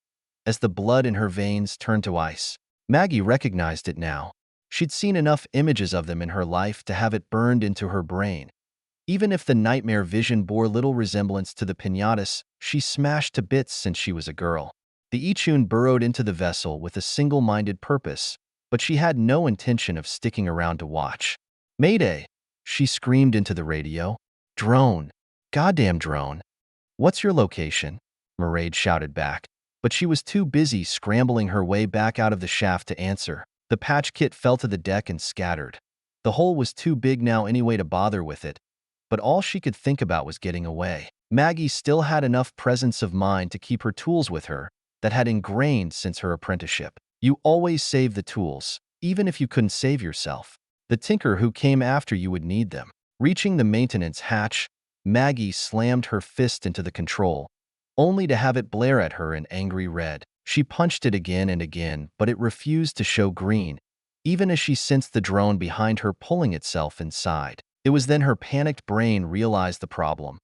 As the blood in her veins turned to ice, Maggie recognized it now. She'd seen enough images of them in her life to have it burned into her brain. Even if the nightmare vision bore little resemblance to the piñatas she smashed to bits since she was a girl. The Ichun burrowed into the vessel with a single-minded purpose, but she had no intention of sticking around to watch. "Mayday!" she screamed into the radio. "Drone! Goddamn drone! What's your location?" Mairead shouted back, but she was too busy scrambling her way back out of the shaft to answer. The patch kit fell to the deck and scattered. The hole was too big now anyway to bother with it, but all she could think about was getting away. Maggie still had enough presence of mind to keep her tools with her that had ingrained since her apprenticeship. You always save the tools, even if you couldn't save yourself. The tinker who came after you would need them. Reaching the maintenance hatch, Maggie slammed her fist into the control, only to have it blare at her in angry red. She punched it again and again, but it refused to show green, even as she sensed the drone behind her pulling itself inside. It was then her panicked brain realized the problem.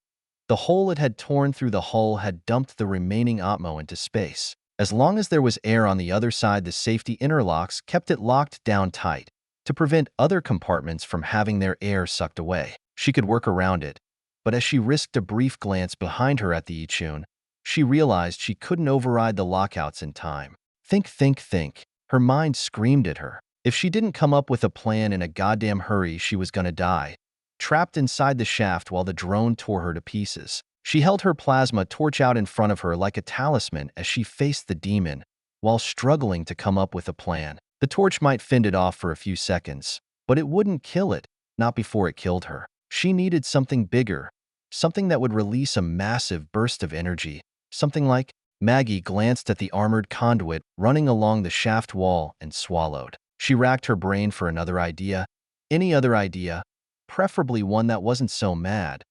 The hole it had torn through the hull had dumped the remaining Atmo into space. As long as there was air on the other side, the safety interlocks kept it locked down tight to prevent other compartments from having their air sucked away. She could work around it, but as she risked a brief glance behind her at the Ichun, she realized she couldn't override the lockouts in time. Think, think, think. Her mind screamed at her. If she didn't come up with a plan in a goddamn hurry, she was gonna die, trapped inside the shaft while the drone tore her to pieces. She held her plasma torch out in front of her like a talisman as she faced the demon, while struggling to come up with a plan. The torch might fend it off for a few seconds, but it wouldn't kill it, not before it killed her. She needed something bigger, something that would release a massive burst of energy. Something like— Maggie glanced at the armored conduit running along the shaft wall and swallowed. She racked her brain for another idea, any other idea, preferably one that wasn't so mad.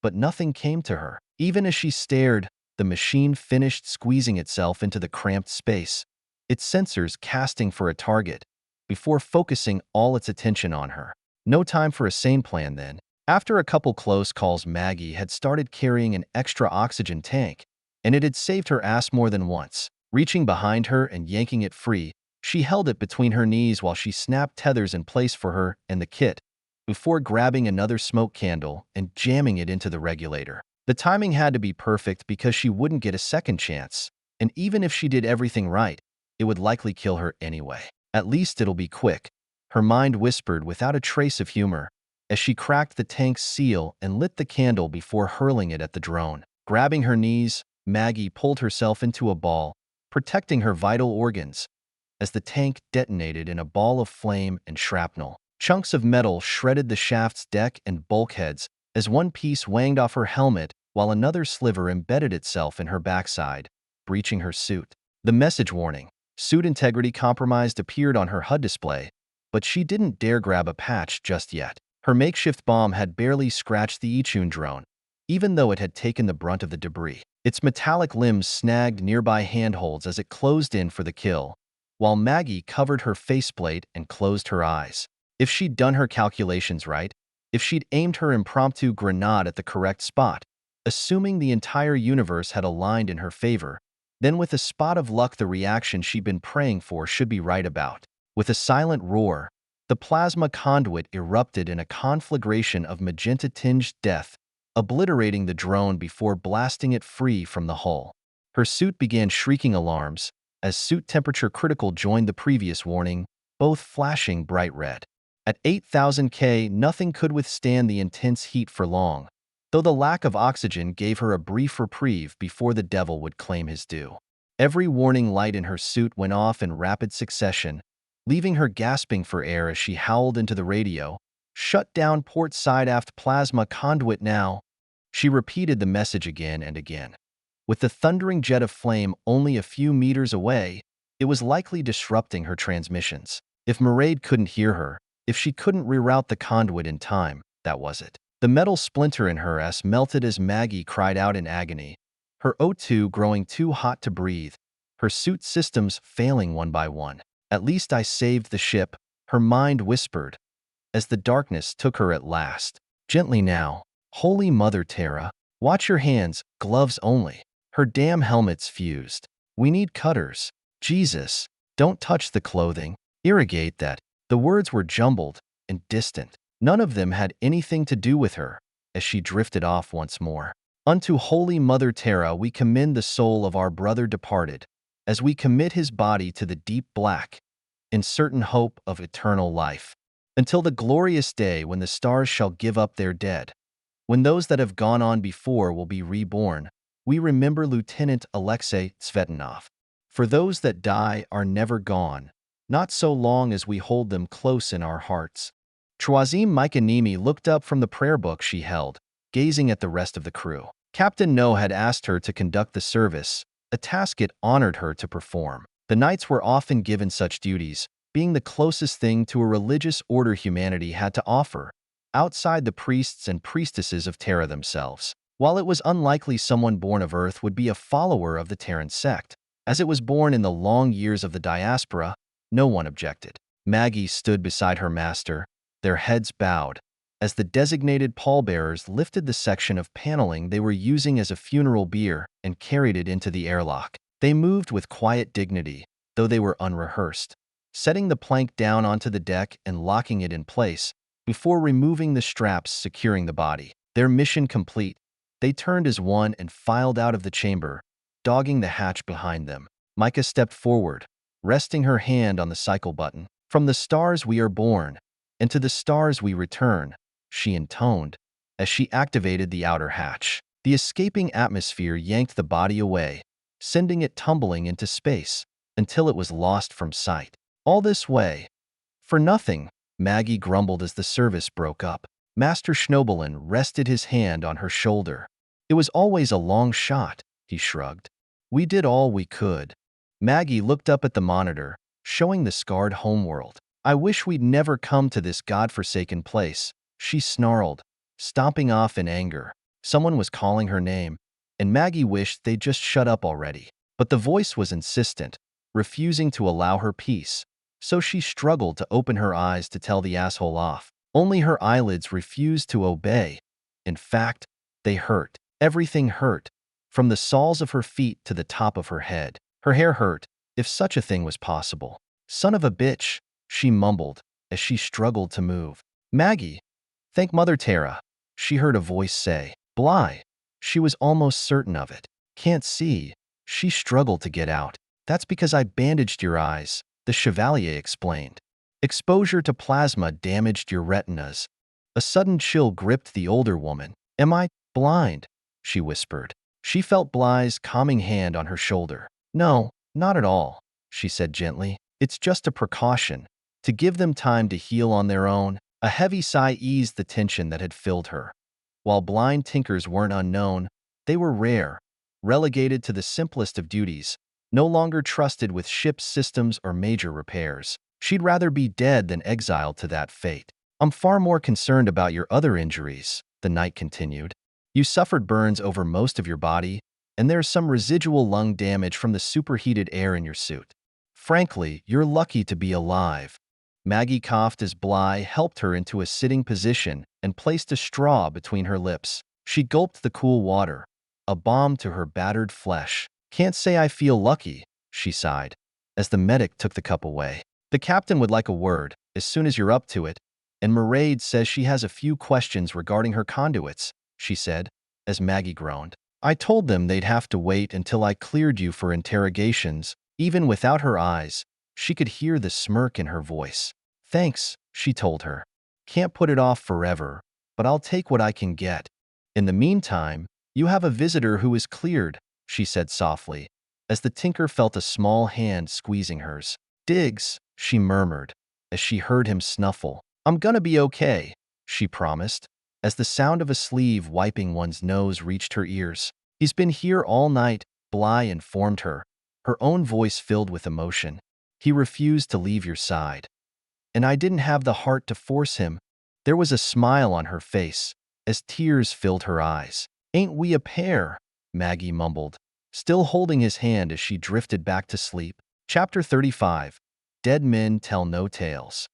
But nothing came to her. Even as she stared, the machine finished squeezing itself into the cramped space, its sensors casting for a target, before focusing all its attention on her. No time for a sane plan then. After a couple close calls, Maggie had started carrying an extra oxygen tank, and it had saved her ass more than once. Reaching behind her and yanking it free, she held it between her knees while she snapped tethers in place for her and the kit, before grabbing another smoke candle and jamming it into the regulator. The timing had to be perfect because she wouldn't get a second chance, and even if she did everything right, it would likely kill her anyway. At least it'll be quick, her mind whispered without a trace of humor, as she cracked the tank's seal and lit the candle before hurling it at the drone. Grabbing her knees, Maggie pulled herself into a ball, protecting her vital organs, as the tank detonated in a ball of flame and shrapnel. Chunks of metal shredded the shaft's deck and bulkheads as one piece wanged off her helmet while another sliver embedded itself in her backside, breaching her suit. The message warning, "Suit integrity compromised," appeared on her HUD display, but she didn't dare grab a patch just yet. Her makeshift bomb had barely scratched the Ichun drone, even though it had taken the brunt of the debris. Its metallic limbs snagged nearby handholds as it closed in for the kill, while Maggie covered her faceplate and closed her eyes. If she'd done her calculations right, if she'd aimed her impromptu grenade at the correct spot, assuming the entire universe had aligned in her favor, then with a spot of luck the reaction she'd been praying for should be right about. With a silent roar, the plasma conduit erupted in a conflagration of magenta-tinged death, obliterating the drone before blasting it free from the hull. Her suit began shrieking alarms, as suit temperature critical joined the previous warning, both flashing bright red. At 8,000 K, nothing could withstand the intense heat for long, though the lack of oxygen gave her a brief reprieve before the devil would claim his due. Every warning light in her suit went off in rapid succession, leaving her gasping for air as she howled into the radio. "Shut down port side aft plasma conduit now." She repeated the message again and again. With the thundering jet of flame only a few meters away, it was likely disrupting her transmissions. If Mairead couldn't hear her, if she couldn't reroute the conduit in time, that was it. The metal splinter in her ass melted as Maggie cried out in agony, her O2 growing too hot to breathe, her suit systems failing one by one. "At least I saved the ship," her mind whispered, as the darkness took her at last. "Gently now. Holy Mother Terra. Watch your hands, gloves only." Her damn helmet's fused. "We need cutters. Jesus. Don't touch the clothing. Irrigate that." The words were jumbled and distant. None of them had anything to do with her, as she drifted off once more. "Unto Holy Mother Terra we commend the soul of our brother departed," as we commit his body to the deep black, in certain hope of eternal life, until the glorious day when the stars shall give up their dead, when those that have gone on before will be reborn. We remember Lieutenant Alexei Tsvetanov. For those that die are never gone, not so long as we hold them close in our hearts. Troisième Mykonimi looked up from the prayer book she held, gazing at the rest of the crew. Captain No had asked her to conduct the service, a task it honored her to perform. The knights were often given such duties, being the closest thing to a religious order humanity had to offer, outside the priests and priestesses of Terra themselves. While it was unlikely someone born of Earth would be a follower of the Terran sect, as it was born in the long years of the diaspora, no one objected. Maggie stood beside her master, their heads bowed, as the designated pallbearers lifted the section of paneling they were using as a funeral bier and carried it into the airlock. They moved with quiet dignity, though they were unrehearsed, setting the plank down onto the deck and locking it in place, before removing the straps securing the body. Their mission complete, they turned as one and filed out of the chamber, dogging the hatch behind them. Micah stepped forward, resting her hand on the cycle button. "From the stars we are born, and to the stars we return," she intoned, as she activated the outer hatch. The escaping atmosphere yanked the body away, sending it tumbling into space, until it was lost from sight. "All this way, for nothing," Maggie grumbled as the service broke up. Master Schnobelin rested his hand on her shoulder. "It was always a long shot," he shrugged. "We did all we could." Maggie looked up at the monitor, showing the scarred homeworld. "I wish we'd never come to this godforsaken place," she snarled, stomping off in anger. Someone was calling her name, and Maggie wished they'd just shut up already. But the voice was insistent, refusing to allow her peace, so she struggled to open her eyes to tell the asshole off. Only her eyelids refused to obey. In fact, they hurt. Everything hurt, from the soles of her feet to the top of her head. Her hair hurt, if such a thing was possible. "Son of a bitch," she mumbled, as she struggled to move. "Maggie, thank Mother Terra," she heard a voice say. "Bly." She was almost certain of it. "Can't see." She struggled to get out. "That's because I bandaged your eyes," the Chevalier explained. "Exposure to plasma damaged your retinas." A sudden chill gripped the older woman. "Am I blind?" she whispered. She felt Bly's calming hand on her shoulder. "No, not at all," she said gently. "It's just a precaution, to give them time to heal on their own." A heavy sigh eased the tension that had filled her. While blind tinkers weren't unknown, they were rare, relegated to the simplest of duties, no longer trusted with ship's systems or major repairs. She'd rather be dead than exiled to that fate. "I'm far more concerned about your other injuries," the knight continued. "You suffered burns over most of your body, and there's some residual lung damage from the superheated air in your suit. Frankly, you're lucky to be alive." Maggie coughed as Bly helped her into a sitting position and placed a straw between her lips. She gulped the cool water, a balm to her battered flesh. "Can't say I feel lucky," she sighed, as the medic took the cup away. "The captain would like a word, as soon as you're up to it, and Mairead says she has a few questions regarding her conduits," she said, as Maggie groaned. "I told them they'd have to wait until I cleared you for interrogations." Even without her eyes, she could hear the smirk in her voice. "Thanks," she told her. "Can't put it off forever, but I'll take what I can get. In the meantime, you have a visitor who is cleared," she said softly, as the tinker felt a small hand squeezing hers. "Diggs," she murmured, as she heard him snuffle. "I'm gonna be okay," she promised, as the sound of a sleeve wiping one's nose reached her ears. "He's been here all night," Bly informed her, her own voice filled with emotion. "He refused to leave your side. And I didn't have the heart to force him." There was a smile on her face, as tears filled her eyes. "Ain't we a pair?" Maggie mumbled, still holding his hand as she drifted back to sleep. Chapter 35. Dead Men Tell No Tales.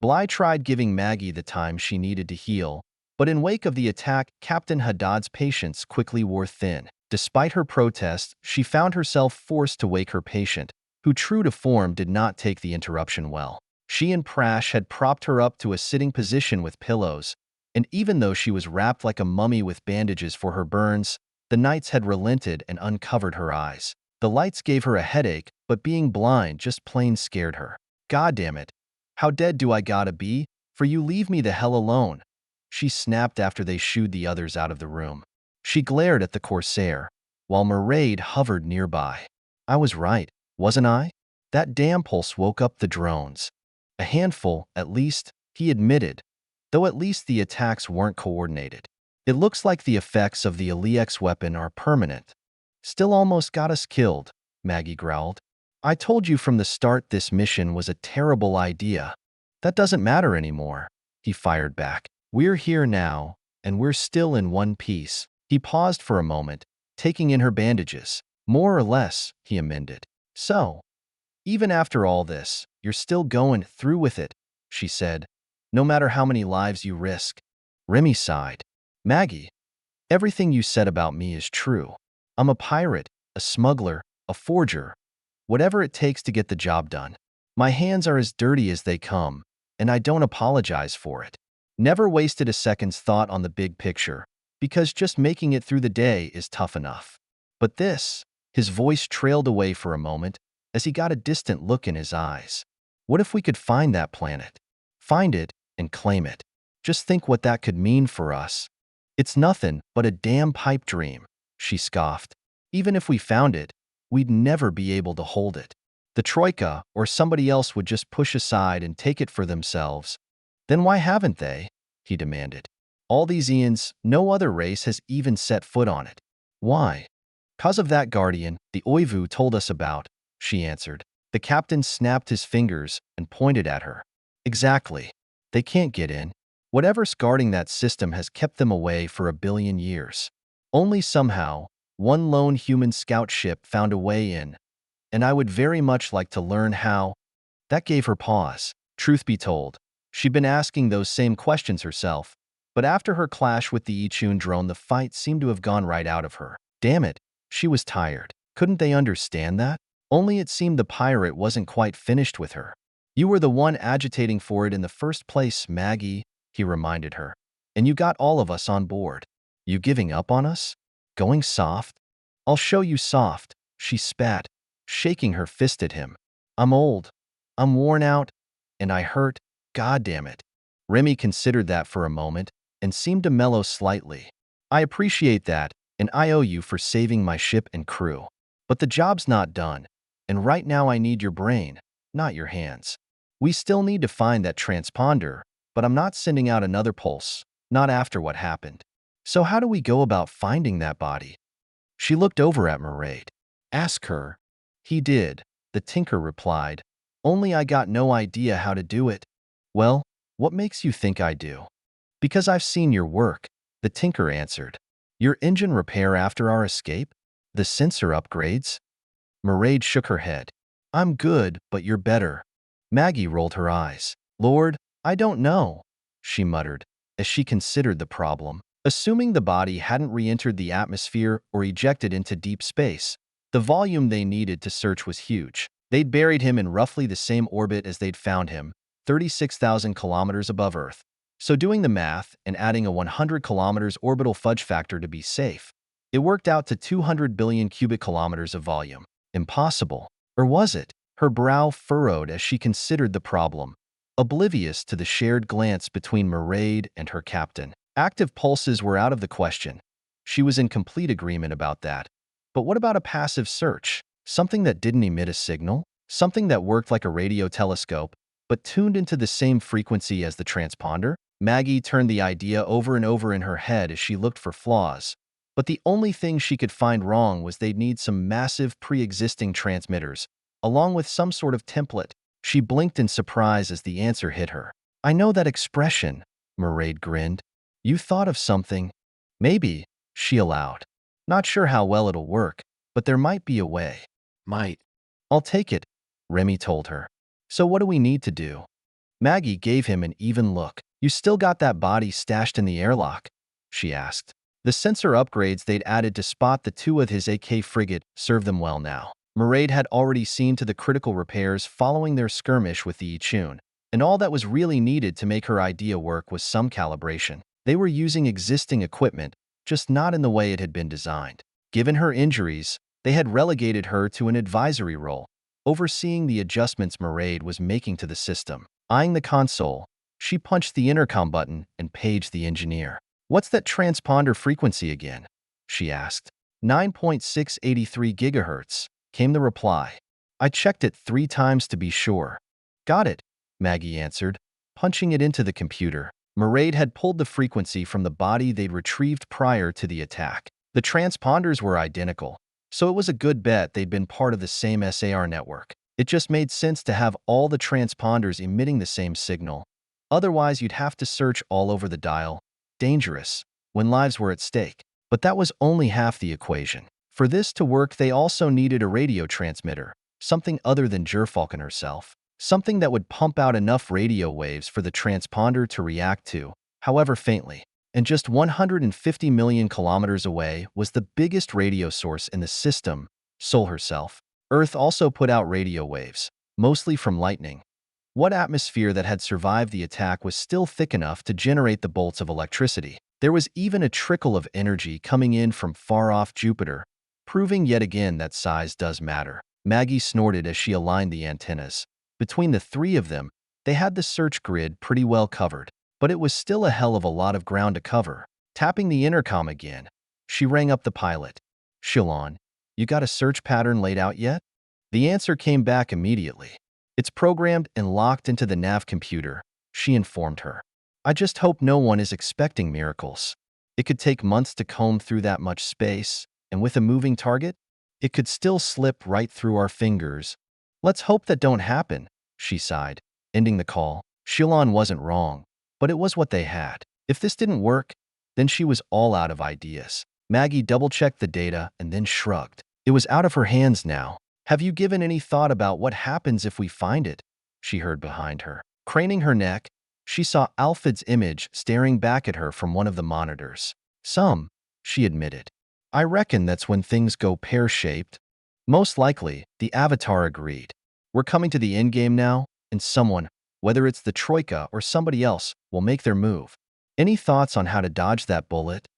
Bly tried giving Maggie the time she needed to heal, but in wake of the attack, Captain Haddad's patience quickly wore thin. Despite her protests, she found herself forced to wake her patient, who, true to form, did not take the interruption well. She and Prash had propped her up to a sitting position with pillows, and even though she was wrapped like a mummy with bandages for her burns, the knights had relented and uncovered her eyes. The lights gave her a headache, but being blind just plain scared her. God damn it. How dead do I gotta be for you leave me the hell alone? She snapped after they shooed the others out of the room. She glared at the Corsair, while Mairead hovered nearby. I was right, wasn't I? That damn pulse woke up the drones. A handful, at least, he admitted, though at least the attacks weren't coordinated. It looks like the effects of the Elix weapon are permanent. Still almost got us killed, Maggie growled. I told you from the start this mission was a terrible idea. That doesn't matter anymore, he fired back. We're here now, and we're still in one piece. He paused for a moment, taking in her bandages. More or less, he amended. So, even after all this, you're still going through with it, she said, no matter how many lives you risk. Remy sighed. Maggie, everything you said about me is true. I'm a pirate, a smuggler, a forger, whatever it takes to get the job done. My hands are as dirty as they come, and I don't apologize for it. Never wasted a second's thought on the big picture, because just making it through the day is tough enough. But this, his voice trailed away for a moment as he got a distant look in his eyes. What if we could find that planet? Find it and claim it. Just think what that could mean for us. It's nothing but a damn pipe dream, she scoffed. Even if we found it, we'd never be able to hold it. The Troika or somebody else would just push aside and take it for themselves. Then why haven't they? He demanded. All these eons, no other race has even set foot on it. Why? 'Cause of that guardian the Oivu told us about, she answered. The captain snapped his fingers and pointed at her. Exactly. They can't get in. Whatever's guarding that system has kept them away for 1 billion years. Only somehow, one lone human scout ship found a way in, and I would very much like to learn how. That gave her pause. Truth be told, she'd been asking those same questions herself, but after her clash with the Ichun drone, the fight seemed to have gone right out of her. Damn it, she was tired. Couldn't they understand that? Only it seemed the pirate wasn't quite finished with her. You were the one agitating for it in the first place, Maggie, he reminded her. And you got all of us on board. You giving up on us? Going soft? I'll show you soft, she spat, shaking her fist at him. I'm old. I'm worn out. And I hurt. God damn it. Remy considered that for a moment and seemed to mellow slightly. I appreciate that, and I owe you for saving my ship and crew. But the job's not done, and right now I need your brain, not your hands. We still need to find that transponder, but I'm not sending out another pulse, not after what happened. So how do we go about finding that body? She looked over at Mairead. Ask her. He did, the tinker replied. Only I got no idea how to do it. Well, what makes you think I do? Because I've seen your work, the tinker answered. Your engine repair after our escape? The sensor upgrades? Mairead shook her head. I'm good, but you're better. Maggie rolled her eyes. Lord, I don't know, she muttered, as she considered the problem. Assuming the body hadn't re-entered the atmosphere or ejected into deep space, the volume they needed to search was huge. They'd buried him in roughly the same orbit as they'd found him, 36,000 kilometers above Earth. So doing the math and adding a 100 kilometers orbital fudge factor to be safe, it worked out to 200 billion cubic kilometers of volume. Impossible. Or was it? Her brow furrowed as she considered the problem, oblivious to the shared glance between Mairead and her captain. Active pulses were out of the question. She was in complete agreement about that. But what about a passive search? Something that didn't emit a signal? Something that worked like a radio telescope, but tuned into the same frequency as the transponder? Maggie turned the idea over and over in her head as she looked for flaws. But the only thing she could find wrong was they'd need some massive pre-existing transmitters, along with some sort of template. She blinked in surprise as the answer hit her. I know that expression, Mairead grinned. You thought of something. Maybe, she allowed. Not sure how well it'll work, but there might be a way. Might. I'll take it, Remy told her. So what do we need to do? Maggie gave him an even look. You still got that body stashed in the airlock? She asked. The sensor upgrades they'd added to spot the two of his AK frigate served them well now. Mairead had already seen to the critical repairs following their skirmish with the Ichun, and all that was really needed to make her idea work was some calibration. They were using existing equipment, just not in the way it had been designed. Given her injuries, They had relegated her to an advisory role, overseeing the adjustments Mairead was making to the system. Eyeing the console, she punched the intercom button and paged the engineer. "What's that transponder frequency again?" she asked. 9.683 gigahertz, came the reply. "I checked it 3 times to be sure." "Got it," Maggie answered, punching it into the computer. Mairead had pulled the frequency from the body they'd retrieved prior to the attack. The transponders were identical, so it was a good bet they'd been part of the same SAR network. It just made sense to have all the transponders emitting the same signal. Otherwise, you'd have to search all over the dial. Dangerous, when lives were at stake. But that was only half the equation. For this to work, they also needed a radio transmitter, something other than Gerfalcon herself. Something that would pump out enough radio waves for the transponder to react to, however faintly. And just 150 million kilometers away was the biggest radio source in the system, Sol herself. Earth also put out radio waves, mostly from lightning. What atmosphere that had survived the attack was still thick enough to generate the bolts of electricity? There was even a trickle of energy coming in from far-off Jupiter, proving yet again that size does matter. Maggie snorted as she aligned the antennas. Between the 3 of them, they had the search grid pretty well covered, but it was still a hell of a lot of ground to cover. Tapping the intercom again, she rang up the pilot. "Shilon, you got a search pattern laid out yet?" The answer came back immediately. "It's programmed and locked into the nav computer," she informed her. "I just hope no one is expecting miracles. It could take months to comb through that much space, and with a moving target, it could still slip right through our fingers. Let's hope that don't happen," she sighed, ending the call. Shilon wasn't wrong, but it was what they had. If this didn't work, then she was all out of ideas. Maggie double-checked the data and then shrugged. It was out of her hands now. "Have you given any thought about what happens if we find it?" she heard behind her. Craning her neck, she saw Alfred's image staring back at her from one of the monitors. "Some," she admitted. "I reckon that's when things go pear-shaped." "Most likely," the Avatar agreed. "We're coming to the endgame now, and someone, whether it's the Troika or somebody else, will make their move. Any thoughts on how to dodge that bullet?"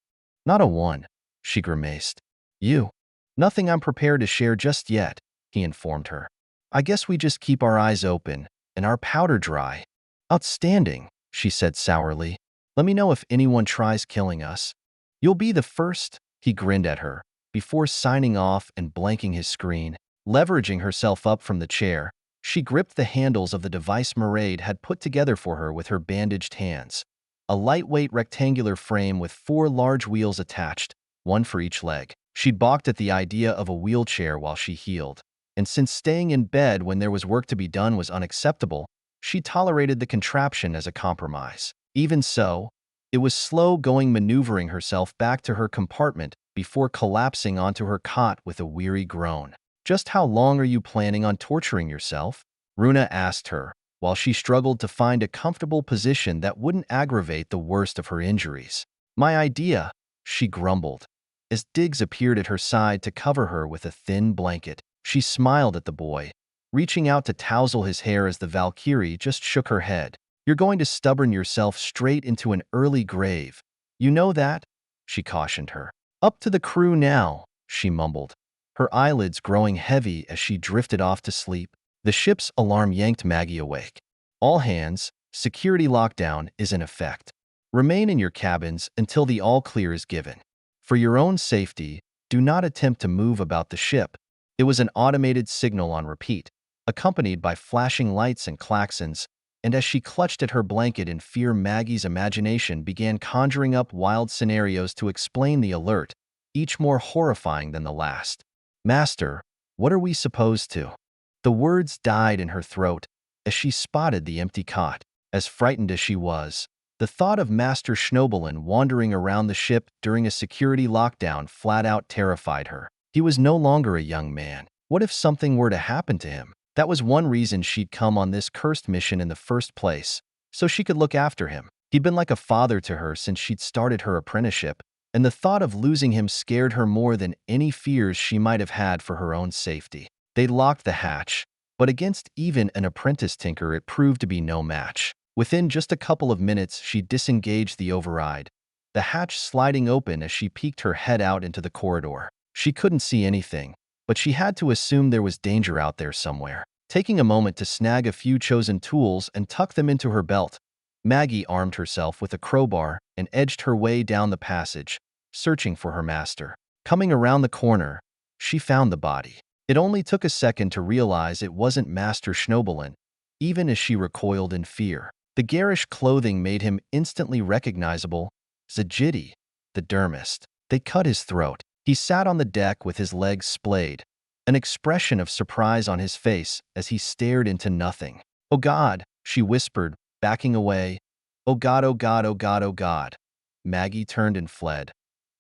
"Not a one," she grimaced. "You?" "Nothing I'm prepared to share just yet," he informed her. "I guess we just keep our eyes open and our powder dry." "Outstanding," she said sourly. "Let me know if anyone tries killing us." "You'll be the first," he grinned at her, before signing off and blanking his screen. Leveraging herself up from the chair, she gripped the handles of the device Mairead had put together for her with her bandaged hands. A lightweight rectangular frame with 4 large wheels attached, one for each leg. She'd balked at the idea of a wheelchair while she healed, and since staying in bed when there was work to be done was unacceptable, she tolerated the contraption as a compromise. Even so, it was slow-going maneuvering herself back to her compartment before collapsing onto her cot with a weary groan. "Just how long are you planning on torturing yourself?" Runa asked her, while she struggled to find a comfortable position that wouldn't aggravate the worst of her injuries. "My idea," she grumbled, as Diggs appeared at her side to cover her with a thin blanket. She smiled at the boy, reaching out to tousle his hair as the Valkyrie just shook her head. "You're going to stubborn yourself straight into an early grave. You know that?" she cautioned her. "Up to the crew now," she mumbled, her eyelids growing heavy as she drifted off to sleep. The ship's alarm yanked Maggie awake. "All hands, security lockdown is in effect. Remain in your cabins until the all-clear is given. For your own safety, do not attempt to move about the ship." It was an automated signal on repeat, accompanied by flashing lights and klaxons, and as she clutched at her blanket in fear, Maggie's imagination began conjuring up wild scenarios to explain the alert, each more horrifying than the last. "Master, what are we supposed to?" The words died in her throat as she spotted the empty cot. As frightened as she was, the thought of Master Schnobelin wandering around the ship during a security lockdown flat-out terrified her. He was no longer a young man. What if something were to happen to him? That was one reason she'd come on this cursed mission in the first place, so she could look after him. He'd been like a father to her since she'd started her apprenticeship, and the thought of losing him scared her more than any fears she might have had for her own safety. They locked the hatch, but against even an apprentice tinker it proved to be no match. Within just a couple of minutes, she disengaged the override, the hatch sliding open as she peeked her head out into the corridor. She couldn't see anything, but she had to assume there was danger out there somewhere. Taking a moment to snag a few chosen tools and tuck them into her belt, Maggie armed herself with a crowbar and edged her way down the passage, searching for her master. Coming around the corner, she found the body. It only took a second to realize it wasn't Master Schnoebelen, even as she recoiled in fear. The garish clothing made him instantly recognizable. Zajidi, the dermist. They cut his throat. He sat on the deck with his legs splayed, an expression of surprise on his face as he stared into nothing. "Oh God," she whispered, backing away. "Oh God, oh God, oh God, oh God." Maggie turned and fled,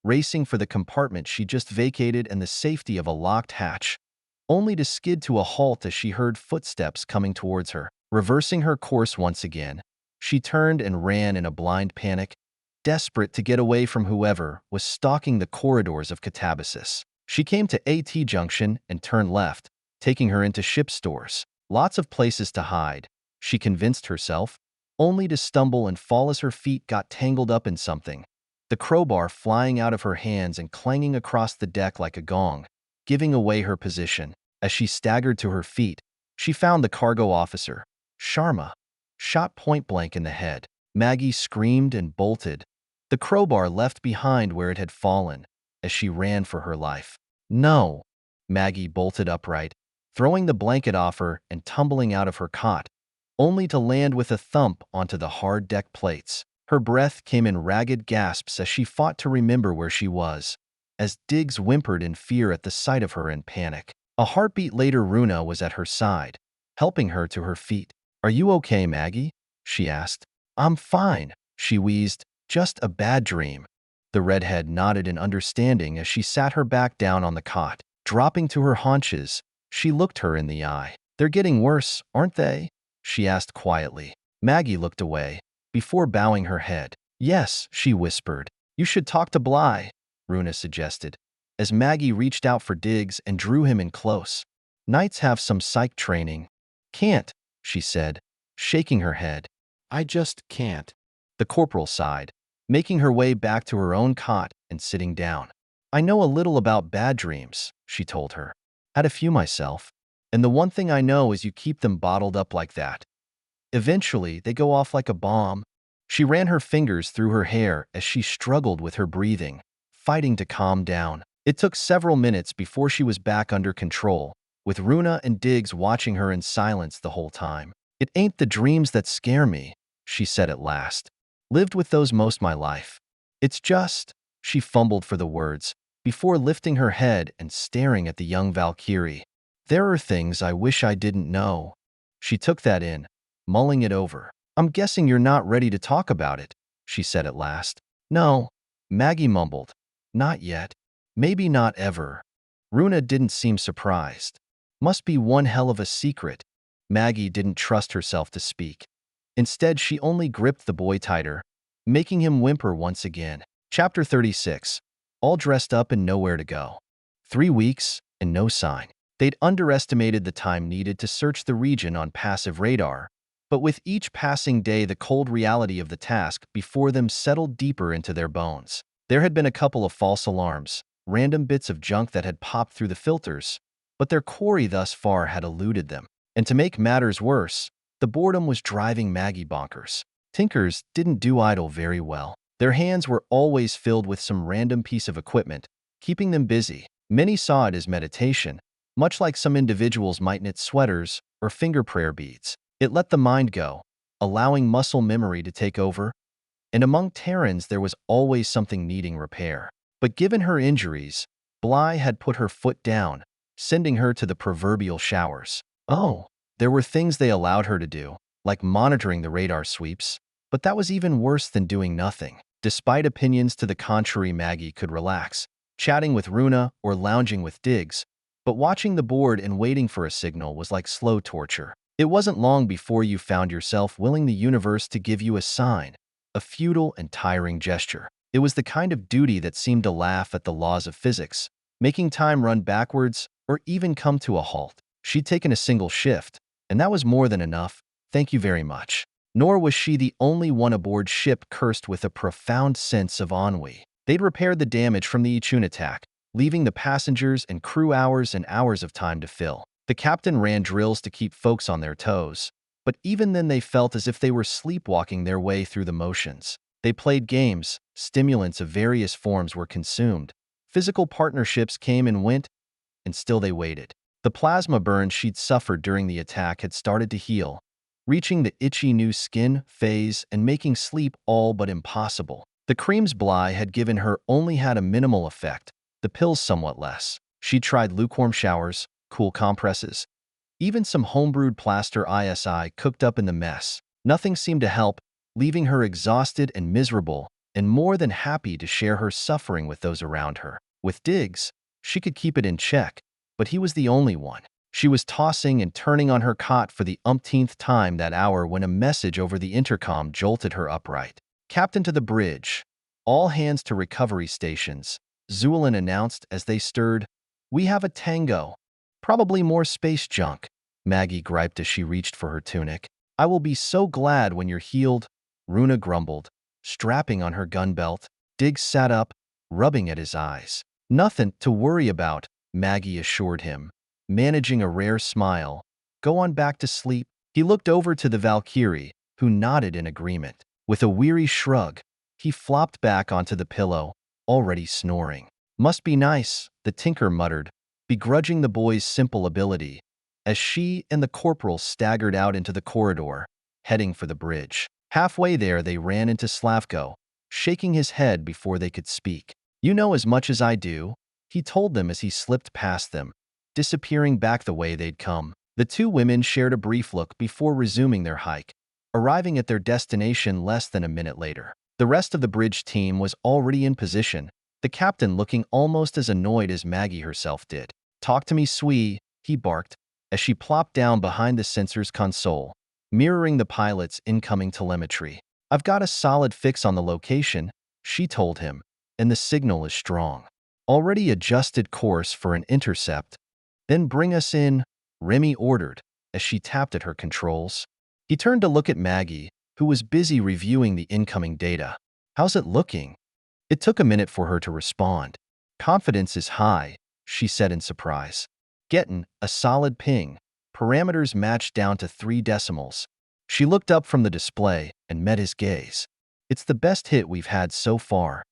racing for the compartment she just vacated and the safety of a locked hatch, only to skid to a halt as she heard footsteps coming towards her. Reversing her course once again, she turned and ran in a blind panic, desperate to get away from whoever was stalking the corridors of Catabasis. She came to AT Junction and turned left, taking her into ship stores. Lots of places to hide, she convinced herself, only to stumble and fall as her feet got tangled up in something, the crowbar flying out of her hands and clanging across the deck like a gong, giving away her position. As she staggered to her feet, she found the cargo officer, Sharma, shot point-blank in the head. Maggie screamed and bolted, the crowbar left behind where it had fallen, as she ran for her life. "No!" Maggie bolted upright, throwing the blanket off her and tumbling out of her cot, only to land with a thump onto the hard deck plates. Her breath came in ragged gasps as she fought to remember where she was, as Diggs whimpered in fear at the sight of her in panic. A heartbeat later, Runa was at her side, helping her to her feet. "Are you okay, Maggie?" she asked. "I'm fine," she wheezed. "Just a bad dream." The redhead nodded in understanding as she sat her back down on the cot. Dropping to her haunches, she looked her in the eye. "They're getting worse, aren't they?" she asked quietly. Maggie looked away, before bowing her head. "Yes," she whispered. "You should talk to Bly," Runa suggested, as Maggie reached out for Diggs and drew him in close. "Knights have some psych training." "Can't," she said, shaking her head. "I just can't." The corporal sighed, making her way back to her own cot and sitting down. "I know a little about bad dreams," she told her. "Had a few myself. And the one thing I know is you keep them bottled up like that. Eventually, they go off like a bomb." She ran her fingers through her hair as she struggled with her breathing, fighting to calm down. It took several minutes before she was back under control, with Runa and Diggs watching her in silence the whole time. "It ain't the dreams that scare me," she said at last. "Lived with those most my life. It's just," she fumbled for the words, before lifting her head and staring at the young Valkyrie. "There are things I wish I didn't know." She took that in, mulling it over. "I'm guessing you're not ready to talk about it," she said at last. "No," Maggie mumbled. "Not yet. Maybe not ever." Runa didn't seem surprised. "Must be one hell of a secret." Maggie didn't trust herself to speak. Instead, she only gripped the boy tighter, making him whimper once again. Chapter 36. All dressed up and nowhere to go. 3 weeks, and no sign. They'd underestimated the time needed to search the region on passive radar, but with each passing day the cold reality of the task before them settled deeper into their bones. There had been a couple of false alarms, random bits of junk that had popped through the filters, but their quarry thus far had eluded them. And to make matters worse, the boredom was driving Maggie bonkers. Tinkers didn't do idle very well. Their hands were always filled with some random piece of equipment, keeping them busy. Many saw it as meditation, much like some individuals might knit sweaters or finger prayer beads. It let the mind go, allowing muscle memory to take over. And among Terrans there was always something needing repair. But given her injuries, Bly had put her foot down, sending her to the proverbial showers. Oh, there were things they allowed her to do, like monitoring the radar sweeps, but that was even worse than doing nothing. Despite opinions to the contrary, Maggie could relax, chatting with Runa or lounging with Diggs, but watching the board and waiting for a signal was like slow torture. It wasn't long before you found yourself willing the universe to give you a sign, a futile and tiring gesture. It was the kind of duty that seemed to laugh at the laws of physics, making time run backwards or even come to a halt. She'd taken a single shift, and that was more than enough. Thank you very much. Nor was she the only one aboard ship cursed with a profound sense of ennui. They'd repaired the damage from the Ichun attack, leaving the passengers and crew hours and hours of time to fill. The captain ran drills to keep folks on their toes, but even then they felt as if they were sleepwalking their way through the motions. They played games, stimulants of various forms were consumed, physical partnerships came and went, and still they waited. The plasma burn she'd suffered during the attack had started to heal, reaching the itchy new skin phase and making sleep all but impossible. The cream's bly had given her only had a minimal effect, the pills somewhat less. She tried lukewarm showers, cool compresses, even some homebrewed plaster ISI cooked up in the mess. Nothing seemed to help, leaving her exhausted and miserable, and more than happy to share her suffering with those around her. With Diggs, she could keep it in check, but he was the only one. She was tossing and turning on her cot for the umpteenth time that hour when a message over the intercom jolted her upright. "Captain to the bridge. All hands to recovery stations," Zulin announced as they stirred. "We have a tango. Probably more space junk," Maggie griped as she reached for her tunic. "I will be so glad when you're healed," Runa grumbled, strapping on her gun belt. Diggs sat up, rubbing at his eyes. "Nothing to worry about," Maggie assured him, managing a rare smile. "Go on back to sleep." He looked over to the Valkyrie, who nodded in agreement. With a weary shrug, he flopped back onto the pillow, already snoring. "Must be nice," the tinker muttered, begrudging the boy's simple ability, as she and the corporal staggered out into the corridor, heading for the bridge. Halfway there, they ran into Slavko, shaking his head before they could speak. "You know as much as I do," he told them as he slipped past them, disappearing back the way they'd come. The two women shared a brief look before resuming their hike, arriving at their destination less than a minute later. The rest of the bridge team was already in position, the captain looking almost as annoyed as Maggie herself did. "Talk to me, Swee," he barked, as she plopped down behind the sensor's console, mirroring the pilot's incoming telemetry. "I've got a solid fix on the location," she told him, "and the signal is strong. Already adjusted course for an intercept. Then bring us in," Remy ordered, as she tapped at her controls. He turned to look at Maggie, who was busy reviewing the incoming data. "How's it looking?" It took a minute for her to respond. "Confidence is high," she said in surprise. "Gettin' a solid ping. Parameters matched down to 3 decimals. She looked up from the display and met his gaze. "It's the best hit we've had so far."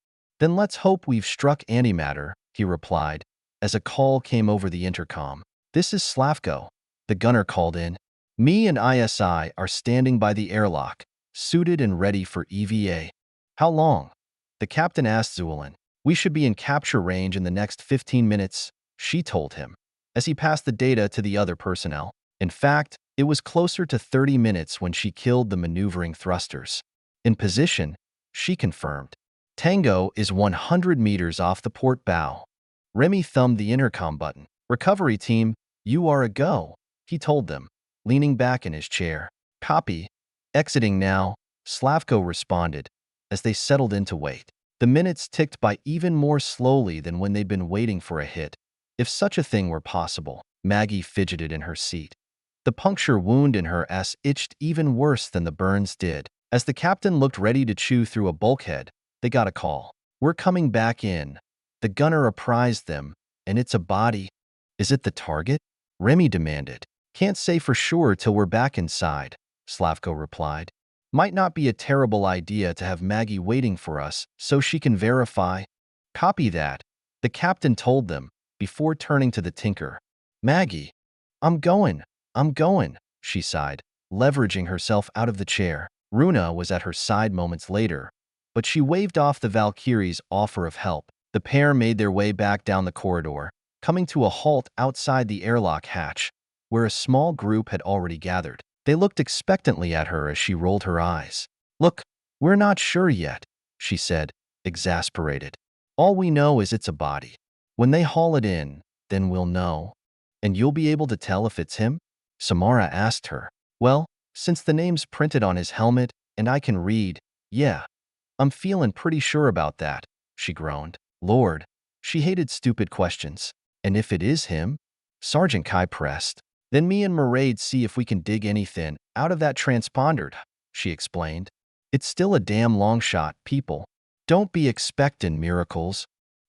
"Then let's hope we've struck antimatter," he replied, as a call came over the intercom. "This is Slavko," the gunner called in. "Me and ISI are standing by the airlock, suited and ready for EVA." "How long?" the captain asked Zulin. "We should be in capture range in the next 15 minutes, she told him, as he passed the data to the other personnel. In fact, it was closer to 30 minutes when she killed the maneuvering thrusters. "In position," she confirmed. "Tango is 100 meters off the port bow." Remy thumbed the intercom button. "Recovery team, you are a go," he told them, leaning back in his chair. "Copy. Exiting now," Slavko responded, as they settled in to wait. The minutes ticked by even more slowly than when they'd been waiting for a hit, if such a thing were possible. Maggie fidgeted in her seat. The puncture wound in her ass itched even worse than the burns did. As the captain looked ready to chew through a bulkhead, they got a call. "We're coming back in," the gunner apprised them, "and it's a body." "Is it the target?" Remy demanded. "Can't say for sure till we're back inside," Slavko replied. "Might not be a terrible idea to have Maggie waiting for us so she can verify." "Copy that," the captain told them, before turning to the tinker. "Maggie, I'm going," she sighed, leveraging herself out of the chair. Runa was at her side moments later, but she waved off the Valkyrie's offer of help. The pair made their way back down the corridor, coming to a halt outside the airlock hatch, where a small group had already gathered. They looked expectantly at her as she rolled her eyes. "Look, we're not sure yet," she said, exasperated. "All we know is it's a body. When they haul it in, then we'll know." "And you'll be able to tell if it's him?" Samara asked her. "Well, since the name's printed on his helmet and I can read, yeah. I'm feeling pretty sure about that," she groaned. Lord, she hated stupid questions. "And if it is him?" Sergeant Kai pressed. "Then me and Maraid see if we can dig anything out of that transponder," she explained. "It's still a damn long shot, people. Don't be expectin' miracles."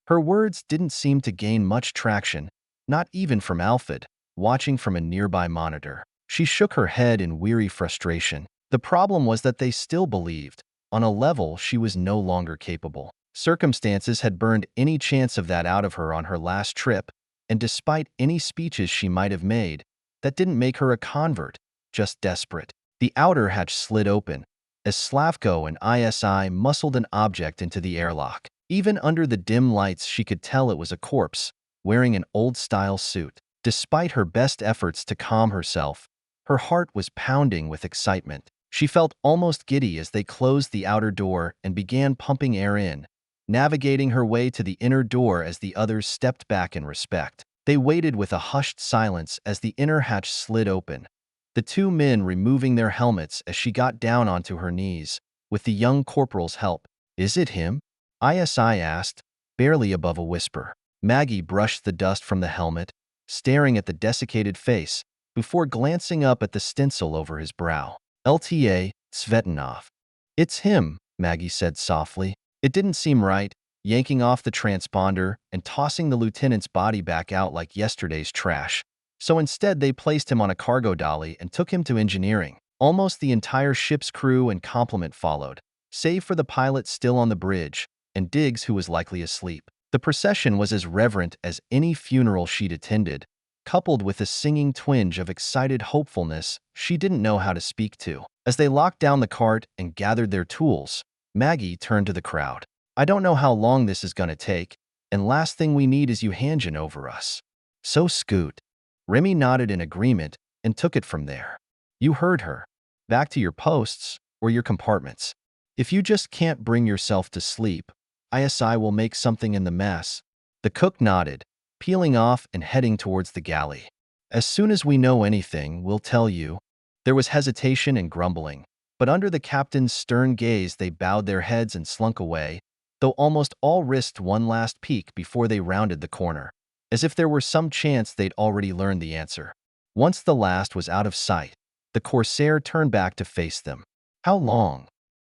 Her words didn't seem to gain much traction, not even from Alfred, watching from a nearby monitor. She shook her head in weary frustration. The problem was that they still believed, on a level she was no longer capable. Circumstances had burned any chance of that out of her on her last trip, and despite any speeches she might have made, that didn't make her a convert, just desperate. The outer hatch slid open, as Slavko and ISI muscled an object into the airlock. Even under the dim lights she could tell it was a corpse, wearing an old-style suit. Despite her best efforts to calm herself, her heart was pounding with excitement. She felt almost giddy as they closed the outer door and began pumping air in, navigating her way to the inner door as the others stepped back in respect. They waited with a hushed silence as the inner hatch slid open, the two men removing their helmets as she got down onto her knees, with the young corporal's help. "Is it him?" ISI asked, barely above a whisper. Maggie brushed the dust from the helmet, staring at the desiccated face, before glancing up at the stencil over his brow. "LTA, Tsvetanov." "It's him," Maggie said softly. It didn't seem right, yanking off the transponder and tossing the lieutenant's body back out like yesterday's trash. So instead they placed him on a cargo dolly and took him to engineering. Almost the entire ship's crew and complement followed, save for the pilot still on the bridge, and Diggs, who was likely asleep. The procession was as reverent as any funeral she'd attended, coupled with a singing twinge of excited hopefulness she didn't know how to speak to. As they locked down the cart and gathered their tools, Maggie turned to the crowd. "I don't know how long this is going to take, and last thing we need is you hanging over us. So scoot." Remy nodded in agreement and took it from there. "You heard her. Back to your posts or your compartments. If you just can't bring yourself to sleep, ISI will make something in the mess." The cook nodded, peeling off and heading towards the galley. "As soon as we know anything, we'll tell you." There was hesitation and grumbling, but under the captain's stern gaze they bowed their heads and slunk away, though almost all risked one last peek before they rounded the corner, as if there were some chance they'd already learned the answer. Once the last was out of sight, the Corsair turned back to face them. "How long?"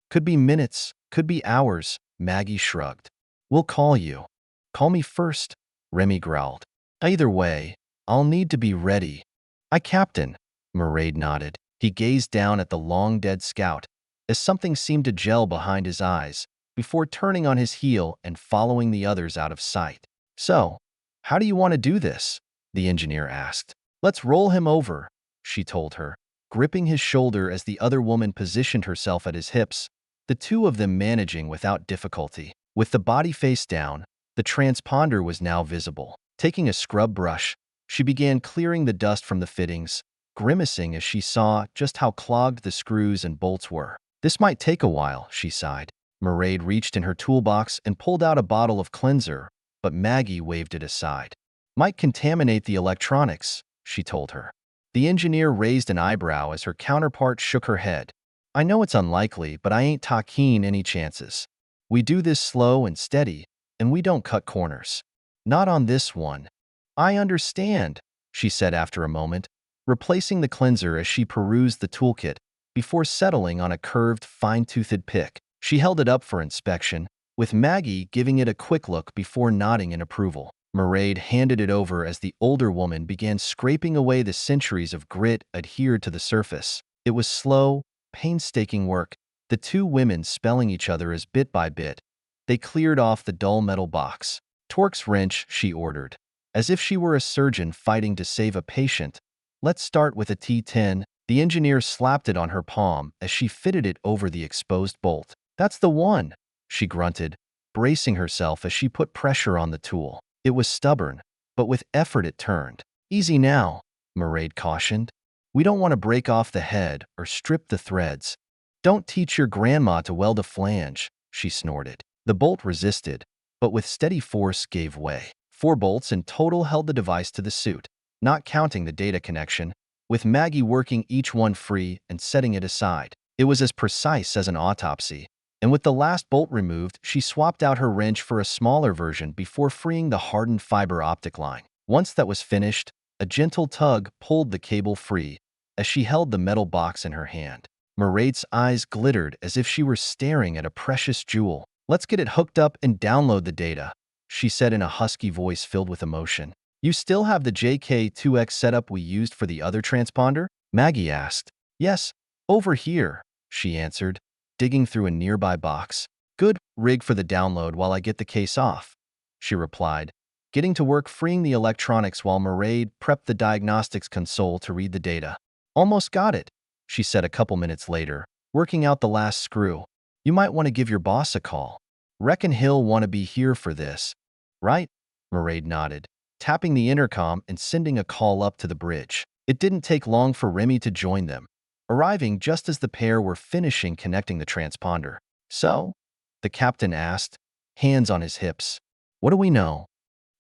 "Could be minutes, could be hours," Maggie shrugged. "We'll call you." "Call me first," Remy growled. "Either way, I'll need to be ready." Captain," Mairead nodded. He gazed down at the long-dead scout, as something seemed to gel behind his eyes, before turning on his heel and following the others out of sight. "So, how do you want to do this?" the engineer asked. "Let's roll him over," she told her, gripping his shoulder as the other woman positioned herself at his hips, the two of them managing without difficulty. With the body face down, the transponder was now visible. Taking a scrub brush, she began clearing the dust from the fittings, grimacing as she saw just how clogged the screws and bolts were. "This might take a while," she sighed. Mairead reached in her toolbox and pulled out a bottle of cleanser, but Maggie waved it aside. "Might contaminate the electronics," she told her. The engineer raised an eyebrow as her counterpart shook her head. "I know it's unlikely, but I ain't taking any chances. We do this slow and steady, and we don't cut corners. Not on this one." "I understand," she said after a moment, replacing the cleanser as she perused the toolkit before settling on a curved, fine-toothed pick. She held it up for inspection, with Maggie giving it a quick look before nodding in approval. Mairead handed it over as the older woman began scraping away the centuries of grit adhered to the surface. It was slow, painstaking work, the two women spelling each other as bit by bit they cleared off the dull metal box. "Torx wrench," she ordered, as if she were a surgeon fighting to save a patient. "Let's start with a T10. The engineer slapped it on her palm as she fitted it over the exposed bolt. "That's the one," she grunted, bracing herself as she put pressure on the tool. It was stubborn, but with effort it turned. "Easy now," Mairead cautioned. "We don't want to break off the head or strip the threads." "Don't teach your grandma to weld a flange," she snorted. The bolt resisted, but with steady force gave way. 4 bolts in total held the device to the suit, not counting the data connection, with Maggie working each one free and setting it aside. It was as precise as an autopsy, and with the last bolt removed, she swapped out her wrench for a smaller version before freeing the hardened fiber optic line. Once that was finished, a gentle tug pulled the cable free as she held the metal box in her hand. Mairead's eyes glittered as if she were staring at a precious jewel. "Let's get it hooked up and download the data," she said in a husky voice filled with emotion. You still have the JK2X setup we used for the other transponder? Maggie asked. Yes, over here, she answered, digging through a nearby box. Good, rig for the download while I get the case off, she replied, getting to work freeing the electronics while Mairead prepped the diagnostics console to read the data. Almost got it, she said a couple minutes later, working out the last screw. You might want to give your boss a call. Reckon he'll want to be here for this, right? Mairead nodded, tapping the intercom and sending a call up to the bridge. It didn't take long for Remy to join them, arriving just as the pair were finishing connecting the transponder. So? The captain asked, hands on his hips. What do we know?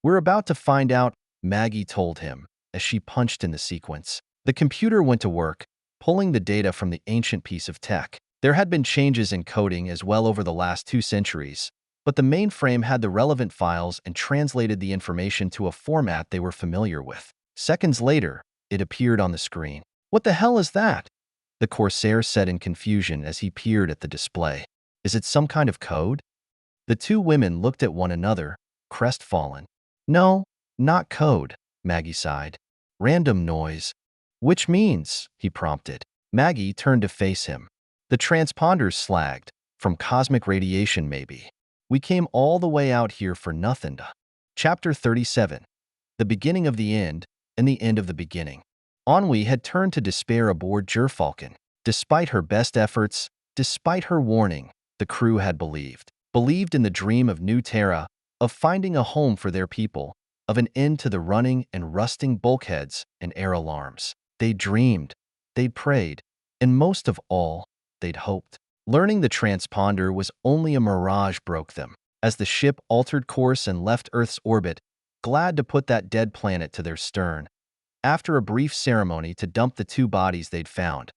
We're about to find out, Maggie told him, as she punched in the sequence. The computer went to work, pulling the data from the ancient piece of tech. There had been changes in coding as well over the last 2 centuries, but the mainframe had the relevant files and translated the information to a format they were familiar with. Seconds later, it appeared on the screen. What the hell is that? The Corsair said in confusion as he peered at the display. Is it some kind of code? The 2 women looked at one another, crestfallen. No, not code, Maggie sighed. Random noise. Which means, he prompted. Maggie turned to face him. The transponders slagged. From cosmic radiation, maybe. We came all the way out here for nothing. Chapter 37. The beginning of the end, and the end of the beginning. Ennui had turned to despair aboard Gerfalcon. Despite her best efforts, despite her warning, the crew had believed in the dream of New Terra, of finding a home for their people, of an end to the running and rusting bulkheads and air alarms. They dreamed, they'd prayed, and most of all, they'd hoped. Learning the transponder was only a mirage broke them. As the ship altered course and left Earth's orbit, glad to put that dead planet to their stern, after a brief ceremony to dump the 2 bodies they'd found.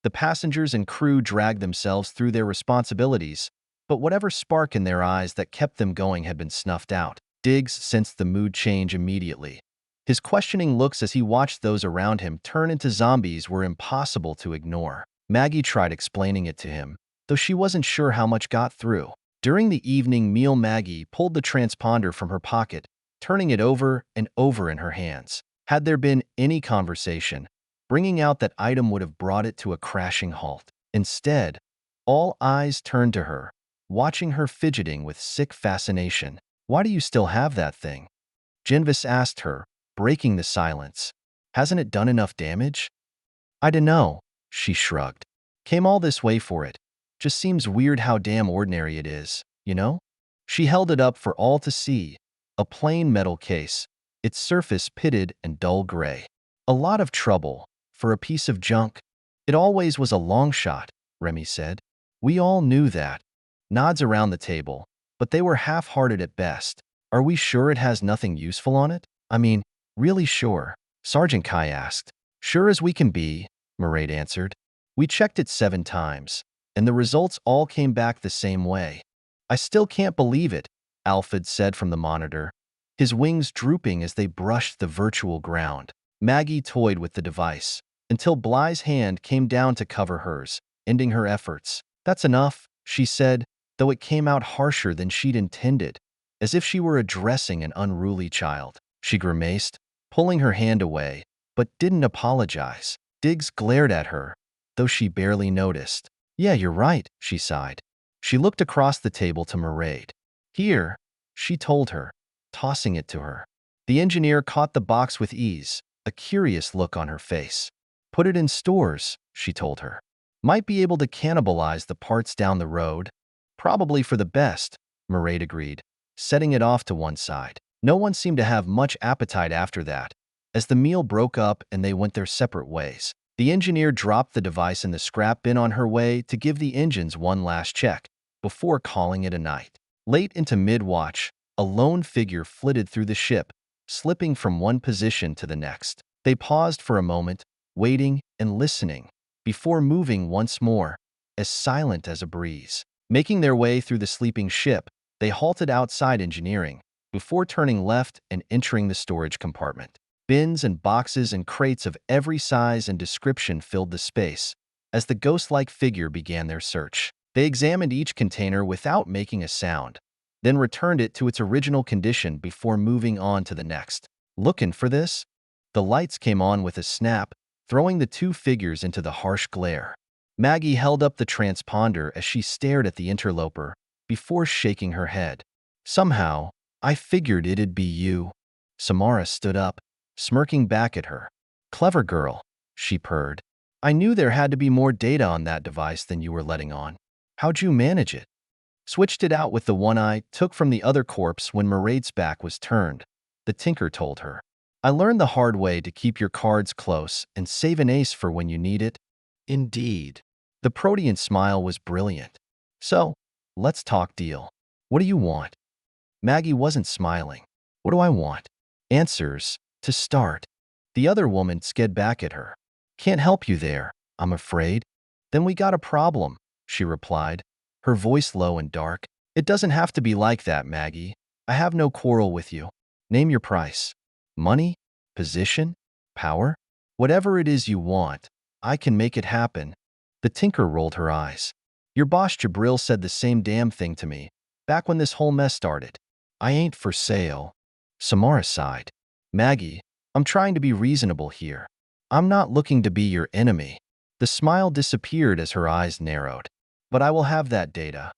The passengers and crew dragged themselves through their responsibilities, but whatever spark in their eyes that kept them going had been snuffed out. Diggs sensed the mood change immediately. His questioning looks as he watched those around him turn into zombies were impossible to ignore. Maggie tried explaining it to him, though she wasn't sure how much got through. During the evening meal, Maggie pulled the transponder from her pocket, turning it over and over in her hands. Had there been any conversation, bringing out that item would have brought it to a crashing halt. Instead, all eyes turned to her, watching her fidgeting with sick fascination. Why do you still have that thing? Genvis asked her, breaking the silence. Hasn't it done enough damage? I dunno, she shrugged. Came all this way for it. Just seems weird how damn ordinary it is, you know? She held it up for all to see, a plain metal case, its surface pitted and dull gray. A lot of trouble, for a piece of junk. It always was a long shot, Remy said. We all knew that. Nods around the table, but they were half-hearted at best. Are we sure it has nothing useful on it? I mean, really sure? Sergeant Kai asked. Sure as we can be, Mairead answered. We checked it 7 times, and the results all came back the same way. I still can't believe it, Alfred said from the monitor, his wings drooping as they brushed the virtual ground. Maggie toyed with the device, until Bly's hand came down to cover hers, ending her efforts. That's enough, she said, though it came out harsher than she'd intended, as if she were addressing an unruly child. She grimaced, pulling her hand away, but didn't apologize. Diggs glared at her, though she barely noticed. Yeah, you're right, she sighed. She looked across the table to Mairead. Here, she told her, tossing it to her. The engineer caught the box with ease, a curious look on her face. Put it in stores, she told her. Might be able to cannibalize the parts down the road. Probably for the best, Mairead agreed, setting it off to one side. No one seemed to have much appetite after that, as the meal broke up and they went their separate ways. The engineer dropped the device in the scrap bin on her way to give the engines one last check, before calling it a night. Late into mid-watch, a lone figure flitted through the ship, slipping from one position to the next. They paused for a moment, waiting and listening, before moving once more, as silent as a breeze. Making their way through the sleeping ship, they halted outside engineering, before turning left and entering the storage compartment. Bins and boxes and crates of every size and description filled the space, as the ghost-like figure began their search. They examined each container without making a sound, then returned it to its original condition before moving on to the next. Looking for this? The lights came on with a snap, throwing the two figures into the harsh glare. Maggie held up the transponder as she stared at the interloper, before shaking her head. Somehow, I figured it'd be you. Samara stood up, smirking back at her. Clever girl, she purred. I knew there had to be more data on that device than you were letting on. How'd you manage it? Switched it out with the one I took from the other corpse when Maraid's back was turned, the tinker told her. I learned the hard way to keep your cards close and save an ace for when you need it. Indeed. The Protean smile was brilliant. So, let's talk deal. What do you want? Maggie wasn't smiling. What do I want? Answers, to start. The other woman sked back at her. Can't help you there, I'm afraid. Then we got a problem, she replied, her voice low and dark. It doesn't have to be like that, Maggie. I have no quarrel with you. Name your price. Money? Position? Power? Whatever it is you want, I can make it happen. The tinker rolled her eyes. Your boss Jabril said the same damn thing to me, back when this whole mess started. I ain't for sale. Samara sighed. Maggie, I'm trying to be reasonable here. I'm not looking to be your enemy. The smile disappeared as her eyes narrowed. But I will have that data.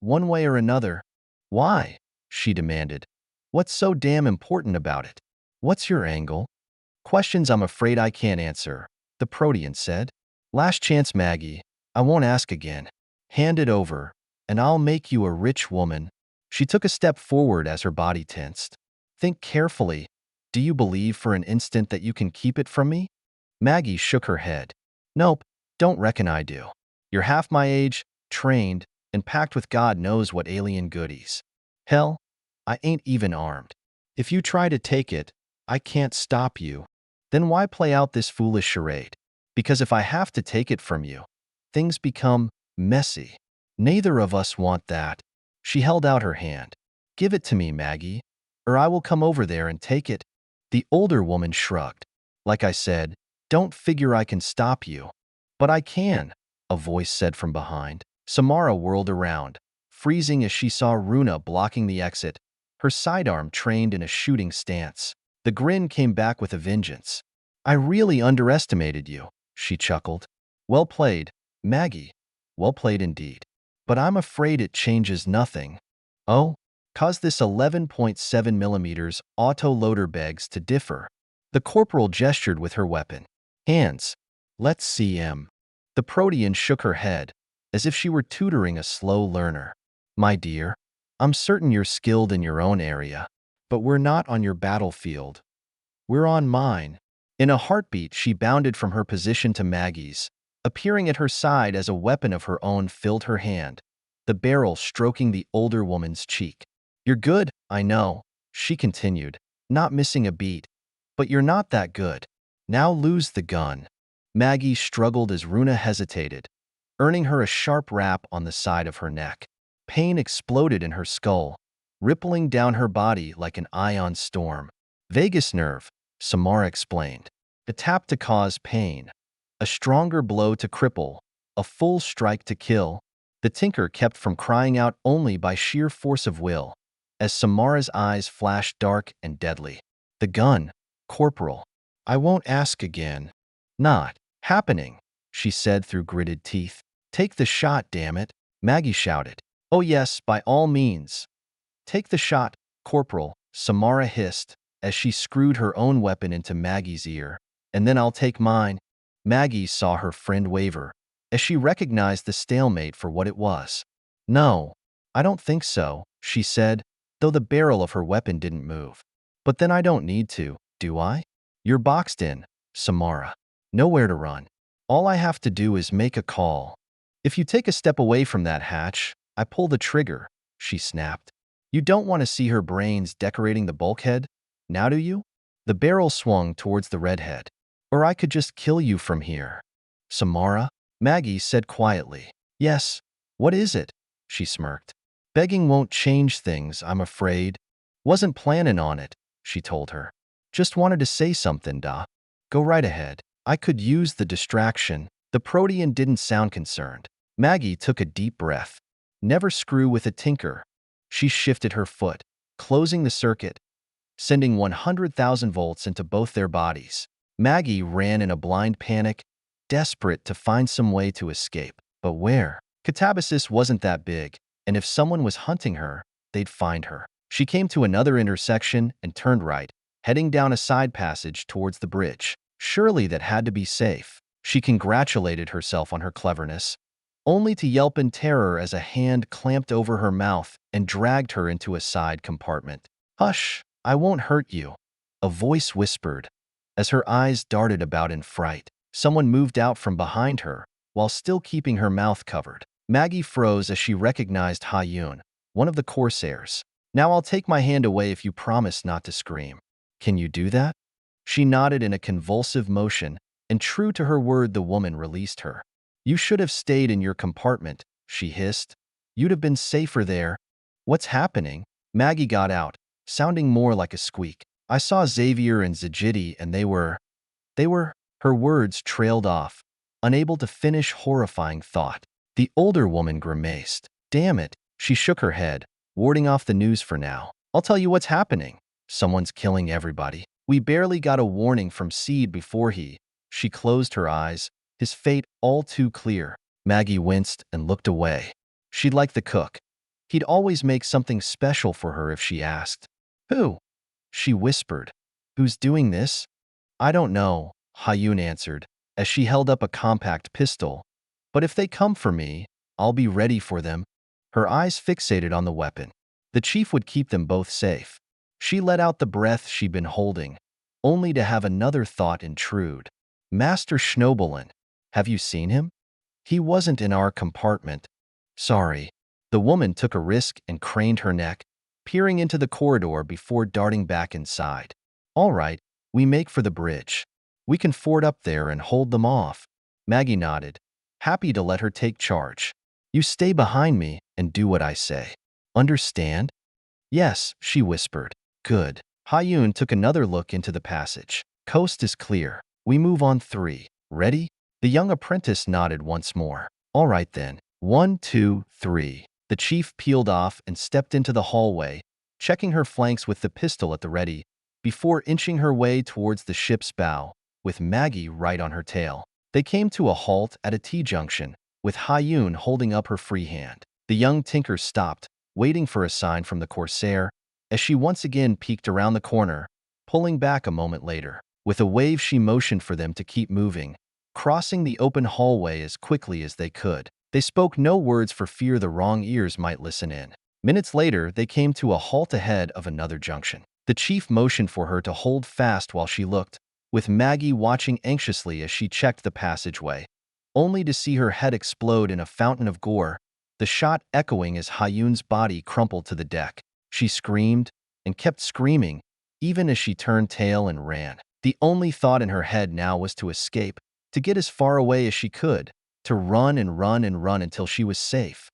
One way or another. Why? She demanded. What's so damn important about it? What's your angle? Questions I'm afraid I can't answer, the Protean said. Last chance, Maggie. I won't ask again. Hand it over, and I'll make you a rich woman. She took a step forward as her body tensed. Think carefully. Do you believe for an instant that you can keep it from me? Maggie shook her head. Nope, don't reckon I do. You're half my age, trained, and packed with God knows what alien goodies. Hell, I ain't even armed. If you try to take it, I can't stop you. Then why play out this foolish charade? Because if I have to take it from you, things become messy. Neither of us want that. She held out her hand. Give it to me, Maggie, or I will come over there and take it. The older woman shrugged. Like I said, don't figure I can stop you. But I can, a voice said from behind. Samara whirled around, freezing as she saw Runa blocking the exit, her sidearm trained in a shooting stance. The grin came back with a vengeance. I really underestimated you, she chuckled. Well played, Maggie. Well played indeed. But I'm afraid it changes nothing. Oh? Cause this 11.7 millimeters auto-loader begs to differ. The corporal gestured with her weapon. Hands. Let's see him. The Protean shook her head, as if she were tutoring a slow learner. My dear, I'm certain you're skilled in your own area, but we're not on your battlefield. We're on mine. In a heartbeat, she bounded from her position to Maggie's, appearing at her side as a weapon of her own filled her hand, the barrel stroking the older woman's cheek. You're good, I know, she continued, not missing a beat. But you're not that good. Now lose the gun. Maggie struggled as Runa hesitated, earning her a sharp rap on the side of her neck. Pain exploded in her skull, rippling down her body like an ion storm. Vagus nerve, Samara explained. A tap to cause pain, a stronger blow to cripple, a full strike to kill. The tinker kept from crying out only by sheer force of will, as Samara's eyes flashed dark and deadly. The gun, Corporal. I won't ask again. Not happening, she said through gritted teeth. Take the shot, damn it, Maggie shouted. Oh yes, by all means. Take the shot, Corporal, Samara hissed, as she screwed her own weapon into Maggie's ear. And then I'll take mine. Maggie saw her friend waver, as she recognized the stalemate for what it was. No, I don't think so, she said, though the barrel of her weapon didn't move. But then I don't need to, do I? You're boxed in, Samara. Nowhere to run. All I have to do is make a call. If you take a step away from that hatch, I pull the trigger, she snapped. You don't want to see her brains decorating the bulkhead, now do you? The barrel swung towards the redhead. Or I could just kill you from here. Samara, Maggie said quietly. Yes, what is it? She smirked. Begging won't change things, I'm afraid. Wasn't planning on it, she told her. Just wanted to say something, da. Go right ahead. I could use the distraction. The Protean didn't sound concerned. Maggie took a deep breath. Never screw with a tinker. She shifted her foot, closing the circuit, sending 100,000 volts into both their bodies. Maggie ran in a blind panic, desperate to find some way to escape. But where? Catabasis wasn't that big, and if someone was hunting her, they'd find her. She came to another intersection and turned right, heading down a side passage towards the bridge. Surely that had to be safe. She congratulated herself on her cleverness, only to yelp in terror as a hand clamped over her mouth and dragged her into a side compartment. "Hush, I won't hurt you," a voice whispered. As her eyes darted about in fright, someone moved out from behind her, while still keeping her mouth covered. Maggie froze as she recognized HeWhoLooksKskyward, one of the Corsairs. "Now I'll take my hand away if you promise not to scream." "Can you do that?" She nodded in a convulsive motion, and true to her word, the woman released her. "You should have stayed in your compartment," she hissed. "You'd have been safer there." "What's happening?" Maggie got out, sounding more like a squeak. "I saw Xavier and Zajidi, and they were... Her words trailed off, unable to finish horrifying thought. The older woman grimaced. "Damn it." She shook her head, warding off the news for now. "I'll tell you what's happening. Someone's killing everybody. We barely got a warning from Seed before he..." She closed her eyes, his fate all too clear. Maggie winced and looked away. She'd like the cook. He'd always make something special for her if she asked. "Who?" she whispered. "Who's doing this?" "I don't know," HeWhoLooksKskyward answered, as she held up a compact pistol. "But if they come for me, I'll be ready for them." Her eyes fixated on the weapon. The chief would keep them both safe. She let out the breath she'd been holding, only to have another thought intrude. "Master Schnobelin. Have you seen him?" "He wasn't in our compartment." "Sorry." The woman took a risk and craned her neck, peering into the corridor before darting back inside. "All right, we make for the bridge. We can ford up there and hold them off." Maggie nodded, happy to let her take charge. "You stay behind me and do what I say. Understand?" "Yes," she whispered. "Good." HeWhoLooksKskyward took another look into the passage. "Coast is clear. We move on 3. Ready?" The young apprentice nodded once more. "All right then. 1, 2, 3. The chief peeled off and stepped into the hallway, checking her flanks with the pistol at the ready, before inching her way towards the ship's bow, with Maggie right on her tail. They came to a halt at a T-junction, with HeWhoLooksKskyward holding up her free hand. The young tinker stopped, waiting for a sign from the Corsair, as she once again peeked around the corner, pulling back a moment later. With a wave, she motioned for them to keep moving, crossing the open hallway as quickly as they could. They spoke no words for fear the wrong ears might listen in. Minutes later, they came to a halt ahead of another junction. The chief motioned for her to hold fast while she looked, with Maggie watching anxiously as she checked the passageway, only to see her head explode in a fountain of gore, the shot echoing as HeWhoLooksKskywad's body crumpled to the deck. She screamed and kept screaming, even as she turned tail and ran. The only thought in her head now was to escape, to get as far away as she could, to run and run and run until she was safe.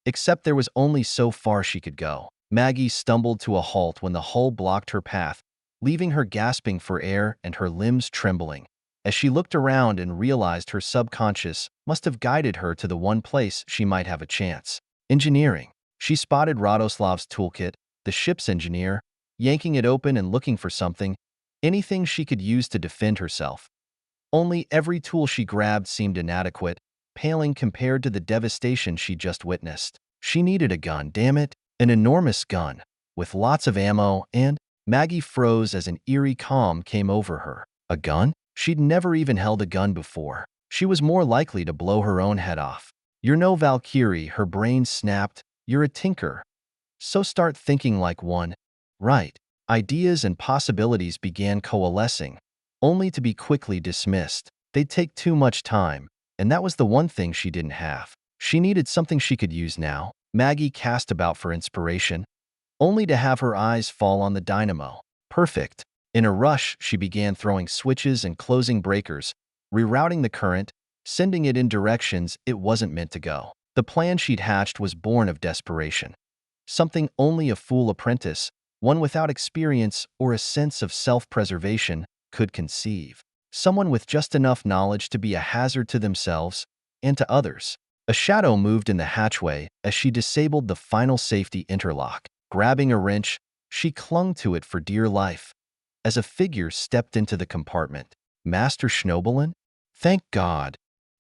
Except there was only so far she could go. Maggie stumbled to a halt when the hull blocked her path, leaving her gasping for air and her limbs trembling. As she looked around and realized her subconscious must have guided her to the one place she might have a chance. Engineering. She spotted Radoslav's toolkit, the ship's engineer, yanking it open and looking for something, anything she could use to defend herself. Only every tool she grabbed seemed inadequate, paling compared to the devastation she just witnessed. She needed a gun, damn it, an enormous gun, with lots of ammo, and Maggie froze as an eerie calm came over her. A gun? She'd never even held a gun before. She was more likely to blow her own head off. "You're no Valkyrie," her brain snapped. "You're a tinker. So start thinking like one." Right. Ideas and possibilities began coalescing, only to be quickly dismissed. They'd take too much time, and that was the one thing she didn't have. She needed something she could use now. Maggie cast about for inspiration, only to have her eyes fall on the dynamo. Perfect. In a rush, she began throwing switches and closing breakers, rerouting the current, sending it in directions it wasn't meant to go. The plan she'd hatched was born of desperation. Something only a fool apprentice, one without experience or a sense of self-preservation, could conceive. Someone with just enough knowledge to be a hazard to themselves and to others. A shadow moved in the hatchway as she disabled the final safety interlock. Grabbing a wrench, she clung to it for dear life. As a figure stepped into the compartment, Master Schnoebelen? Thank God.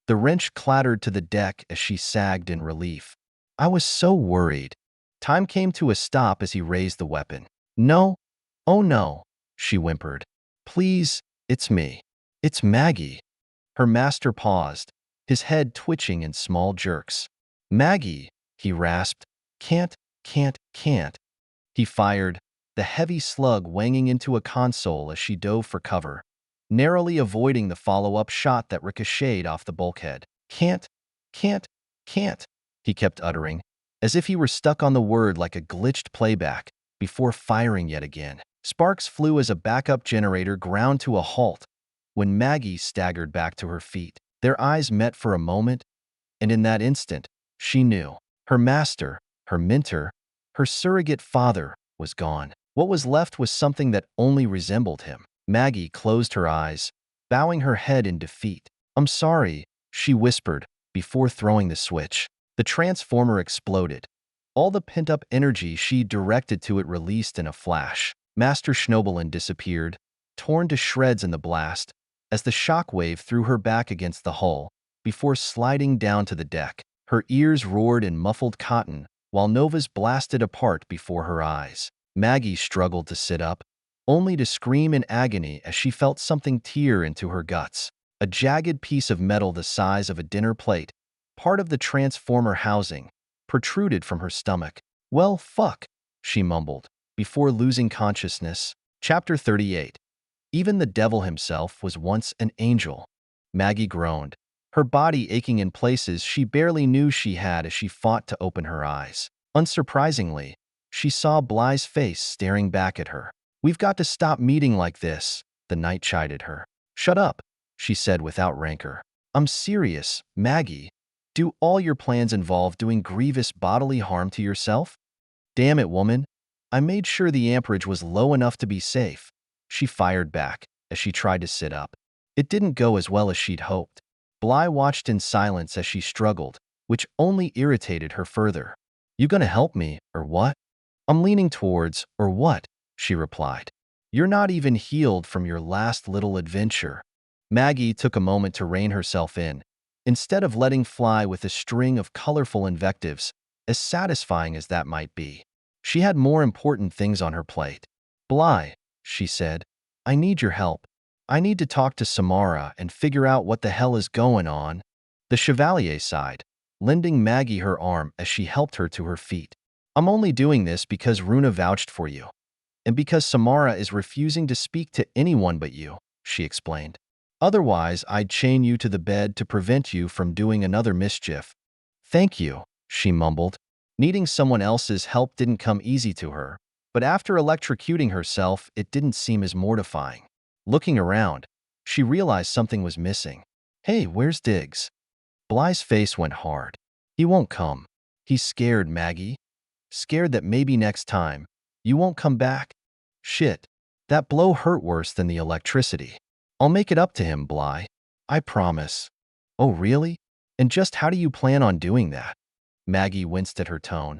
The wrench clattered to the deck as she sagged in relief. I was so worried. Time came to a stop as he raised the weapon. No. Oh no, she whimpered. Please, it's me. It's Maggie. Her master paused, his head twitching in small jerks. Maggie, he rasped. Can't. He fired, the heavy slug wanging into a console as she dove for cover, narrowly avoiding the follow-up shot that ricocheted off the bulkhead. Can't, he kept uttering, as if he were stuck on the word like a glitched playback, before firing yet again. Sparks flew as a backup generator ground to a halt when Maggie staggered back to her feet. Their eyes met for a moment, and in that instant, she knew. Her master, her mentor, her surrogate father was gone. What was left was something that only resembled him. Maggie closed her eyes, bowing her head in defeat. I'm sorry, she whispered, before throwing the switch. The transformer exploded. All the pent-up energy she directed to it released in a flash. Master Schnoebelen disappeared, torn to shreds in the blast, as the shockwave threw her back against the hull, before sliding down to the deck. Her ears roared in muffled cotton, while novas blasted apart before her eyes. Maggie struggled to sit up, only to scream in agony as she felt something tear into her guts. A jagged piece of metal the size of a dinner plate, part of the transformer housing, protruded from her stomach. Well, fuck, she mumbled, before losing consciousness. Chapter 38. Even the devil himself was once an angel. Maggie groaned, her body aching in places she barely knew she had as she fought to open her eyes. Unsurprisingly, she saw Bly's face staring back at her. We've got to stop meeting like this, the knight chided her. Shut up, she said without rancor. I'm serious, Maggie. Do all your plans involve doing grievous bodily harm to yourself? Damn it, woman. I made sure the amperage was low enough to be safe, she fired back as she tried to sit up. It didn't go as well as she'd hoped. Bly watched in silence as she struggled, which only irritated her further. You gonna help me, or what? I'm leaning towards, or what, she replied. You're not even healed from your last little adventure. Maggie took a moment to rein herself in, instead of letting fly with a string of colorful invectives, as satisfying as that might be. She had more important things on her plate. Bly, she said, I need your help. I need to talk to Samara and figure out what the hell is going on. The Chevalier sighed, lending Maggie her arm as she helped her to her feet. I'm only doing this because Runa vouched for you, and because Samara is refusing to speak to anyone but you, she explained. Otherwise, I'd chain you to the bed to prevent you from doing another mischief. Thank you, she mumbled. Needing someone else's help didn't come easy to her, but after electrocuting herself, it didn't seem as mortifying. Looking around, she realized something was missing. Hey, where's Diggs? Bly's face went hard. He won't come. He's scared, Maggie. Scared that maybe next time, you won't come back? Shit, that blow hurt worse than the electricity. I'll make it up to him, Bly. I promise. Oh, really? And just how do you plan on doing that? Maggie winced at her tone.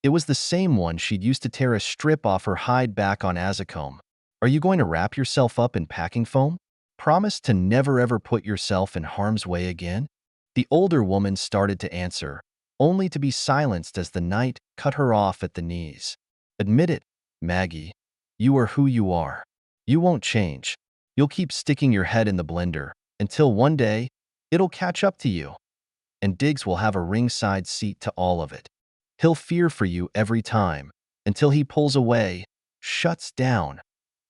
It was the same one she'd used to tear a strip off her hide back on Aacom. Are you going to wrap yourself up in packing foam? Promise to never ever put yourself in harm's way again? The older woman started to answer, only to be silenced as the knight cut her off at the knees. Admit it, Maggie. You are who you are. You won't change. You'll keep sticking your head in the blender until one day it'll catch up to you. And Diggs will have a ringside seat to all of it. He'll fear for you every time until he pulls away, shuts down,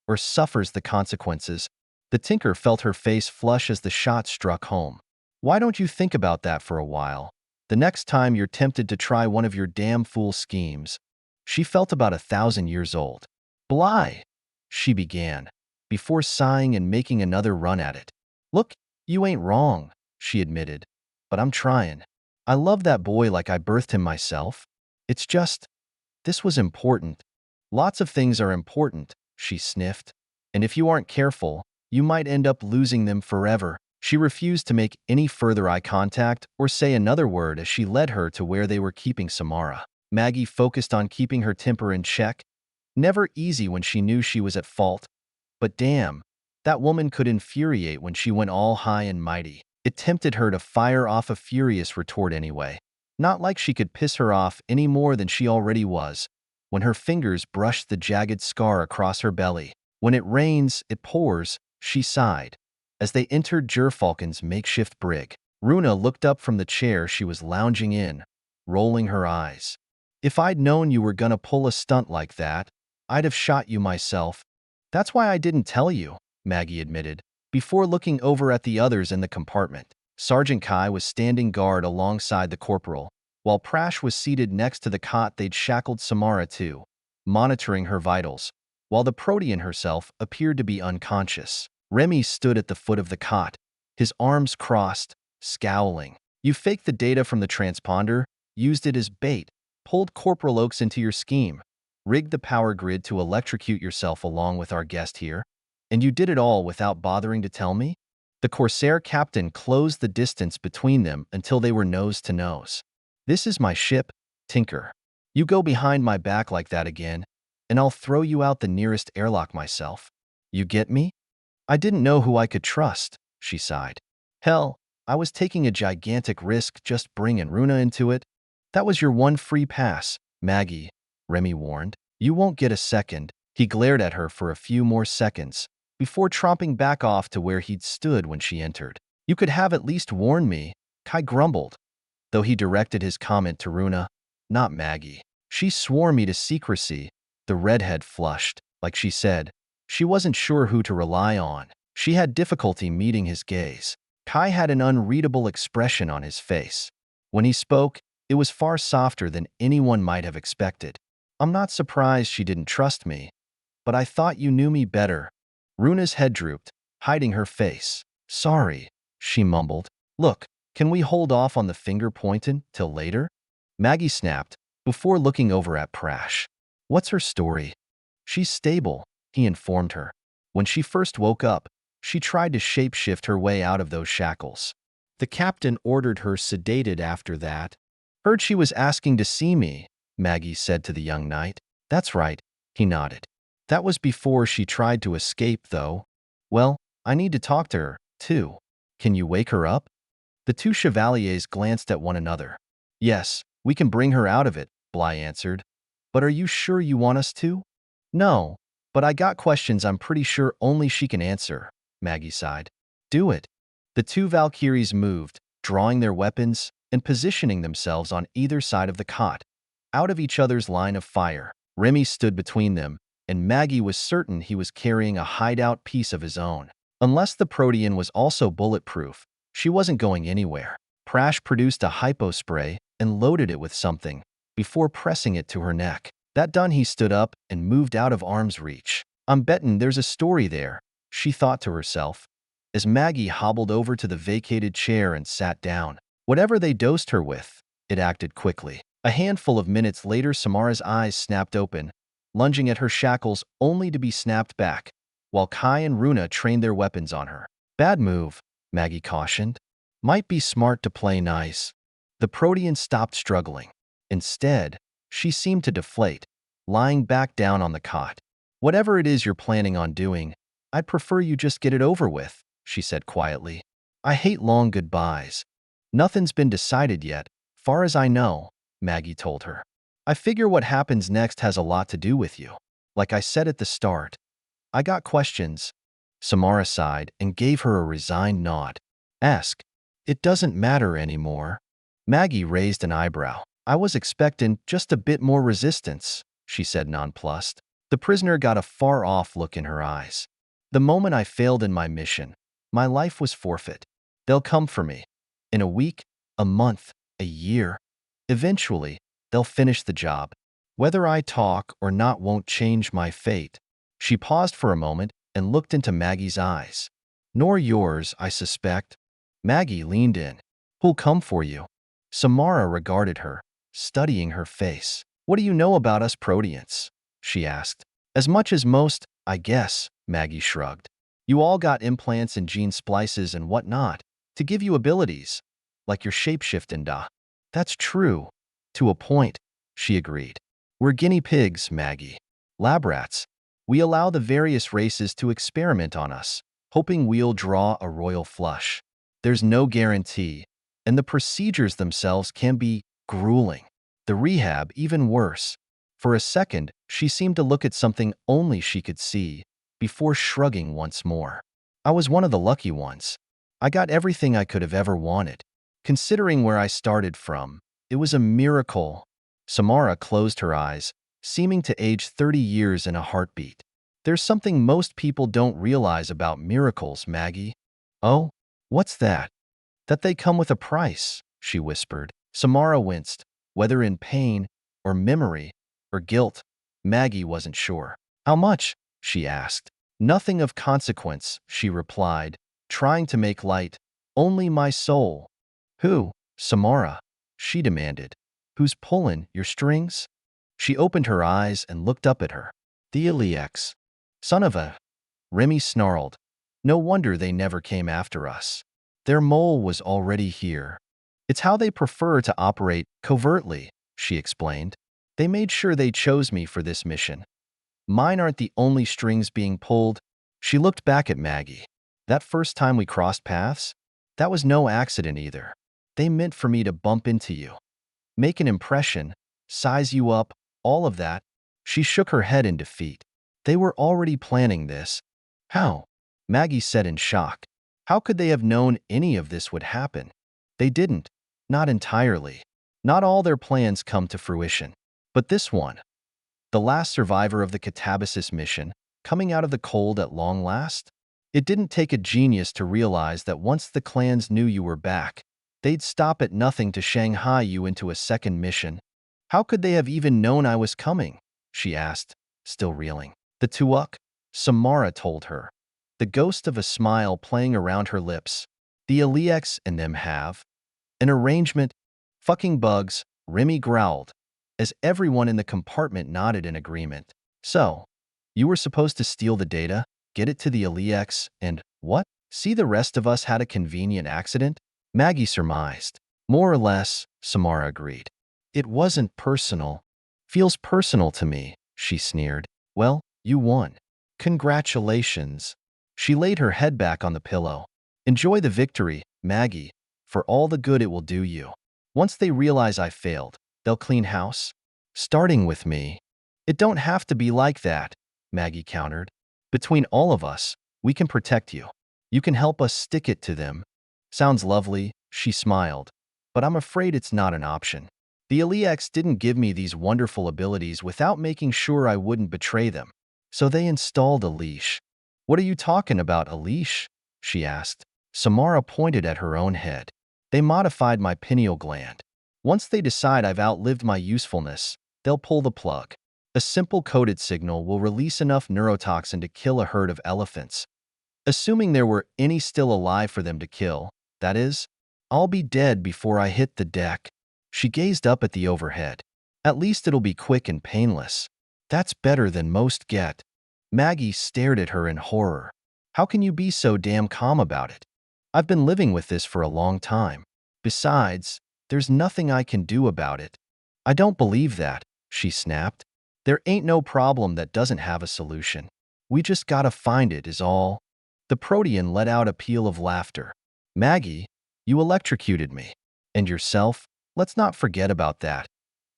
or suffers the consequences. The tinker felt her face flush as the shot struck home. Why don't you think about that for a while? The next time you're tempted to try one of your damn fool schemes. She felt about 1,000 years old. Bly, she began, before sighing and making another run at it. Look, you ain't wrong, she admitted, but I'm trying. I love that boy like I birthed him myself. It's just, this was important. Lots of things are important, she sniffed, and if you aren't careful, you might end up losing them forever. She refused to make any further eye contact or say another word as she led her to where they were keeping Samara. Maggie focused on keeping her temper in check. Never easy when she knew she was at fault. But damn, that woman could infuriate when she went all high and mighty. It tempted her to fire off a furious retort anyway. Not like she could piss her off any more than she already was, when her fingers brushed the jagged scar across her belly. When it rains, it pours, she sighed. As they entered Gerfalcon's makeshift brig, Runa looked up from the chair she was lounging in, rolling her eyes. If I'd known you were gonna pull a stunt like that, I'd have shot you myself. That's why I didn't tell you, Maggie admitted, before looking over at the others in the compartment. Sergeant Kai was standing guard alongside the corporal, while Prash was seated next to the cot they'd shackled Samara to, monitoring her vitals, while the Protean herself appeared to be unconscious. Remy stood at the foot of the cot, his arms crossed, scowling. You faked the data from the transponder, used it as bait, pulled Corporal Oakes into your scheme, rigged the power grid to electrocute yourself along with our guest here, and you did it all without bothering to tell me? The Corsair captain closed the distance between them until they were nose to nose. This is my ship, Tinker. You go behind my back like that again, and I'll throw you out the nearest airlock myself. You get me? I didn't know who I could trust, she sighed. Hell, I was taking a gigantic risk just bringing Runa into it. That was your one free pass, Maggie, Remy warned. You won't get a second. He glared at her for a few more seconds, before tromping back off to where he'd stood when she entered. You could have at least warned me, Kai grumbled, though he directed his comment to Runa, not Maggie. She swore me to secrecy. The redhead flushed, like she said. She wasn't sure who to rely on. She had difficulty meeting his gaze. Kai had an unreadable expression on his face. When he spoke, it was far softer than anyone might have expected. I'm not surprised she didn't trust me, but I thought you knew me better. Runa's head drooped, hiding her face. Sorry, she mumbled. Look, can we hold off on the finger pointing till later? Maggie snapped, before looking over at Prash. What's her story? She's stable, he informed her. When she first woke up, she tried to shapeshift her way out of those shackles. The captain ordered her sedated after that. Heard she was asking to see me, Maggie said to the young knight. That's right, he nodded. That was before she tried to escape, though. Well, I need to talk to her, too. Can you wake her up? The two chevaliers glanced at one another. Yes, we can bring her out of it, Bly answered. But are you sure you want us to? No, but I got questions I'm pretty sure only she can answer, Maggie sighed. Do it. The two Valkyries moved, drawing their weapons and positioning themselves on either side of the cot, out of each other's line of fire. Remy stood between them, and Maggie was certain he was carrying a hideout piece of his own. Unless the Protean was also bulletproof, she wasn't going anywhere. Prash produced a hypo spray and loaded it with something, before pressing it to her neck. That done, he stood up and moved out of arm's reach. I'm betting there's a story there, she thought to herself, as Maggie hobbled over to the vacated chair and sat down. Whatever they dosed her with, it acted quickly. A handful of minutes later, Samara's eyes snapped open, lunging at her shackles only to be snapped back, while Kai and Runa trained their weapons on her. Bad move, Maggie cautioned. Might be smart to play nice. The Protean stopped struggling. Instead, she seemed to deflate, lying back down on the cot. Whatever it is you're planning on doing, I'd prefer you just get it over with, she said quietly. I hate long goodbyes. Nothing's been decided yet, far as I know, Maggie told her. I figure what happens next has a lot to do with you. Like I said at the start, I got questions. Samara sighed and gave her a resigned nod. Ask. It doesn't matter anymore. Maggie raised an eyebrow. I was expecting just a bit more resistance, she said nonplussed. The prisoner got a far-off look in her eyes. The moment I failed in my mission, my life was forfeit. They'll come for me. In a week, a month, a year. Eventually, they'll finish the job. Whether I talk or not won't change my fate. She paused for a moment and looked into Maggie's eyes. Nor yours, I suspect. Maggie leaned in. Who'll come for you? Samara regarded her, studying her face. What do you know about us Proteans? She asked. As much as most, I guess, Maggie shrugged. You all got implants and gene splices and whatnot to give you abilities, like your shapeshift. That's true. To a point, she agreed. We're guinea pigs, Maggie. Lab rats. We allow the various races to experiment on us, hoping we'll draw a royal flush. There's no guarantee, and the procedures themselves can be grueling. The rehab even worse. For a second, she seemed to look at something only she could see, before shrugging once more. I was one of the lucky ones. I got everything I could have ever wanted. Considering where I started from, it was a miracle. Samara closed her eyes, seeming to age 30 years in a heartbeat. There's something most people don't realize about miracles, Maggie. Oh, what's that? That they come with a price, she whispered. Samara winced, whether in pain or memory or guilt. Maggie wasn't sure. How much? She asked. Nothing of consequence, she replied, trying to make light. Only my soul. Who? Samara, she demanded. Who's pulling your strings? She opened her eyes and looked up at her. The Iliex. Son of a... Remy snarled. No wonder they never came after us. Their mole was already here. It's how they prefer to operate covertly, she explained. They made sure they chose me for this mission. Mine aren't the only strings being pulled. She looked back at Maggie. That first time we crossed paths? That was no accident either. They meant for me to bump into you. Make an impression, size you up, all of that. She shook her head in defeat. They were already planning this. How? Maggie said in shock. How could they have known any of this would happen? They didn't. Not entirely. Not all their plans come to fruition. But this one, the last survivor of the Catabasis mission, coming out of the cold at long last? It didn't take a genius to realize that once the clans knew you were back, they'd stop at nothing to Shanghai you into a second mission. How could they have even known I was coming? She asked, still reeling. The tuuk? Samara told her, the ghost of a smile playing around her lips. The Iliex and them have an arrangement. Fucking bugs, Remy growled, as everyone in the compartment nodded in agreement. So, you were supposed to steal the data, get it to the Iliex, and what? See, the rest of us had a convenient accident? Maggie surmised. More or less, Samara agreed. It wasn't personal. Feels personal to me, she sneered. Well, you won. Congratulations. She laid her head back on the pillow. Enjoy the victory, Maggie, for all the good it will do you. Once they realize I failed, they'll clean house. Starting with me. It don't have to be like that, Maggie countered. Between all of us, we can protect you. You can help us stick it to them. Sounds lovely, she smiled, but I'm afraid it's not an option. The Iliex didn't give me these wonderful abilities without making sure I wouldn't betray them. So they installed a leash. What are you talking about, a leash? She asked. Samara pointed at her own head. They modified my pineal gland. Once they decide I've outlived my usefulness, they'll pull the plug. A simple coded signal will release enough neurotoxin to kill a herd of elephants. Assuming there were any still alive for them to kill, that is, I'll be dead before I hit the deck. She gazed up at the overhead. At least it'll be quick and painless. That's better than most get. Maggie stared at her in horror. How can you be so damn calm about it? I've been living with this for a long time. Besides, there's nothing I can do about it. I don't believe that, she snapped. There ain't no problem that doesn't have a solution. We just gotta find it is all. The Protean let out a peal of laughter. Maggie, you electrocuted me. And yourself? Let's not forget about that.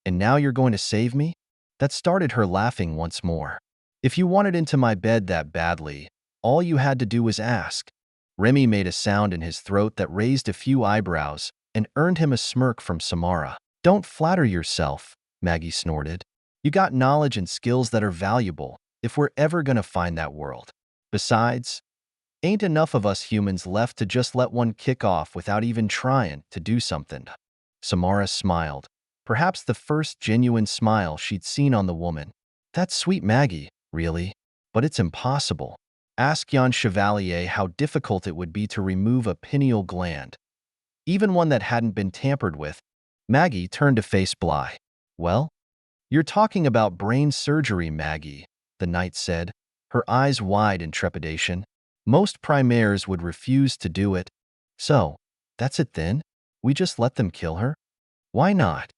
And now you're going to save me? That started her laughing once more. If you wanted into my bed that badly, all you had to do was ask. Remy made a sound in his throat that raised a few eyebrows and earned him a smirk from Samara. Don't flatter yourself, Maggie snorted. You got knowledge and skills that are valuable if we're ever gonna find that world. Besides, ain't enough of us humans left to just let one kick off without even trying to do something. Samara smiled, perhaps the first genuine smile she'd seen on the woman. That's sweet, Maggie, really? But it's impossible. Ask yon chevalier how difficult it would be to remove a pineal gland, even one that hadn't been tampered with. Maggie turned to face Bly. Well, you're talking about brain surgery, Maggie, the knight said, her eyes wide in trepidation. Most primaires would refuse to do it. So, that's it then? We just let them kill her? Why not?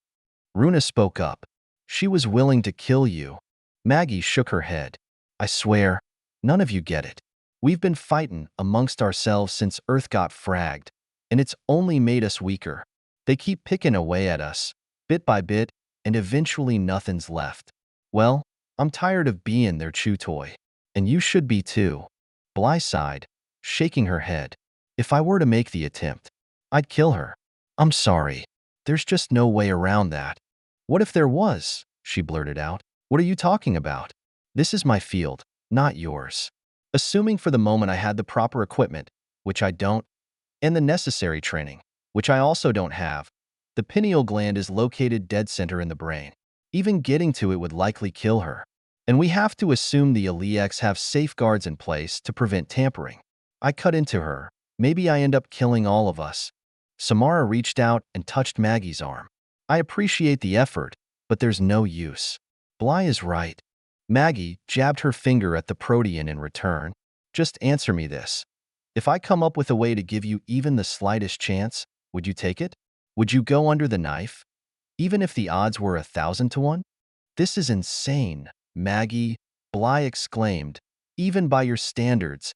Runa spoke up. She was willing to kill you. Maggie shook her head. I swear, none of you get it. We've been fighting amongst ourselves since Earth got fragged, and it's only made us weaker. They keep picking away at us, bit by bit, and eventually nothing's left. Well, I'm tired of being their chew toy. And you should be too. Bly sighed, shaking her head. If I were to make the attempt, I'd kill her. I'm sorry. There's just no way around that. What if there was? She blurted out. What are you talking about? This is my field, not yours. Assuming for the moment I had the proper equipment, which I don't, and the necessary training, which I also don't have, the pineal gland is located dead center in the brain. Even getting to it would likely kill her. And we have to assume the Alex have safeguards in place to prevent tampering. I cut into her. Maybe I end up killing all of us. Samara reached out and touched Maggie's arm. I appreciate the effort, but there's no use. Bly is right. Maggie jabbed her finger at the protean in return. Just answer me this. If I come up with a way to give you even the slightest chance, would you take it? Would you go under the knife? Even if the odds were 1,000 to 1? This is insane, Maggie, Bly exclaimed. Even by your standards.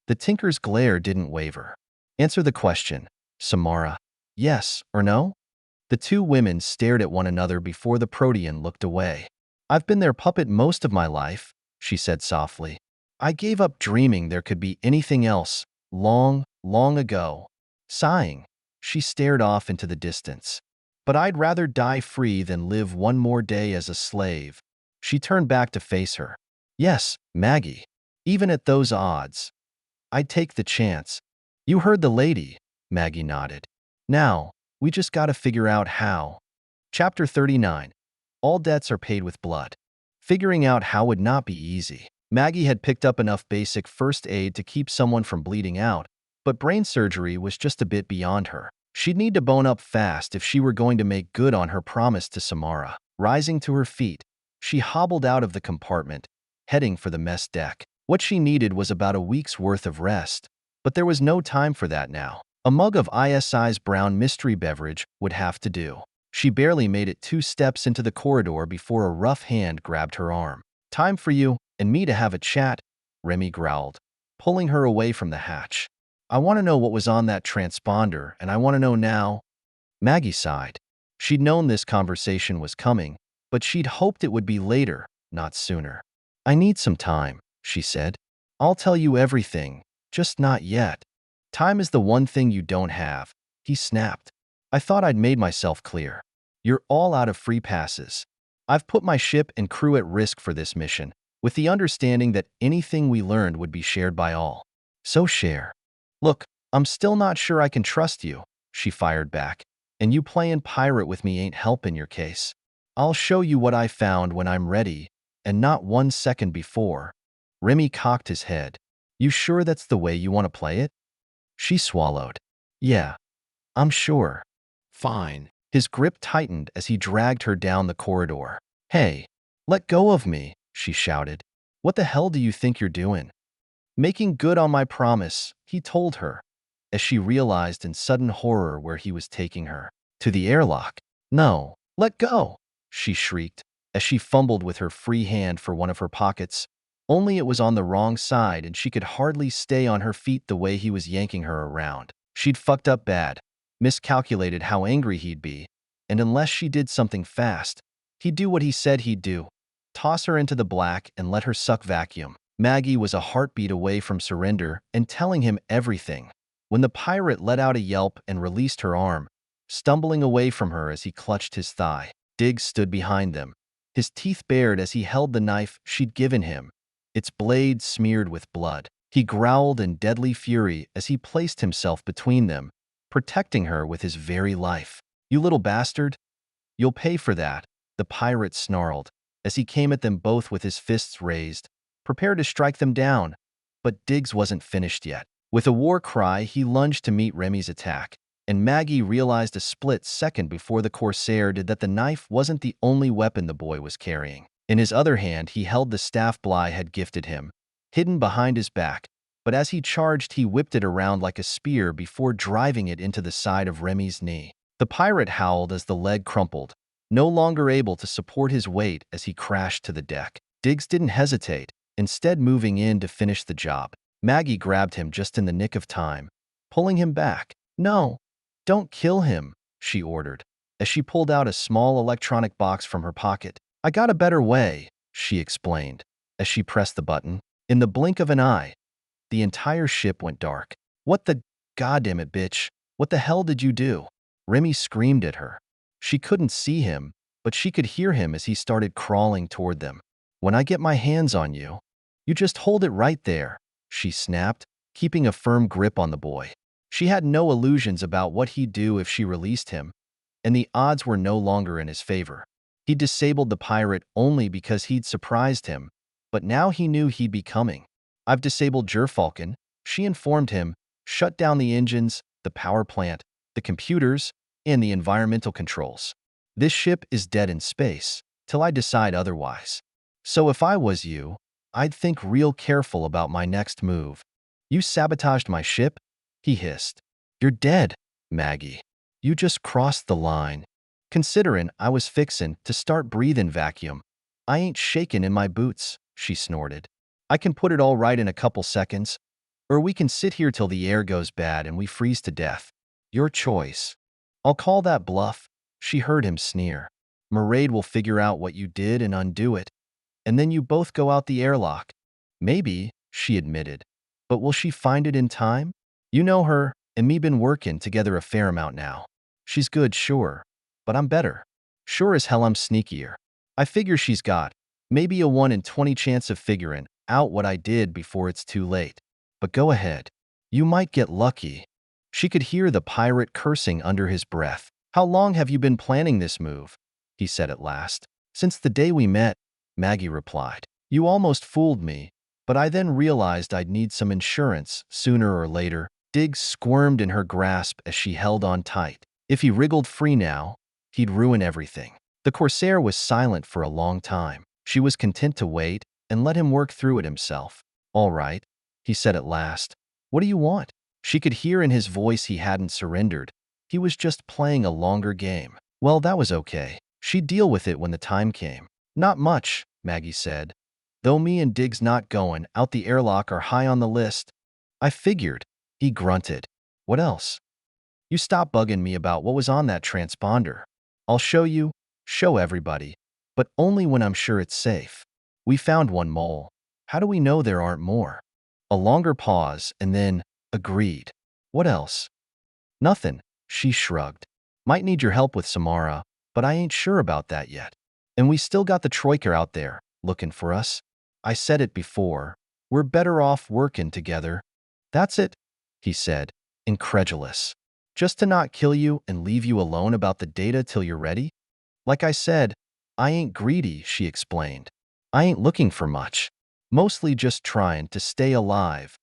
The Tinker's glare didn't waver. Answer the question, Samara. Yes or no? The two women stared at one another before the protean looked away. I've been their puppet most of my life, she said softly. I gave up dreaming there could be anything else, long, long ago. Sighing, she stared off into the distance. But I'd rather die free than live one more day as a slave. She turned back to face her. Yes, Maggie. Even at those odds. I'd take the chance. You heard the lady, Maggie nodded. Now, we just gotta figure out how. Chapter 39. All debts are paid with blood. Figuring out how would not be easy. Maggie had picked up enough basic first aid to keep someone from bleeding out, but brain surgery was just a bit beyond her. She'd need to bone up fast if she were going to make good on her promise to Samara. Rising to her feet, she hobbled out of the compartment, heading for the mess deck. What she needed was about a week's worth of rest, but there was no time for that now. A mug of ISI's brown mystery beverage would have to do. She barely made it 2 steps into the corridor before a rough hand grabbed her arm. Time for you and me to have a chat, Remy growled, pulling her away from the hatch. I want to know what was on that transponder, and I want to know now. Maggie sighed. She'd known this conversation was coming, but she'd hoped it would be later, not sooner. I need some time, she said. I'll tell you everything, just not yet. Time is the one thing you don't have, he snapped. I thought I'd made myself clear. You're all out of free passes. I've put my ship and crew at risk for this mission, with the understanding that anything we learned would be shared by all. So share. Look, I'm still not sure I can trust you, she fired back, and you playing pirate with me ain't helping your case. I'll show you what I found when I'm ready, and not 1 second before. Remy cocked his head. You sure that's the way you want to play it? She swallowed. Yeah, I'm sure. Fine. His grip tightened as he dragged her down the corridor. Hey, let go of me, she shouted. What the hell do you think you're doing? Making good on my promise, he told her, as she realized in sudden horror where he was taking her. To the airlock. No, let go, she shrieked, as she fumbled with her free hand for one of her pockets. Only it was on the wrong side and she could hardly stay on her feet the way he was yanking her around. She'd fucked up bad, miscalculated how angry he'd be, and unless she did something fast, he'd do what he said he'd do. Toss her into the black and let her suck vacuum. Maggie was a heartbeat away from surrender and telling him everything, when the pirate let out a yelp and released her arm, stumbling away from her as he clutched his thigh. Diggs stood behind them, his teeth bared as he held the knife she'd given him, its blade smeared with blood. He growled in deadly fury as he placed himself between them, protecting her with his very life. You little bastard! You'll pay for that, the pirate snarled, as he came at them both with his fists raised, prepared to strike them down. But Diggs wasn't finished yet. With a war cry, he lunged to meet Remy's attack, and Maggie realized a split second before the Corsair did that the knife wasn't the only weapon the boy was carrying. In his other hand, he held the staff Bly had gifted him, hidden behind his back, but as he charged, he whipped it around like a spear before driving it into the side of Remy's knee. The pirate howled as the leg crumpled, no longer able to support his weight as he crashed to the deck. Diggs didn't hesitate, instead moving in to finish the job. Maggie grabbed him just in the nick of time, pulling him back. "No, don't kill him," she ordered, as she pulled out a small electronic box from her pocket. "I got a better way," she explained, as she pressed the button. In the blink of an eye, the entire ship went dark. "What the goddamn it, bitch? What the hell did you do?" Remy screamed at her. She couldn't see him, but she could hear him as he started crawling toward them. "When I get my hands on you, you just hold it right there," she snapped, keeping a firm grip on the boy. She had no illusions about what he'd do if she released him, and the odds were no longer in his favor. He disabled the pirate only because he'd surprised him, but now he knew he'd be coming. "I've disabled Gerfalcon," she informed him, "shut down the engines, the power plant, the computers, and the environmental controls. This ship is dead in space, till I decide otherwise. So if I was you, I'd think real careful about my next move." "You sabotaged my ship?" he hissed. "You're dead, Maggie. You just crossed the line. Considerin' I was fixin' to start breathin' vacuum. I ain't shakin' in my boots," she snorted. "I can put it all right in a couple seconds, or we can sit here till the air goes bad and we freeze to death. Your choice." "I'll call that bluff," she heard him sneer. "Mairead will figure out what you did and undo it, and then you both go out the airlock." "Maybe," she admitted, "but will she find it in time? You know her, and me been workin' together a fair amount now. She's good, sure, but I'm better. Sure as hell I'm sneakier. I figure she's got maybe a 1 in 20 chance of figuring out what I did before it's too late. But go ahead. You might get lucky." She could hear the pirate cursing under his breath. "How long have you been planning this move?" he said at last. "Since the day we met," Maggie replied. "You almost fooled me, but I then realized I'd need some insurance sooner or later." Diggs squirmed in her grasp as she held on tight. If he wriggled free now, he'd ruin everything. The Corsair was silent for a long time. She was content to wait and let him work through it himself. "All right," he said at last. "What do you want?" She could hear in his voice he hadn't surrendered. He was just playing a longer game. Well, that was okay. She'd deal with it when the time came. "Not much," Maggie said. "Though me and Diggs not going out the airlock are high on the list." "I figured," he grunted. "What else?" "You stop bugging me about what was on that transponder. I'll show you, show everybody, but only when I'm sure it's safe. We found one mole. How do we know there aren't more?" A longer pause, and then, "Agreed. What else?" "Nothing," she shrugged. "Might need your help with Samara, but I ain't sure about that yet. And we still got the Troika out there, looking for us. I said it before. We're better off working together." "That's it," he said, incredulous. "Just to not kill you and leave you alone about the data till you're ready?" "Like I said, I ain't greedy," she explained. "I ain't looking for much. Mostly just trying to stay alive."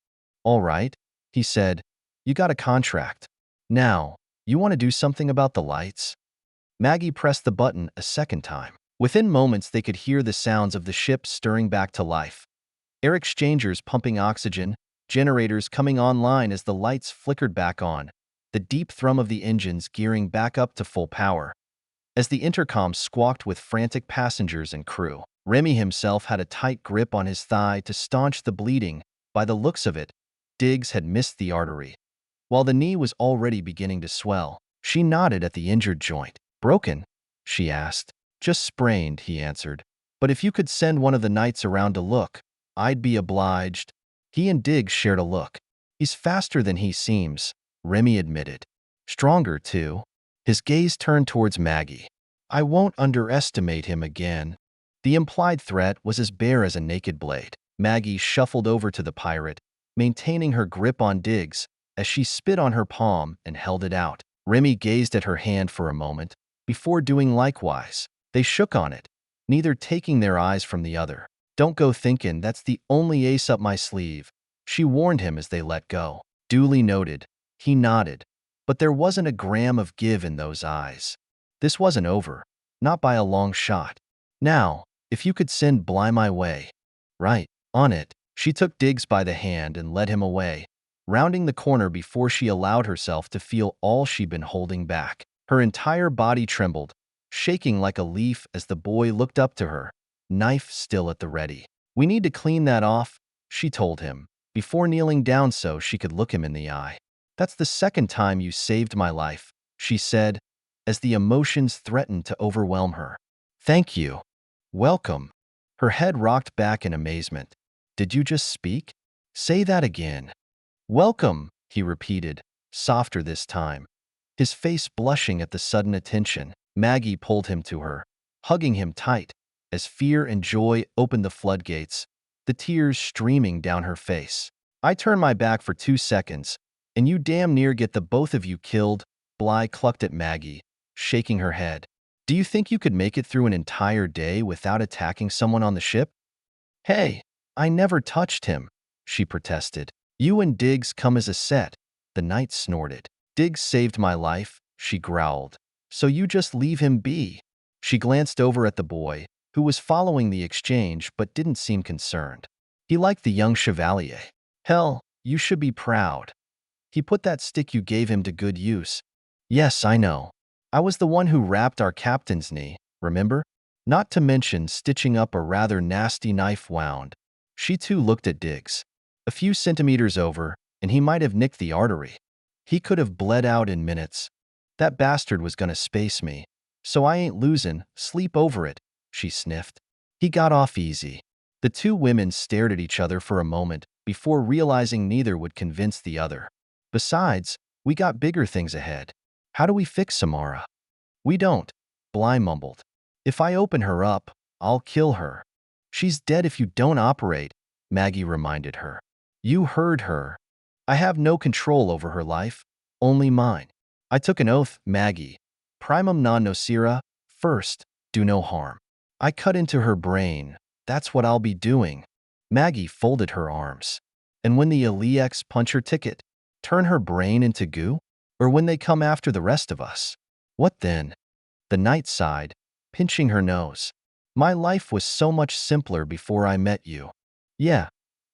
"All right," he said. "You got a contract. Now, you want to do something about the lights?" Maggie pressed the button a second time. Within moments, they could hear the sounds of the ship stirring back to life. Air exchangers pumping oxygen, generators coming online as the lights flickered back on, the deep thrum of the engines gearing back up to full power. As the intercom squawked with frantic passengers and crew, Remy himself had a tight grip on his thigh to staunch the bleeding. By the looks of it, Diggs had missed the artery. While the knee was already beginning to swell, she nodded at the injured joint. "Broken?" she asked. "Just sprained," he answered. "But if you could send one of the knights around to look, I'd be obliged." He and Diggs shared a look. "He's faster than he seems," Remy admitted. "Stronger, too." His gaze turned towards Maggie. "I won't underestimate him again." The implied threat was as bare as a naked blade. Maggie shuffled over to the pirate, maintaining her grip on Diggs as she spit on her palm and held it out. Remy gazed at her hand for a moment before doing likewise. They shook on it, neither taking their eyes from the other. "Don't go thinking that's the only ace up my sleeve," she warned him as they let go. Duly noted. He nodded, but there wasn't a gram of give in those eyes. This wasn't over, not by a long shot. "Now, if you could send Bly my way." "Right, on it," She took Diggs by the hand and led him away, rounding the corner before she allowed herself to feel all she'd been holding back. Her entire body trembled, shaking like a leaf as the boy looked up to her, knife still at the ready. "We need to clean that off," she told him, before kneeling down so she could look him in the eye. "That's the second time you saved my life," she said, as the emotions threatened to overwhelm her. "Thank you. Welcome." Her head rocked back in amazement. "Did you just speak? Say that again." "Welcome," he repeated, softer this time, his face blushing at the sudden attention. Maggie pulled him to her, hugging him tight, as fear and joy opened the floodgates, the tears streaming down her face. "I turned my back for 2 seconds, and you damn near get the both of you killed," Bly clucked at Maggie, shaking her head. "Do you think you could make it through an entire day without attacking someone on the ship?" "Hey, I never touched him," she protested. "You and Diggs come as a set," the knight snorted. "Diggs saved my life," she growled. "So you just leave him be." She glanced over at the boy, who was following the exchange but didn't seem concerned. He liked the young chevalier. "Hell, you should be proud. He put that stick you gave him to good use." "Yes, I know. I was the one who wrapped our captain's knee, remember? Not to mention stitching up a rather nasty knife wound." She too looked at Diggs. "A few centimeters over, and he might have nicked the artery. He could have bled out in minutes. That bastard was gonna space me, so I ain't losing sleep over it," she sniffed. "He got off easy." The two women stared at each other for a moment before realizing neither would convince the other. "Besides, we got bigger things ahead. How do we fix Samara?" "We don't," Bly mumbled. "If I open her up, I'll kill her." "She's dead if you don't operate," Maggie reminded her. "You heard her. I have no control over her life, only mine." "I took an oath, Maggie. Primum non nocere, first, do no harm. I cut into her brain. That's what I'll be doing." Maggie folded her arms. "And when the Elieks punch her ticket, turn her brain into goo? Or when they come after the rest of us? What then?" The knight sighed, pinching her nose. "My life was so much simpler before I met you." "Yeah,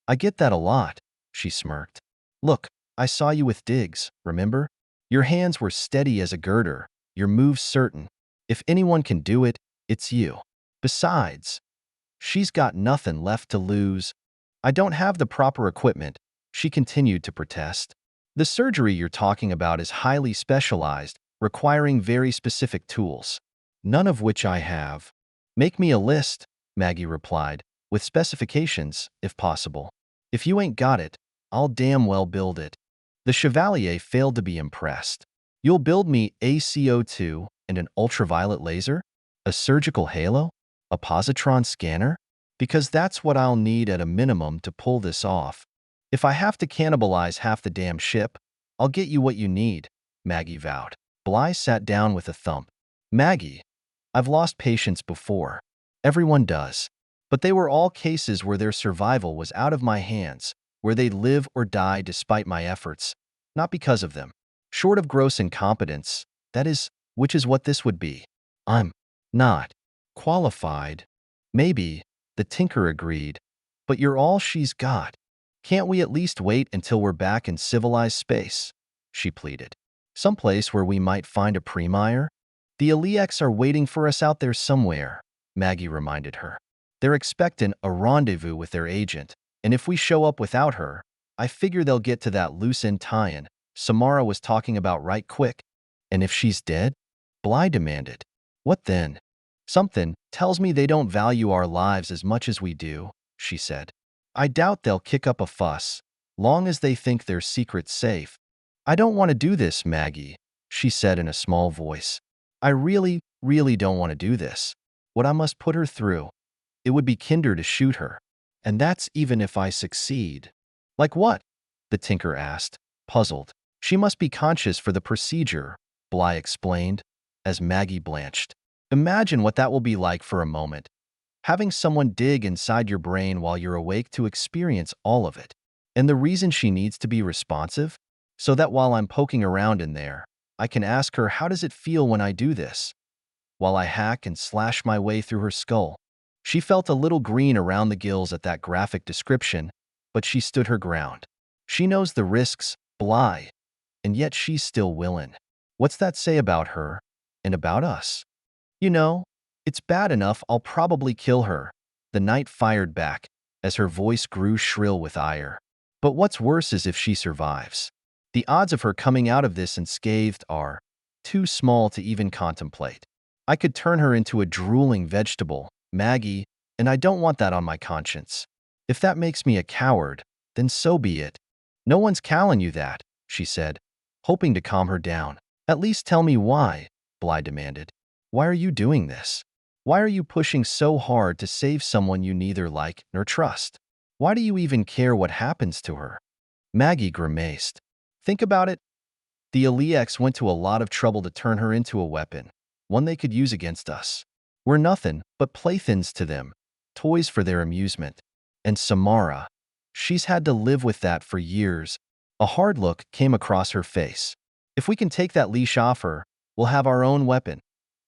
I get that a lot," she smirked. "Look, I saw you with Diggs, remember? Your hands were steady as a girder, your moves certain. If anyone can do it, it's you. Besides, she's got nothing left to lose." "I don't have the proper equipment," she continued to protest. "The surgery you're talking about is highly specialized, requiring very specific tools, none of which I have." "Make me a list," Maggie replied, "with specifications, if possible. If you ain't got it, I'll damn well build it." The Chevalier failed to be impressed. "You'll build me a CO2 and an ultraviolet laser? A surgical halo? A positron scanner? Because that's what I'll need at a minimum to pull this off. If I have to cannibalize half the damn ship, I'll get you what you need," Maggie vowed. Bly sat down with a thump. "Maggie, I've lost patience before. Everyone does. But they were all cases where their survival was out of my hands, where they'd live or die despite my efforts, not because of them. Short of gross incompetence, that is, which is what this would be. I'm not qualified." "Maybe," the tinker agreed, "but you're all she's got. Can't we at least wait until we're back in civilized space?" she pleaded. "Someplace where we might find a premier?" "The Elieks are waiting for us out there somewhere," Maggie reminded her. "They're expecting a rendezvous with their agent, and if we show up without her, I figure they'll get to that loose-end tie-in Samara was talking about right quick." "And if she's dead?" Bly demanded. "What then?" "Something tells me they don't value our lives as much as we do," she said. "I doubt they'll kick up a fuss, long as they think their secret's safe." "I don't want to do this, Maggie," she said in a small voice. "I really, really don't want to do this. What I must put her through. It would be kinder to shoot her. And that's even if I succeed." "Like what?" the tinker asked, puzzled. "She must be conscious for the procedure," Bly explained, as Maggie blanched. "Imagine what that will be like for a moment. Having someone dig inside your brain while you're awake to experience all of it. And the reason she needs to be responsive? So that while I'm poking around in there, I can ask her, how does it feel when I do this? While I hack and slash my way through her skull." She felt a little green around the gills at that graphic description, but she stood her ground. She knows the risks, Bly, and yet she's still willin'. What's that say about her and about us? You know, it's bad enough I'll probably kill her, the knight fired back as her voice grew shrill with ire. But what's worse is if she survives. The odds of her coming out of this unscathed are too small to even contemplate. I could turn her into a drooling vegetable, Maggie, and I don't want that on my conscience. If that makes me a coward, then so be it. No one's calling you that, she said, hoping to calm her down. At least tell me why, Bly demanded. Why are you doing this? Why are you pushing so hard to save someone you neither like nor trust? Why do you even care what happens to her? Maggie grimaced. Think about it. The Eliaks went to a lot of trouble to turn her into a weapon, one they could use against us. We're nothing but playthings to them, toys for their amusement. And Samara, she's had to live with that for years. A hard look came across her face. If we can take that leash off her, we'll have our own weapon.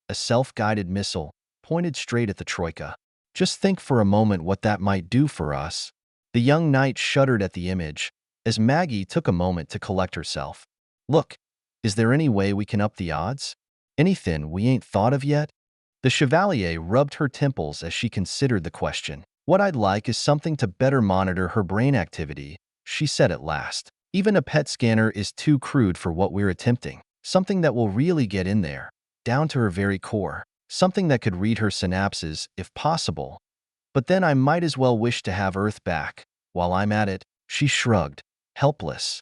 A self-guided missile, pointed straight at the Troika. Just think for a moment what that might do for us. The young knight shuddered at the image, as Maggie took a moment to collect herself. Look, is there any way we can up the odds? Anything we ain't thought of yet? The Chevalier rubbed her temples as she considered the question. What I'd like is something to better monitor her brain activity, she said at last. Even a PET scanner is too crude for what we're attempting. Something that will really get in there, down to her very core. Something that could read her synapses, if possible. But then I might as well wish to have Earth back. While I'm at it, she shrugged, helpless.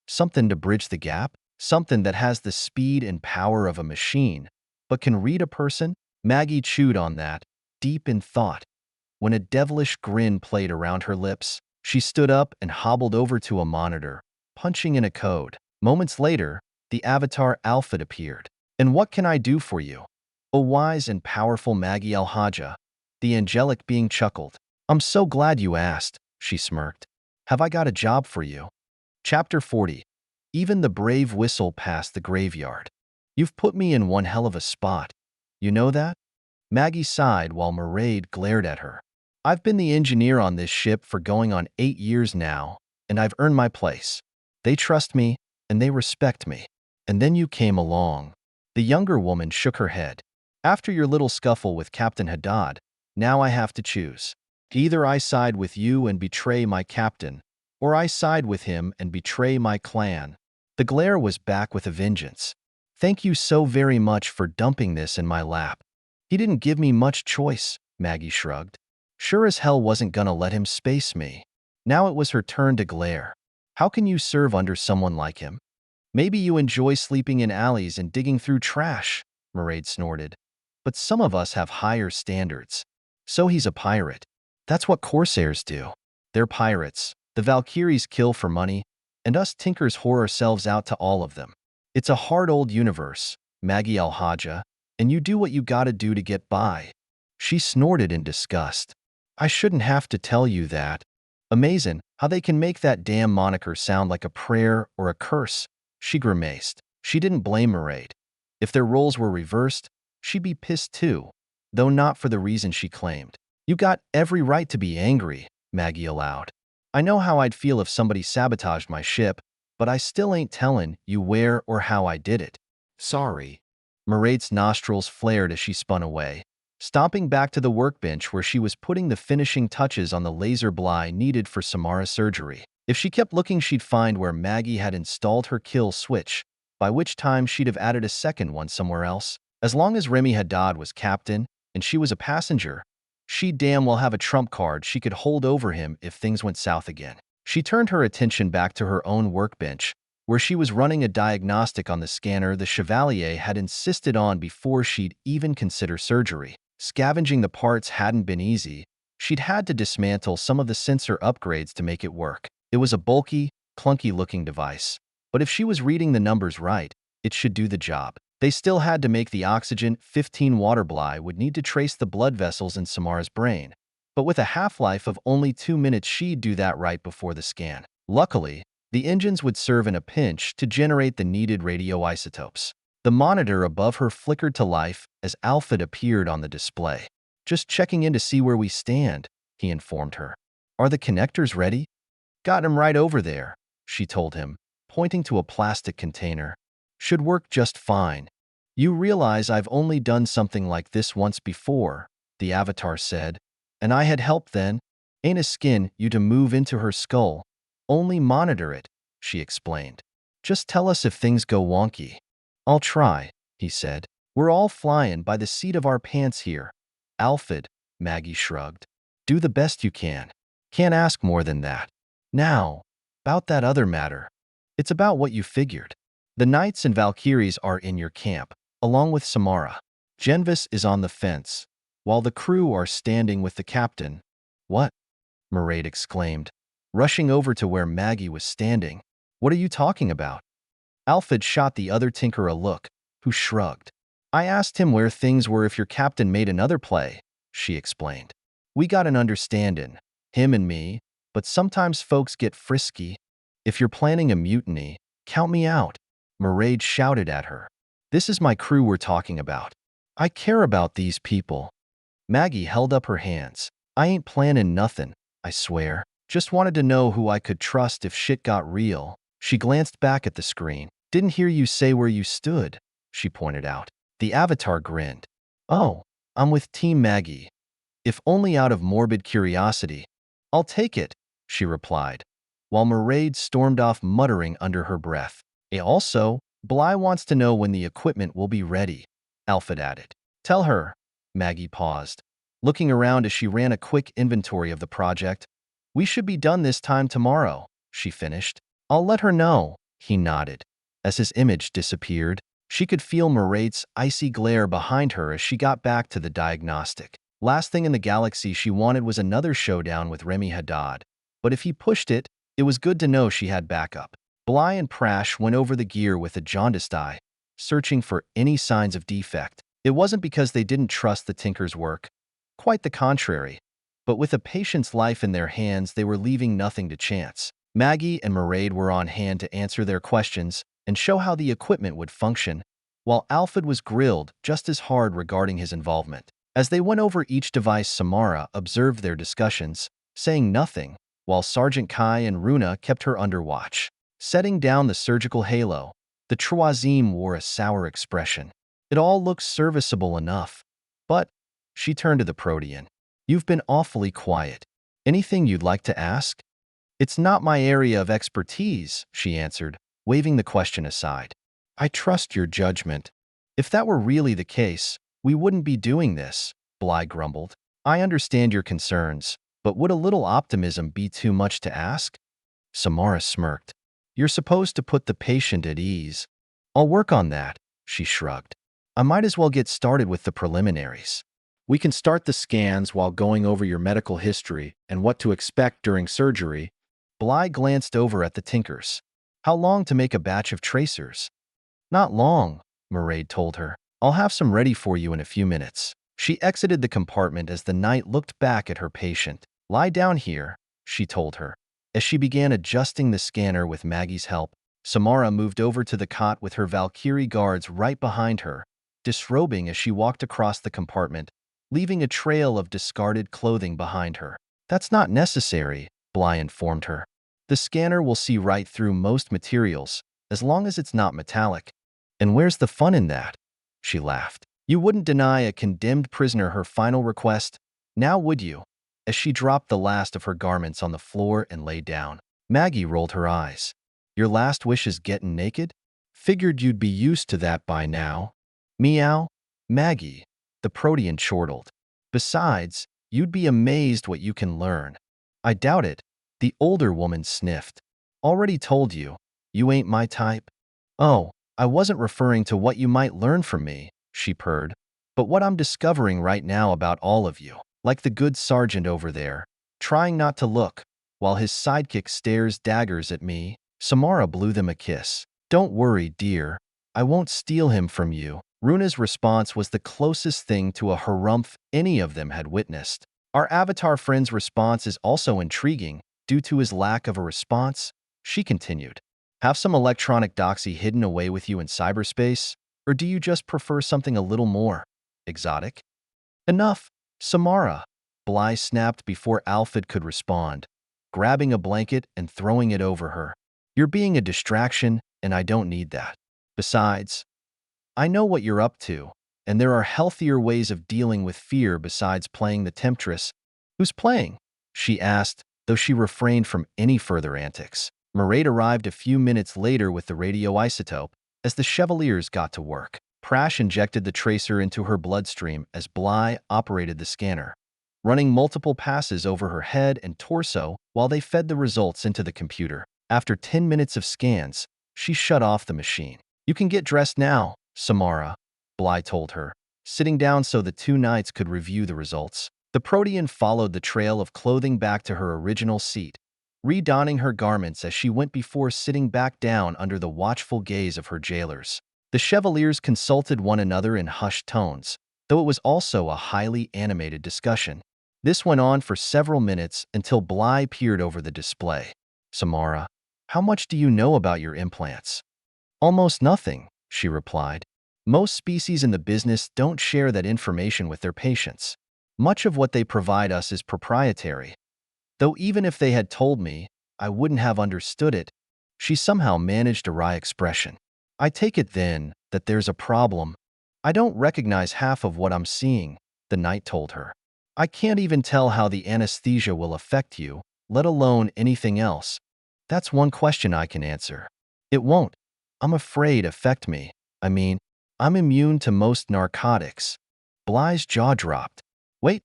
Something to bridge the gap? Something that has the speed and power of a machine, but can read a person? Maggie chewed on that, deep in thought. When a devilish grin played around her lips, she stood up and hobbled over to a monitor, punching in a code. Moments later, the avatar Alfred appeared. And what can I do for you? O wise and powerful Maggie Al-Haja, the angelic being chuckled. I'm so glad you asked, she smirked. Have I got a job for you? Chapter 40. Even the brave whistle past the graveyard. You've put me in one hell of a spot. You know that? Maggie sighed while Mairead glared at her. I've been the engineer on this ship for going on 8 years now, and I've earned my place. They trust me, and they respect me. And then you came along. The younger woman shook her head. After your little scuffle with Captain Haddad, now I have to choose. Either I side with you and betray my captain, or I side with him and betray my clan. The glare was back with a vengeance. Thank you so very much for dumping this in my lap. He didn't give me much choice, Maggie shrugged. Sure as hell wasn't gonna let him space me. Now it was her turn to glare. How can you serve under someone like him? Maybe you enjoy sleeping in alleys and digging through trash, Mairead snorted. But some of us have higher standards. So he's a pirate. That's what corsairs do. They're pirates. The Valkyries kill for money, and us tinkers whore ourselves out to all of them. It's a hard old universe, Maggie Al-Haja, and you do what you gotta do to get by. She snorted in disgust. I shouldn't have to tell you that. Amazing how they can make that damn moniker sound like a prayer or a curse, she grimaced. She didn't blame Mairead. If their roles were reversed, she'd be pissed too, though not for the reason she claimed. You got every right to be angry, Maggie allowed. I know how I'd feel if somebody sabotaged my ship, but I still ain't telling you where or how I did it. Sorry. Mairead's nostrils flared as she spun away, stomping back to the workbench where she was putting the finishing touches on the laser Bly needed for Samara's surgery. If she kept looking, she'd find where Maggie had installed her kill switch, by which time she'd have added a second one somewhere else. As long as Remy Haddad was captain and she was a passenger, she'd damn well have a trump card she could hold over him if things went south again. She turned her attention back to her own workbench, where she was running a diagnostic on the scanner the Chevalier had insisted on before she'd even consider surgery. Scavenging the parts hadn't been easy. She'd had to dismantle some of the sensor upgrades to make it work. It was a bulky, clunky-looking device, but if she was reading the numbers right, it should do the job. They still had to make the oxygen 15 water Bly would need to trace the blood vessels in Samara's brain, but with a half-life of only 2 minutes she'd do that right before the scan. Luckily, the engines would serve in a pinch to generate the needed radioisotopes. The monitor above her flickered to life as Alfred appeared on the display. Just checking in to see where we stand, he informed her. Are the connectors ready? Got 'em right over there, she told him, pointing to a plastic container. Should work just fine. You realize I've only done something like this once before, the avatar said. And I had help then. Ain't a skin you to move into her skull. Only monitor it, she explained. Just tell us if things go wonky. I'll try, he said. We're all flying by the seat of our pants here. Alfred, Maggie shrugged. Do the best you can. Can't ask more than that. Now, about that other matter. It's about what you figured. The knights and valkyries are in your camp, along with Samara. Genvis is on the fence, while the crew are standing with the captain. What? Mairead exclaimed, rushing over to where Maggie was standing. What are you talking about? Alfred shot the other tinker a look, who shrugged. I asked him where things were if your captain made another play, she explained. We got an understanding, him and me, but sometimes folks get frisky. If you're planning a mutiny, count me out, Mairead shouted at her. This is my crew we're talking about. I care about these people. Maggie held up her hands. I ain't planning nothing, I swear. Just wanted to know who I could trust if shit got real. She glanced back at the screen. Didn't hear you say where you stood, she pointed out. The avatar grinned. Oh, I'm with Team Maggie. If only out of morbid curiosity. I'll take it, she replied, while Mairead stormed off muttering under her breath. Also, Bly wants to know when the equipment will be ready, Alfred added. Tell her. Maggie paused, looking around as she ran a quick inventory of the project. We should be done this time tomorrow, she finished. I'll let her know, he nodded. As his image disappeared, she could feel Mairead's icy glare behind her as she got back to the diagnostic. Last thing in the galaxy she wanted was another showdown with Remy Haddad. But if he pushed it, it was good to know she had backup. Bly and Prash went over the gear with a jaundiced eye, searching for any signs of defect. It wasn't because they didn't trust the Tinker's work. Quite the contrary. But with a patient's life in their hands, they were leaving nothing to chance. Maggie and Mairead were on hand to answer their questions and show how the equipment would function, while Alfred was grilled just as hard regarding his involvement. As they went over each device, Samara observed their discussions, saying nothing, while Sergeant Kai and Runa kept her under watch. Setting down the surgical halo, the Troisième wore a sour expression. It all looks serviceable enough. But, she turned to the Protean, you've been awfully quiet. Anything you'd like to ask? It's not my area of expertise, she answered, waving the question aside. I trust your judgment. If that were really the case, we wouldn't be doing this, Bly grumbled. I understand your concerns, but would a little optimism be too much to ask? Samara smirked. You're supposed to put the patient at ease. I'll work on that, she shrugged. I might as well get started with the preliminaries. We can start the scans while going over your medical history and what to expect during surgery. Bly glanced over at the Tinkers. How long to make a batch of tracers? Not long, Mairead told her. I'll have some ready for you in a few minutes. She exited the compartment as the knight looked back at her patient. Lie down here, she told her. As she began adjusting the scanner with Maggie's help, Samara moved over to the cot with her Valkyrie guards right behind her, disrobing as she walked across the compartment, leaving a trail of discarded clothing behind her. That's not necessary, Bly informed her. The scanner will see right through most materials, as long as it's not metallic. And where's the fun in that? She laughed. You wouldn't deny a condemned prisoner her final request, now would you? As she dropped the last of her garments on the floor and lay down. Maggie rolled her eyes. Your last wish is getting naked? Figured you'd be used to that by now. Meow? Maggie, the Protean chortled. Besides, you'd be amazed what you can learn. I doubt it, the older woman sniffed. Already told you, you ain't my type. Oh, I wasn't referring to what you might learn from me, she purred, but what I'm discovering right now about all of you. Like the good sergeant over there, trying not to look, while his sidekick stares daggers at me. Samara blew them a kiss. Don't worry, dear. I won't steal him from you. Runa's response was the closest thing to a harumph any of them had witnessed. Our avatar friend's response is also intriguing, due to his lack of a response, she continued. Have some electronic doxy hidden away with you in cyberspace, or do you just prefer something a little more exotic? Enough, Samara, Bly snapped before Alfred could respond, grabbing a blanket and throwing it over her. "You're being a distraction, and I don't need that. Besides, I know what you're up to, and there are healthier ways of dealing with fear besides playing the temptress." "Who's playing?" she asked, though she refrained from any further antics. Mairead arrived a few minutes later with the radioisotope as the Chevaliers got to work. Prash injected the tracer into her bloodstream as Bly operated the scanner, running multiple passes over her head and torso while they fed the results into the computer. After 10 minutes of scans, she shut off the machine. "You can get dressed now, Samara," Bly told her, sitting down so the two knights could review the results. The Protean followed the trail of clothing back to her original seat, redonning her garments as she went before sitting back down under the watchful gaze of her jailers. The Chevaliers consulted one another in hushed tones, though it was also a highly animated discussion. This went on for several minutes until Bly peered over the display. "Samara, how much do you know about your implants?" "Almost nothing," she replied. "Most species in the business don't share that information with their patients. Much of what they provide us is proprietary. Though even if they had told me, I wouldn't have understood it." She somehow managed a wry expression. "I take it then that there's a problem." "I don't recognize half of what I'm seeing," the knight told her. "I can't even tell how the anesthesia will affect you, let alone anything else." "That's one question I can answer. It won't, I'm afraid, affect me. I mean, I'm immune to most narcotics." Bly's jaw dropped. "Wait,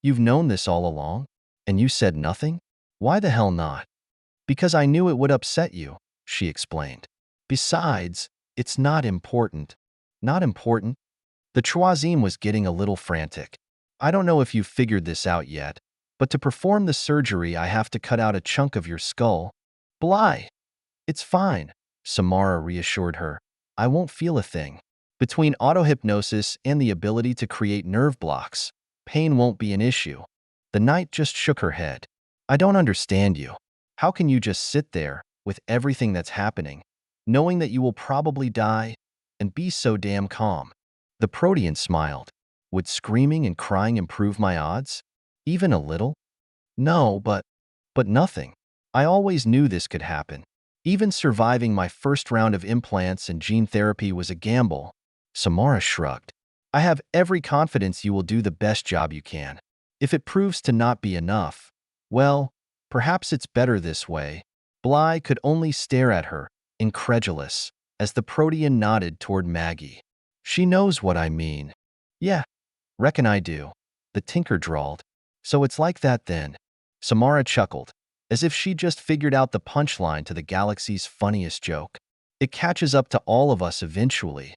you've known this all along? And you said nothing?" "Why the hell not?" "Because I knew it would upset you," she explained. "Besides, it's not important." "Not important?" The troisième was getting a little frantic. "I don't know if you've figured this out yet, but to perform the surgery I have to cut out a chunk of your skull." "Bly, it's fine," Samara reassured her. "I won't feel a thing. Between autohypnosis and the ability to create nerve blocks, pain won't be an issue." The knight just shook her head. "I don't understand you. How can you just sit there, with everything that's happening, knowing that you will probably die, and be so damn calm?" The Protean smiled. "Would screaming and crying improve my odds? Even a little?" "No, but nothing. I always knew this could happen. Even surviving my first round of implants and gene therapy was a gamble." Samara shrugged. "I have every confidence you will do the best job you can. If it proves to not be enough, well, perhaps it's better this way." Bly could only stare at her, incredulous, as the Protean nodded toward Maggie. "She knows what I mean." "Yeah, reckon I do," the tinker drawled. "So it's like that then." Samara chuckled, as if she'd just figured out the punchline to the galaxy's funniest joke. "It catches up to all of us eventually.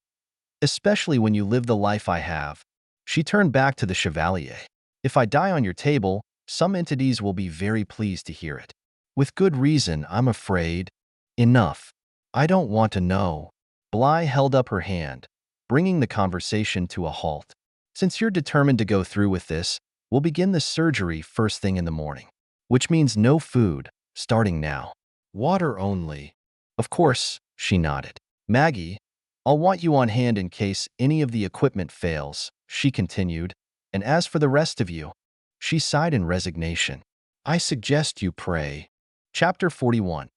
Especially when you live the life I have." She turned back to the Chevalier. "If I die on your table, some entities will be very pleased to hear it." "With good reason, I'm afraid." "Enough. I don't want to know." Bly held up her hand, bringing the conversation to a halt. "Since you're determined to go through with this, we'll begin the surgery first thing in the morning. Which means no food, starting now. Water only." "Of course," she nodded. "Maggie, I'll want you on hand in case any of the equipment fails," she continued. "And as for the rest of you," she sighed in resignation, "I suggest you pray." Chapter 41.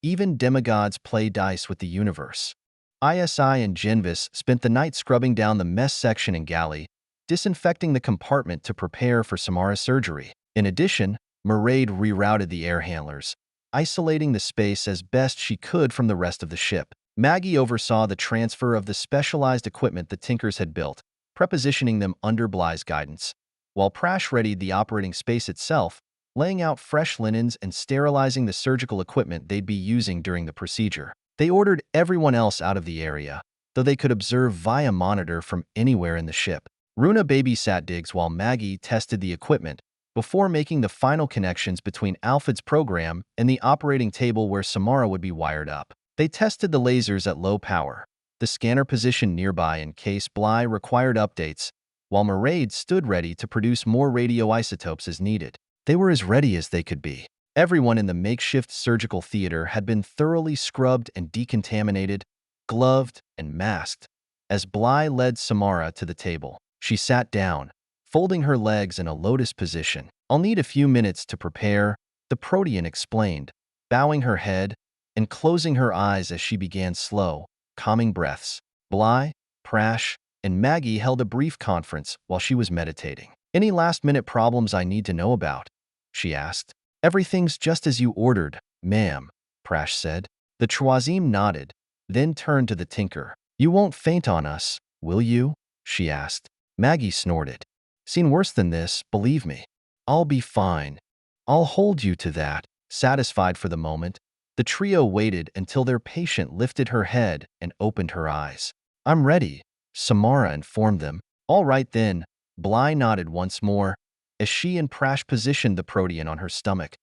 Even demigods play dice with the universe. ISI and Genvis spent the night scrubbing down the mess section in galley, disinfecting the compartment to prepare for Samara's surgery. In addition, Mairead rerouted the air handlers, isolating the space as best she could from the rest of the ship. Maggie oversaw the transfer of the specialized equipment the Tinkers had built, prepositioning them under Bly's guidance, while Prash readied the operating space itself, laying out fresh linens and sterilizing the surgical equipment they'd be using during the procedure. They ordered everyone else out of the area, though they could observe via monitor from anywhere in the ship. Runa babysat Diggs while Maggie tested the equipment, before making the final connections between Alfred's program and the operating table where Samara would be wired up. They tested the lasers at low power, the scanner positioned nearby in case Bly required updates, while Mairead stood ready to produce more radioisotopes as needed. They were as ready as they could be. Everyone in the makeshift surgical theater had been thoroughly scrubbed and decontaminated, gloved and masked. As Bly led Samara to the table, she sat down, folding her legs in a lotus position. "I'll need a few minutes to prepare," the Protean explained, bowing her head and closing her eyes as she began slow, calming breaths. Bly, Prash, and Maggie held a brief conference while she was meditating. "Any last-minute problems I need to know about?" she asked. "Everything's just as you ordered, ma'am," Prash said. The Troisième nodded, then turned to the tinker. "You won't faint on us, will you?" she asked. Maggie snorted. "Seen worse than this, believe me." "I'll be fine. I'll hold you to that." Satisfied for the moment, the trio waited until their patient lifted her head and opened her eyes. "I'm ready," Samara informed them. "All right then," Bly nodded once more, as she and Prash positioned the Protean on her stomach,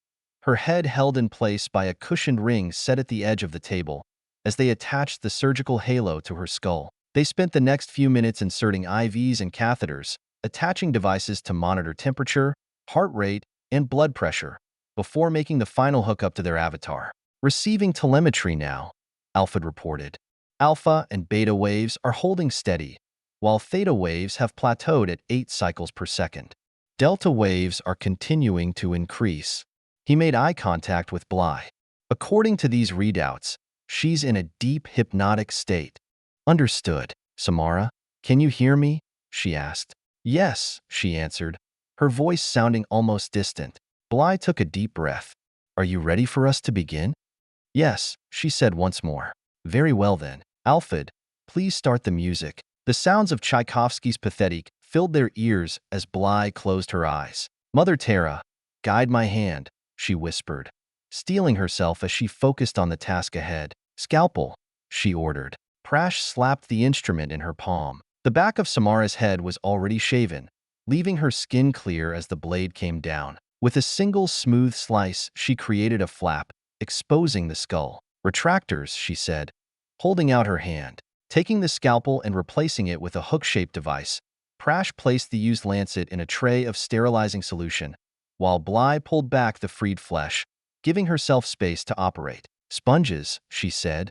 her head held in place by a cushioned ring set at the edge of the table, as they attached the surgical halo to her skull. They spent the next few minutes inserting IVs and catheters, attaching devices to monitor temperature, heart rate, and blood pressure, before making the final hookup to their avatar. "Receiving telemetry now," Alfred reported. "Alpha and beta waves are holding steady, while theta waves have plateaued at 8 cycles per second. Delta waves are continuing to increase." He made eye contact with Bly. "According to these readouts, she's in a deep hypnotic state." "Understood." "Samara, can you hear me?" she asked. "Yes," she answered, her voice sounding almost distant. Bly took a deep breath. "Are you ready for us to begin?" "Yes," she said once more. "Very well then. Alfred, please start the music." The sounds of Tchaikovsky's Pathetic filled their ears as Bly closed her eyes. "Mother Terra, guide my hand," she whispered, steeling herself as she focused on the task ahead. "Scalpel," she ordered. Prash slapped the instrument in her palm. The back of Samara's head was already shaven, leaving her skin clear as the blade came down. With a single smooth slice, she created a flap, exposing the skull. "Retractors," she said, holding out her hand. Taking the scalpel and replacing it with a hook-shaped device, Prash placed the used lancet in a tray of sterilizing solution, while Bly pulled back the freed flesh, giving herself space to operate. "Sponges," she said,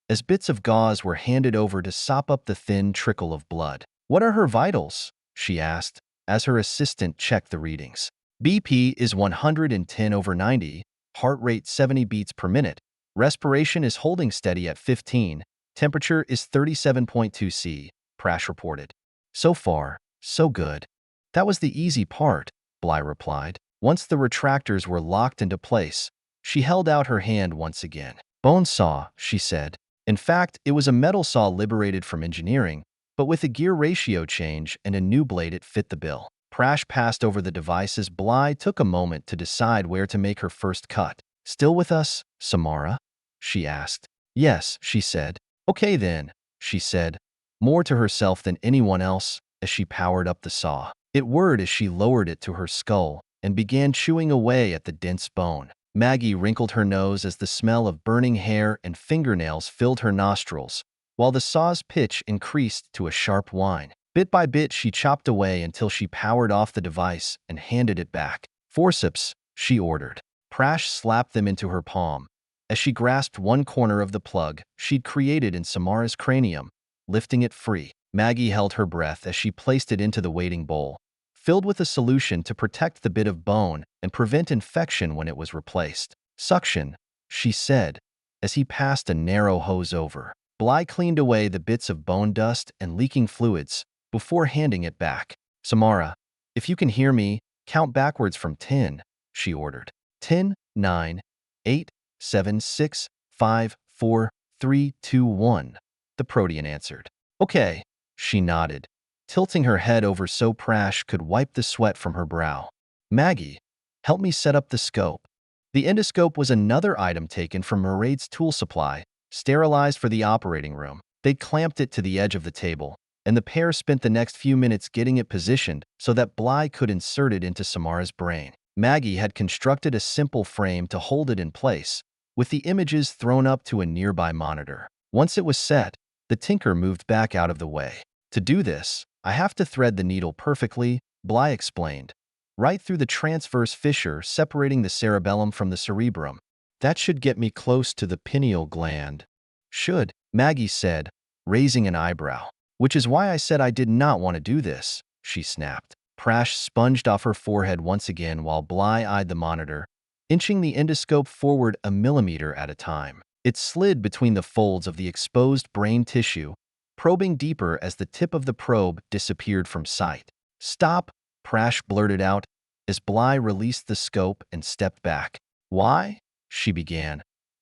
as bits of gauze were handed over to sop up the thin trickle of blood. "What are her vitals?" she asked, as her assistant checked the readings. "BP is 110/90, heart rate 70 beats per minute, respiration is holding steady at 15, temperature is 37.2 C, Prash reported. "So far, so good." "That was the easy part," Bly replied. Once the retractors were locked into place, she held out her hand once again. "Bone saw," she said. In fact, it was a metal saw liberated from engineering, but with a gear ratio change and a new blade it fit the bill. Prash passed over the device as Bly took a moment to decide where to make her first cut. "Still with us, Samara?" she asked. "Yes," she said. "Okay then," she said, more to herself than anyone else, as she powered up the saw. It whirred as she lowered it to her skull and began chewing away at the dense bone. Maggie wrinkled her nose as the smell of burning hair and fingernails filled her nostrils, while the saw's pitch increased to a sharp whine. Bit by bit, she chopped away until she powered off the device and handed it back. "Forceps," she ordered. Prash slapped them into her palm, as she grasped one corner of the plug she'd created in Samara's cranium, lifting it free. Maggie held her breath as she placed it into the waiting bowl, filled with a solution to protect the bit of bone and prevent infection when it was replaced. "Suction," she said, as he passed a narrow hose over. Bly cleaned away the bits of bone dust and leaking fluids before handing it back. "Samara, if you can hear me, count backwards from 10, she ordered. 10, 9, 8, 7, 6, 5, 4, 3, 2, 1, the Protean answered. "Okay," she nodded, tilting her head over so Prash could wipe the sweat from her brow. "Maggie, help me set up the scope." The endoscope was another item taken from Mairead's tool supply, sterilized for the operating room. They'd clamped it to the edge of the table, and the pair spent the next few minutes getting it positioned so that Bly could insert it into Samara's brain. Maggie had constructed a simple frame to hold it in place, with the images thrown up to a nearby monitor. Once it was set, the tinker moved back out of the way. "To do this, I have to thread the needle perfectly," Bly explained, "right through the transverse fissure separating the cerebellum from the cerebrum. That should get me close to the pineal gland." "Should," Maggie said, raising an eyebrow. "Which is why I said I did not want to do this," she snapped. Prash sponged off her forehead once again while Bly eyed the monitor, inching the endoscope forward a millimeter at a time. It slid between the folds of the exposed brain tissue, probing deeper as the tip of the probe disappeared from sight. "Stop," Prash blurted out as Bly released the scope and stepped back. "Why?" she began,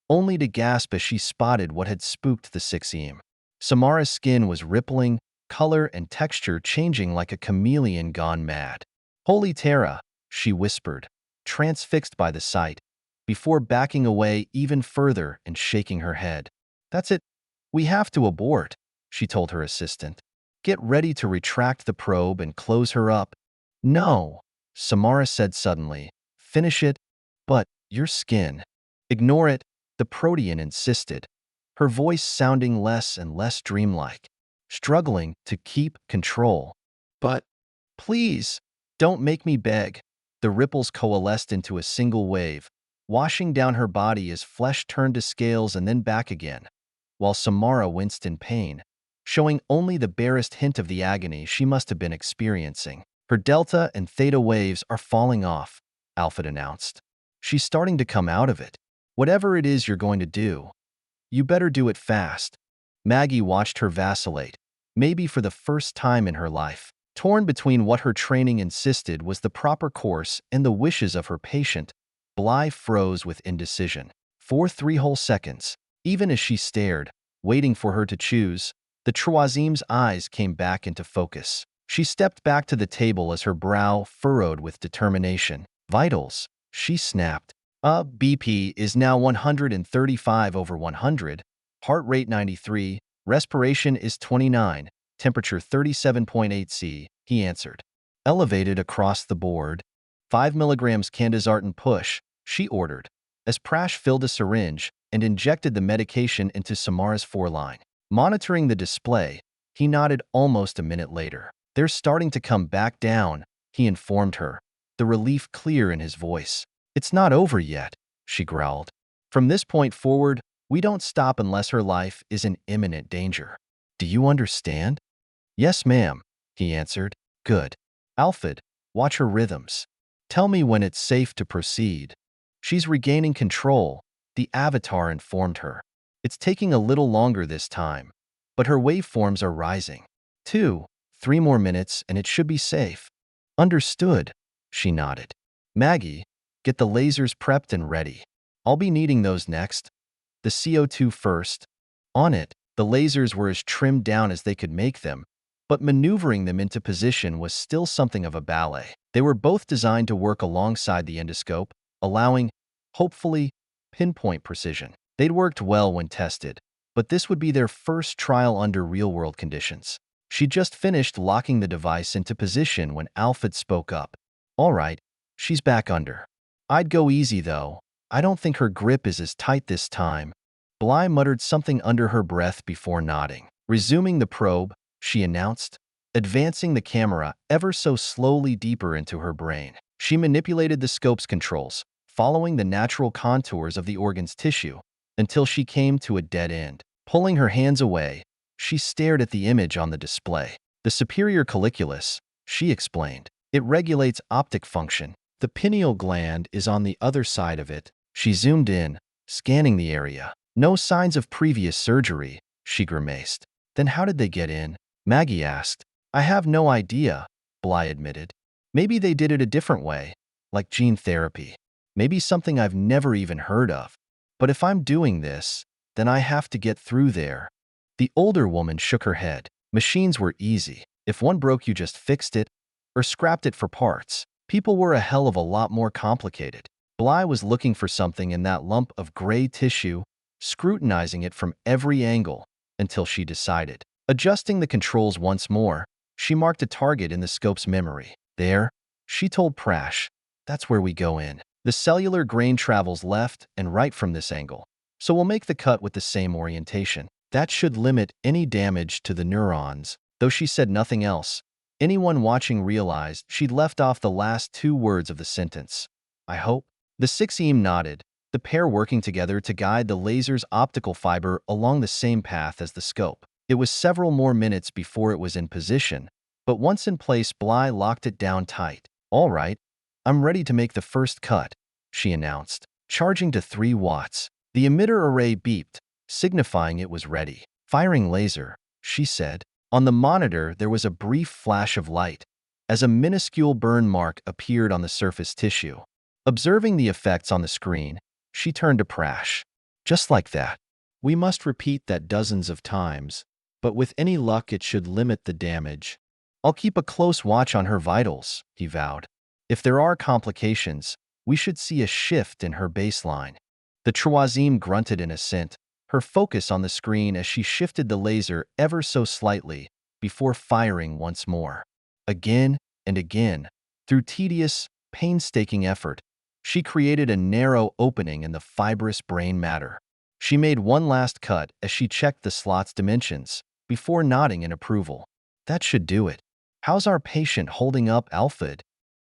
only to gasp as she spotted what had spooked the Six-Eam. Samara's skin was rippling, color and texture changing like a chameleon gone mad. "Holy Terra," she whispered, transfixed by the sight, before backing away even further and shaking her head. "That's it. We have to abort," she told her assistant. "Get ready to retract the probe and close her up." "No," Samara said suddenly. "Finish it, but your skin." "Ignore it," the Protean insisted, her voice sounding less and less dreamlike, struggling to keep control. "But please, don't make me beg." The ripples coalesced into a single wave, washing down her body as flesh turned to scales and then back again, while Samara winced in pain, showing only the barest hint of the agony she must have been experiencing. "Her delta and theta waves are falling off," Alfred announced. "She's starting to come out of it. Whatever it is you're going to do, you better do it fast." Maggie watched her vacillate, maybe for the first time in her life, torn between what her training insisted was the proper course and the wishes of her patient. Bly froze with indecision. For 3 whole seconds, even as she stared, waiting for her to choose, the Troisime's eyes came back into focus. She stepped back to the table as her brow furrowed with determination. "Vitals," she snapped. BP is now 135/100, heart rate 93, respiration is 29, temperature 37.8 C, he answered. "Elevated across the board. 5 milligrams candesartan push," she ordered, as Prash filled a syringe and injected the medication into Samara's foreline. Monitoring the display, he nodded almost a minute later. "They're starting to come back down," he informed her, the relief clear in his voice. "It's not over yet," she growled. "From this point forward, we don't stop unless her life is in imminent danger. Do you understand?" "Yes, ma'am," he answered. "Good. Alfred, watch her rhythms. Tell me when it's safe to proceed." "She's regaining control," the avatar informed her. "It's taking a little longer this time, but her waveforms are rising. 2-3 more minutes and it should be safe." "Understood," she nodded. "Maggie, get the lasers prepped and ready. I'll be needing those next. The CO2 first." On it, the lasers were as trimmed down as they could make them, but maneuvering them into position was still something of a ballet. They were both designed to work alongside the endoscope, allowing, hopefully, pinpoint precision. They'd worked well when tested, but this would be their first trial under real-world conditions. She'd just finished locking the device into position when Alfred spoke up. "All right, she's back under. I'd go easy, though. I don't think her grip is as tight this time." Bly muttered something under her breath before nodding. "Resuming the probe," she announced, advancing the camera ever so slowly deeper into her brain. She manipulated the scope's controls, following the natural contours of the organ's tissue, until she came to a dead end. Pulling her hands away, she stared at the image on the display. "The superior colliculus," she explained. "It regulates optic function. The pineal gland is on the other side of it." She zoomed in, scanning the area. "No signs of previous surgery," she grimaced. "Then how did they get in?" Maggie asked. "I have no idea," Bly admitted. "Maybe they did it a different way, like gene therapy. Maybe something I've never even heard of. But if I'm doing this, then I have to get through there." The older woman shook her head. "Machines were easy. If one broke, you just fixed it or scrapped it for parts. People were a hell of a lot more complicated." Bly was looking for something in that lump of gray tissue, scrutinizing it from every angle, until she decided. Adjusting the controls once more, she marked a target in the scope's memory. "There," she told Prash. "That's where we go in. The cellular grain travels left and right from this angle, so we'll make the cut with the same orientation. That should limit any damage to the neurons." Though she said nothing else, anyone watching realized she'd left off the last 2 words of the sentence. "I hope." The Six-Eam nodded, the pair working together to guide the laser's optical fiber along the same path as the scope. It was several more minutes before it was in position, But once in place, Bly locked it down tight. "All right, I'm ready to make the first cut," she announced, charging to 3 watts. The emitter array beeped, signifying it was ready. "Firing laser," she said. On the monitor, there was a brief flash of light, as a minuscule burn mark appeared on the surface tissue. Observing the effects on the screen, she turned to Prash. "Just like that. We must repeat that dozens of times, but with any luck it should limit the damage." "I'll keep a close watch on her vitals," he vowed. "If there are complications, we should see a shift in her baseline." The Troisième grunted in assent, her focus on the screen as she shifted the laser ever so slightly before firing once more. Again and again, through tedious, painstaking effort, she created a narrow opening in the fibrous brain matter. She made one last cut as she checked the slot's dimensions, before nodding in approval. "That should do it. How's our patient holding up, Alfred?"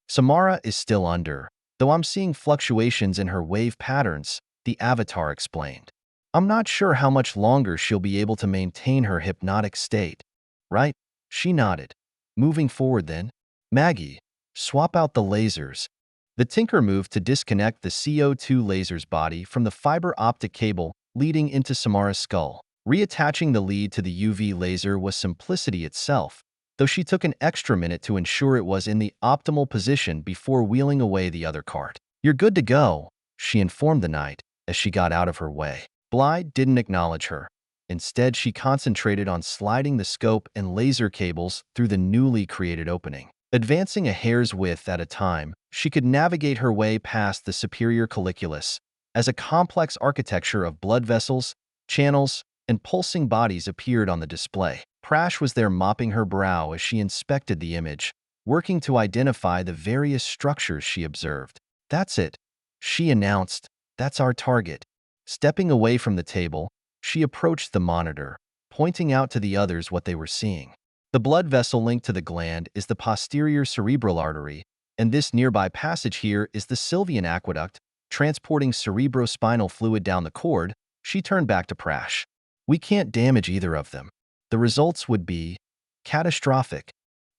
"Samara is still under, though I'm seeing fluctuations in her wave patterns," the avatar explained. "I'm not sure how much longer she'll be able to maintain her hypnotic state." "Right?" She nodded. "Moving forward then. Maggie, swap out the lasers." The tinker moved to disconnect the CO2 laser's body from the fiber optic cable leading into Samara's skull. Reattaching the lead to the UV laser was simplicity itself, though she took an extra minute to ensure it was in the optimal position before wheeling away the other cart. "You're good to go," she informed the knight as she got out of her way. Bly didn't acknowledge her. Instead, she concentrated on sliding the scope and laser cables through the newly created opening. Advancing a hair's width at a time, she could navigate her way past the superior colliculus as a complex architecture of blood vessels, channels, and pulsing bodies appeared on the display. Prash was there mopping her brow as she inspected the image, working to identify the various structures she observed. "That's it," she announced. "That's our target." Stepping away from the table, she approached the monitor, pointing out to the others what they were seeing. "The blood vessel linked to the gland is the posterior cerebral artery, and this nearby passage here is the Sylvian aqueduct, transporting cerebrospinal fluid down the cord." She turned back to Prash. "We can't damage either of them. The results would be catastrophic."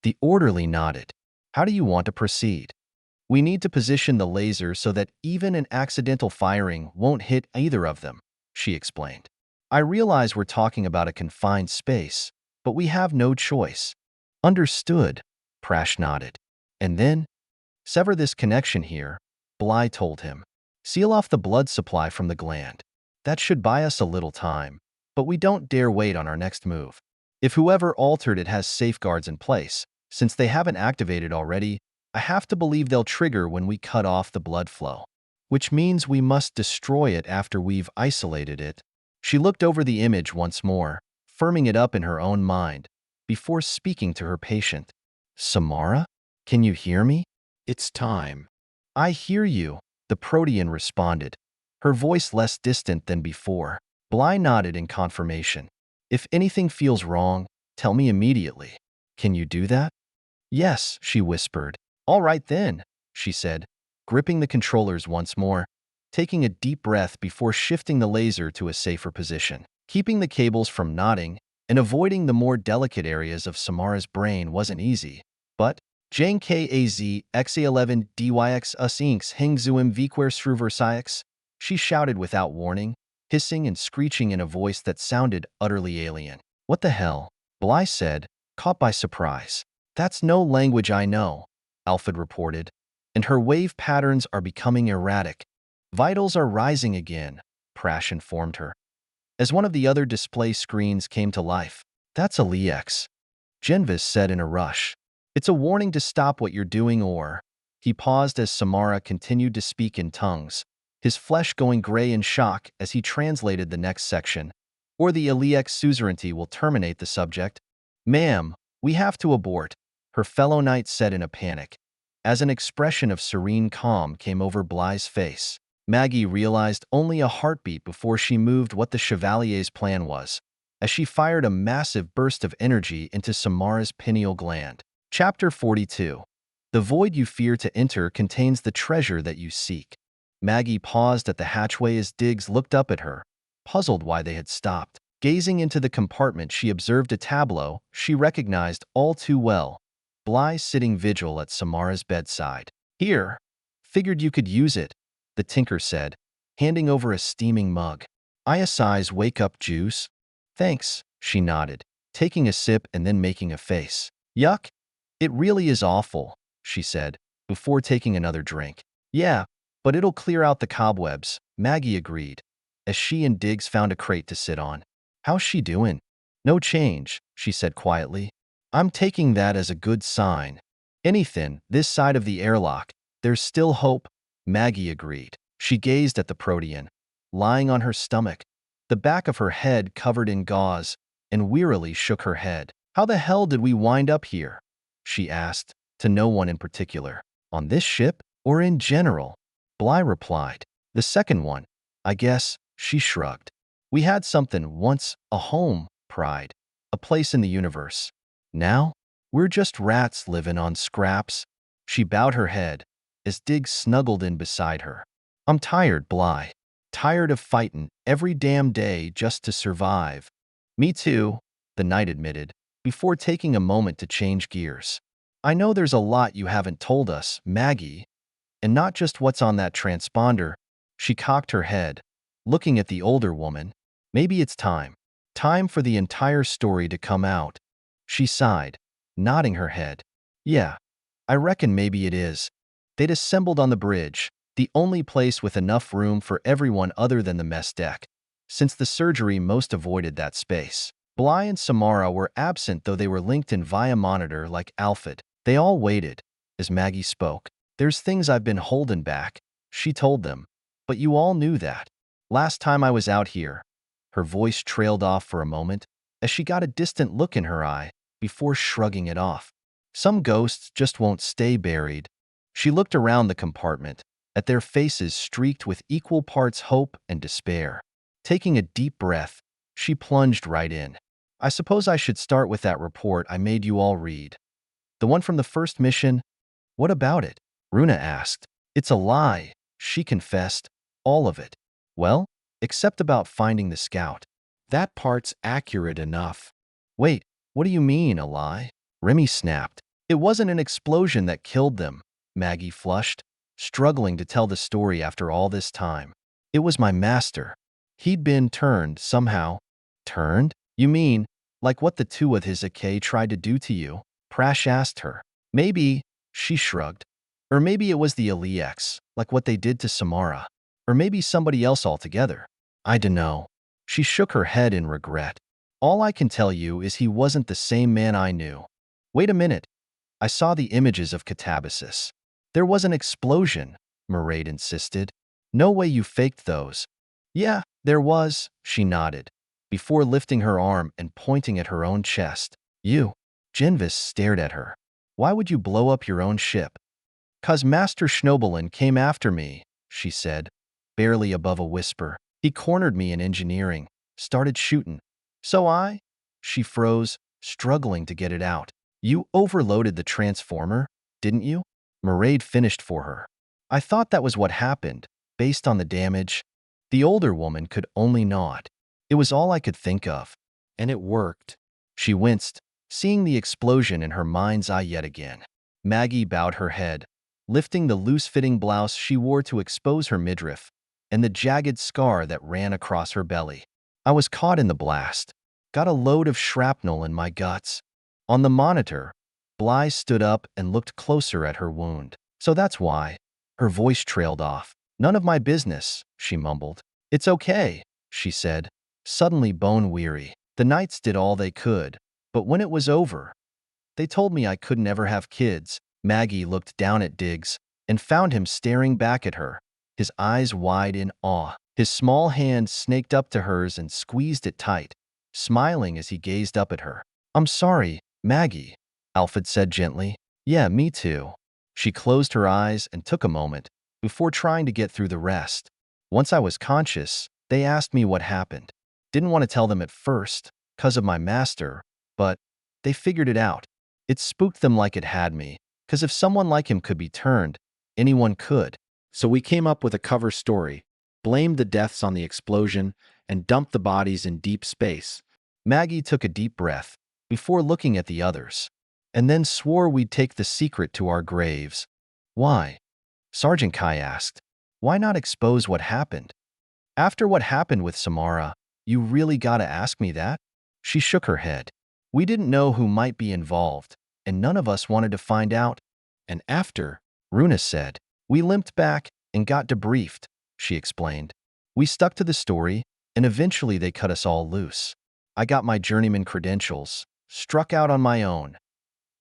The orderly nodded. "How do you want to proceed?" "We need to position the laser so that even an accidental firing won't hit either of them," she explained. "I realize we're talking about a confined space, but we have no choice." "Understood," Prash nodded. "And then, sever this connection here," Bly told him. "Seal off the blood supply from the gland. That should buy us a little time, but we don't dare wait on our next move. If whoever altered it has safeguards in place, since they haven't activated already, I have to believe they'll trigger when we cut off the blood flow. Which means we must destroy it after we've isolated it." She looked over the image once more, firming it up in her own mind, before speaking to her patient. "Samara? Can you hear me? It's time." "I hear you," the Protean responded, her voice less distant than before. Bly nodded in confirmation. "If anything feels wrong, tell me immediately. Can you do that?" "Yes," she whispered. "All right then," she said, gripping the controllers once more, taking a deep breath before shifting the laser to a safer position. Keeping the cables from knotting and avoiding the more delicate areas of Samara's brain wasn't easy, but Jang Kaz XA11 DYX US Inks Hingzuim Vquare Struversix, she shouted without warning, hissing and screeching in a voice that sounded utterly alien. "What the hell?" Bly said, caught by surprise. "That's no language I know," Alfred reported, "and her wave patterns are becoming erratic." "Vitals are rising again," Prash informed her, as one of the other display screens came to life. "That's a Lex," Genvis said in a rush. "It's a warning to stop what you're doing or—" He paused as Samara continued to speak in tongues, his flesh going gray in shock as he translated the next section. "Or the Eliek's suzerainty will terminate the subject." "Ma'am, we have to abort," her fellow knight said in a panic, as an expression of serene calm came over Bly's face. Maggie realized only a heartbeat before she moved what the Chevalier's plan was, as she fired a massive burst of energy into Samara's pineal gland. Chapter 42. The void you fear to enter contains the treasure that you seek. Maggie paused at the hatchway as Diggs looked up at her, puzzled why they had stopped. Gazing into the compartment, she observed a tableau she recognized all too well, Bly sitting vigil at Samara's bedside. Here. Figured you could use it, the tinker said, handing over a steaming mug. Iacai's wake-up juice? Thanks, she nodded, taking a sip and then making a face. Yuck. It really is awful, she said, before taking another drink. Yeah, but it'll clear out the cobwebs, Maggie agreed, as she and Diggs found a crate to sit on. How's she doing? No change, she said quietly. I'm taking that as a good sign. Anything, this side of the airlock, there's still hope, Maggie agreed. She gazed at the protean, lying on her stomach, the back of her head covered in gauze, and wearily shook her head. How the hell did we wind up here? She asked, to no one in particular. On this ship, or in general? Bly replied. The second one, I guess, she shrugged. We had something once, a home, pride, a place in the universe. Now, we're just rats living on scraps. She bowed her head, as Diggs snuggled in beside her. I'm tired, Bly. Tired of fighting every damn day just to survive. Me too, the knight admitted, before taking a moment to change gears. I know there's a lot you haven't told us, Maggie, and not just what's on that transponder. She cocked her head, looking at the older woman. Maybe it's time. Time for the entire story to come out. She sighed, nodding her head. Yeah, I reckon maybe it is. They'd assembled on the bridge, the only place with enough room for everyone other than the mess deck, since the surgery most avoided that space. Bly and Samara were absent, though they were linked in via monitor like Alfred. They all waited, as Maggie spoke. There's things I've been holding back, she told them, but you all knew that. Last time I was out here. Her voice trailed off for a moment, as she got a distant look in her eye, before shrugging it off. Some ghosts just won't stay buried. She looked around the compartment, at their faces streaked with equal parts hope and despair. Taking a deep breath, she plunged right in. I suppose I should start with that report I made you all read. The one from the first mission? What about it? Runa asked. It's a lie, she confessed. All of it. Well, except about finding the scout. That part's accurate enough. Wait, what do you mean, a lie? Remy snapped. It wasn't an explosion that killed them, Maggie flushed, struggling to tell the story after all this time. It was my master. He'd been turned somehow. Turned? You mean, like what the two of his Aacom tried to do to you? Prash asked her. Maybe, she shrugged. Or maybe it was the Eliex, like what they did to Samara. Or maybe somebody else altogether. I dunno. She shook her head in regret. All I can tell you is he wasn't the same man I knew. Wait a minute. I saw the images of catabasis. There was an explosion, Mairead insisted. No way you faked those. Yeah, there was, she nodded, before lifting her arm and pointing at her own chest. You. Genvis stared at her. Why would you blow up your own ship? 'Cause Master Schnobelin came after me, she said, barely above a whisper. He cornered me in engineering, started shooting. So she froze, struggling to get it out. You overloaded the transformer, didn't you? Mairead finished for her. I thought that was what happened, based on the damage. The older woman could only nod. It was all I could think of. And it worked. She winced, seeing the explosion in her mind's eye yet again. Maggie bowed her head, lifting the loose-fitting blouse she wore to expose her midriff and the jagged scar that ran across her belly. I was caught in the blast. Got a load of shrapnel in my guts. On the monitor, Bly stood up and looked closer at her wound. So that's why. Her voice trailed off. None of my business, she mumbled. It's okay, she said, suddenly bone-weary. The knights did all they could, but when it was over, they told me I couldn't ever have kids. Maggie looked down at Diggs and found him staring back at her, his eyes wide in awe. His small hand snaked up to hers and squeezed it tight, smiling as he gazed up at her. I'm sorry, Maggie, Alfred said gently. Yeah, me too. She closed her eyes and took a moment, before trying to get through the rest. Once I was conscious, they asked me what happened. Didn't want to tell them at first, 'cause of my master, but they figured it out. It spooked them like it had me, 'cause if someone like him could be turned, anyone could. So we came up with a cover story, blamed the deaths on the explosion, and dumped the bodies in deep space. Maggie took a deep breath, before looking at the others. and then swore we'd take the secret to our graves. Why? Sergeant Kai asked. Why not expose what happened? After what happened with Samara, you really gotta ask me that? She shook her head. We didn't know who might be involved, and none of us wanted to find out. And after, Runa said, we limped back and got debriefed, she explained. We stuck to the story, and eventually they cut us all loose. I got my journeyman credentials, struck out on my own,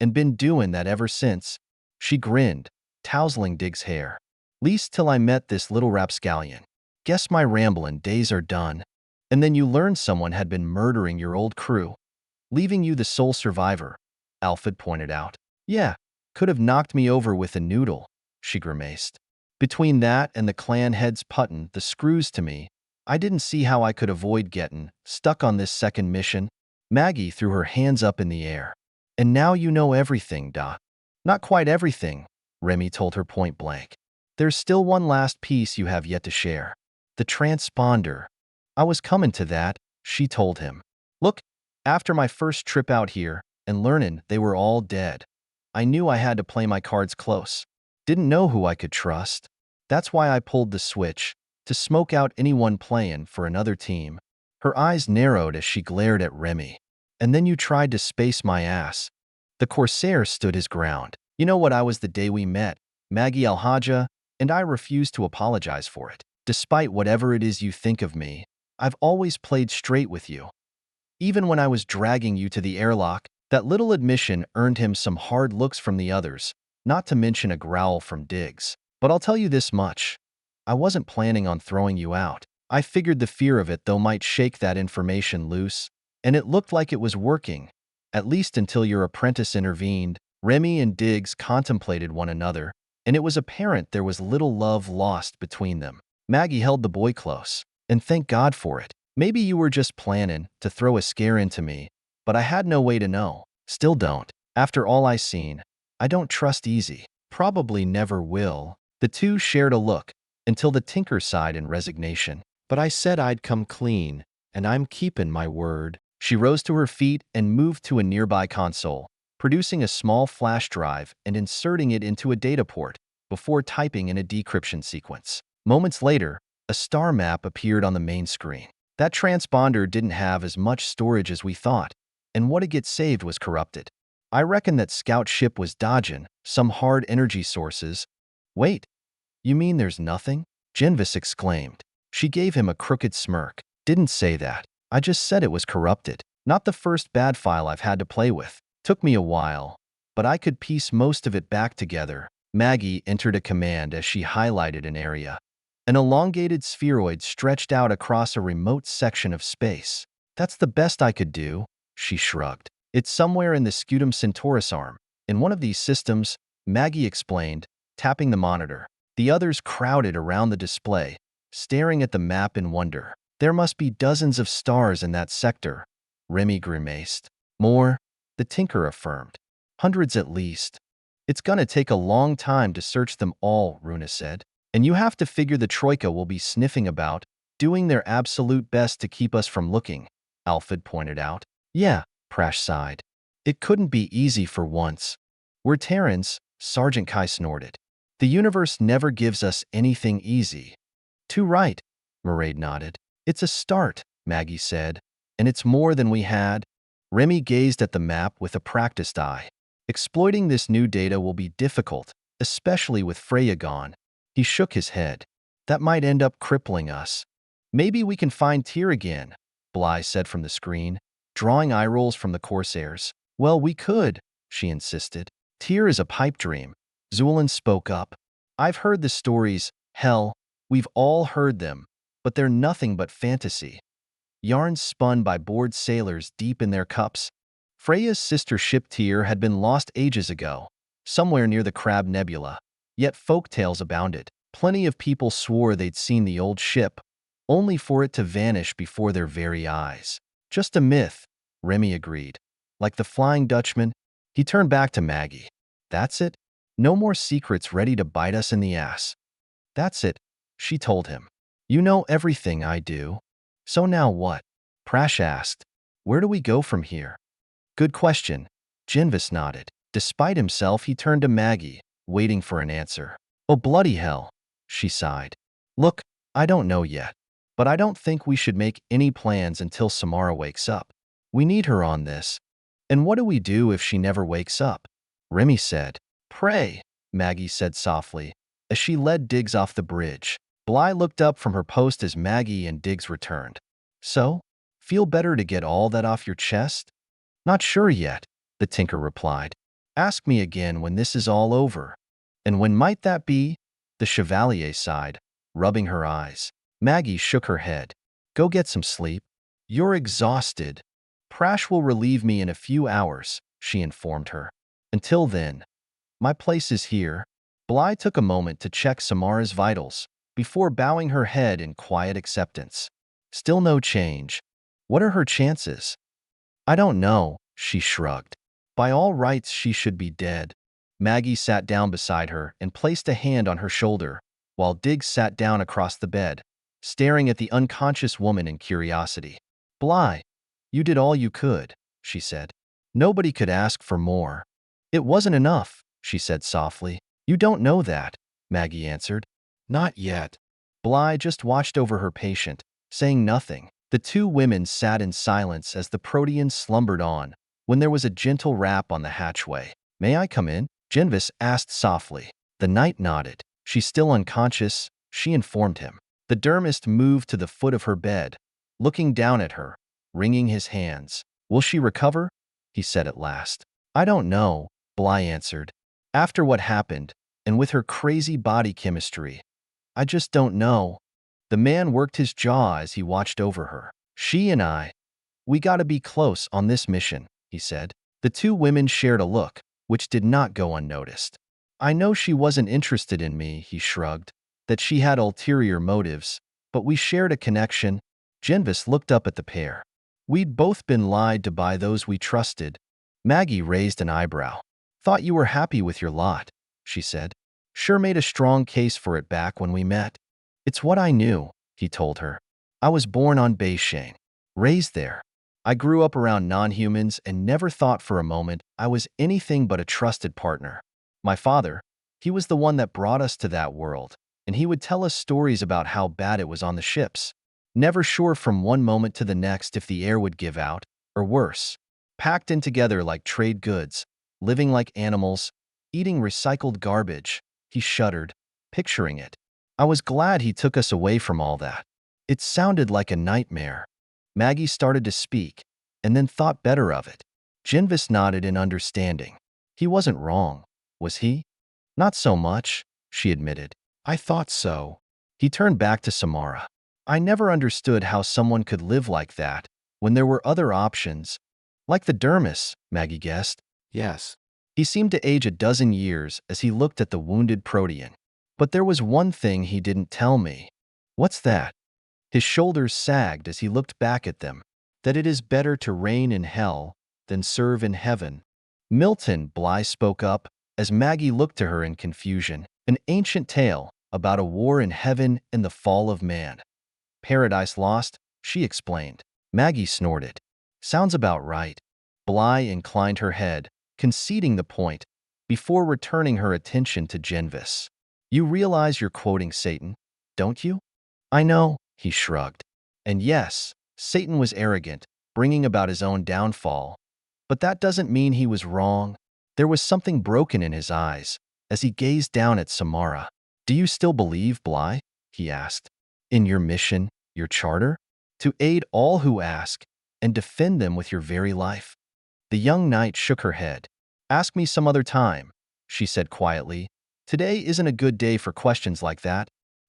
and been doing that ever since. She grinned, tousling Dig's hair. Least till I met this little rapscallion. Guess my ramblin' days are done. And then you learned someone had been murdering your old crew, leaving you the sole survivor, Alfred pointed out. Yeah, could have knocked me over with a noodle, she grimaced. Between that and the clan heads puttin' the screws to me, I didn't see how I could avoid gettin' stuck on this second mission. Maggie threw her hands up in the air. And now you know everything, Da. Not quite everything, Remy told her point blank. There's still one last piece you have yet to share. The transponder. I was coming to that, she told him. Look, after my first trip out here and learnin' they were all dead, I knew I had to play my cards close. Didn't know who I could trust. That's why I pulled the switch, to smoke out anyone playin' for another team. Her eyes narrowed as she glared at Remy. And then you tried to space my ass. The Corsair stood his ground. You know what I was the day we met, Maggie Alhaja, and I refused to apologize for it. Despite whatever it is you think of me, I've always played straight with you. Even when I was dragging you to the airlock, that little admission earned him some hard looks from the others, not to mention a growl from Diggs. But I'll tell you this much. I wasn't planning on throwing you out. I figured the fear of it though might shake that information loose, and it looked like it was working, at least until your apprentice intervened. Remy and Diggs contemplated one another, and it was apparent there was little love lost between them. Maggie held the boy close, and thank God for it. Maybe you were just planning to throw a scare into me, but I had no way to know. Still don't. After all I seen, I don't trust easy. Probably never will. The two shared a look, until the tinker sighed in resignation. But I said I'd come clean, and I'm keepin' my word. She rose to her feet and moved to a nearby console, producing a small flash drive and inserting it into a data port before typing in a decryption sequence. Moments later, a star map appeared on the main screen. That transponder didn't have as much storage as we thought, and what it gets saved was corrupted. I reckon that scout ship was dodgin' some hard energy sources. Wait, you mean there's nothing? Genvis exclaimed. She gave him a crooked smirk. Didn't say that. I just said it was corrupted. Not the first bad file I've had to play with. Took me a while, but I could piece most of it back together. Maggie entered a command as she highlighted an area. An elongated spheroid stretched out across a remote section of space. That's the best I could do, she shrugged. It's somewhere in the Scutum Centaurus arm. In one of these systems, Maggie explained, tapping the monitor. The others crowded around the display, staring at the map in wonder. There must be dozens of stars in that sector, Remy grimaced. More, the tinker affirmed. Hundreds at least. It's gonna take a long time to search them all, Runa said. And you have to figure the Troika will be sniffing about, doing their absolute best to keep us from looking, Alfred pointed out. Yeah, Prash sighed. It couldn't be easy for once. We're Terrans, Sergeant Kai snorted. The universe never gives us anything easy. Too right, Mairead nodded. It's a start, Maggie said, and it's more than we had. Remy gazed at the map with a practiced eye. Exploiting this new data will be difficult, especially with Freya gone. He shook his head. That might end up crippling us. Maybe we can find Tyr again, Bly said from the screen, drawing eye rolls from the Corsairs. Well, we could, she insisted. Tyr is a pipe dream. Zulin spoke up. I've heard the stories, hell, we've all heard them, but they're nothing but fantasy. Yarns spun by bored sailors deep in their cups. Freya's sister ship Tyr had been lost ages ago, somewhere near the Crab Nebula. Yet folk tales abounded. Plenty of people swore they'd seen the old ship, only for it to vanish before their very eyes. Just a myth, Remy agreed. Like the Flying Dutchman, he turned back to Maggie. That's it? No more secrets ready to bite us in the ass. That's it, she told him. You know everything I do. So now what? Prash asked. Where do we go from here? Good question, Genvis nodded. Despite himself, he turned to Maggie, waiting for an answer. Oh, bloody hell, she sighed. Look, I don't know yet, but I don't think we should make any plans until Samara wakes up. We need her on this. And what do we do if she never wakes up? Remy said. Pray, Maggie said softly, as she led Diggs off the bridge. Bly looked up from her post as Maggie and Diggs returned. So, feel better to get all that off your chest? Not sure yet, the tinker replied. Ask me again when this is all over. And when might that be? The chevalier sighed, rubbing her eyes. Maggie shook her head. Go get some sleep. You're exhausted. Prash will relieve me in a few hours, she informed her. Until then, my place is here. Bly took a moment to check Samara's vitals before bowing her head in quiet acceptance. Still no change. What are her chances? I don't know, she shrugged. By all rights, she should be dead. Maggie sat down beside her and placed a hand on her shoulder, while Diggs sat down across the bed, staring at the unconscious woman in curiosity. Bly, you did all you could, she said. Nobody could ask for more. It wasn't enough, she said softly. You don't know that, Maggie answered. Not yet. Bly just watched over her patient, saying nothing. The two women sat in silence as the Protean slumbered on, when there was a gentle rap on the hatchway. May I come in? Genvis asked softly. The knight nodded. She's still unconscious, she informed him. The dermist moved to the foot of her bed, looking down at her, wringing his hands. Will she recover? He said at last. I don't know, Bly answered. After what happened, and with her crazy body chemistry, I just don't know. The man worked his jaw as he watched over her. She and we gotta be close on this mission, he said. The two women shared a look, which did not go unnoticed. I know she wasn't interested in me, he shrugged, that she had ulterior motives, but we shared a connection. Genvis looked up at the pair. We'd both been lied to by those we trusted. Maggie raised an eyebrow. Thought you were happy with your lot, she said. Sure made a strong case for it back when we met. It's what I knew, he told her. I was born on Beishane, raised there. I grew up around non-humans and never thought for a moment I was anything but a trusted partner. My father, he was the one that brought us to that world, and he would tell us stories about how bad it was on the ships. Never sure from one moment to the next if the air would give out, or worse. Packed in together like trade goods, living like animals, eating recycled garbage. He shuddered, picturing it. I was glad he took us away from all that. It sounded like a nightmare. Maggie started to speak, and then thought better of it. Genvis nodded in understanding. He wasn't wrong, was he? Not so much, she admitted. I thought so. He turned back to Samara. I never understood how someone could live like that when there were other options. Like the dermis, Maggie guessed. Yes. He seemed to age a dozen years as he looked at the wounded Protean. But there was one thing he didn't tell me. What's that? His shoulders sagged as he looked back at them. That it is better to reign in hell than serve in heaven. Milton, Bly spoke up as Maggie looked to her in confusion. An ancient tale about a war in heaven and the fall of man. Paradise Lost, she explained. Maggie snorted. Sounds about right. Bly inclined her head, conceding the point, before returning her attention to Genvis. You realize you're quoting Satan, don't you? I know, he shrugged. And yes, Satan was arrogant, bringing about his own downfall. But that doesn't mean he was wrong. There was something broken in his eyes as he gazed down at Samara. Do you still believe, Bly? He asked. In your mission, your charter? To aid all who ask and defend them with your very life? The young knight shook her head. Ask me some other time, she said quietly. Today isn't a good day for questions like that.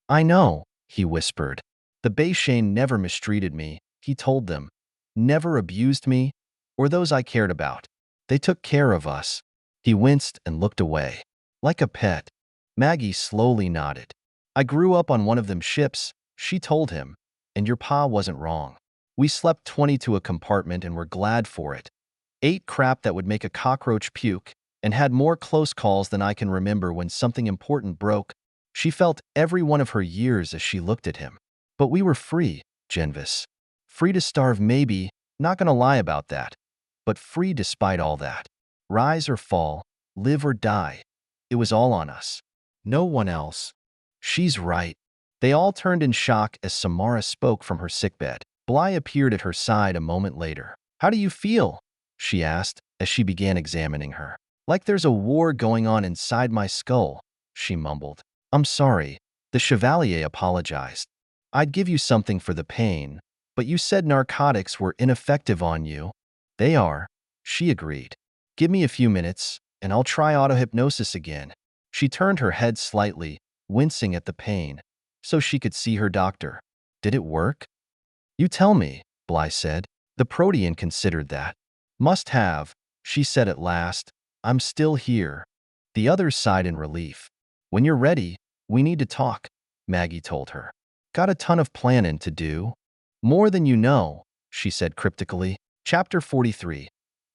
I know, he whispered. The Beishane never mistreated me, he told them. Never abused me, or those I cared about. They took care of us. He winced and looked away. Like a pet. Maggie slowly nodded. I grew up on one of them ships, she told him, and your pa wasn't wrong. We slept 20 to a compartment and were glad for it. Ate crap that would make a cockroach puke, and had more close calls than I can remember when something important broke. She felt every one of her years as she looked at him. But we were free, Genvis. Free to starve maybe, not gonna lie about that. But free despite all that. Rise or fall, Live or die. It was all on us. No one else. She's right. They all turned in shock as Samara spoke from her sickbed. Bly appeared at her side a moment later. How do you feel? She asked as she began examining her. Like there's a war going on inside my skull, she mumbled. I'm sorry. The Chevalier apologized. I'd give you something for the pain, but you said narcotics were ineffective on you. They are, she agreed. Give me a few minutes, and I'll try autohypnosis again. She turned her head slightly, wincing at the pain, so she could see her doctor. Did it work? You tell me, Bly said. The Protean considered that. Must have, she said at last. I'm still here. The others sighed in relief. When you're ready, we need to talk, Maggie told her. Got a ton of planning to do. More than you know, she said cryptically. Chapter 43.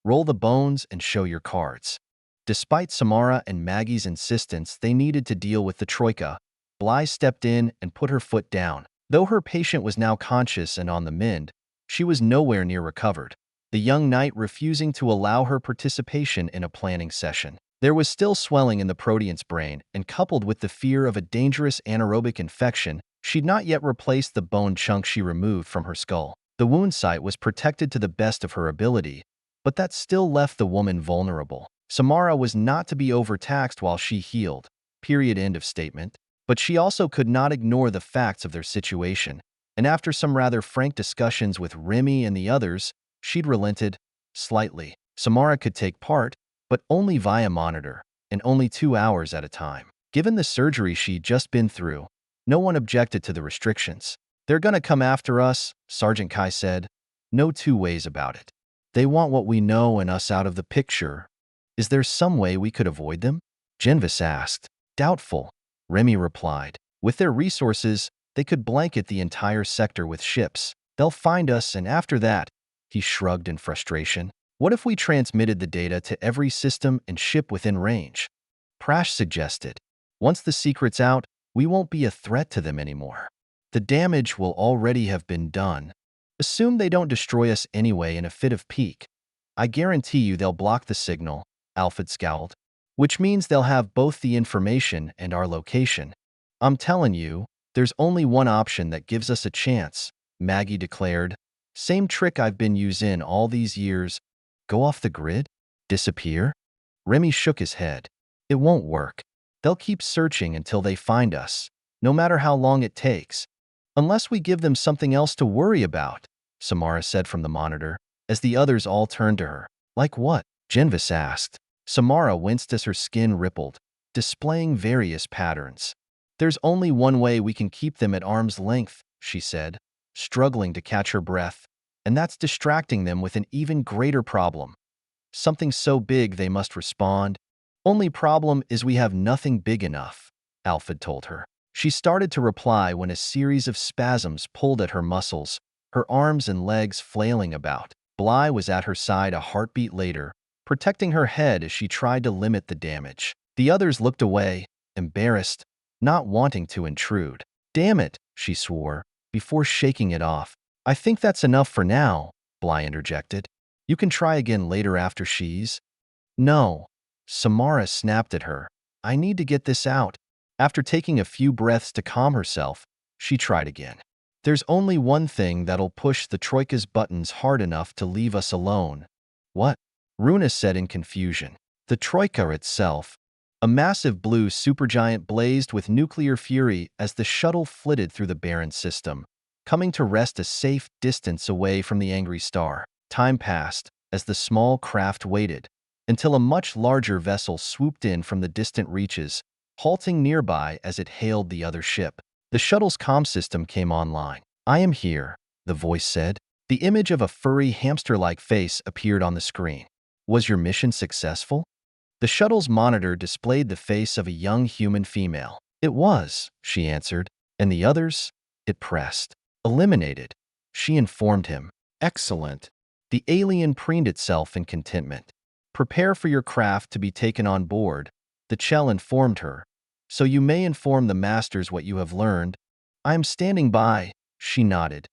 Roll the bones and show your cards. Despite Samara and Maggie's insistence they needed to deal with the Troika, Bly stepped in and put her foot down. Though her patient was now conscious and on the mend, she was nowhere near recovered, the young knight refusing to allow her participation in a planning session. There was still swelling in the Protean's brain, and coupled with the fear of a dangerous anaerobic infection, she'd not yet replaced the bone chunk she removed from her skull. The wound site was protected to the best of her ability, but that still left the woman vulnerable. Samara was not to be overtaxed while she healed. Period. End of statement. But she also could not ignore the facts of their situation, and after some rather frank discussions with Remy and the others, she'd relented slightly. Samara could take part, but only via monitor, and only 2 hours at a time. Given the surgery she'd just been through, no one objected to the restrictions. They're gonna come after us, Sergeant Kai said. No two ways about it. They want what we know and us out of the picture. Is there some way we could avoid them? Genvis asked. Doubtful, Remy replied. With their resources, they could blanket the entire sector with ships. They'll find us, and after that, he shrugged in frustration. What if we transmitted the data to every system and ship within range? Prash suggested. Once the secret's out, we won't be a threat to them anymore. The damage will already have been done. Assume they don't destroy us anyway in a fit of pique. I guarantee you they'll block the signal, Alfred scowled. Which means they'll have both the information and our location. I'm telling you, there's only one option that gives us a chance, Maggie declared. Same trick I've been using all these years. Go off the grid? Disappear? Remy shook his head. It won't work. They'll keep searching until they find us, no matter how long it takes. Unless we give them something else to worry about, Samara said from the monitor, as the others all turned to her. Like what? Genvis asked. Samara winced as her skin rippled, displaying various patterns. There's only one way we can keep them at arm's length, she said, struggling to catch her breath, and that's distracting them with an even greater problem. Something so big they must respond. Only problem is we have nothing big enough, Alfred told her. She started to reply when a series of spasms pulled at her muscles, her arms and legs flailing about. Bly was at her side a heartbeat later, protecting her head as she tried to limit the damage. The others looked away, embarrassed, not wanting to intrude. Damn it, she swore, before shaking it off. I think that's enough for now, Bly interjected. You can try again later after she's... No. Samara snapped at her. I need to get this out. After taking a few breaths to calm herself, she tried again. There's only one thing that'll push the Troika's buttons hard enough to leave us alone. What? Runa said in confusion. The Troika itself. A massive blue supergiant blazed with nuclear fury as the shuttle flitted through the barren system, coming to rest a safe distance away from the angry star. Time passed as the small craft waited, until a much larger vessel swooped in from the distant reaches, halting nearby as it hailed the other ship. The shuttle's comm system came online. I am here, the voice said. The image of a furry hamster-like face appeared on the screen. Was your mission successful? The shuttle's monitor displayed the face of a young human female. It was, she answered. And the others? It pressed. Eliminated, she informed him. Excellent. The alien preened itself in contentment. Prepare for your craft to be taken on board, the Chell informed her. So you may inform the masters what you have learned. I am standing by, she nodded,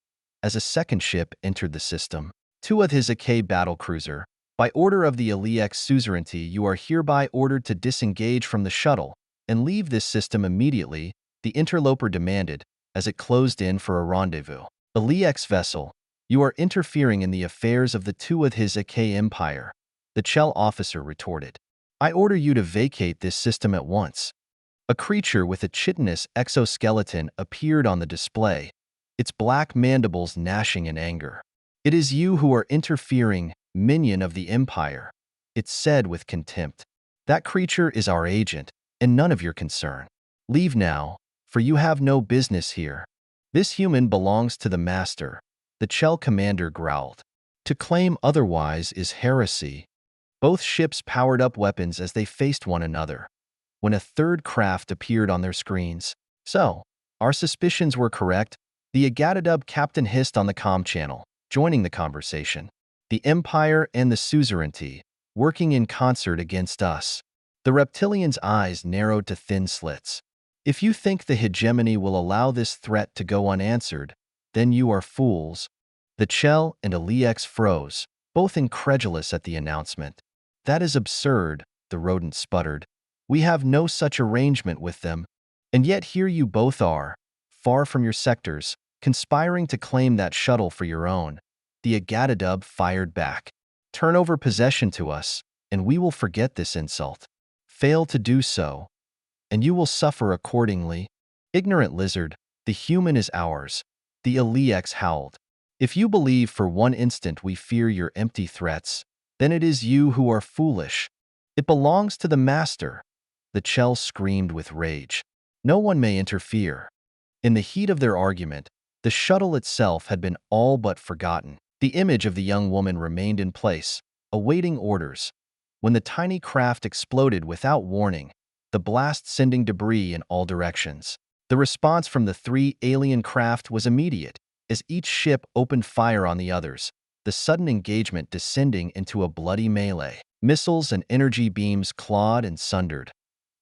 as a second ship entered the system. Two of his Aacom battlecruiser, By order of the Alex suzerainty, you are hereby ordered to disengage from the shuttle and leave this system immediately, the interloper demanded as it closed in for a rendezvous. Alex vessel, you are interfering in the affairs of the tuuk his Aacom empire, the Chell officer retorted. I order you to vacate this system at once. A creature with a chitinous exoskeleton appeared on the display, its black mandibles gnashing in anger. It is you who are interfering, minion of the Empire, it said with contempt. That creature is our agent, and none of your concern. Leave now, for you have no business here. This human belongs to the master, the Chell commander growled. To claim otherwise is heresy. Both ships powered up weapons as they faced one another, when a third craft appeared on their screens. So, our suspicions were correct, the Agatadub captain hissed on the comm channel, joining the conversation. The Empire and the suzerainty, working in concert against us. The reptilian's eyes narrowed to thin slits. If you think the hegemony will allow this threat to go unanswered, then you are fools. The Chell and Alex froze, both incredulous at the announcement. That is absurd, the rodent sputtered. We have no such arrangement with them, and yet here you both are, far from your sectors, conspiring to claim that shuttle for your own. The Agatadub fired back. Turn over possession to us, and we will forget this insult. Fail to do so, and you will suffer accordingly. Ignorant lizard, the human is ours. The Alex howled. If you believe for one instant we fear your empty threats, then it is you who are foolish. It belongs to the master. The Chell screamed with rage. No one may interfere. In the heat of their argument, the shuttle itself had been all but forgotten. The image of the young woman remained in place, awaiting orders. When the tiny craft exploded without warning, the blast sending debris in all directions. The response from the three alien craft was immediate, as each ship opened fire on the others, the sudden engagement descending into a bloody melee. Missiles and energy beams clawed and sundered,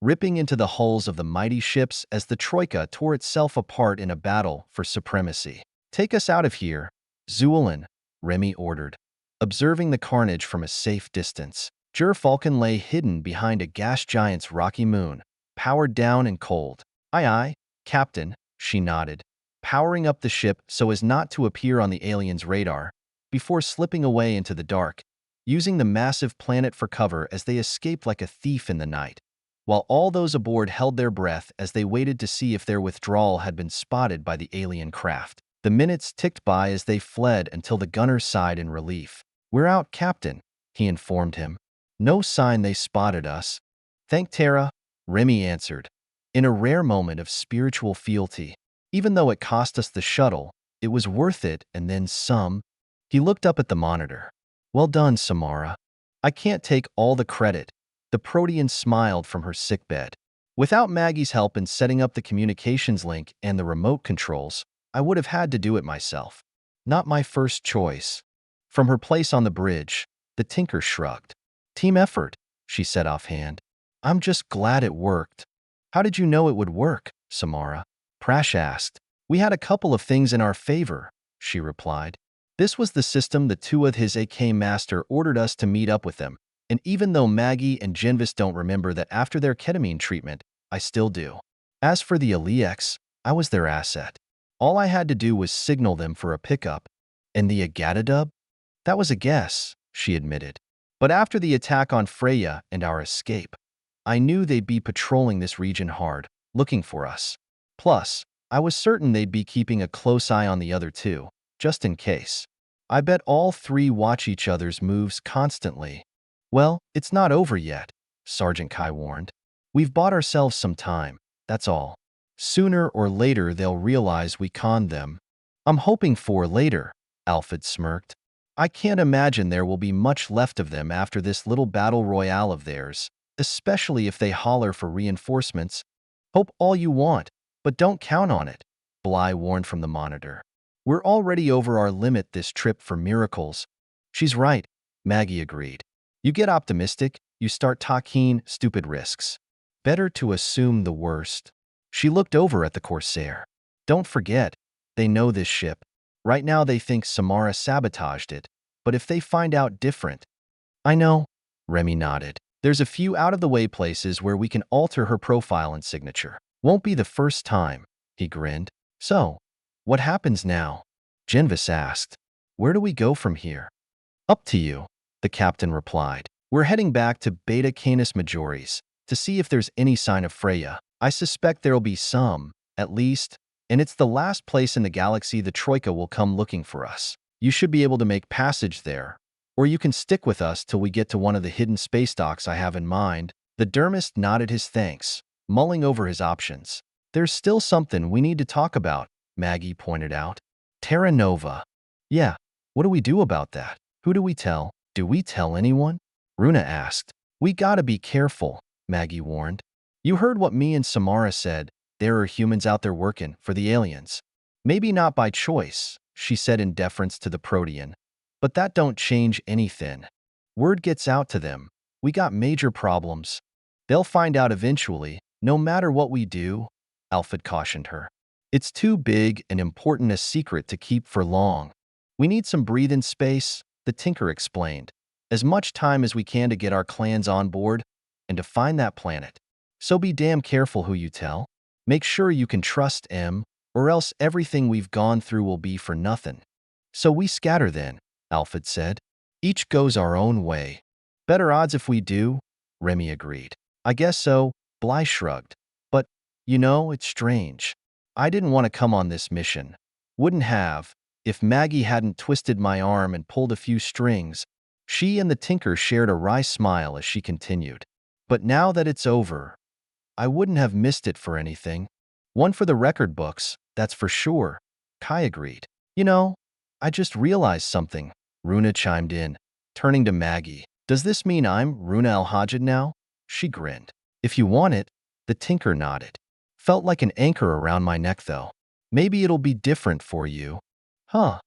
ripping into the hulls of the mighty ships as the Troika tore itself apart in a battle for supremacy. Take us out of here, Zuulin, Remy ordered, observing the carnage from a safe distance. Falcon lay hidden behind a gas giant's rocky moon, powered down and cold. Aye aye, Captain, she nodded, powering up the ship so as not to appear on the alien's radar, before slipping away into the dark, using the massive planet for cover as they escaped like a thief in the night, while all those aboard held their breath as they waited to see if their withdrawal had been spotted by the alien craft. The minutes ticked by as they fled until the gunner sighed in relief. We're out, Captain, he informed him. No sign they spotted us. Thank Terra, Remy answered, in a rare moment of spiritual fealty. Even though it cost us the shuttle, it was worth it and then some. He looked up at the monitor. Well done, Samara. I can't take all the credit. The Protean smiled from her sickbed. Without Maggie's help in setting up the communications link and the remote controls, I would have had to do it myself. Not my first choice. From her place on the bridge, the Tinker shrugged. Team effort, she said offhand. I'm just glad it worked. How did you know it would work, Samara? Prash asked. We had a couple of things in our favor, she replied. This was the system the two of his Aacom master ordered us to meet up with them, and even though Maggie and Genvis don't remember that after their ketamine treatment, I still do. As for the Alex, I was their asset. All I had to do was signal them for a pickup. And the Agatadub? That was a guess, she admitted. But after the attack on Freya and our escape, I knew they'd be patrolling this region hard, looking for us. Plus, I was certain they'd be keeping a close eye on the other two, just in case. I bet all three watch each other's moves constantly. Well, it's not over yet, Sergeant Kai warned. We've bought ourselves some time, that's all. Sooner or later they'll realize we conned them. I'm hoping for later, Alfred smirked. I can't imagine there will be much left of them after this little battle royale of theirs, especially if they holler for reinforcements. Hope all you want, but don't count on it, Bly warned from the monitor. We're already over our limit this trip for miracles. She's right, Maggie agreed. You get optimistic, you start taking stupid risks. Better to assume the worst. She looked over at the Corsair. Don't forget, they know this ship. Right now they think Samara sabotaged it, but if they find out different, I know, Remy nodded. There's a few out-of-the-way places where we can alter her profile and signature. Won't be the first time, he grinned. So, what happens now? Genvis asked. Where do we go from here? Up to you, the captain replied. We're heading back to Beta Canis Majoris to see if there's any sign of Freya. I suspect there'll be some, at least, and it's the last place in the galaxy the Troika will come looking for us. You should be able to make passage there, or you can stick with us till we get to one of the hidden space docks I have in mind. The dermist nodded his thanks, mulling over his options. There's still something we need to talk about, Maggie pointed out. Terra Nova. Yeah, what do we do about that? Who do we tell? Do we tell anyone? Runa asked. We gotta be careful, Maggie warned. You heard what me and Samara said. There are humans out there working for the aliens. Maybe not by choice, she said in deference to the Protean. But that don't change anything. Word gets out to them. We got major problems. They'll find out eventually, no matter what we do, Alfred cautioned her. It's too big and important a secret to keep for long. We need some breathing space, the Tinker explained. As much time as we can to get our clans on board and to find that planet. So be damn careful who you tell. Make sure you can trust M, or else everything we've gone through will be for nothing. So we scatter then, Alfred said. Each goes our own way. Better odds if we do, Remy agreed. I guess so, Bly shrugged. But, it's strange. I didn't want to come on this mission. Wouldn't have, if Maggie hadn't twisted my arm and pulled a few strings. She and the Tinker shared a wry smile as she continued. But now that it's over, I wouldn't have missed it for anything. One for the record books, that's for sure, Kai agreed. I just realized something, Runa chimed in, turning to Maggie. Does this mean I'm Runa Al-Hajjad now? She grinned. If you want it, the Tinker nodded. Felt like an anchor around my neck, though. Maybe it'll be different for you. Huh.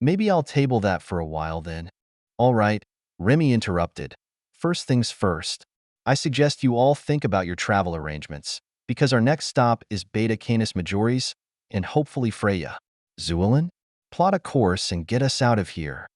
Maybe I'll table that for a while then. All right, Remy interrupted. First things first. I suggest you all think about your travel arrangements, because our next stop is Beta Canis Majoris and hopefully Freya. Zuelin? Plot a course and get us out of here.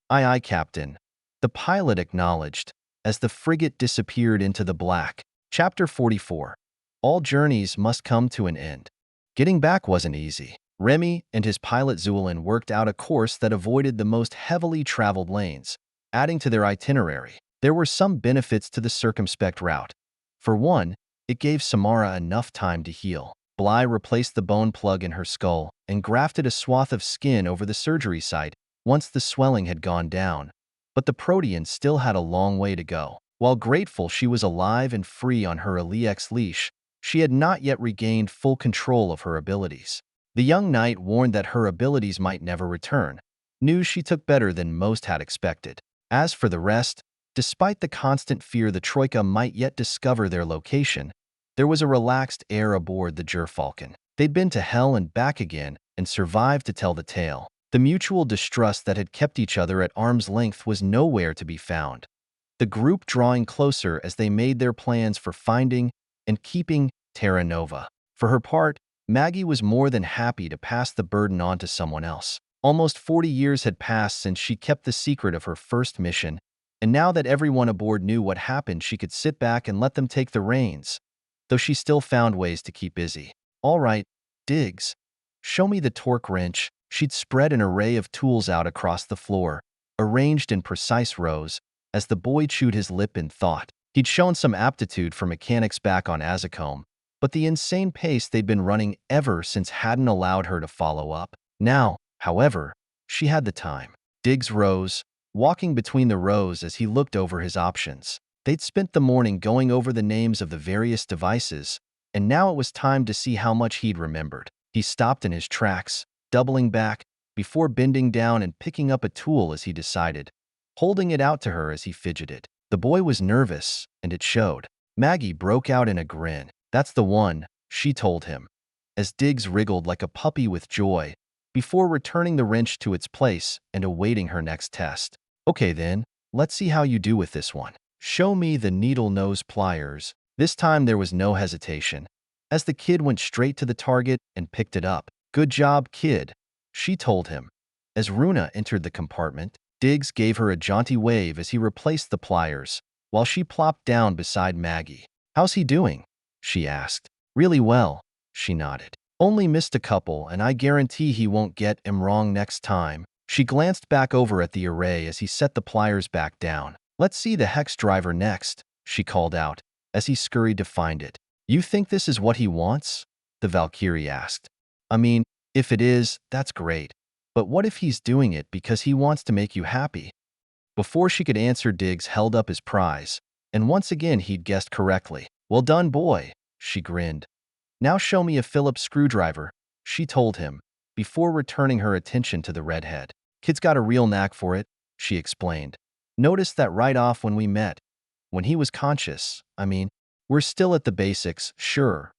Aye aye, Captain. The pilot acknowledged, as the frigate disappeared into the black. Chapter 44. All journeys must come to an end. Getting back wasn't easy. Remy and his pilot Zuelin worked out a course that avoided the most heavily traveled lanes, adding to their itinerary. There were some benefits to the circumspect route. For one, it gave Samara enough time to heal. Bly replaced the bone plug in her skull and grafted a swath of skin over the surgery site once the swelling had gone down. But the Protean still had a long way to go. While grateful she was alive and free on her Elix leash, she had not yet regained full control of her abilities. The young knight warned that her abilities might never return, news she took better than most had expected. As for the rest, despite the constant fear the Troika might yet discover their location, there was a relaxed air aboard the Gerfalcon. They'd been to hell and back again and survived to tell the tale. The mutual distrust that had kept each other at arm's length was nowhere to be found. The group drawing closer as they made their plans for finding and keeping Terra Nova. For her part, Maggie was more than happy to pass the burden on to someone else. Almost 40 years had passed since she kept the secret of her first mission, and now that everyone aboard knew what happened, she could sit back and let them take the reins, though she still found ways to keep busy. All right, Diggs, show me the torque wrench. She'd spread an array of tools out across the floor, arranged in precise rows, as the boy chewed his lip in thought. He'd shown some aptitude for mechanics back on Aacom, but the insane pace they'd been running ever since hadn't allowed her to follow up. Now, however, she had the time. Diggs rose, walking between the rows as he looked over his options. They'd spent the morning going over the names of the various devices, and now it was time to see how much he'd remembered. He stopped in his tracks, doubling back, before bending down and picking up a tool as he decided, holding it out to her as he fidgeted. The boy was nervous, and it showed. Maggie broke out in a grin. That's the one, she told him, as Diggs wriggled like a puppy with joy, before returning the wrench to its place and awaiting her next test. Okay then, let's see how you do with this one. Show me the needle-nose pliers. This time there was no hesitation, as the kid went straight to the target and picked it up. Good job, kid, she told him, as Runa entered the compartment. Diggs gave her a jaunty wave as he replaced the pliers, while she plopped down beside Maggie. "How's he doing?" she asked. "Really well," she nodded. "Only missed a couple, and I guarantee he won't get 'em wrong next time." She glanced back over at the array as he set the pliers back down. "Let's see the hex driver next," she called out, as he scurried to find it. "You think this is what he wants?" the Valkyrie asked. "I mean, if it is, that's great. But what if he's doing it because he wants to make you happy?" Before she could answer, Diggs held up his prize, and once again he'd guessed correctly. "Well done, boy," she grinned. "Now show me a Phillips screwdriver," she told him, before returning her attention to the redhead. "Kid's got a real knack for it," she explained. "Noticed that right off when we met. When he was conscious, I mean. We're still at the basics, sure.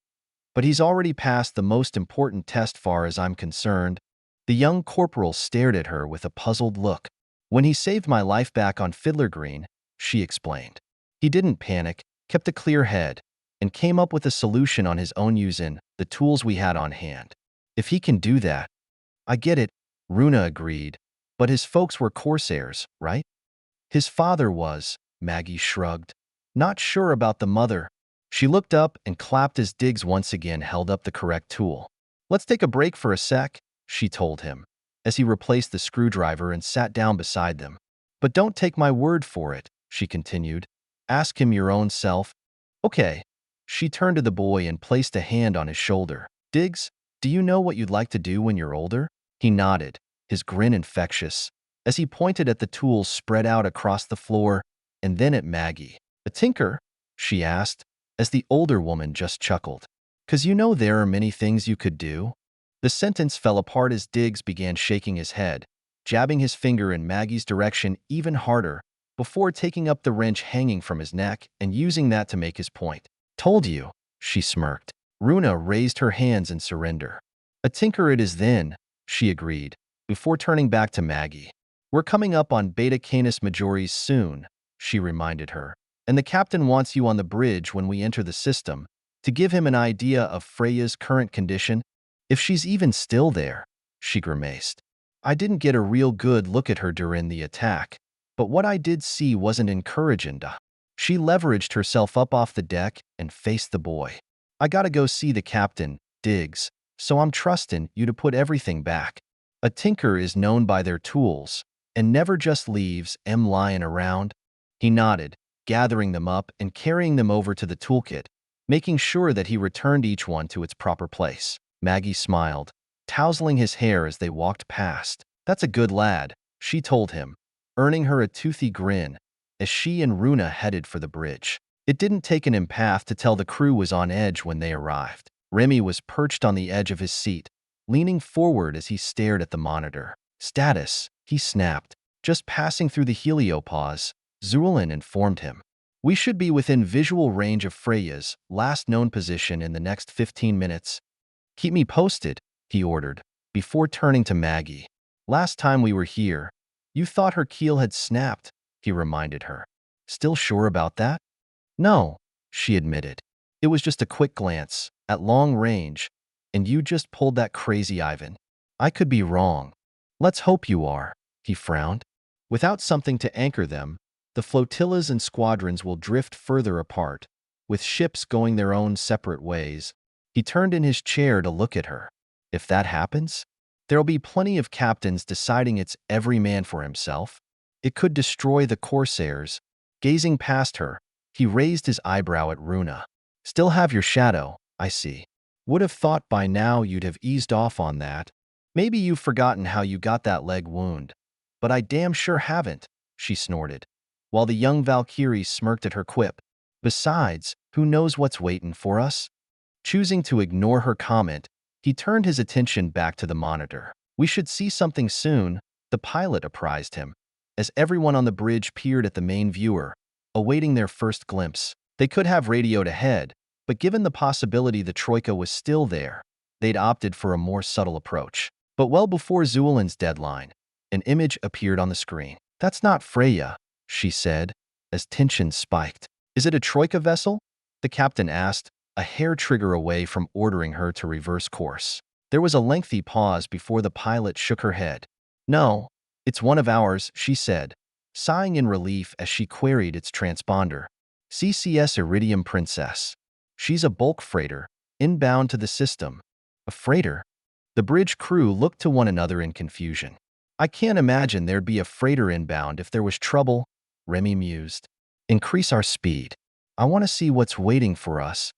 But he's already passed the most important test far as I'm concerned." The young corporal stared at her with a puzzled look. "When he saved my life back on Fiddler Green," she explained. "He didn't panic, kept a clear head, and came up with a solution on his own using the tools we had on hand. If he can do that." "I get it," Runa agreed. "But his folks were Corsairs, right?" "His father was," Maggie shrugged. "Not sure about the mother." She looked up and clapped as Diggs once again held up the correct tool. "Let's take a break for a sec," she told him, as he replaced the screwdriver and sat down beside them. "But don't take my word for it," she continued. "Ask him your own self." "Okay." She turned to the boy and placed a hand on his shoulder. "Diggs, do you know what you'd like to do when you're older?" He nodded, his grin infectious, as he pointed at the tools spread out across the floor and then at Maggie. "A tinker?" she asked, as the older woman just chuckled. "'Cause you know there are many things you could do." The sentence fell apart as Diggs began shaking his head, jabbing his finger in Maggie's direction even harder, before taking up the wrench hanging from his neck and using that to make his point. "Told you," she smirked. Runa raised her hands in surrender. "A tinker it is then," she agreed, before turning back to Maggie. "We're coming up on Beta Canis Majoris soon," she reminded her, "and the captain wants you on the bridge when we enter the system to give him an idea of Freya's current condition. If she's even still there," she grimaced. "I didn't get a real good look at her during the attack, but what I did see wasn't encouraging." She leveraged herself up off the deck and faced the boy. "I gotta go see the captain, Diggs, so I'm trusting you to put everything back. A tinker is known by their tools and never just leaves 'em lying around." He nodded, gathering them up and carrying them over to the toolkit, making sure that he returned each one to its proper place. Maggie smiled, tousling his hair as they walked past. "That's a good lad," she told him, earning her a toothy grin as she and Runa headed for the bridge. It didn't take an empath to tell the crew was on edge when they arrived. Remy was perched on the edge of his seat, leaning forward as he stared at the monitor. "Status," he snapped. "Just passing through the heliopause," Zulin informed him. "We should be within visual range of Freya's last known position in the next 15 minutes. Keep me posted," he ordered, before turning to Maggie. "Last time we were here, you thought her keel had snapped," he reminded her. "Still sure about that?" "No," she admitted. "It was just a quick glance, at long range, and you just pulled that crazy Ivan. I could be wrong." "Let's hope you are," he frowned. "Without something to anchor them, the flotillas and squadrons will drift further apart, with ships going their own separate ways." He turned in his chair to look at her. "If that happens, there'll be plenty of captains deciding it's every man for himself. It could destroy the Corsairs." Gazing past her, he raised his eyebrow at Runa. "Still have your shadow, I see. Would have thought by now you'd have eased off on that. Maybe you've forgotten how you got that leg wound. But I damn sure haven't," she snorted, while the young Valkyrie smirked at her quip. "Besides, who knows what's waiting for us?" Choosing to ignore her comment, he turned his attention back to the monitor. "We should see something soon," the pilot apprised him, as everyone on the bridge peered at the main viewer, awaiting their first glimpse. They could have radioed ahead, but given the possibility the Troika was still there, they'd opted for a more subtle approach. But well before Zulin's deadline, an image appeared on the screen. "That's not Freya," she said, as tension spiked. "Is it a Troika vessel?" the captain asked, a hair trigger away from ordering her to reverse course. There was a lengthy pause before the pilot shook her head. "No, It's one of ours, she said, sighing in relief as she queried its transponder. CCS Iridium Princess. She's a bulk freighter, inbound to the system. A freighter? The bridge crew looked to one another in confusion. I can't imagine there'd be a freighter inbound if there was trouble, Remy mused. Increase our speed. I want to see what's waiting for us.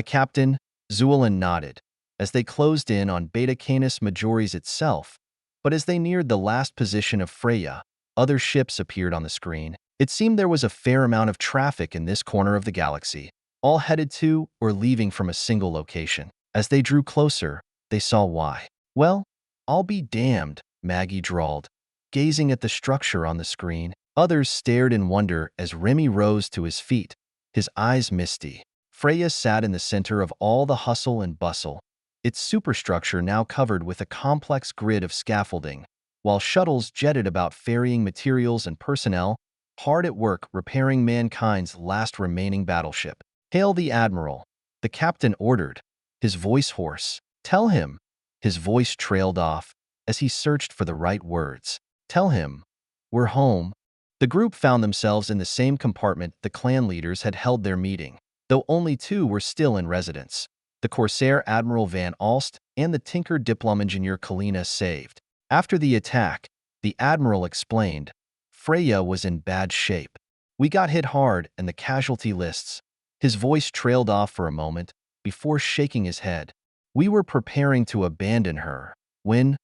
Captain, Zuelin nodded, as they closed in on Beta Canis Majoris itself. But as they neared the last position of Freya, other ships appeared on the screen. It seemed there was a fair amount of traffic in this corner of the galaxy, all headed to or leaving from a single location. As they drew closer, they saw why. Well, I'll be damned, Maggie drawled, gazing at the structure on the screen. Others stared in wonder as Remy rose to his feet, his eyes misty. Freya sat in the center of all the hustle and bustle, its superstructure now covered with a complex grid of scaffolding, while shuttles jetted about ferrying materials and personnel, hard at work repairing mankind's last remaining battleship. Hail the Admiral, the captain ordered, his voice hoarse. Tell him. His voice trailed off as he searched for the right words. Tell him. We're home. The group found themselves in the same compartment the clan leaders had held their meeting, though only two were still in residence. The Corsair Admiral Van Alst and the Tinker Diplom Engineer Kalina saved. After the attack, the Admiral explained, Freya was in bad shape. We got hit hard and the casualty lists. His voice trailed off for a moment before shaking his head. We were preparing to abandon her when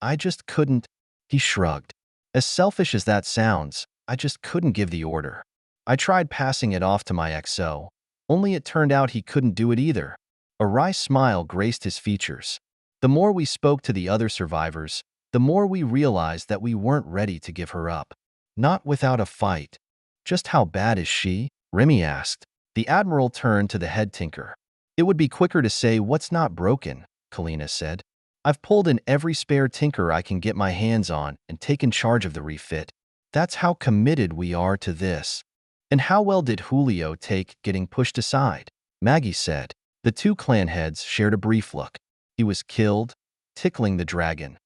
I just couldn't. He shrugged. As selfish as that sounds, I just couldn't give the order. I tried passing it off to my XO, only it turned out he couldn't do it either. A wry smile graced his features. The more we spoke to the other survivors, the more we realized that we weren't ready to give her up. Not without a fight. Just how bad is she? Remy asked. The Admiral turned to the head tinker. It would be quicker to say what's not broken, Kalina said. I've pulled in every spare tinker I can get my hands on and taken charge of the refit. That's how committed we are to this. And how well did Julio take getting pushed aside? Maggie said. The two clan heads shared a brief look. He was killed, tickling the dragon.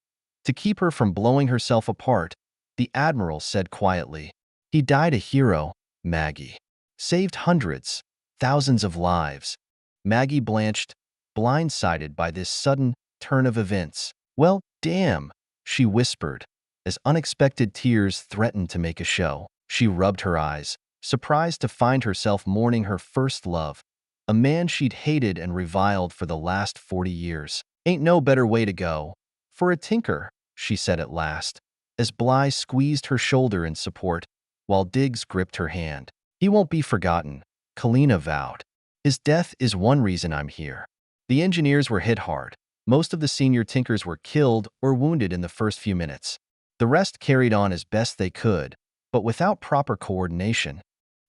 To keep her from blowing herself apart, the Admiral said quietly. He died a hero, Maggie. Saved hundreds, thousands of lives. Maggie blanched, blindsided by this sudden turn of events. Well, damn, she whispered, as unexpected tears threatened to make a show. She rubbed her eyes, surprised to find herself mourning her first love, a man she'd hated and reviled for the last 40 years. Ain't no better way to go. For a tinker, she said at last, as Bly squeezed her shoulder in support, while Diggs gripped her hand. He won't be forgotten, Kalina vowed. His death is one reason I'm here. The engineers were hit hard. Most of the senior tinkers were killed or wounded in the first few minutes. The rest carried on as best they could, but without proper coordination.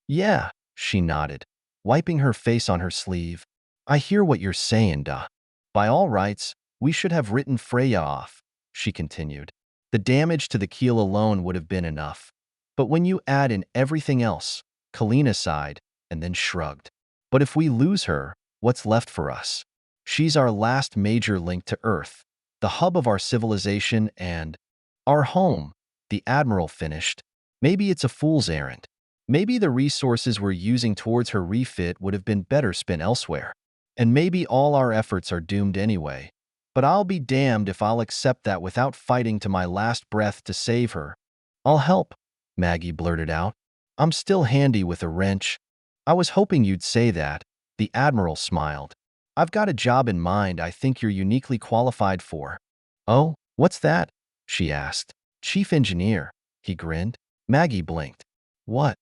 Yeah, she nodded, wiping her face on her sleeve. I hear what you're saying, da. By all rights, we should have written Freya off, she continued. The damage to the keel alone would have been enough. But when you add in everything else, Kalina sighed and then shrugged. But if we lose her, what's left for us? She's our last major link to Earth, the hub of our civilization and our home, the Admiral finished. Maybe it's a fool's errand. Maybe the resources we're using towards her refit would have been better spent elsewhere. And maybe all our efforts are doomed anyway. But I'll be damned if I'll accept that without fighting to my last breath to save her. I'll help, Maggie blurted out. I'm still handy with a wrench. I was hoping you'd say that, the Admiral smiled. I've got a job in mind I think you're uniquely qualified for. Oh, what's that? She asked. Chief Engineer, he grinned. Maggie blinked. What?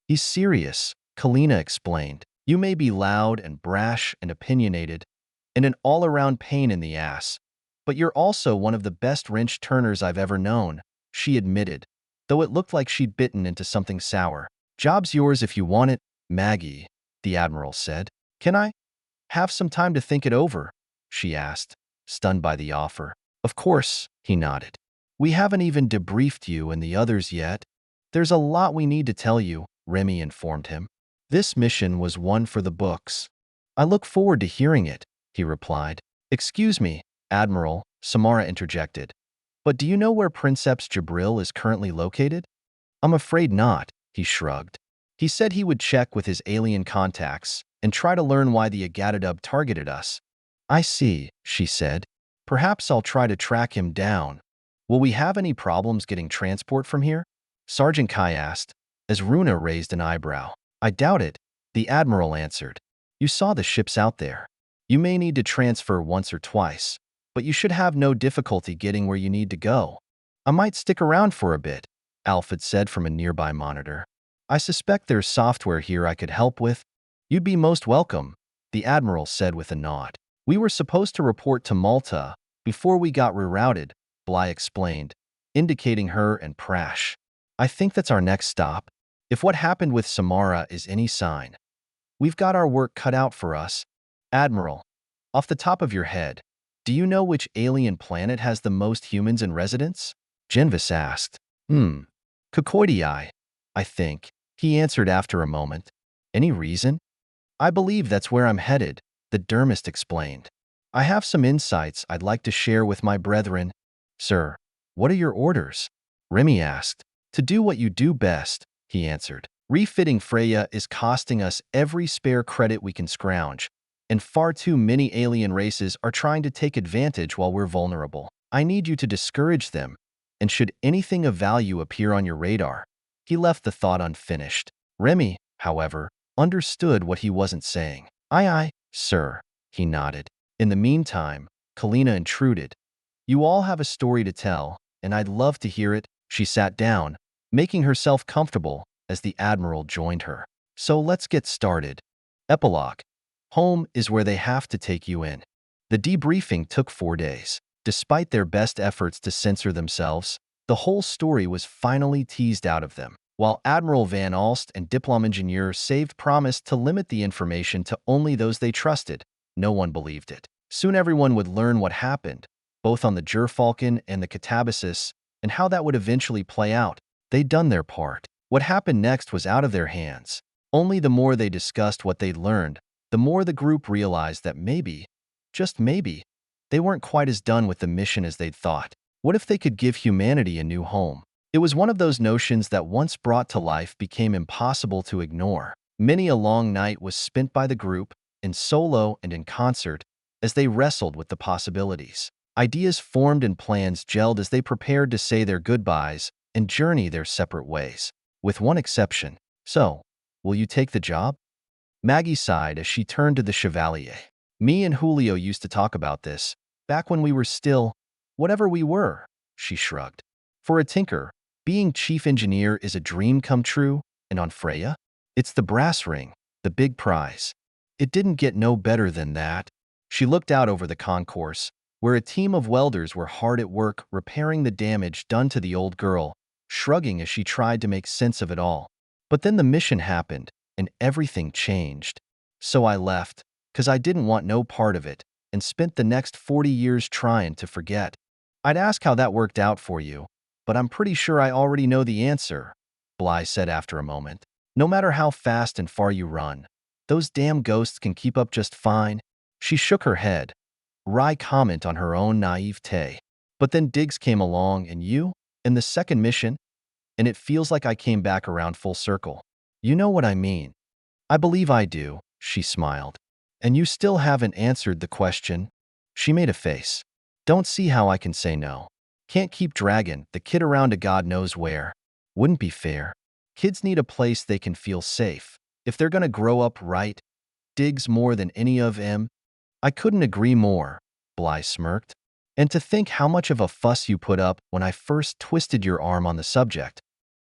He's serious, Kalina explained. You may be loud and brash and opinionated, and an all-around pain in the ass, but you're also one of the best wrench turners I've ever known, she admitted, though it looked like she'd bitten into something sour. Job's yours if you want it, Maggie, the Admiral said. Can I have some time to think it over? She asked, stunned by the offer. Of course, he nodded. We haven't even debriefed you and the others yet. There's a lot we need to tell you, Remy informed him. This mission was one for the books. I look forward to hearing it, he replied. Excuse me, Admiral, Samara interjected. But do you know where Princeps Jabril is currently located? I'm afraid not, he shrugged. He said he would check with his alien contacts and try to learn why the Agatadub targeted us. I see, she said. Perhaps I'll try to track him down. Will we have any problems getting transport from here? Sergeant Kai asked, as Runa raised an eyebrow. I doubt it, the Admiral answered. You saw the ships out there. You may need to transfer once or twice, but you should have no difficulty getting where you need to go. I might stick around for a bit, Alfred said from a nearby monitor. I suspect there's software here I could help with. You'd be most welcome, the Admiral said with a nod. We were supposed to report to Malta before we got rerouted, Bly explained, indicating her and Prash. I think that's our next stop. If what happened with Samara is any sign, we've got our work cut out for us. Admiral, off the top of your head, do you know which alien planet has the most humans in residence? Genvis asked. Kokoidii, I think, he answered after a moment. Any reason? I believe that's where I'm headed, the dermist explained. I have some insights I'd like to share with my brethren. Sir, what are your orders? Remy asked. To do what you do best, he answered. Refitting Freya is costing us every spare credit we can scrounge, and far too many alien races are trying to take advantage while we're vulnerable. I need you to discourage them, and should anything of value appear on your radar, he left the thought unfinished. Remy, however, understood what he wasn't saying. Aye, sir, he nodded. In the meantime, Kalina intruded. You all have a story to tell, and I'd love to hear it. She sat down, making herself comfortable as the Admiral joined her. So let's get started. Epilogue. Home is where they have to take you in. The debriefing took 4 days. Despite their best efforts to censor themselves, the whole story was finally teased out of them. While Admiral Van Alst and Diplom Engineer Saved promised to limit the information to only those they trusted, no one believed it. Soon everyone would learn what happened, both on the Gerfalcon and the Catabasis, and how that would eventually play out. They'd done their part. What happened next was out of their hands. Only the more they discussed what they'd learned, the more the group realized that maybe, just maybe, they weren't quite as done with the mission as they'd thought. What if they could give humanity a new home? It was one of those notions that once brought to life became impossible to ignore. Many a long night was spent by the group, in solo and in concert, as they wrestled with the possibilities. Ideas formed and plans gelled as they prepared to say their goodbyes and journey their separate ways. With one exception. So, will you take the job? Maggie sighed as she turned to the Chevalier. Me and Julio used to talk about this, back when we were still, whatever we were, she shrugged. For a tinker, being chief engineer is a dream come true, and on Freya, it's the brass ring, the big prize. It didn't get no better than that. She looked out over the concourse, where a team of welders were hard at work repairing the damage done to the old girl, shrugging as she tried to make sense of it all. But then the mission happened, and everything changed. So I left, 'cause I didn't want no part of it, and spent the next 40 years trying to forget. I'd ask how that worked out for you, but I'm pretty sure I already know the answer, Bly said after a moment. No matter how fast and far you run, those damn ghosts can keep up just fine. She shook her head, wry comment on her own naivete. But then Diggs came along and you, and the second mission, and it feels like I came back around full circle. You know what I mean. I believe I do, she smiled. And you still haven't answered the question. She made a face. Don't see how I can say no. Can't keep dragging the kid around to God knows where. Wouldn't be fair. Kids need a place they can feel safe. If they're gonna grow up right, Diggs more than any of them. I couldn't agree more, Bly smirked. And to think how much of a fuss you put up when I first twisted your arm on the subject.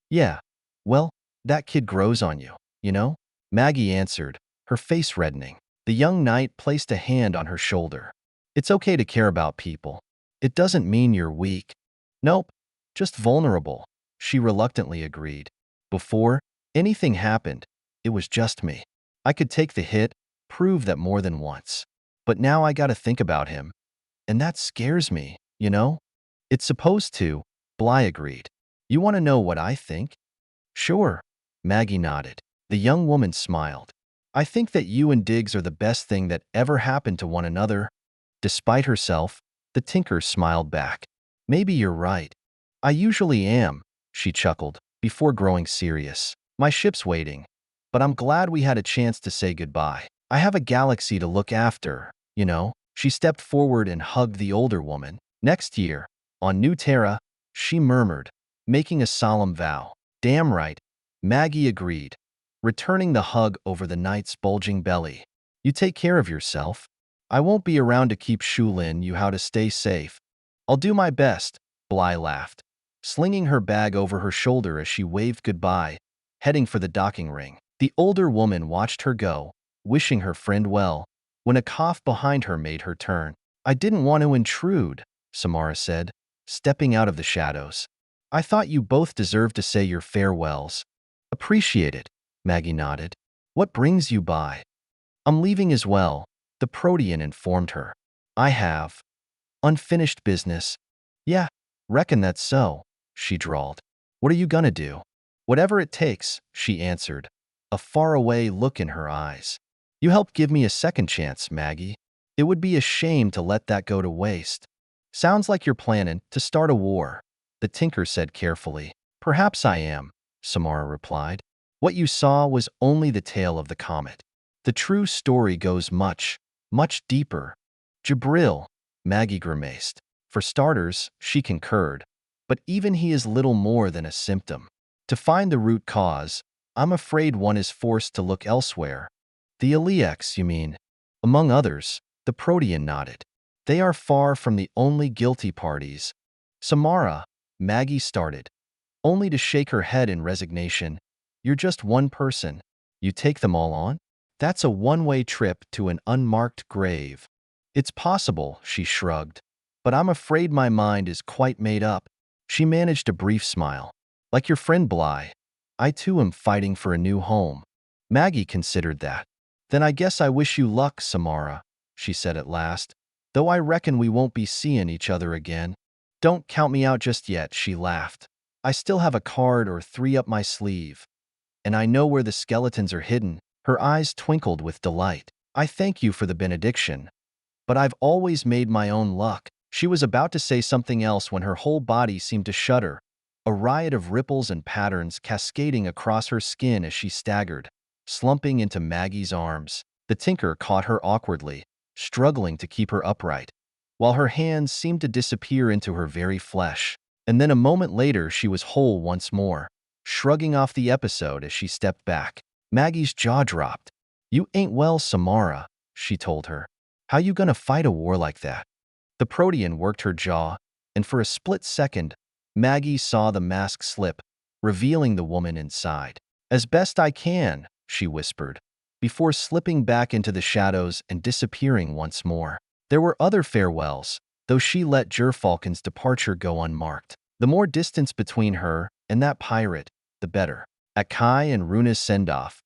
Yeah, well, that kid grows on you, you know? Maggie answered, her face reddening. The young knight placed a hand on her shoulder. It's okay to care about people. It doesn't mean you're weak. Nope, just vulnerable, she reluctantly agreed. Before anything happened, it was just me. I could take the hit, prove that more than once. But now I gotta think about him. And that scares me, you know? It's supposed to, Bly agreed. You want to know what I think? Sure, Maggie nodded. The young woman smiled. I think that you and Diggs are the best thing that ever happened to one another. Despite herself, the tinker smiled back. Maybe you're right. I usually am, she chuckled, before growing serious. My ship's waiting, but I'm glad we had a chance to say goodbye. I have a galaxy to look after, you know. She stepped forward and hugged the older woman. Next year, on New Terra, she murmured, making a solemn vow. Damn right, Maggie agreed, returning the hug over the knight's bulging belly. You take care of yourself. I won't be around to keep Shulin you how to stay safe. I'll do my best, Bly laughed, slinging her bag over her shoulder as she waved goodbye, heading for the docking ring. The older woman watched her go, wishing her friend well, when a cough behind her made her turn. I didn't want to intrude, Samara said, stepping out of the shadows. I thought you both deserved to say your farewells. Appreciate it, Maggie nodded. What brings you by? I'm leaving as well, the Protean informed her. I have unfinished business. Yeah, reckon that's so, she drawled. What are you gonna do? Whatever it takes, she answered, a faraway look in her eyes. You helped give me a second chance, Maggie. It would be a shame to let that go to waste. Sounds like you're planning to start a war, the tinker said carefully. Perhaps I am, Samara replied. What you saw was only the tail of the comet. The true story goes much, much deeper. Jabril, Maggie grimaced. For starters, she concurred, but even he is little more than a symptom. To find the root cause, I'm afraid one is forced to look elsewhere. The Eliaks, you mean? Among others, the Protean nodded. They are far from the only guilty parties. Samara, Maggie started, only to shake her head in resignation. You're just one person. You take them all on? That's a one-way trip to an unmarked grave. It's possible, she shrugged, but I'm afraid my mind is quite made up. She managed a brief smile. Like your friend Bly, I too am fighting for a new home. Maggie considered that. Then I guess I wish you luck, Samara, she said at last, though I reckon we won't be seeing each other again. Don't count me out just yet, she laughed. I still have a card or three up my sleeve, and I know where the skeletons are hidden. Her eyes twinkled with delight. I thank you for the benediction, but I've always made my own luck. She was about to say something else when her whole body seemed to shudder, a riot of ripples and patterns cascading across her skin as she staggered, slumping into Maggie's arms. The tinker caught her awkwardly, struggling to keep her upright, while her hands seemed to disappear into her very flesh. And then a moment later she was whole once more, shrugging off the episode as she stepped back. Maggie's jaw dropped. You ain't well, Samara, she told her. How you gonna fight a war like that? The Protean worked her jaw, and for a split second, Maggie saw the mask slip, revealing the woman inside. As best I can, she whispered, before slipping back into the shadows and disappearing once more. There were other farewells, though she let Gerfalcon's departure go unmarked. The more distance between her and that pirate, the better. At Kai and Runa's send-off,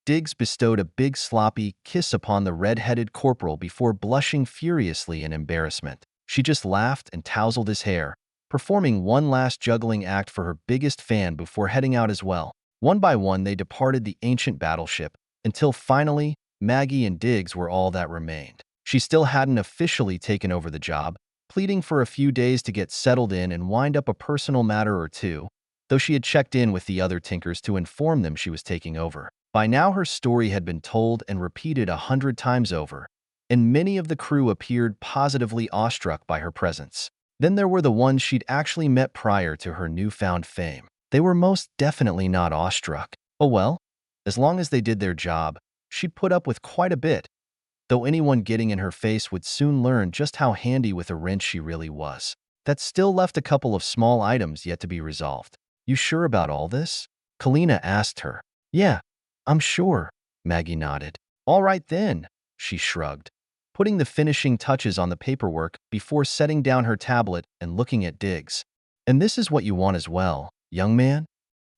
Diggs bestowed a big sloppy kiss upon the red-headed corporal before blushing furiously in embarrassment. She just laughed and tousled his hair, performing one last juggling act for her biggest fan before heading out as well. One by one they departed the ancient battleship, until finally, Maggie and Diggs were all that remained. She still hadn't officially taken over the job, pleading for a few days to get settled in and wind up a personal matter or two, though she had checked in with the other Tinkers to inform them she was taking over. By now her story had been told and repeated 100 times over, and many of the crew appeared positively awestruck by her presence. Then there were the ones she'd actually met prior to her newfound fame. They were most definitely not awestruck. Oh well, as long as they did their job, she'd put up with quite a bit, though anyone getting in her face would soon learn just how handy with a wrench she really was. That still left a couple of small items yet to be resolved. You sure about all this? Kalina asked her. Yeah, I'm sure, Maggie nodded. All right then, she shrugged, putting the finishing touches on the paperwork before setting down her tablet and looking at Diggs. And this is what you want as well, young man?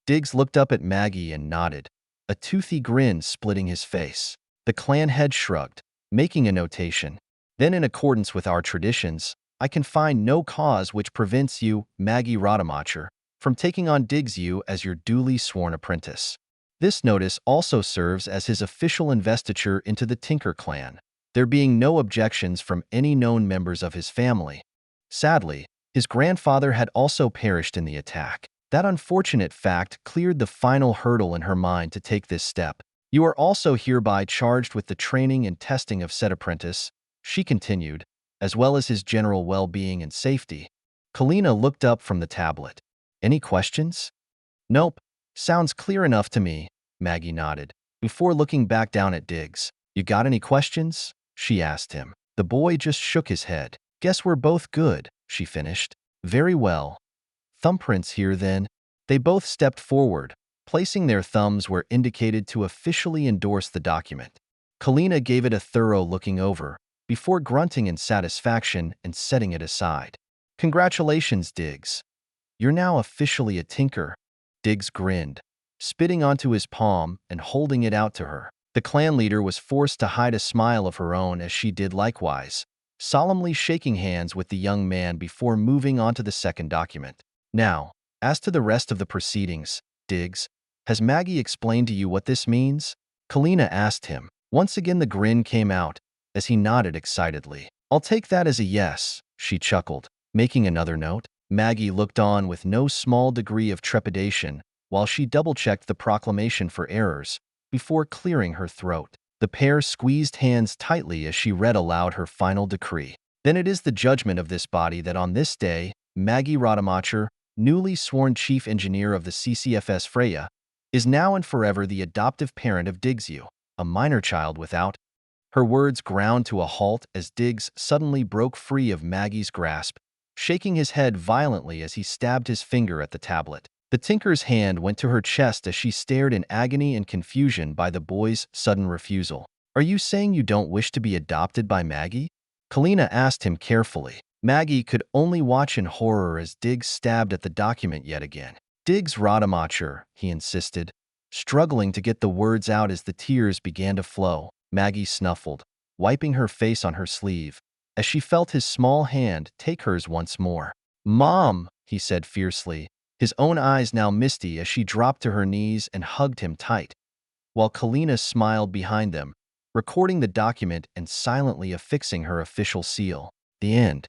Diggs looked up at Maggie and nodded, a toothy grin splitting his face. The clan head shrugged, making a notation. Then in accordance with our traditions, I can find no cause which prevents you, Maggie Rademacher, from taking on Diggs you as your duly sworn apprentice. This notice also serves as his official investiture into the Tinker clan, there being no objections from any known members of his family. Sadly, His grandfather had also perished in the attack. That unfortunate fact cleared the final hurdle in her mind to take this step. You are also hereby charged with the training and testing of said apprentice, she continued, as well as his general well-being and safety. Kalina looked up from the tablet. Any questions? Nope. Sounds clear enough to me, Maggie nodded, before looking back down at Diggs. You got any questions? She asked him. The boy just shook his head. Guess we're both good, she finished. Very well. Thumbprints here then. They both stepped forward, placing their thumbs where indicated to officially endorse the document. Kalina gave it a thorough looking over, before grunting in satisfaction and setting it aside. Congratulations, Diggs. You're now officially a tinker. Diggs grinned, spitting onto his palm and holding it out to her. The clan leader was forced to hide a smile of her own as she did likewise, solemnly shaking hands with the young man before moving on to the second document. Now, as to the rest of the proceedings, Diggs, has Maggie explained to you what this means? Kalina asked him. Once again the grin came out, as he nodded excitedly. I'll take that as a yes, she chuckled, making another note. Maggie looked on with no small degree of trepidation while she double-checked the proclamation for errors before clearing her throat. The pair squeezed hands tightly as she read aloud her final decree. Then it is the judgment of this body that on this day, Maggie Rademacher, newly sworn chief engineer of the CCFS Freya, is now and forever the adoptive parent of Diggsu, a minor child without. Her words ground to a halt as Diggs suddenly broke free of Maggie's grasp, shaking his head violently as he stabbed his finger at the tablet. The tinker's hand went to her chest as she stared in agony and confusion by the boy's sudden refusal. Are you saying you don't wish to be adopted by Maggie? Kalina asked him carefully. Maggie could only watch in horror as Diggs stabbed at the document yet again. Diggs Rademacher, he insisted, struggling to get the words out as the tears began to flow. Maggie snuffled, wiping her face on her sleeve, as she felt his small hand take hers once more. Mom, he said fiercely, his own eyes now misty as she dropped to her knees and hugged him tight, while Kalina smiled behind them, recording the document and silently affixing her official seal. The end.